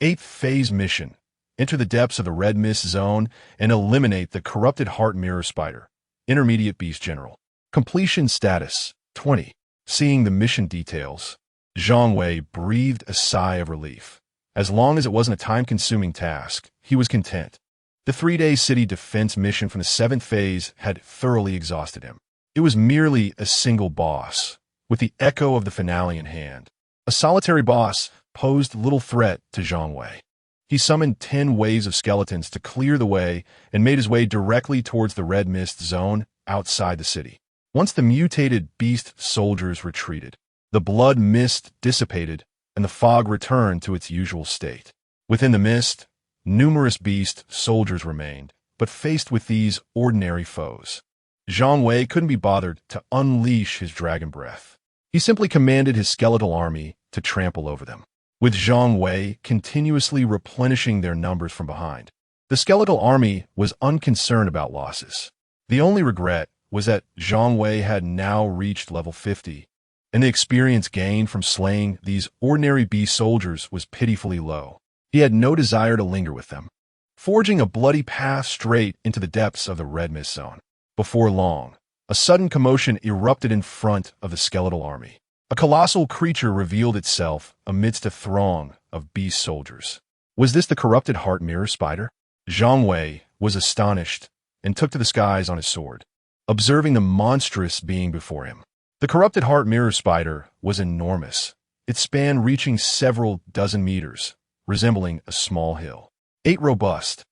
8th phase mission. Enter the depths of the Red Mist Zone and eliminate the corrupted Heart Mirror Spider. Intermediate Beast General. Completion status, 20. Seeing the mission details, Zhang Wei breathed a sigh of relief. As long as it wasn't a time-consuming task, he was content. The 3-day city defense mission from the 7th phase had thoroughly exhausted him. It was merely a single boss, with the echo of the finale in hand. A solitary boss posed little threat to Zhang Wei. He summoned 10 waves of skeletons to clear the way and made his way directly towards the Red Mist Zone outside the city. Once the mutated beast soldiers retreated, the blood mist dissipated and the fog returned to its usual state. Within the mist, numerous beast soldiers remained, but faced with these ordinary foes, Zhang Wei couldn't be bothered to unleash his dragon breath. He simply commanded his skeletal army to trample over them, with Zhang Wei continuously replenishing their numbers from behind. The skeletal army was unconcerned about losses. The only regret was that Zhang Wei had now reached level 50, and the experience gained from slaying these ordinary beast soldiers was pitifully low. He had no desire to linger with them, forging a bloody path straight into the depths of the Red Mist Zone. Before long, a sudden commotion erupted in front of the skeletal army. A colossal creature revealed itself amidst a throng of beast soldiers. Was this the corrupted Heart Mirror Spider? Zhang Wei was astonished and took to the skies on his sword, observing the monstrous being before him. The corrupted Heart Mirror Spider was enormous, its span reaching several dozen meters, resembling a small hill. 8 robust,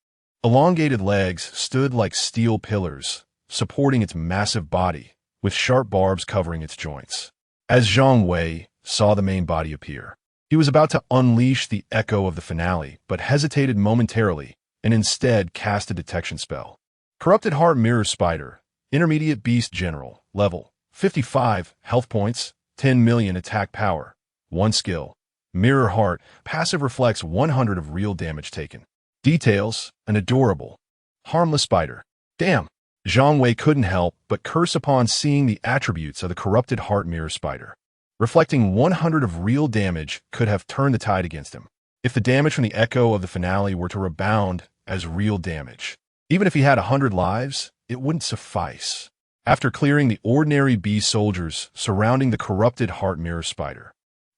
elongated legs stood like steel pillars, supporting its massive body, with sharp barbs covering its joints. As Zhang Wei saw the main body appear, he was about to unleash the echo of the finale, but hesitated momentarily and instead cast a detection spell. Corrupted Heart Mirror Spider, Intermediate Beast General, level 55, health points, 10 million attack power, 1 skill. Mirror Heart, passive reflects 100 of real damage taken. Details, an adorable, harmless spider. Damn! Zhang Wei couldn't help but curse upon seeing the attributes of the corrupted Heart Mirror Spider. Reflecting 100 of real damage could have turned the tide against him, if the damage from the echo of the finale were to rebound as real damage. Even if he had 100 lives, it wouldn't suffice. After clearing the ordinary beast soldiers surrounding the corrupted Heart Mirror Spider,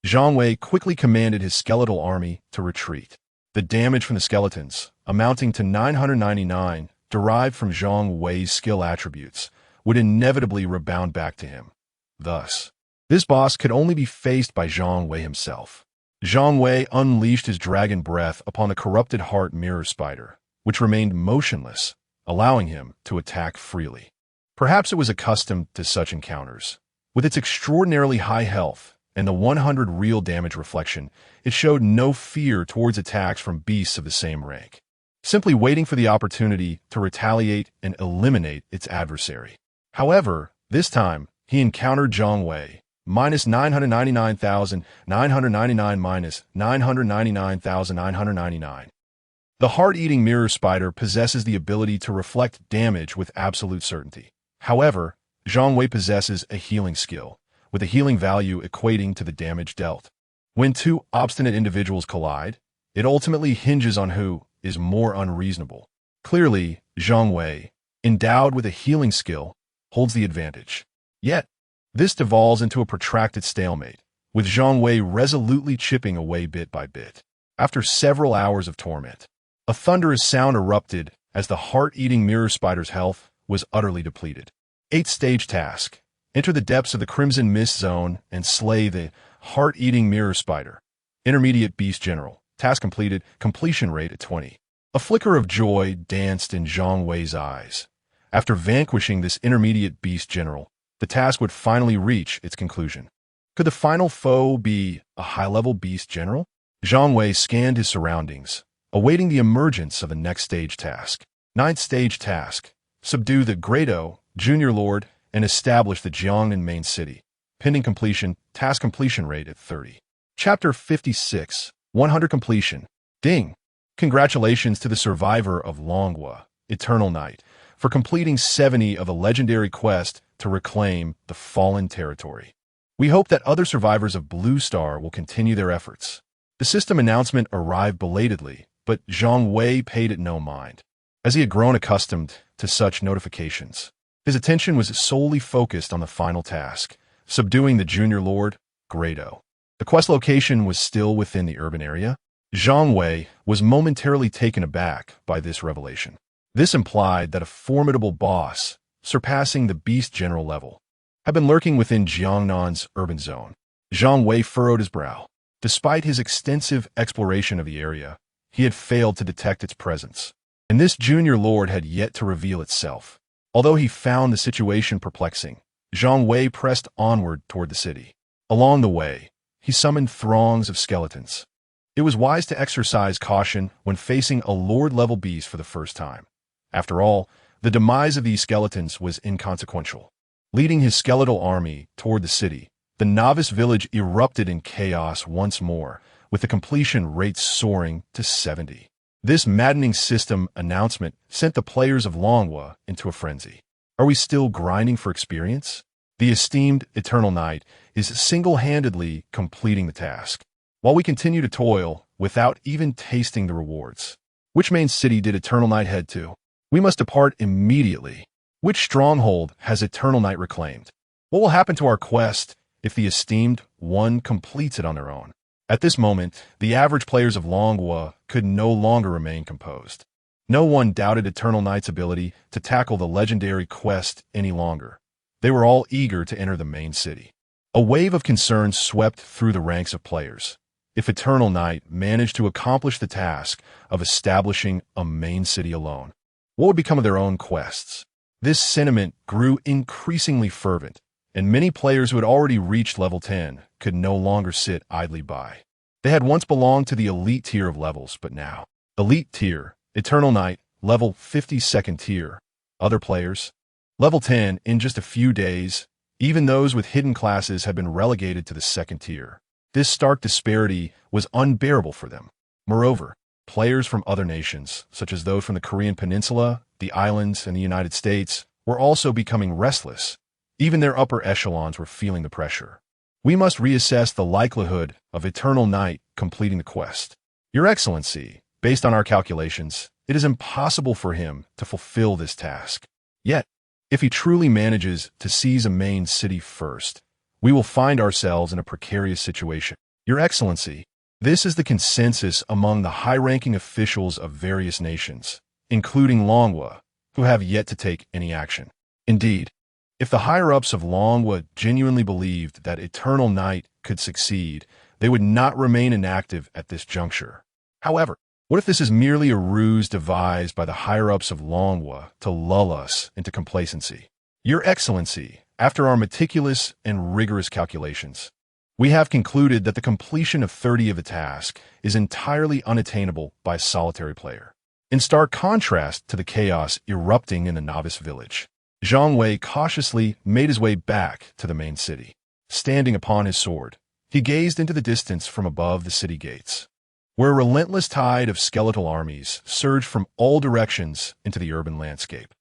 Zhang Wei quickly commanded his skeletal army to retreat. The damage from the skeletons, amounting to 999, derived from Zhang Wei's skill attributes, would inevitably rebound back to him. Thus, this boss could only be faced by Zhang Wei himself. Zhang Wei unleashed his dragon breath upon the corrupted Heart Mirror Spider, which remained motionless, allowing him to attack freely. Perhaps it was accustomed to such encounters. With its extraordinarily high health and the 100 real damage reflection, it showed no fear towards attacks from beasts of the same rank, simply waiting for the opportunity to retaliate and eliminate its adversary. However, this time, he encountered Zhang Wei, minus 999,999 minus 999,999. The heart-eating mirror spider possesses the ability to reflect damage with absolute certainty. However, Zhang Wei possesses a healing skill, with a healing value equating to the damage dealt. When two obstinate individuals collide, it ultimately hinges on who is more unreasonable. Clearly, Zhang Wei, endowed with a healing skill, holds the advantage. Yet, this devolves into a protracted stalemate, with Zhang Wei resolutely chipping away bit by bit. After several hours of torment, a thunderous sound erupted as the heart-eating mirror spider's health was utterly depleted. 8th stage task. Enter the depths of the Crimson Mist Zone and slay the heart-eating mirror spider. Intermediate Beast General. Task completed. Completion rate at 20. A flicker of joy danced in Zhang Wei's eyes. After vanquishing this intermediate beast general, the task would finally reach its conclusion. Could the final foe be a high-level beast general? Zhang Wei scanned his surroundings, awaiting the emergence of the next stage task. Ninth stage task: subdue the Grado, Junior Lord, and establish the Jiangnan main city. Pending completion, task completion rate at 30. Chapter 56, 100 completion. Ding! Congratulations to the survivor of Longhua, Eternal Night, for completing 70 of the legendary quest to reclaim the fallen territory. We hope that other survivors of Blue Star will continue their efforts. The system announcement arrived belatedly, but Zhang Wei paid it no mind. As he had grown accustomed to such notifications, his attention was solely focused on the final task, subduing the Junior Lord, Grado. The quest location was still within the urban area. Zhang Wei was momentarily taken aback by this revelation. This implied that a formidable boss, surpassing the Beast General level, had been lurking within Jiangnan's urban zone. Zhang Wei furrowed his brow. Despite his extensive exploration of the area, he had failed to detect its presence, and this Junior Lord had yet to reveal itself. Although he found the situation perplexing, Zhang Wei pressed onward toward the city. Along the way, he summoned throngs of skeletons. It was wise to exercise caution when facing a Lord-level beast for the first time. After all, the demise of these skeletons was inconsequential. Leading his skeletal army toward the city, the novice village erupted in chaos once more, with the completion rate soaring to 70. This maddening system announcement sent the players of Longhua into a frenzy. Are we still grinding for experience? The esteemed Eternal Night is single-handedly completing the task, while we continue to toil without even tasting the rewards. Which main city did Eternal Night head to? We must depart immediately. Which stronghold has Eternal Night reclaimed? What will happen to our quest if the esteemed one completes it on their own? At this moment, the average players of Longhua could no longer remain composed. No one doubted Eternal Night's ability to tackle the legendary quest any longer. They were all eager to enter the main city. A wave of concern swept through the ranks of players. If Eternal Night managed to accomplish the task of establishing a main city alone, what would become of their own quests? This sentiment grew increasingly fervent, and many players who had already reached level 10 could no longer sit idly by. They had once belonged to the elite tier of levels, but now, elite tier, Eternal Night, level 52nd tier. Other players, level 10 in just a few days. Even those with hidden classes had been relegated to the second tier. This stark disparity was unbearable for them. Moreover, players from other nations, such as those from the Korean Peninsula, the islands, and the United States, were also becoming restless. Even their upper echelons were feeling the pressure. We must reassess the likelihood of Eternal Night completing the quest. Your Excellency, based on our calculations, it is impossible for him to fulfill this task. Yet, if he truly manages to seize a main city first, we will find ourselves in a precarious situation. Your Excellency, this is the consensus among the high-ranking officials of various nations, including Longhua, who have yet to take any action. Indeed, if the higher-ups of Longhua genuinely believed that Eternal Night could succeed, they would not remain inactive at this juncture. However, what if this is merely a ruse devised by the higher-ups of Longhua to lull us into complacency? Your Excellency, after our meticulous and rigorous calculations, we have concluded that the completion of 30 of the task is entirely unattainable by a solitary player. In stark contrast to the chaos erupting in the novice village, Zhang Wei cautiously made his way back to the main city. Standing upon his sword, he gazed into the distance from above the city gates, where a relentless tide of skeletal armies surged from all directions into the urban landscape.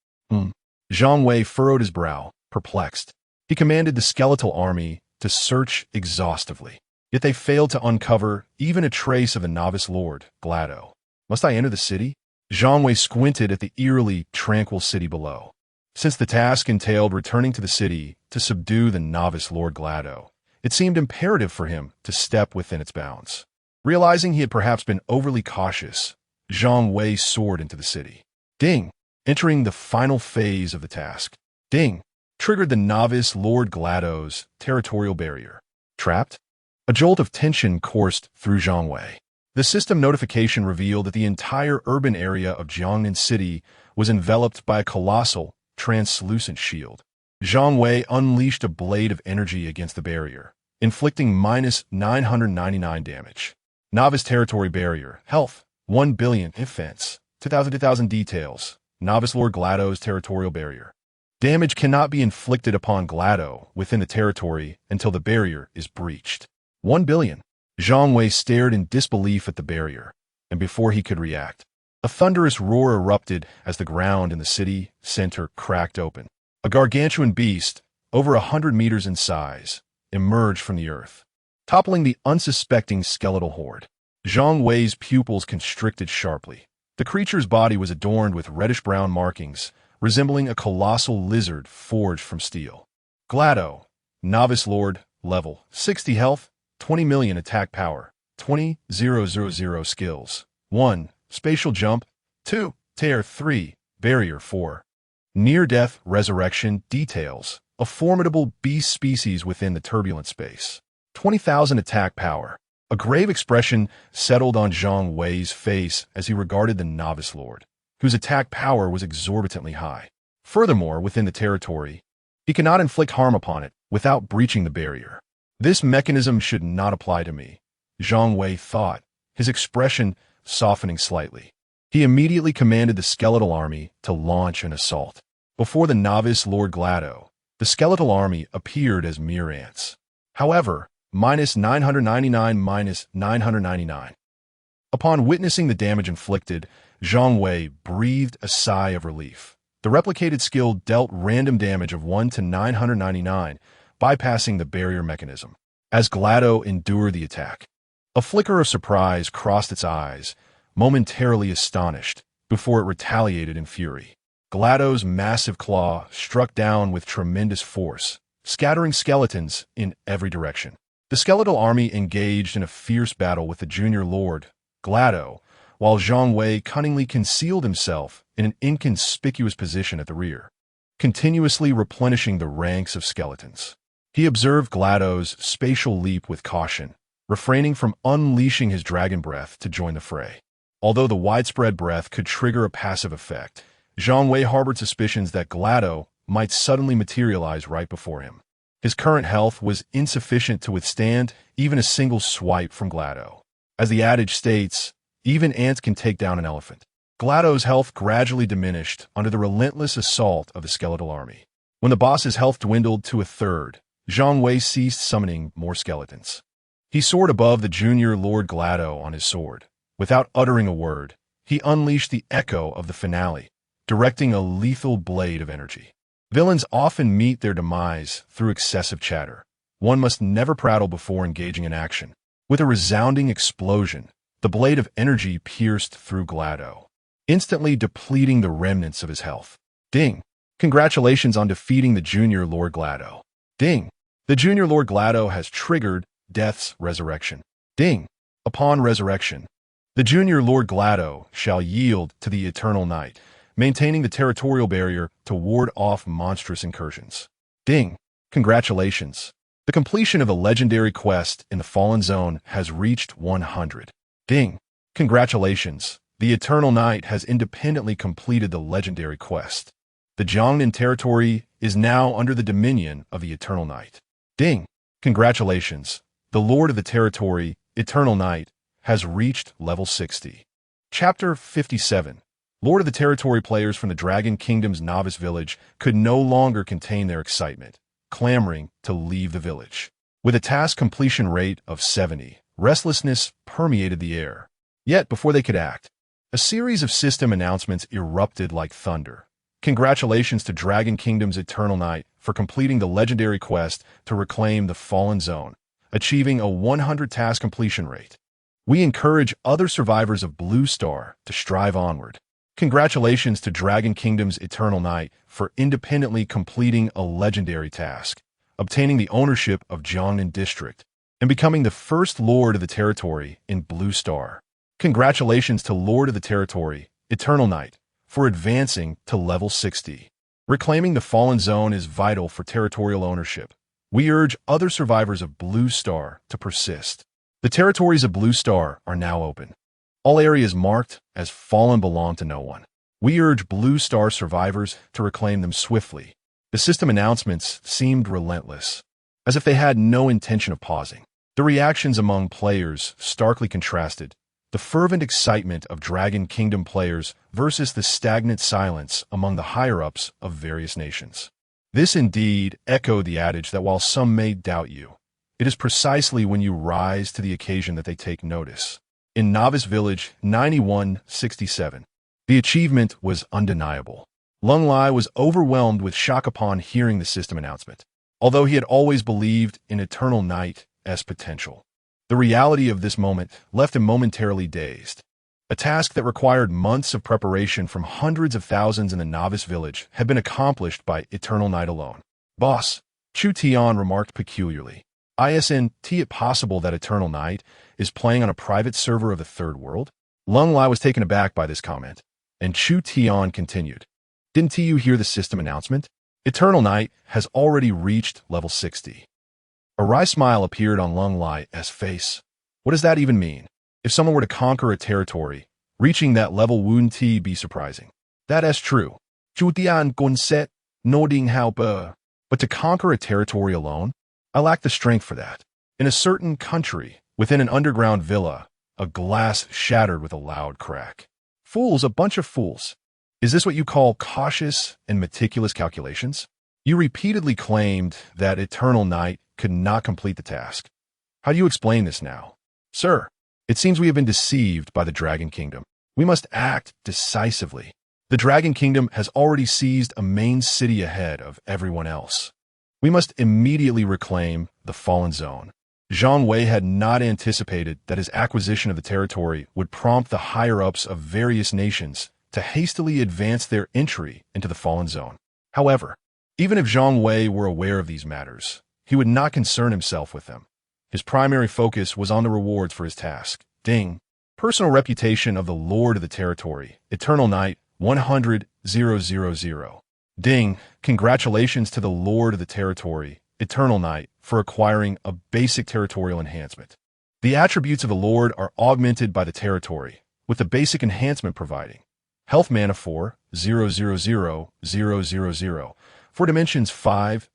Zhang Wei furrowed his brow, perplexed. He commanded the skeletal army to search exhaustively, yet they failed to uncover even a trace of the novice lord, Glado. Must I enter the city? Zhang Wei squinted at the eerily tranquil city below. Since the task entailed returning to the city to subdue the novice Lord Glado, it seemed imperative for him to step within its bounds. Realizing he had perhaps been overly cautious, Zhang Wei soared into the city. Ding! Entering the final phase of the task. Ding! Triggered the novice Lord Glado's territorial barrier. Trapped? A jolt of tension coursed through Zhang Wei. The system notification revealed that the entire urban area of Jiangnan City was enveloped by a colossal, translucent shield. Zhang Wei unleashed a blade of energy against the barrier, inflicting -999 damage. Novice territory barrier. Health, 1 billion. Defense, 2,000 details. Novice Lord GLaDO's territorial barrier. Damage cannot be inflicted upon GLaDO within the territory until the barrier is breached. 1 billion. Zhang Wei stared in disbelief at the barrier, and before he could react, a thunderous roar erupted as the ground in the city center cracked open. A gargantuan beast, over 100 meters in size, emerged from the earth, toppling the unsuspecting skeletal horde. Zhang Wei's pupils constricted sharply. The creature's body was adorned with reddish-brown markings, resembling a colossal lizard forged from steel. GLaDO, Novice Lord, level 60 health, 20 million attack power, 20,000 skills, 1, spatial jump, 2, tear, 3, barrier, 4. Near-death resurrection details, a formidable beast species within the turbulent space. 20,000 attack power. A grave expression settled on Zhang Wei's face as he regarded the Novice Lord, whose attack power was exorbitantly high. Furthermore, within the territory, he cannot inflict harm upon it without breaching the barrier. This mechanism should not apply to me, Zhang Wei thought, his expression softening slightly. He immediately commanded the skeletal army to launch an assault. Before the Novice Lord GLaDO, the skeletal army appeared as mere ants. However, -999 -999. Upon witnessing the damage inflicted, Zhang Wei breathed a sigh of relief. The replicated skill dealt random damage of 1 to 999, bypassing the barrier mechanism. As GLaDO endured the attack, a flicker of surprise crossed its eyes, momentarily astonished, before it retaliated in fury. GLaDO's massive claw struck down with tremendous force, scattering skeletons in every direction. The skeletal army engaged in a fierce battle with the junior lord, GLaDO, while Zhang Wei cunningly concealed himself in an inconspicuous position at the rear, continuously replenishing the ranks of skeletons. He observed GLaDO's spatial leap with caution, refraining from unleashing his dragon breath to join the fray. Although the widespread breath could trigger a passive effect, Zhang Wei harbored suspicions that GLaDO might suddenly materialize right before him. His current health was insufficient to withstand even a single swipe from GLaDO. As the adage states, even ants can take down an elephant. GLaDO's health gradually diminished under the relentless assault of the skeletal army. When the boss's health dwindled to a third, Zhang Wei ceased summoning more skeletons. He soared above the junior Lord GLaDO on his sword. Without uttering a word, he unleashed the echo of the finale, directing a lethal blade of energy. Villains often meet their demise through excessive chatter. One must never prattle before engaging in action. With a resounding explosion, the blade of energy pierced through GLaDO, instantly depleting the remnants of his health. Ding! Congratulations on defeating the junior Lord GLaDO. Ding! The junior Lord GLaDO has triggered Death's resurrection. Ding! Upon resurrection, the junior Lord GLaDO shall yield to the eternal night, maintaining the territorial barrier to ward off monstrous incursions. Ding! Congratulations! The completion of the legendary quest in the Fallen Zone has reached 100. Ding! Congratulations! The Eternal Night has independently completed the legendary quest. The Jiangnan territory is now under the dominion of the Eternal Night. Ding! Congratulations! The Lord of the territory, Eternal Night, has reached level 60. Chapter 57. Lord of the Territory players from the Dragon Kingdom's Novice Village could no longer contain their excitement, clamoring to leave the village. With a task completion rate of 70, restlessness permeated the air. Yet, before they could act, a series of system announcements erupted like thunder. Congratulations to Dragon Kingdom's Eternal Night for completing the legendary quest to reclaim the Fallen Zone, achieving a 100 task completion rate. We encourage other survivors of Blue Star to strive onward. Congratulations to Dragon Kingdom's Eternal Night for independently completing a legendary task, obtaining the ownership of Jiangnan District, and becoming the first Lord of the Territory in Blue Star. Congratulations to Lord of the Territory, Eternal Night, for advancing to level 60. Reclaiming the Fallen Zone is vital for territorial ownership. We urge other survivors of Blue Star to persist. The territories of Blue Star are now open. All areas marked as fallen belong to no one. We urge Blue Star survivors to reclaim them swiftly. The system announcements seemed relentless, as if they had no intention of pausing. The reactions among players starkly contrasted. The fervent excitement of Dragon Kingdom players versus the stagnant silence among the higher-ups of various nations. This indeed echoed the adage that while some may doubt you, it is precisely when you rise to the occasion that they take notice. In Novice Village 9167, the achievement was undeniable. Lung Lai was overwhelmed with shock upon hearing the system announcement, although he had always believed in Eternal Night as potential. The reality of this moment left him momentarily dazed. A task that required months of preparation from hundreds of thousands in the Novice Village had been accomplished by Eternal Night alone. Boss, Chu Tian remarked peculiarly. Isn't it possible that Eternal Night is playing on a private server of the Third World? Lung Lai was taken aback by this comment, and Chu Tian continued. Didn't you hear the system announcement? Eternal Night has already reached level 60. A wry smile appeared on Lung Lai's face. What does that even mean? If someone were to conquer a territory, reaching that level wouldn't be surprising. That is true. Chu Tian Gonset, nodding how but to conquer a territory alone? I lack the strength for that. In a certain country, within an underground villa, a glass shattered with a loud crack. Fools, a bunch of fools. Is this what you call cautious and meticulous calculations? You repeatedly claimed that Eternal Night could not complete the task. How do you explain this now? Sir, it seems we have been deceived by the Dragon Kingdom. We must act decisively. The Dragon Kingdom has already seized a main city ahead of everyone else. We must immediately reclaim the Fallen Zone. Zhang Wei had not anticipated that his acquisition of the territory would prompt the higher-ups of various nations to hastily advance their entry into the Fallen Zone. However, even if Zhang Wei were aware of these matters, he would not concern himself with them. His primary focus was on the rewards for his task. Ding. Personal reputation of the Lord of the Territory. Eternal Night 100,000. Ding. Congratulations to the Lord of the Territory, Eternal Night, for acquiring a basic territorial enhancement. The attributes of the Lord are augmented by the territory, with the basic enhancement providing Health Mana 4,000,000 for dimensions 5,000.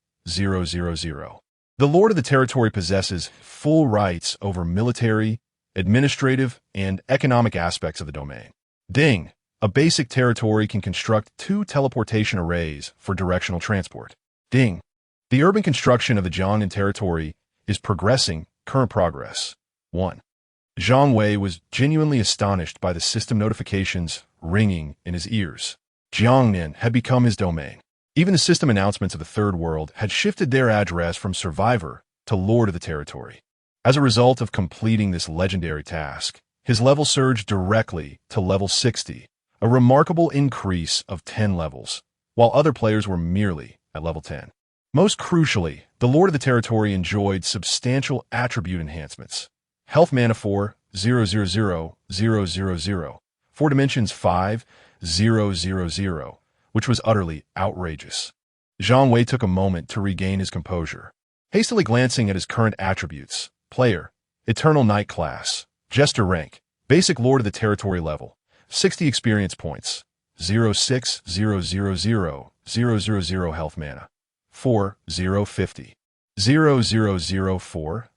The Lord of the Territory possesses full rights over military, administrative, and economic aspects of the domain. Ding. A basic territory can construct 2 teleportation arrays for directional transport. Ding. The urban construction of the Jiangnan territory is progressing. Current progress. 1. Zhang Wei was genuinely astonished by the system notifications ringing in his ears. Jiangnan had become his domain. Even the system announcements of the Third World had shifted their address from Survivor to Lord of the Territory. As a result of completing this legendary task, his level surged directly to level 60, a remarkable increase of 10 levels, while other players were merely at level 10. Most crucially, the Lord of the Territory enjoyed substantial attribute enhancements. Health Mana 4,000,000 for dimensions 5,000, which was utterly outrageous. Zhang Wei took a moment to regain his composure. Hastily glancing at his current attributes, player, Eternal Night class, Jester rank, basic Lord of the Territory level, 60 experience points, 06000,000 health mana, 4,050, 0,004,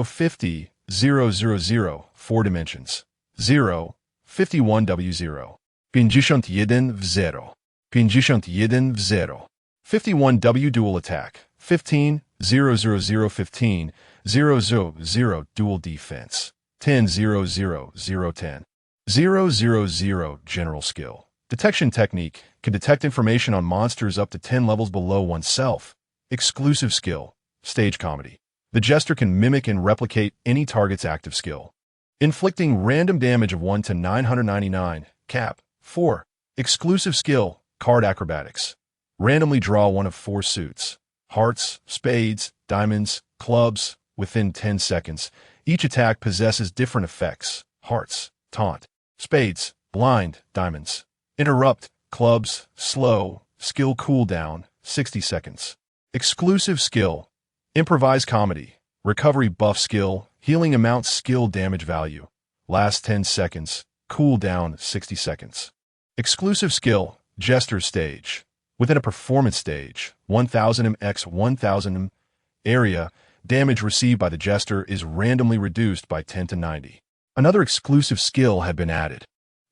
050, 000, 4 dimensions, 0, 51W0, 51 w0, 51W dual attack, 15, 00015, 000 dual defense, 10, 00010, 000 general skill. Detection technique can detect information on monsters up to 10 levels below oneself. Exclusive skill, stage comedy. The Jester can mimic and replicate any target's active skill. Inflicting random damage of 1 to 999, cap. 4. Exclusive skill, card acrobatics. Randomly draw one of 4 suits. Hearts, spades, diamonds, clubs, within 10 seconds. Each attack possesses different effects. Hearts, taunt. Spades, blind, diamonds. Interrupt, clubs, slow, skill cooldown, 60 seconds. Exclusive skill, improvise comedy. Recovery buff skill, healing amount skill damage value. Last 10 seconds, cooldown 60 seconds. Exclusive skill, Jester stage. Within a performance stage, 1000 x 1000 area, damage received by the Jester is randomly reduced by 10 to 90. Another exclusive skill had been added.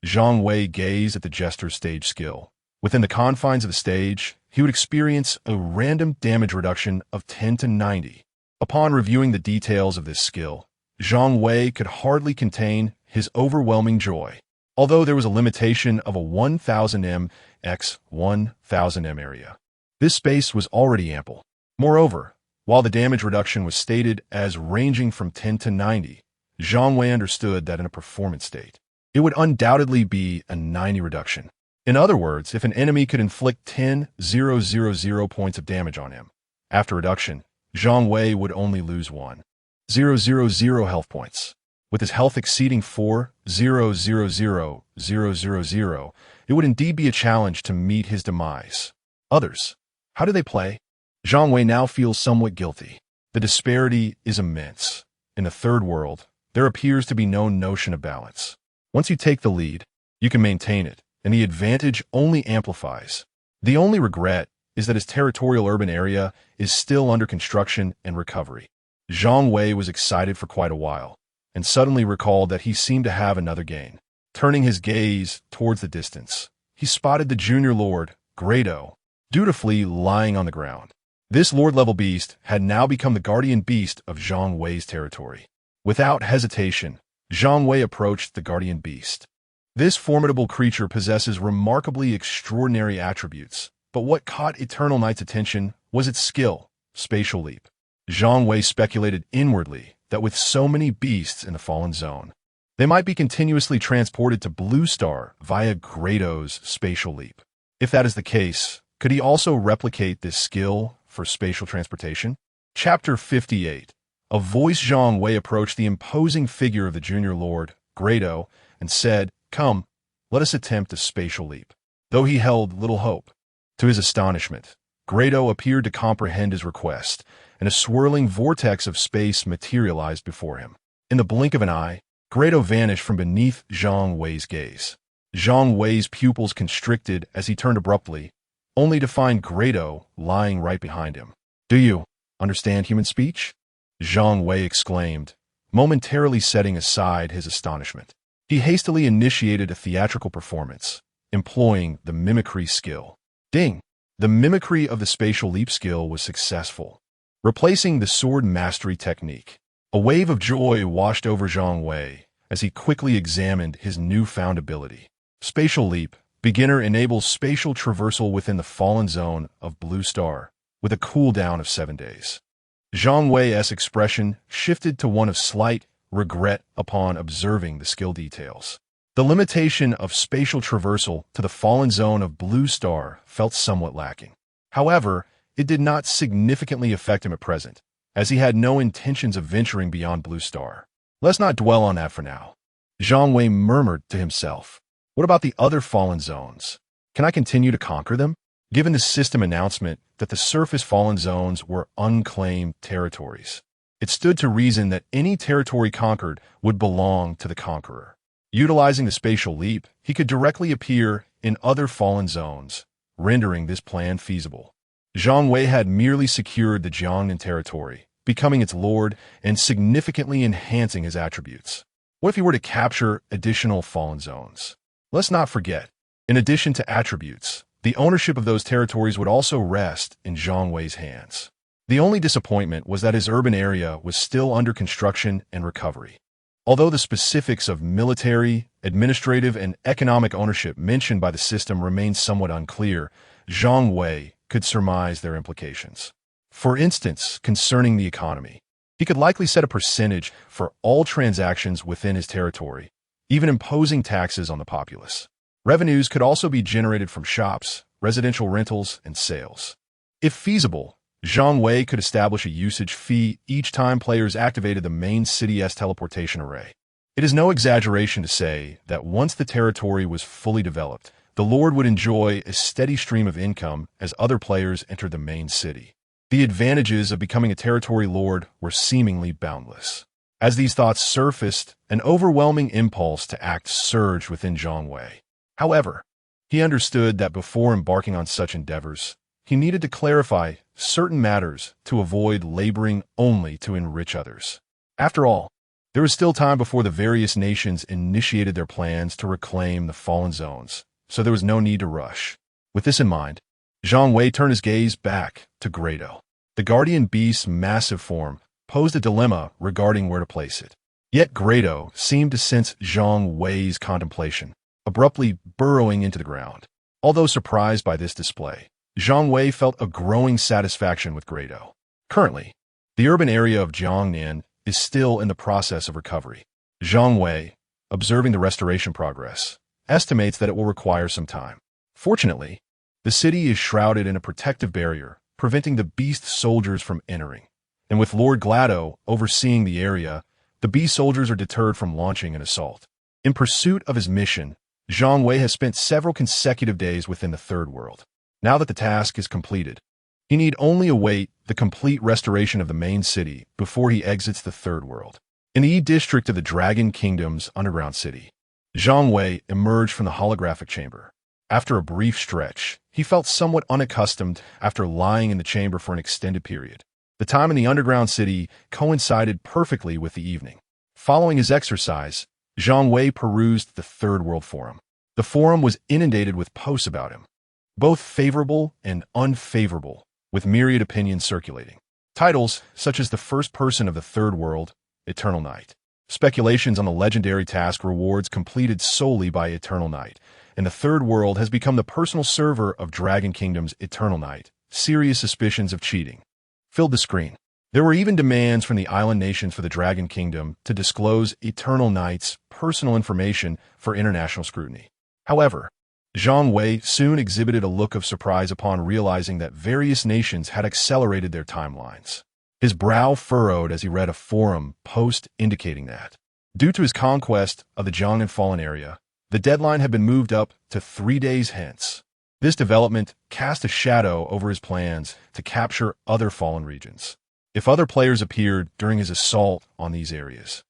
Zhang Wei gazed at the Jester's stage skill. Within the confines of the stage, he would experience a random damage reduction of 10 to 90. Upon reviewing the details of this skill, Zhang Wei could hardly contain his overwhelming joy. Although there was a limitation of a 1000m x 1000m area, this space was already ample. Moreover, while the damage reduction was stated as ranging from 10 to 90, Zhang Wei understood that in a performance state, it would undoubtedly be a 90 reduction. In other words, if an enemy could inflict 10,000 points of damage on him, after reduction, Zhang Wei would only lose 1,000 health points. With his health exceeding 4,000,000, it would indeed be a challenge to meet his demise. Others, how do they play? Zhang Wei now feels somewhat guilty. The disparity is immense. In the third world, there appears to be no notion of balance. Once you take the lead, you can maintain it, and the advantage only amplifies. The only regret is that his territorial urban area is still under construction and recovery. Zhang Wei was excited for quite a while, and suddenly recalled that he seemed to have another gain. Turning his gaze towards the distance, he spotted the junior lord, Grado, dutifully lying on the ground. This lord-level beast had now become the guardian beast of Zhang Wei's territory. Without hesitation, Zhang Wei approached the guardian beast. This formidable creature possesses remarkably extraordinary attributes, but what caught Eternal Knight's attention was its skill, spatial leap. Zhang Wei speculated inwardly that with so many beasts in the Fallen Zone, they might be continuously transported to Blue Star via Grado's spatial leap. If that is the case, could he also replicate this skill for spatial transportation? Chapter 58. A voice. Zhang Wei approached the imposing figure of the junior lord, Grado, and said, "Come, let us attempt a spatial leap." Though he held little hope. To his astonishment, Grado appeared to comprehend his request, and a swirling vortex of space materialized before him. In the blink of an eye, Grado vanished from beneath Zhang Wei's gaze. Zhang Wei's pupils constricted as he turned abruptly, only to find Grado lying right behind him. "Do you understand human speech?" Zhang Wei exclaimed, momentarily setting aside his astonishment. He hastily initiated a theatrical performance, employing the mimicry skill. Ding! The mimicry of the spatial leap skill was successful, replacing the sword mastery technique. A wave of joy washed over Zhang Wei as he quickly examined his newfound ability. Spatial leap. Beginner enables spatial traversal within the Fallen Zone of Blue Star, with a cooldown of 7 days. Zhang Wei's expression shifted to one of slight regret upon observing the skill details. The limitation of spatial traversal to the Fallen Zone of Blue Star felt somewhat lacking. However, it did not significantly affect him at present, as he had no intentions of venturing beyond Blue Star. Let's not dwell on that for now. Zhang Wei murmured to himself. What about the other Fallen Zones? Can I continue to conquer them? Given the system announcement that the surface Fallen Zones were unclaimed territories, it stood to reason that any territory conquered would belong to the conqueror. Utilizing the spatial leap, he could directly appear in other Fallen Zones, rendering this plan feasible. Zhang Wei had merely secured the Jiangnan territory, becoming its lord and significantly enhancing his attributes. What if he were to capture additional Fallen Zones? Let's not forget, in addition to attributes, the ownership of those territories would also rest in Zhang Wei's hands. The only disappointment was that his urban area was still under construction and recovery. Although the specifics of military, administrative, and economic ownership mentioned by the system remained somewhat unclear, Zhang Wei could surmise their implications. For instance, concerning the economy, he could likely set a percentage for all transactions within his territory, even imposing taxes on the populace. Revenues could also be generated from shops, residential rentals, and sales. If feasible, Zhang Wei could establish a usage fee each time players activated the main city's teleportation array. It is no exaggeration to say that once the territory was fully developed, the Lord would enjoy a steady stream of income as other players entered the main city. The advantages of becoming a territory lord were seemingly boundless. As these thoughts surfaced, an overwhelming impulse to act surged within Zhang Wei. However, he understood that before embarking on such endeavors, he needed to clarify certain matters to avoid laboring only to enrich others. After all, there was still time before the various nations initiated their plans to reclaim the fallen zones, so there was no need to rush. With this in mind, Zhang Wei turned his gaze back to Grado. The guardian beast's massive form posed a dilemma regarding where to place it. Yet Grado seemed to sense Zhang Wei's contemplation, abruptly burrowing into the ground. Although surprised by this display, Zhang Wei felt a growing satisfaction with Grado. Currently, the urban area of Jiangnan is still in the process of recovery. Zhang Wei, observing the restoration progress, estimates that it will require some time. Fortunately, the city is shrouded in a protective barrier, preventing the beast soldiers from entering. And with Lord Glado overseeing the area, the beast soldiers are deterred from launching an assault. In pursuit of his mission, Zhang Wei has spent several consecutive days within the Third World. Now that the task is completed, he need only await the complete restoration of the main city before he exits the Third World. In the E district of the Dragon Kingdom's underground city, Zhang Wei emerged from the holographic chamber. After a brief stretch, he felt somewhat unaccustomed after lying in the chamber for an extended period. The time in the underground city coincided perfectly with the evening. Following his exercise, Zhang Wei perused the Third World Forum. The forum was inundated with posts about him, both favorable and unfavorable, with myriad opinions circulating. Titles such as the first person of the Third World, Eternal Night. Speculations on the legendary task rewards completed solely by Eternal Night, and the Third World has become the personal server of Dragon Kingdom's Eternal Night. Serious suspicions of cheating filled the screen. There were even demands from the island nations for the Dragon Kingdom to disclose Eternal Night's personal information for international scrutiny. However, Zhang Wei soon exhibited a look of surprise upon realizing that various nations had accelerated their timelines. His brow furrowed as he read a forum post indicating that, due to his conquest of the Jiangnan Fallen area, the deadline had been moved up to 3 days hence. This development cast a shadow over his plans to capture other fallen regions. If other players appeared during his assault on these areas,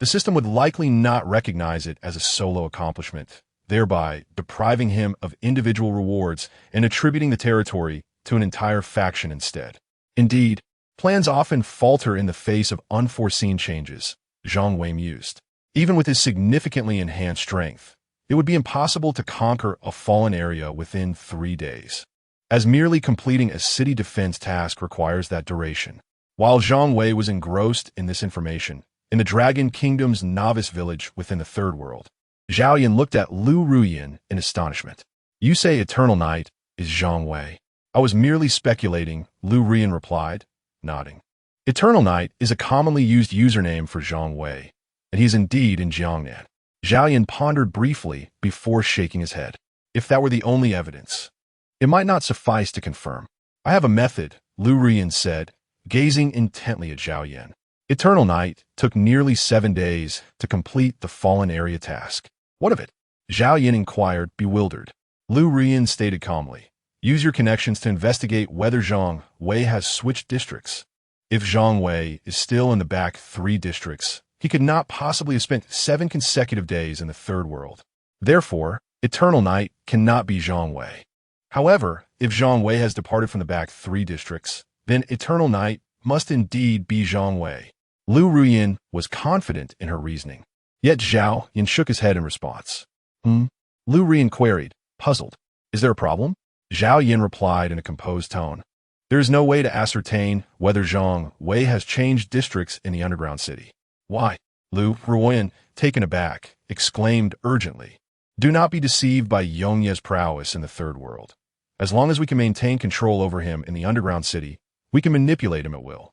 the system would likely not recognize it as a solo accomplishment, thereby depriving him of individual rewards and attributing the territory to an entire faction instead. Indeed, plans often falter in the face of unforeseen changes, Zhang Wei mused. Even with his significantly enhanced strength, it would be impossible to conquer a fallen area within 3 days, as merely completing a city defense task requires that duration. While Zhang Wei was engrossed in this information, in the Dragon Kingdom's novice village within the Third World, Zhao Yan looked at Lu Ruyan in astonishment. "You say Eternal Night is Zhang Wei." "I was merely speculating," Lu Ruyan replied, nodding. Eternal Night is a commonly used username for Zhang Wei, and he is indeed in Jiangnan. Zhao Yan pondered briefly before shaking his head. If that were the only evidence, it might not suffice to confirm. "I have a method," Lu Ruyan said, gazing intently at Zhao Yan. Eternal Night took nearly 7 days to complete the fallen area task. "What of it?" Zhao Yan inquired, bewildered. Lu Ruyan stated calmly, "Use your connections to investigate whether Zhang Wei has switched districts. If Zhang Wei is still in the back 3 districts, he could not possibly have spent 7 consecutive days in the Third World. Therefore, Eternal Night cannot be Zhang Wei. However, if Zhang Wei has departed from the back 3 districts, then Eternal Night must indeed be Zhang Wei." Lu Ruyan was confident in her reasoning. Yet Zhao Yan shook his head in response. Lu Ruyan queried, puzzled. "Is there a problem?" Zhao Yan replied in a composed tone. "There is no way to ascertain whether Zhang Wei has changed districts in the underground city." "Why?" Lu Ruyan, taken aback, exclaimed urgently. "Do not be deceived by Yongye's prowess in the Third World. As long as we can maintain control over him in the underground city, we can manipulate him at will."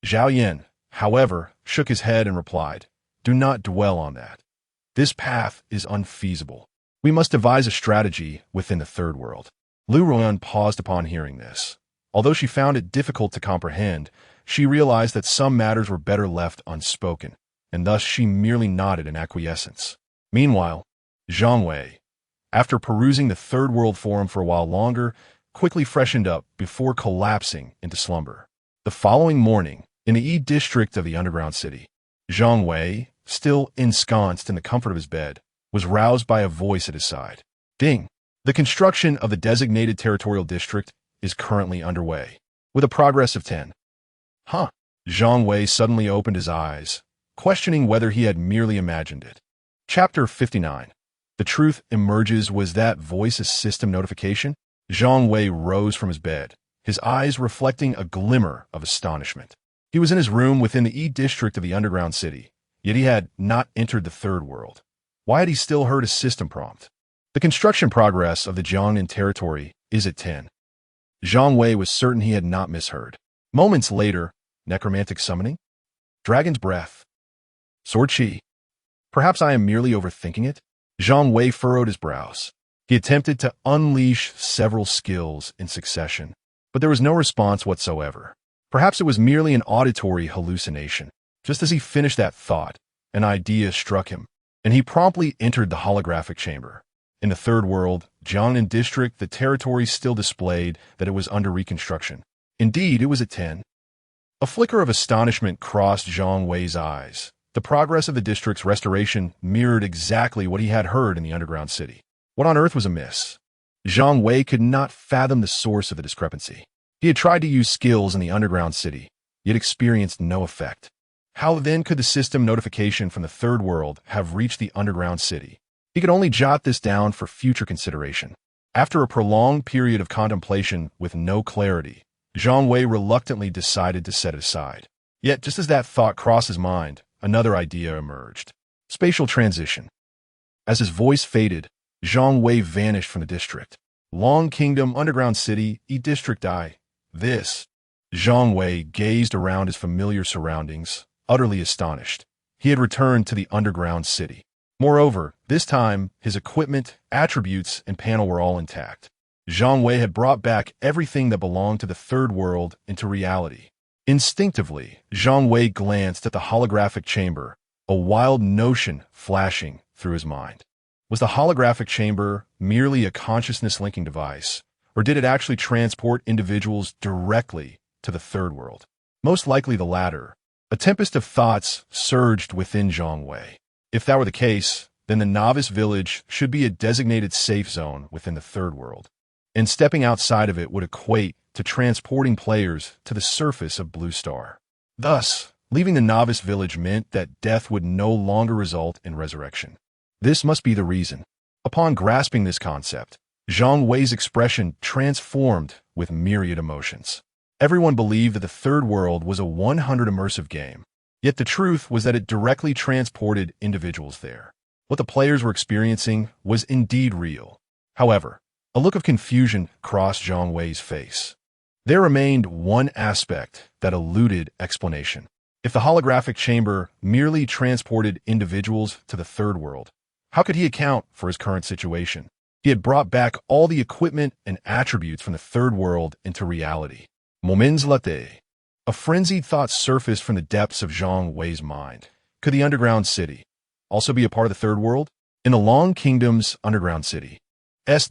Zhao Yan, however, shook his head and replied, "Do not dwell on that. This path is unfeasible. We must devise a strategy within the Third World." Lu Ruyan paused upon hearing this. Although she found it difficult to comprehend, she realized that some matters were better left unspoken, and thus she merely nodded in acquiescence. Meanwhile, Zhang Wei, after perusing the Third World Forum for a while longer, quickly freshened up before collapsing into slumber. The following morning, in the E district of the underground city, Zhang Wei, still ensconced in the comfort of his bed, was roused by a voice at his side. "Ding! The construction of the designated territorial district is currently underway, with a progress of 10. Huh? Zhang Wei suddenly opened his eyes, questioning whether he had merely imagined it. Chapter 59. The truth emerges. Was that voice a system notification? Zhang Wei rose from his bed, his eyes reflecting a glimmer of astonishment. He was in his room within the E-district of the underground city, yet he had not entered the third world. Why had he still heard a system prompt? The construction progress of the Jiangnan territory is at 10. Zhang Wei was certain he had not misheard. Moments later, necromantic summoning? Dragon's breath? Sword chi? Perhaps I am merely overthinking it? Zhang Wei furrowed his brows. He attempted to unleash several skills in succession, but there was no response whatsoever. Perhaps it was merely an auditory hallucination. Just as he finished that thought, an idea struck him, and he promptly entered the holographic chamber. In the third world, Jiangnan district, the territory still displayed that it was under reconstruction. Indeed, it was at 10. A flicker of astonishment crossed Zhang Wei's eyes. The progress of the district's restoration mirrored exactly what he had heard in the underground city. What on earth was amiss? Zhang Wei could not fathom the source of the discrepancy. He had tried to use skills in the underground city, yet experienced no effect. How then could the system notification from the third world have reached the underground city? He could only jot this down for future consideration. After a prolonged period of contemplation with no clarity, Zhang Wei reluctantly decided to set it aside. Yet, just as that thought crossed his mind, another idea emerged. Spatial transition. As his voice faded, Zhang Wei vanished from the district. Long Kingdom, Underground City, E-District I. This. Zhang Wei gazed around his familiar surroundings, utterly astonished. He had returned to the underground city. Moreover, this time, his equipment, attributes, and panel were all intact. Zhang Wei had brought back everything that belonged to the third world into reality. Instinctively, Zhang Wei glanced at the holographic chamber, a wild notion flashing through his mind. Was the holographic chamber merely a consciousness-linking device, or did it actually transport individuals directly to the third world? Most likely the latter. A tempest of thoughts surged within Zhang Wei. If that were the case, then the novice village should be a designated safe zone within the third world, and stepping outside of it would equate to transporting players to the surface of Blue Star. Thus, leaving the novice village meant that death would no longer result in resurrection. This must be the reason. Upon grasping this concept, Zhang Wei's expression transformed with myriad emotions. Everyone believed that the third world was a 100 immersive game, yet the truth was that it directly transported individuals there. What the players were experiencing was indeed real. However, a look of confusion crossed Zhang Wei's face. There remained one aspect that eluded explanation. If the holographic chamber merely transported individuals to the third world, how could he account for his current situation? He had brought back all the equipment and attributes from the third world into reality. Moments later, a frenzied thought surfaced from the depths of Zhang Wei's mind. Could the underground city also be a part of the third world? In the Long Kingdom's underground city,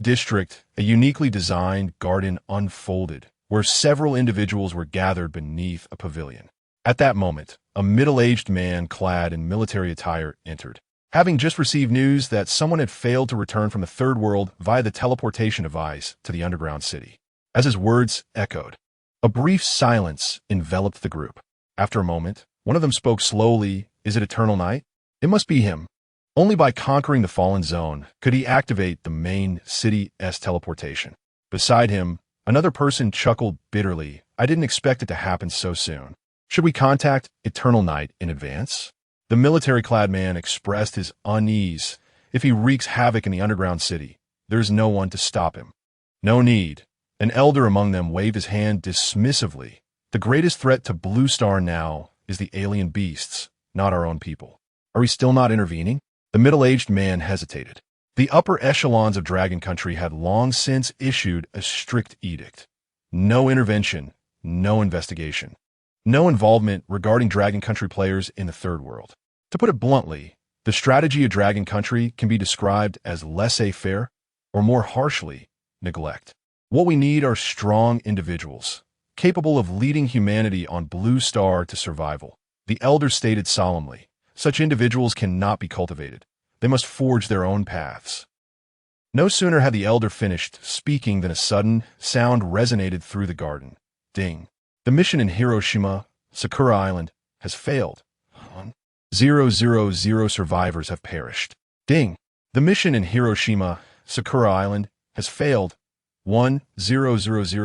district, a uniquely designed garden unfolded, where several individuals were gathered beneath a pavilion. At that moment, a middle-aged man clad in military attire entered, having just received news that someone had failed to return from the third world via the teleportation device to the underground city. As his words echoed, a brief silence enveloped the group. After a moment, one of them spoke slowly. Is it Eternal Night? It must be him. Only by conquering the Fallen Zone could he activate the main city's teleportation. Beside him, another person chuckled bitterly. I didn't expect it to happen so soon. Should we contact Eternal Night in advance? The military-clad man expressed his unease. If he wreaks havoc in the underground city, there's no one to stop him. No need. An elder among them waved his hand dismissively. The greatest threat to Blue Star now is the alien beasts, not our own people. Are we still not intervening? The middle-aged man hesitated. The upper echelons of Dragon Country had long since issued a strict edict. No intervention, no investigation, no involvement regarding Dragon Country players in the third world. To put it bluntly, the strategy of Dragon Country can be described as laissez-faire, or more harshly, neglect. What we need are strong individuals, capable of leading humanity on Blue Star to survival. The elder stated solemnly, such individuals cannot be cultivated. They must forge their own paths. No sooner had the elder finished speaking than a sudden sound resonated through the garden. Ding. The mission in Hiroshima, Sakura Island, has failed. 000 survivors have perished. Ding. The mission in Hiroshima, Sakura Island, has failed. 1000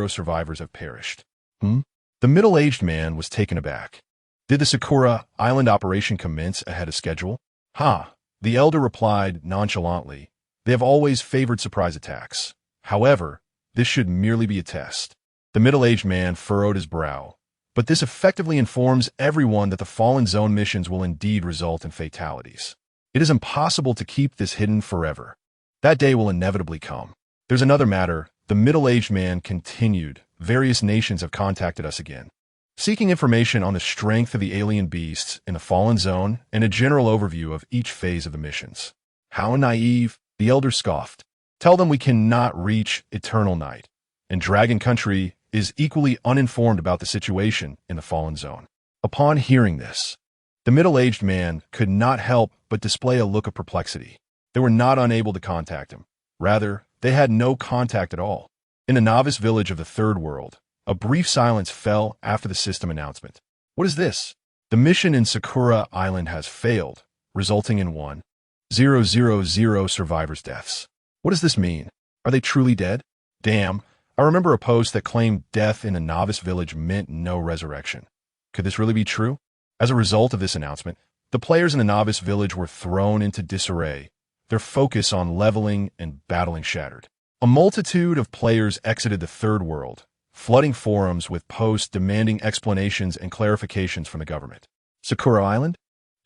survivors have perished. The middle-aged man was taken aback. Did the Sakura Island operation commence ahead of schedule? Ha! The elder replied nonchalantly. They have always favored surprise attacks. However, this should merely be a test. The middle-aged man furrowed his brow. But this effectively informs everyone that the Fallen Zone missions will indeed result in fatalities. It is impossible to keep this hidden forever. That day will inevitably come. There's another matter. The middle-aged man continued. Various nations have contacted us again, seeking information on the strength of the alien beasts in the Fallen Zone and a general overview of each phase of the missions. How naive, the elder scoffed. Tell them we cannot reach eternal night, and Dragon Country is equally uninformed about the situation in the Fallen Zone. Upon hearing this, the middle-aged man could not help but display a look of perplexity. They were not unable to contact him. Rather, they had no contact at all. In the novice village of the Third World, a brief silence fell after the system announcement. What is this? The mission in Sakura Island has failed, resulting in 1000 survivors' deaths. What does this mean? Are they truly dead? Damn, I remember a post that claimed death in the novice village meant no resurrection. Could this really be true? As a result of this announcement, the players in the novice village were thrown into disarray, their focus on leveling and battling shattered. A multitude of players exited the Third World, flooding forums with posts demanding explanations and clarifications from the government. Sakura Island?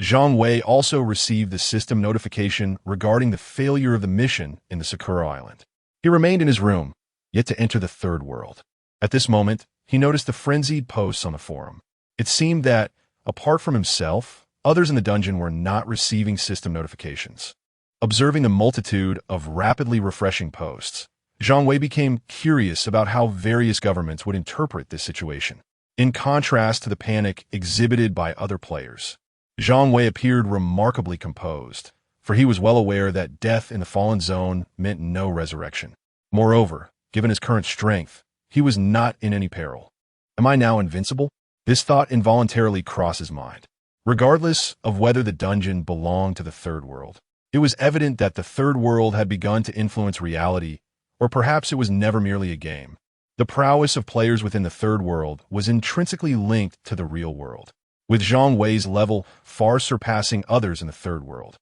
Zhang Wei also received the system notification regarding the failure of the mission in the Sakura Island. He remained in his room, yet to enter the Third World. At this moment, he noticed the frenzied posts on the forum. It seemed that, apart from himself, others in the dungeon were not receiving system notifications. Observing the multitude of rapidly refreshing posts, Zhang Wei became curious about how various governments would interpret this situation. In contrast to the panic exhibited by other players, Zhang Wei appeared remarkably composed, for he was well aware that death in the Fallen Zone meant no resurrection. Moreover, given his current strength, he was not in any peril. Am I now invincible? This thought involuntarily crossed his mind. Regardless of whether the dungeon belonged to the Third World, it was evident that the Third World had begun to influence reality, or perhaps it was never merely a game. The prowess of players within the Third World was intrinsically linked to the real world, with Zhang Wei's level far surpassing others in the Third World.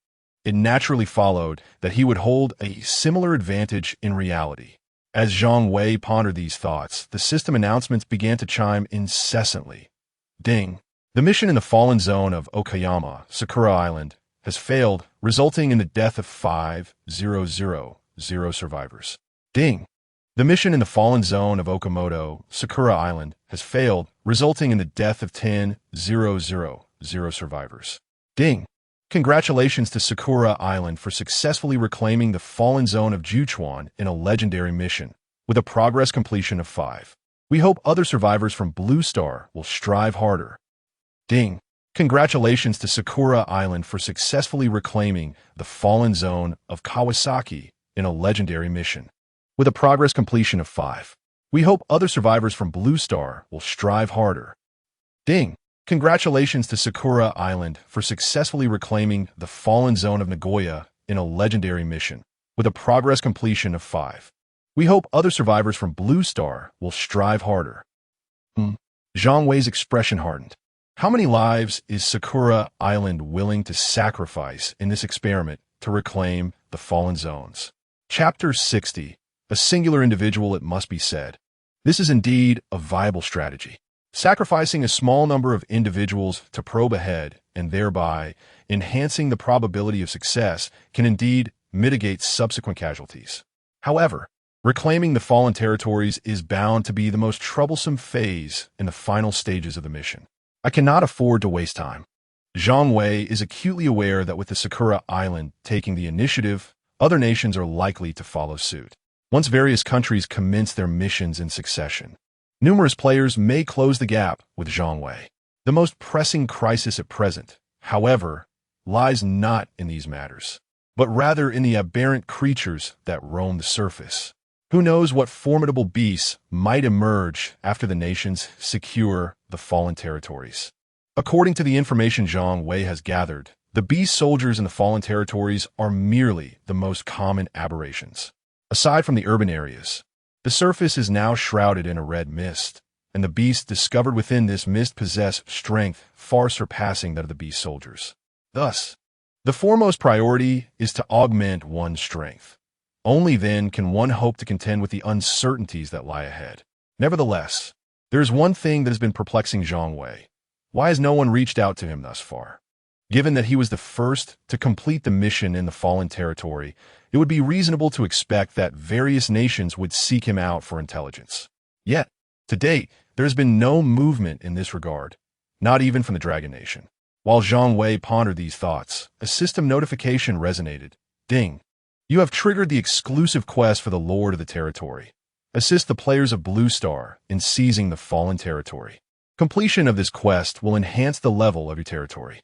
It naturally followed that he would hold a similar advantage in reality. As Zhang Wei pondered these thoughts, the system announcements began to chime incessantly. Ding! The mission in the Fallen Zone of Okayama, Sakura Island, has failed, resulting in the death of 500 survivors. Ding! The mission in the Fallen Zone of Okamoto, Sakura Island, has failed, resulting in the death of 10,000 survivors. Ding! Congratulations to Sakura Island for successfully reclaiming the Fallen Zone of Juchuan in a legendary mission, with a progress completion of 5. We hope other survivors from Blue Star will strive harder. Ding! Congratulations to Sakura Island for successfully reclaiming the Fallen Zone of Kawasaki in a legendary mission, with a progress completion of 5. We hope other survivors from Blue Star will strive harder. Ding! Congratulations to Sakura Island for successfully reclaiming the Fallen Zone of Nagoya in a legendary mission, with a progress completion of 5. We hope other survivors from Blue Star will strive harder. Zhang Wei's expression hardened. How many lives is Sakura Island willing to sacrifice in this experiment to reclaim the Fallen Zones? Chapter 60. A singular individual, it must be said. This is indeed a viable strategy. Sacrificing a small number of individuals to probe ahead and thereby enhancing the probability of success can indeed mitigate subsequent casualties. However, reclaiming the fallen territories is bound to be the most troublesome phase in the final stages of the mission. I cannot afford to waste time. Zhang Wei is acutely aware that with the Sakura Island taking the initiative, other nations are likely to follow suit. Once various countries commence their missions in succession, numerous players may close the gap with Zhang Wei. The most pressing crisis at present, however, lies not in these matters, but rather in the aberrant creatures that roam the surface. Who knows what formidable beasts might emerge after the nations secure the fallen territories? According to the information Zhang Wei has gathered, the beast soldiers in the fallen territories are merely the most common aberrations. Aside from the urban areas, the surface is now shrouded in a red mist, and the beasts discovered within this mist possess strength far surpassing that of the beast soldiers. Thus, the foremost priority is to augment one's strength. Only then can one hope to contend with the uncertainties that lie ahead. Nevertheless, there is one thing that has been perplexing Zhang Wei. Why has no one reached out to him thus far? Given that he was the first to complete the mission in the fallen territory, it would be reasonable to expect that various nations would seek him out for intelligence. Yet, to date, there has been no movement in this regard, not even from the Dragon Nation. While Zhang Wei pondered these thoughts, a system notification resonated. Ding! You have triggered the exclusive quest for the Lord of the Territory. Assist the players of Blue Star in seizing the fallen territory. Completion of this quest will enhance the level of your territory.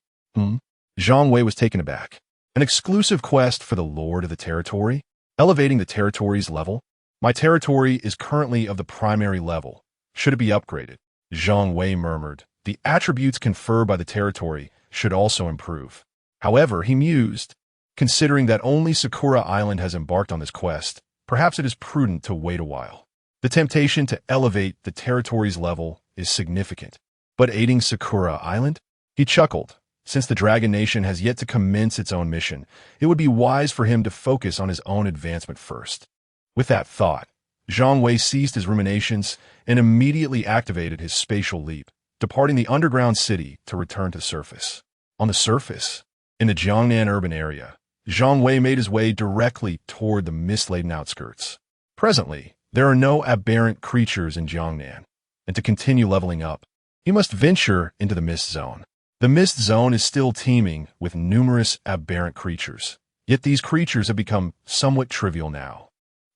Zhang Wei was taken aback. An exclusive quest for the Lord of the Territory? Elevating the territory's level? My territory is currently of the primary level. Should it be upgraded? Zhang Wei murmured. The attributes conferred by the territory should also improve. However, he mused, considering that only Sakura Island has embarked on this quest, perhaps it is prudent to wait a while. The temptation to elevate the territory's level is significant. But aiding Sakura Island? He chuckled. Since the Dragon Nation has yet to commence its own mission, it would be wise for him to focus on his own advancement first. With that thought, Zhang Wei ceased his ruminations and immediately activated his spatial leap, departing the underground city to return to the surface. On the surface, in the Jiangnan urban area, Zhang Wei made his way directly toward the mist-laden outskirts. Presently, there are no aberrant creatures in Jiangnan, and to continue leveling up, he must venture into the mist zone. The mist zone is still teeming with numerous aberrant creatures, yet these creatures have become somewhat trivial now.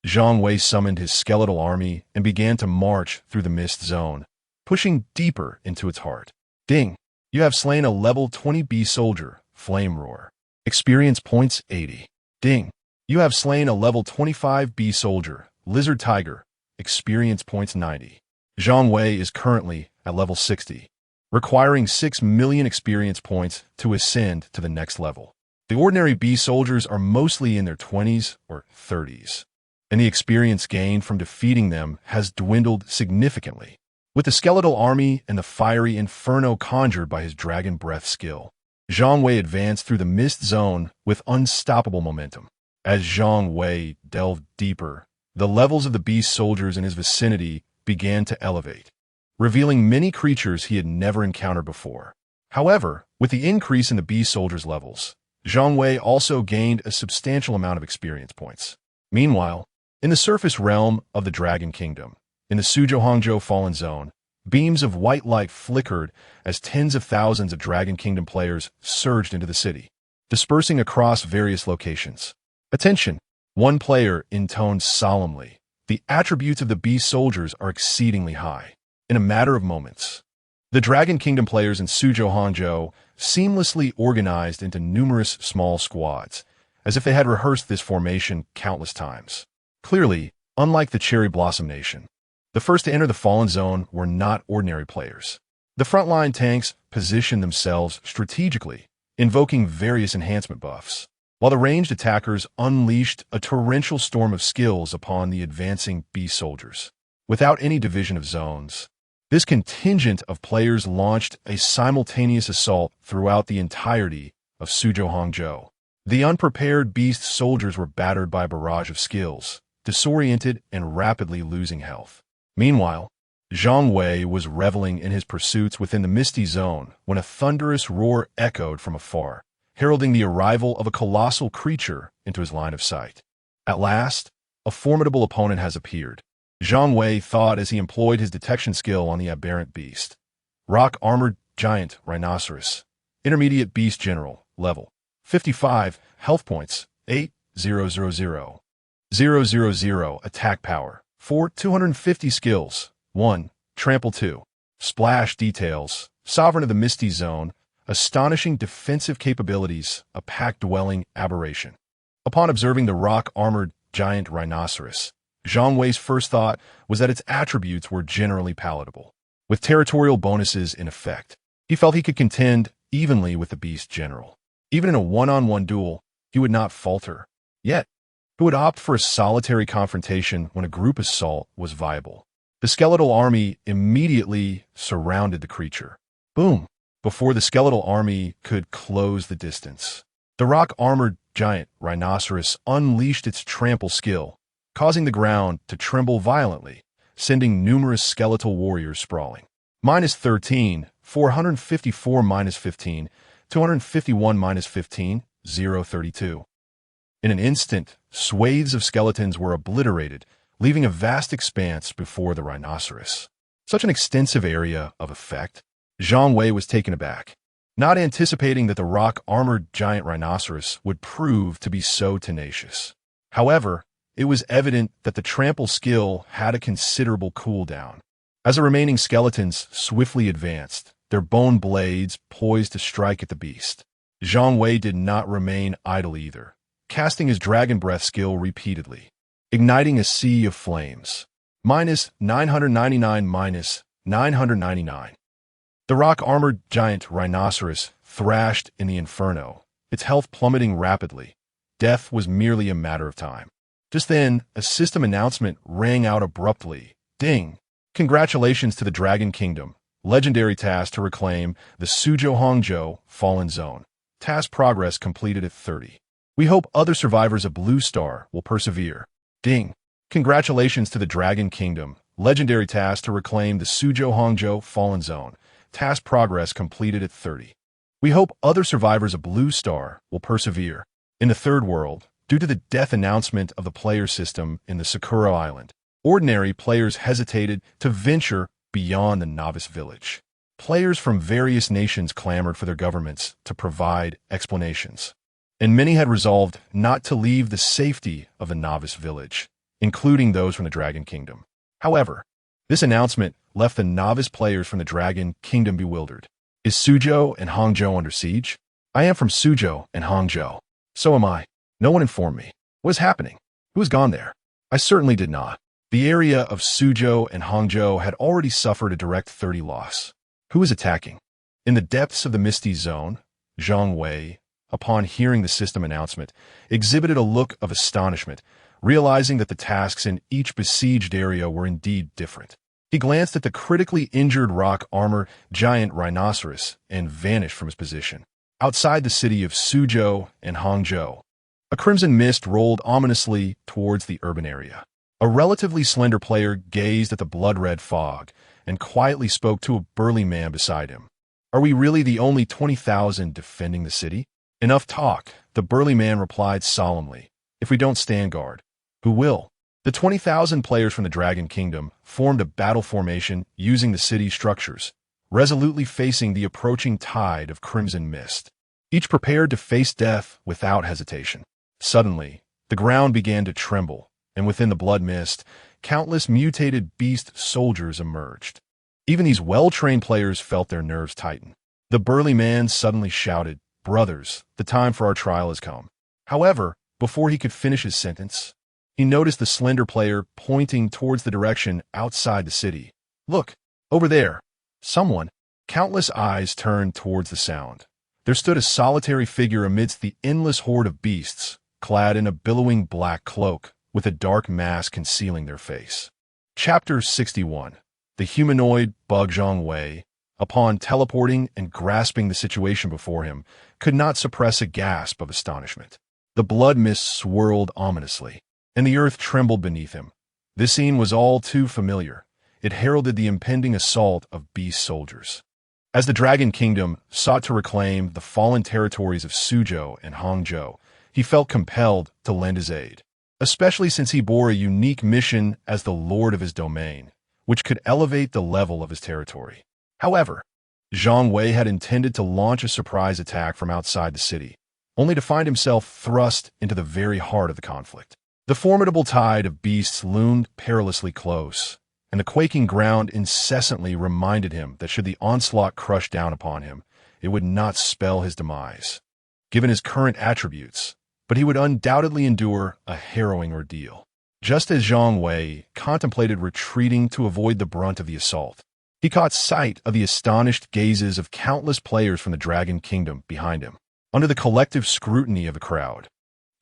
Zhang Wei summoned his skeletal army and began to march through the mist zone, pushing deeper into its heart. Ding! You have slain a level 20 beast soldier, Flame Roar. Experience points 80. Ding! You have slain a level 25 beast soldier, Lizard Tiger. Experience points 90. Zhang Wei is currently at level 60, requiring 6 million experience points to ascend to the next level. The ordinary beast soldiers are mostly in their 20s or 30s, and the experience gained from defeating them has dwindled significantly. With the skeletal army and the fiery inferno conjured by his dragon breath skill, Zhang Wei advanced through the mist zone with unstoppable momentum. As Zhang Wei delved deeper, the levels of the beast soldiers in his vicinity began to elevate, revealing many creatures he had never encountered before. However, with the increase in the beast soldiers' levels, Zhang Wei also gained a substantial amount of experience points. Meanwhile, in the surface realm of the Dragon Kingdom, in the Suzhou Fallen Zone, beams of white light flickered as tens of thousands of Dragon Kingdom players surged into the city, dispersing across various locations. Attention! One player intoned solemnly. The attributes of the beast soldiers are exceedingly high. In a matter of moments, the Dragon Kingdom players in Suzhou seamlessly organized into numerous small squads, as if they had rehearsed this formation countless times. Clearly, unlike the Cherry Blossom Nation, the first to enter the Fallen Zone were not ordinary players. The frontline tanks positioned themselves strategically, invoking various enhancement buffs, while the ranged attackers unleashed a torrential storm of skills upon the advancing beast soldiers. Without any division of zones, this contingent of players launched a simultaneous assault throughout the entirety of Suzhou. The unprepared beast soldiers were battered by a barrage of skills, disoriented and rapidly losing health. Meanwhile, Zhang Wei was reveling in his pursuits within the misty zone when a thunderous roar echoed from afar, heralding the arrival of a colossal creature into his line of sight. At last, a formidable opponent has appeared, Zhang Wei thought as he employed his detection skill on the aberrant beast. Rock-armored giant rhinoceros. Intermediate beast general, level 55, health points 8,000. 000 attack power. 4, 250 skills. 1, trample 2. Splash details. Sovereign of the Misty Zone. Astonishing defensive capabilities. A pack-dwelling aberration. Upon observing the rock-armored giant rhinoceros, Zhang Wei's first thought was that its attributes were generally palatable. With territorial bonuses in effect, he felt he could contend evenly with the beast general. Even in a one-on-one duel, he would not falter. Yet, he would opt for a solitary confrontation when a group assault was viable. The skeletal army immediately surrounded the creature. Boom! Before the skeletal army could close the distance, the rock-armored giant rhinoceros unleashed its trample skill, causing the ground to tremble violently, sending numerous skeletal warriors sprawling. -13, 454 -15, 251 -15, 032. In an instant, swathes of skeletons were obliterated, leaving a vast expanse before the rhinoceros. Such an extensive area of effect. Zhang Wei was taken aback, not anticipating that the rock-armored giant rhinoceros would prove to be so tenacious. However, it was evident that the trample skill had a considerable cooldown. As the remaining skeletons swiftly advanced, their bone blades poised to strike at the beast, Zhang Wei did not remain idle either, casting his dragon breath skill repeatedly, igniting a sea of flames. -999 -999. The rock-armored giant rhinoceros thrashed in the inferno, its health plummeting rapidly. Death was merely a matter of time. Just then, a system announcement rang out abruptly. Ding! Congratulations to the Dragon Kingdom. Legendary task to reclaim the Suzhou Hangzhou Fallen Zone. Task progress completed at 30. We hope other survivors of Blue Star will persevere. Ding! Congratulations to the Dragon Kingdom. Legendary task to reclaim the Suzhou Hangzhou Fallen Zone. Task progress completed at 30. We hope other survivors of Blue Star will persevere. In the third world, due to the death announcement of the player system in the Sakura Island, ordinary players hesitated to venture beyond the novice village. Players from various nations clamored for their governments to provide explanations, and many had resolved not to leave the safety of the novice village, including those from the Dragon Kingdom. However, this announcement left the novice players from the Dragon Kingdom bewildered. Is Suzhou and Hangzhou under siege? I am from Suzhou and Hangzhou. So am I. No one informed me. What is happening? Who has gone there? I certainly did not. The area of Suzhou and Hangzhou had already suffered a direct 30 loss. Who is attacking? In the depths of the Misty Zone, Zhang Wei, upon hearing the system announcement, exhibited a look of astonishment, realizing that the tasks in each besieged area were indeed different. He glanced at the critically injured rock armor giant rhinoceros and vanished from his position. Outside the city of Suzhou and Hangzhou, a crimson mist rolled ominously towards the urban area. A relatively slender player gazed at the blood-red fog and quietly spoke to a burly man beside him. Are we really the only 20,000 defending the city? Enough talk, the burly man replied solemnly. If we don't stand guard, who will? The 20,000 players from the Dragon Kingdom formed a battle formation using the city's structures, resolutely facing the approaching tide of crimson mist. Each prepared to face death without hesitation. Suddenly, the ground began to tremble, and within the blood mist, countless mutated beast soldiers emerged. Even these well-trained players felt their nerves tighten. The burly man suddenly shouted, "Brothers, the time for our trial has come." However, before he could finish his sentence, he noticed the slender player pointing towards the direction outside the city. Look, over there. Someone. Countless eyes turned towards the sound. There stood a solitary figure amidst the endless horde of beasts, clad in a billowing black cloak, with a dark mask concealing their face. Chapter 61. The humanoid bug Zhang Wei, upon teleporting and grasping the situation before him, could not suppress a gasp of astonishment. The blood mist swirled ominously, and the earth trembled beneath him. This scene was all too familiar. It heralded the impending assault of beast soldiers. As the Dragon Kingdom sought to reclaim the fallen territories of Suzhou and Hangzhou, he felt compelled to lend his aid, especially since he bore a unique mission as the lord of his domain, which could elevate the level of his territory. However, Zhang Wei had intended to launch a surprise attack from outside the city, only to find himself thrust into the very heart of the conflict. The formidable tide of beasts loomed perilously close, and the quaking ground incessantly reminded him that should the onslaught crush down upon him, it would not spell his demise. Given his current attributes, but he would undoubtedly endure a harrowing ordeal. Just as Zhang Wei contemplated retreating to avoid the brunt of the assault, he caught sight of the astonished gazes of countless players from the Dragon Kingdom behind him. Under the collective scrutiny of the crowd,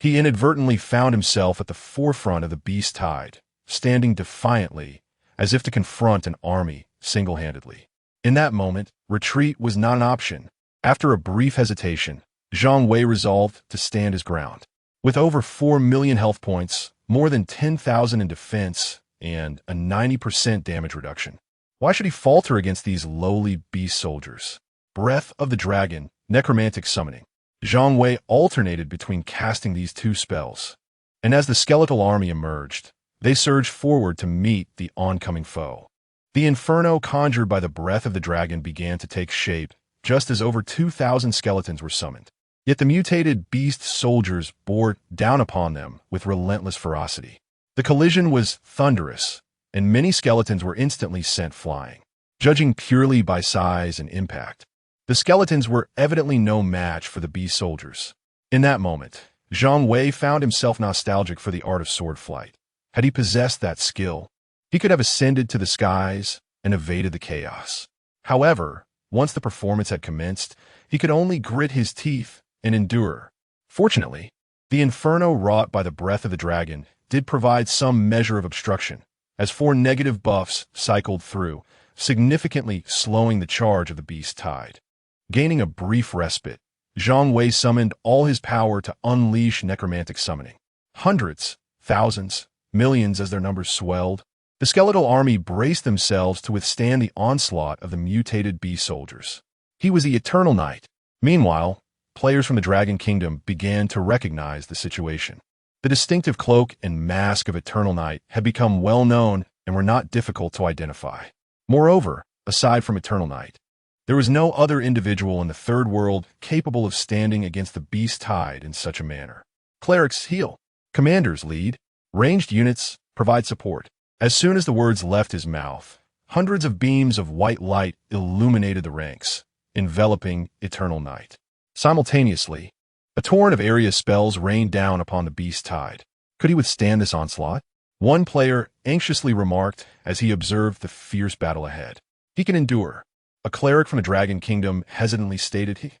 he inadvertently found himself at the forefront of the beast tide, standing defiantly, as if to confront an army single-handedly. In that moment, retreat was not an option. After a brief hesitation, Zhang Wei resolved to stand his ground. With over 4 million health points, more than 10,000 in defense, and a 90% damage reduction, why should he falter against these lowly beast soldiers? Breath of the Dragon, Necromantic Summoning. Zhang Wei alternated between casting these two spells, and as the skeletal army emerged, they surged forward to meet the oncoming foe. The inferno conjured by the breath of the dragon began to take shape, just as over 2,000 skeletons were summoned. Yet the mutated beast soldiers bore down upon them with relentless ferocity. The collision was thunderous, and many skeletons were instantly sent flying. Judging purely by size and impact, the skeletons were evidently no match for the beast soldiers. In that moment, Zhang Wei found himself nostalgic for the art of sword flight. Had he possessed that skill, he could have ascended to the skies and evaded the chaos. However, once the performance had commenced, he could only grit his teeth and endure. Fortunately, the inferno wrought by the breath of the dragon did provide some measure of obstruction, as 4 negative buffs cycled through, significantly slowing the charge of the beast tide. Gaining a brief respite, Zhang Wei summoned all his power to unleash necromantic summoning. Hundreds, thousands, millions as their numbers swelled, the skeletal army braced themselves to withstand the onslaught of the mutated beast soldiers. He was the Eternal Knight. Meanwhile, players from the Dragon Kingdom began to recognize the situation. The distinctive cloak and mask of Eternal Knight had become well known and were not difficult to identify. Moreover, aside from Eternal Knight, there was no other individual in the Third World capable of standing against the beast tide in such a manner. Clerics heal. Commanders lead. Ranged units provide support. As soon as the words left his mouth, hundreds of beams of white light illuminated the ranks, enveloping Eternal Knight. Simultaneously, a torrent of area spells rained down upon the beast tide. Could he withstand this onslaught? One player anxiously remarked as he observed the fierce battle ahead. He can endure. A cleric from the Dragon Kingdom hesitantly stated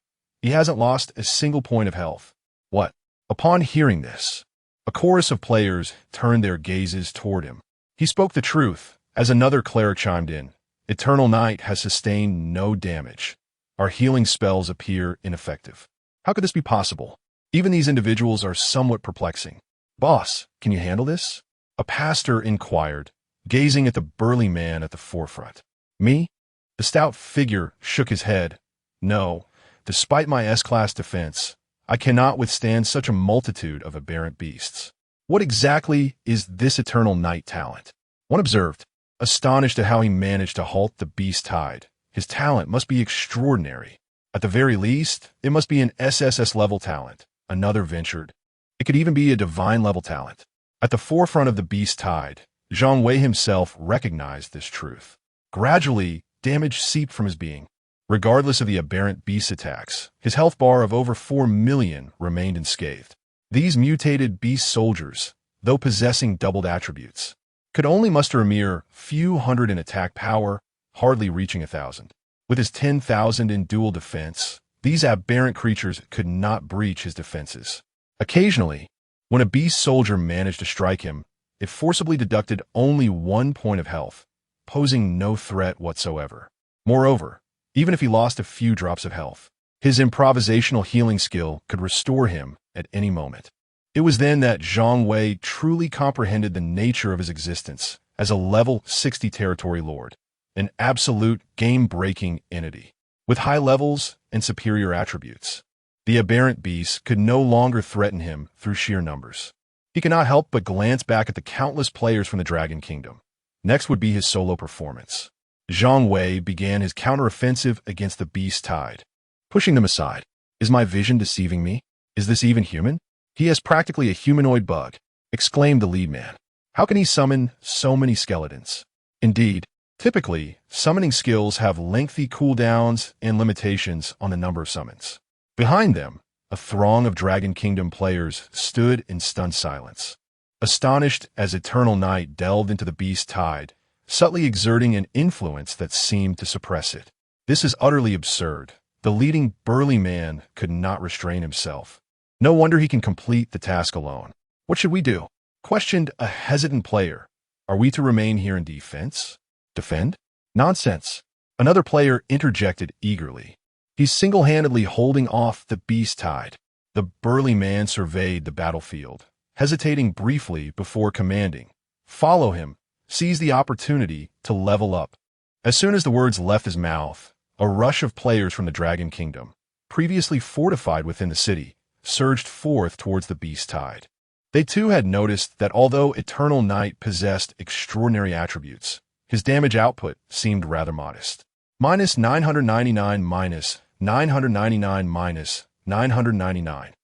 he hasn't lost a single point of health. What? Upon hearing this, a chorus of players turned their gazes toward him. He spoke the truth, as another cleric chimed in. Eternal Knight has sustained no damage. Our healing spells appear ineffective. How could this be possible? Even these individuals are somewhat perplexing. Boss, can you handle this? A pastor inquired, gazing at the burly man at the forefront. Me? The stout figure shook his head. No, despite my S-class defense, I cannot withstand such a multitude of aberrant beasts. What exactly is this Eternal Knight talent? One observed, astonished at how he managed to halt the beast tide. His talent must be extraordinary. At the very least, it must be an SSS-level talent. Another ventured. It could even be a divine-level talent. At the forefront of the beast tide, Zhang Wei himself recognized this truth. Gradually, damage seeped from his being. Regardless of the aberrant beast attacks, his health bar of over 4 million remained unscathed. These mutated beast soldiers, though possessing doubled attributes, could only muster a mere few hundred in attack power, hardly reaching 1,000. With his 10,000 in dual defense, these aberrant creatures could not breach his defenses. Occasionally, when a beast soldier managed to strike him, it forcibly deducted only 1 point of health, posing no threat whatsoever. Moreover, even if he lost a few drops of health, his improvisational healing skill could restore him at any moment. It was then that Zhang Wei truly comprehended the nature of his existence as a level 60 territory lord, an absolute game-breaking entity. With high levels and superior attributes, the aberrant beasts could no longer threaten him through sheer numbers. He could not help but glance back at the countless players from the Dragon Kingdom. Next would be his solo performance. Zhang Wei began his counteroffensive against the beast tide, pushing them aside. Is my vision deceiving me? Is this even human? He is practically a humanoid bug, exclaimed the lead man. How can he summon so many skeletons? Indeed, typically, summoning skills have lengthy cooldowns and limitations on the number of summons. Behind them, a throng of Dragon Kingdom players stood in stunned silence, astonished as Eternal Night delved into the beast tide, subtly exerting an influence that seemed to suppress it. This is utterly absurd. The leading burly man could not restrain himself. No wonder he can complete the task alone. What should we do? Questioned a hesitant player. Are we to remain here in defense? Defend? Nonsense. Another player interjected eagerly. He's single-handedly holding off the beast tide. The burly man surveyed the battlefield, hesitating briefly before commanding. Follow him. Seize the opportunity to level up. As soon as the words left his mouth, a rush of players from the Dragon Kingdom, previously fortified within the city, surged forth towards the beast tide. They too had noticed that although Eternal Night possessed extraordinary attributes, his damage output seemed rather modest. Minus 999 minus 999 minus 999.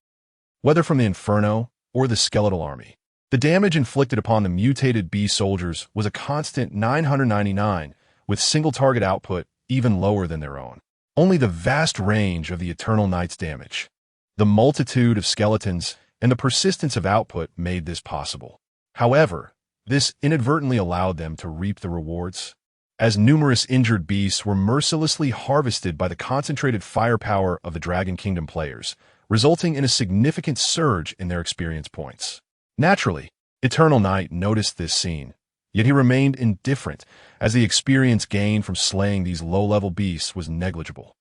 Whether from the Inferno or the skeletal army, the damage inflicted upon the mutated beast soldiers was a constant 999, with single target output even lower than their own. Only the vast range of the Eternal Night's damage, the multitude of skeletons, and the persistence of output made this possible. However, this inadvertently allowed them to reap the rewards, as numerous injured beasts were mercilessly harvested by the concentrated firepower of the Dragon Kingdom players, resulting in a significant surge in their experience points. Naturally, Eternal Night noticed this scene, yet he remained indifferent, as the experience gained from slaying these low-level beasts was negligible.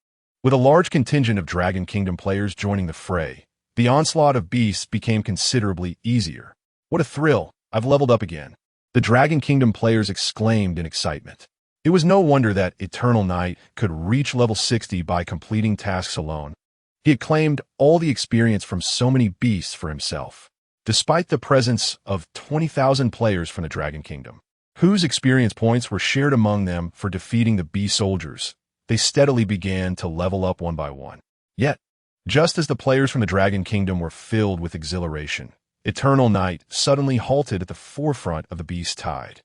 With a large contingent of Dragon Kingdom players joining the fray, the onslaught of beasts became considerably easier. What a thrill! I've leveled up again. The Dragon Kingdom players exclaimed in excitement. It was no wonder that Eternal Night could reach level 60 by completing tasks alone. He had claimed all the experience from so many beasts for himself, despite the presence of 20,000 players from the Dragon Kingdom, whose experience points were shared among them for defeating the beast soldiers. They steadily began to level up one by one. Yet, just as the players from the Dragon Kingdom were filled with exhilaration, Eternal Night suddenly halted at the forefront of the beast tide.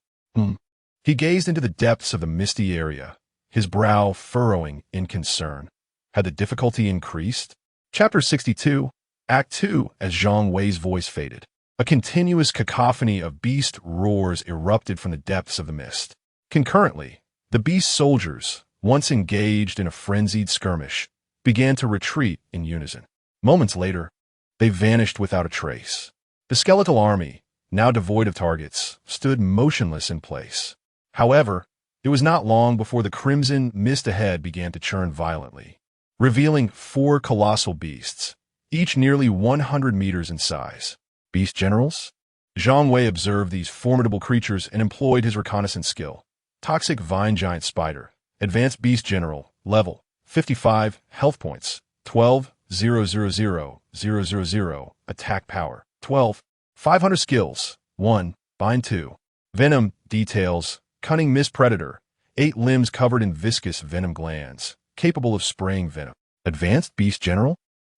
He gazed into the depths of the misty area, his brow furrowing in concern. Had the difficulty increased? Chapter 62, Act 2, as Zhang Wei's voice faded. A continuous cacophony of beast roars erupted from the depths of the mist. Concurrently, the beast soldiers, once engaged in a frenzied skirmish, began to retreat in unison. Moments later, they vanished without a trace. The skeletal army, now devoid of targets, stood motionless in place. However, it was not long before the crimson mist ahead began to churn violently, revealing 4 colossal beasts, each nearly 100 meters in size. Beast generals? Zhang Wei observed these formidable creatures and employed his reconnaissance skill. Toxic Vine Giant Spider, Advanced Beast General, level 55, health points 12,000,000, attack power 12, 500 skills 1, bind 2, venom details, cunning mist predator, 8 limbs covered in viscous venom glands, capable of spraying venom. Advanced Beast General?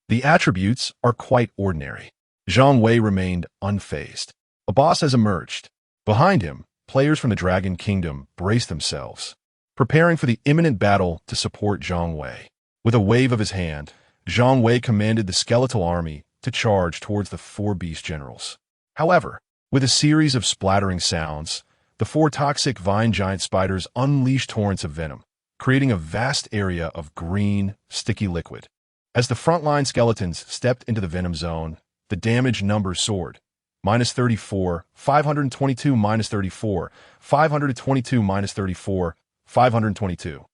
The attributes are quite ordinary. Zhang Wei remained unfazed. A boss has emerged. Behind him, players from the Dragon Kingdom braced themselves, preparing for the imminent battle to support Zhang Wei. With a wave of his hand, Zhang Wei commanded the skeletal army to charge towards the 4 beast generals. However, with a series of splattering sounds, the 4 toxic vine giant spiders unleashed torrents of venom, creating a vast area of green, sticky liquid. As the frontline skeletons stepped into the venom zone, the damage numbers soared. Minus 34, 522, minus 34, 522, minus 34, 522.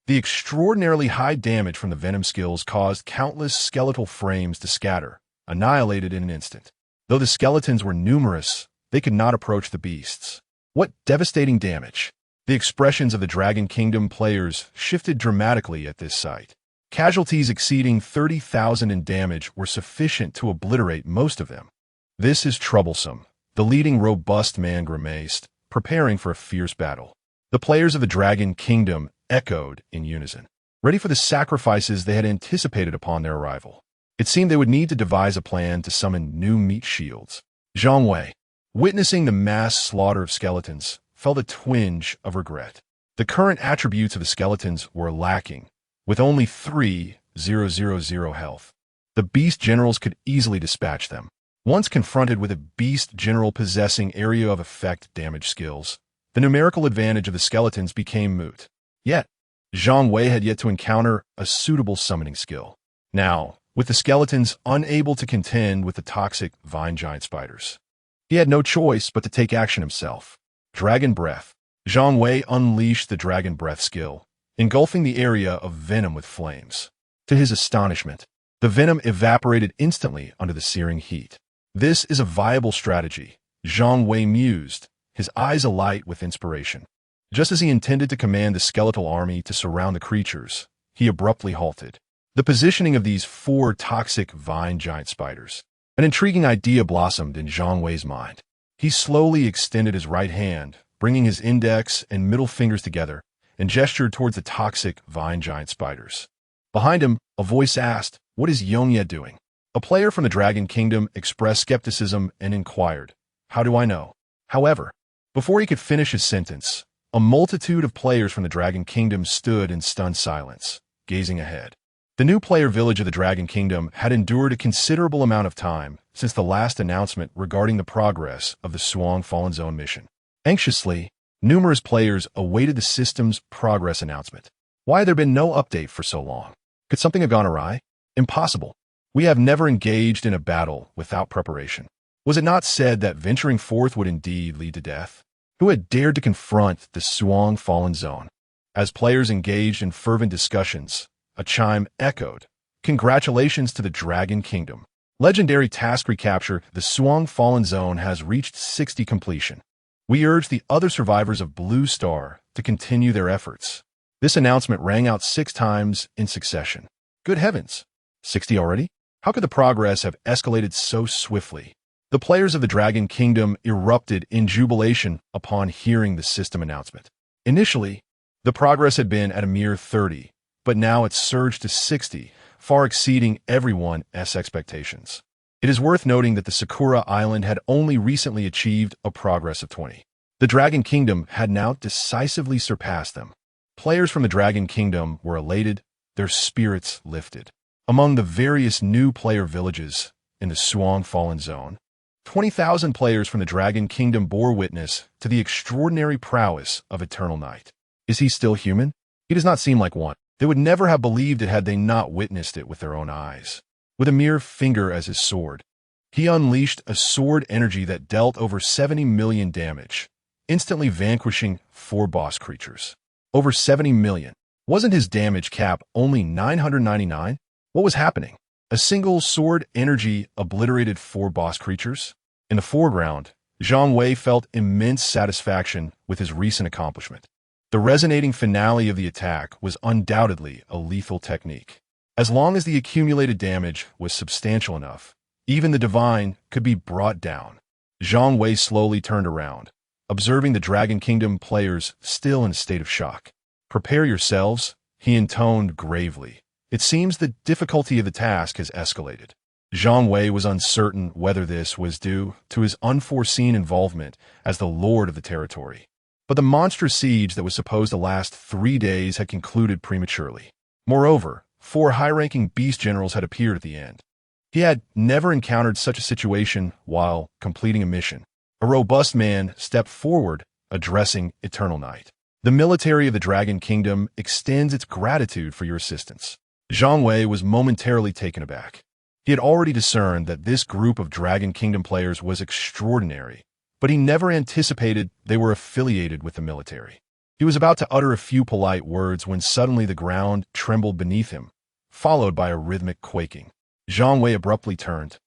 The extraordinarily high damage from the venom skills caused countless skeletal frames to scatter, annihilated in an instant. Though the skeletons were numerous, they could not approach the beasts. What devastating damage! The expressions of the Dragon Kingdom players shifted dramatically at this sight. Casualties exceeding 30,000 in damage were sufficient to obliterate most of them. This is troublesome, the leading robust man grimaced, preparing for a fierce battle. The players of the Dragon Kingdom echoed in unison, ready for the sacrifices they had anticipated upon their arrival. It seemed they would need to devise a plan to summon new meat shields. Zhang Wei, witnessing the mass slaughter of skeletons, felt a twinge of regret. The current attributes of the skeletons were lacking, with only 3,000 health. The beast generals could easily dispatch them. Once confronted with a beast general possessing area of effect damage skills, the numerical advantage of the skeletons became moot. Yet, Zhang Wei had yet to encounter a suitable summoning skill. Now, with the skeletons unable to contend with the toxic vine giant spiders, he had no choice but to take action himself. Dragon Breath. Zhang Wei unleashed the Dragon Breath skill, engulfing the area of venom with flames. To his astonishment, the venom evaporated instantly under the searing heat. This is a viable strategy, Zhang Wei mused, his eyes alight with inspiration. Just as he intended to command the skeletal army to surround the creatures, he abruptly halted. The positioning of these 4 toxic vine giant spiders. An intriguing idea blossomed in Zhang Wei's mind. He slowly extended his right hand, bringing his index and middle fingers together, and gestured towards the toxic vine giant spiders. Behind him, a voice asked, "What is Yongye doing?" A player from the Dragon Kingdom expressed skepticism and inquired, "How do I know?" However, before he could finish his sentence, a multitude of players from the Dragon Kingdom stood in stunned silence, gazing ahead. The new player village of the Dragon Kingdom had endured a considerable amount of time since the last announcement regarding the progress of the Suang Fallen Zone mission. Anxiously, numerous players awaited the system's progress announcement. Why had there been no update for so long? Could something have gone awry? Impossible. We have never engaged in a battle without preparation. Was it not said that venturing forth would indeed lead to death? Who had dared to confront the Suang Fallen Zone? As players engaged in fervent discussions, a chime echoed. Congratulations to the Dragon Kingdom. Legendary task recapture, the Suang Fallen Zone has reached 60 completion. We urge the other survivors of Blue Star to continue their efforts. This announcement rang out 6 times in succession. Good heavens! 60 already? How could the progress have escalated so swiftly? The players of the Dragon Kingdom erupted in jubilation upon hearing the system announcement. Initially, the progress had been at a mere 30, but now it surged to 60, far exceeding everyone's expectations. It is worth noting that the Sakura Island had only recently achieved a progress of 20. The Dragon Kingdom had now decisively surpassed them. Players from the Dragon Kingdom were elated, their spirits lifted. Among the various new player villages in the Suang Fallen Zone, 20,000 players from the Dragon Kingdom bore witness to the extraordinary prowess of Eternal Knight. Is he still human? He does not seem like one. They would never have believed it had they not witnessed it with their own eyes. With a mere finger as his sword, he unleashed a sword energy that dealt over 70 million damage, instantly vanquishing 4 boss creatures. Over 70 million. Wasn't his damage cap only 999? What was happening? A single sword energy obliterated 4 boss creatures? In the foreground, Zhang Wei felt immense satisfaction with his recent accomplishment. The resonating finale of the attack was undoubtedly a lethal technique. As long as the accumulated damage was substantial enough, even the divine could be brought down. Zhang Wei slowly turned around, observing the Dragon Kingdom players still in a state of shock. "Prepare yourselves," he intoned gravely. "It seems the difficulty of the task has escalated." Zhang Wei was uncertain whether this was due to his unforeseen involvement as the lord of the territory. But the monstrous siege that was supposed to last 3 days had concluded prematurely. Moreover, 4 high-ranking beast generals had appeared at the end. He had never encountered such a situation while completing a mission. A robust man stepped forward, addressing Eternal Knight. "The military of the Dragon Kingdom extends its gratitude for your assistance." Zhang Wei was momentarily taken aback. He had already discerned that this group of Dragon Kingdom players was extraordinary, but he never anticipated they were affiliated with the military. He was about to utter a few polite words when suddenly the ground trembled beneath him, followed by a rhythmic quaking. Zhang Wei abruptly turned,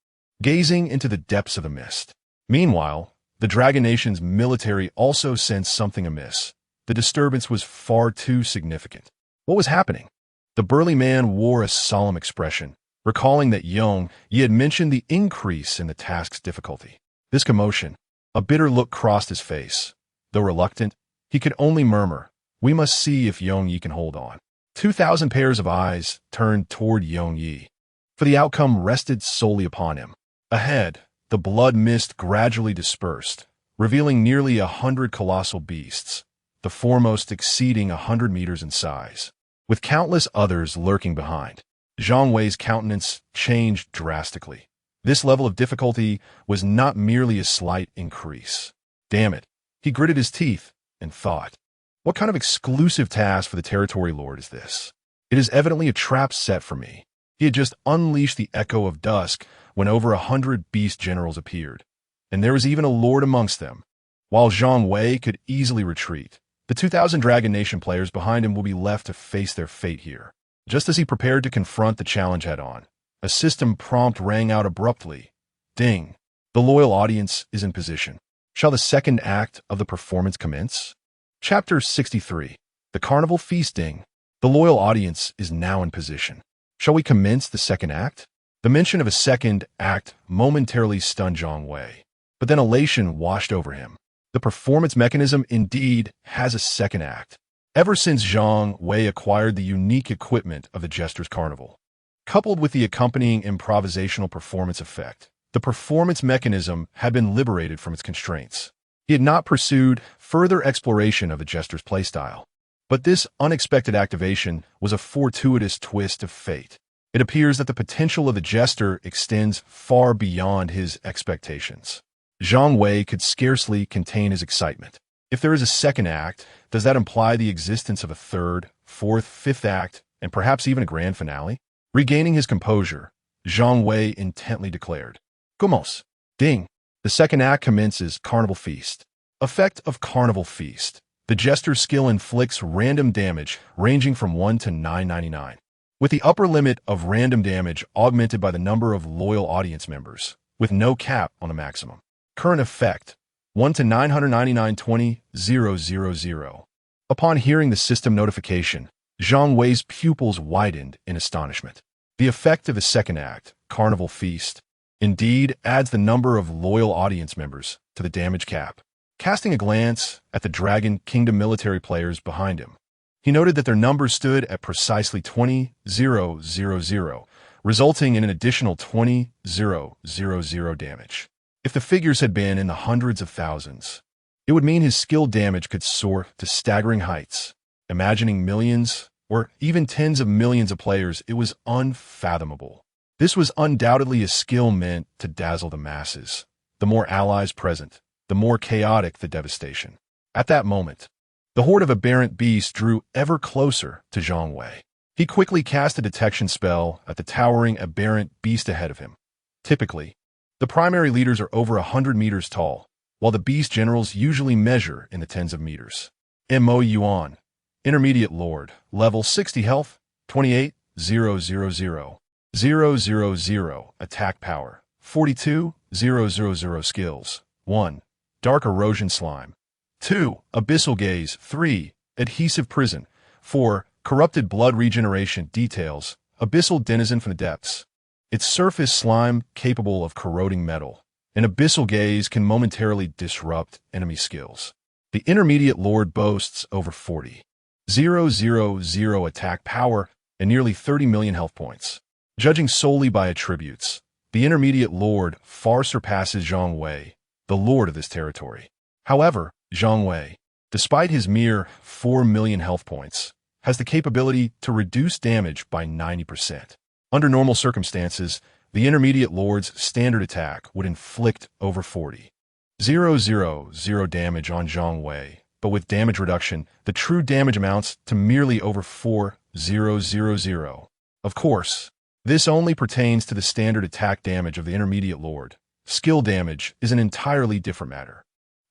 gazing into the depths of the mist. Meanwhile, the Dragon Nation's military also sensed something amiss. The disturbance was far too significant. What was happening? The burly man wore a solemn expression, recalling that Yong Yi had mentioned the increase in the task's difficulty. This commotion, a bitter look crossed his face. Though reluctant, he could only murmur, "We must see if Yong Yi can hold on." 2,000 pairs of eyes turned toward Yong Yi, for the outcome rested solely upon him. Ahead, the blood mist gradually dispersed, revealing nearly 100 colossal beasts, the foremost exceeding 100 meters in size, with countless others lurking behind. Zhang Wei's countenance changed drastically. This level of difficulty was not merely a slight increase. Damn it. He gritted his teeth and thought, what kind of exclusive task for the territory lord is this? It is evidently a trap set for me. He had just unleashed the echo of dusk when over 100 beast generals appeared, and there was even a lord amongst them. While Zhang Wei could easily retreat, the 2,000 Dragon Nation players behind him will be left to face their fate here. Just as he prepared to confront the challenge head-on, a system prompt rang out abruptly. Ding. The loyal audience is in position. Shall the second act of the performance commence? Chapter 63. The Carnival Feasting. The loyal audience is now in position. Shall we commence the second act? The mention of a second act momentarily stunned Zhang Wei, but then elation washed over him. The performance mechanism indeed has a second act. Ever since Zhang Wei acquired the unique equipment of the Jester's Carnival, coupled with the accompanying improvisational performance effect, the performance mechanism had been liberated from its constraints. He had not pursued further exploration of the Jester's playstyle. But this unexpected activation was a fortuitous twist of fate. It appears that the potential of the Jester extends far beyond his expectations. Zhang Wei could scarcely contain his excitement. If there is a second act, does that imply the existence of a third, fourth, fifth act, and perhaps even a grand finale? Regaining his composure, Zhang Wei intently declared, "Gomos." Ding. The second act commences. Carnival Feast. Effect of Carnival Feast. The Jester's skill inflicts random damage ranging from 1 to 999, with the upper limit of random damage augmented by the number of loyal audience members, with no cap on the maximum. Current effect, 1 to 999 20 000. Upon hearing the system notification, Zhang Wei's pupils widened in astonishment. The effect of the second act, Carnival Feast, indeed adds the number of loyal audience members to the damage cap. Casting a glance at the Dragon Kingdom military players behind him, he noted that their numbers stood at precisely 20,000, resulting in an additional 20,000 damage. If the figures had been in the hundreds of thousands, it would mean his skill damage could soar to staggering heights. Imagining millions, or even tens of millions of players, it was unfathomable. This was undoubtedly a skill meant to dazzle the masses. The more allies present, the more chaotic the devastation. At that moment, the horde of aberrant beasts drew ever closer to Zhang Wei. He quickly cast a detection spell at the towering aberrant beast ahead of him. Typically, the primary leaders are over 100 meters tall, while the beast generals usually measure in the tens of meters. Mo Yuan, Intermediate Lord, level 60 health, 28,000. 000 attack power, 42,000 skills, 1. Dark Erosion Slime, 2. Abyssal Gaze, 3. Adhesive Prison, 4. Corrupted Blood Regeneration Details, Abyssal Denizen from the Depths. Its surface slime capable of corroding metal. An Abyssal Gaze can momentarily disrupt enemy skills. The Intermediate Lord boasts over 40,000 attack power and nearly 30 million health points. Judging solely by attributes, the Intermediate Lord far surpasses Zhang Wei, the lord of this territory. However, Zhang Wei, despite his mere 4 million health points, has the capability to reduce damage by 90%. Under normal circumstances, the Intermediate Lord's standard attack would inflict over 40,000 damage on Zhang Wei, but with damage reduction, the true damage amounts to merely over 4,000. Of course, this only pertains to the standard attack damage of the Intermediate Lord. Skill damage is an entirely different matter.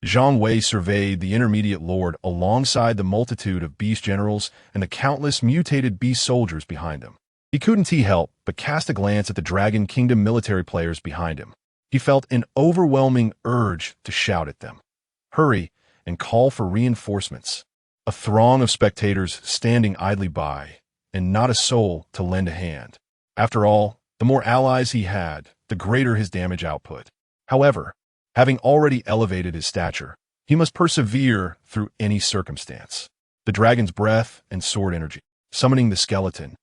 Zhang Wei surveyed the Intermediate Lord alongside the multitude of beast generals and the countless mutated beast soldiers behind him. He couldn't help but cast a glance at the Dragon Kingdom military players behind him. He felt an overwhelming urge to shout at them, "Hurry," and call for reinforcements. A throng of spectators standing idly by, and not a soul to lend a hand. After all, the more allies he had, the greater his damage output. However, having already elevated his stature, he must persevere through any circumstance. The dragon's breath and sword energy, summoning the skeleton.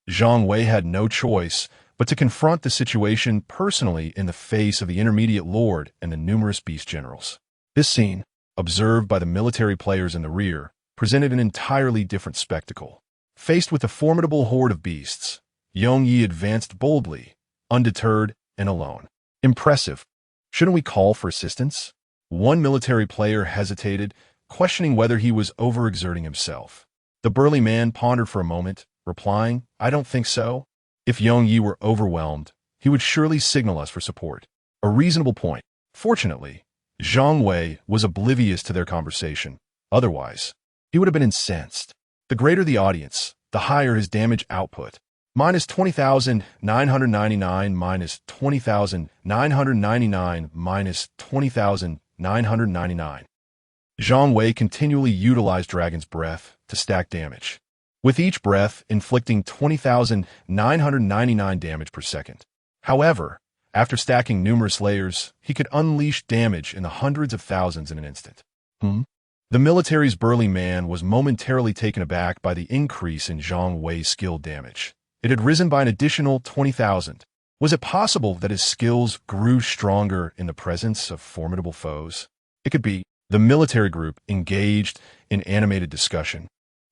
Zhang Wei had no choice but to confront the situation personally in the face of the Intermediate Lord and the numerous beast generals. This scene, observed by the military players in the rear, presented an entirely different spectacle. Faced with a formidable horde of beasts, Yongyi advanced boldly, undeterred and alone. Impressive. Shouldn't we call for assistance? One military player hesitated, questioning whether he was overexerting himself. The burly man pondered for a moment, replying, "I don't think so. If Yongyi were overwhelmed, he would surely signal us for support." A reasonable point. Fortunately, Zhang Wei was oblivious to their conversation. Otherwise, he would have been incensed. The greater the audience, the higher his damage output. Minus 20,999 minus 20,999 minus 20,999. Zhang Wei continually utilized Dragon's Breath to stack damage, with each breath inflicting 20,999 damage per second. However, after stacking numerous layers, he could unleash damage in the hundreds of thousands in an instant. The military's burly man was momentarily taken aback by the increase in Zhang Wei's skill damage. It had risen by an additional 20,000. Was it possible that his skills grew stronger in the presence of formidable foes? It could be. The military group engaged in animated discussion,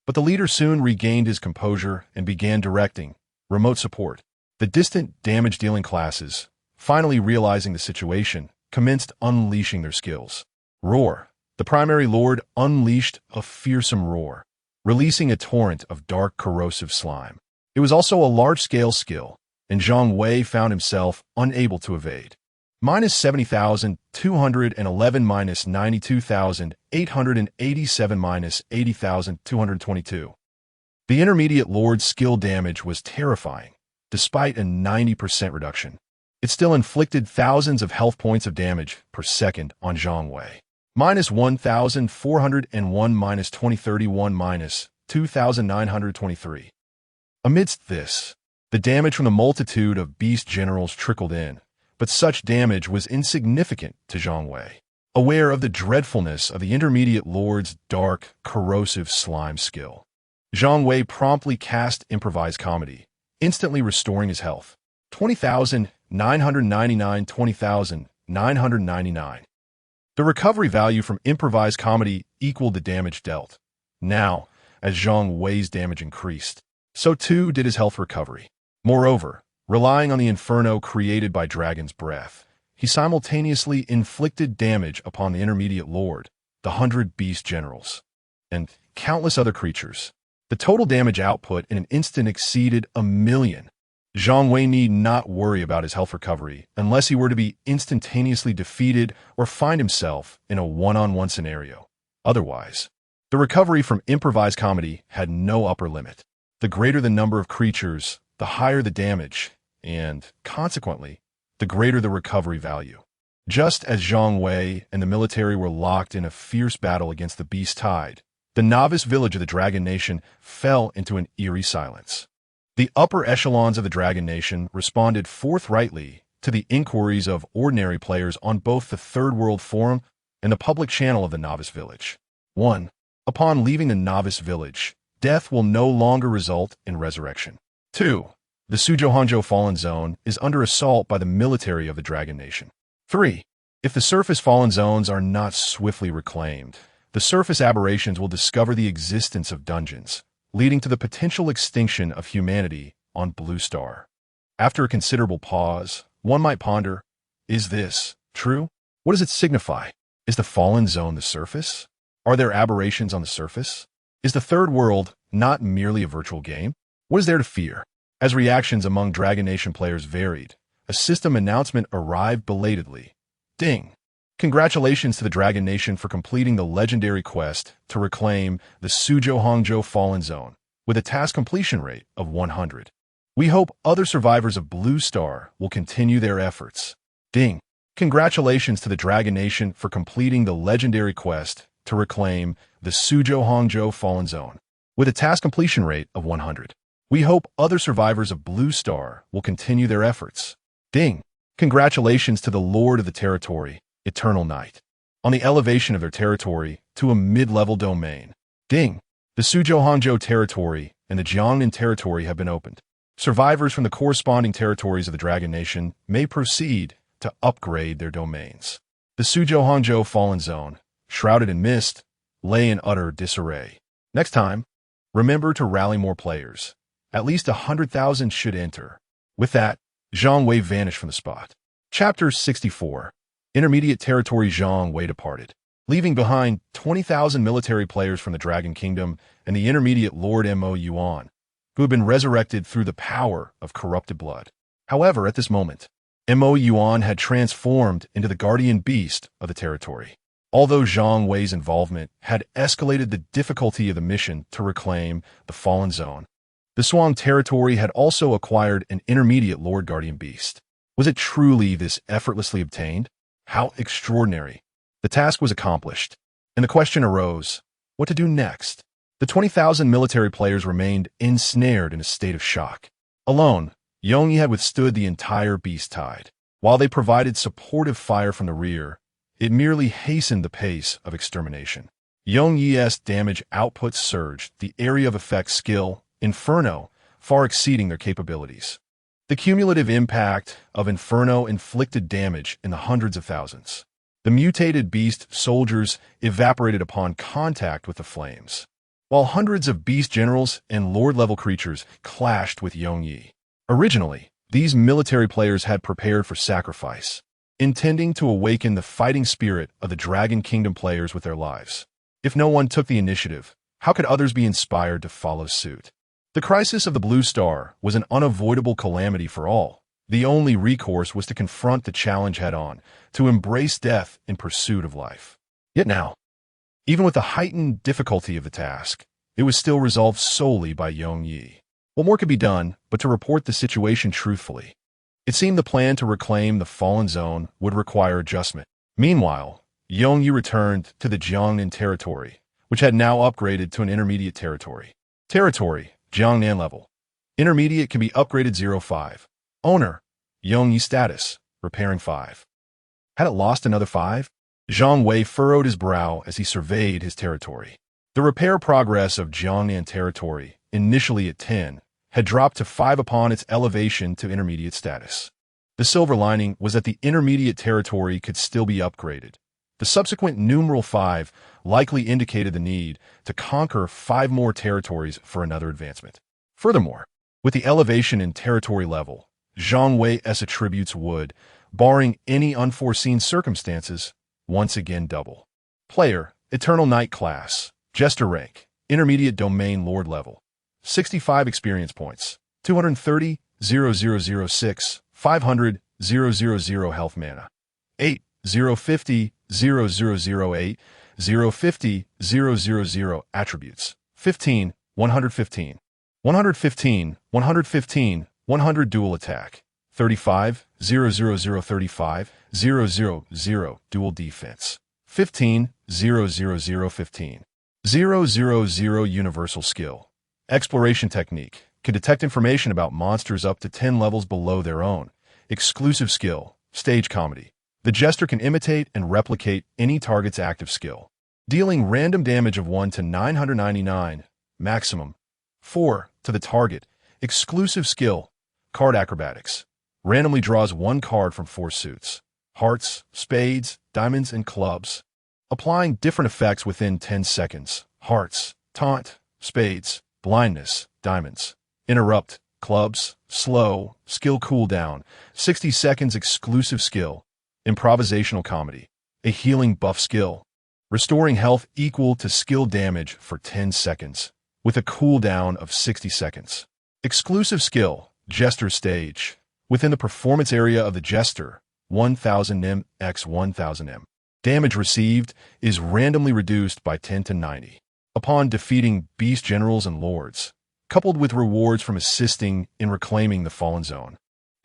but the leader soon regained his composure and began directing remote support. The distant damage-dealing classes, finally realizing the situation, commenced unleashing their skills. Roar. The primary lord unleashed a fearsome roar, releasing a torrent of dark, corrosive slime. It was also a large-scale skill, and Zhang Wei found himself unable to evade. Minus 70,211 minus 92,887 minus 80,222. The intermediate lord's skill damage was terrifying, despite a 90% reduction. It still inflicted thousands of health points of damage per second on Zhang Wei. Minus 1,401 minus 2031 minus 2,923. Amidst this, the damage from the multitude of beast generals trickled in, but such damage was insignificant to Zhang Wei. Aware of the dreadfulness of the intermediate lord's dark, corrosive slime skill, Zhang Wei promptly cast Improvised Comedy, instantly restoring his health. 20,999, 20,999. The recovery value from Improvised Comedy equaled the damage dealt. Now, as Zhang Wei's damage increased, so too did his health recovery. Moreover, relying on the inferno created by Dragon's Breath, he simultaneously inflicted damage upon the intermediate lord, the 100 beast generals, and countless other creatures. The total damage output in an instant exceeded 1,000,000. Zhang Wei need not worry about his health recovery unless he were to be instantaneously defeated or find himself in a one-on-one scenario. Otherwise, the recovery from Improvised Comedy had no upper limit. The greater the number of creatures, the higher the damage, and, consequently, the greater the recovery value. Just as Zhang Wei and the military were locked in a fierce battle against the beast tide, the novice village of the Dragon Nation fell into an eerie silence. The upper echelons of the Dragon Nation responded forthrightly to the inquiries of ordinary players on both the Third World Forum and the public channel of the novice village. 1. Upon leaving the novice village, death will no longer result in resurrection. 2. The Suzhou Fallen Zone is under assault by the military of the Dragon Nation. 3. If the surface fallen zones are not swiftly reclaimed, the surface aberrations will discover the existence of dungeons, leading to the potential extinction of humanity on Blue Star. After a considerable pause, one might ponder, is this true? What does it signify? Is the fallen zone the surface? Are there aberrations on the surface? Is the third world not merely a virtual game? What is there to fear? As reactions among Dragon Nation players varied, a system announcement arrived belatedly. Ding! Congratulations to the Dragon Nation for completing the legendary quest to reclaim the Suzhou Fallen Zone with a task completion rate of 100. We hope other survivors of Blue Star will continue their efforts. Ding! Congratulations to the Dragon Nation for completing the legendary quest to reclaim the Suzhou Fallen Zone with a task completion rate of 100. We hope other survivors of Blue Star will continue their efforts. Ding! Congratulations to the Lord of the Territory, Eternal Night, on the elevation of their territory to a mid-level domain. Ding! The Suzhou territory and the Jiangnan territory have been opened. Survivors from the corresponding territories of the Dragon Nation may proceed to upgrade their domains. The Suzhou Fallen Zone, shrouded in mist, lay in utter disarray. Next time, remember to rally more players, At least 100,000 should enter. With that, Zhang Wei vanished from the spot. Chapter 64. Intermediate territory. Zhang Wei departed, leaving behind 20,000 military players from the Dragon Kingdom and the intermediate Lord Mo Yuan, who had been resurrected through the power of corrupted blood. However, at this moment, Mo Yuan had transformed into the guardian beast of the territory. Although Zhang Wei's involvement had escalated the difficulty of the mission to reclaim the fallen zone, the Shuang territory had also acquired an intermediate Lord Guardian Beast. Was it truly this effortlessly obtained? How extraordinary. The task was accomplished, and the question arose, what to do next? The 20,000 military players remained ensnared in a state of shock. Alone, Yongyi had withstood the entire beast tide. While they provided supportive fire from the rear, it merely hastened the pace of extermination. Yongyi's damage output surged, the area of effect skill, Inferno, far exceeding their capabilities. The cumulative impact of Inferno inflicted damage in the hundreds of thousands. The mutated beast soldiers evaporated upon contact with the flames, while hundreds of beast generals and lord-level creatures clashed with Yongyi. Originally, these military players had prepared for sacrifice, intending to awaken the fighting spirit of the Dragon Kingdom players with their lives. If no one took the initiative, how could others be inspired to follow suit? The crisis of the Blue Star was an unavoidable calamity for all. The only recourse was to confront the challenge head-on, to embrace death in pursuit of life. Yet now, even with the heightened difficulty of the task, it was still resolved solely by Yongyi. What more could be done but to report the situation truthfully? It seemed the plan to reclaim the fallen zone would require adjustment. Meanwhile, Yongyi returned to the Jiangnan territory, which had now upgraded to an intermediate territory. Territory, Jiangnan level. Intermediate can be upgraded 05. Owner, Yongyi status, repairing 5. Had it lost another 5? Zhang Wei furrowed his brow as he surveyed his territory. The repair progress of Jiangnan territory, initially at 10, had dropped to 5 upon its elevation to intermediate status. The silver lining was that the intermediate territory could still be upgraded. The subsequent numeral 5 likely indicated the need to conquer 5 more territories for another advancement. Furthermore, with the elevation in territory level, Zhang Wei's attributes would, barring any unforeseen circumstances, once again double. Player, Eternal Knight class, Jester rank, intermediate domain lord level. 65 experience points, 230, 0006, 500, 000 health mana. 8, 050, 0008, 050, 000 attributes. 15, 115. 115, 115, 100 dual attack. 35, 00035, 000 dual defense. 15, 00015. 000 universal skill. Exploration technique. Can detect information about monsters up to 10 levels below their own. Exclusive skill. Stage comedy. The Jester can imitate and replicate any target's active skill, dealing random damage of 1 to 999, maximum. 4 to the target. Exclusive skill. Card acrobatics. Randomly draws 1 card from 4 suits. Hearts, spades, diamonds, and clubs. Applying different effects within 10 seconds. Hearts, taunt, spades, blindness, diamonds. Interrupt, clubs, slow, skill cooldown. 60 seconds exclusive skill. Improvisational comedy. A healing buff skill. Restoring health equal to skill damage for 10 seconds, with a cooldown of 60 seconds. Exclusive skill, Jester stage. Within the performance area of the Jester, 1000 M x 1000 M. Damage received is randomly reduced by 10 to 90. Upon defeating beast generals and lords, coupled with rewards from assisting in reclaiming the fallen zone.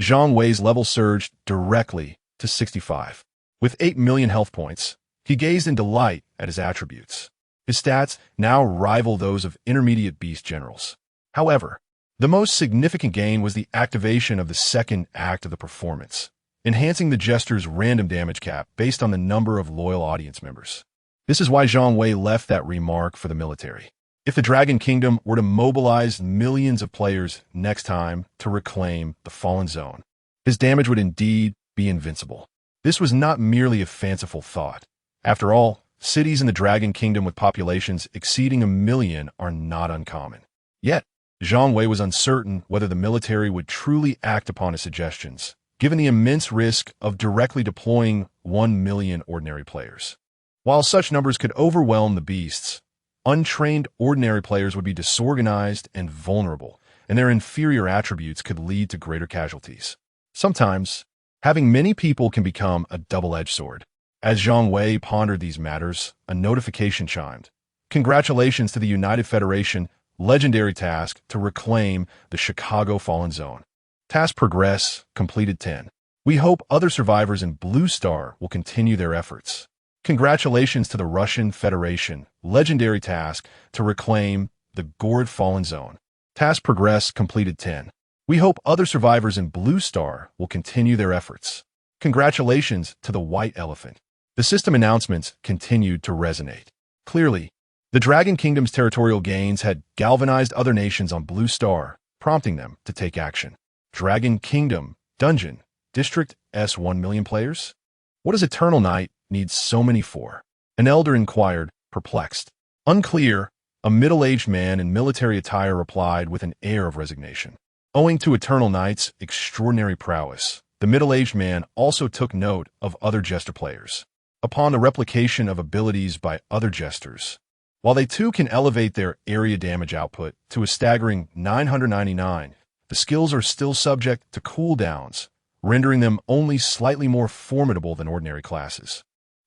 Zhang Wei's level surged directly to 65. With 8 million health points, he gazed in delight at his attributes. His stats now rival those of intermediate beast generals. However, the most significant gain was the activation of the second act of the performance, enhancing the Jester's random damage cap based on the number of loyal audience members. This is why Zhang Wei left that remark for the military. If the Dragon Kingdom were to mobilize millions of players next time to reclaim the fallen zone, his damage would indeed be invincible. This was not merely a fanciful thought. After all, cities in the Dragon Kingdom with populations exceeding 1 million are not uncommon. Yet, Zhang Wei was uncertain whether the military would truly act upon his suggestions, given the immense risk of directly deploying 1 million ordinary players. While such numbers could overwhelm the beasts, untrained ordinary players would be disorganized and vulnerable, and their inferior attributes could lead to greater casualties. Sometimes, having many people can become a double-edged sword. As Zhang Wei pondered these matters, a notification chimed. Congratulations to the United Federation, legendary task to reclaim the Chicago Fallen Zone. Task progress, completed 10. We hope other survivors in Blue Star will continue their efforts. Congratulations to the Russian Federation, legendary task to reclaim the Gourd Fallen Zone. Task progress, completed 10. We hope other survivors in Blue Star will continue their efforts. Congratulations to the White Elephant. The system announcements continued to resonate. Clearly, the Dragon Kingdom's territorial gains had galvanized other nations on Blue Star, prompting them to take action. Dragon Kingdom, Dungeon, District S 1 million players? What does Eternal Night need so many for? An elder inquired, perplexed. Unclear, a middle-aged man in military attire replied with an air of resignation. Owing to Eternal Night's extraordinary prowess, the middle-aged man also took note of other Jester players. Upon the replication of abilities by other Jesters, while they too can elevate their area damage output to a staggering 999, the skills are still subject to cooldowns, rendering them only slightly more formidable than ordinary classes,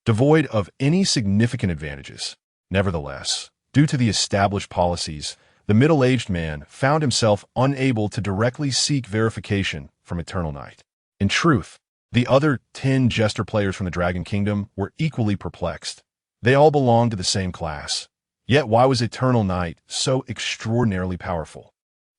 devoid of any significant advantages. Nevertheless, due to the established policies, the middle-aged man found himself unable to directly seek verification from Eternal Night. In truth, the other 10 Jester players from the Dragon Kingdom were equally perplexed. They all belonged to the same class. Yet why was Eternal Night so extraordinarily powerful?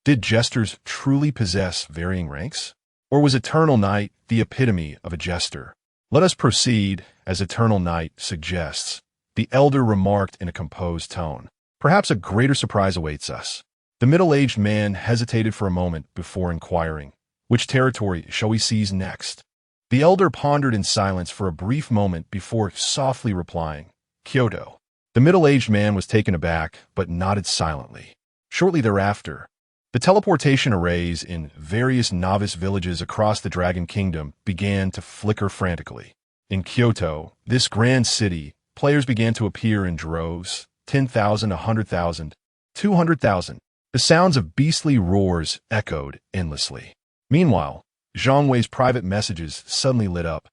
Did Jesters truly possess varying ranks? Or was Eternal Night the epitome of a Jester? Let us proceed, as Eternal Night suggests, the elder remarked in a composed tone. Perhaps a greater surprise awaits us. The middle-aged man hesitated for a moment before inquiring, which territory shall we seize next? The elder pondered in silence for a brief moment before softly replying, Kyoto. The middle-aged man was taken aback, but nodded silently. Shortly thereafter, the teleportation arrays in various novice villages across the Dragon Kingdom began to flicker frantically. In Kyoto, this grand city, players began to appear in droves, 10,000, 100,000, 200,000. The sounds of beastly roars echoed endlessly. Meanwhile, Zhang Wei's private messages suddenly lit up.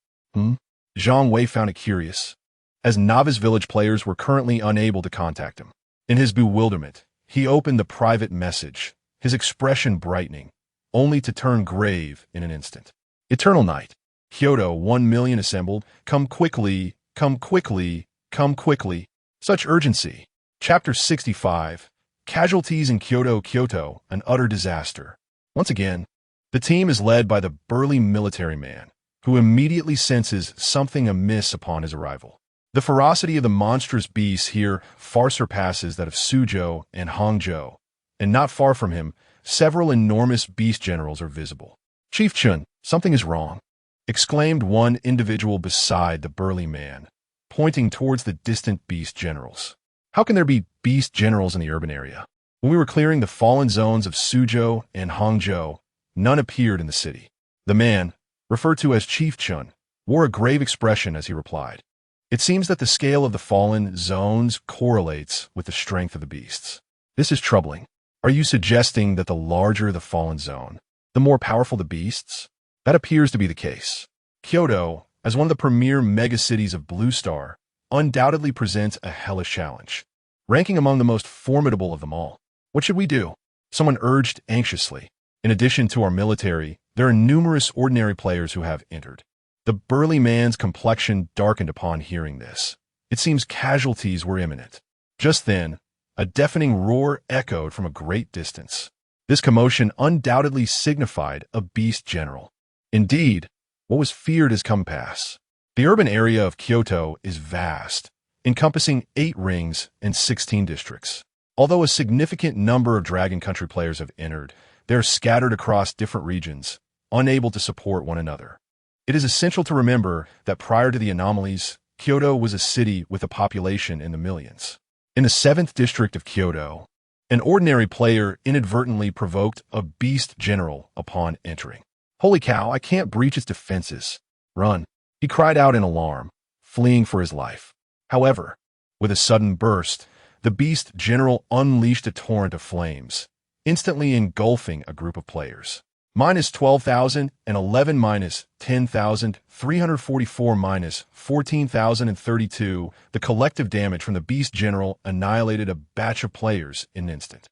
Zhang Wei found it curious, as novice village players were currently unable to contact him. In his bewilderment, he opened the private message, his expression brightening, only to turn grave in an instant. Eternal Night. Kyoto, 1 million assembled. Come quickly, come quickly, come quickly. Such urgency. Chapter 65. Casualties in Kyoto, Kyoto, an utter disaster. Once again, the team is led by the burly military man, who immediately senses something amiss upon his arrival. The ferocity of the monstrous beasts here far surpasses that of Suzhou and Hangzhou, and not far from him, several enormous beast generals are visible. Chief Chun, something is wrong, exclaimed one individual beside the burly man, pointing towards the distant beast generals. How can there be beast generals in the urban area? When we were clearing the fallen zones of Suzhou and Hangzhou, none appeared in the city. The man, referred to as Chief Chun, wore a grave expression as he replied. It seems that the scale of the fallen zones correlates with the strength of the beasts. This is troubling. Are you suggesting that the larger the fallen zone, the more powerful the beasts? That appears to be the case. Kyoto, as one of the premier megacities of Blue Star, undoubtedly presents a hellish challenge, ranking among the most formidable of them all. What should we do? Someone urged anxiously. In addition to our military, there are numerous ordinary players who have entered. The burly man's complexion darkened upon hearing this. It seems casualties were imminent. Just then, a deafening roar echoed from a great distance. This commotion undoubtedly signified a beast general. Indeed, what was feared has come pass. The urban area of Kyoto is vast, encompassing 8 rings and 16 districts. Although a significant number of Dragon Country players have entered, they are scattered across different regions, unable to support one another. It is essential to remember that prior to the anomalies, Kyoto was a city with a population in the millions. In the 7th district of Kyoto, An ordinary player inadvertently provoked a beast general upon entering. "Holy cow, I can't breach its defenses. Run!" he cried out in alarm, fleeing for his life. However, with a sudden burst, the beast general unleashed a torrent of flames, instantly engulfing a group of players. Minus 12,000 and 11 minus 10,000, 344 minus 14,032. The collective damage from the beast general annihilated a batch of players in an instant.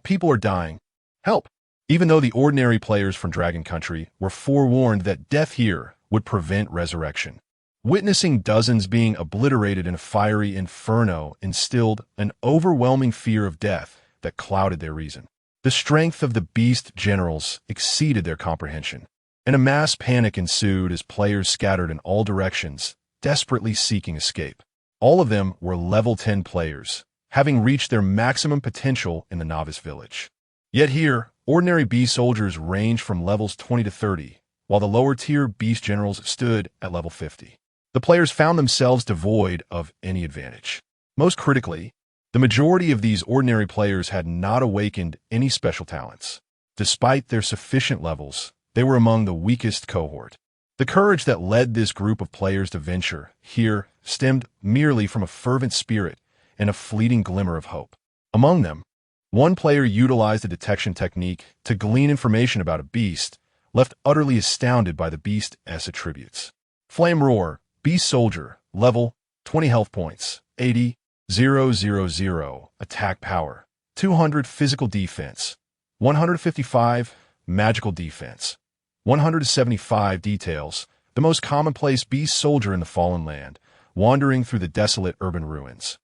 People are dying. Help! Even though the ordinary players from Dragon Country were forewarned that death here would prevent resurrection. Witnessing dozens being obliterated in a fiery inferno instilled an overwhelming fear of death that clouded their reason. The strength of the beast generals exceeded their comprehension, and a mass panic ensued as players scattered in all directions, desperately seeking escape. All of them were level 10 players, having reached their maximum potential in the novice village. Yet here, ordinary beast soldiers ranged from levels 20 to 30, while the lower-tier beast generals stood at level 50. The players found themselves devoid of any advantage. Most critically, the majority of these ordinary players had not awakened any special talents. Despite their sufficient levels, they were among the weakest cohort. The courage that led this group of players to venture here stemmed merely from a fervent spirit and a fleeting glimmer of hope. Among them, one player utilized a detection technique to glean information about a beast, left utterly astounded by the beast's attributes. Flame Roar, Beast Soldier, level, 20 health points, 80,000 attack power, 200 physical defense, 155 magical defense, 175 details, the most commonplace beast soldier in the Fallen Land, wandering through the desolate urban ruins.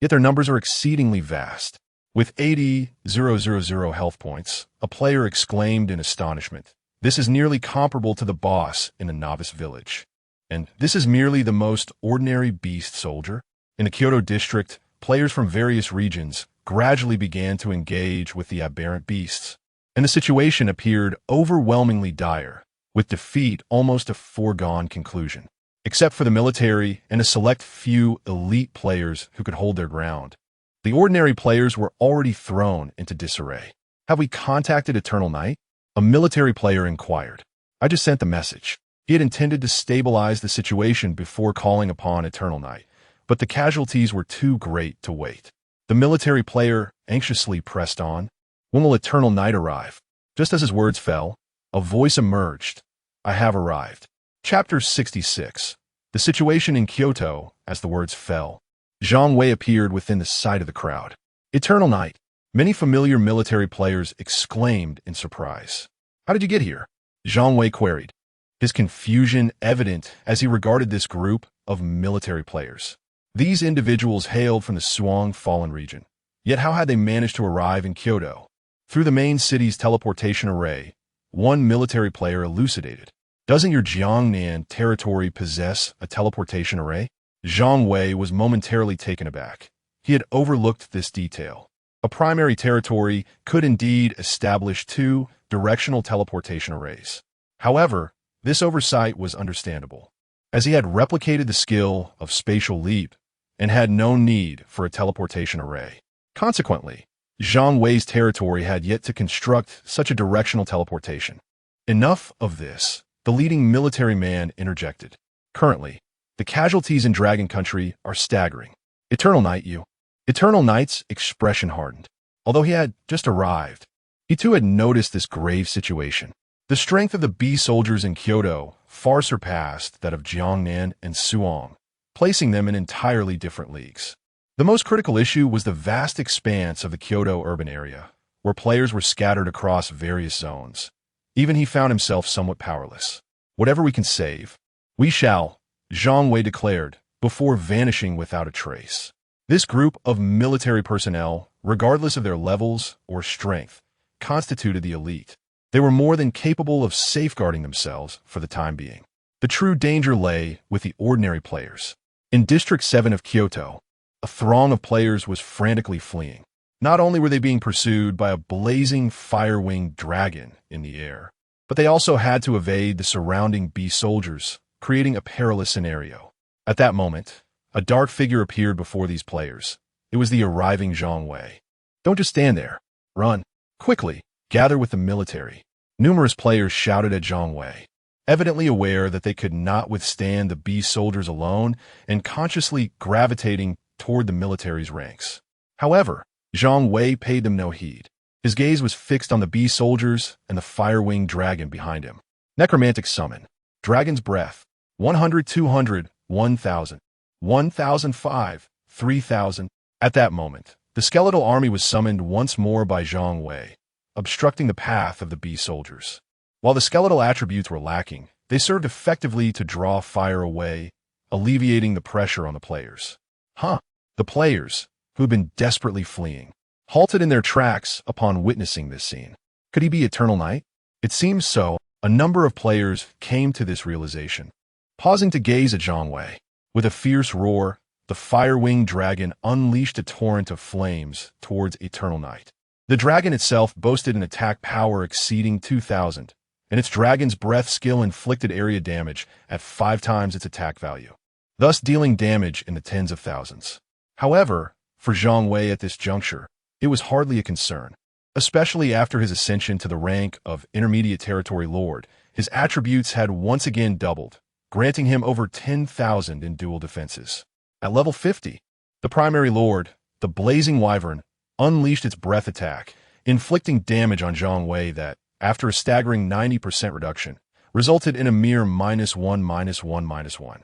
Yet their numbers are exceedingly vast. With 80,000 health points, a player exclaimed in astonishment. This is nearly comparable to the boss in the novice village. And this is merely the most ordinary beast soldier? In the Kyoto district, players from various regions gradually began to engage with the aberrant beasts, and the situation appeared overwhelmingly dire, with defeat almost a foregone conclusion. Except for the military and a select few elite players who could hold their ground, the ordinary players were already thrown into disarray. "Have we contacted Eternal Night?" a military player inquired. "I just sent the message." He had intended to stabilize the situation before calling upon Eternal Night, but the casualties were too great to wait. The military player anxiously pressed on. "When will Eternal Night arrive?" Just as his words fell, a voice emerged. "I have arrived." Chapter 66. The situation in Kyoto as the words fell. Zhang Wei appeared within the sight of the crowd. "Eternal Night!" Many familiar military players exclaimed in surprise. "How did you get here?" Zhang Wei queried, his confusion evident as he regarded this group of military players. These individuals hailed from the Suang Fallen region. Yet how had they managed to arrive in Kyoto? Through the main city's teleportation array, one military player elucidated. "Doesn't your Jiangnan territory possess a teleportation array?" Zhang Wei was momentarily taken aback. He had overlooked this detail. A primary territory could indeed establish two directional teleportation arrays. However, this oversight was understandable, as he had replicated the skill of spatial leap and had no need for a teleportation array. Consequently, Zhang Wei's territory had yet to construct such a directional teleportation. Enough of this, the leading military man interjected. "Currently, the casualties in Dragon Country are staggering. Eternal Night, you." Eternal Night's expression hardened. Although he had just arrived, he too had noticed this grave situation. The strength of the beast soldiers in Kyoto far surpassed that of Jiangnan and Suang, placing them in entirely different leagues. The most critical issue was the vast expanse of the Kyoto urban area, where players were scattered across various zones. Even he found himself somewhat powerless. "Whatever we can save, we shall," Zhang Wei declared, before vanishing without a trace. This group of military personnel, regardless of their levels or strength, constituted the elite. They were more than capable of safeguarding themselves for the time being. The true danger lay with the ordinary players. In District 7 of Kyoto, a throng of players was frantically fleeing. Not only were they being pursued by a blazing fire-winged dragon in the air, but they also had to evade the surrounding beast soldiers, creating a perilous scenario. At that moment, a dark figure appeared before these players. It was the arriving Zhang Wei. Don't just stand there. Run. Quickly. Gather with the military. Numerous players shouted at Zhang Wei, evidently aware that they could not withstand the beast soldiers alone and consciously gravitating toward the military's ranks. However, Zhang Wei paid them no heed. His gaze was fixed on the beast soldiers and the fire-winged dragon behind him. Necromantic summon. Dragon's breath. 100, 200, 1,000. 1,005, 3,000. At that moment, the skeletal army was summoned once more by Zhang Wei, obstructing the path of the beast soldiers. While the skeletal attributes were lacking, they served effectively to draw fire away, alleviating the pressure on the players. The players, who had been desperately fleeing, halted in their tracks upon witnessing this scene. Could he be Eternal Knight? It seems so. A number of players came to this realization. Pausing to gaze at Zhang Wei, with a fierce roar, the fire-winged dragon unleashed a torrent of flames towards Eternal Knight. The dragon itself boasted an attack power exceeding 2,000, and its dragon's breath skill inflicted area damage at 5 times its attack value, thus dealing damage in the tens of thousands. However, for Zhang Wei at this juncture, it was hardly a concern. Especially after his ascension to the rank of Intermediate Territory Lord, his attributes had once again doubled, granting him over 10,000 in dual defenses. At level 50, the primary lord, the Blazing Wyvern, unleashed its breath attack, inflicting damage on Zhang Wei that, after a staggering 90% reduction, resulted in a mere -1/-1/-1.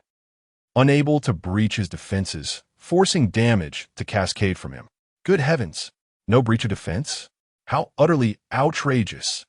Unable to breach his defenses, forcing damage to cascade from him. Good heavens, no breach of defense? How utterly outrageous!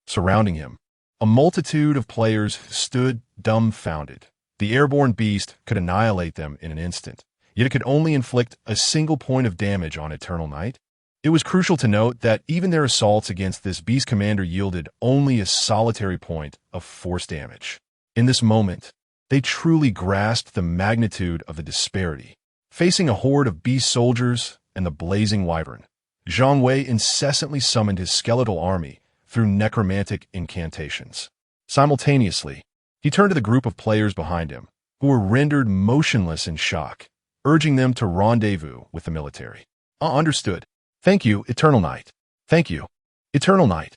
Surrounding him, a multitude of players stood dumbfounded. The airborne beast could annihilate them in an instant, yet it could only inflict a single point of damage on Eternal Knight. It was crucial to note that even their assaults against this beast commander yielded only a solitary point of force damage. In this moment, they truly grasped the magnitude of the disparity. Facing a horde of beast soldiers and the Blazing Wyvern, Zhang Wei incessantly summoned his skeletal army through necromantic incantations. Simultaneously, he turned to the group of players behind him, who were rendered motionless in shock, urging them to rendezvous with the military. Understood. Thank you, Eternal Knight. Thank you, Eternal Knight.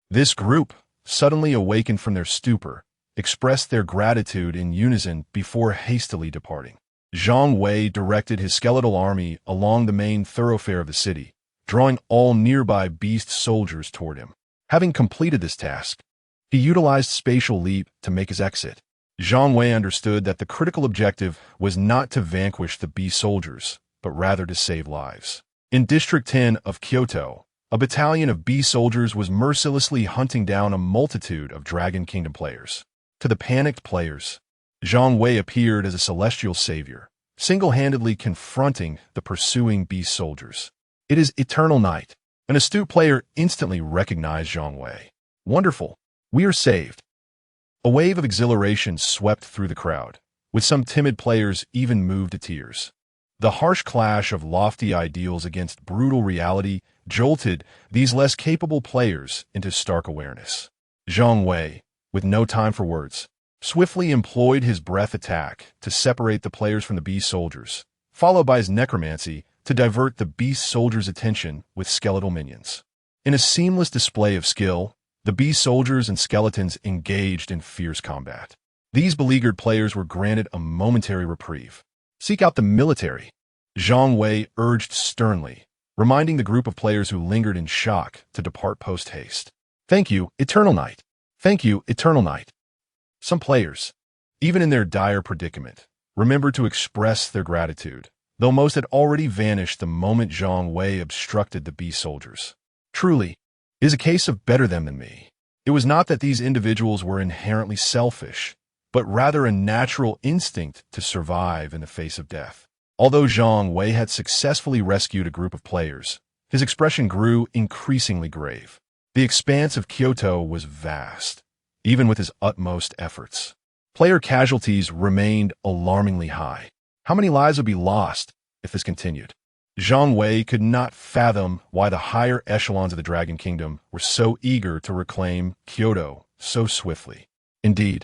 This group, suddenly awakened from their stupor, expressed their gratitude in unison before hastily departing. Zhang Wei directed his skeletal army along the main thoroughfare of the city, drawing all nearby beast soldiers toward him. Having completed this task, he utilized spatial leap to make his exit. Zhang Wei understood that the critical objective was not to vanquish the beast soldiers, but rather to save lives. In District 10 of Kyoto, a battalion of beast soldiers was mercilessly hunting down a multitude of Dragon Kingdom players. To the panicked players, Zhang Wei appeared as a celestial savior, single-handedly confronting the pursuing beast soldiers. It is Eternal Knight. An astute player instantly recognized Zhang Wei. Wonderful. We are saved. A wave of exhilaration swept through the crowd, with some timid players even moved to tears. The harsh clash of lofty ideals against brutal reality jolted these less capable players into stark awareness. Zhang Wei, with no time for words, swiftly employed his breath attack to separate the players from the beast soldiers, followed by his necromancy to divert the beast soldiers' attention with skeletal minions. In a seamless display of skill, the beast soldiers and skeletons engaged in fierce combat. These beleaguered players were granted a momentary reprieve. Seek out the military, Zhang Wei urged sternly, reminding the group of players who lingered in shock to depart post-haste. Thank you, Eternal Knight. Thank you, Eternal Knight. Some players, even in their dire predicament, remembered to express their gratitude, though most had already vanished the moment Zhang Wei obstructed the beast soldiers. Truly, it is a case of better them than me. It was not that these individuals were inherently selfish, but rather a natural instinct to survive in the face of death. Although Zhang Wei had successfully rescued a group of players, his expression grew increasingly grave. The expanse of Kyoto was vast, even with his utmost efforts. Player casualties remained alarmingly high. How many lives would be lost if this continued? Zhang Wei could not fathom why the higher echelons of the Dragon Kingdom were so eager to reclaim Kyoto so swiftly. Indeed,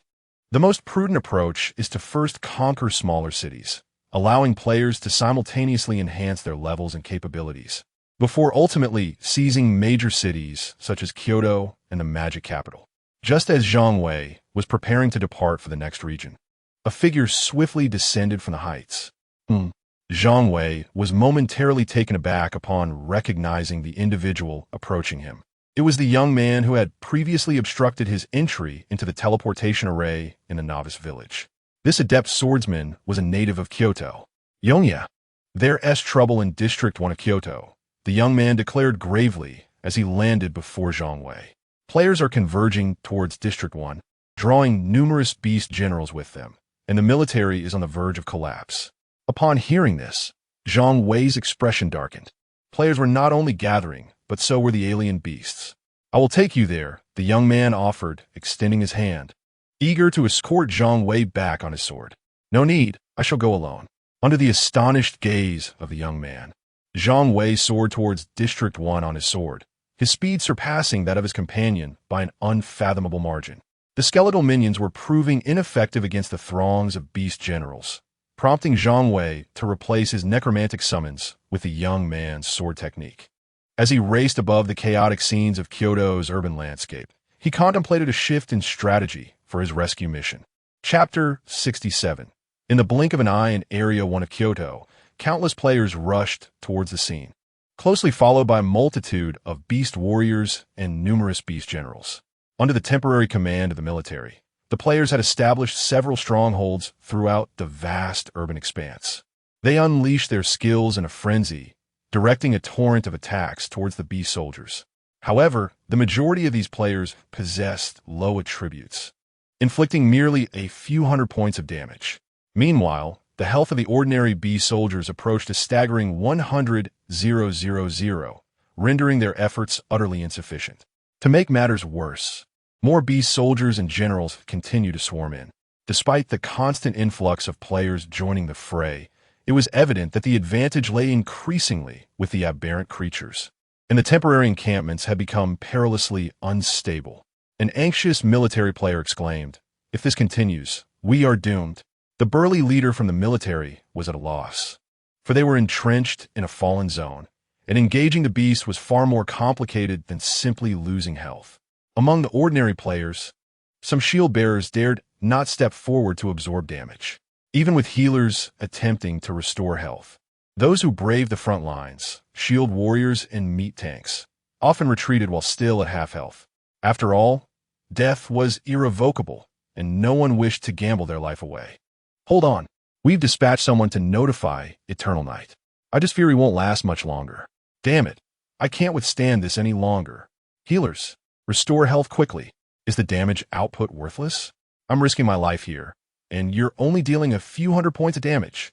the most prudent approach is to first conquer smaller cities, allowing players to simultaneously enhance their levels and capabilities. before ultimately seizing major cities such as Kyoto and the magic capital. Just as Zhang Wei was preparing to depart for the next region, a figure swiftly descended from the heights. Zhang Wei was momentarily taken aback upon recognizing the individual approaching him. It was the young man who had previously obstructed his entry into the teleportation array in the novice village. This adept swordsman was a native of Kyoto. Yongya, there's trouble in District 1 of Kyoto, the young man declared gravely as he landed before Zhang Wei. Players are converging towards District 1, drawing numerous beast generals with them, and the military is on the verge of collapse. Upon hearing this, Zhang Wei's expression darkened. Players were not only gathering, but so were the alien beasts. I will take you there, the young man offered, extending his hand, eager to escort Zhang Wei back on his sword. No need, I shall go alone. Under the astonished gaze of the young man, Zhang Wei soared towards District 1 on his sword, his speed surpassing that of his companion by an unfathomable margin. The skeletal minions were proving ineffective against the throngs of beast generals, prompting Zhang Wei to replace his necromantic summons with the young man's sword technique. As he raced above the chaotic scenes of Kyoto's urban landscape, he contemplated a shift in strategy for his rescue mission. Chapter 67. In the blink of an eye in Area 1 of Kyoto, countless players rushed towards the scene, closely followed by a multitude of beast warriors and numerous beast generals. Under the temporary command of the military, the players had established several strongholds throughout the vast urban expanse. They unleashed their skills in a frenzy, directing a torrent of attacks towards the beast soldiers. However, the majority of these players possessed low attributes, inflicting merely a few hundred points of damage. Meanwhile, the health of the ordinary beast soldiers approached a staggering 100,000, rendering their efforts utterly insufficient. To make matters worse, more beast soldiers and generals continued to swarm in. Despite the constant influx of players joining the fray, it was evident that the advantage lay increasingly with the aberrant creatures, and the temporary encampments had become perilously unstable. An anxious military player exclaimed, "If this continues, we are doomed." The burly leader from the military was at a loss, for they were entrenched in a fallen zone, and engaging the beast was far more complicated than simply losing health. Among the ordinary players, some shield bearers dared not step forward to absorb damage, even with healers attempting to restore health. Those who braved the front lines, shield warriors and meat tanks, often retreated while still at half health. After all, death was irrevocable, and no one wished to gamble their life away. Hold on, we've dispatched someone to notify Eternal Night. I just fear he won't last much longer. Damn it, I can't withstand this any longer. Healers, restore health quickly. Is the damage output worthless? I'm risking my life here, and you're only dealing a few hundred points of damage.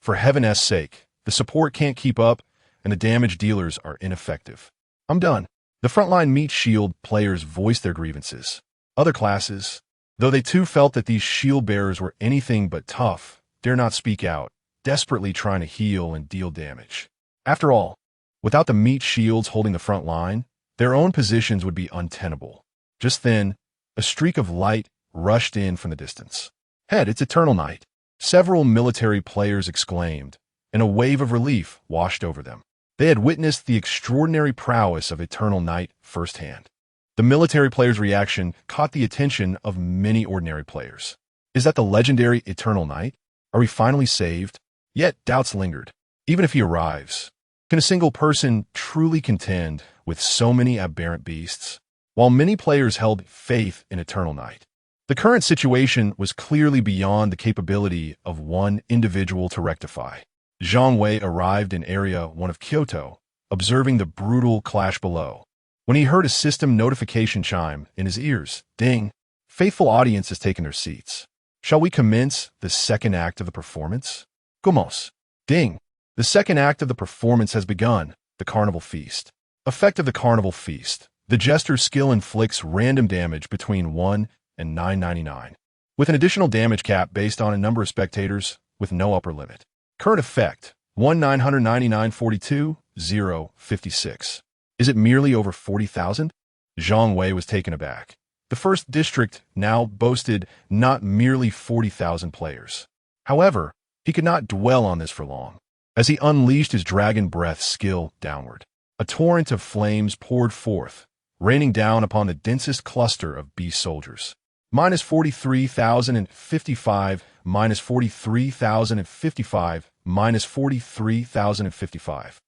For heaven's sake, the support can't keep up, and the damage dealers are ineffective. I'm done. The frontline meat shield players voiced their grievances. Other classes, though they too felt that these shield bearers were anything but tough, dare not speak out, desperately trying to heal and deal damage. After all, without the meat shields holding the front line, their own positions would be untenable. Just then, a streak of light rushed in from the distance. "Head, it's Eternal Night," several military players exclaimed, and a wave of relief washed over them. They had witnessed the extraordinary prowess of Eternal Night firsthand. The military players' reaction caught the attention of many ordinary players. Is that the legendary Eternal Night? Are we finally saved? Yet doubts lingered. Even if he arrives, can a single person truly contend with so many aberrant beasts? While many players held faith in Eternal Night, the current situation was clearly beyond the capability of one individual to rectify. Zhang Wei arrived in Area 1 of Kyoto, observing the brutal clash below. When he heard a system notification chime in his ears, ding, faithful audience has taken their seats. Shall we commence the second act of the performance? Gomos. Ding. The second act of the performance has begun, the Carnival Feast. Effect of the Carnival Feast. The Jester's skill inflicts random damage between 1 and 999, with an additional damage cap based on a number of spectators with no upper limit. Current effect, 1,999,42, 056. Is it merely over 40,000? Zhang Wei was taken aback. The first district now boasted not merely 40,000 players. However, he could not dwell on this for long, as he unleashed his dragon breath skill downward. A torrent of flames poured forth, raining down upon the densest cluster of beast soldiers. Minus 43,055, minus 43,055, minus 43,055.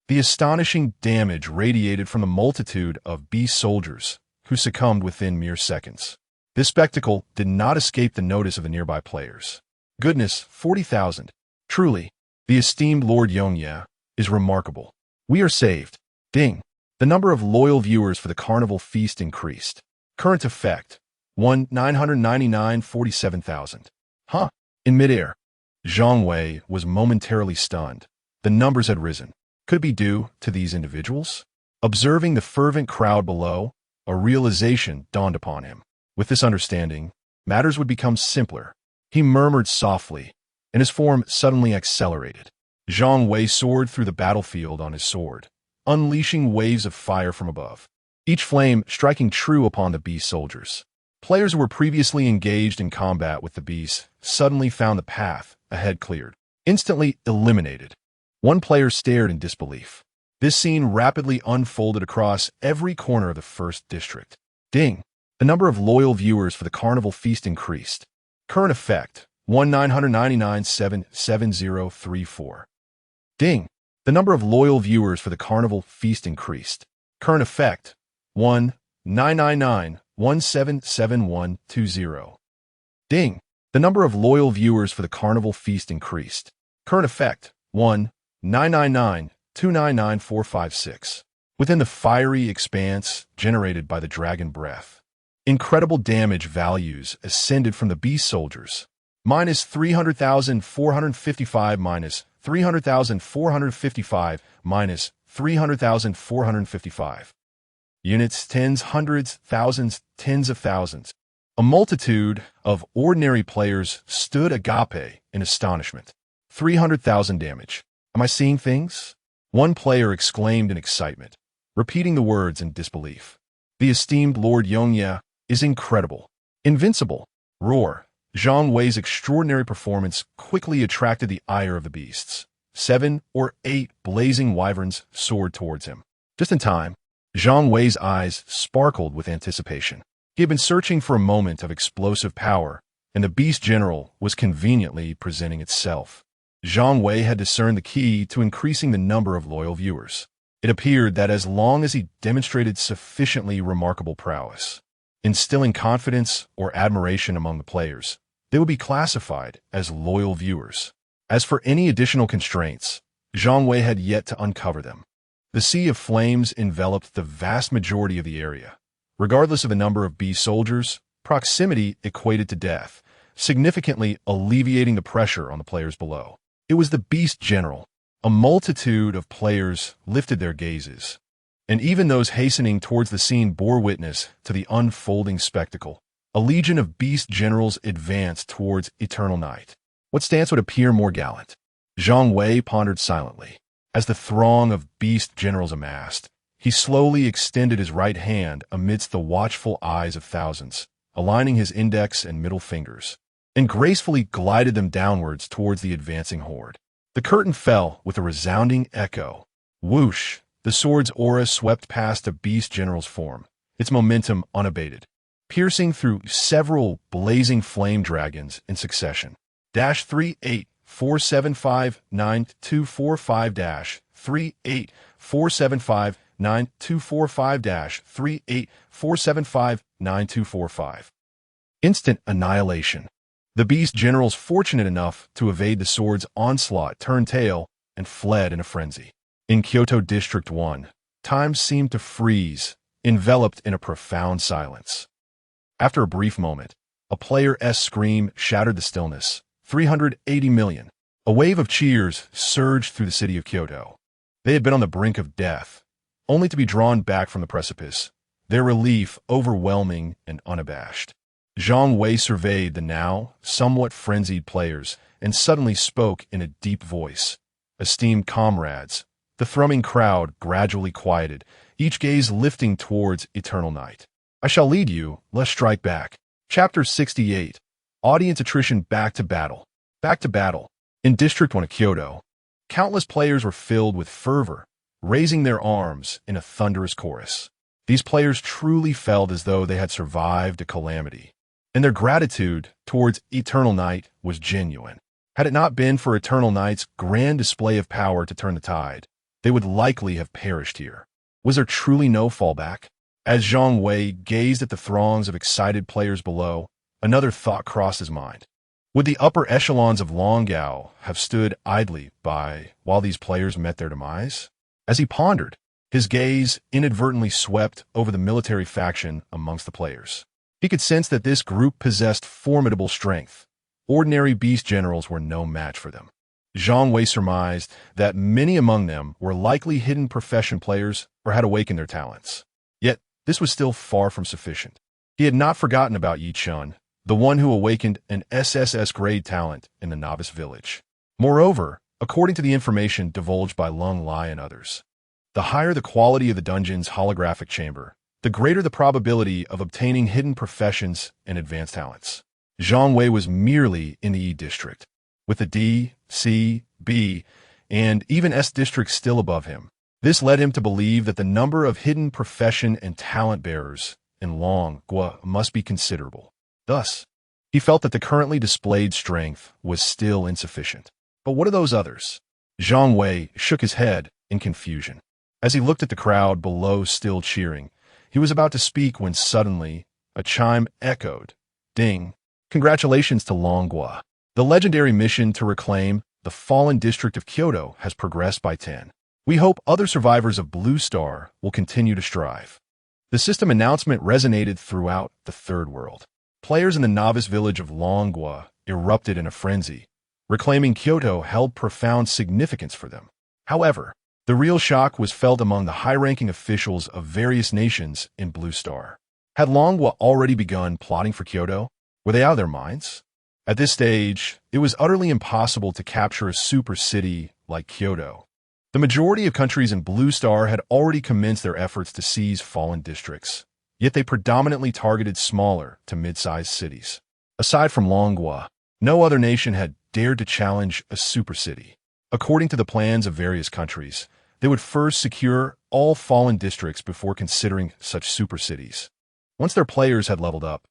The astonishing damage radiated from the multitude of beast soldiers who succumbed within mere seconds. This spectacle did not escape the notice of the nearby players. Goodness, 40,000. Truly, the esteemed Lord Yongye is remarkable. We are saved. Ding. The number of loyal viewers for the carnival feast increased. Current effect, 999,47,000. Huh. In midair, Zhang Wei was momentarily stunned. The numbers had risen. Could it be due to these individuals? Observing the fervent crowd below, a realization dawned upon him. With this understanding, matters would become simpler. He murmured softly, and his form suddenly accelerated. Zhang Wei soared through the battlefield on his sword, unleashing waves of fire from above, each flame striking true upon the beast soldiers. Players who were previously engaged in combat with the beasts suddenly found the path ahead cleared, instantly eliminated. One player stared in disbelief. This scene rapidly unfolded across every corner of the first district. Ding! The number of loyal viewers for the carnival feast increased. Current effect, 1,999,77034. Ding! The number of loyal viewers for the carnival feast increased. Current effect, 1,999,177120. Ding! The number of loyal viewers for the carnival feast increased. Current effect, 1,999,299,456. Within the fiery expanse generated by the dragon breath, incredible damage values ascended from the beast soldiers. Minus 300,455, minus 300,455, minus 300,455. Units, tens, hundreds, thousands, tens of thousands. A multitude of ordinary players stood agape in astonishment. 300,000 damage. Am I seeing things? One player exclaimed in excitement, repeating the words in disbelief. The esteemed Lord Yongye is incredible. Invincible. Roar. Zhang Wei's extraordinary performance quickly attracted the ire of the beasts. 7 or 8 blazing wyverns soared towards him. Just in time, Zhang Wei's eyes sparkled with anticipation. He had been searching for a moment of explosive power, and the beast general was conveniently presenting itself. Zhang Wei had discerned the key to increasing the number of loyal viewers. It appeared that as long as he demonstrated sufficiently remarkable prowess, instilling confidence or admiration among the players, they would be classified as loyal viewers. As for any additional constraints, Zhang Wei had yet to uncover them. The sea of flames enveloped the vast majority of the area. Regardless of the number of beast soldiers, proximity equated to death, significantly alleviating the pressure on the players below. It was the beast general. A multitude of players lifted their gazes, and even those hastening towards the scene bore witness to the unfolding spectacle. A legion of beast generals advanced towards eternal night. What stance would appear more gallant? Zhang Wei pondered silently. As the throng of beast generals amassed, he slowly extended his right hand amidst the watchful eyes of thousands, aligning his index and middle fingers, and gracefully glided them downwards towards the advancing horde. The curtain fell with a resounding echo. Whoosh! The sword's aura swept past the beast general's form, its momentum unabated, piercing through several blazing flame dragons in succession. 3847592445-3847592445-38475925. Instant annihilation. The beast generals fortunate enough to evade the sword's onslaught turned tail and fled in a frenzy. In Kyoto District 1, time seemed to freeze, enveloped in a profound silence. After a brief moment, a player's scream shattered the stillness. 380 million. A wave of cheers surged through the city of Kyoto. They had been on the brink of death, only to be drawn back from the precipice, their relief overwhelming and unabashed. Zhang Wei surveyed the now somewhat frenzied players and suddenly spoke in a deep voice. Esteemed comrades, the thrumming crowd gradually quieted, each gaze lifting towards eternal night. I shall lead you, let's strike back. Chapter 68. Audience attrition back to battle. Back to battle. In District 1 of Kyoto, countless players were filled with fervor, raising their arms in a thunderous chorus. These players truly felt as though they had survived a calamity, and their gratitude towards Eternal Night was genuine. Had it not been for Eternal Night's grand display of power to turn the tide, they would likely have perished here. Was there truly no fallback? As Zhang Wei gazed at the throngs of excited players below, another thought crossed his mind. Would the upper echelons of Longgao have stood idly by while these players met their demise? As he pondered, his gaze inadvertently swept over the military faction amongst the players. He could sense that this group possessed formidable strength. Ordinary beast generals were no match for them. Zhang Wei surmised that many among them were likely hidden profession players or had awakened their talents. Yet, this was still far from sufficient. He had not forgotten about Yi Chun, the one who awakened an SSS-grade talent in the novice village. Moreover, according to the information divulged by Lung Lai and others, the higher the quality of the dungeon's holographic chamber, the greater the probability of obtaining hidden professions and advanced talents. Zhang Wei was merely in the E district, with the D, C, B, and even S districts still above him. This led him to believe that the number of hidden profession and talent bearers in Longgao must be considerable. Thus, he felt that the currently displayed strength was still insufficient. But what are those others? Zhang Wei shook his head in confusion. As he looked at the crowd below still cheering, he was about to speak when suddenly a chime echoed. Ding! Congratulations to Longgao. The legendary mission to reclaim the fallen district of Kyoto has progressed by 10. We hope other survivors of Blue Star will continue to strive. The system announcement resonated throughout the Third World. Players in the novice village of Longgao erupted in a frenzy. Reclaiming Kyoto held profound significance for them. However, the real shock was felt among the high-ranking officials of various nations in Blue Star. Had Longgao already begun plotting for Kyoto? Were they out of their minds? At this stage, it was utterly impossible to capture a super city like Kyoto. The majority of countries in Blue Star had already commenced their efforts to seize fallen districts, yet they predominantly targeted smaller to mid-sized cities. Aside from Longgao, no other nation had dared to challenge a super city. According to the plans of various countries, they would first secure all fallen districts before considering such super cities. Once their players had leveled up,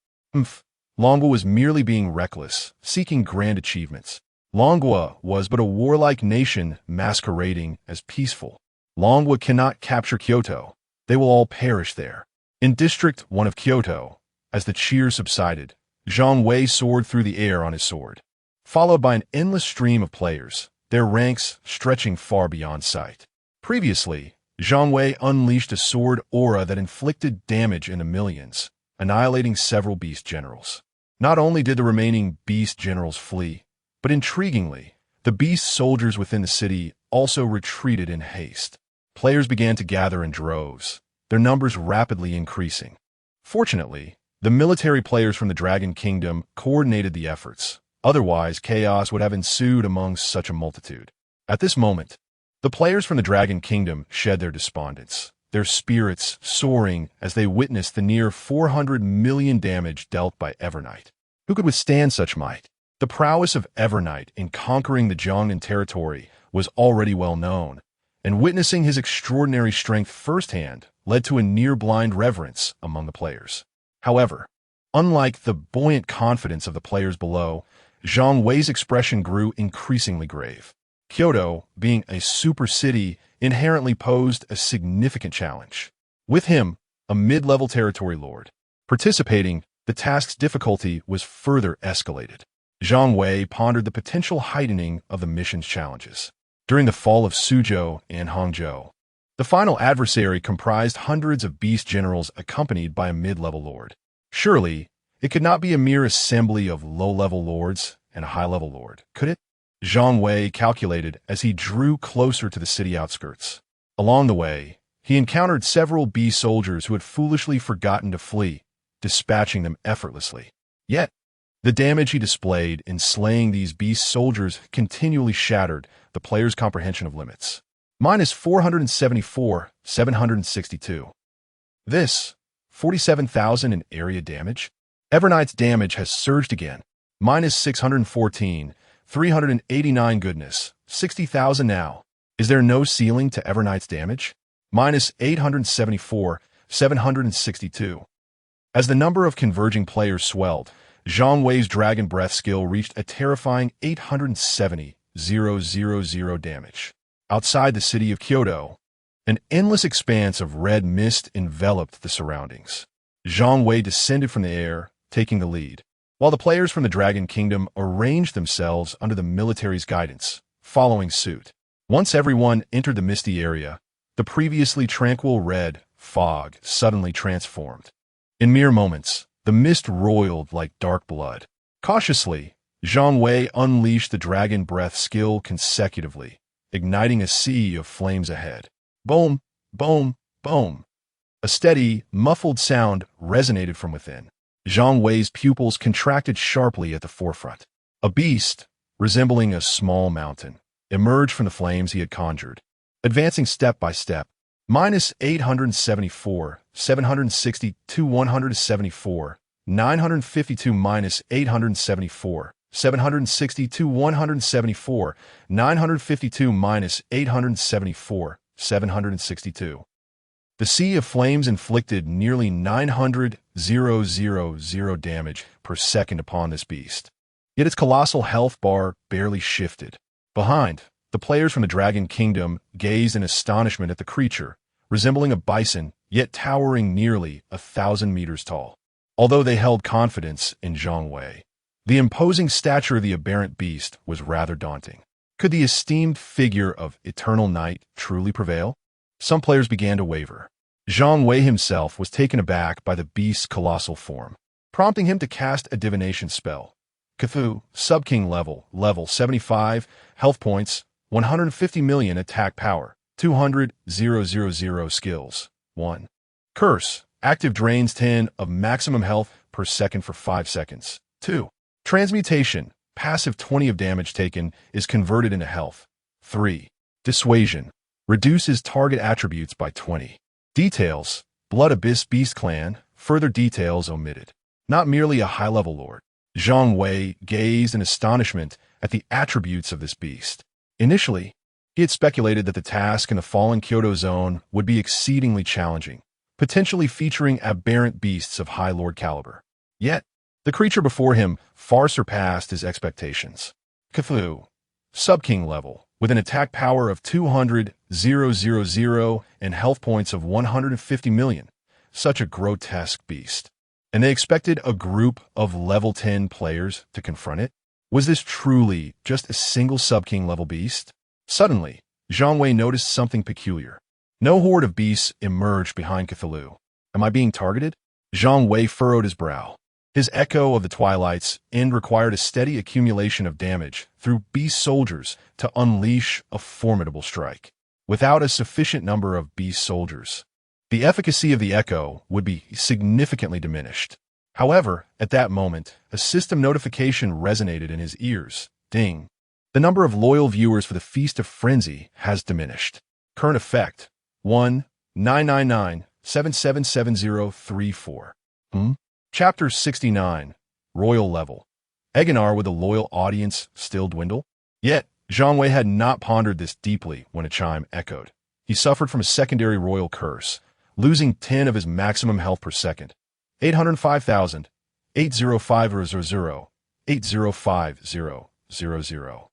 Longgao was merely being reckless, seeking grand achievements. Longgao was but a warlike nation masquerading as peaceful. Longgao cannot capture Kyoto. They will all perish there. In District 1 of Kyoto, as the cheers subsided, Zhang Wei soared through the air on his sword, followed by an endless stream of players, their ranks stretching far beyond sight. Previously, Zhang Wei unleashed a sword aura that inflicted damage in the millions, annihilating several beast generals. Not only did the remaining beast generals flee, but intriguingly, the beast soldiers within the city also retreated in haste. Players began to gather in droves, their numbers rapidly increasing. Fortunately, the military players from the Dragon Kingdom coordinated the efforts. Otherwise, chaos would have ensued among such a multitude. At this moment, the players from the Dragon Kingdom shed their despondence, their spirits soaring as they witnessed the near 400 million damage dealt by Evernight. Who could withstand such might? The prowess of Evernight in conquering the Jiangnan territory was already well known, and witnessing his extraordinary strength firsthand led to a near-blind reverence among the players. However, unlike the buoyant confidence of the players below, Zhang Wei's expression grew increasingly grave. Kyoto, being a super city, inherently posed a significant challenge. With him, a mid-level territory lord, participating, the task's difficulty was further escalated. Zhang Wei pondered the potential heightening of the mission's challenges. During the fall of Suzhou and Hangzhou, the final adversary comprised hundreds of beast generals accompanied by a mid-level lord. Surely, it could not be a mere assembly of low-level lords and a high-level lord, could it? Zhang Wei calculated as he drew closer to the city outskirts. Along the way, he encountered several beast soldiers who had foolishly forgotten to flee, dispatching them effortlessly. Yet, the damage he displayed in slaying these beast soldiers continually shattered the player's comprehension of limits. Minus 474, 762. This, 47,000 in area damage? Evernight's damage has surged again. Minus 614, 389 goodness, 60,000 now. Is there no ceiling to Evernight's damage? Minus 874, 762. As the number of converging players swelled, Zhang Wei's Dragon Breath skill reached a terrifying 870,000 damage. Outside the city of Kyoto, an endless expanse of red mist enveloped the surroundings. Zhang Wei descended from the air, taking the lead, while the players from the Dragon Kingdom arranged themselves under the military's guidance, following suit. Once everyone entered the misty area, the previously tranquil red fog suddenly transformed. In mere moments, the mist roiled like dark blood. Cautiously, Zhang Wei unleashed the Dragon Breath skill consecutively, igniting a sea of flames ahead. Boom, boom, boom. A steady, muffled sound resonated from within. Zhang Wei's pupils contracted sharply at the forefront. A beast, resembling a small mountain, emerged from the flames he had conjured, advancing step by step. Minus 874, 762, 174, 952 minus 874, 762, 174, 952 minus 874, 762. The sea of flames inflicted nearly 900,000 damage per second upon this beast. Yet its colossal health bar barely shifted. Behind, the players from the Dragon Kingdom gazed in astonishment at the creature, resembling a bison, yet towering nearly 1,000 meters tall. Although they held confidence in Zhang Wei, the imposing stature of the aberrant beast was rather daunting. Could the esteemed figure of Eternal Night truly prevail? Some players began to waver. Zhang Wei himself was taken aback by the beast's colossal form, prompting him to cast a divination spell. Cthulhu, Sub-King level 75, health points, 150 million attack power, 200,000 skills, 1. Curse, active drains 10 of maximum health per second for 5 seconds, 2. Transmutation, passive 20 of damage taken is converted into health, 3. Dissuasion, reduces target attributes by 20. Details, Blood Abyss Beast Clan, further details omitted. Not merely a high-level lord. Zhang Wei gazed in astonishment at the attributes of this beast. Initially, he had speculated that the task in the fallen Kyoto zone would be exceedingly challenging, potentially featuring aberrant beasts of high lord caliber. Yet, the creature before him far surpassed his expectations. Cthulhu, Sub-King level, with an attack power of 200,000 and health points of 150 million. Such a grotesque beast. And they expected a group of level 10 players to confront it? Was this truly just a single Sub-King level beast? Suddenly, Zhang Wei noticed something peculiar. No horde of beasts emerged behind Cthulhu. Am I being targeted? Zhang Wei furrowed his brow. His Echo of the Twilight's End required a steady accumulation of damage through beast soldiers to unleash a formidable strike. Without a sufficient number of beast soldiers, the efficacy of the Echo would be significantly diminished. However, at that moment, a system notification resonated in his ears. Ding. The number of loyal viewers for the Feast of Frenzy has diminished. Current effect, 1-999-777034. Chapter 69, Royal Level. Eganar with a loyal audience still dwindle? Yet, Zhang Wei had not pondered this deeply when a chime echoed. He suffered from a secondary royal curse, losing 10 of his maximum health per second. 805,000, 805,000, 805,000.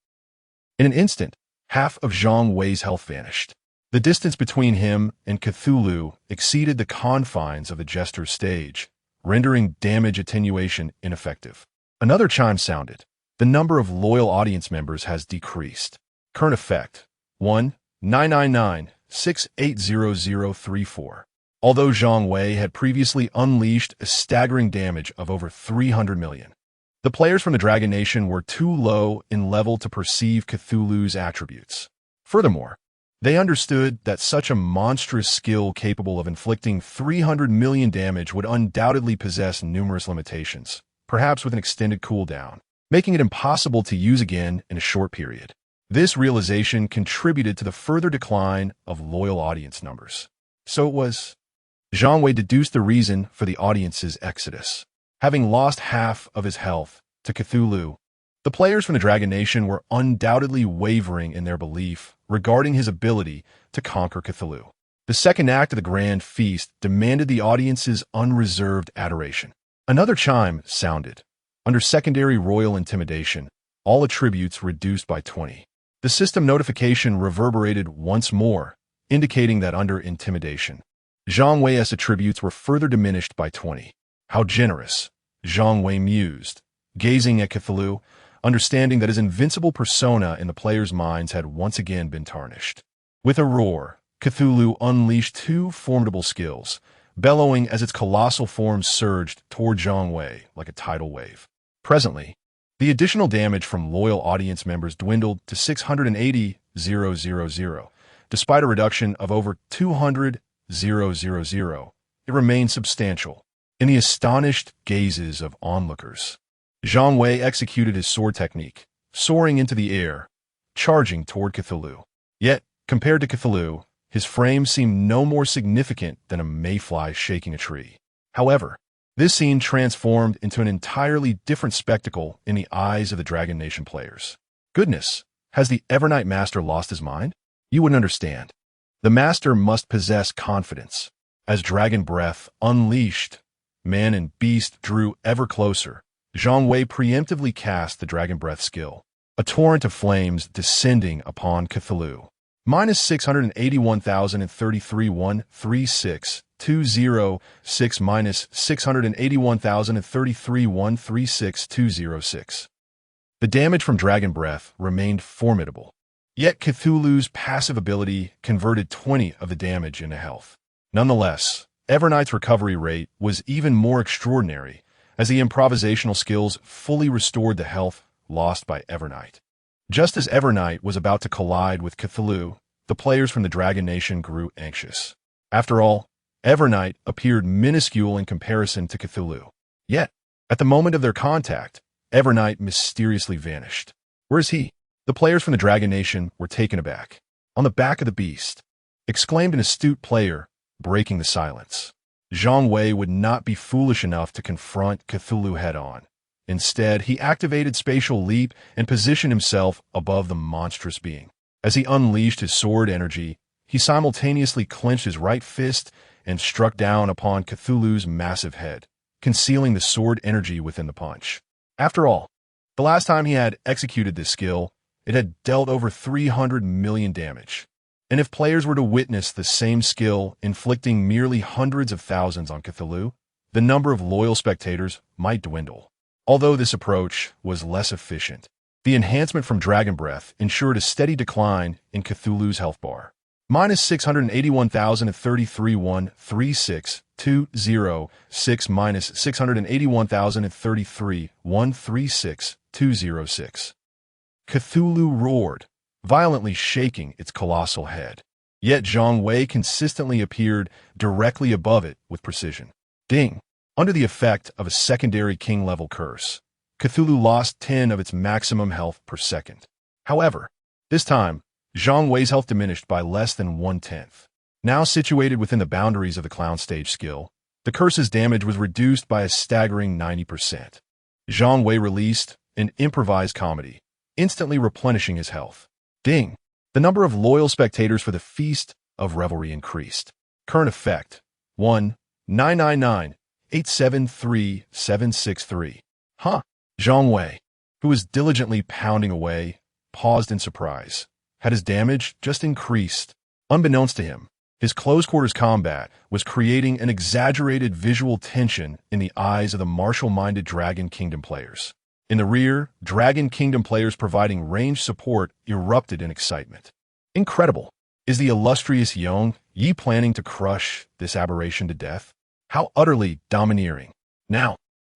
In an instant, half of Zhang Wei's health vanished. The distance between him and Cthulhu exceeded the confines of the Jester's stage, rendering damage attenuation ineffective. Another chime sounded. The number of loyal audience members has decreased. Current effect, 1-999-680034. Although Zhang Wei had previously unleashed a staggering damage of over 300 million, the players from the Dragon Nation were too low in level to perceive Cthulhu's attributes. Furthermore, they understood that such a monstrous skill capable of inflicting 300 million damage would undoubtedly possess numerous limitations, perhaps with an extended cooldown, making it impossible to use again in a short period. This realization contributed to the further decline of loyal audience numbers. So it was. Zhang Wei deduced the reason for the audience's exodus. Having lost half of his health to Cthulhu, The players from the Dragon Nation were undoubtedly wavering in their belief regarding his ability to conquer Cthulhu. The second act of the grand feast demanded the audience's unreserved adoration. Another chime sounded. Under secondary royal intimidation, all attributes reduced by 20. The system notification reverberated once more, indicating that under intimidation, Zhang Wei's attributes were further diminished by 20. How generous, Zhang Wei mused, gazing at Cthulhu, understanding that his invincible persona in the players' minds had once again been tarnished. With a roar, Cthulhu unleashed two formidable skills, bellowing as its colossal form surged toward Zhang Wei like a tidal wave. Presently, the additional damage from loyal audience members dwindled to 680,000. Despite a reduction of over 200,000, it remained substantial. In the astonished gazes of onlookers, Zhang Wei executed his sword technique, soaring into the air, charging toward Cthulhu. Yet, compared to Cthulhu, his frame seemed no more significant than a mayfly shaking a tree. However, this scene transformed into an entirely different spectacle in the eyes of the Dragon Nation players. Goodness, has the Evernight Master lost his mind? You wouldn't understand. The Master must possess confidence. As Dragon Breath unleashed, man and beast drew ever closer. Zhang Wei preemptively cast the Dragon Breath skill, a torrent of flames descending upon Cthulhu. Minus 681,033,136,206 minus 681,033,136,206. The damage from Dragon Breath remained formidable. Yet Cthulhu's passive ability converted 20 of the damage into health. Nonetheless, Evernight's recovery rate was even more extraordinary, as the improvisational skills fully restored the health lost by Evernight. Just as Evernight was about to collide with Cthulhu, the players from the Dragon Nation grew anxious. After all, Evernight appeared minuscule in comparison to Cthulhu. Yet, at the moment of their contact, Evernight mysteriously vanished. Where is he? The players from the Dragon Nation were taken aback. On the back of the beast, exclaimed an astute player, breaking the silence. Zhang Wei would not be foolish enough to confront Cthulhu head-on. Instead, he activated Spatial Leap and positioned himself above the monstrous being. As he unleashed his sword energy, he simultaneously clenched his right fist and struck down upon Cthulhu's massive head, concealing the sword energy within the punch. After all, the last time he had executed this skill, it had dealt over 300 million damage. And if players were to witness the same skill inflicting merely hundreds of thousands on Cthulhu, the number of loyal spectators might dwindle. Although this approach was less efficient, the enhancement from Dragon Breath ensured a steady decline in Cthulhu's health bar. Minus 681,033,136,206 minus 681,033,136,206. Cthulhu roared, violently shaking its colossal head. Yet Zhang Wei consistently appeared directly above it with precision. Ding! Under the effect of a secondary king-level curse, Cthulhu lost 10 of its maximum health per second. However, this time, Zhang Wei's health diminished by less than 1/10. Now situated within the boundaries of the clown stage skill, the curse's damage was reduced by a staggering 90%. Zhang Wei released an improvised comedy, instantly replenishing his health. Ding! The number of loyal spectators for the Feast of Revelry increased. Current effect, 1-999-873-763. Huh? Zhang Wei, who was diligently pounding away, paused in surprise. Had his damage just increased? Unbeknownst to him, his close-quarters combat was creating an exaggerated visual tension in the eyes of the martial-minded Dragon Kingdom players. In the rear, Dragon Kingdom players providing range support erupted in excitement. Incredible! Is the illustrious Yong Yi planning to crush this aberration to death? How utterly domineering. Now,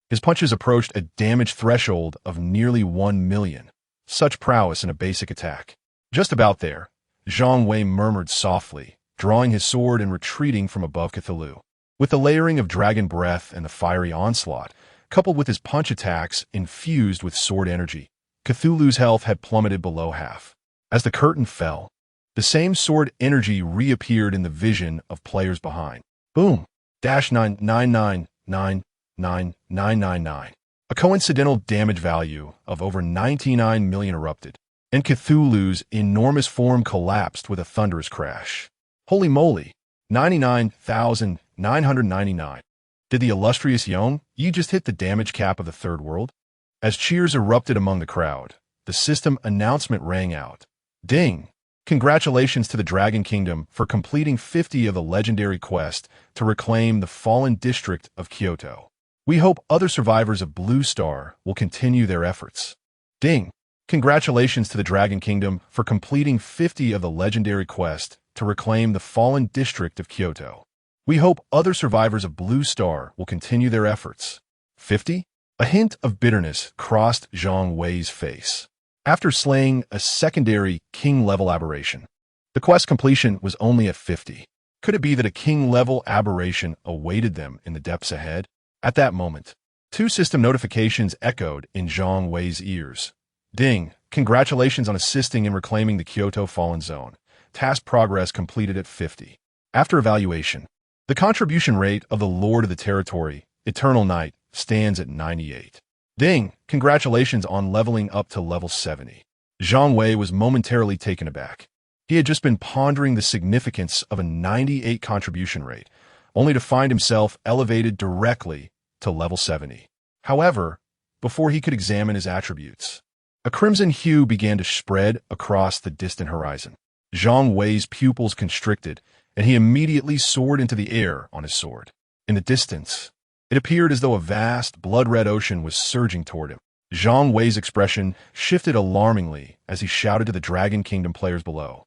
his punches approached a damage threshold of nearly 1 million. Such prowess in a basic attack. Just about there, Zhang Wei murmured softly, drawing his sword and retreating from above Cthulhu. With the layering of Dragon Breath and the fiery onslaught, coupled with his punch attacks infused with sword energy, Cthulhu's health had plummeted below half. As the curtain fell, the same sword energy reappeared in the vision of players behind. Boom! -9999999. A coincidental damage value of over 99 million erupted, and Cthulhu's enormous form collapsed with a thunderous crash. Holy moly! 99,999. Did the illustrious Yi just hit the damage cap of the third world? As cheers erupted among the crowd, the system announcement rang out. Ding! Congratulations to the Dragon Kingdom for completing 50 of the legendary quest to reclaim the fallen district of Kyoto. We hope other survivors of Blue Star will continue their efforts. Ding! Congratulations to the Dragon Kingdom for completing 50 of the legendary quest to reclaim the fallen district of Kyoto. We hope other survivors of Blue Star will continue their efforts. 50? A hint of bitterness crossed Zhang Wei's face. After slaying a secondary king-level aberration, the quest completion was only at 50. Could it be that a king-level aberration awaited them in the depths ahead? At that moment, two system notifications echoed in Zhang Wei's ears. Ding! Congratulations on assisting in reclaiming the Kyoto Fallen Zone. Task progress completed at 50. After evaluation, the contribution rate of the Lord of the Territory, Eternal Night, stands at 98. Ding! Congratulations on leveling up to level 70. Zhang Wei was momentarily taken aback. He had just been pondering the significance of a 98 contribution rate, only to find himself elevated directly to level 70. However, before he could examine his attributes, a crimson hue began to spread across the distant horizon. Zhang Wei's pupils constricted, and he immediately soared into the air on his sword. In the distance, it appeared as though a vast, blood-red ocean was surging toward him. Zhang Wei's expression shifted alarmingly as he shouted to the Dragon Kingdom players below.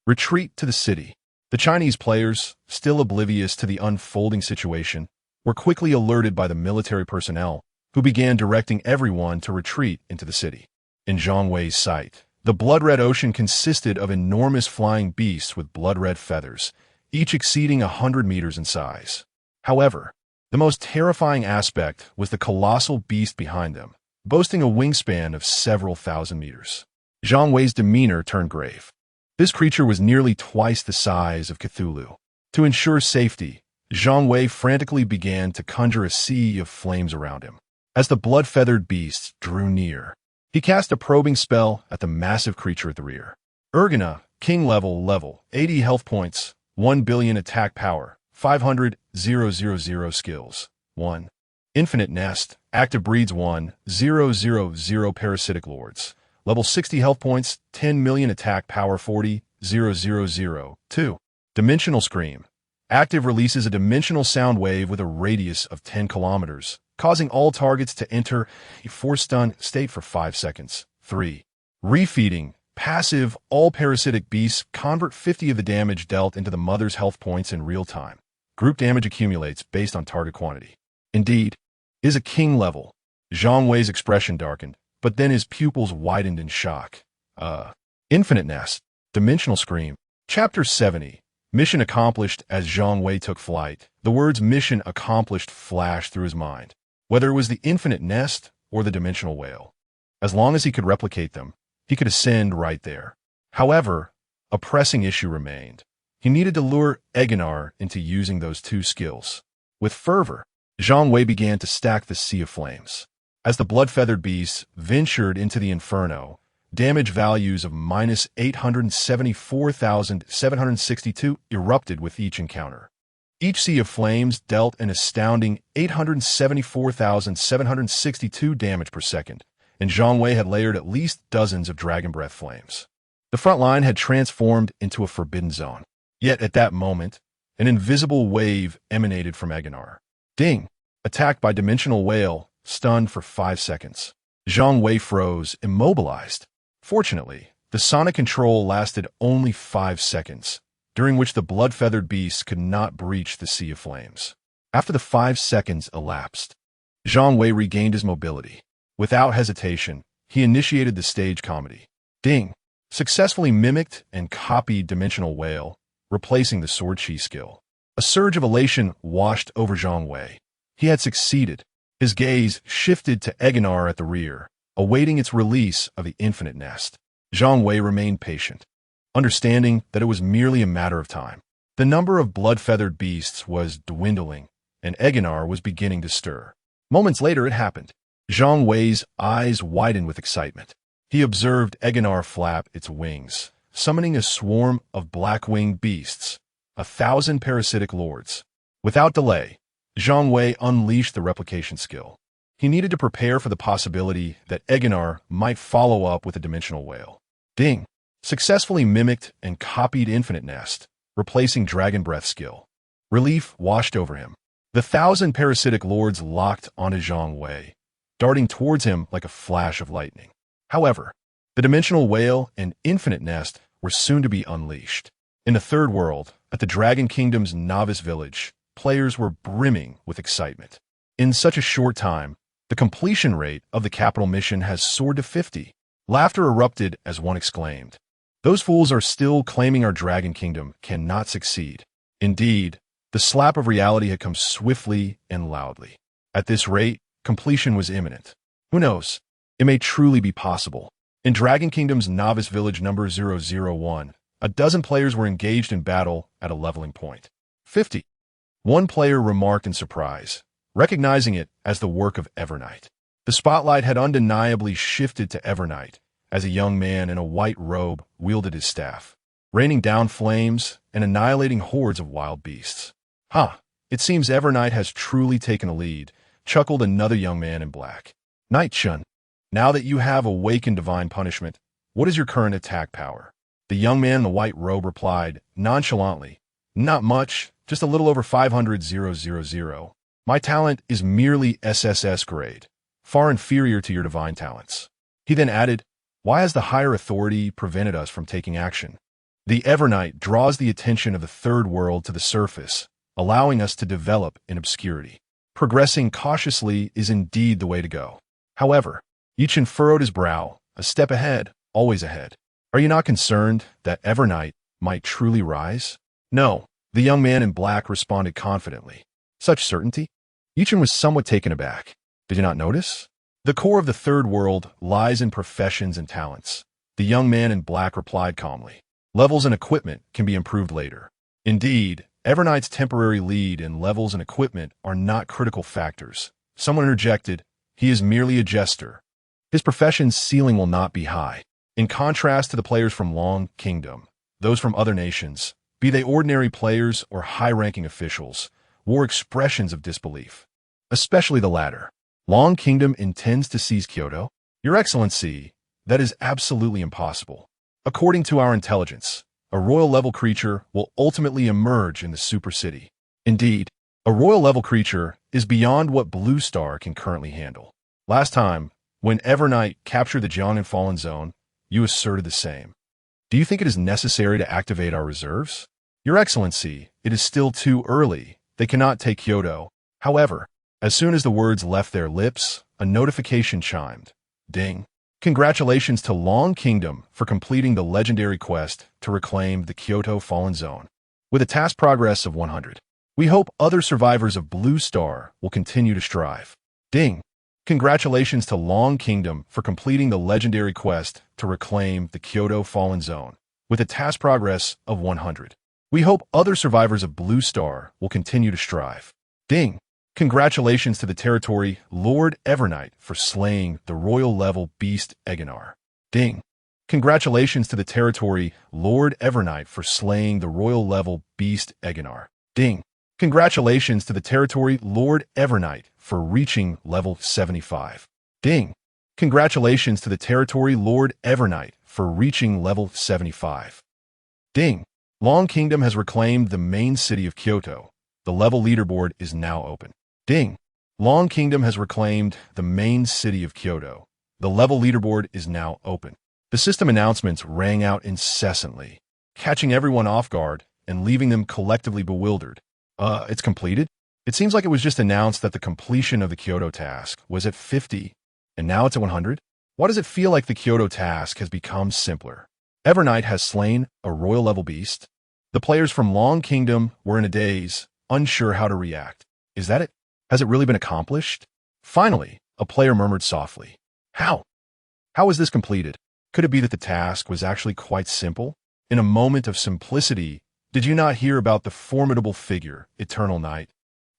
Retreat to the city. The Chinese players, still oblivious to the unfolding situation, were quickly alerted by the military personnel, who began directing everyone to retreat into the city. In Zhang Wei's sight, the blood-red ocean consisted of enormous flying beasts with blood-red feathers, each exceeding 100 meters in size. However, the most terrifying aspect was the colossal beast behind them, boasting a wingspan of several thousand meters. Zhang Wei's demeanor turned grave. This creature was nearly twice the size of Cthulhu. To ensure safety, Zhang Wei frantically began to conjure a sea of flames around him. As the blood-feathered beast drew near, he cast a probing spell at the massive creature at the rear. Urgana, King level, 80 health points, 1 billion attack power, 500,000 skills, 1. Infinite Nest, active breeds 1,000 parasitic lords, level 60 health points, 10 million attack power 40,000, 2. Dimensional Scream, active releases a dimensional sound wave with a radius of 10 kilometers, causing all targets to enter a force-stun state for 5 seconds. 3. Refeeding, passive, all parasitic beasts convert 50 of the damage dealt into the mother's health points in real time. Group damage accumulates based on target quantity. Indeed, is a king level. Zhang Wei's expression darkened, but then his pupils widened in shock. Infinite Nest, Dimensional Scream. Chapter 70. Mission accomplished. As Zhang Wei took flight, the words mission accomplished flashed through his mind. Whether it was the Infinite Nest or the Dimensional Whale, as long as he could replicate them, he could ascend right there. However, a pressing issue remained. He needed to lure Eginar into using those two skills. With fervor, Zhang Wei began to stack the Sea of Flames. As the blood-feathered beasts ventured into the inferno, damage values of minus 874,762 erupted with each encounter. Each Sea of Flames dealt an astounding 874,762 damage per second, and Zhang Wei had layered at least dozens of Dragon Breath flames. The front line had transformed into a forbidden zone. Yet at that moment, an invisible wave emanated from Eginar. Ding! Attacked by Dimensional Whale, stunned for 5 seconds. Zhang Wei froze, immobilized. Fortunately, the sonic control lasted only 5 seconds, during which the blood-feathered beast could not breach the Sea of Flames. After the 5 seconds elapsed, Zhang Wei regained his mobility. Without hesitation, he initiated the stage comedy. Ding! Successfully mimicked and copied Dimensional Whale, replacing the sword chi skill. A surge of elation washed over Zhang Wei. He had succeeded. His gaze shifted to Eginar at the rear, awaiting its release of the Infinite Nest. Zhang Wei remained patient, understanding that it was merely a matter of time. The number of blood-feathered beasts was dwindling, and Eginar was beginning to stir. Moments later it happened. Zhang Wei's eyes widened with excitement. He observed Eginar flap its wings, summoning a swarm of black-winged beasts, 1,000 parasitic lords. Without delay, Zhang Wei unleashed the replication skill. He needed to prepare for the possibility that Eginar might follow up with a dimensional whale. Ding! Successfully mimicked and copied Infinite Nest, replacing Dragon Breath skill. Relief washed over him. The 1,000 parasitic lords locked onto Zhang Wei, darting towards him like a flash of lightning. However, the dimensional whale and Infinite Nest were soon to be unleashed. In the third world, at the Dragon Kingdom's novice village, players were brimming with excitement. In such a short time, the completion rate of the capital mission has soared to 50. Laughter erupted as one exclaimed, "Those fools are still claiming our Dragon Kingdom cannot succeed." Indeed, the slap of reality had come swiftly and loudly. At this rate, completion was imminent. Who knows? It may truly be possible. In Dragon Kingdom's novice village number 001, a dozen players were engaged in battle at a leveling point. 50. One player remarked in surprise, recognizing it as the work of Evernight. The spotlight had undeniably shifted to Evernight as a young man in a white robe wielded his staff, raining down flames and annihilating hordes of wild beasts. It seems Evernight has truly taken a lead, chuckled another young man in black. Night-Chun, now that you have awakened divine punishment, what is your current attack power? The young man in the white robe replied, nonchalantly, not much, just a little over 500,000. My talent is merely SSS grade, far inferior to your divine talents. He then added, why has the higher authority prevented us from taking action? The Evernight draws the attention of the third world to the surface, allowing us to develop in obscurity. Progressing cautiously is indeed the way to go. However, Yichin furrowed his brow, a step ahead, always ahead. Are you not concerned that Evernight might truly rise? No, the young man in black responded confidently. Such certainty? Yichin was somewhat taken aback. Did you not notice? The core of the third world lies in professions and talents. The young man in black replied calmly. Levels and equipment can be improved later. Indeed, Evernight's temporary lead in levels and equipment are not critical factors. Someone interjected, he is merely a jester. His profession's ceiling will not be high. In contrast to the players from Long Kingdom, those from other nations, be they ordinary players or high-ranking officials, wore expressions of disbelief. Especially the latter. Long Kingdom intends to seize Kyoto? Your Excellency, that is absolutely impossible. According to our intelligence, a royal-level creature will ultimately emerge in the super city. Indeed, a royal-level creature is beyond what Blue Star can currently handle. Last time, when Evernight captured the Jiangnan Fallen Zone, you asserted the same. Do you think it is necessary to activate our reserves? Your Excellency, it is still too early. They cannot take Kyoto. However, as soon as the words left their lips, a notification chimed. Ding. Congratulations to Long Kingdom for completing the legendary quest to reclaim the Kyoto Fallen Zone. With a task progress of 100. We hope other survivors of Blue Star will continue to strive. Ding. Congratulations to Long Kingdom for completing the legendary quest to reclaim the Kyoto Fallen Zone. With a task progress of 100. We hope other survivors of Blue Star will continue to strive. Ding. Congratulations to the territory Lord Evernight for slaying the royal-level beast Eginar. Ding. Congratulations to the territory Lord Evernight for slaying the royal-level beast Eginar. Ding. Congratulations to the territory Lord Evernight for reaching level 75. Ding. Congratulations to the territory Lord Evernight for reaching level 75. Ding. Long Kingdom has reclaimed the main city of Kyoto. The level leaderboard is now open. Ding. Long Kingdom has reclaimed the main city of Kyoto. The level leaderboard is now open. The system announcements rang out incessantly, catching everyone off guard and leaving them collectively bewildered. It's completed? It seems like it was just announced that the completion of the Kyoto task was at 50, and now it's at 100? Why does it feel like the Kyoto task has become simpler? Evernight has slain a royal-level beast? The players from Long Kingdom were in a daze, unsure how to react. Is that it? Has it really been accomplished? Finally, a player murmured softly. How? How was this completed? Could it be that the task was actually quite simple? In a moment of simplicity, did you not hear about the formidable figure, Eternal Night,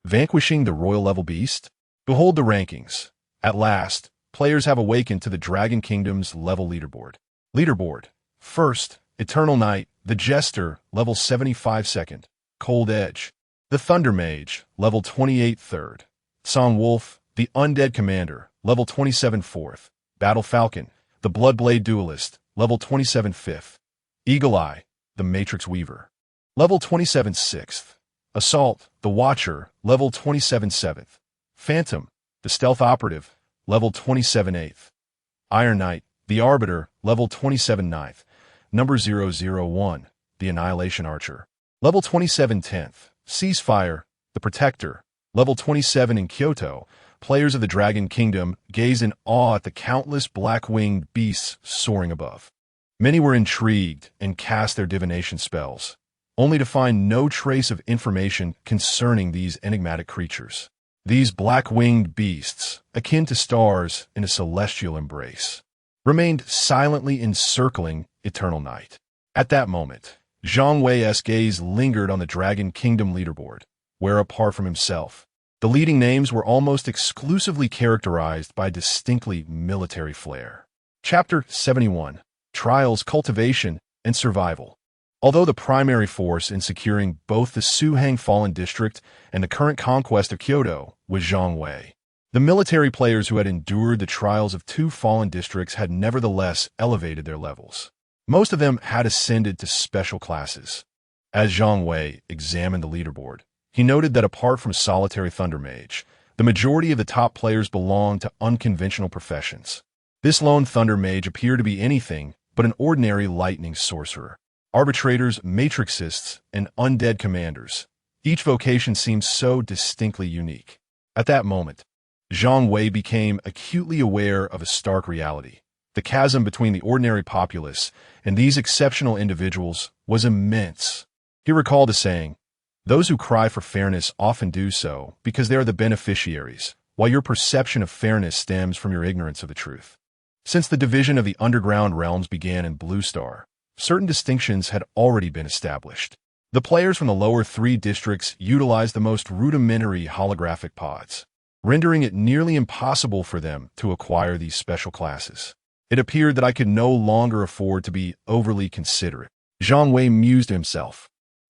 vanquishing the royal-level beast? Behold the rankings. At last, players have awakened to the Dragon Kingdom's level leaderboard. Leaderboard. First, Eternal Knight, the Jester, level 75 second. Cold Edge. The Thunder Mage, level 28 third. Song Wolf, the Undead Commander, level 27 fourth. Battle Falcon, the Bloodblade Duelist, level 27 fifth. Eagle Eye, the Matrix Weaver, level 27 sixth. Assault, the Watcher, level 27 seventh. Phantom, the Stealth Operative, level 27 eighth. Iron Knight, the Arbiter, level 27 ninth. Number 001, the Annihilation Archer, level 27 10th. Ceasefire, the Protector, level 27 in Kyoto. Players of the Dragon Kingdom gaze in awe at the countless black-winged beasts soaring above. Many were intrigued and cast their divination spells, only to find no trace of information concerning these enigmatic creatures. These black-winged beasts, akin to stars in a celestial embrace, remained silently encircling Eternal Night. At that moment, Zhang Wei's gaze lingered on the Dragon Kingdom leaderboard, where, apart from himself, the leading names were almost exclusively characterized by distinctly military flair. Chapter 71. Trials, Cultivation, and Survival. Although the primary force in securing both the Suhang Fallen District and the current conquest of Kyoto was Zhang Wei, the military players who had endured the trials of two fallen districts had nevertheless elevated their levels. Most of them had ascended to special classes. As Zhang Wei examined the leaderboard, he noted that apart from Solitary Thunder Mage, the majority of the top players belonged to unconventional professions. This lone Thunder Mage appeared to be anything but an ordinary lightning sorcerer. Arbitrators, matrixists, and undead commanders. Each vocation seemed so distinctly unique. At that moment, Zhang Wei became acutely aware of a stark reality. The chasm between the ordinary populace and these exceptional individuals was immense. He recalled a saying, "Those who cry for fairness often do so because they are the beneficiaries, while your perception of fairness stems from your ignorance of the truth." Since the division of the underground realms began in Blue Star, certain distinctions had already been established. The players from the lower three districts utilized the most rudimentary holographic pods, rendering it nearly impossible for them to acquire these special classes. It appeared that I could no longer afford to be overly considerate. Zhang Wei mused to himself.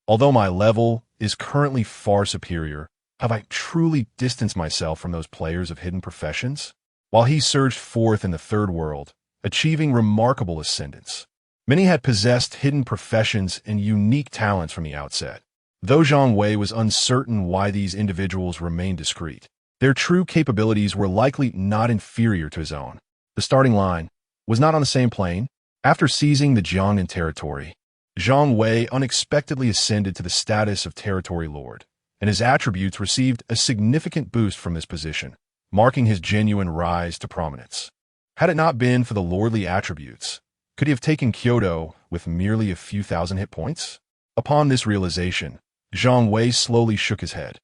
Although my level is currently far superior, have I truly distanced myself from those players of hidden professions? While he surged forth in the third world, achieving remarkable ascendance, many had possessed hidden professions and unique talents from the outset. Though Zhang Wei was uncertain why these individuals remained discreet, their true capabilities were likely not inferior to his own. The starting line was not on the same plane. After seizing the Jiangnan territory, Zhang Wei unexpectedly ascended to the status of territory lord, and his attributes received a significant boost from this position, marking his genuine rise to prominence. Had it not been for the lordly attributes, could he have taken Kyoto with merely a few thousand hit points? Upon this realization, Zhang Wei slowly shook his head.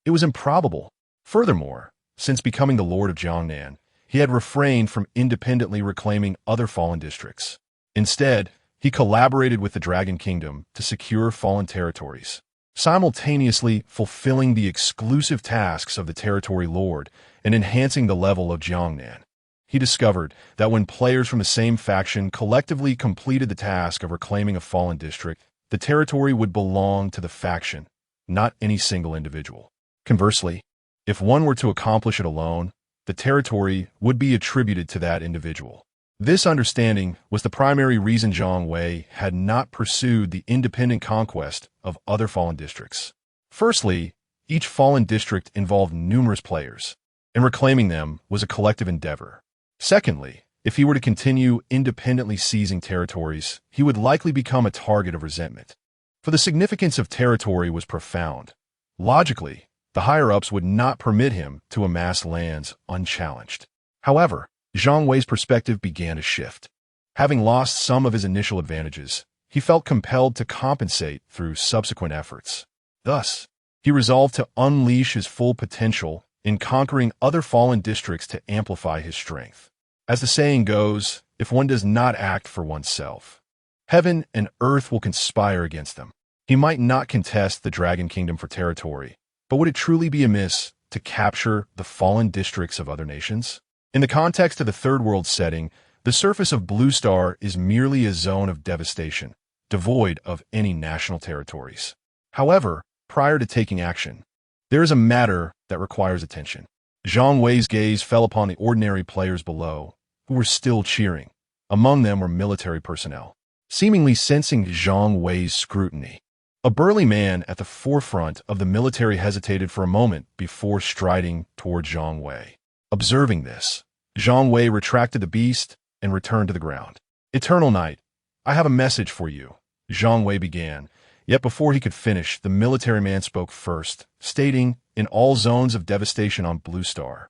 It was improbable. Furthermore, since becoming the lord of Jiangnan, he had refrained from independently reclaiming other fallen districts. Instead, he collaborated with the Dragon Kingdom to secure fallen territories, simultaneously fulfilling the exclusive tasks of the territory lord and enhancing the level of Jiangnan. He discovered that when players from the same faction collectively completed the task of reclaiming a fallen district, the territory would belong to the faction, not any single individual. Conversely, if one were to accomplish it alone, the territory would be attributed to that individual. This understanding was the primary reason Zhang Wei had not pursued the independent conquest of other fallen districts. Firstly, each fallen district involved numerous players, and reclaiming them was a collective endeavor. Secondly, if he were to continue independently seizing territories, he would likely become a target of resentment. For the significance of territory was profound. Logically, the higher-ups would not permit him to amass lands unchallenged. However, Zhang Wei's perspective began to shift. Having lost some of his initial advantages, he felt compelled to compensate through subsequent efforts. Thus, he resolved to unleash his full potential in conquering other fallen districts to amplify his strength. As the saying goes, if one does not act for oneself, heaven and earth will conspire against them. He might not contest the Dragon Kingdom for territory, but would it truly be amiss to capture the fallen districts of other nations? In the context of the Third World setting, the surface of Blue Star is merely a zone of devastation, devoid of any national territories. However, prior to taking action, there is a matter that requires attention. Zhang Wei's gaze fell upon the ordinary players below, who were still cheering. Among them were military personnel. Seemingly sensing Zhang Wei's scrutiny, a burly man at the forefront of the military hesitated for a moment before striding toward Zhang Wei. Observing this, Zhang Wei retracted the beast and returned to the ground. "Eternal Night, I have a message for you," Zhang Wei began. Yet before he could finish, the military man spoke first, stating, "In all zones of devastation on Blue Star,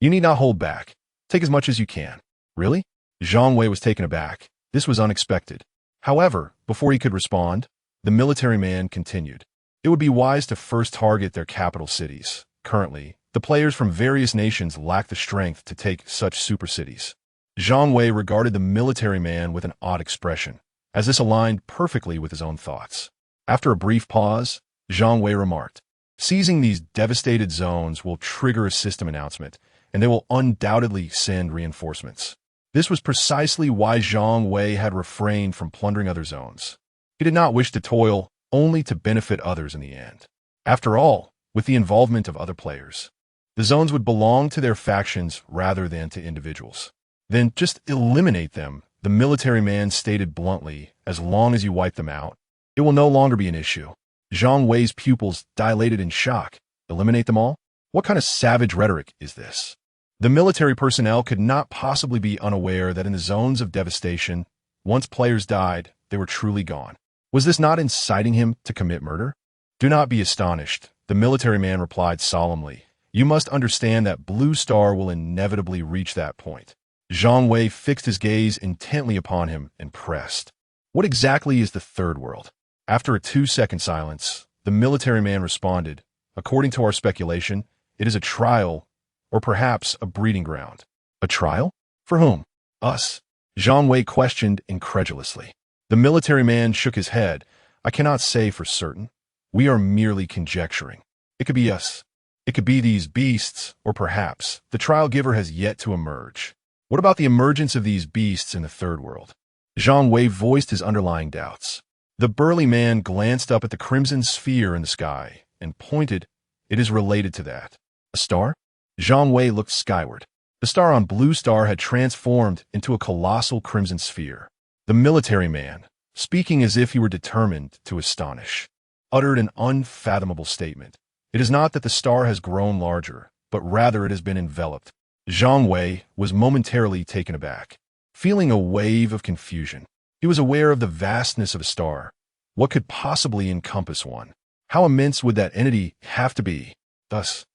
you need not hold back. Take as much as you can." "Really?" Zhang Wei was taken aback. This was unexpected. However, before he could respond, the military man continued. "It would be wise to first target their capital cities. Currently, the players from various nations lack the strength to take such super cities." Zhang Wei regarded the military man with an odd expression, as this aligned perfectly with his own thoughts. After a brief pause, Zhang Wei remarked, "Seizing these devastated zones will trigger a system announcement, and they will undoubtedly send reinforcements." This was precisely why Zhang Wei had refrained from plundering other zones. He did not wish to toil, only to benefit others in the end. After all, with the involvement of other players, the zones would belong to their factions rather than to individuals. "Then just eliminate them," the military man stated bluntly. "As long as you wipe them out, it will no longer be an issue." Zhang Wei's pupils dilated in shock. "Eliminate them all? What kind of savage rhetoric is this?" The military personnel could not possibly be unaware that in the zones of devastation, once players died, they were truly gone. Was this not inciting him to commit murder? "Do not be astonished," the military man replied solemnly. "You must understand that Blue Star will inevitably reach that point." Zhang Wei fixed his gaze intently upon him and pressed. "What exactly is the Third World?" After a 2-second silence, the military man responded, "According to our speculation, it is a trial, or perhaps a breeding ground." "A trial? For whom?" "Us," Zhang Wei questioned incredulously. The military man shook his head. "I cannot say for certain. We are merely conjecturing. It could be us. It could be these beasts, or perhaps the trial giver has yet to emerge." "What about the emergence of these beasts in the Third World?" Zhang Wei voiced his underlying doubts. The burly man glanced up at the crimson sphere in the sky and pointed. "It is related to that." "A star?" Zhang Wei looked skyward. The star on Blue Star had transformed into a colossal crimson sphere. The military man, speaking as if he were determined to astonish, uttered an unfathomable statement. "It is not that the star has grown larger, but rather it has been enveloped." Zhang Wei was momentarily taken aback, feeling a wave of confusion. He was aware of the vastness of a star. What could possibly encompass one? How immense would that entity have to be? Thus,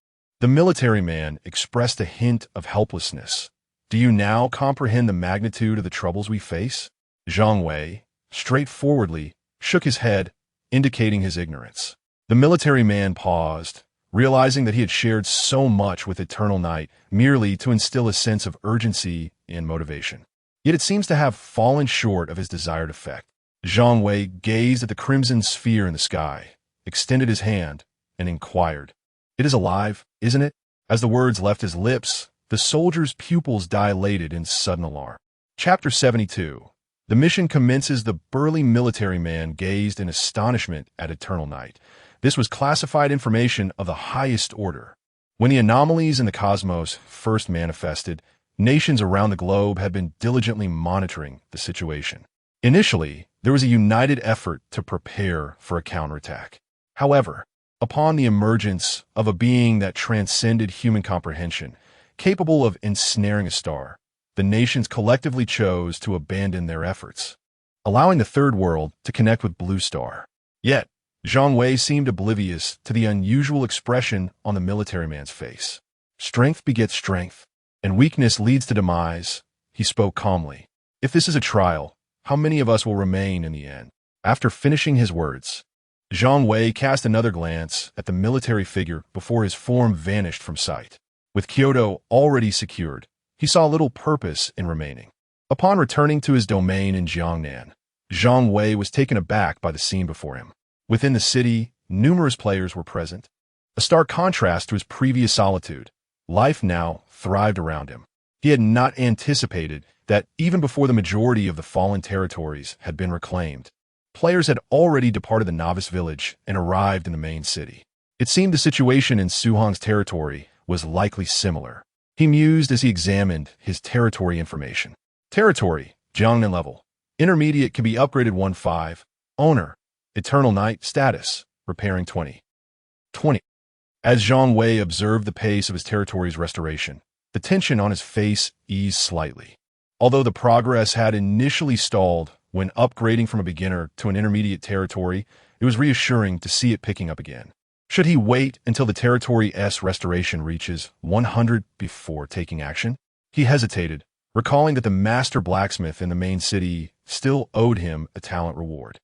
the military man expressed a hint of helplessness. "Do you now comprehend the magnitude of the troubles we face?" Zhang Wei, straightforwardly, shook his head, indicating his ignorance. The military man paused, realizing that he had shared so much with Eternal Night merely to instill a sense of urgency and motivation. Yet it seems to have fallen short of his desired effect. Zhang Wei gazed at the crimson sphere in the sky, extended his hand, and inquired, "It is alive, isn't it?" As the words left his lips, the soldier's pupils dilated in sudden alarm. Chapter 72. The mission commences. The burly military man gazed in astonishment at Eternal Night. This was classified information of the highest order. When the anomalies in the cosmos first manifested, nations around the globe had been diligently monitoring the situation. Initially, there was a united effort to prepare for a counterattack. However, upon the emergence of a being that transcended human comprehension, capable of ensnaring a star, the nations collectively chose to abandon their efforts, allowing the Third World to connect with Blue Star. Yet, Zhang Wei seemed oblivious to the unusual expression on the military man's face. "Strength begets strength, and weakness leads to demise," he spoke calmly. "If this is a trial, how many of us will remain in the end?" After finishing his words, Zhang Wei cast another glance at the military figure before his form vanished from sight. With Kyoto already secured, he saw little purpose in remaining. Upon returning to his domain in Jiangnan, Zhang Wei was taken aback by the scene before him. Within the city, numerous players were present. A stark contrast to his previous solitude. Life now thrived around him. He had not anticipated that even before the majority of the fallen territories had been reclaimed, players had already departed the novice village and arrived in the main city. It seemed the situation in Su Hong's territory was likely similar. He mused as he examined his territory information. Territory, Jiangnan level. Intermediate can be upgraded 1-5. Owner, Eternal Night. Status, repairing 20. As Zhang Wei observed the pace of his territory's restoration, the tension on his face eased slightly. Although the progress had initially stalled when upgrading from a beginner to an intermediate territory, it was reassuring to see it picking up again. Should he wait until the territory's restoration reaches 100 before taking action? He hesitated, recalling that the master blacksmith in the main city still owed him a talent reward.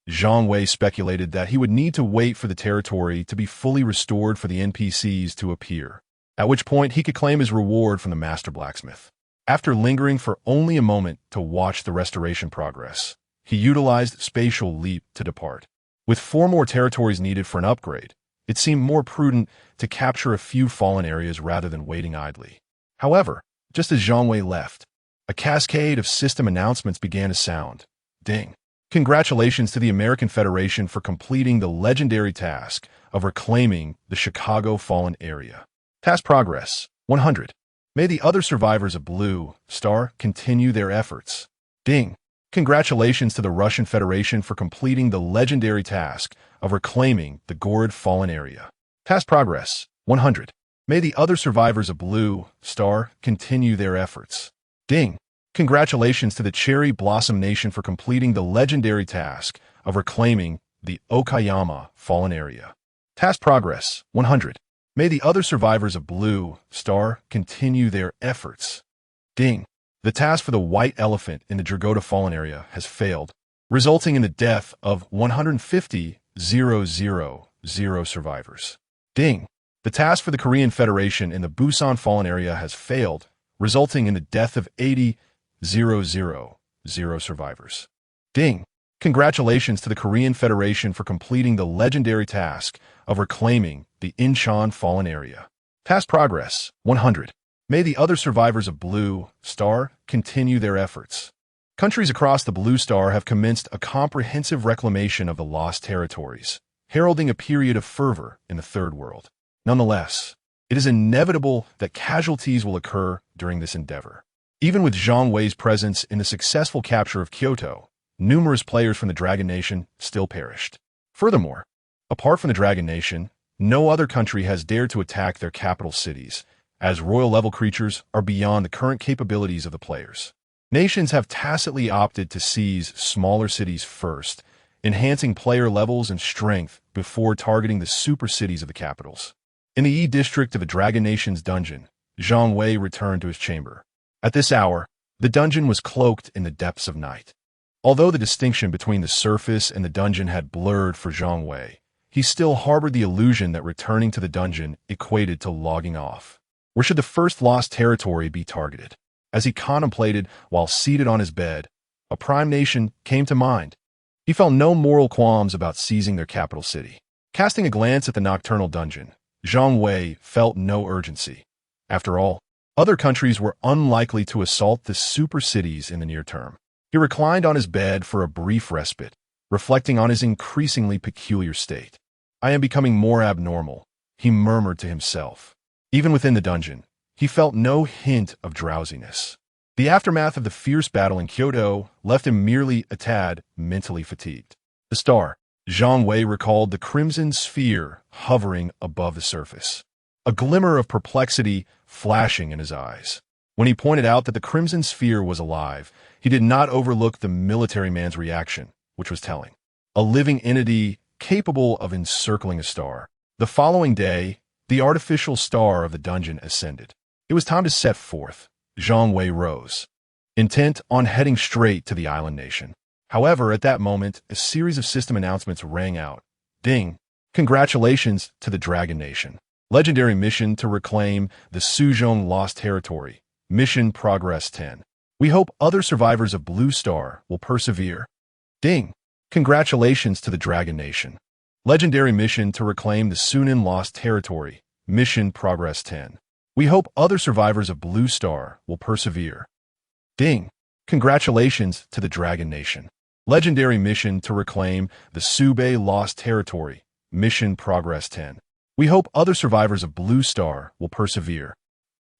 Zhang Wei speculated that he would need to wait for the territory to be fully restored for the NPCs to appear, at which point he could claim his reward from the master blacksmith. After lingering for only a moment to watch the restoration progress, he utilized Spatial Leap to depart. With 4 more territories needed for an upgrade, it seemed more prudent to capture a few fallen areas rather than waiting idly. However, just as Zhang Wei left, a cascade of system announcements began to sound. Ding! Congratulations to the American Federation for completing the legendary task of reclaiming the Chicago fallen area. Task progress, 100. May the other survivors of Blue Star continue their efforts. Ding! Congratulations to the Russian Federation for completing the legendary task of reclaiming the Gorid fallen area. Task progress, 100. May the other survivors of Blue Star continue their efforts. Ding! Congratulations to the Cherry Blossom Nation for completing the legendary task of reclaiming the Okayama fallen area. Task progress, 100. May the other survivors of Blue Star continue their efforts. Ding! The task for the White Elephant in the Dragoda fallen area has failed, resulting in the death of 150,000 survivors. Ding! The task for the Korean Federation in the Busan fallen area has failed, resulting in the death of 80,000 survivors. Ding! Congratulations to the Korean Federation for completing the legendary task of reclaiming the Incheon fallen area. Task progress, 100. May the other survivors of Blue Star continue their efforts. Countries across the Blue Star have commenced a comprehensive reclamation of the lost territories, heralding a period of fervor in the Third World. Nonetheless, it is inevitable that casualties will occur during this endeavor. Even with Zhang Wei's presence in the successful capture of Kyoto, numerous players from the Dragon Nation still perished. Furthermore, apart from the Dragon Nation, no other country has dared to attack their capital cities, as royal-level creatures are beyond the current capabilities of the players. Nations have tacitly opted to seize smaller cities first, enhancing player levels and strength before targeting the super cities of the capitals. In the E-District of the Dragon Nation's dungeon, Zhang Wei returned to his chamber. At this hour, the dungeon was cloaked in the depths of night. Although the distinction between the surface and the dungeon had blurred for Zhang Wei, he still harbored the illusion that returning to the dungeon equated to logging off. Where should the first lost territory be targeted? As he contemplated while seated on his bed, a prime nation came to mind. He felt no moral qualms about seizing their capital city. Casting a glance at the nocturnal dungeon, Zhang Wei felt no urgency. After all, other countries were unlikely to assault the super cities in the near term. He reclined on his bed for a brief respite, reflecting on his increasingly peculiar state. I am becoming more abnormal, he murmured to himself. Even within the dungeon, he felt no hint of drowsiness. The aftermath of the fierce battle in Kyoto left him merely a tad mentally fatigued. The star, Zhang Wei recalled the crimson sphere hovering above the surface, a glimmer of perplexity flashing in his eyes. When he pointed out that the crimson sphere was alive, he did not overlook the military man's reaction, which was telling. A living entity capable of encircling a star. The following day, the artificial star of the dungeon ascended. It was time to set forth. Zhang Wei rose, intent on heading straight to the island nation. However, at that moment, a series of system announcements rang out. Ding! Congratulations to the Dragon Nation. Legendary mission to reclaim the Suzhong Lost Territory. Mission Progress 10. We hope other survivors of Blue Star will persevere. Ding! Congratulations to the Dragon Nation. Legendary mission to reclaim the Sunan Lost Territory. Mission Progress 10. We hope other survivors of Blue Star will persevere. Ding! Congratulations to the Dragon Nation. Legendary mission to reclaim the Subei Lost Territory. Mission Progress 10. We hope other survivors of Blue Star will persevere.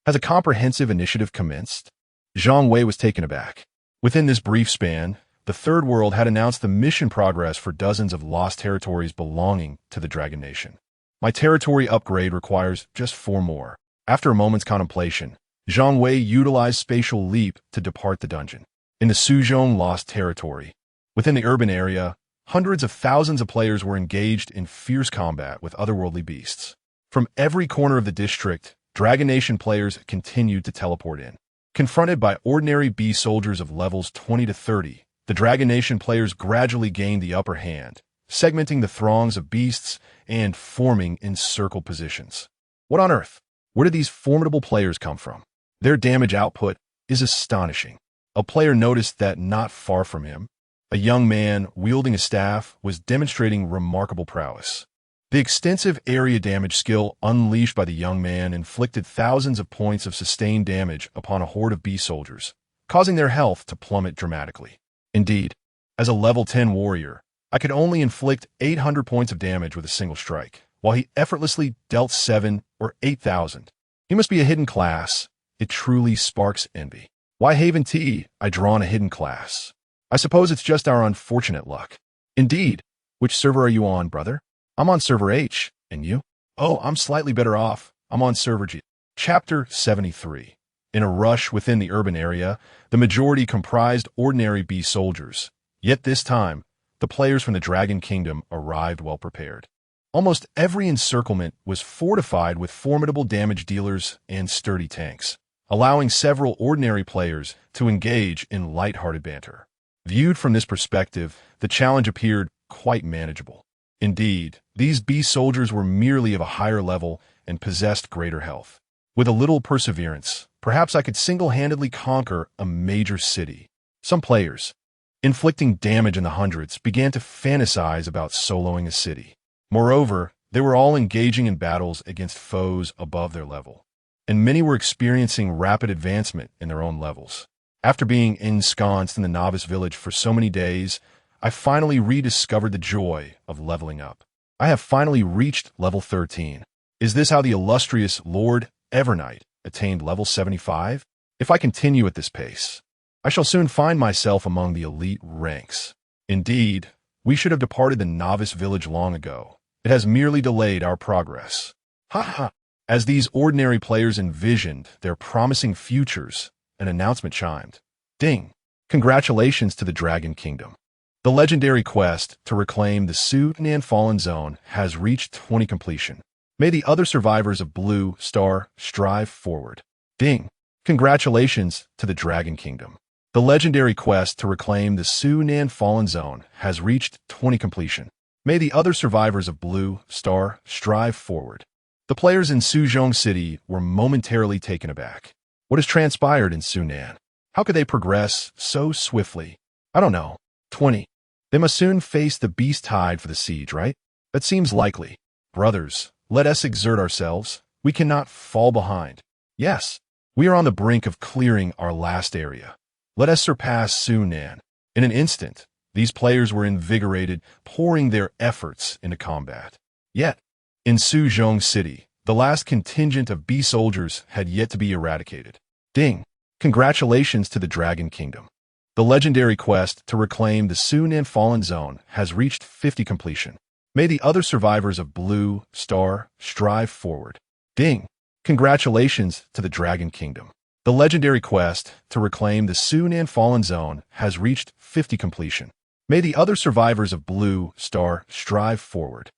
Has a comprehensive initiative commenced? Zhang Wei was taken aback. Within this brief span, the Third World had announced the mission progress for dozens of lost territories belonging to the Dragon Nation. My territory upgrade requires just 4 more. After a moment's contemplation, Zhang Wei utilized spatial leap to depart the dungeon. In the Suzhong Lost Territory, within the urban area, hundreds of thousands of players were engaged in fierce combat with otherworldly beasts. From every corner of the district, Dragon Nation players continued to teleport in. Confronted by ordinary bee soldiers of levels 20 to 30, the Dragon Nation players gradually gained the upper hand, segmenting the throngs of beasts and forming encircled positions. What on earth? Where did these formidable players come from? Their damage output is astonishing. A player noticed that not far from him, a young man wielding a staff was demonstrating remarkable prowess. The extensive area damage skill unleashed by the young man inflicted thousands of points of sustained damage upon a horde of bee soldiers, causing their health to plummet dramatically. Indeed, as a level 10 warrior, I could only inflict 800 points of damage with a single strike, while he effortlessly dealt 7 or 8,000. He must be a hidden class. It truly sparks envy. Why Haven T? I draw on a hidden class. I suppose it's just our unfortunate luck. Indeed. Which server are you on, brother? I'm on server H. And you? Oh, I'm slightly better off. I'm on server G. Chapter 73. In a rush within the urban area, the majority comprised ordinary bee soldiers. Yet this time, the players from the Dragon Kingdom arrived well prepared. Almost every encirclement was fortified with formidable damage dealers and sturdy tanks, allowing several ordinary players to engage in lighthearted banter. Viewed from this perspective, the challenge appeared quite manageable. Indeed, these bee soldiers were merely of a higher level and possessed greater health. With a little perseverance, perhaps I could single-handedly conquer a major city. Some players, inflicting damage in the hundreds, began to fantasize about soloing a city. Moreover, they were all engaging in battles against foes above their level, and many were experiencing rapid advancement in their own levels. After being ensconced in the novice village for so many days, I finally rediscovered the joy of leveling up. I have finally reached level 13. Is this how the illustrious Lord Evernight attained level 75? If I continue at this pace, I shall soon find myself among the elite ranks. Indeed, we should have departed the novice village long ago. It has merely delayed our progress. Ha ha! As these ordinary players envisioned their promising futures, an announcement chimed. Ding! Congratulations to the Dragon Kingdom. The legendary quest to reclaim the Sunan Fallen Zone has reached 20 completion. May the other survivors of Blue Star strive forward. Ding! Congratulations to the Dragon Kingdom. The legendary quest to reclaim the Sunan Fallen Zone has reached 20 completion. May the other survivors of Blue Star strive forward. The players in Suzhong City were momentarily taken aback. What has transpired in Sunan? How could they progress so swiftly? I don't know. 20. They must soon face the beast tide for the siege, right? That seems likely. Brothers, let us exert ourselves. We cannot fall behind. Yes, we are on the brink of clearing our last area. Let us surpass Sunan. In an instant, these players were invigorated, pouring their efforts into combat. Yet, in Suzhong City, the last contingent of bee soldiers had yet to be eradicated. Ding! Congratulations to the Dragon Kingdom. The legendary quest to reclaim the Sunan Fallen Zone has reached 50 completion. May the other survivors of Blue Star strive forward. Ding! Congratulations to the Dragon Kingdom. The legendary quest to reclaim the Sunan Fallen Zone has reached 50 completion. May the other survivors of Blue Star strive forward.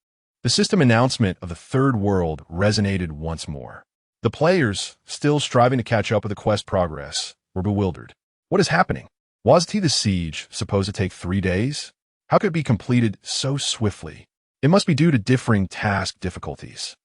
The system announcement of the Third World resonated once more. The players, still striving to catch up with the quest progress, were bewildered. What is happening? Wasn't the siege supposed to take 3 days? How could it be completed so swiftly? It must be due to differing task difficulties.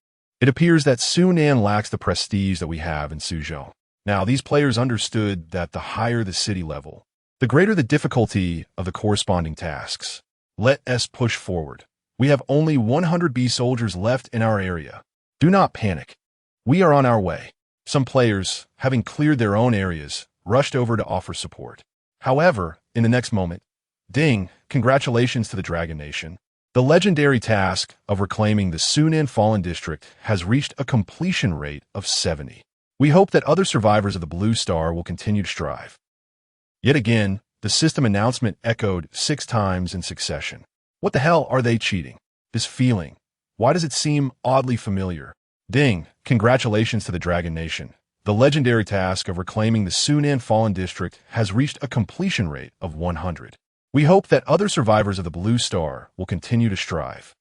It appears that Sunan lacks the prestige that we have in Suzhou. Now, these players understood that the higher the city level, the greater the difficulty of the corresponding tasks. Let us push forward. We have only 100 bee soldiers left in our area. Do not panic. We are on our way. Some players, having cleared their own areas, rushed over to offer support. However, in the next moment, ding, congratulations to the Dragon Nation. The legendary task of reclaiming the Sunan Fallen District has reached a completion rate of 70. We hope that other survivors of the Blue Star will continue to strive. Yet again, the system announcement echoed 6 times in succession. What the hell are they cheating? This feeling. Why does it seem oddly familiar? Ding, congratulations to the Dragon Nation. The legendary task of reclaiming the Sunan Fallen District has reached a completion rate of 100. We hope that other survivors of the Blue Star will continue to strive.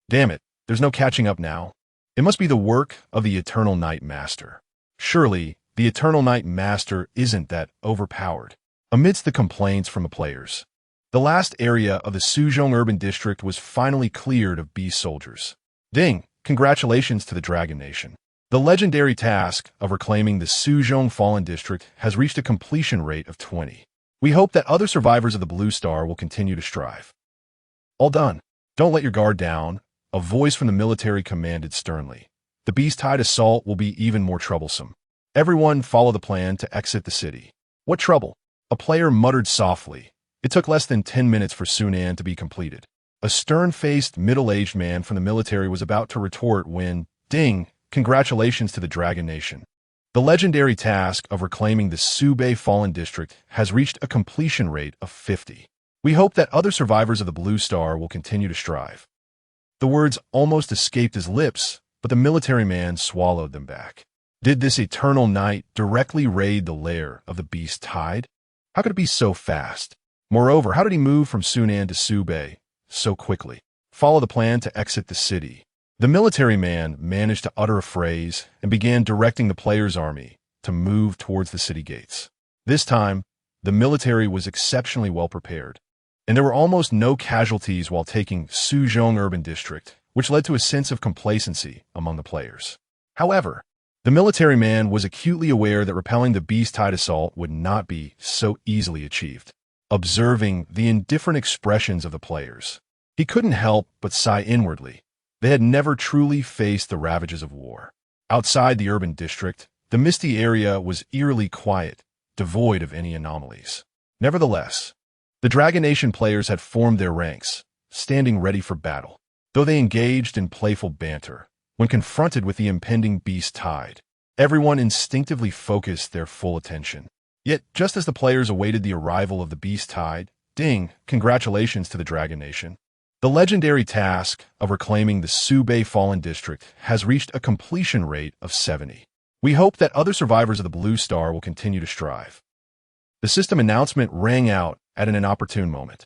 Damn it, there's no catching up now. It must be the work of the Eternal Night Master. Surely, the Eternal Night Master isn't that overpowered. Amidst the complaints from the players, the last area of the Suzhong Urban District was finally cleared of beast soldiers. Ding, congratulations to the Dragon Nation. The legendary task of reclaiming the Suzhong Fallen District has reached a completion rate of 20. We hope that other survivors of the Blue Star will continue to strive. All done. Don't let your guard down, a voice from the military commanded sternly. The beast-tide assault will be even more troublesome. Everyone follow the plan to exit the city. What trouble? A player muttered softly. It took less than 10 minutes for Sunan to be completed. A stern-faced, middle-aged man from the military was about to retort when, ding, congratulations to the Dragon Nation. The legendary task of reclaiming the Subei Fallen District has reached a completion rate of 50. We hope that other survivors of the Blue Star will continue to strive. The words almost escaped his lips, but the military man swallowed them back. Did this eternal night directly raid the lair of the beast tide? How could it be so fast? Moreover, how did he move from Sunan to Subei so quickly? Follow the plan to exit the city. The military man managed to utter a phrase and began directing the player's army to move towards the city gates. This time, the military was exceptionally well prepared, and there were almost no casualties while taking Suzhong Urban District, which led to a sense of complacency among the players. However, the military man was acutely aware that repelling the beast-tide assault would not be so easily achieved. Observing the indifferent expressions of the players, he couldn't help but sigh inwardly. They had never truly faced the ravages of war. Outside the urban district, the misty area was eerily quiet, devoid of any anomalies. Nevertheless, the Dragon Nation players had formed their ranks, standing ready for battle. Though they engaged in playful banter, when confronted with the impending beast tide, everyone instinctively focused their full attention. Yet, just as the players awaited the arrival of the beast tide, ding, congratulations to the Dragon Nation. The legendary task of reclaiming the Subei Fallen District has reached a completion rate of 70. We hope that other survivors of the Blue Star will continue to strive. The system announcement rang out at an inopportune moment.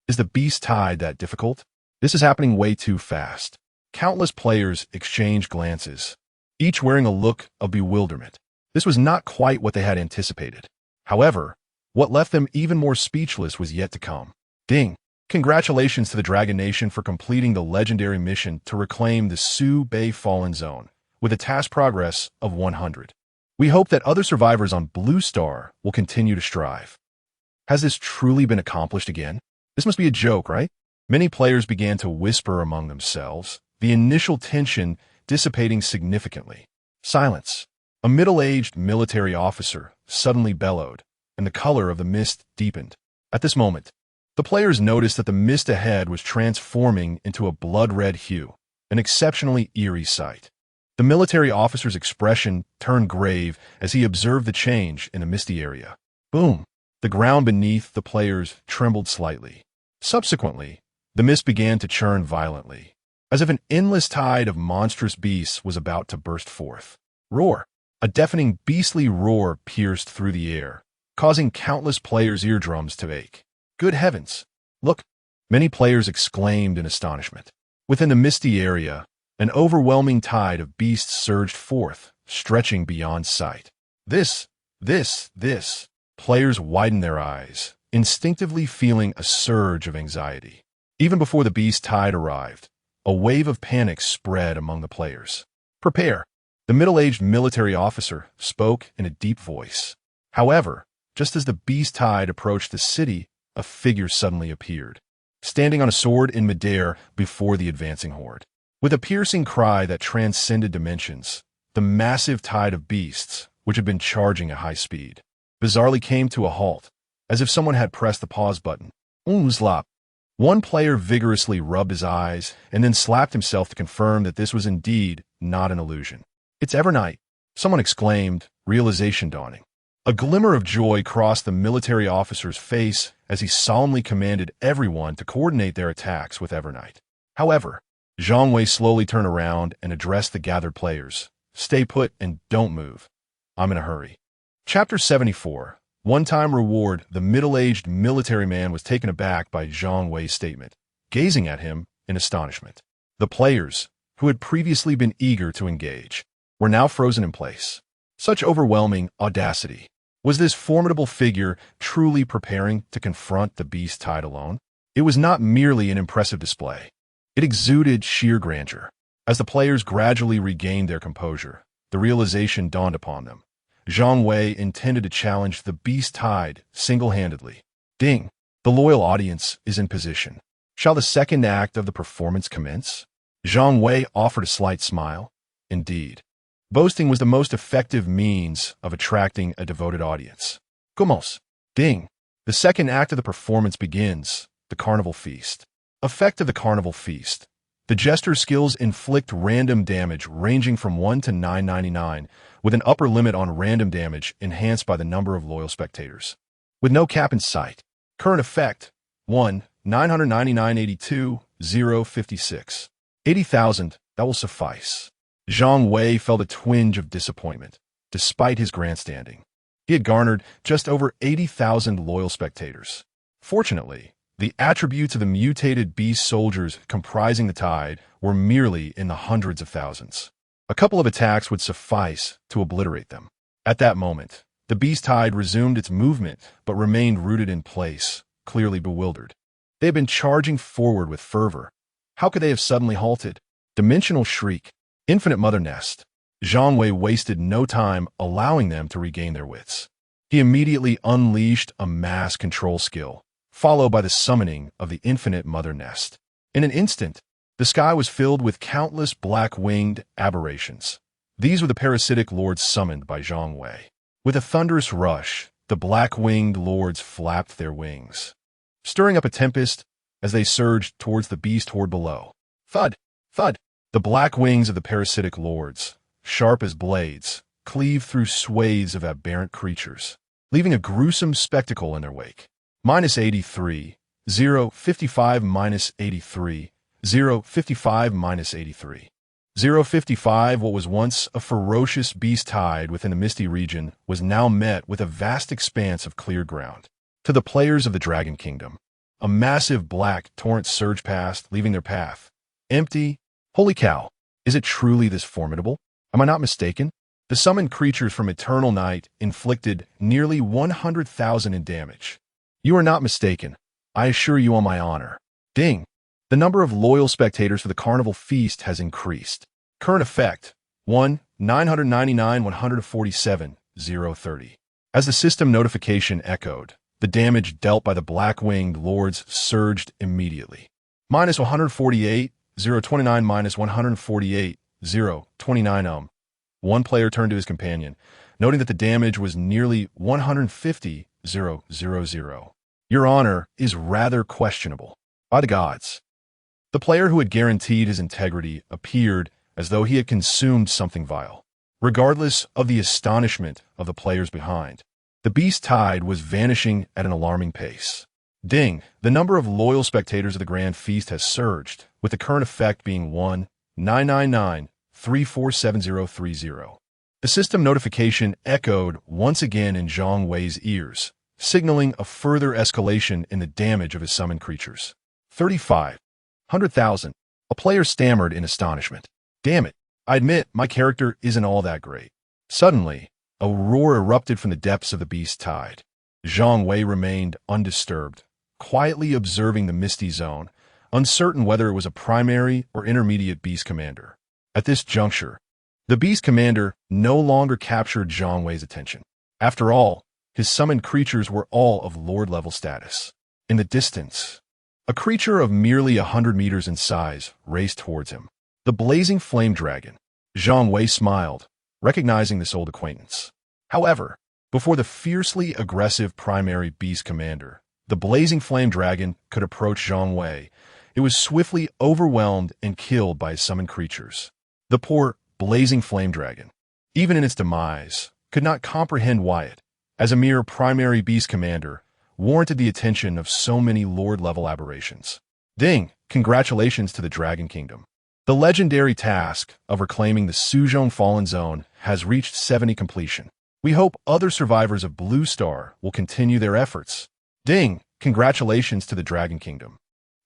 Is the beast tide that difficult? This is happening way too fast. Countless players exchanged glances, each wearing a look of bewilderment. This was not quite what they had anticipated. However, what left them even more speechless was yet to come. Ding! Congratulations to the Dragon Nation for completing the legendary mission to reclaim the Subei Fallen Zone, with a task progress of 100. We hope that other survivors on Blue Star will continue to strive. Has this truly been accomplished again? This must be a joke, right? Many players began to whisper among themselves, the initial tension dissipating significantly. Silence. A middle-aged military officer suddenly bellowed, and the color of the mist deepened. At this moment, the players noticed that the mist ahead was transforming into a blood-red hue, an exceptionally eerie sight. The military officer's expression turned grave as he observed the change in the misty area. Boom! The ground beneath the players trembled slightly. Subsequently, the mist began to churn violently, as if an endless tide of monstrous beasts was about to burst forth. Roar! A deafening beastly roar pierced through the air, causing countless players' eardrums to ache. Good heavens! Look! Many players exclaimed in astonishment. Within the misty area, an overwhelming tide of beasts surged forth, stretching beyond sight. This! Players widened their eyes, instinctively feeling a surge of anxiety. Even before the beast tide arrived, a wave of panic spread among the players. Prepare! The middle-aged military officer spoke in a deep voice. However, just as the beast tide approached the city, a figure suddenly appeared, standing on a sword in midair before the advancing horde. With a piercing cry that transcended dimensions, the massive tide of beasts, which had been charging at high speed, bizarrely came to a halt, as if someone had pressed the pause button. Slap. One player vigorously rubbed his eyes and then slapped himself to confirm that this was indeed not an illusion. "It's Evernight," someone exclaimed, realization dawning. A glimmer of joy crossed the military officer's face as he solemnly commanded everyone to coordinate their attacks with Evernight. However, Zhang Wei slowly turned around and addressed the gathered players. "Stay put and don't move. I'm in a hurry." Chapter 74. One-time reward. The middle-aged military man was taken aback by Zhang Wei's statement, gazing at him in astonishment. The players, who had previously been eager to engage, were now frozen in place. Such overwhelming audacity. Was this formidable figure truly preparing to confront the beast tide alone? It was not merely an impressive display. It exuded sheer grandeur. As the players gradually regained their composure, the realization dawned upon them. Zhang Wei intended to challenge the beast tide single-handedly. Ding! The loyal audience is in position. Shall the second act of the performance commence? Zhang Wei offered a slight smile. Indeed. Boasting was the most effective means of attracting a devoted audience. Gomos. Ding. The second act of the performance begins, the Carnival Feast. Effect of the Carnival Feast. The Jester's skills inflict random damage ranging from 1 to 999, with an upper limit on random damage enhanced by the number of loyal spectators. With no cap in sight. Current effect, 1, 999.82, 0.56. 80,000, that will suffice. Zhang Wei felt a twinge of disappointment, despite his grandstanding. He had garnered just over 80,000 loyal spectators. Fortunately, the attributes of the mutated beast soldiers comprising the tide were merely in the hundreds of thousands. A couple of attacks would suffice to obliterate them. At that moment, the beast tide resumed its movement but remained rooted in place, clearly bewildered. They had been charging forward with fervor. How could they have suddenly halted? Dimensional shriek. Infinite mother nest. Zhang Wei wasted no time allowing them to regain their wits. He immediately unleashed a mass control skill, followed by the summoning of the infinite mother nest. In an instant, the sky was filled with countless black-winged aberrations. These were the parasitic lords summoned by Zhang Wei. With a thunderous rush, the black-winged lords flapped their wings, stirring up a tempest as they surged towards the beast horde below. Thud! Thud! The black wings of the parasitic lords, sharp as blades, cleaved through swathes of aberrant creatures, leaving a gruesome spectacle in their wake. -83, 0.55 -83, 0.55 -83. 0.55. What was once a ferocious beast tide within the misty region was now met with a vast expanse of clear ground. To the players of the Dragon Kingdom, a massive black torrent surged past, leaving their path empty. Holy cow! Is it truly this formidable? Am I not mistaken? The summoned creatures from Eternal Night inflicted nearly 100,000 in damage. You are not mistaken. I assure you on my honor. Ding! The number of loyal spectators for the Carnival Feast has increased. Current effect, 1, 999,147, 0.30. As the system notification echoed, the damage dealt by the black-winged lords surged immediately. -148, 0.29 -148, 0.29 One player turned to his companion, noting that the damage was nearly 150, 0.00. Your honor is rather questionable. By the gods. The player who had guaranteed his integrity appeared as though he had consumed something vile. Regardless of the astonishment of the players behind, the beast tide was vanishing at an alarming pace. Ding! The number of loyal spectators of the Grand Feast has surged, with the current effect being 1, 999, 347030. The system notification echoed once again in Zhang Wei's ears, signaling a further escalation in the damage of his summoned creatures. 35. 100,000. A player stammered in astonishment. Damn it, I admit my character isn't all that great. Suddenly, a roar erupted from the depths of the beast tide. Zhang Wei remained undisturbed, quietly observing the misty zone, uncertain whether it was a primary or intermediate beast commander. At this juncture, the beast commander no longer captured Zhang Wei's attention. After all, his summoned creatures were all of lord-level status. In the distance, a creature of merely 100 meters in size raced towards him. The blazing flame dragon. Zhang Wei smiled, recognizing this old acquaintance. However, before the fiercely aggressive primary beast commander, the blazing flame dragon, could approach Zhang Wei, it was swiftly overwhelmed and killed by his summoned creatures. The poor, blazing flame dragon, even in its demise, could not comprehend why it, as a mere primary beast commander, warranted the attention of so many lord-level aberrations. Ding! Congratulations to the Dragon Kingdom. The legendary task of reclaiming the Suzhong Fallen Zone has reached 70 completion. We hope other survivors of Blue Star will continue their efforts. Ding! Congratulations to the Dragon Kingdom.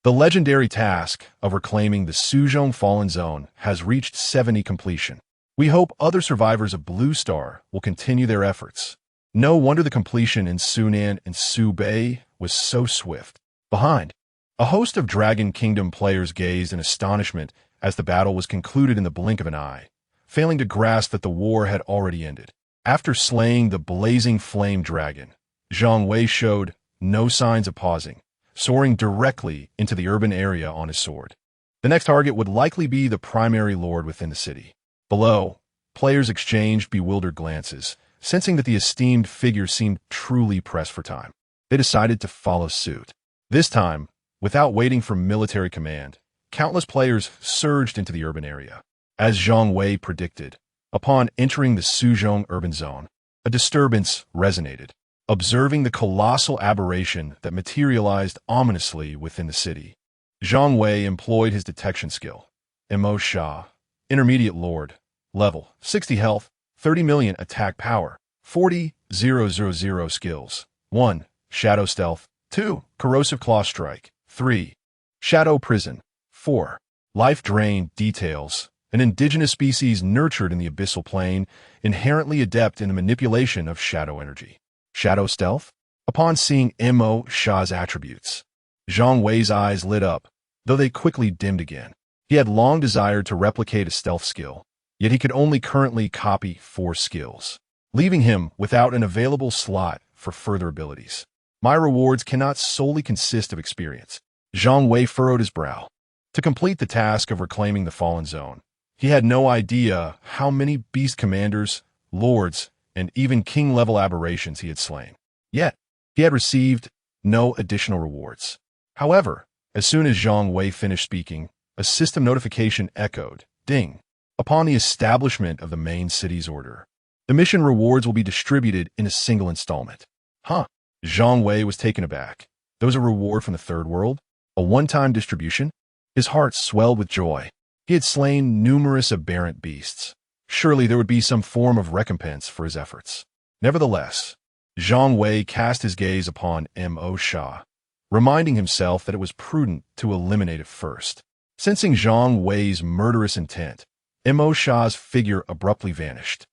The legendary task of reclaiming the Suzhong Fallen Zone has reached 70 completion. We hope other survivors of Blue Star will continue their efforts. No wonder the completion in Sunan and Subei was so swift. Behind, a host of Dragon Kingdom players gazed in astonishment as the battle was concluded in the blink of an eye, failing to grasp that the war had already ended. After slaying the blazing flame dragon, Zhang Wei showed no signs of pausing, soaring directly into the urban area on his sword. The next target would likely be the primary lord within the city. Below, players exchanged bewildered glances, sensing that the esteemed figure seemed truly pressed for time. They decided to follow suit. This time, without waiting for military command, countless players surged into the urban area. As Zhang Wei predicted, upon entering the Suzhong urban zone, a disturbance resonated, observing the colossal aberration that materialized ominously within the city. Zhang Wei employed his detection skill. Mo Sha, Intermediate Lord, level 60 health, 30 million attack power, 40,000 skills. 1. Shadow Stealth. 2. Corrosive Claw Strike. 3. Shadow Prison. 4. Life Drain Details. An indigenous species nurtured in the abyssal plane, inherently adept in the manipulation of shadow energy. Shadow Stealth? Upon seeing Mo Sha's attributes, Zhang Wei's eyes lit up, though they quickly dimmed again. He had long desired to replicate a stealth skill, yet he could only currently copy 4 skills, leaving him without an available slot for further abilities. My rewards cannot solely consist of experience. Zhang Wei furrowed his brow. To complete the task of reclaiming the Fallen Zone, he had no idea how many beast commanders, lords, and even king-level aberrations he had slain. Yet, he had received no additional rewards. However, as soon as Zhang Wei finished speaking, a system notification echoed, ding. Upon the establishment of the main city's order, the mission rewards will be distributed in a single installment. Huh? Zhang Wei was taken aback. There was a reward from the third world? A one-time distribution? His heart swelled with joy. He had slain numerous aberrant beasts. Surely there would be some form of recompense for his efforts. Nevertheless, Zhang Wei cast his gaze upon Mo Sha, reminding himself that it was prudent to eliminate it first. Sensing Zhang Wei's murderous intent, Mo Sha's figure abruptly vanished.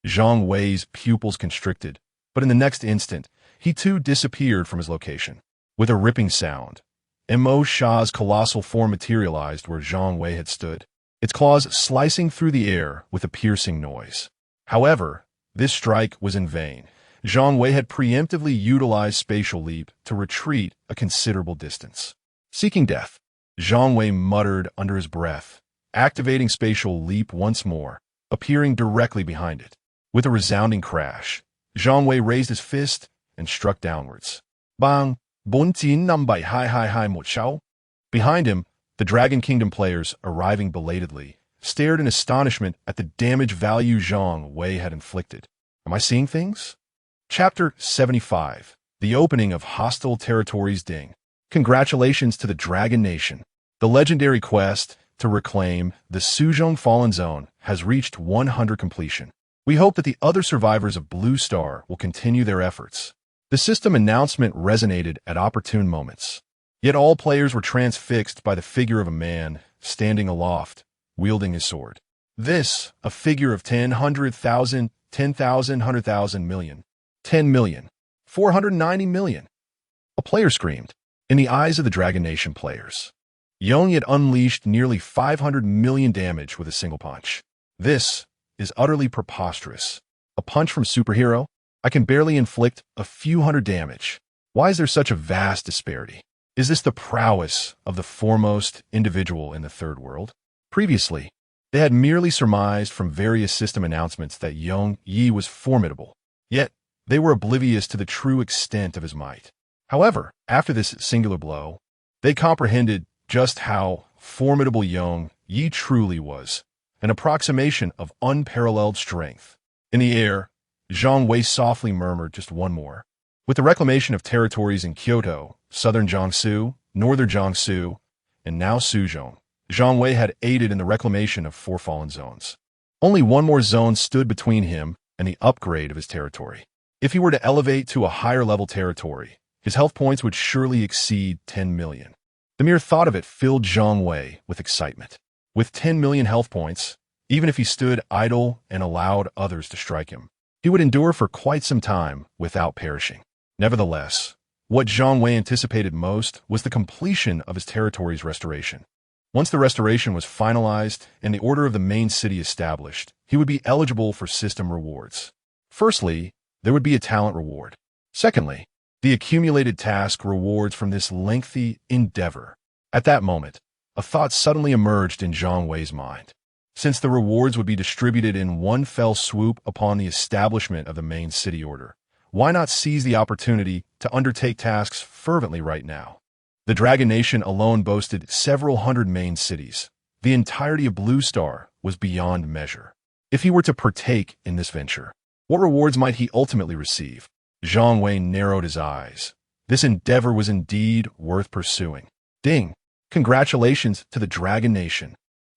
Zhang Wei's pupils constricted, but in the next instant, he too disappeared from his location. With a ripping sound, Mo Sha's colossal form materialized where Zhang Wei had stood, its claws slicing through the air with a piercing noise. However, this strike was in vain. Zhang Wei had preemptively utilized Spatial Leap to retreat a considerable distance. Seeking death, Zhang Wei muttered under his breath, activating Spatial Leap once more, appearing directly behind it. With a resounding crash, Zhang Wei raised his fist and struck downwards. Bang! Buntin nambai hai mo chao. Behind him, the Dragon Kingdom players, arriving belatedly, stared in astonishment at the damage value Zhang Wei had inflicted. Am I seeing things? Chapter 75. The Opening of Hostile Territories Ding. Congratulations to the Dragon Nation. The legendary quest to reclaim the Suzhong Fallen Zone has reached 100 completion. We hope that the other survivors of Blue Star will continue their efforts. The system announcement resonated at opportune moments. Yet all players were transfixed by the figure of a man standing aloft, wielding his sword. This, a figure of 10, 100,000, 10,000, 100,000 million, 10 million, 490 million. A player screamed. In the eyes of the Dragon Nation players, Yong had unleashed nearly 500 million damage with a single punch. This is utterly preposterous. A punch from superhero? I can barely inflict a few hundred damage. Why is there such a vast disparity? Is this the prowess of the foremost individual in the third world? Previously, They had merely surmised from various system announcements that Yang Yi was formidable, yet they were oblivious to the true extent of his might. However, after this singular blow, they comprehended just how formidable Yang Yi truly was, an approximation of unparalleled strength. In the air, Zhang Wei softly murmured just one more. With the reclamation of territories in Kyoto, southern Jiangsu, northern Jiangsu, and now Suzhou, Zhang Wei had aided in the reclamation of 4 fallen zones. Only one more zone stood between him and the upgrade of his territory. If he were to elevate to a higher level territory, his health points would surely exceed 10 million. The mere thought of it filled Zhang Wei with excitement. With 10 million health points, even if he stood idle and allowed others to strike him, he would endure for quite some time without perishing. Nevertheless, what Zhang Wei anticipated most was the completion of his territory's restoration. Once the restoration was finalized and the order of the main city established, he would be eligible for system rewards. Firstly, there would be a talent reward. Secondly, the accumulated task rewards from this lengthy endeavor. At that moment, a thought suddenly emerged in Zhang Wei's mind. Since the rewards would be distributed in one fell swoop upon the establishment of the main city order, why not seize the opportunity to undertake tasks fervently right now? The Dragon Nation alone boasted several hundred main cities. The entirety of Blue Star was beyond measure. If he were to partake in this venture, what rewards might he ultimately receive? Zhang Wei narrowed his eyes. This endeavor was indeed worth pursuing. Ding! Congratulations to the Dragon Nation.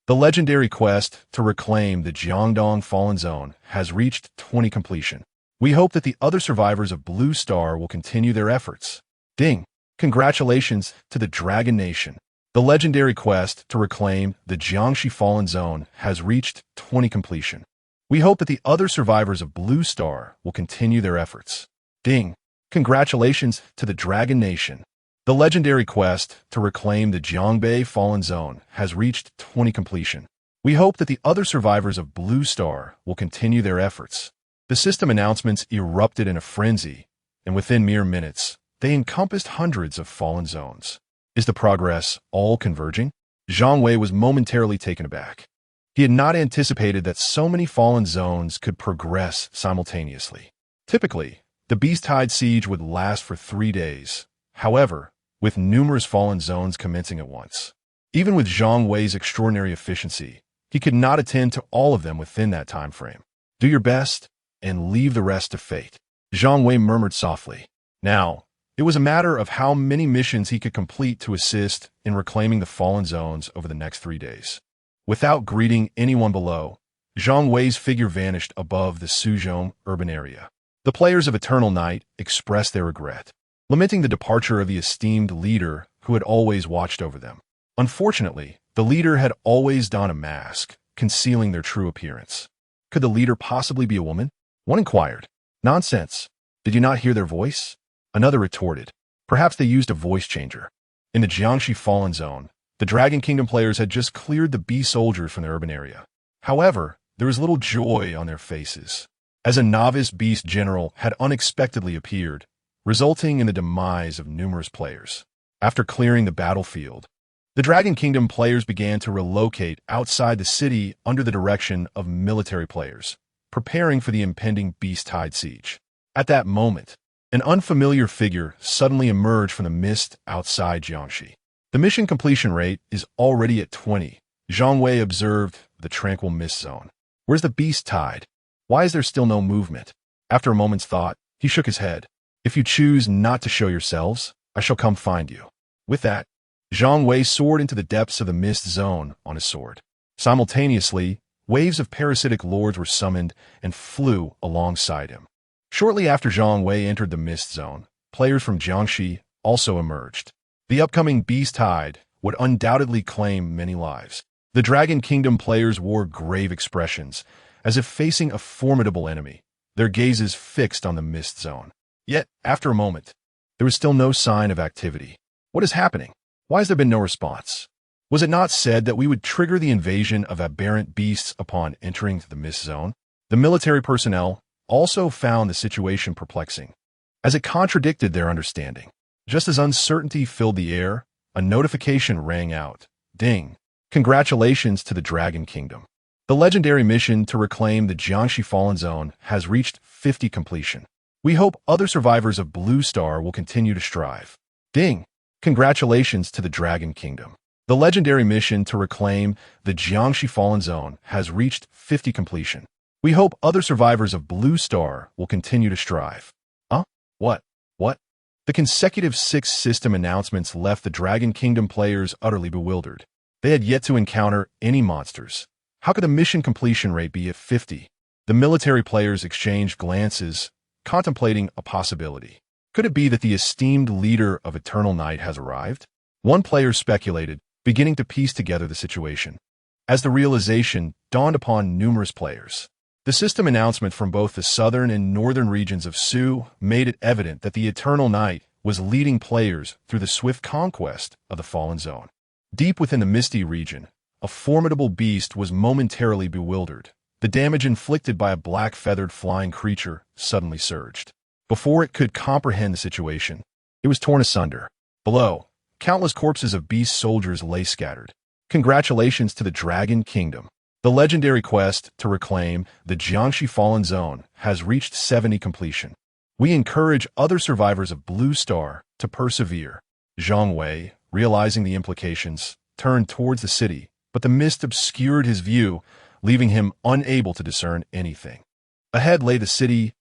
The legendary quest to reclaim the Jiangdong Fallen Zone has reached 20 completion. We hope that the other survivors of Blue Star will continue their efforts. Ding! Congratulations to the Dragon Nation. The legendary quest to reclaim the Jiangxi Fallen Zone has reached 20 completion. We hope that the other survivors of Blue Star will continue their efforts. Ding! Congratulations to the Dragon Nation. The legendary quest to reclaim the Jiangbei Fallen Zone has reached 20 completion. We hope that the other survivors of Blue Star will continue their efforts. The system announcements erupted in a frenzy, and within mere minutes, they encompassed hundreds of fallen zones. Is the progress all converging? Zhang Wei was momentarily taken aback. He had not anticipated that so many fallen zones could progress simultaneously. Typically, the Beast-Tide siege would last for 3 days. However, with numerous fallen zones commencing at once. Even with Zhang Wei's extraordinary efficiency, he could not attend to all of them within that time frame. Do your best, and leave the rest to fate. Zhang Wei murmured softly. Now, it was a matter of how many missions he could complete to assist in reclaiming the fallen zones over the next 3 days. Without greeting anyone below, Zhang Wei's figure vanished above the Suzhou urban area. The players of Eternal Night expressed their regret, lamenting the departure of the esteemed leader who had always watched over them. Unfortunately, the leader had always donned a mask, concealing their true appearance. Could the leader possibly be a woman? One inquired. Nonsense. Did you not hear their voice? Another retorted. Perhaps they used a voice changer. In the Jiangxi Fallen Zone, the Dragon Kingdom players had just cleared the bee soldiers from the urban area. However, there was little joy on their faces, as a novice beast general had unexpectedly appeared, resulting in the demise of numerous players. After clearing the battlefield, the Dragon Kingdom players began to relocate outside the city under the direction of military players, preparing for the impending Beast-Tide siege. At that moment, an unfamiliar figure suddenly emerged from the mist outside Jiangxi. The mission completion rate is already at 20. Zhang Wei observed the tranquil mist zone. Where's the Beast-Tide? Why is there still no movement? After a moment's thought, he shook his head. If you choose not to show yourselves, I shall come find you. With that, Zhang Wei soared into the depths of the mist zone on his sword. Simultaneously, waves of parasitic lords were summoned and flew alongside him. Shortly after Zhang Wei entered the mist zone, players from Jiangxi also emerged. The upcoming Beast-Tide would undoubtedly claim many lives. The Dragon Kingdom players wore grave expressions, as if facing a formidable enemy, their gazes fixed on the mist zone. Yet, after a moment, there was still no sign of activity. What is happening? Why has there been no response? Was it not said that we would trigger the invasion of aberrant beasts upon entering the mist zone? The military personnel also found the situation perplexing, as it contradicted their understanding. Just as uncertainty filled the air, a notification rang out. Ding! Congratulations to the Dragon Kingdom. The legendary mission to reclaim the Jiangxi Fallen Zone has reached 50 completion. We hope other survivors of Blue Star will continue to strive. Ding! Congratulations to the Dragon Kingdom. The legendary mission to reclaim the Jiangxi Fallen Zone has reached 50 completion. We hope other survivors of Blue Star will continue to strive. Huh? What? The consecutive 6 system announcements left the Dragon Kingdom players utterly bewildered. They had yet to encounter any monsters. How could the mission completion rate be at 50? The military players exchanged glances, contemplating a possibility. Could it be that the esteemed leader of Eternal Night has arrived? One player speculated, beginning to piece together the situation. As the realization dawned upon numerous players, the system announcement from both the southern and northern regions of Su made it evident that the Eternal Night was leading players through the swift conquest of the Fallen Zone. Deep within the Misty region, a formidable beast was momentarily bewildered. The damage inflicted by a black-feathered flying creature suddenly surged. Before it could comprehend the situation, it was torn asunder. Below, countless corpses of beast soldiers lay scattered. Congratulations to the Dragon Kingdom. The legendary quest to reclaim the Jiangxi Fallen Zone has reached 70 completion. We encourage other survivors of Blue Star to persevere. Zhang Wei, realizing the implications, turned towards the city, but the mist obscured his view, leaving him unable to discern anything. Ahead lay the city's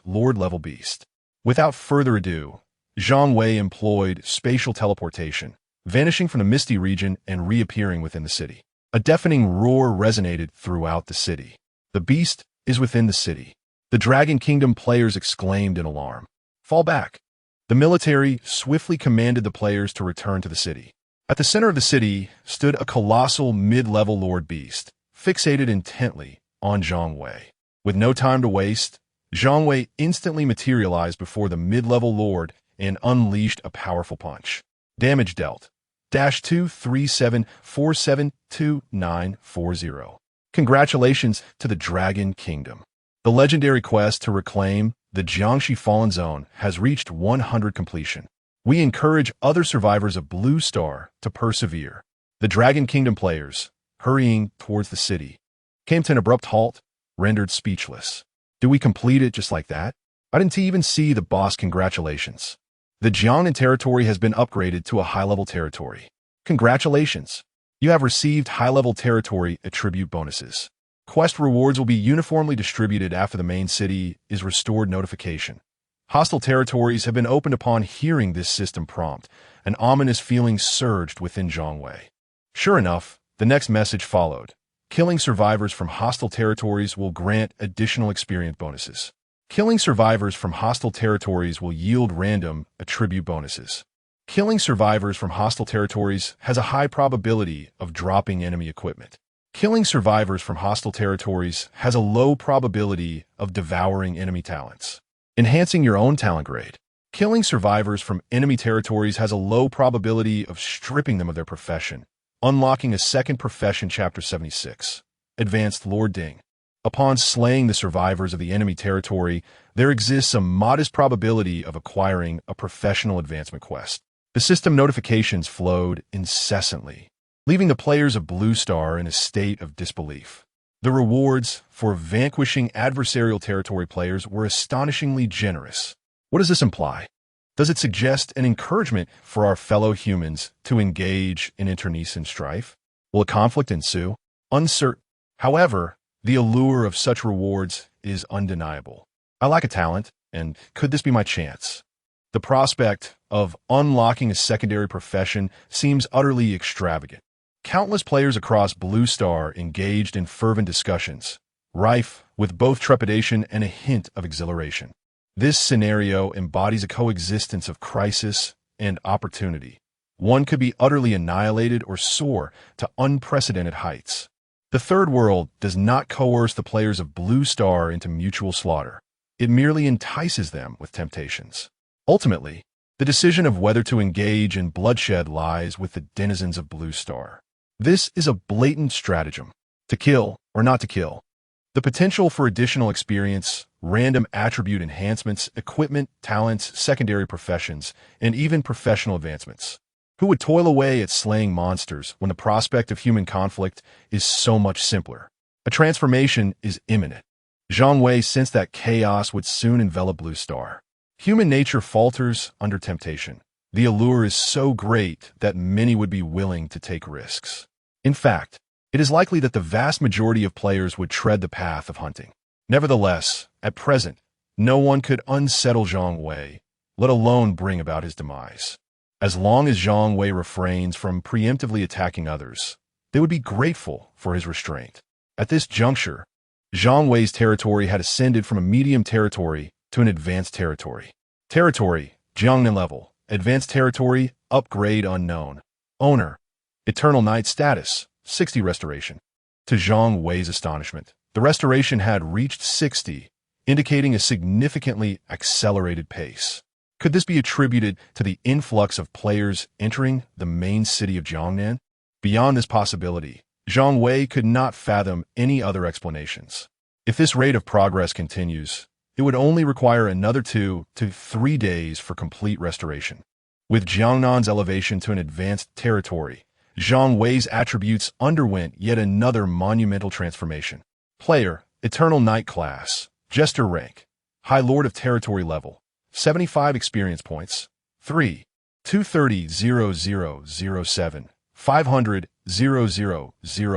Lord-level beast. Without further ado, Zhang Wei employed spatial teleportation, vanishing from the Misty region and reappearing within the city. A deafening roar resonated throughout the city. The beast is within the city. The Dragon Kingdom players exclaimed in alarm. Fall back. The military swiftly commanded the players to return to the city. At the center of the city stood a colossal mid-level Lord Beast, fixated intently on Zhang Wei. With no time to waste, Zhang Wei instantly materialized before the mid-level Lord and unleashed a powerful punch. Damage dealt. -237472940. Congratulations to the Dragon Kingdom. The legendary quest to reclaim the Jiangxi Fallen Zone has reached 100 completion. We encourage other survivors of Blue Star to persevere. The Dragon Kingdom players, hurrying towards the city, came to an abrupt halt, rendered speechless. Do we complete it just like that? I didn't even see the boss. Congratulations. The Jiangnan territory has been upgraded to a high-level territory. Congratulations. You have received high-level territory attribute bonuses. Quest rewards will be uniformly distributed after the main city is restored. Notification. Hostile territories have been opened. Upon hearing this system prompt, an ominous feeling surged within Zhang Wei. Sure enough, the next message followed. Killing survivors from hostile territories will grant additional experience bonuses. Killing survivors from hostile territories will yield random attribute bonuses. Killing survivors from hostile territories has a high probability of dropping enemy equipment. Killing survivors from hostile territories has a low probability of devouring enemy talents. Enhancing your own talent grade. Killing survivors from enemy territories has a low probability of stripping them of their profession. Unlocking a second profession. Chapter 76. Advanced Lord Ding. Upon slaying the survivors of the enemy territory, there exists a modest probability of acquiring a professional advancement quest. The system notifications flowed incessantly, leaving the players of Blue Star in a state of disbelief. The rewards for vanquishing adversarial territory players were astonishingly generous. What does this imply? Does it suggest an encouragement for our fellow humans to engage in internecine strife? Will a conflict ensue? Uncertain. However, the allure of such rewards is undeniable. I lack a talent, and could this be my chance? The prospect of unlocking a secondary profession seems utterly extravagant. Countless players across Blue Star engaged in fervent discussions, rife with both trepidation and a hint of exhilaration. This scenario embodies a coexistence of crisis and opportunity. One could be utterly annihilated or soar to unprecedented heights. The Third World does not coerce the players of Blue Star into mutual slaughter. It merely entices them with temptations. Ultimately, the decision of whether to engage in bloodshed lies with the denizens of Blue Star. This is a blatant stratagem. To kill or not to kill. The potential for additional experience, random attribute enhancements, equipment, talents, secondary professions, and even professional advancements. Who would toil away at slaying monsters when the prospect of human conflict is so much simpler? A transformation is imminent. Zhang Wei sensed that chaos would soon envelop Blue Star. Human nature falters under temptation. The allure is so great that many would be willing to take risks. In fact, it is likely that the vast majority of players would tread the path of hunting. Nevertheless, at present, no one could unsettle Zhang Wei, let alone bring about his demise. As long as Zhang Wei refrains from preemptively attacking others, they would be grateful for his restraint. At this juncture, Zhang Wei's territory had ascended from a medium territory to an advanced territory. Territory, Jiangnan level. Advanced territory, upgrade unknown. Owner, Eternal Night status, 60 restoration. To Zhang Wei's astonishment, the restoration had reached 60, indicating a significantly accelerated pace. Could this be attributed to the influx of players entering the main city of Jiangnan? Beyond this possibility, Zhang Wei could not fathom any other explanations. If this rate of progress continues, it would only require another 2 to 3 days for complete restoration. With Jiangnan's elevation to an advanced territory, Zhang Wei's attributes underwent yet another monumental transformation. Player, Eternal Night class, Jester rank, High Lord of Territory level, 75 experience points, 3, 230,007, 500,000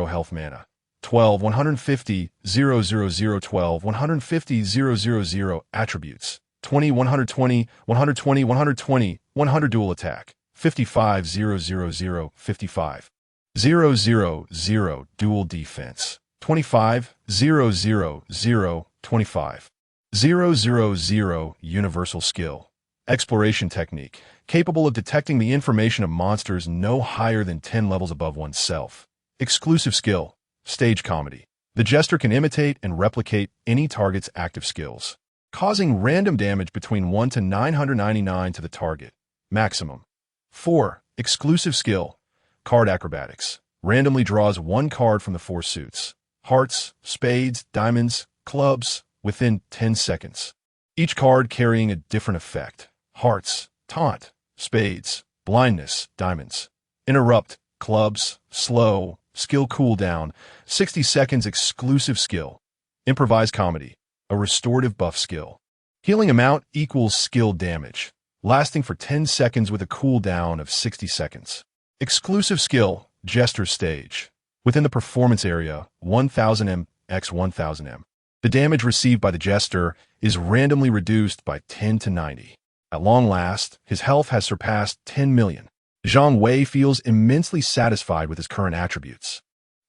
health mana, 12, 150,000, 12, 150,000 attributes, 20, 120, 120, 120, 100 dual attack, 55,000, 55, 000 dual defense, 25,000, 25, 000 universal skill. Exploration technique, capable of detecting the information of monsters no higher than 10 levels above oneself. Exclusive skill, stage comedy. The Jester can imitate and replicate any target's active skills, causing random damage between 1 to 999 to the target. Maximum. 4. Exclusive skill, card acrobatics. Randomly draws one card from the 4 suits, hearts, spades, diamonds, clubs, within 10 seconds. Each card carrying a different effect. Hearts, taunt, spades, blindness, diamonds. Interrupt, clubs, slow, skill cooldown, 60 seconds exclusive skill. Improvise comedy, a restorative buff skill. Healing amount equals skill damage, lasting for 10 seconds with a cooldown of 60 seconds. Exclusive skill, Jester stage. Within the performance area, 1000m x 1000m. The damage received by the Jester is randomly reduced by 10 to 90. At long last, his health has surpassed 10 million. Zhang Wei feels immensely satisfied with his current attributes.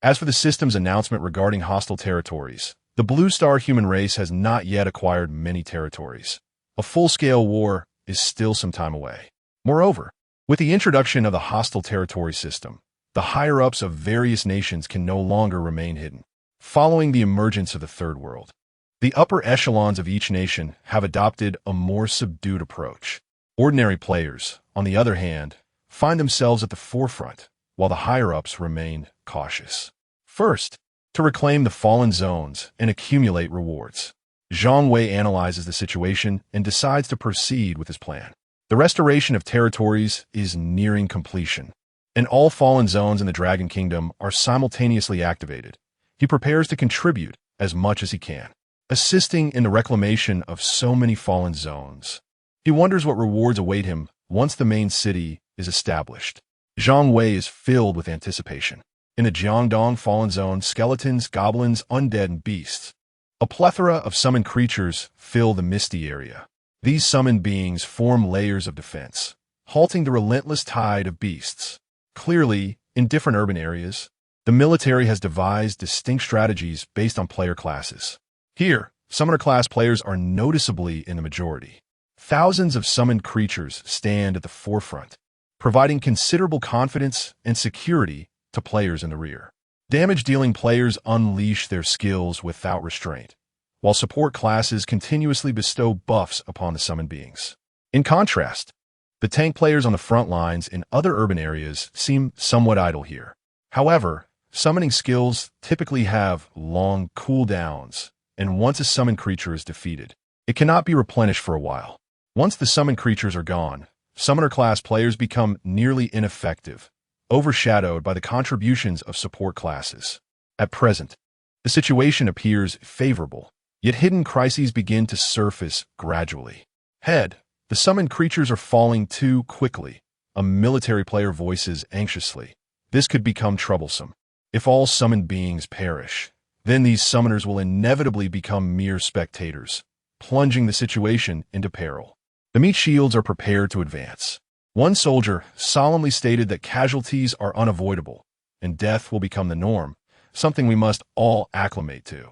As for the system's announcement regarding hostile territories, the Blue Star human race has not yet acquired many territories. A full-scale war is still some time away. Moreover, with the introduction of the hostile territory system, the higher-ups of various nations can no longer remain hidden. Following the emergence of the Third World, the upper echelons of each nation have adopted a more subdued approach. Ordinary players, on the other hand, find themselves at the forefront, while the higher-ups remain cautious. First, to reclaim the fallen zones and accumulate rewards. Zhang Wei analyzes the situation and decides to proceed with his plan. The restoration of territories is nearing completion, and all fallen zones in the Dragon Kingdom are simultaneously activated. He prepares to contribute as much as he can, assisting in the reclamation of so many fallen zones. He wonders what rewards await him once the main city is established. Zhang Wei is filled with anticipation. In the Jiangdong Fallen Zone, skeletons, goblins, undead, and beasts. A plethora of summoned creatures fill the misty area. These summoned beings form layers of defense, halting the relentless tide of beasts. Clearly, in different urban areas, the military has devised distinct strategies based on player classes. Here, summoner class players are noticeably in the majority. Thousands of summoned creatures stand at the forefront, providing considerable confidence and security to players in the rear. Damage-dealing players unleash their skills without restraint, while support classes continuously bestow buffs upon the summoned beings. In contrast, the tank players on the front lines in other urban areas seem somewhat idle here. However, summoning skills typically have long cooldowns, and once a summoned creature is defeated, it cannot be replenished for a while. Once the summoned creatures are gone, summoner class players become nearly ineffective, overshadowed by the contributions of support classes. At present, The situation appears favorable, yet hidden crises begin to surface gradually. Head, the summoned creatures are falling too quickly. A military player voices anxiously. This could become troublesome. If all summoned beings perish, then these summoners will inevitably become mere spectators, plunging the situation into peril. The meat shields are prepared to advance. One soldier solemnly stated that casualties are unavoidable, and death will become the norm, something we must all acclimate to.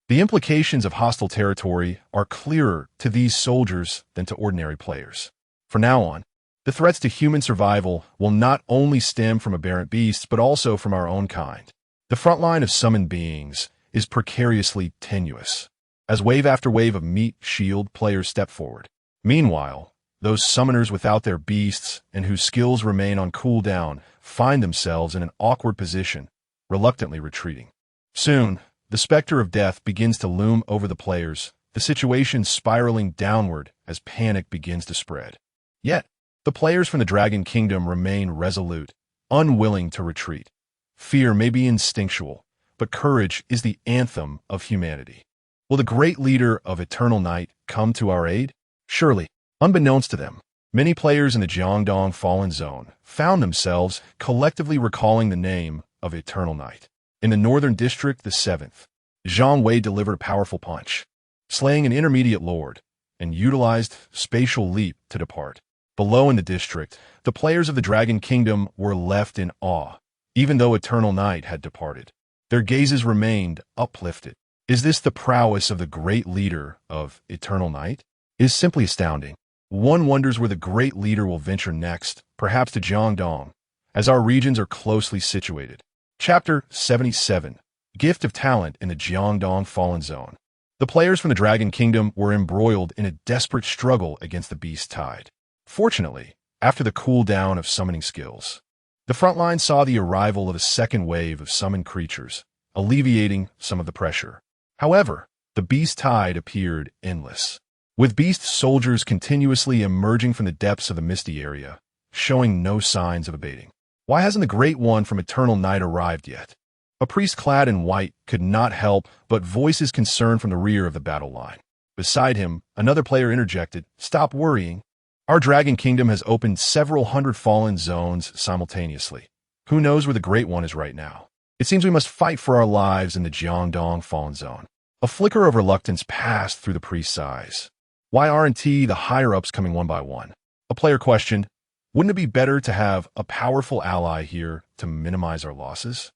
The implications of hostile territory are clearer to these soldiers than to ordinary players. From now on, the threats to human survival will not only stem from aberrant beasts, but also from our own kind. The front line of summoned beings is precariously tenuous, as wave after wave of meat shield players step forward. Meanwhile, those summoners without their beasts and whose skills remain on cooldown find themselves in an awkward position, reluctantly retreating. Soon, the specter of death begins to loom over the players, the situation spiraling downward as panic begins to spread. Yet, the players from the Dragon Kingdom remain resolute, unwilling to retreat. Fear may be instinctual, but courage is the anthem of humanity. Will the great leader of Eternal Night come to our aid? Surely, unbeknownst to them, many players in the Jiangdong Fallen Zone found themselves collectively recalling the name of Eternal Night. In the Northern District, the 7th, Zhang Wei delivered a powerful punch, slaying an intermediate lord, and utilized spatial leap to depart. Below in the district, the players of the Dragon Kingdom were left in awe, even though Eternal Night had departed. Their gazes remained uplifted. Is this the prowess of the great leader of Eternal Night? It is simply astounding. One wonders where the great leader will venture next, perhaps to Jiangdong, as our regions are closely situated. Chapter 77, Gift of Talent in the Jiangdong Fallen Zone. The players from the Dragon Kingdom were embroiled in a desperate struggle against the beast tide. Fortunately, after the cooldown of summoning skills, the front line saw the arrival of a second wave of summoned creatures, alleviating some of the pressure. However, the beast tide appeared endless, with beast soldiers continuously emerging from the depths of the misty area, showing no signs of abating. Why hasn't the Great One from Eternal Night arrived yet? A priest clad in white could not help but voice his concern from the rear of the battle line. Beside him, another player interjected, "Stop worrying. Our Dragon Kingdom has opened several hundred fallen zones simultaneously. Who knows where the Great One is right now? It seems we must fight for our lives in the Jiangdong Fallen Zone." A flicker of reluctance passed through the priest's eyes. Why aren't the higher-ups coming one by one? A player questioned, wouldn't it be better to have a powerful ally here to minimize our losses?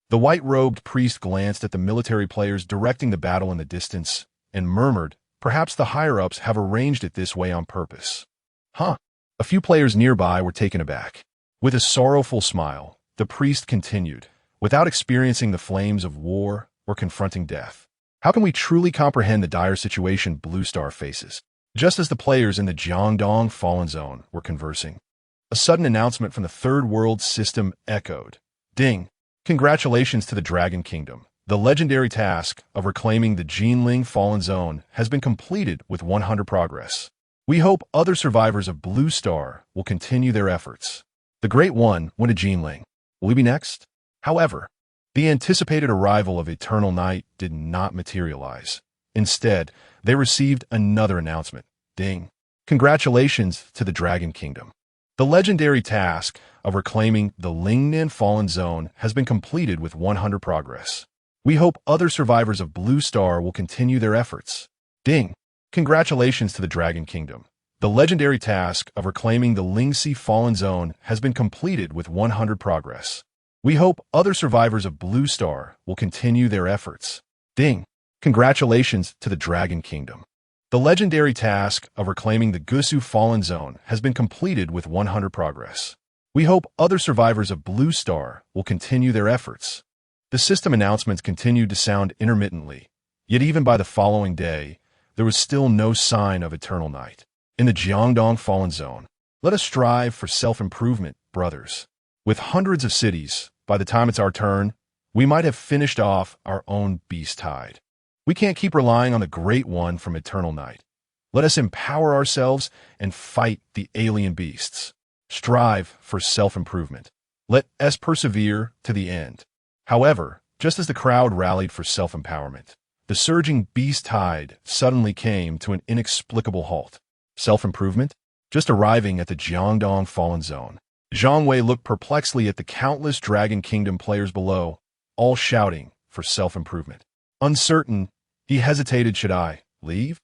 The white-robed priest glanced at the military players directing the battle in the distance and murmured, perhaps the higher-ups have arranged it this way on purpose. Huh. A few players nearby were taken aback. With a sorrowful smile, the priest continued, without experiencing the flames of war or confronting death. How can we truly comprehend the dire situation Blue Star faces? Just as the players in the Jiangdong Fallen Zone were conversing, a sudden announcement from the Third World System echoed. Ding! Congratulations to the Dragon Kingdom. The legendary task of reclaiming the Jinling Fallen Zone has been completed with 100 progress. We hope other survivors of Blue Star will continue their efforts. The Great One went to Jinling. Will we be next? However, the anticipated arrival of Eternal Night did not materialize. Instead, they received another announcement. Ding! Congratulations to the Dragon Kingdom. The legendary task of reclaiming the Lingnan Fallen Zone has been completed with 100 progress. We hope other survivors of Blue Star will continue their efforts. Ding! Congratulations to the Dragon Kingdom. The legendary task of reclaiming the Lingxi Fallen Zone has been completed with 100 progress. We hope other survivors of Blue Star will continue their efforts. Ding! Congratulations to the Dragon Kingdom. The legendary task of reclaiming the Gusu Fallen Zone has been completed with 100 progress. We hope other survivors of Blue Star will continue their efforts. The system announcements continued to sound intermittently, yet even by the following day, there was still no sign of Eternal Night. In the Jiangdong Fallen Zone, let us strive for self-improvement, brothers. With hundreds of cities, by the time it's our turn, we might have finished off our own beast tide. We can't keep relying on the Great One from Eternal Night. Let us empower ourselves and fight the alien beasts. Strive for self-improvement. Let us persevere to the end. However, Just as the crowd rallied for self-empowerment, the surging beast tide suddenly came to an inexplicable halt. Self-improvement? Just arriving at the Jiangdong Fallen Zone, Zhang Wei looked perplexedly at the countless Dragon Kingdom players below, all shouting for self-improvement. Uncertain, he hesitated. Should I leave?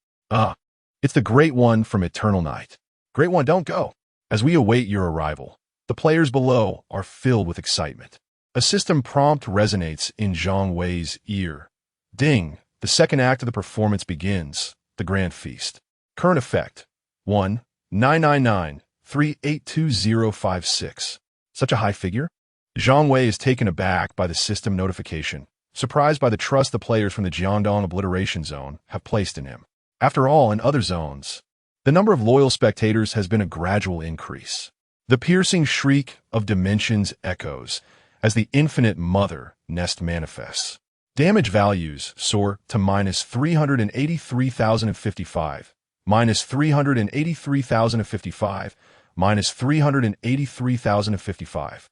It's the Great One from Eternal Night. Great One, don't go. As we await your arrival, the players below are filled with excitement. A system prompt resonates in Zhang Wei's ear. Ding! The second act of the performance begins, the Grand Feast. Current effect, 1-999-382056. Such a high figure? Zhang Wei is taken aback by the system notification, surprised by the trust the players from the Jiangdong Obliteration Zone have placed in him. After all, in other zones, the number of loyal spectators has been a gradual increase. The piercing shriek of dimensions echoes as the infinite mother nest manifests. Damage values soar to -383,055, -383,055, -383,055.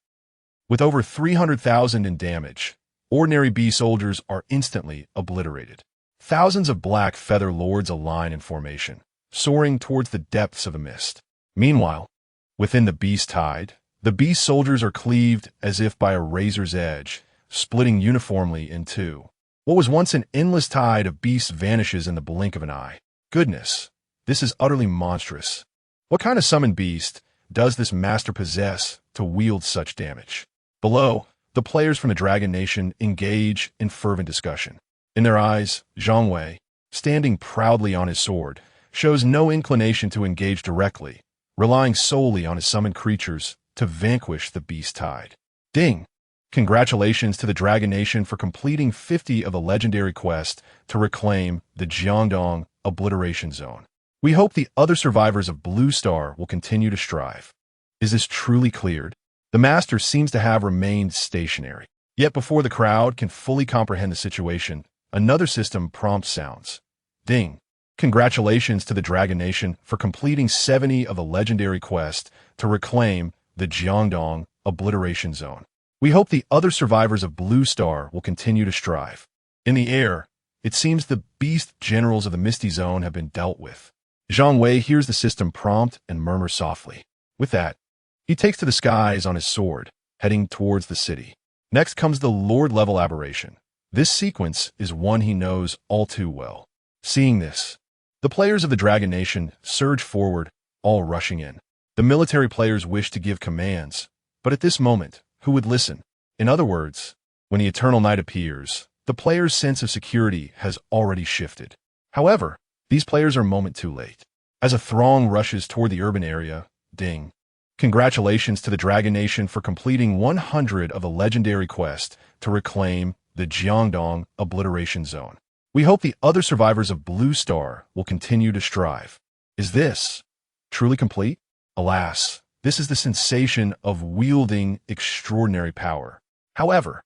With over 300,000 in damage, ordinary bee soldiers are instantly obliterated. Thousands of black feather lords align in formation, soaring towards the depths of the mist. Meanwhile, within the beast tide, the beast soldiers are cleaved as if by a razor's edge, splitting uniformly in two. What was once an endless tide of beasts vanishes in the blink of an eye. Goodness, this is utterly monstrous. What kind of summoned beast does this master possess to wield such damage? Below, the players from the Dragon Nation engage in fervent discussion. In their eyes, Zhang Wei, standing proudly on his sword, shows no inclination to engage directly, relying solely on his summoned creatures to vanquish the beast tide. Ding! Congratulations to the Dragon Nation for completing 50 of the legendary quest to reclaim the Jiangdong Obliteration Zone. We hope the other survivors of Blue Star will continue to strive. Is this truly cleared? The Master seems to have remained stationary. Yet before the crowd can fully comprehend the situation, another system prompt sounds. Ding! Congratulations to the Dragon Nation for completing 70 of the legendary quest to reclaim the Jiangdong Obliteration Zone. We hope the other survivors of Blue Star will continue to strive. In the air, it seems the beast generals of the Misty Zone have been dealt with. Zhang Wei hears the system prompt and murmurs softly. With that, he takes to the skies on his sword, heading towards the city. Next comes the Lord-level aberration. This sequence is one he knows all too well. Seeing this, the players of the Dragon Nation surge forward, all rushing in. The military players wish to give commands, but at this moment, who would listen? In other words, when the Eternal Night appears, the players' sense of security has already shifted. However, these players are a moment too late. As a throng rushes toward the urban area, ding! Congratulations to the Dragon Nation for completing 100 of the legendary quest to reclaim the Jiangdong Obliteration Zone. We hope the other survivors of Blue Star will continue to strive. Is this truly complete? Alas, this is the sensation of wielding extraordinary power. However,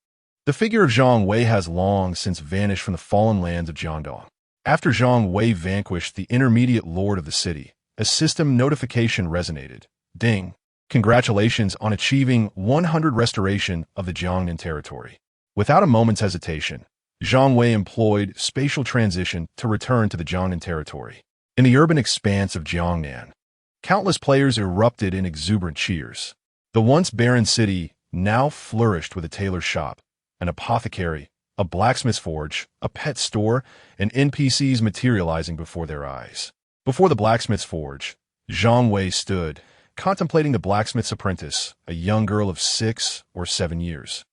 the figure of Zhang Wei has long since vanished from the fallen lands of Jiangdong. After Zhang Wei vanquished the intermediate lord of the city, a system notification resonated. Ding! Congratulations on achieving 100 restoration of the Jiangnan territory. Without a moment's hesitation, Zhang Wei employed spatial transition to return to the Jiangnan territory. In the urban expanse of Jiangnan, countless players erupted in exuberant cheers. The once barren city now flourished with a tailor shop, an apothecary, a blacksmith's forge, a pet store, and NPCs materializing before their eyes. Before the blacksmith's forge, Zhang Wei stood, contemplating the blacksmith's apprentice, a young girl of 6 or 7 years.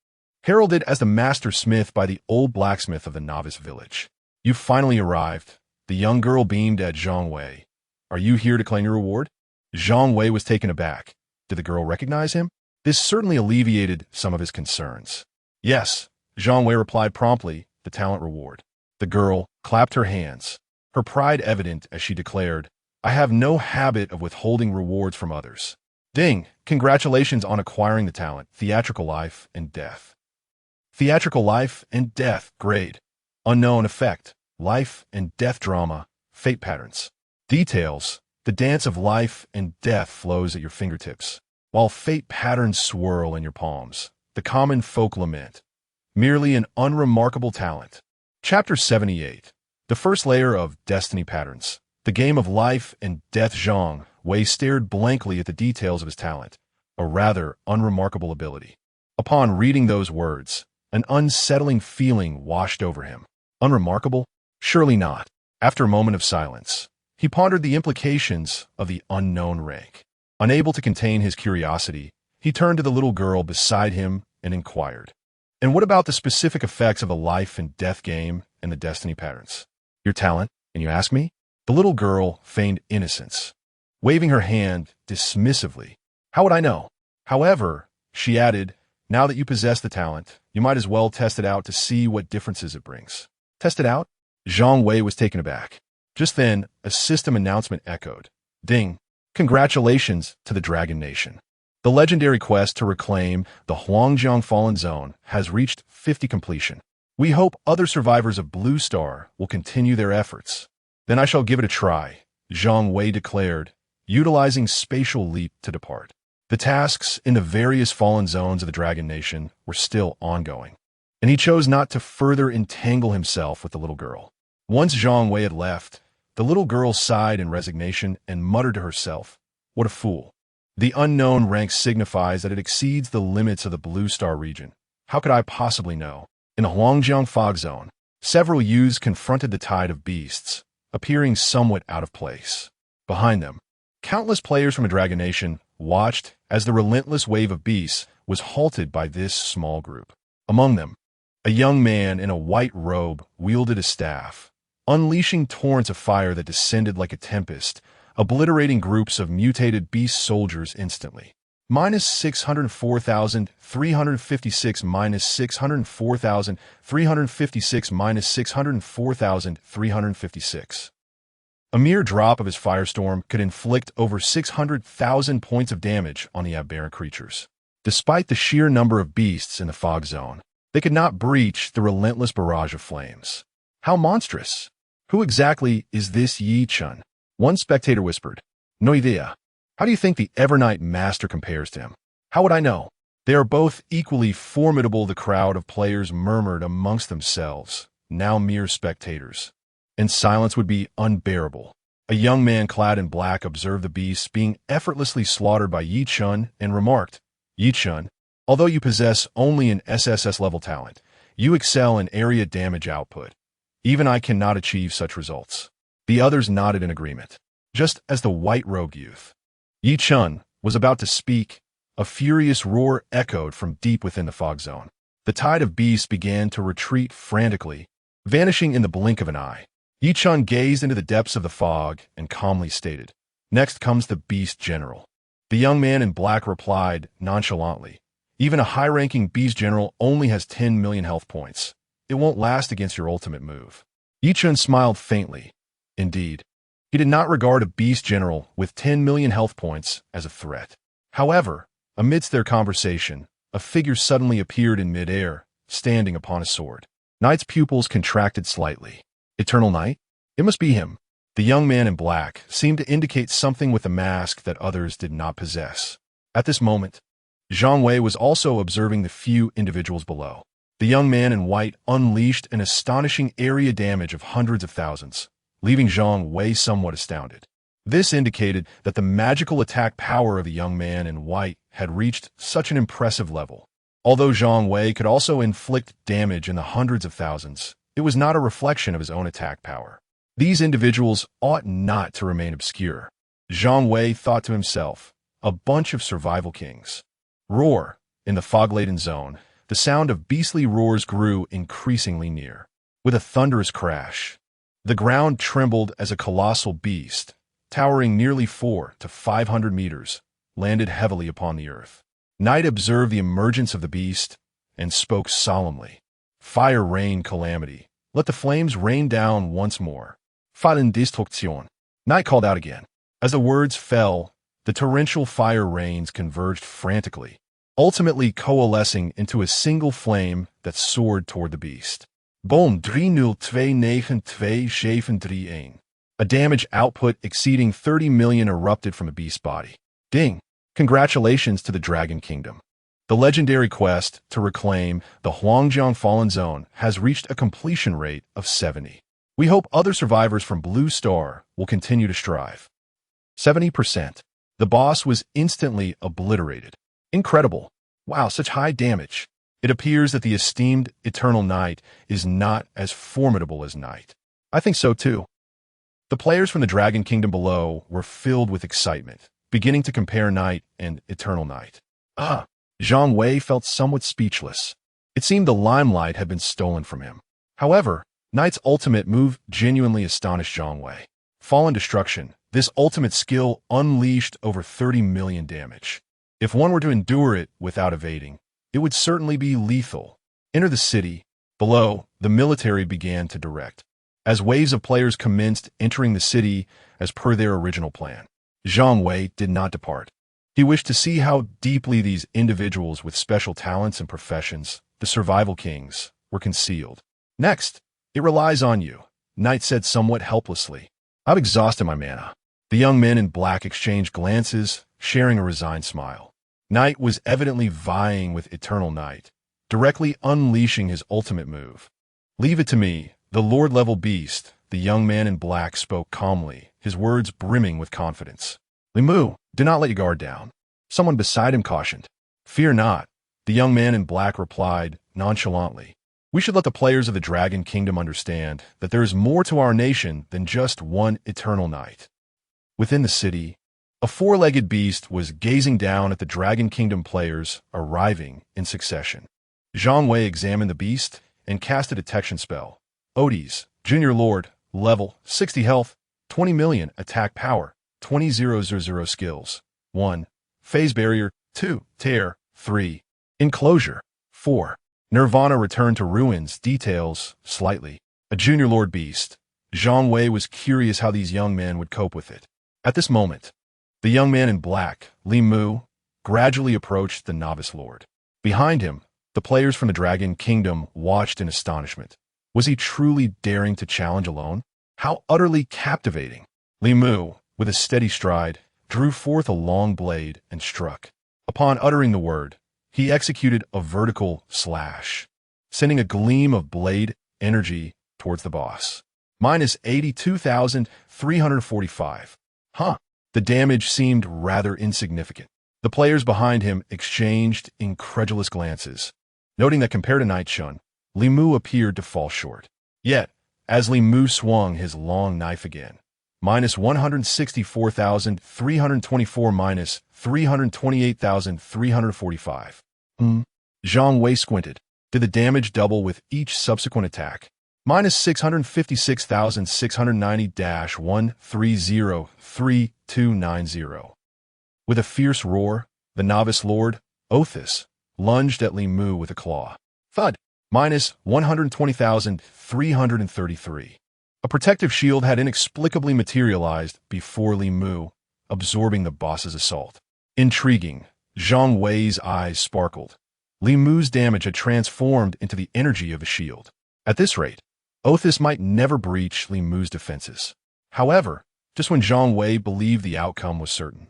Heralded as the master smith by the old blacksmith of the novice village. You finally arrived. The young girl beamed at Zhang Wei. Are you here to claim your reward? Zhang Wei was taken aback. Did the girl recognize him? This certainly alleviated some of his concerns. Yes, Zhang Wei replied promptly, the talent reward. The girl clapped her hands, her pride evident as she declared, I have no habit of withholding rewards from others. Ding! Congratulations on acquiring the talent, Theatrical Life and Death. Theatrical Life and Death, grade. Unknown effect, life and death drama, fate patterns. Details, the dance of life and death flows at your fingertips, while fate patterns swirl in your palms. The common folk lament. merely an unremarkable talent. Chapter 78. The first layer of Destiny Patterns. The game of life and death. Zhang Wei stared blankly at the details of his talent, a rather unremarkable ability. Upon reading those words, an unsettling feeling washed over him. Unremarkable? Surely not. After a moment of silence, he pondered the implications of the unknown rank. Unable to contain his curiosity, he turned to the little girl beside him and inquired, "And what about the specific effects of a life and death game and the destiny patterns? Your talent, and you ask me?" The little girl feigned innocence, waving her hand dismissively. "How would I know? However," she added, "now that you possess the talent, you might as well test it out to see what differences it brings." Test it out? Zhang Wei was taken aback. Just then, a system announcement echoed. Ding! Congratulations to the Dragon Nation. The legendary quest to reclaim the Huangjiang Fallen Zone has reached 50 completion. We hope other survivors of Blue Star will continue their efforts. Then I shall give it a try, Zhang Wei declared, utilizing spatial leap to depart. The tasks in the various fallen zones of the Dragon Nation were still ongoing, and he chose not to further entangle himself with the little girl. Once Zhang Wei had left, the little girl sighed in resignation and muttered to herself, "What a fool. The unknown rank signifies that it exceeds the limits of the Blue Star region. How could I possibly know?" In the Huangjiang Fog Zone, several youths confronted the tide of beasts, appearing somewhat out of place. Behind them, countless players from a Dragon Nation watched as the relentless wave of beasts was halted by this small group. Among them, a young man in a white robe wielded a staff, unleashing torrents of fire that descended like a tempest, obliterating groups of mutated beast soldiers instantly. -604,356 -604,356 -604,356. A mere drop of his firestorm could inflict over 600,000 points of damage on the aberrant creatures. Despite the sheer number of beasts in the fog zone, they could not breach the relentless barrage of flames. How monstrous! Who exactly is this Yi Chun? One spectator whispered. No idea. How do you think the Evernight Master compares to him? How would I know? They are both equally formidable, the crowd of players murmured amongst themselves, now mere spectators. And silence would be unbearable. A young man clad in black observed the beasts being effortlessly slaughtered by Yi Chun and remarked, "Yi Chun, although you possess only an SSS-level talent, you excel in area damage output. Even I cannot achieve such results." The others nodded in agreement. Just as the white-robed youth, Yi Chun, was about to speak, a furious roar echoed from deep within the fog zone. The tide of beasts began to retreat frantically, vanishing in the blink of an eye. Yi Chun gazed into the depths of the fog and calmly stated, "Next comes the Beast General." The young man in black replied nonchalantly, "Even a high-ranking Beast General only has 10 million health points. It won't last against your ultimate move." Yi Chun smiled faintly. Indeed, he did not regard a Beast General with 10 million health points as a threat. However, amidst their conversation, a figure suddenly appeared in midair, standing upon a sword. Knight's pupils contracted slightly. Eternal Knight? It must be him. The young man in black seemed to indicate something with the mask that others did not possess. At this moment, Zhang Wei was also observing the few individuals below. The young man in white unleashed an astonishing area damage of hundreds of thousands, leaving Zhang Wei somewhat astounded. This indicated that the magical attack power of the young man in white had reached such an impressive level. Although Zhang Wei could also inflict damage in the hundreds of thousands, it was not a reflection of his own attack power. These individuals ought not to remain obscure. Zhang Wei thought to himself, a bunch of survival kings. Roar! In the fog-laden zone, the sound of beastly roars grew increasingly near. With a thunderous crash, the ground trembled as a colossal beast, towering nearly 400 to 500 meters, landed heavily upon the earth. Knight observed the emergence of the beast and spoke solemnly. "Fire rain calamity. Let the flames rain down once more. Fallen destruction." Knight called out again. As the words fell, the torrential fire rains converged frantically, ultimately coalescing into a single flame that soared toward the beast. Boom 3029271. A damage output exceeding 30 million erupted from the beast's body. Ding! Congratulations to the Dragon Kingdom. The legendary quest to reclaim the Huangjiang Fallen Zone has reached a completion rate of 70. We hope other survivors from Blue Star will continue to strive. 70%. The boss was instantly obliterated. Incredible. Wow, such high damage. It appears that the esteemed Eternal Knight is not as formidable as Knight. I think so too. The players from the Dragon Kingdom below were filled with excitement, beginning to compare Knight and Eternal Knight. Zhang Wei felt somewhat speechless. It seemed the limelight had been stolen from him. However, Knight's ultimate move genuinely astonished Zhang Wei. Fallen Destruction, this ultimate skill unleashed over 30 million damage. If one were to endure it without evading, it would certainly be lethal. Enter the city. Below, the military began to direct, as waves of players commenced entering the city as per their original plan. Zhang Wei did not depart. He wished to see how deeply these individuals with special talents and professions, the survival kings, were concealed. Next, it relies on you, Knight said somewhat helplessly. I've exhausted my mana. The young men in black exchanged glances, sharing a resigned smile. Knight was evidently vying with Eternal Knight, directly unleashing his ultimate move. Leave it to me, the Lord-level beast, the young man in black spoke calmly, his words brimming with confidence. Limu, do not let your guard down. Someone beside him cautioned. Fear not, the young man in black replied nonchalantly. We should let the players of the Dragon Kingdom understand that there is more to our nation than just one Eternal Knight. Within the city, a four-legged beast was gazing down at the Dragon Kingdom players arriving in succession. Zhang Wei examined the beast and cast a detection spell. Odis, Junior Lord, level, 60 health, 20 million attack power, 20,000 skills, 1. Phase barrier, 2. Tear, 3. Enclosure, 4. Nirvana returned to ruins, details, slightly. A Junior Lord beast. Zhang Wei was curious how these young men would cope with it. At this moment, the young man in black, Limu, gradually approached the Novice Lord. Behind him, the players from the Dragon Kingdom watched in astonishment. Was he truly daring to challenge alone? How utterly captivating! Limu, with a steady stride, drew forth a long blade and struck. Upon uttering the word, he executed a vertical slash, sending a gleam of blade energy towards the boss. Minus 82,345. The damage seemed rather insignificant. The players behind him exchanged incredulous glances, noting that compared to Night Shun, Limu appeared to fall short. Yet, as Limu swung his long knife again, minus 164,324 minus 328,345. Zhang Wei squinted. Did the damage double with each subsequent attack? Minus 656,690-1303290. With a fierce roar, the Novice Lord, Othis, lunged at Limu with a claw. Thud! Minus 120,333. A protective shield had inexplicably materialized before Limu, absorbing the boss's assault. Intriguing, Zhang Wei's eyes sparkled. Limu's damage had transformed into the energy of a shield. At this rate, Othis might never breach Limu's defenses. However, just when Zhang Wei believed the outcome was certain,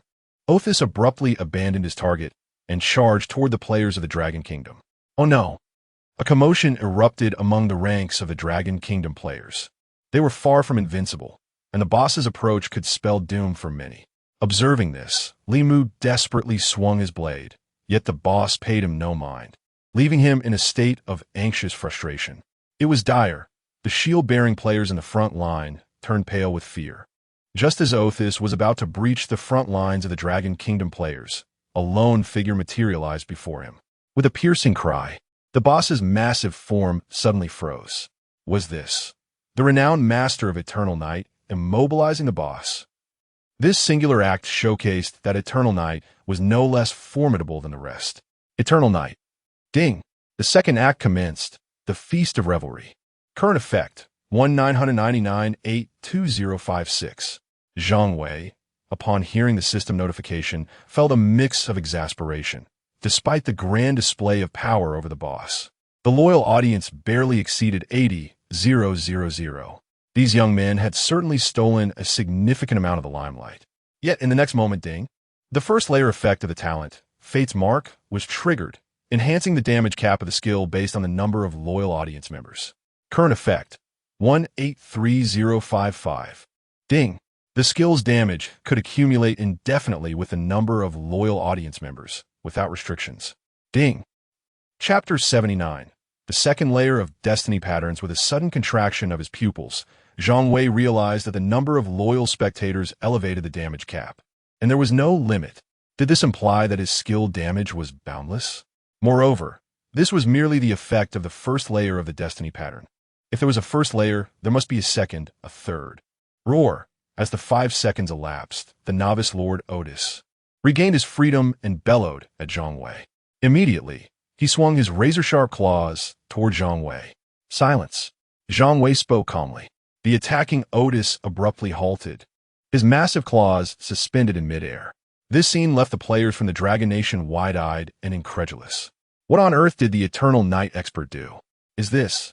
Othis abruptly abandoned his target and charged toward the players of the Dragon Kingdom. Oh no! A commotion erupted among the ranks of the Dragon Kingdom players. They were far from invincible, and the boss's approach could spell doom for many. Observing this, Limu desperately swung his blade, yet the boss paid him no mind, leaving him in a state of anxious frustration. It was dire. The shield-bearing players in the front line turned pale with fear. Just as Othis was about to breach the front lines of the Dragon Kingdom players, a lone figure materialized before him. With a piercing cry, the boss's massive form suddenly froze. Was this the renowned master of Eternal Knight immobilizing the boss? This singular act showcased that Eternal Knight was no less formidable than the rest. Eternal Knight. Ding! The second act commenced, the Feast of Revelry. Current effect, 1,999,82056. Zhang Wei, upon hearing the system notification, felt a mix of exasperation, despite the grand display of power over the boss. The loyal audience barely exceeded 80,000. These young men had certainly stolen a significant amount of the limelight. Yet in the next moment, ding, the first layer effect of the talent, Fate's Mark, was triggered, enhancing the damage cap of the skill based on the number of loyal audience members. Current effect: 183055. Ding. The skill's damage could accumulate indefinitely with the number of loyal audience members, without restrictions. Ding. Chapter 79. The second layer of destiny patterns. With a sudden contraction of his pupils, Zhang Wei realized that the number of loyal spectators elevated the damage cap, and there was no limit. Did this imply that his skill damage was boundless? Moreover, this was merely the effect of the first layer of the destiny pattern. If there was a first layer, there must be a second, a third. Roar. As the 5 seconds elapsed, the novice Lord Otis regained his freedom and bellowed at Zhang Wei. Immediately, he swung his razor-sharp claws toward Zhang Wei. Silence. Zhang Wei spoke calmly. The attacking Otis abruptly halted, his massive claws suspended in midair. This scene left the players from the Dragon Nation wide-eyed and incredulous. What on earth did the Eternal Night Expert do? Is this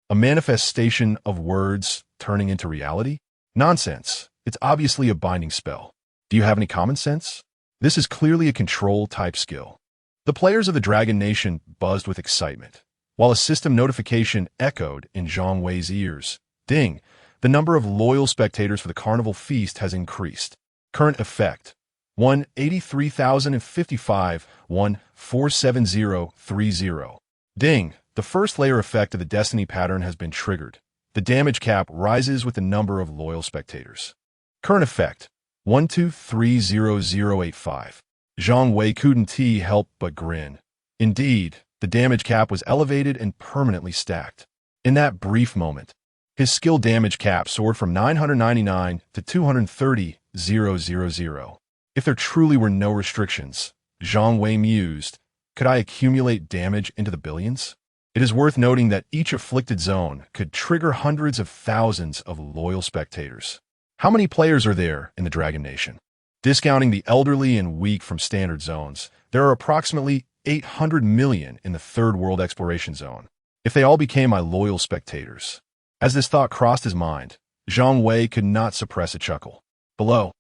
a manifestation of words turning into reality? Nonsense. It's obviously a binding spell. Do you have any common sense? This is clearly a control-type skill. The players of the Dragon Nation buzzed with excitement, while a system notification echoed in Zhang Wei's ears. Ding! The number of loyal spectators for the carnival feast has increased. Current effect: 183,055, 147030. Ding! The first layer effect of the destiny pattern has been triggered. The damage cap rises with the number of loyal spectators. Current effect: 123085. Zhang Wei couldn't help but grin. Indeed, the damage cap was elevated and permanently stacked. In that brief moment, his skill damage cap soared from 999 to 230,000. If there truly were no restrictions, Zhang Wei mused, could I accumulate damage into the billions? It is worth noting that each afflicted zone could trigger hundreds of thousands of loyal spectators. How many players are there in the Dragon Nation? Discounting the elderly and weak from standard zones, there are approximately 800 million in the Third World Exploration Zone. If they all became my loyal spectators. As this thought crossed his mind, Zhang Wei could not suppress a chuckle. Below,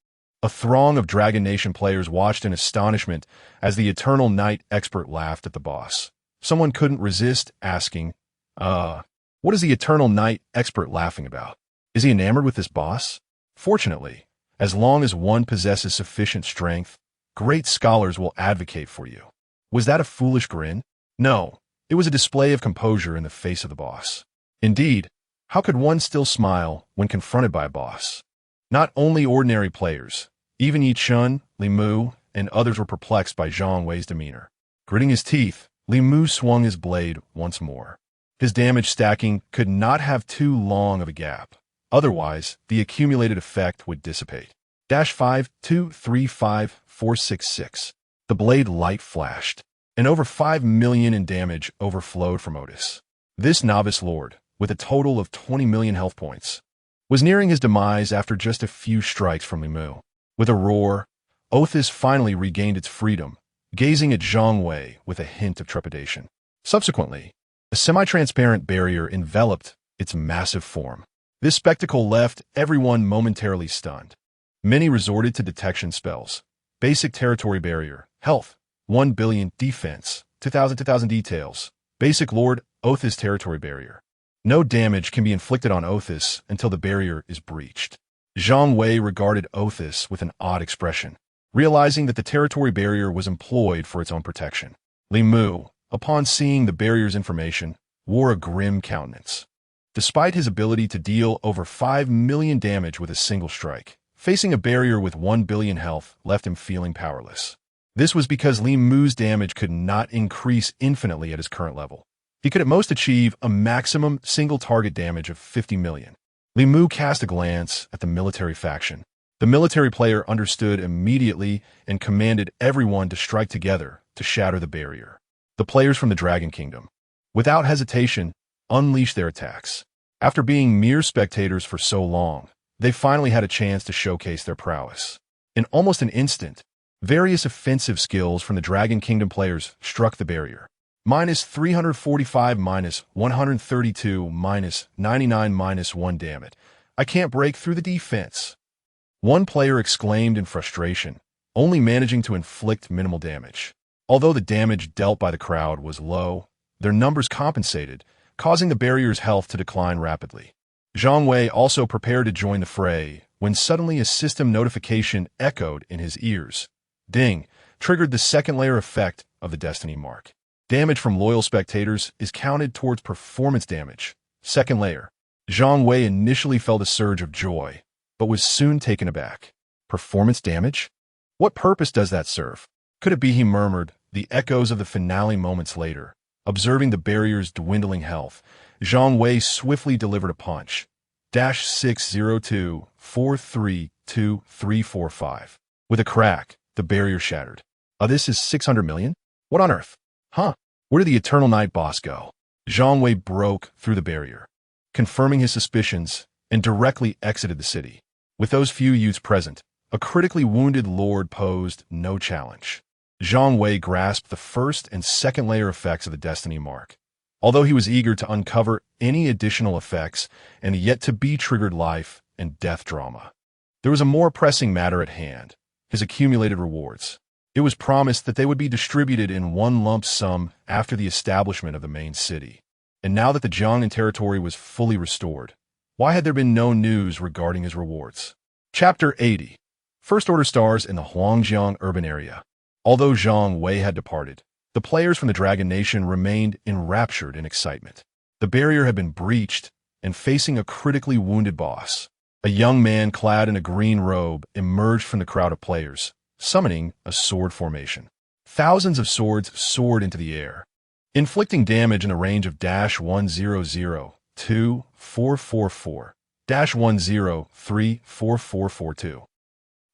a throng of Dragon Nation players watched in astonishment as the Eternal Night Expert laughed at the boss. Someone couldn't resist asking, what is the Eternal Night Expert laughing about? Is he enamored with this boss? Fortunately, as long as one possesses sufficient strength, great scholars will advocate for you. Was that a foolish grin? No, it was a display of composure in the face of the boss. Indeed, how could one still smile when confronted by a boss? Not only ordinary players, even Yi Chun, Li Mu, and others were perplexed by Zhang Wei's demeanor. Gritting his teeth, Li Mu swung his blade once more. His damage stacking could not have too long of a gap. Otherwise, the accumulated effect would dissipate. -535466. The blade light flashed, and over 5 million in damage overflowed from Otis. This novice lord, with a total of 20 million health points, was nearing his demise after just a few strikes from Li Mu. With a roar, Otis finally regained its freedom, gazing at Zhang Wei with a hint of trepidation. Subsequently, a semi-transparent barrier enveloped its massive form. This spectacle left everyone momentarily stunned. Many resorted to detection spells. Basic territory barrier, health, 1 billion, defense, 2,000 details. Basic Lord Othis territory barrier. No damage can be inflicted on Othis until the barrier is breached. Zhang Wei regarded Othis with an odd expression, realizing that the territory barrier was employed for its own protection. Li Mu, upon seeing the barrier's information, wore a grim countenance. Despite his ability to deal over 5 million damage with a single strike, facing a barrier with 1 billion health left him feeling powerless. This was because Li Mu's damage could not increase infinitely at his current level. He could at most achieve a maximum single target damage of 50 million. Li Mu cast a glance at the military faction. The military player understood immediately and commanded everyone to strike together to shatter the barrier. The players from the Dragon Kingdom, without hesitation, unleashed their attacks. After being mere spectators for so long, they finally had a chance to showcase their prowess. In almost an instant, various offensive skills from the Dragon Kingdom players struck the barrier. -345, -132, -99, -1 damn it. I can't break through the defense. One player exclaimed in frustration, only managing to inflict minimal damage. Although the damage dealt by the crowd was low, their numbers compensated, causing the barrier's health to decline rapidly. Zhang Wei also prepared to join the fray when suddenly a system notification echoed in his ears. Ding! Triggered the second layer effect of the Destiny Mark. Damage from loyal spectators is counted towards performance damage. Second layer. Zhang Wei initially felt a surge of joy, but was soon taken aback. Performance damage? What purpose does that serve? Could it be, he murmured, the echoes of the finale moments later? Observing the barrier's dwindling health, Zhang Wei swiftly delivered a punch. -602-432-345. With a crack, the barrier shattered. This is 600 million? What on earth? Huh? Where did the Eternal Night boss go? Zhang Wei broke through the barrier, confirming his suspicions, and directly exited the city. With those few youths present, a critically wounded lord posed no challenge. Zhang Wei grasped the first and second layer effects of the Destiny Mark, although he was eager to uncover any additional effects and the yet-to-be-triggered life and death drama. There was a more pressing matter at hand, his accumulated rewards. It was promised that they would be distributed in one lump sum after the establishment of the main city. And now that the Jiangnan territory was fully restored, why had there been no news regarding his rewards? Chapter 80. First Order stars in the Huangjiang urban area. Although Zhang Wei had departed, the players from the Dragon Nation remained enraptured in excitement. The barrier had been breached, and facing a critically wounded boss, a young man clad in a green robe emerged from the crowd of players, summoning a sword formation. Thousands of swords soared into the air, inflicting damage in the range of -100-444, -103-4442.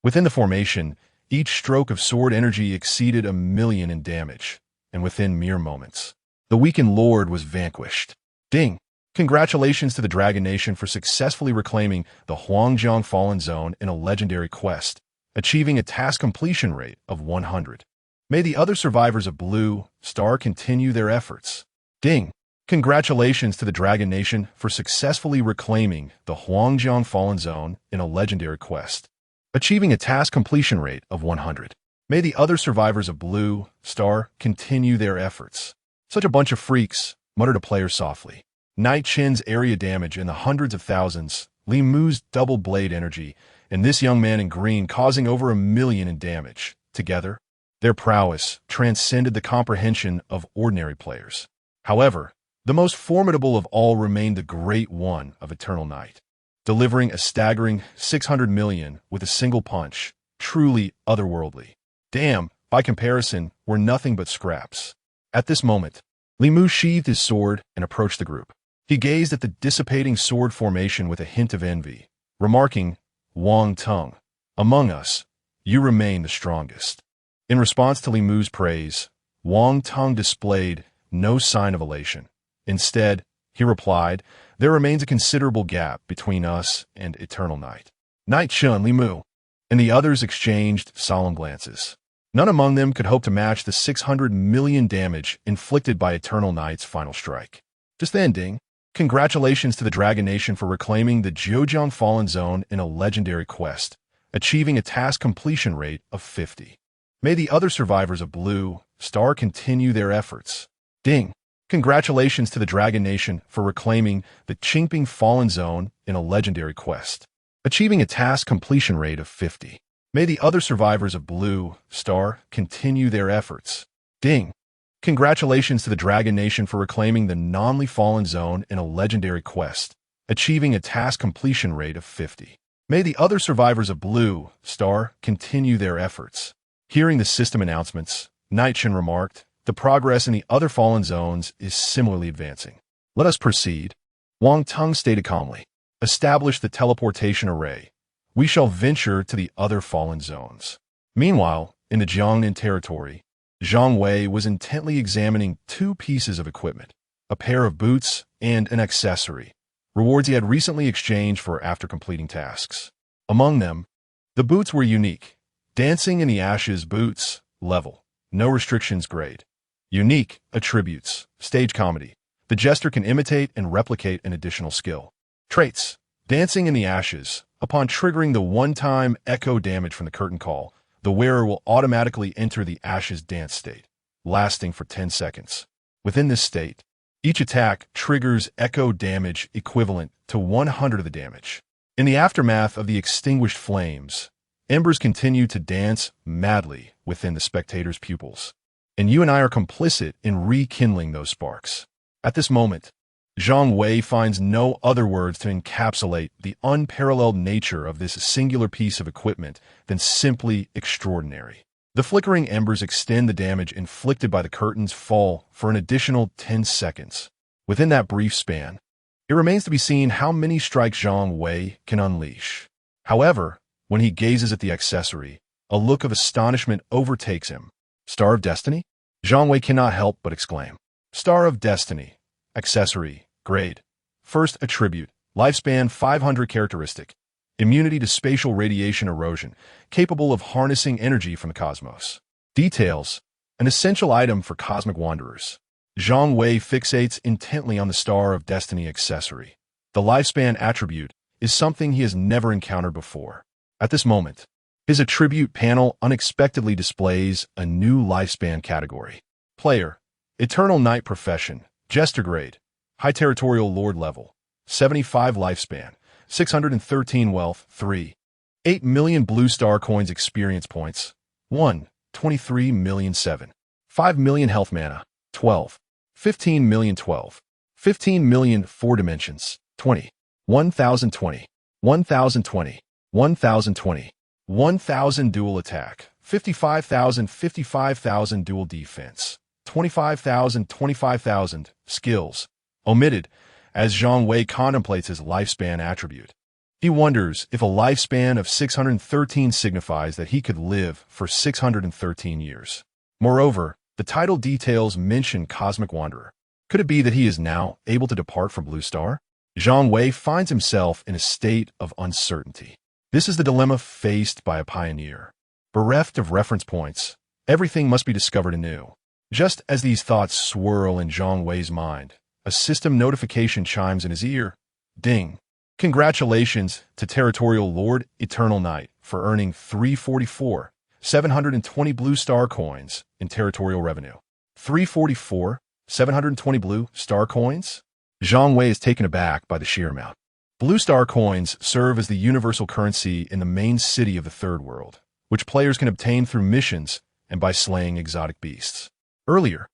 Within the formation, each stroke of sword energy exceeded 1,000,000 in damage, and within mere moments, the weakened lord was vanquished. Ding! Congratulations to the Dragon Nation for successfully reclaiming the Huangjiang Fallen Zone in a legendary quest, achieving a task completion rate of 100. May the other survivors of Blue Star continue their efforts. Ding! Congratulations to the Dragon Nation for successfully reclaiming the Huangjiang Fallen Zone in a legendary quest, achieving a task completion rate of 100. May the other survivors of Blue Star continue their efforts. Such a bunch of freaks, muttered a player softly. Night Chin's area damage in the hundreds of thousands, Li Mu's double blade energy, and this young man in green causing over 1,000,000 in damage. Together, their prowess transcended the comprehension of ordinary players. However, the most formidable of all remained the Great One of Eternal Night, delivering a staggering 600 million with a single punch, truly otherworldly. Damn, by comparison, we're nothing but scraps. At this moment, Li Mu sheathed his sword and approached the group. He gazed at the dissipating sword formation with a hint of envy, remarking, "Wang Tung, among us, you remain the strongest." In response to Li Mu's praise, Wang Tung displayed no sign of elation. Instead, he replied, "There remains a considerable gap between us and Eternal Night." Night Chun, Li Mu, and the others exchanged solemn glances. None among them could hope to match the 600 million damage inflicted by Eternal Night's final strike. Just then, ding! Congratulations to the Dragon Nation for reclaiming the Zhejiang Fallen Zone in a legendary quest, achieving a task completion rate of 50. May the other survivors of Blue Star continue their efforts. Ding! Congratulations to the Dragon Nation for reclaiming the Qingping Fallen Zone in a legendary quest, achieving a task completion rate of 50. May the other survivors of Blue Star continue their efforts. Ding! Congratulations to the Dragon Nation for reclaiming the Nanli Fallen Zone in a legendary quest, achieving a task completion rate of 50. May the other survivors of Blue Star continue their efforts. Hearing the system announcements, Nightchin remarked, "The progress in the other Fallen Zones is similarly advancing. Let us proceed." Wang Tung stated calmly, "Establish the teleportation array. We shall venture to the other Fallen Zones." Meanwhile, in the Jiangnan territory, Zhang Wei was intently examining two pieces of equipment, a pair of boots and an accessory, rewards he had recently exchanged for after completing tasks. Among them, the boots were unique. Dancing in the Ashes boots, level, no restrictions grade. Unique attributes, stage comedy. The Jester can imitate and replicate an additional skill. Traits, Dancing in the Ashes. Upon triggering the one-time echo damage from the curtain call, the wearer will automatically enter the Ashes dance state. lasting for 10 seconds. Within this state, each attack triggers echo damage equivalent to 100 of the damage. In the aftermath of the extinguished flames, embers continue to dance madly within the spectator's pupils, and you and I are complicit in rekindling those sparks. At this moment, Zhang Wei finds no other words to encapsulate the unparalleled nature of this singular piece of equipment than simply extraordinary. The flickering embers extend the damage inflicted by the curtain's fall for an additional 10 seconds. Within that brief span, it remains to be seen how many strikes Zhang Wei can unleash. However, when he gazes at the accessory, a look of astonishment overtakes him. Star of Destiny? Zhang Wei cannot help but exclaim. Star of Destiny. Accessory. Grade. First attribute. Lifespan 500 characteristic. Immunity to spatial radiation erosion, capable of harnessing energy from the cosmos. Details. An essential item for cosmic wanderers. Zhang Wei fixates intently on the Star of Destiny accessory. The lifespan attribute is something he has never encountered before. At this moment, his attribute panel unexpectedly displays a new lifespan category. Player. Eternal Knight Profession. Jester grade. High Territorial Lord level. 75 lifespan. 613 wealth. 3. 8 million blue star coins experience points. 1. 23 million 7. 5 million health mana. 12. 15 million 12. 15 million 4 dimensions. 20. 1020. 1020. 1020. 1000 dual attack. 55,000. 55,000 dual defense. 25,000. 25,000. Skills. Omitted. As Zhang Wei contemplates his lifespan attribute, he wonders if a lifespan of 613 signifies that he could live for 613 years. Moreover, the title details mention Cosmic Wanderer. Could it be that he is now able to depart from Blue Star? Zhang Wei finds himself in a state of uncertainty. This is the dilemma faced by a pioneer. Bereft of reference points, everything must be discovered anew. Just as these thoughts swirl in Zhang Wei's mind, a system notification chimes in his ear. Ding. Congratulations to Territorial Lord Eternal Knight for earning 344, 720 blue star coins in territorial revenue. 344, 720 blue star coins? Zhang Wei is taken aback by the sheer amount. Blue star coins serve as the universal currency in the main city of the Third World, which players can obtain through missions and by slaying exotic beasts. Earlier,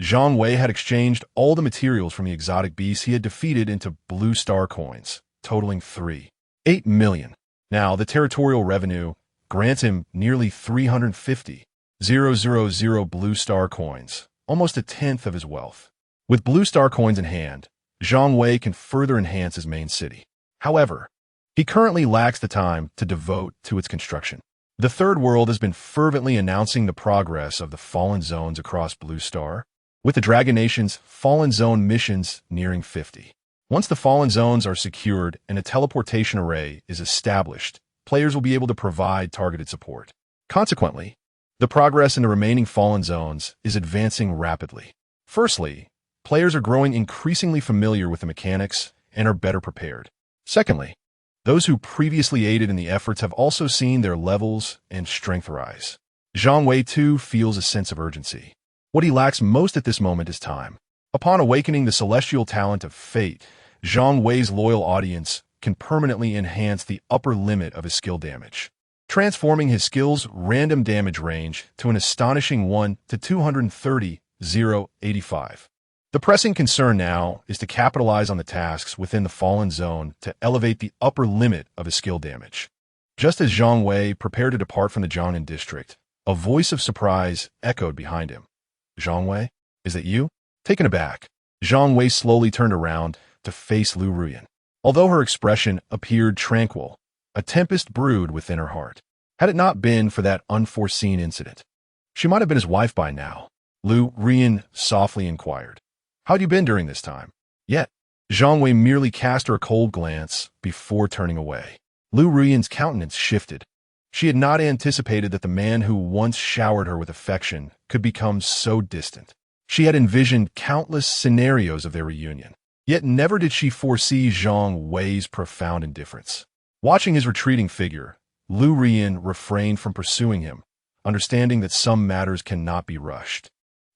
Zhang Wei had exchanged all the materials from the exotic beasts he had defeated into blue star coins, totaling 3.8 million. Now, the territorial revenue grants him nearly 350,000 blue star coins, almost a tenth of his wealth. With blue star coins in hand, Zhang Wei can further enhance his main city. However, he currently lacks the time to devote to its construction. The Third World has been fervently announcing the progress of the Fallen Zones across Blue Star, with the Dragon Nation's Fallen Zone missions nearing 50. Once the Fallen Zones are secured and a teleportation array is established, players will be able to provide targeted support. Consequently, the progress in the remaining Fallen Zones is advancing rapidly. Firstly, players are growing increasingly familiar with the mechanics and are better prepared. Secondly, those who previously aided in the efforts have also seen their levels and strength rise. Zhang Wei too feels a sense of urgency. What he lacks most at this moment is time. Upon awakening the celestial talent of fate, Zhang Wei's loyal audience can permanently enhance the upper limit of his skill damage, transforming his skill's random damage range to an astonishing 1 to 230,085. The pressing concern now is to capitalize on the tasks within the Fallen Zone to elevate the upper limit of his skill damage. Just as Zhang Wei prepared to depart from the Jiangnan district, a voice of surprise echoed behind him. Zhang Wei, is it you? Taken aback, Zhang Wei slowly turned around to face Lu Ruyan. Although her expression appeared tranquil, a tempest brewed within her heart. Had it not been for that unforeseen incident, she might have been his wife by now. Lu Ruyan softly inquired. How had you been during this time? Yet, Zhang Wei merely cast her a cold glance before turning away. Lu Ruyan's countenance shifted. She had not anticipated that the man who once showered her with affection could become so distant. She had envisioned countless scenarios of their reunion, yet never did she foresee Zhang Wei's profound indifference. Watching his retreating figure, Lu Ruyan refrained from pursuing him, understanding that some matters cannot be rushed.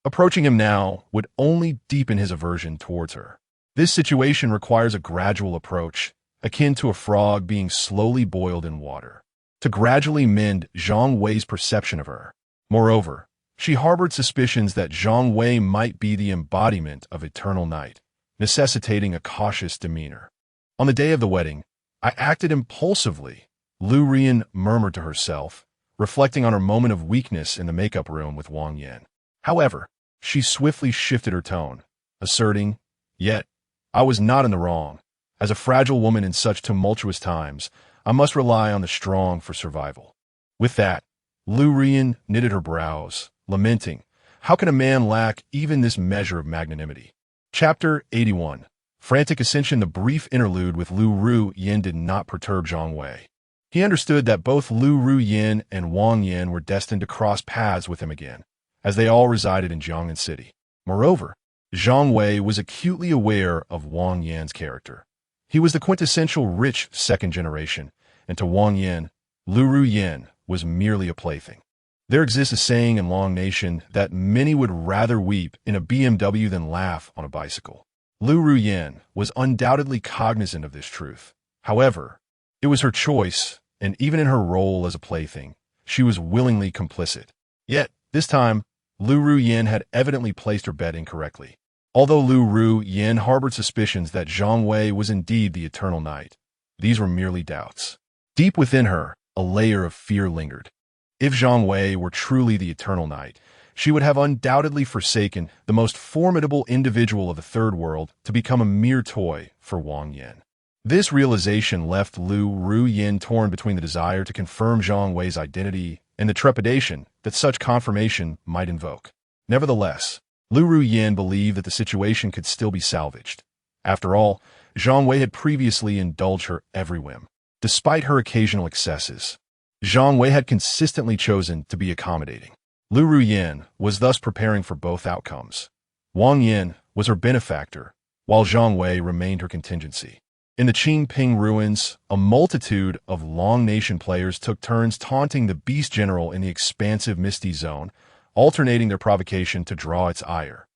Approaching him now would only deepen his aversion towards her. This situation requires a gradual approach, akin to a frog being slowly boiled in water, to gradually mend Zhang Wei's perception of her. Moreover, she harbored suspicions that Zhang Wei might be the embodiment of eternal night, necessitating a cautious demeanor. On the day of the wedding, I acted impulsively, Lu Rian murmured to herself, reflecting on her moment of weakness in the makeup room with Wang Yan. However, she swiftly shifted her tone, asserting, "Yet, I was not in the wrong. As a fragile woman in such tumultuous times, I must rely on the strong for survival." With that, Lu Rian knitted her brows, lamenting, "How can a man lack even this measure of magnanimity?" Chapter 81. Frantic Ascension. The brief interlude with Lu Ruyan did not perturb Zhang Wei. He understood that both Lu Ruyan and Wang Yan were destined to cross paths with him again, as they all resided in Jiangnan City. Moreover, Zhang Wei was acutely aware of Wang Yan's character. He was the quintessential rich second generation, and to Wang Yan, Lu Ruyan was merely a plaything. There exists a saying in Long Nation that many would rather weep in a BMW than laugh on a bicycle. Lu Ruyan was undoubtedly cognizant of this truth. However, it was her choice, and even in her role as a plaything, she was willingly complicit. Yet, this time, Lu Ruyan had evidently placed her bet incorrectly. Although Lu Ruyan harbored suspicions that Zhang Wei was indeed the eternal night, these were merely doubts. Deep within her, a layer of fear lingered. If Zhang Wei were truly the eternal night, she would have undoubtedly forsaken the most formidable individual of the Third World to become a mere toy for Wang Yan. This realization left Lu Ruyan torn between the desire to confirm Zhang Wei's identity and the trepidation that such confirmation might invoke. Nevertheless, Lu Ruyan believed that the situation could still be salvaged. After all, Zhang Wei had previously indulged her every whim. Despite her occasional excesses, Zhang Wei had consistently chosen to be accommodating. Lu Ruyan was thus preparing for both outcomes. Wang Yan was her benefactor, while Zhang Wei remained her contingency. In the Qingping ruins, a multitude of Long Nation players took turns taunting the Beast General in the expansive Misty Zone, alternating their provocation to draw its ire,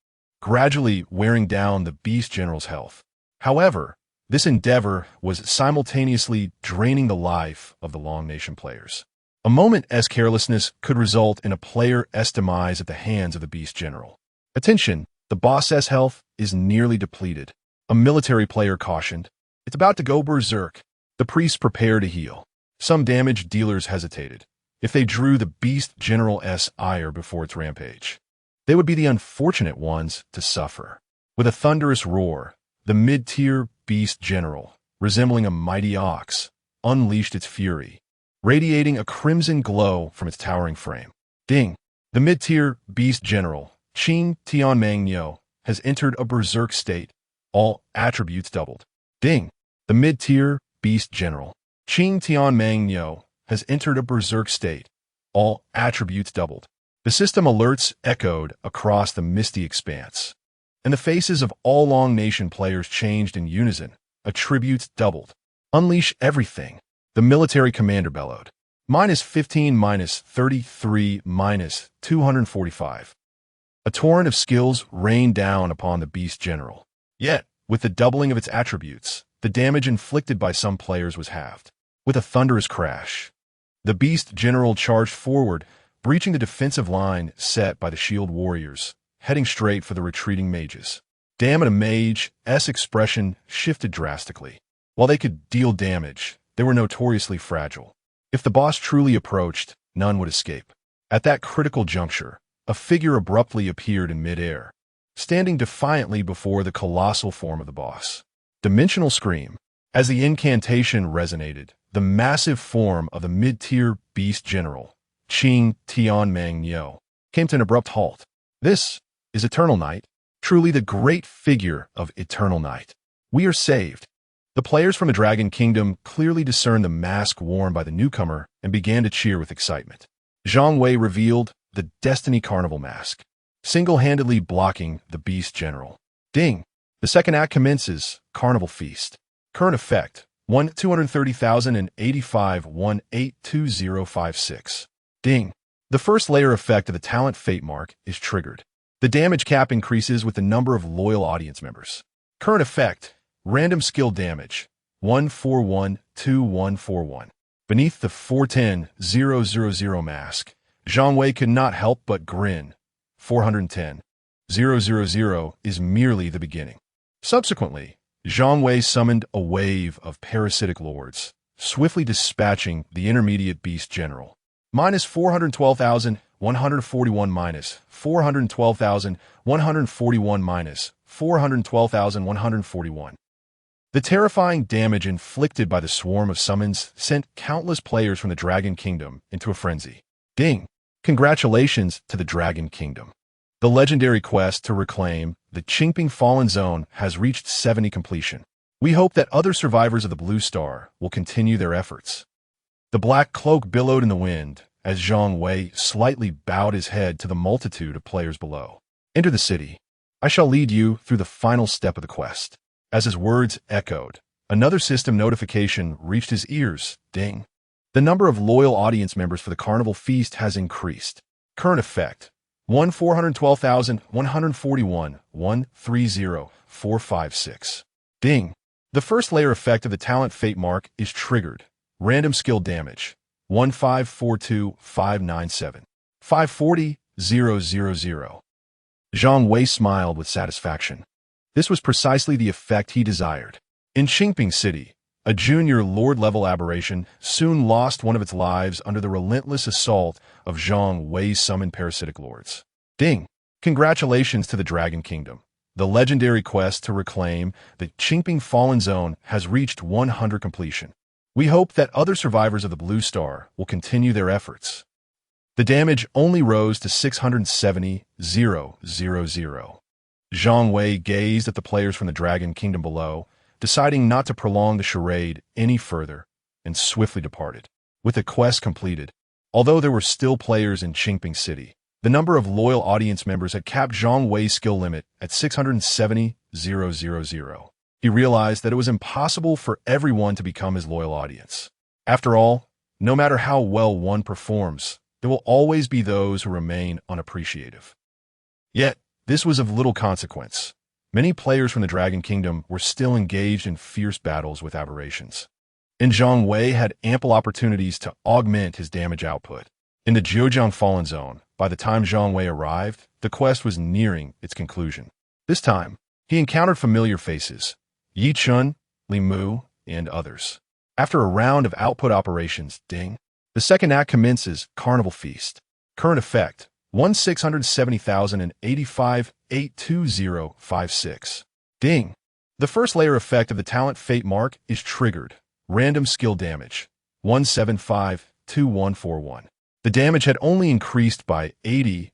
gradually wearing down the Beast General's health. However, this endeavor was simultaneously draining the life of the Long Nation players. A moment's carelessness could result in a player's demise at the hands of the Beast General. Attention, the boss's health is nearly depleted. A military player cautioned, "It's about to go berserk." The priests prepared to heal. Some damage dealers hesitated. If they drew the Beast General's ire before its rampage, they would be the unfortunate ones to suffer. With a thunderous roar, the mid-tier Beast General, resembling a mighty ox, unleashed its fury, radiating a crimson glow from its towering frame. Ding! The mid-tier Beast General, Qing Tianmeng has entered a berserk state, all attributes doubled. Ding! The mid-tier Beast General, Qing Tianmeng has entered a berserk state, all attributes doubled. The system alerts echoed across the misty expanse, and the faces of all Long Nation players changed in unison, attributes doubled. Unleash everything, the military commander bellowed. -15, -33, -245. A torrent of skills rained down upon the Beast General. Yet, with the doubling of its attributes, the damage inflicted by some players was halved. With a thunderous crash, the Beast General charged forward, breaching the defensive line set by the shield warriors, heading straight for the retreating mages. Damn it, a mage's expression shifted drastically. While they could deal damage, they were notoriously fragile. If the boss truly approached, none would escape. At that critical juncture, a figure abruptly appeared in midair, standing defiantly before the colossal form of the boss. Dimensional scream. As the incantation resonated, the massive form of the mid-tier Beast General, Qing Tianmeng came to an abrupt halt. This is Eternal Night, truly the great figure of Eternal Night. We are saved. The players from the Dragon Kingdom clearly discerned the mask worn by the newcomer and began to cheer with excitement. Zhang Wei revealed the Destiny Carnival mask, single-handedly blocking the Beast General. Ding! The second act commences, Carnival Feast. Current effect, 1,230,085 182056. Ding! The first layer effect of the talent fate mark is triggered. The damage cap increases with the number of loyal audience members. Current effect, random skill damage, 1412141. Beneath the 410000 mask, Zhang Wei could not help but grin. 410000 is merely the beginning. Subsequently, Zhang Wei summoned a wave of parasitic lords, swiftly dispatching the intermediate beast general. Minus 412,141 minus 412,141 minus 412,141. The terrifying damage inflicted by the swarm of summons sent countless players from the Dragon Kingdom into a frenzy. Ding! Congratulations to the Dragon Kingdom. The legendary quest to reclaim the Qingping Fallen Zone has reached 70 completion. We hope that other survivors of the Blue Star will continue their efforts. The black cloak billowed in the wind as Zhang Wei slightly bowed his head to the multitude of players below. Enter the city. I shall lead you through the final step of the quest. As his words echoed, another system notification reached his ears. Ding. The number of loyal audience members for the carnival feast has increased. Current effect, 412,141, 130456. Ding. The first layer effect of the talent fate mark is triggered. Random skill damage, 1542597. 540,000. Zhang Wei smiled with satisfaction. This was precisely the effect he desired. In Qingping City, a junior lord-level aberration soon lost one of its lives under the relentless assault of Zhang Wei's summoned parasitic lords. Ding! Congratulations to the Dragon Kingdom. The legendary quest to reclaim the Qingping Fallen Zone has reached 100 completion. We hope that other survivors of the Blue Star will continue their efforts. The damage only rose to 670,000. Zhang Wei gazed at the players from the Dragon Kingdom below, deciding not to prolong the charade any further, and swiftly departed. With the quest completed, although there were still players in Qingping City, the number of loyal audience members had capped Zhang Wei's skill limit at 670,000. He realized that it was impossible for everyone to become his loyal audience. After all, no matter how well one performs, there will always be those who remain unappreciative. Yet, this was of little consequence. Many players from the Dragon Kingdom were still engaged in fierce battles with aberrations, and Zhang Wei had ample opportunities to augment his damage output. In the Jiujiang Fallen Zone, by the time Zhang Wei arrived, the quest was nearing its conclusion. This time, he encountered familiar faces, Yi Chun, Li Mu, and others. After a round of output operations, ding, the second act commences. Carnival Feast. Current effect, 1,670,085, 82056. Ding. The first layer effect of the talent fate mark is triggered. Random skill damage, 1752141. The damage had only increased by 80,000.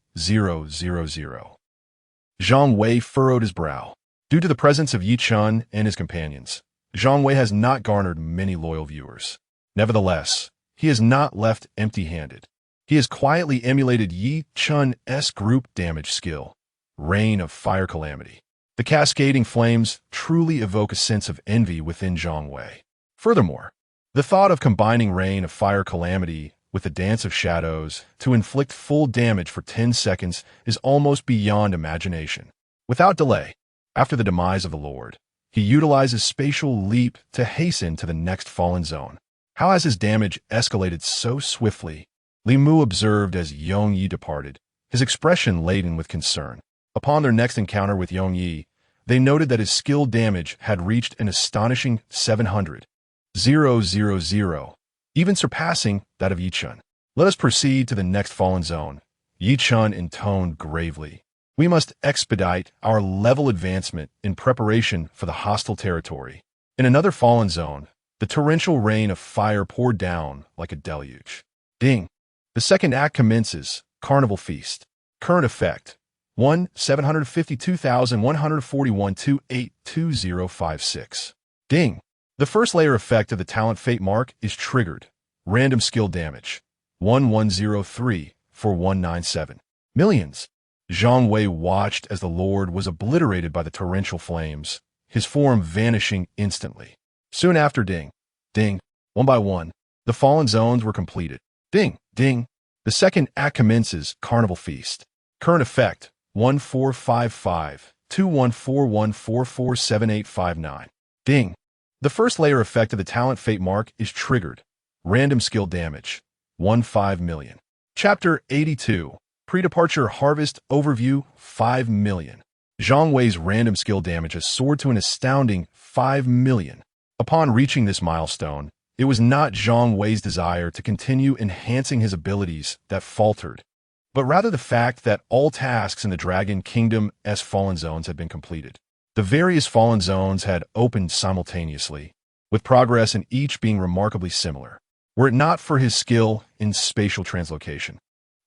Zhang Wei furrowed his brow. Due to the presence of Yi Chun and his companions, Zhang Wei has not garnered many loyal viewers. Nevertheless, he is not left empty-handed. He has quietly emulated Yi Chun's group damage skill, Rain of Fire Calamity. The cascading flames truly evoke a sense of envy within Zhang Wei. Furthermore, the thought of combining Rain of Fire Calamity with the Dance of Shadows to inflict full damage for 10 seconds is almost beyond imagination. Without delay, after the demise of the Lord, he utilizes Spatial Leap to hasten to the next fallen zone. How has his damage escalated so swiftly? Li Mu observed as Yong Yi departed, his expression laden with concern. Upon their next encounter with Yong Yi, they noted that his skill damage had reached an astonishing 700,000, even surpassing that of Yi Chun. Let us proceed to the next fallen zone. Yi Chun intoned gravely. We must expedite our level advancement in preparation for the hostile territory. In another fallen zone, the torrential rain of fire poured down like a deluge. Ding. The second act commences. Carnival Feast. Current effect, 1,752,141, 282056. Ding. The first layer effect of the talent fate mark is triggered. Random skill damage, 1103 for 197. Millions. Zhang Wei watched as the Lord was obliterated by the torrential flames, his form vanishing instantly. Soon after, ding, ding, one by one, the fallen zones were completed. Ding, ding. The second act commences. Carnival Feast. Current effect, 1455-2141447859. Ding. The first layer effect of the talent fate mark is triggered. Random skill damage. 1/5 million. Chapter 82. Pre-departure harvest overview 5 million. Zhang Wei's random skill damage has soared to an astounding 5 million. Upon reaching this milestone, it was not Zhang Wei's desire to continue enhancing his abilities that faltered, but rather the fact that all tasks in the Dragon Kingdom's Fallen Zones had been completed. The various Fallen Zones had opened simultaneously, with progress in each being remarkably similar. Were it not for his skill in spatial translocation,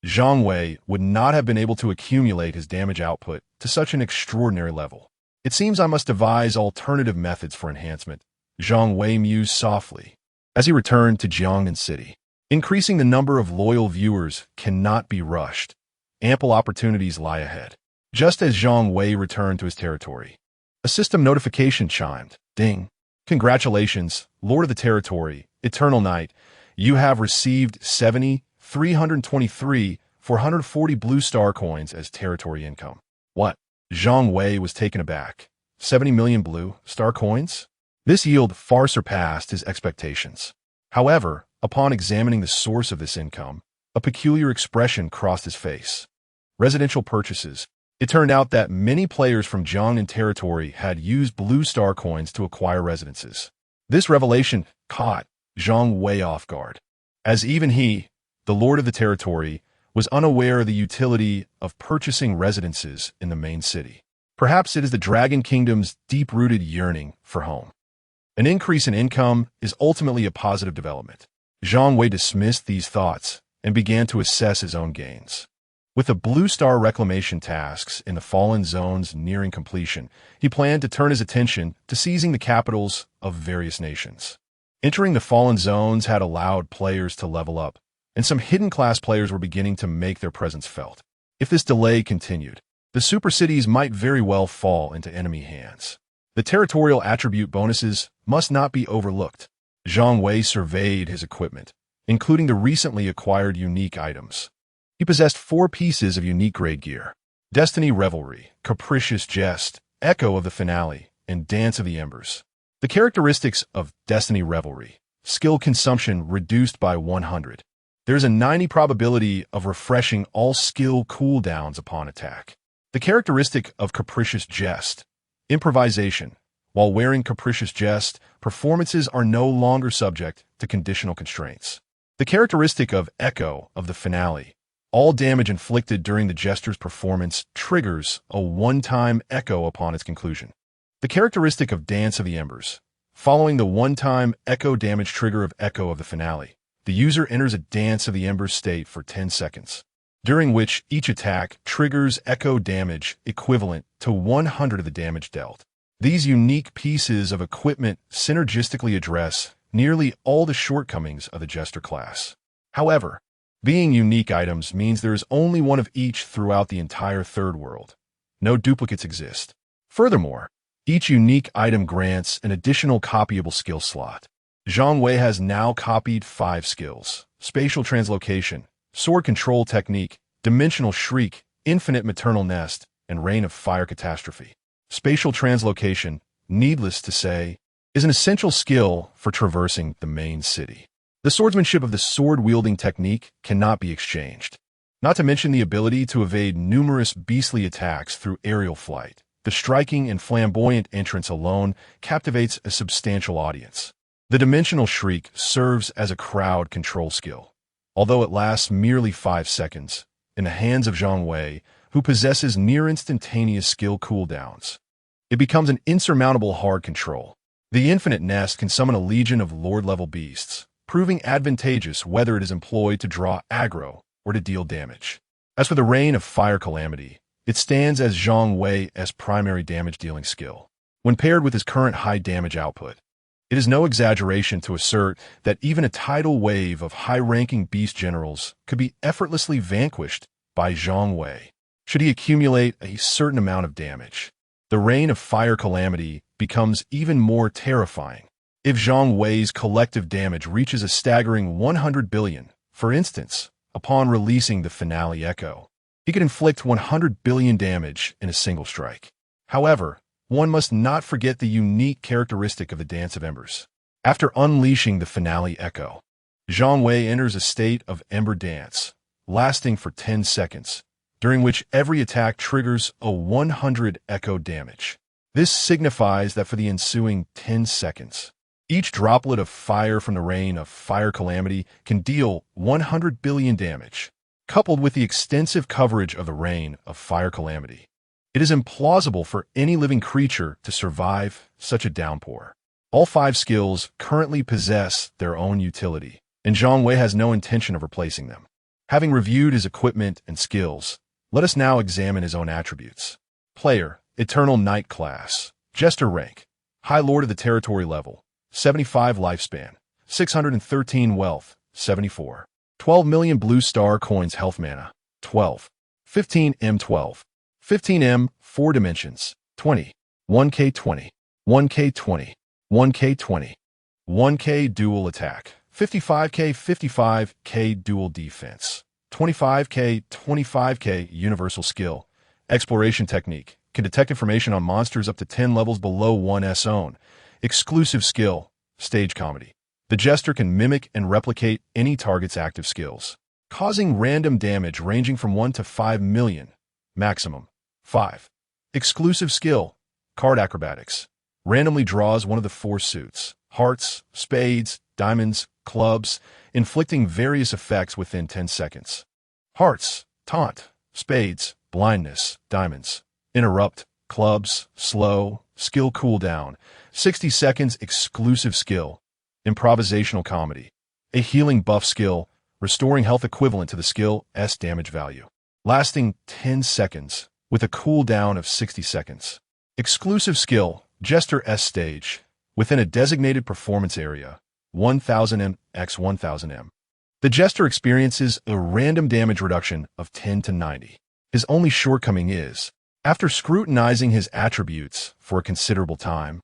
Zhang Wei would not have been able to accumulate his damage output to such an extraordinary level. It seems I must devise alternative methods for enhancement, Zhang Wei mused softly, as he returned to Jiangnan City. Increasing the number of loyal viewers cannot be rushed. Ample opportunities lie ahead. Just as Zhang Wei returned to his territory, a system notification chimed. Ding. Congratulations, Lord of the Territory, Eternal Knight. You have received 440 blue star coins as territory income. What? Zhang Wei was taken aback. 70 million blue star coins? This yield far surpassed his expectations. However, upon examining the source of this income, a peculiar expression crossed his face. Residential purchases. It turned out that many players from Jiangnan territory had used blue star coins to acquire residences. This revelation caught Zhang Wei off guard, as even he, the lord of the territory, was unaware of the utility of purchasing residences in the main city. Perhaps it is the Dragon Kingdom's deep-rooted yearning for home. An increase in income is ultimately a positive development. Zhang Wei dismissed these thoughts and began to assess his own gains. With the blue star reclamation tasks in the Fallen Zones nearing completion, he planned to turn his attention to seizing the capitals of various nations. Entering the Fallen Zones had allowed players to level up, and some hidden class players were beginning to make their presence felt. If this delay continued, the super cities might very well fall into enemy hands. The territorial attribute bonuses must not be overlooked. Zhang Wei surveyed his equipment, including the recently acquired unique items. He possessed 4 pieces of unique grade gear: Destiny Revelry, Capricious Jest, Echo of the Finale, and Dance of the Embers. The characteristics of Destiny Revelry: skill consumption reduced by 100. There's a 90 probability of refreshing all skill cooldowns upon attack. The characteristic of Capricious Jest: improvisation. While wearing Capricious Jest, performances are no longer subject to conditional constraints. The characteristic of Echo of the Finale: all damage inflicted during the Jester's performance triggers a one-time echo upon its conclusion. The characteristic of Dance of the Embers: following the one-time echo damage trigger of Echo of the Finale, the user enters a Dance of the Embers state for 10 seconds, during which each attack triggers echo damage equivalent to 100 of the damage dealt. These unique pieces of equipment synergistically address nearly all the shortcomings of the Jester class. However, being unique items means there is only one of each throughout the entire third world. No duplicates exist. Furthermore, each unique item grants an additional copyable skill slot. Zhang Wei has now copied 5 skills: Spatial Translocation, Sword Control Technique, Dimensional Shriek, Infinite Maternal Nest, and Rain of Fire Catastrophe. Spatial Translocation, needless to say, is an essential skill for traversing the main city. The swordsmanship of the sword-wielding technique cannot be exchanged. Not to mention the ability to evade numerous beastly attacks through aerial flight. The striking and flamboyant entrance alone captivates a substantial audience. The Dimensional Shriek serves as a crowd control skill. Although it lasts merely 5 seconds, in the hands of Zhang Wei, who possesses near-instantaneous skill cooldowns, it becomes an insurmountable hard control. The Infinite Nest can summon a legion of Lord-level beasts, proving advantageous whether it is employed to draw aggro or to deal damage. As for the Rain of Fire Calamity, it stands as Zhang Wei's primary damage-dealing skill. When paired with his current high damage output, it is no exaggeration to assert that even a tidal wave of high-ranking beast generals could be effortlessly vanquished by Zhang Wei, should he accumulate a certain amount of damage. The Rain of Fire Calamity becomes even more terrifying if Zhang Wei's collective damage reaches a staggering 100 billion, for instance, upon releasing the Finale Echo. He could inflict 100 billion damage in a single strike. However, one must not forget the unique characteristic of the Dance of Embers. After unleashing the finale echo, Zhang Wei enters a state of Ember Dance, lasting for 10 seconds, during which every attack triggers a 100 echo damage. This signifies that for the ensuing 10 seconds, each droplet of fire from the rain of fire calamity can deal 100 billion damage. Coupled with the extensive coverage of the rain of fire calamity, it is implausible for any living creature to survive such a downpour. All 5 skills currently possess their own utility, and Zhang Wei has no intention of replacing them. Having reviewed his equipment and skills, let us now examine his own attributes. Player, Eternal Knight class, Jester rank, High Lord of the Territory level, 75 lifespan, 613 wealth, 74. 12 million blue star coins health mana, 12. 15M 12. 15M, 4 dimensions, 20. 1K 20. 1K 20. 1K 20. 1K dual attack, 55K 55K dual defense, 25K 25K universal skill. Exploration technique, can detect information on monsters up to 10 levels below 1's own. Exclusive skill, stage comedy. The Jester can mimic and replicate any target's active skills, causing random damage ranging from 1 to 5 million, maximum. 5. Exclusive skill, card acrobatics. Randomly draws one of the 4 suits, hearts, spades, diamonds, clubs, inflicting various effects within 10 seconds. Hearts, taunt, spades, blindness, diamonds, interrupt, clubs, slow, skill cooldown, 60 seconds exclusive skill. Improvisational comedy, a healing buff skill, restoring health equivalent to the skill's damage value, lasting 10 seconds, with a cooldown of 60 seconds. Exclusive skill, Jester S stage, within a designated performance area, 1000M x 1000M. The Jester experiences a random damage reduction of 10 to 90. His only shortcoming is, after scrutinizing his attributes for a considerable time,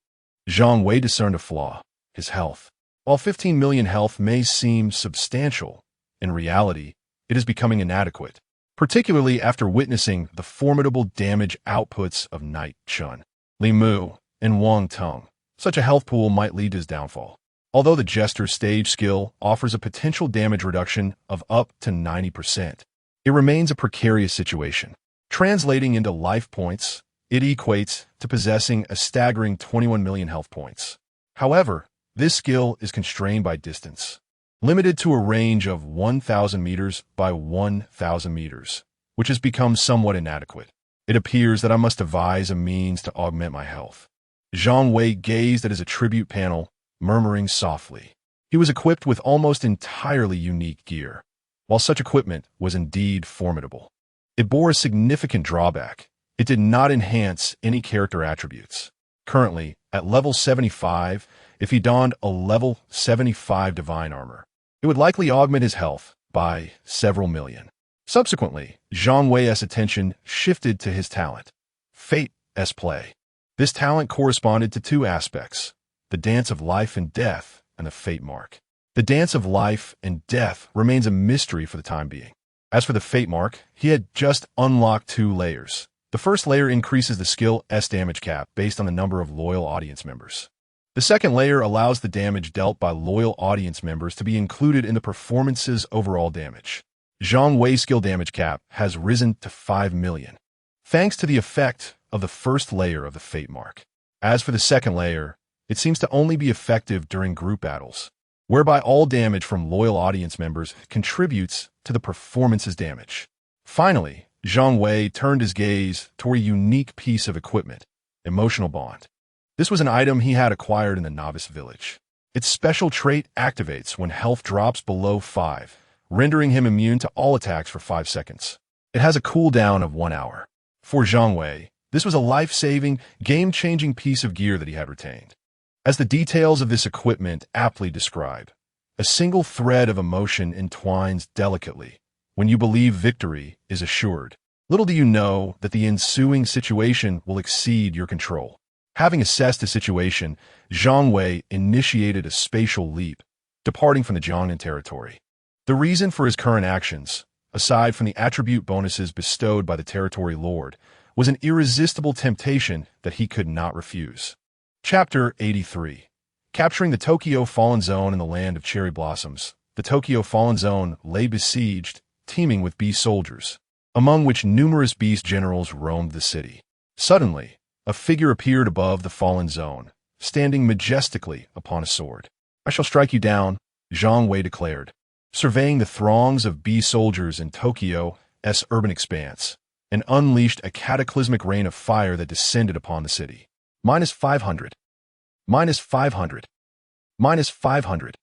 Zhang Wei discerned a flaw, his health. While 15 million health may seem substantial, in reality, it is becoming inadequate, particularly after witnessing the formidable damage outputs of Knight Chun, Li Mu, and Wang Tong. Such a health pool might lead to his downfall. Although the Jester stage skill offers a potential damage reduction of up to 90%, it remains a precarious situation. Translating into life points, it equates to possessing a staggering 21 million health points. However, this skill is constrained by distance, limited to a range of 1,000 meters by 1,000 meters, which has become somewhat inadequate. It appears that I must devise a means to augment my health. Zhang Wei gazed at his attribute panel, murmuring softly. He was equipped with almost entirely unique gear. While such equipment was indeed formidable, it bore a significant drawback. It did not enhance any character attributes. Currently, at level 75, if he donned a level 75 divine armor, it would likely augment his health by several million. Subsequently, Zhang Wei's attention shifted to his talent, Fate's play. This talent corresponded to 2 aspects, the Dance of Life and Death and the Fate Mark. The Dance of Life and Death remains a mystery for the time being. As for the Fate Mark, he had just unlocked 2 layers. The first layer increases the skill's damage cap based on the number of loyal audience members. The second layer allows the damage dealt by loyal audience members to be included in the performance's overall damage. Zhang Wei's skill damage cap has risen to 5 million, thanks to the effect of the first layer of the Fate Mark. As for the second layer, it seems to only be effective during group battles, whereby all damage from loyal audience members contributes to the performance's damage. Finally, Zhang Wei turned his gaze toward a unique piece of equipment, Emotional Bond. This was an item he had acquired in the Novice Village. Its special trait activates when health drops below 5, rendering him immune to all attacks for 5 seconds. It has a cooldown of 1 hour. For Zhang Wei, this was a life-saving, game-changing piece of gear that he had retained. As the details of this equipment aptly describe, a single thread of emotion entwines delicately when you believe victory is assured. Little do you know that the ensuing situation will exceed your control. Having assessed the situation, Zhang Wei initiated a spatial leap, departing from the Jiangnan territory. The reason for his current actions, aside from the attribute bonuses bestowed by the territory lord, was an irresistible temptation that he could not refuse. Chapter 83. Capturing the Tokyo Fallen Zone in the Land of Cherry Blossoms. The Tokyo Fallen Zone lay besieged, teeming with beast soldiers, among which numerous beast generals roamed the city. Suddenly, a figure appeared above the fallen zone, standing majestically upon a sword. "I shall strike you down," Zhang Wei declared, surveying the throngs of beast soldiers in Tokyo's urban expanse, and unleashed a cataclysmic rain of fire that descended upon the city. -500. -500. -500.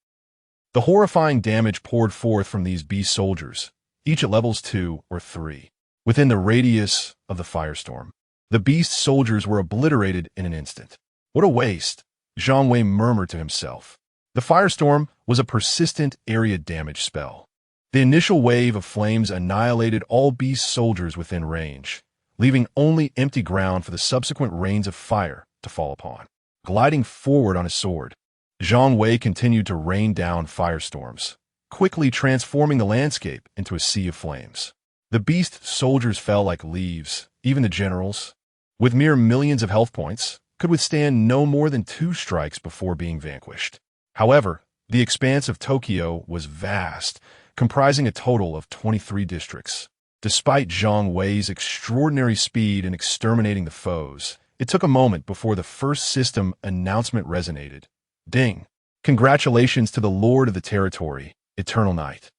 The horrifying damage poured forth from these beast soldiers, each at levels 2 or 3, within the radius of the firestorm. The beast soldiers were obliterated in an instant. "What a waste," Zhang Wei murmured to himself. The firestorm was a persistent area damage spell. The initial wave of flames annihilated all beast soldiers within range, leaving only empty ground for the subsequent rains of fire to fall upon. Gliding forward on his sword, Zhang Wei continued to rain down firestorms, quickly transforming the landscape into a sea of flames. The beast soldiers fell like leaves. Even the generals, with mere millions of health points, could withstand no more than 2 strikes before being vanquished. However, the expanse of Tokyo was vast, comprising a total of 23 districts. Despite Zhang Wei's extraordinary speed in exterminating the foes, it took a moment before the first system announcement resonated. Ding! Congratulations to the Lord of the Territory, Eternal Night,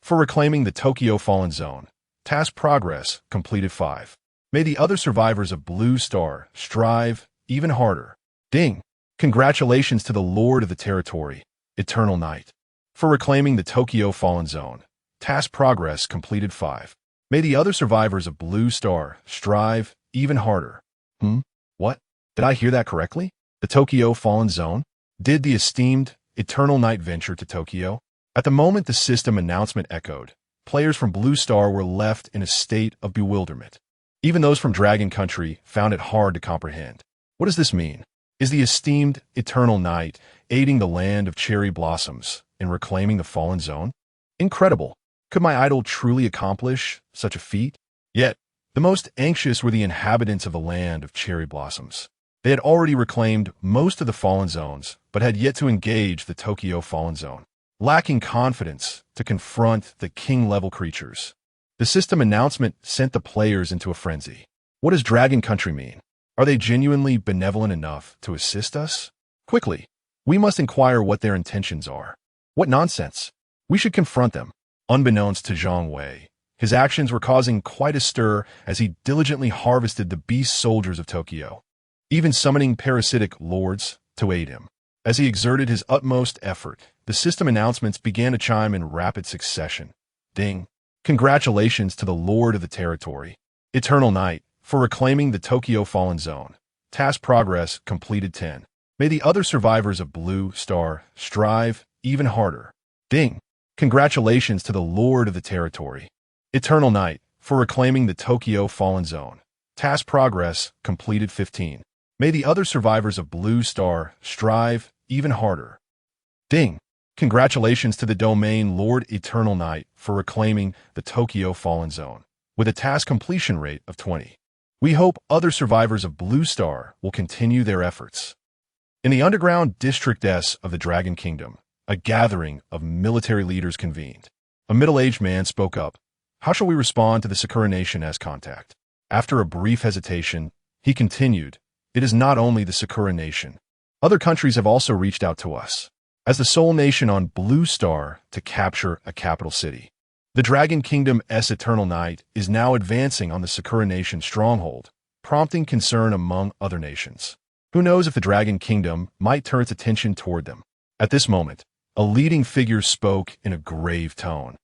for reclaiming the Tokyo Fallen Zone. Task progress completed 5. May the other survivors of Blue Star strive even harder. Ding! Congratulations to the Lord of the Territory, Eternal Night, for reclaiming the Tokyo Fallen Zone. Task progress completed 5. May the other survivors of Blue Star strive even harder. What? Did I hear that correctly? The Tokyo Fallen Zone? Did the esteemed Eternal Night venture to Tokyo? At the moment the system announcement echoed, players from Blue Star were left in a state of bewilderment. Even those from Dragon Country found it hard to comprehend. What does this mean? Is the esteemed Eternal Night aiding the Land of Cherry Blossoms in reclaiming the Fallen Zone? Incredible! Could my idol truly accomplish such a feat? Yet, the most anxious were the inhabitants of the Land of Cherry Blossoms. They had already reclaimed most of the Fallen Zones, but had yet to engage the Tokyo Fallen Zone, lacking confidence to confront the king-level creatures. The system announcement sent the players into a frenzy. What does Dragon Country mean? Are they genuinely benevolent enough to assist us? Quickly, we must inquire what their intentions are. What nonsense! We should confront them. Unbeknownst to Zhang Wei, his actions were causing quite a stir as he diligently harvested the beast soldiers of Tokyo, even summoning parasitic lords to aid him. As he exerted his utmost effort, the system announcements began to chime in rapid succession. Ding! Congratulations to the Lord of the Territory, Eternal Night, for reclaiming the Tokyo Fallen Zone. Task progress completed 10. May the other survivors of Blue Star strive even harder. Ding! Congratulations to the Lord of the Territory, Eternal Night, for reclaiming the Tokyo Fallen Zone. Task progress completed 15. May the other survivors of Blue Star strive even harder. Ding! Congratulations to the Domain Lord Eternal Night for reclaiming the Tokyo Fallen Zone, with a task completion rate of 20. We hope other survivors of Blue Star will continue their efforts. In the underground District S of the Dragon Kingdom, a gathering of military leaders convened. A middle-aged man spoke up. How shall we respond to the Sakura Nation as contact? After a brief hesitation, he continued, It is not only the Sakura Nation. Other countries have also reached out to us, as the sole nation on Blue Star to capture a capital city. The Dragon Kingdom's Eternal Night is now advancing on the Sakura Nation stronghold, prompting concern among other nations. Who knows if the Dragon Kingdom might turn its attention toward them? At this moment, a leading figure spoke in a grave tone.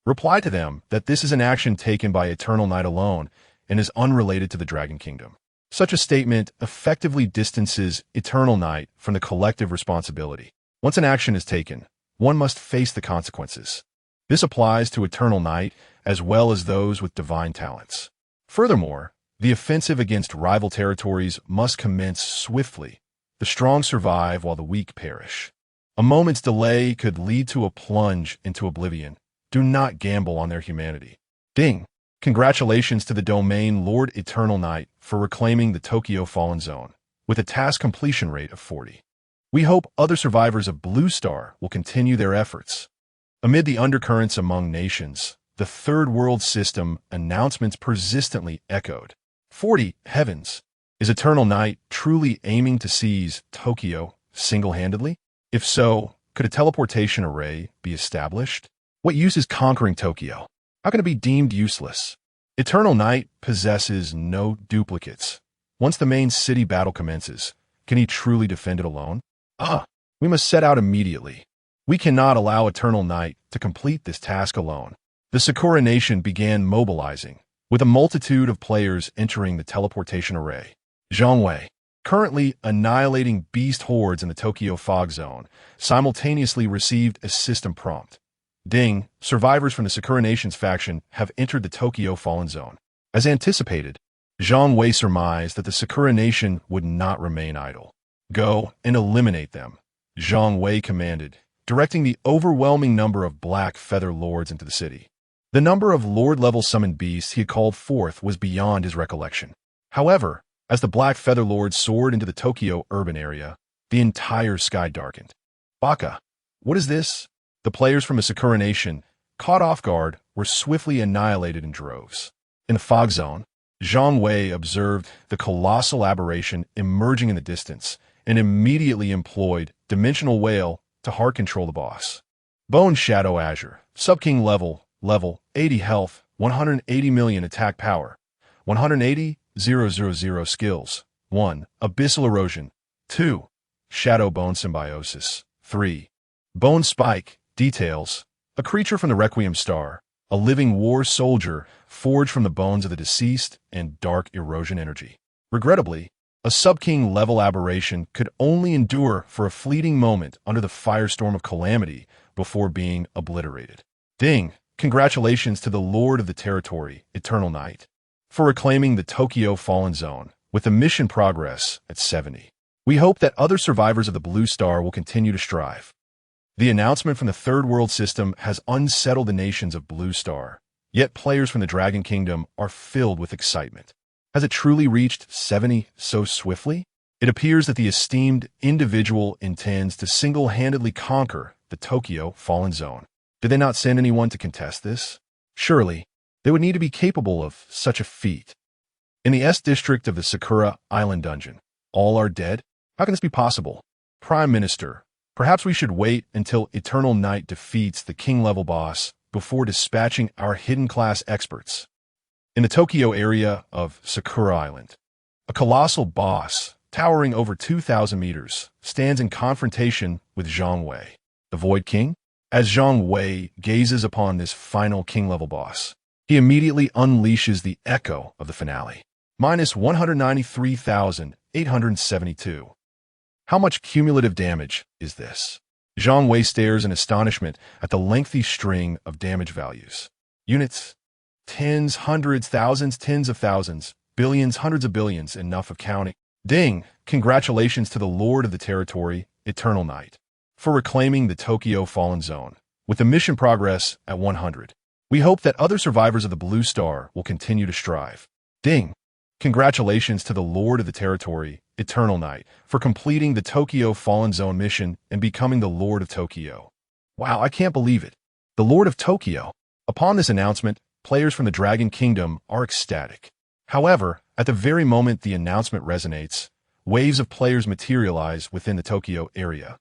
Reply to them that this is an action taken by Eternal Night alone and is unrelated to the Dragon Kingdom. Such a statement effectively distances Eternal Night from the collective responsibility. Once an action is taken, one must face the consequences. This applies to Eternal Night as well as those with divine talents. Furthermore, the offensive against rival territories must commence swiftly. The strong survive while the weak perish. A moment's delay could lead to a plunge into oblivion. Do not gamble on their humanity. Ding! Congratulations to the domain Lord Eternal Knight for reclaiming the Tokyo Fallen Zone, with a task completion rate of 40. We hope other survivors of Blue Star will continue their efforts. Amid the undercurrents among nations, the Third World System announcements persistently echoed. 40 heavens! Is Eternal Knight truly aiming to seize Tokyo single-handedly? If so, could a teleportation array be established? What use is conquering Tokyo? How can it be deemed useless? Eternal Knight possesses no duplicates. Once the main city battle commences, can he truly defend it alone? We must set out immediately. We cannot allow Eternal Knight to complete this task alone. The Sakura Nation began mobilizing, with a multitude of players entering the teleportation array. Zhang Wei, currently annihilating beast hordes in the Tokyo Fog Zone, simultaneously received a system prompt. Ding, survivors from the Sakura Nation's faction have entered the Tokyo Fallen Zone. As anticipated, Zhang Wei surmised that the Sakura Nation would not remain idle. Go and eliminate them, Zhang Wei commanded, directing the overwhelming number of Black Feather Lords into the city. The number of Lord-level summoned beasts he had called forth was beyond his recollection. However, as the Black Feather Lords soared into the Tokyo urban area, the entire sky darkened. Baka, what is this? The players from the Sakura Nation, caught off guard, were swiftly annihilated in droves. In the fog zone, Zhang Wei observed the colossal aberration emerging in the distance and immediately employed Dimensional Whale to hard control the boss. Bone Shadow Azure, Sub-King level 80 health, 180 million attack power, 180,000 skills, 1. Abyssal Erosion, 2. Shadow Bone Symbiosis, 3. Bone Spike, details, a creature from the Requiem Star, a living war soldier forged from the bones of the deceased and dark erosion energy. Regrettably, a Sub-King level aberration could only endure for a fleeting moment under the firestorm of calamity before being obliterated. Ding! Congratulations to the Lord of the Territory, Eternal Knight, for reclaiming the Tokyo Fallen Zone, with the mission progress at 70. We hope that other survivors of the Blue Star will continue to strive. The announcement from the Third World System has unsettled the nations of Blue Star, yet players from the Dragon Kingdom are filled with excitement. Has it truly reached 70 so swiftly? It appears that the esteemed individual intends to single-handedly conquer the Tokyo Fallen Zone. Did they not send anyone to contest this? Surely, they would need to be capable of such a feat. In the S district of the Sakura Island dungeon, all are dead? How can this be possible? Prime Minister, perhaps we should wait until Eternal Knight defeats the king-level boss before dispatching our hidden class experts. In the Tokyo area of Sakura Island, a colossal boss, towering over 2,000 meters, stands in confrontation with Zhang Wei, the Void King. As Zhang Wei gazes upon this final king-level boss, he immediately unleashes the echo of the finale. Minus 193,872. How much cumulative damage is this? Zhang Wei stares in astonishment at the lengthy string of damage values. Units, tens, hundreds, thousands, tens of thousands, billions, hundreds of billions, enough of counting. Ding! Congratulations to the Lord of the Territory, Eternal Knight, for reclaiming the Tokyo Fallen Zone, with the mission progress at 100. We hope that other survivors of the Blue Star will continue to strive. Ding! Congratulations to the Lord of the Territory, Eternal Knight, for completing the Tokyo Fallen Zone mission and becoming the Lord of Tokyo. Wow, I can't believe it. The Lord of Tokyo. Upon this announcement, players from the Dragon Kingdom are ecstatic. However, at the very moment the announcement resonates, waves of players materialize within the Tokyo area.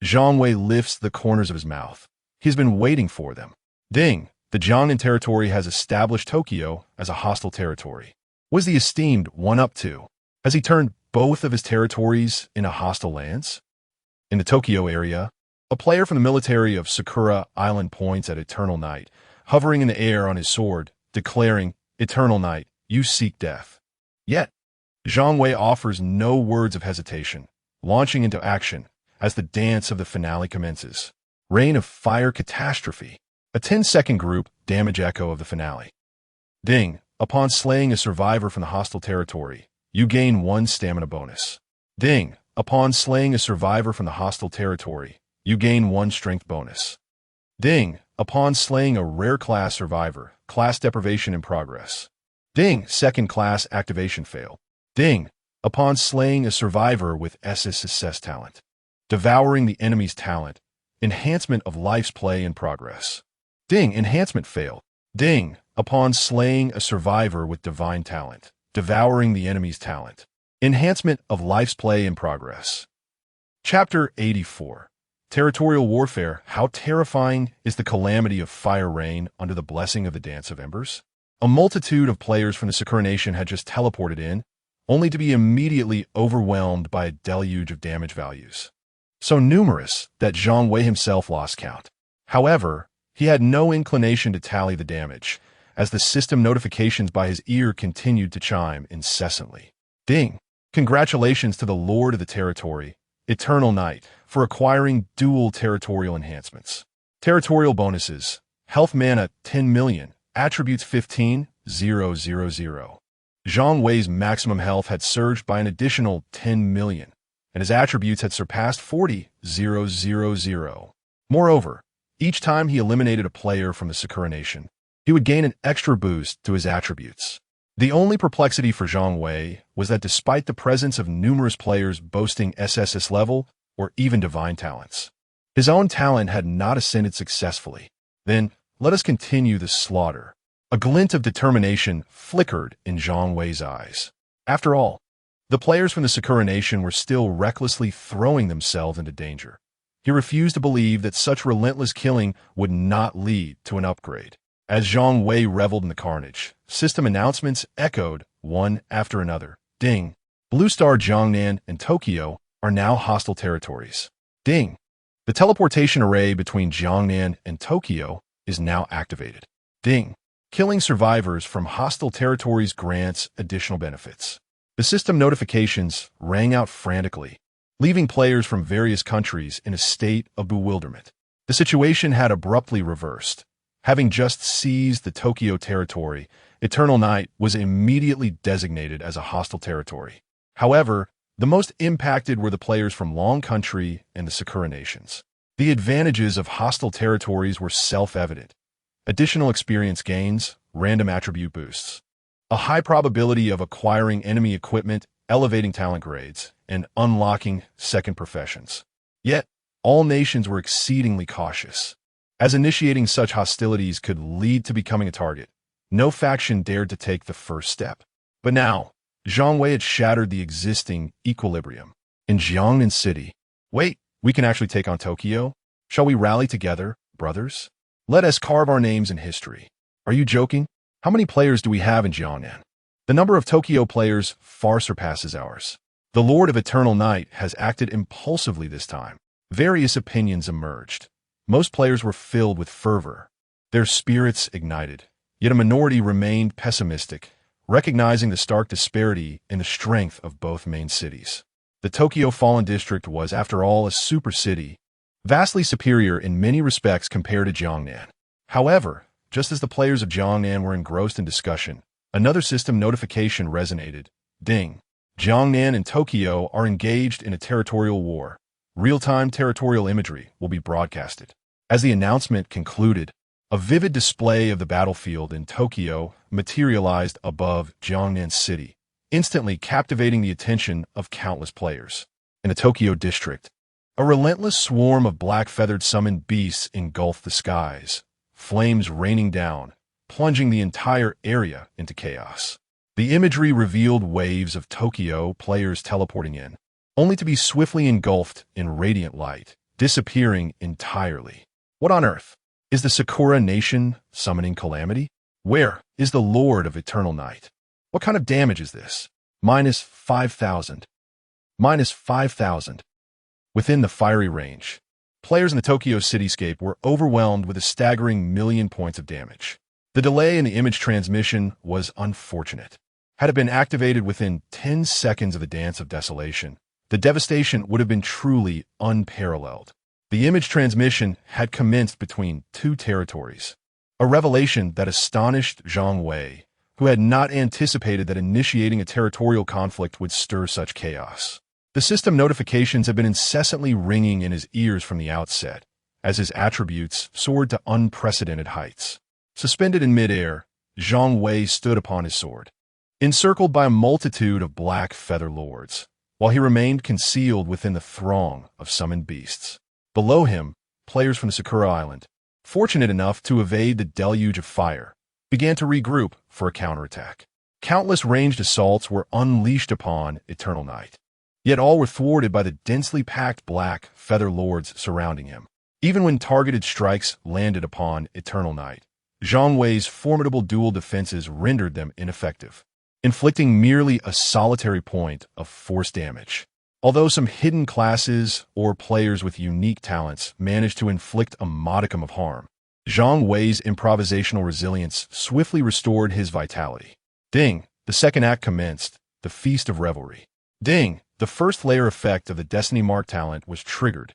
Zhang Wei lifts the corners of his mouth. He's been waiting for them. Ding! The Jiangnan territory has established Tokyo as a hostile territory. What is the esteemed one up to? Has he turned both of his territories into hostile lands? In the Tokyo area, a player from the military of Sakura Island points at Eternal Knight, hovering in the air on his sword, declaring, "Eternal Knight, you seek death." Yet, Zhang Wei offers no words of hesitation, launching into action as the dance of the finale commences. Rain of Fire Catastrophe, a 10-second group damage echo of the finale. Ding! Upon slaying a survivor from the hostile territory, you gain 1 stamina bonus. Ding! Upon slaying a survivor from the hostile territory, you gain 1 strength bonus. Ding! upon slaying a rare class survivor, class deprivation in progress. Ding, second class activation fail. Ding, upon slaying a survivor with SS talent. Devouring the enemy's talent, enhancement of life's play in progress. Ding, enhancement fail. Ding, upon slaying a survivor with divine talent, devouring the enemy's talent. Enhancement of life's play in progress. Chapter 84. Territorial Warfare. How terrifying is the calamity of fire rain under the blessing of the Dance of Embers? A multitude of players from the Sakura Nation had just teleported in, only to be immediately overwhelmed by a deluge of damage values. So numerous that Zhang Wei himself lost count. However, he had no inclination to tally the damage, as the system notifications by his ear continued to chime incessantly. Ding! Congratulations to the Lord of the Territory, Eternal Night, for acquiring dual territorial enhancements. Territorial bonuses. Health mana 10 million, attributes 15,000. Zhang Wei's maximum health had surged by an additional 10 million, and his attributes had surpassed 40,000. Moreover, each time he eliminated a player from the Sakura Nation, he would gain an extra boost to his attributes. The only perplexity for Zhang Wei was that despite the presence of numerous players boasting SSS level or even divine talents, his own talent had not ascended successfully. Then, let us continue the slaughter. A glint of determination flickered in Zhang Wei's eyes. After all, the players from the Sakura Nation were still recklessly throwing themselves into danger. He refused to believe that such relentless killing would not lead to an upgrade. As Zhang Wei reveled in the carnage, system announcements echoed one after another. Ding! Blue Star, Jiangnan, and Tokyo are now hostile territories. Ding! The teleportation array between Jiangnan and Tokyo is now activated. Ding! Killing survivors from hostile territories grants additional benefits. The system notifications rang out frantically, leaving players from various countries in a state of bewilderment. The situation had abruptly reversed. Having just seized the Tokyo territory, Eternal Night was immediately designated as a hostile territory. However, the most impacted were the players from Long Country and the Sakura Nations. The advantages of hostile territories were self-evident. Additional experience gains, random attribute boosts, a high probability of acquiring enemy equipment, elevating talent grades, and unlocking second professions. Yet, all nations were exceedingly cautious. As initiating such hostilities could lead to becoming a target, no faction dared to take the first step. But now, Zhang Wei had shattered the existing equilibrium. In Jiangnan City, wait, we can actually take on Tokyo? Shall we rally together, brothers? Let us carve our names in history. Are you joking? How many players do we have in Jiangnan? The number of Tokyo players far surpasses ours. The Lord of Eternal Night has acted impulsively this time. Various opinions emerged. Most players were filled with fervor. Their spirits ignited. Yet a minority remained pessimistic, recognizing the stark disparity in the strength of both main cities. The Tokyo Fallen District was, after all, a super city, vastly superior in many respects compared to Jiangnan. However, just as the players of Jiangnan were engrossed in discussion, another system notification resonated. Ding! Jiangnan and Tokyo are engaged in a territorial war. Real-time territorial imagery will be broadcasted. As the announcement concluded, a vivid display of the battlefield in Tokyo materialized above Jiangnan City, instantly captivating the attention of countless players. In the Tokyo district, a relentless swarm of black-feathered summoned beasts engulfed the skies, flames raining down, plunging the entire area into chaos. The imagery revealed waves of Tokyo players teleporting in, only to be swiftly engulfed in radiant light, disappearing entirely. What on earth? Is the Sakura Nation summoning calamity? Where is the Lord of Eternal Night? What kind of damage is this? Minus 5,000. Minus 5,000. Within the fiery range, players in the Tokyo cityscape were overwhelmed with a staggering million points of damage. The delay in the image transmission was unfortunate. Had it been activated within 10 seconds of the Dance of Desolation, the devastation would have been truly unparalleled. The image transmission had commenced between two territories, a revelation that astonished Zhang Wei, who had not anticipated that initiating a territorial conflict would stir such chaos. The system notifications had been incessantly ringing in his ears from the outset, as his attributes soared to unprecedented heights. Suspended in midair, Zhang Wei stood upon his sword, encircled by a multitude of black feather lords, while he remained concealed within the throng of summoned beasts. Below him, players from the Sakura Island, fortunate enough to evade the deluge of fire, began to regroup for a counterattack. Countless ranged assaults were unleashed upon Eternal Night, yet all were thwarted by the densely packed black feather lords surrounding him. Even when targeted strikes landed upon Eternal Night, Zhang Wei's formidable dual defenses rendered them ineffective, inflicting merely a solitary point of force damage. Although some hidden classes or players with unique talents managed to inflict a modicum of harm, Zhang Wei's improvisational resilience swiftly restored his vitality. Ding! The second act commenced, the Feast of Revelry. Ding! The first layer effect of the Destiny Mark talent was triggered,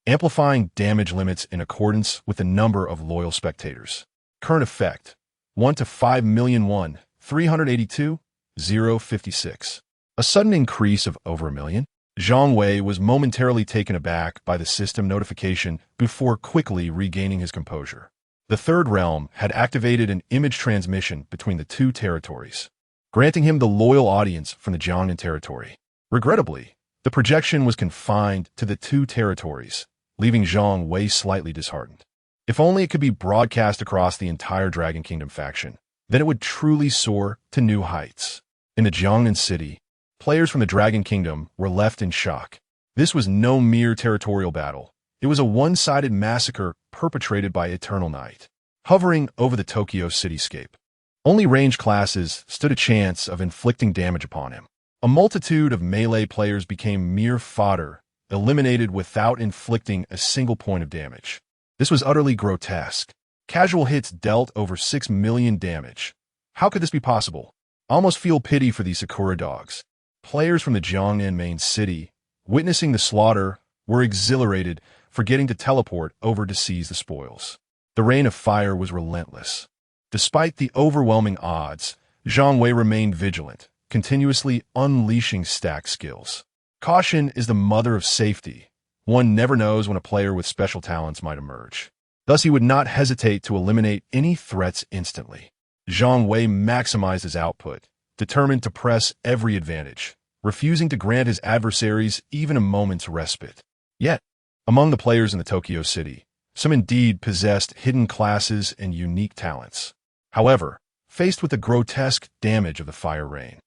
amplifying damage limits in accordance with the number of loyal spectators. Current effect: 1 to 5,000,001, 382, 056. A sudden increase of over 1,000,000. Zhang Wei was momentarily taken aback by the system notification before quickly regaining his composure. The Third Realm had activated an image transmission between the two territories, granting him the loyal audience from the Jiangnan territory. Regrettably, the projection was confined to the two territories, leaving Zhang Wei slightly disheartened. If only it could be broadcast across the entire Dragon Kingdom faction, then it would truly soar to new heights. In the Jiangnan city, players from the Dragon Kingdom were left in shock. This was no mere territorial battle. It was a one-sided massacre perpetrated by Eternal Night, hovering over the Tokyo cityscape. Only ranged classes stood a chance of inflicting damage upon him. A multitude of melee players became mere fodder, eliminated without inflicting a single point of damage. This was utterly grotesque. Casual hits dealt over 6 million damage. How could this be possible? I almost feel pity for these Sakura dogs. Players from the Jiangnan main city, witnessing the slaughter, were exhilarated, forgetting to teleport over to seize the spoils. The rain of fire was relentless. Despite the overwhelming odds, Zhang Wei remained vigilant, continuously unleashing stack skills. Caution is the mother of safety. One never knows when a player with special talents might emerge. Thus, he would not hesitate to eliminate any threats instantly. Zhang Wei maximized his output, determined to press every advantage, refusing to grant his adversaries even a moment's respite. Yet, among the players in the Tokyo city, some indeed possessed hidden classes and unique talents. However, faced with the grotesque damage of the fire rain,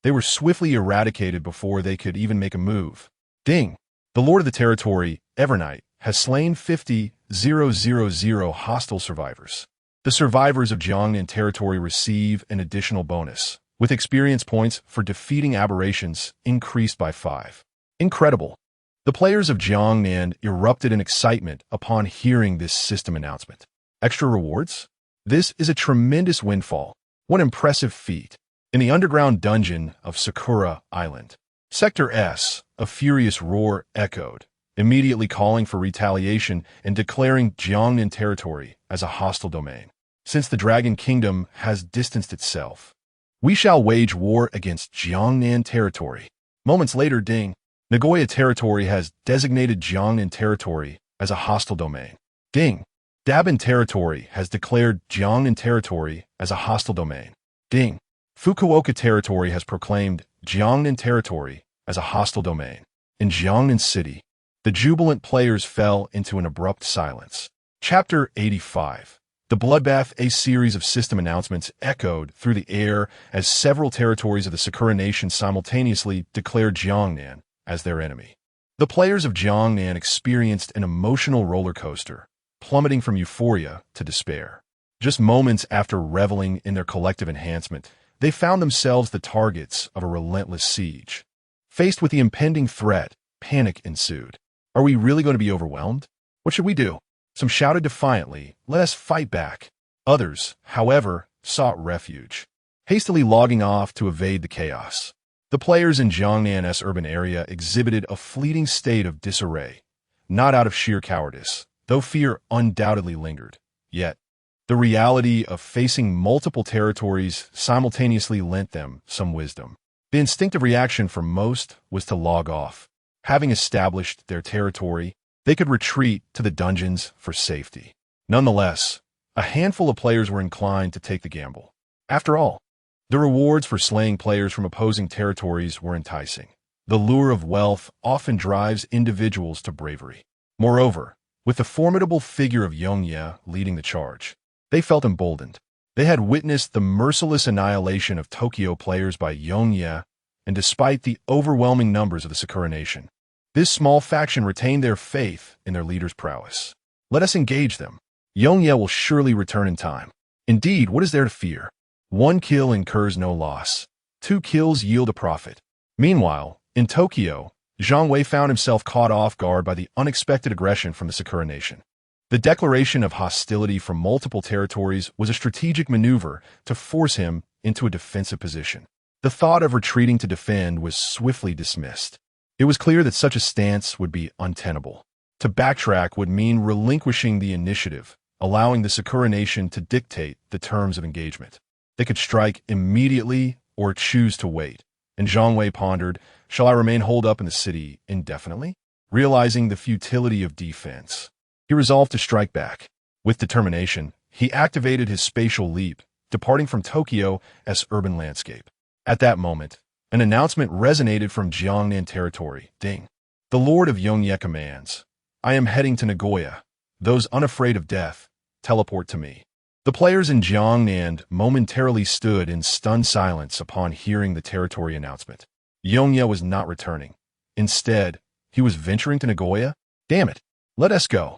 they were swiftly eradicated before they could even make a move. Ding! The Lord of the Territory, Evernight, has slain 50,000 hostile survivors. The survivors of Jiangnan territory receive an additional bonus, with experience points for defeating aberrations increased by 5. Incredible! The players of Jiangnan erupted in excitement upon hearing this system announcement. Extra rewards? This is a tremendous windfall. What impressive feat! In the underground dungeon of Sakura Island, Sector S, a furious roar echoed, immediately calling for retaliation and declaring Jiangnan territory as a hostile domain. Since the Dragon Kingdom has distanced itself, we shall wage war against Jiangnan territory. Moments later, Ding! Nagoya territory has designated Jiangnan territory as a hostile domain. Ding! Dabin territory has declared Jiangnan territory as a hostile domain. Ding! Fukuoka territory has proclaimed Jiangnan territory as a hostile domain. In Jiangnan City, the jubilant players fell into an abrupt silence. Chapter 85. The Bloodbath. A series of system announcements echoed through the air as several territories of the Sakura Nation simultaneously declared Jiangnan as their enemy. The players of Jiangnan experienced an emotional roller coaster, plummeting from euphoria to despair. Just moments after reveling in their collective enhancement, they found themselves the targets of a relentless siege. Faced with the impending threat, panic ensued. Are we really going to be overwhelmed? What should we do? Some shouted defiantly, "Let us fight back." Others, however, sought refuge, hastily logging off to evade the chaos. The players in Jiangnan's urban area exhibited a fleeting state of disarray, not out of sheer cowardice, though fear undoubtedly lingered. Yet, the reality of facing multiple territories simultaneously lent them some wisdom. The instinctive reaction for most was to log off. Having established their territory, they could retreat to the dungeons for safety. Nonetheless, a handful of players were inclined to take the gamble. After all, the rewards for slaying players from opposing territories were enticing. The lure of wealth often drives individuals to bravery. Moreover, with the formidable figure of Zhang Wei leading the charge, they felt emboldened. They had witnessed the merciless annihilation of Tokyo players by Zhang Wei, and despite the overwhelming numbers of the Sakura nation, this small faction retained their faith in their leader's prowess. Let us engage them. Zhang Wei will surely return in time. Indeed, what is there to fear? 1 kill incurs no loss. 2 kills yield a profit. Meanwhile, in Tokyo, Zhang Wei found himself caught off guard by the unexpected aggression from the Sakura nation. The declaration of hostility from multiple territories was a strategic maneuver to force him into a defensive position. The thought of retreating to defend was swiftly dismissed. It was clear that such a stance would be untenable. To backtrack would mean relinquishing the initiative, allowing the Sakura nation to dictate the terms of engagement. They could strike immediately or choose to wait, and Zhang Wei pondered, shall I remain holed up in the city indefinitely? Realizing the futility of defense, he resolved to strike back. With determination, he activated his spatial leap, departing from Tokyo as urban landscape. At that moment, an announcement resonated from Jiangnan territory. Ding! The Lord of Zhang Wei commands. I am heading to Nagoya. Those unafraid of death, teleport to me. The players in Jiangnan momentarily stood in stunned silence upon hearing the territory announcement. Zhang Wei was not returning. Instead, he was venturing to Nagoya? Damn it! Let us go.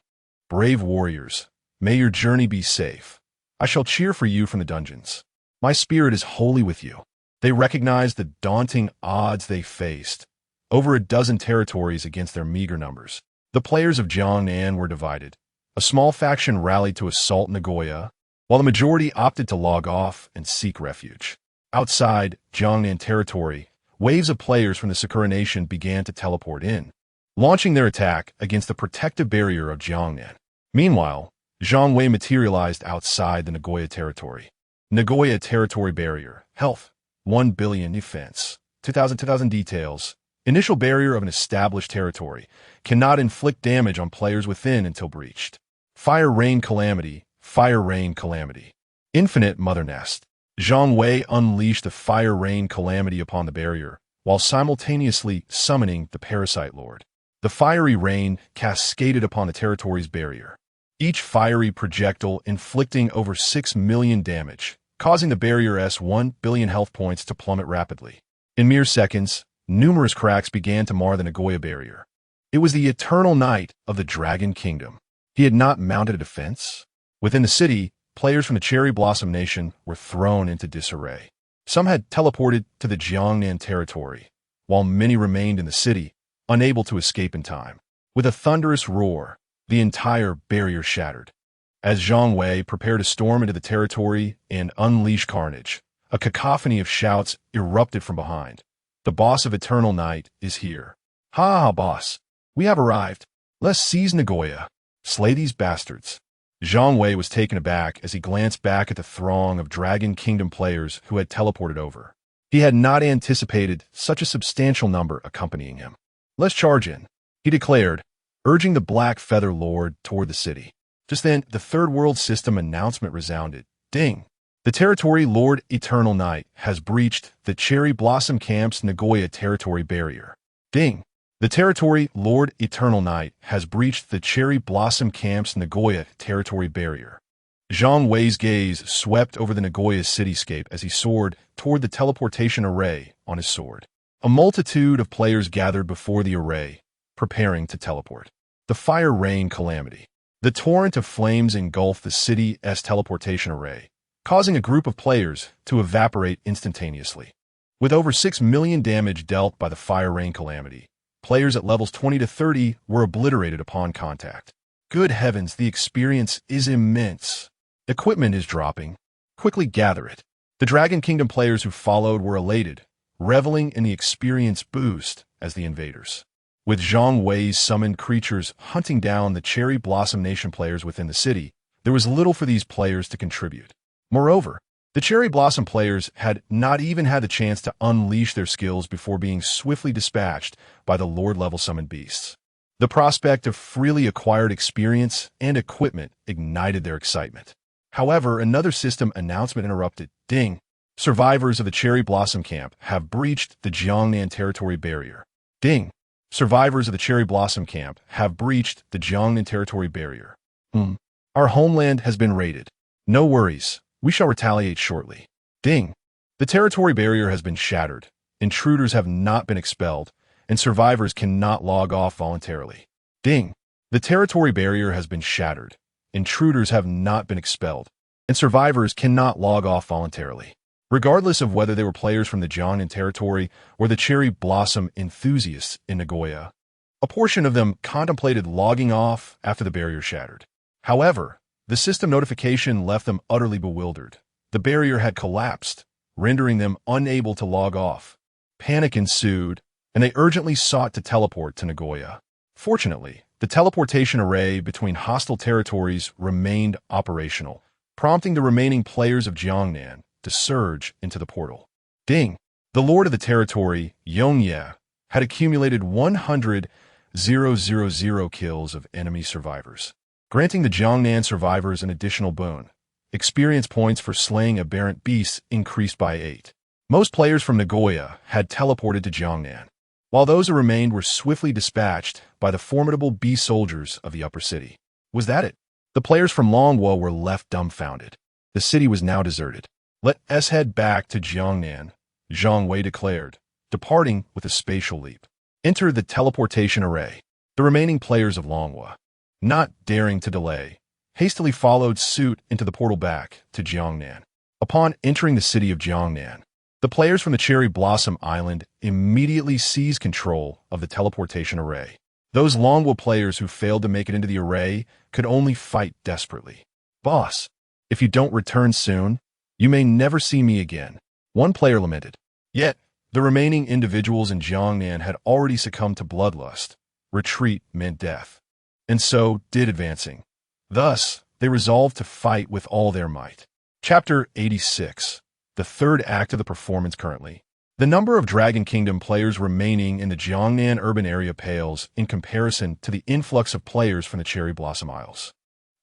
Brave warriors, may your journey be safe. I shall cheer for you from the dungeons. My spirit is wholly with you. They recognized the daunting odds they faced. Over a dozen territories against their meager numbers. The players of Jiangnan were divided. A small faction rallied to assault Nagoya, while the majority opted to log off and seek refuge. Outside Jiangnan territory, waves of players from the Sakura nation began to teleport in, launching their attack against the protective barrier of Jiangnan. Meanwhile, Zhang Wei materialized outside the Nagoya territory. Nagoya territory barrier. Health. 1 billion defense. 2000 details. Initial barrier of an established territory. Cannot inflict damage on players within until breached. Fire rain calamity. Fire rain calamity. Infinite mother nest. Zhang Wei unleashed the fire rain calamity upon the barrier, while simultaneously summoning the parasite lord. The fiery rain cascaded upon the territory's barrier, each fiery projectile inflicting over 6 million damage, causing the barrier's 1 billion health points to plummet rapidly. In mere seconds, numerous cracks began to mar the Nagoya barrier. It was the eternal night of the Dragon Kingdom. He had not mounted a defense. Within the city, players from the Cherry Blossom Nation were thrown into disarray. Some had teleported to the Jiangnan territory, while many remained in the city, unable to escape in time. With a thunderous roar, the entire barrier shattered. As Zhang Wei prepared to storm into the territory and unleash carnage, a cacophony of shouts erupted from behind. The boss of Eternal Night is here. Ha ha, boss. We have arrived. Let's seize Nagoya. Slay these bastards. Zhang Wei was taken aback as he glanced back at the throng of Dragon Kingdom players who had teleported over. He had not anticipated such a substantial number accompanying him. Let's charge in, he declared, urging the Black Feather Lord toward the city. Just then, the Third World System announcement resounded. Ding! The Territory Lord Eternal Night has breached the Cherry Blossom Camp's Nagoya territory barrier. Ding! The Territory Lord Eternal Night has breached the Cherry Blossom Camp's Nagoya territory barrier. Zhang Wei's gaze swept over the Nagoya cityscape as he soared toward the teleportation array on his sword. A multitude of players gathered before the array, preparing to teleport. The fire rain calamity. The torrent of flames engulfed the city's teleportation array, causing a group of players to evaporate instantaneously. With over 6 million damage dealt by the fire rain calamity, players at levels 20 to 30 were obliterated upon contact. Good heavens, the experience is immense. Equipment is dropping. Quickly gather it. The Dragon Kingdom players who followed were elated, reveling in the experience boost as the invaders. With Zhang Wei's summoned creatures hunting down the Cherry Blossom Nation players within the city, there was little for these players to contribute. Moreover, the Cherry Blossom players had not even had the chance to unleash their skills before being swiftly dispatched by the Lord-level summoned beasts. The prospect of freely acquired experience and equipment ignited their excitement. However, another system announcement interrupted. Ding! Survivors of the Cherry Blossom Camp have breached the Jiangnan territory barrier. Ding! Survivors of the Cherry Blossom Camp have breached the Jiangnan territory barrier. Our homeland has been raided. No worries, we shall retaliate shortly. Ding! The territory barrier has been shattered. Intruders have not been expelled, and survivors cannot log off voluntarily. Ding! The territory barrier has been shattered. Intruders have not been expelled, and survivors cannot log off voluntarily. Regardless of whether they were players from the Jiangnan territory or the cherry blossom enthusiasts in Nagoya, a portion of them contemplated logging off after the barrier shattered. However, the system notification left them utterly bewildered. The barrier had collapsed, rendering them unable to log off. Panic ensued, and they urgently sought to teleport to Nagoya. Fortunately, the teleportation array between hostile territories remained operational, prompting the remaining players of Jiangnan to surge into the portal. Ding! The lord of the territory, Yongye, had accumulated 100,000 kills of enemy survivors, granting the Jiangnan survivors an additional boon. Experience points for slaying aberrant beasts increased by 8. Most players from Nagoya had teleported to Jiangnan, while those who remained were swiftly dispatched by the formidable beast soldiers of the upper city. Was that it? The players from Longwo were left dumbfounded. The city was now deserted. Let us head back to Jiangnan, Zhang Wei declared, departing with a spatial leap. Enter the teleportation array. The remaining players of Longwo, not daring to delay, hastily followed suit into the portal back to Jiangnan. Upon entering the city of Jiangnan, the players from the Cherry Blossom Island immediately seized control of the teleportation array. Those Longwo players who failed to make it into the array could only fight desperately. Boss, if you don't return soon, you may never see me again, one player lamented. Yet, the remaining individuals in Jiangnan had already succumbed to bloodlust. Retreat meant death. And so did advancing. Thus, they resolved to fight with all their might. Chapter 86. The third act of the performance currently. The number of Dragon Kingdom players remaining in the Jiangnan urban area pales in comparison to the influx of players from the Cherry Blossom Isles.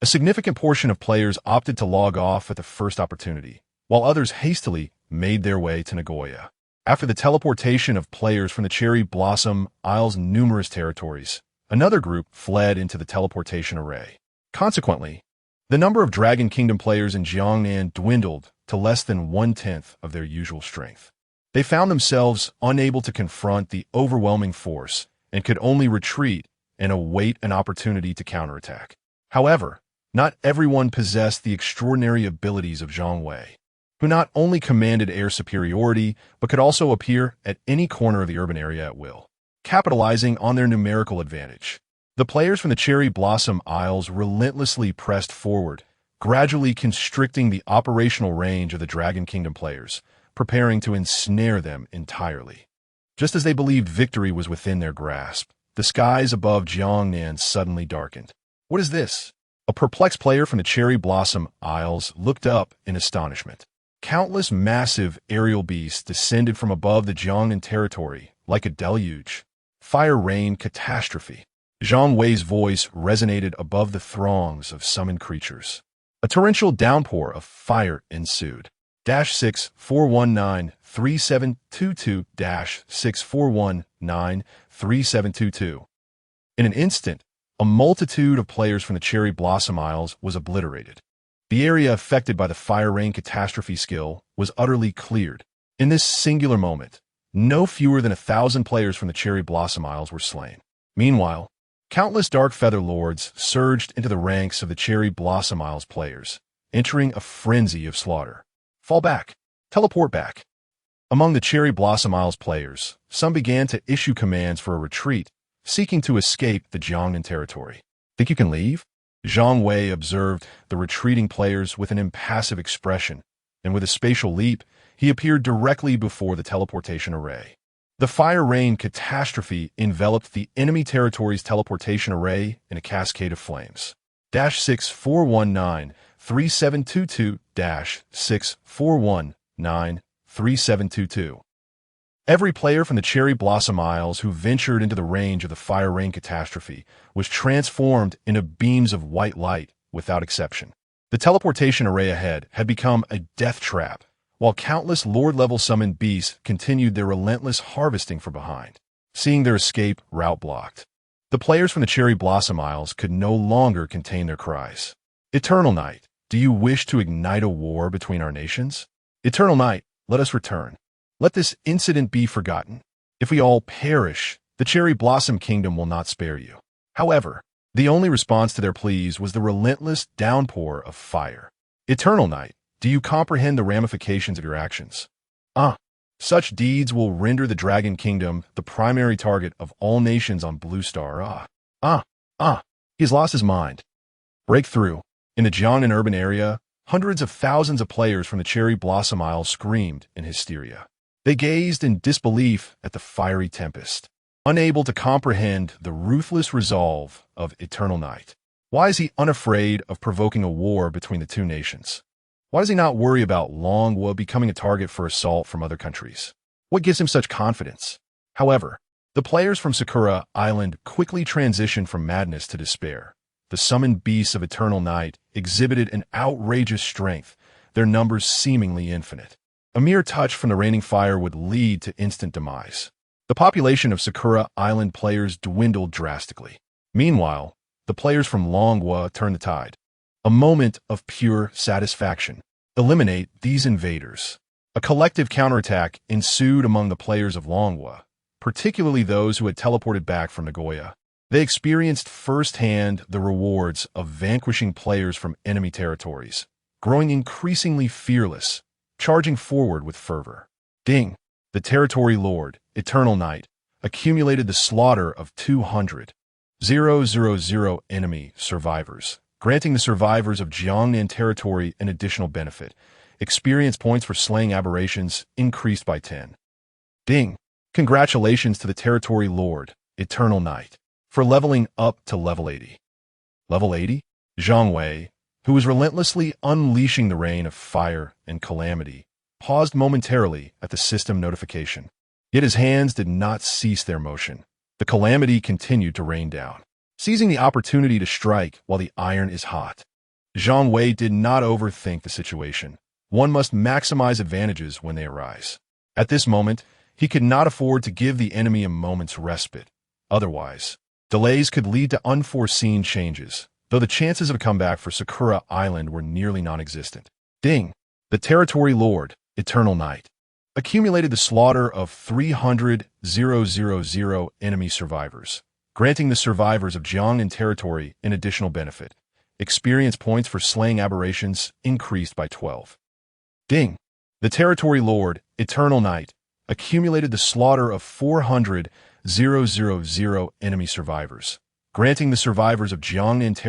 A significant portion of players opted to log off at the first opportunity, while others hastily made their way to Nagoya. After the teleportation of players from the Cherry Blossom Isles' numerous territories, another group fled into the teleportation array. Consequently, the number of Dragon Kingdom players in Jiangnan dwindled to less than 1/10 of their usual strength. They found themselves unable to confront the overwhelming force and could only retreat and await an opportunity to counterattack. However, not everyone possessed the extraordinary abilities of Zhang Wei, who not only commanded air superiority, but could also appear at any corner of the urban area at will, capitalizing on their numerical advantage. The players from the Cherry Blossom Isles relentlessly pressed forward, gradually constricting the operational range of the Dragon Kingdom players, preparing to ensnare them entirely. Just as they believed victory was within their grasp, the skies above Jiangnan suddenly darkened. What is this? A perplexed player from the Cherry Blossom Isles looked up in astonishment. Countless massive aerial beasts descended from above the Jiangnan territory like a deluge. Fire rain catastrophe. Zhang Wei's voice resonated above the throngs of summoned creatures. A torrential downpour of fire ensued. 641-3722-641-3722. In an instant, a multitude of players from the Cherry Blossom Isles was obliterated. The area affected by the fire rain catastrophe skill was utterly cleared. In this singular moment, no fewer than 1,000 players from the Cherry Blossom Isles were slain. Meanwhile, countless Dark Feather Lords surged into the ranks of the Cherry Blossom Isles players, entering a frenzy of slaughter. Fall back. Teleport back. Among the Cherry Blossom Isles players, some began to issue commands for a retreat, seeking to escape the Jiangnan territory. Think you can leave? Zhang Wei observed the retreating players with an impassive expression, and with a spatial leap, he appeared directly before the teleportation array. The fire rain catastrophe enveloped the enemy territory's teleportation array in a cascade of flames. 641-3722-641-3722. Every player from the Cherry Blossom Isles who ventured into the range of the fire rain catastrophe was transformed into beams of white light without exception. The teleportation array ahead had become a death trap, while countless Lord-level summoned beasts continued their relentless harvesting from behind, seeing their escape route blocked. The players from the Cherry Blossom Isles could no longer contain their cries. Eternal Night, do you wish to ignite a war between our nations? Eternal Night, let us return. Let this incident be forgotten. If we all perish, the Cherry Blossom Kingdom will not spare you. However, the only response to their pleas was the relentless downpour of fire. Eternal Night, do you comprehend the ramifications of your actions? Such deeds will render the Dragon Kingdom the primary target of all nations on Blue Star. He's lost his mind. Breakthrough. In the Jiangnan urban area, hundreds of thousands of players from the Cherry Blossom Isle screamed in hysteria. They gazed in disbelief at the fiery tempest, unable to comprehend the ruthless resolve of Eternal Night. Why is he unafraid of provoking a war between the two nations? Why does he not worry about Longwa becoming a target for assault from other countries? What gives him such confidence? However, the players from Sakura Island quickly transitioned from madness to despair. The summoned beasts of Eternal Night exhibited an outrageous strength, their numbers seemingly infinite. A mere touch from the raining fire would lead to instant demise. The population of Sakura Island players dwindled drastically. Meanwhile, the players from Longwa turned the tide. A moment of pure satisfaction. Eliminate these invaders. A collective counterattack ensued among the players of Longwa, particularly those who had teleported back from Nagoya. They experienced firsthand the rewards of vanquishing players from enemy territories, growing increasingly fearless, charging forward with fervor. Ding! The Territory Lord, Eternal Night, accumulated the slaughter of 200,000 enemy survivors, granting the survivors of Jiangnan territory an additional benefit. Experience points for slaying aberrations increased by 10. Ding! Congratulations to the Territory Lord, Eternal Night, for leveling up to level 80. Level 80? Zhang Wei, who was relentlessly unleashing the rain of fire and calamity, paused momentarily at the system notification. Yet his hands did not cease their motion. The calamity continued to rain down, seizing the opportunity to strike while the iron is hot. Zhang Wei did not overthink the situation. One must maximize advantages when they arise. At this moment, he could not afford to give the enemy a moment's respite. Otherwise, delays could lead to unforeseen changes, though the chances of a comeback for Sakura Island were nearly non-existent. Ding! The Territory Lord, Eternal Night, accumulated the slaughter of 300,000 enemy survivors, granting the survivors of Jiangnan territory an additional benefit. Experience points for slaying aberrations increased by 12. Ding! The Territory Lord, Eternal Night, accumulated the slaughter of 400,000 enemy survivors, granting the survivors of Jiangnan territory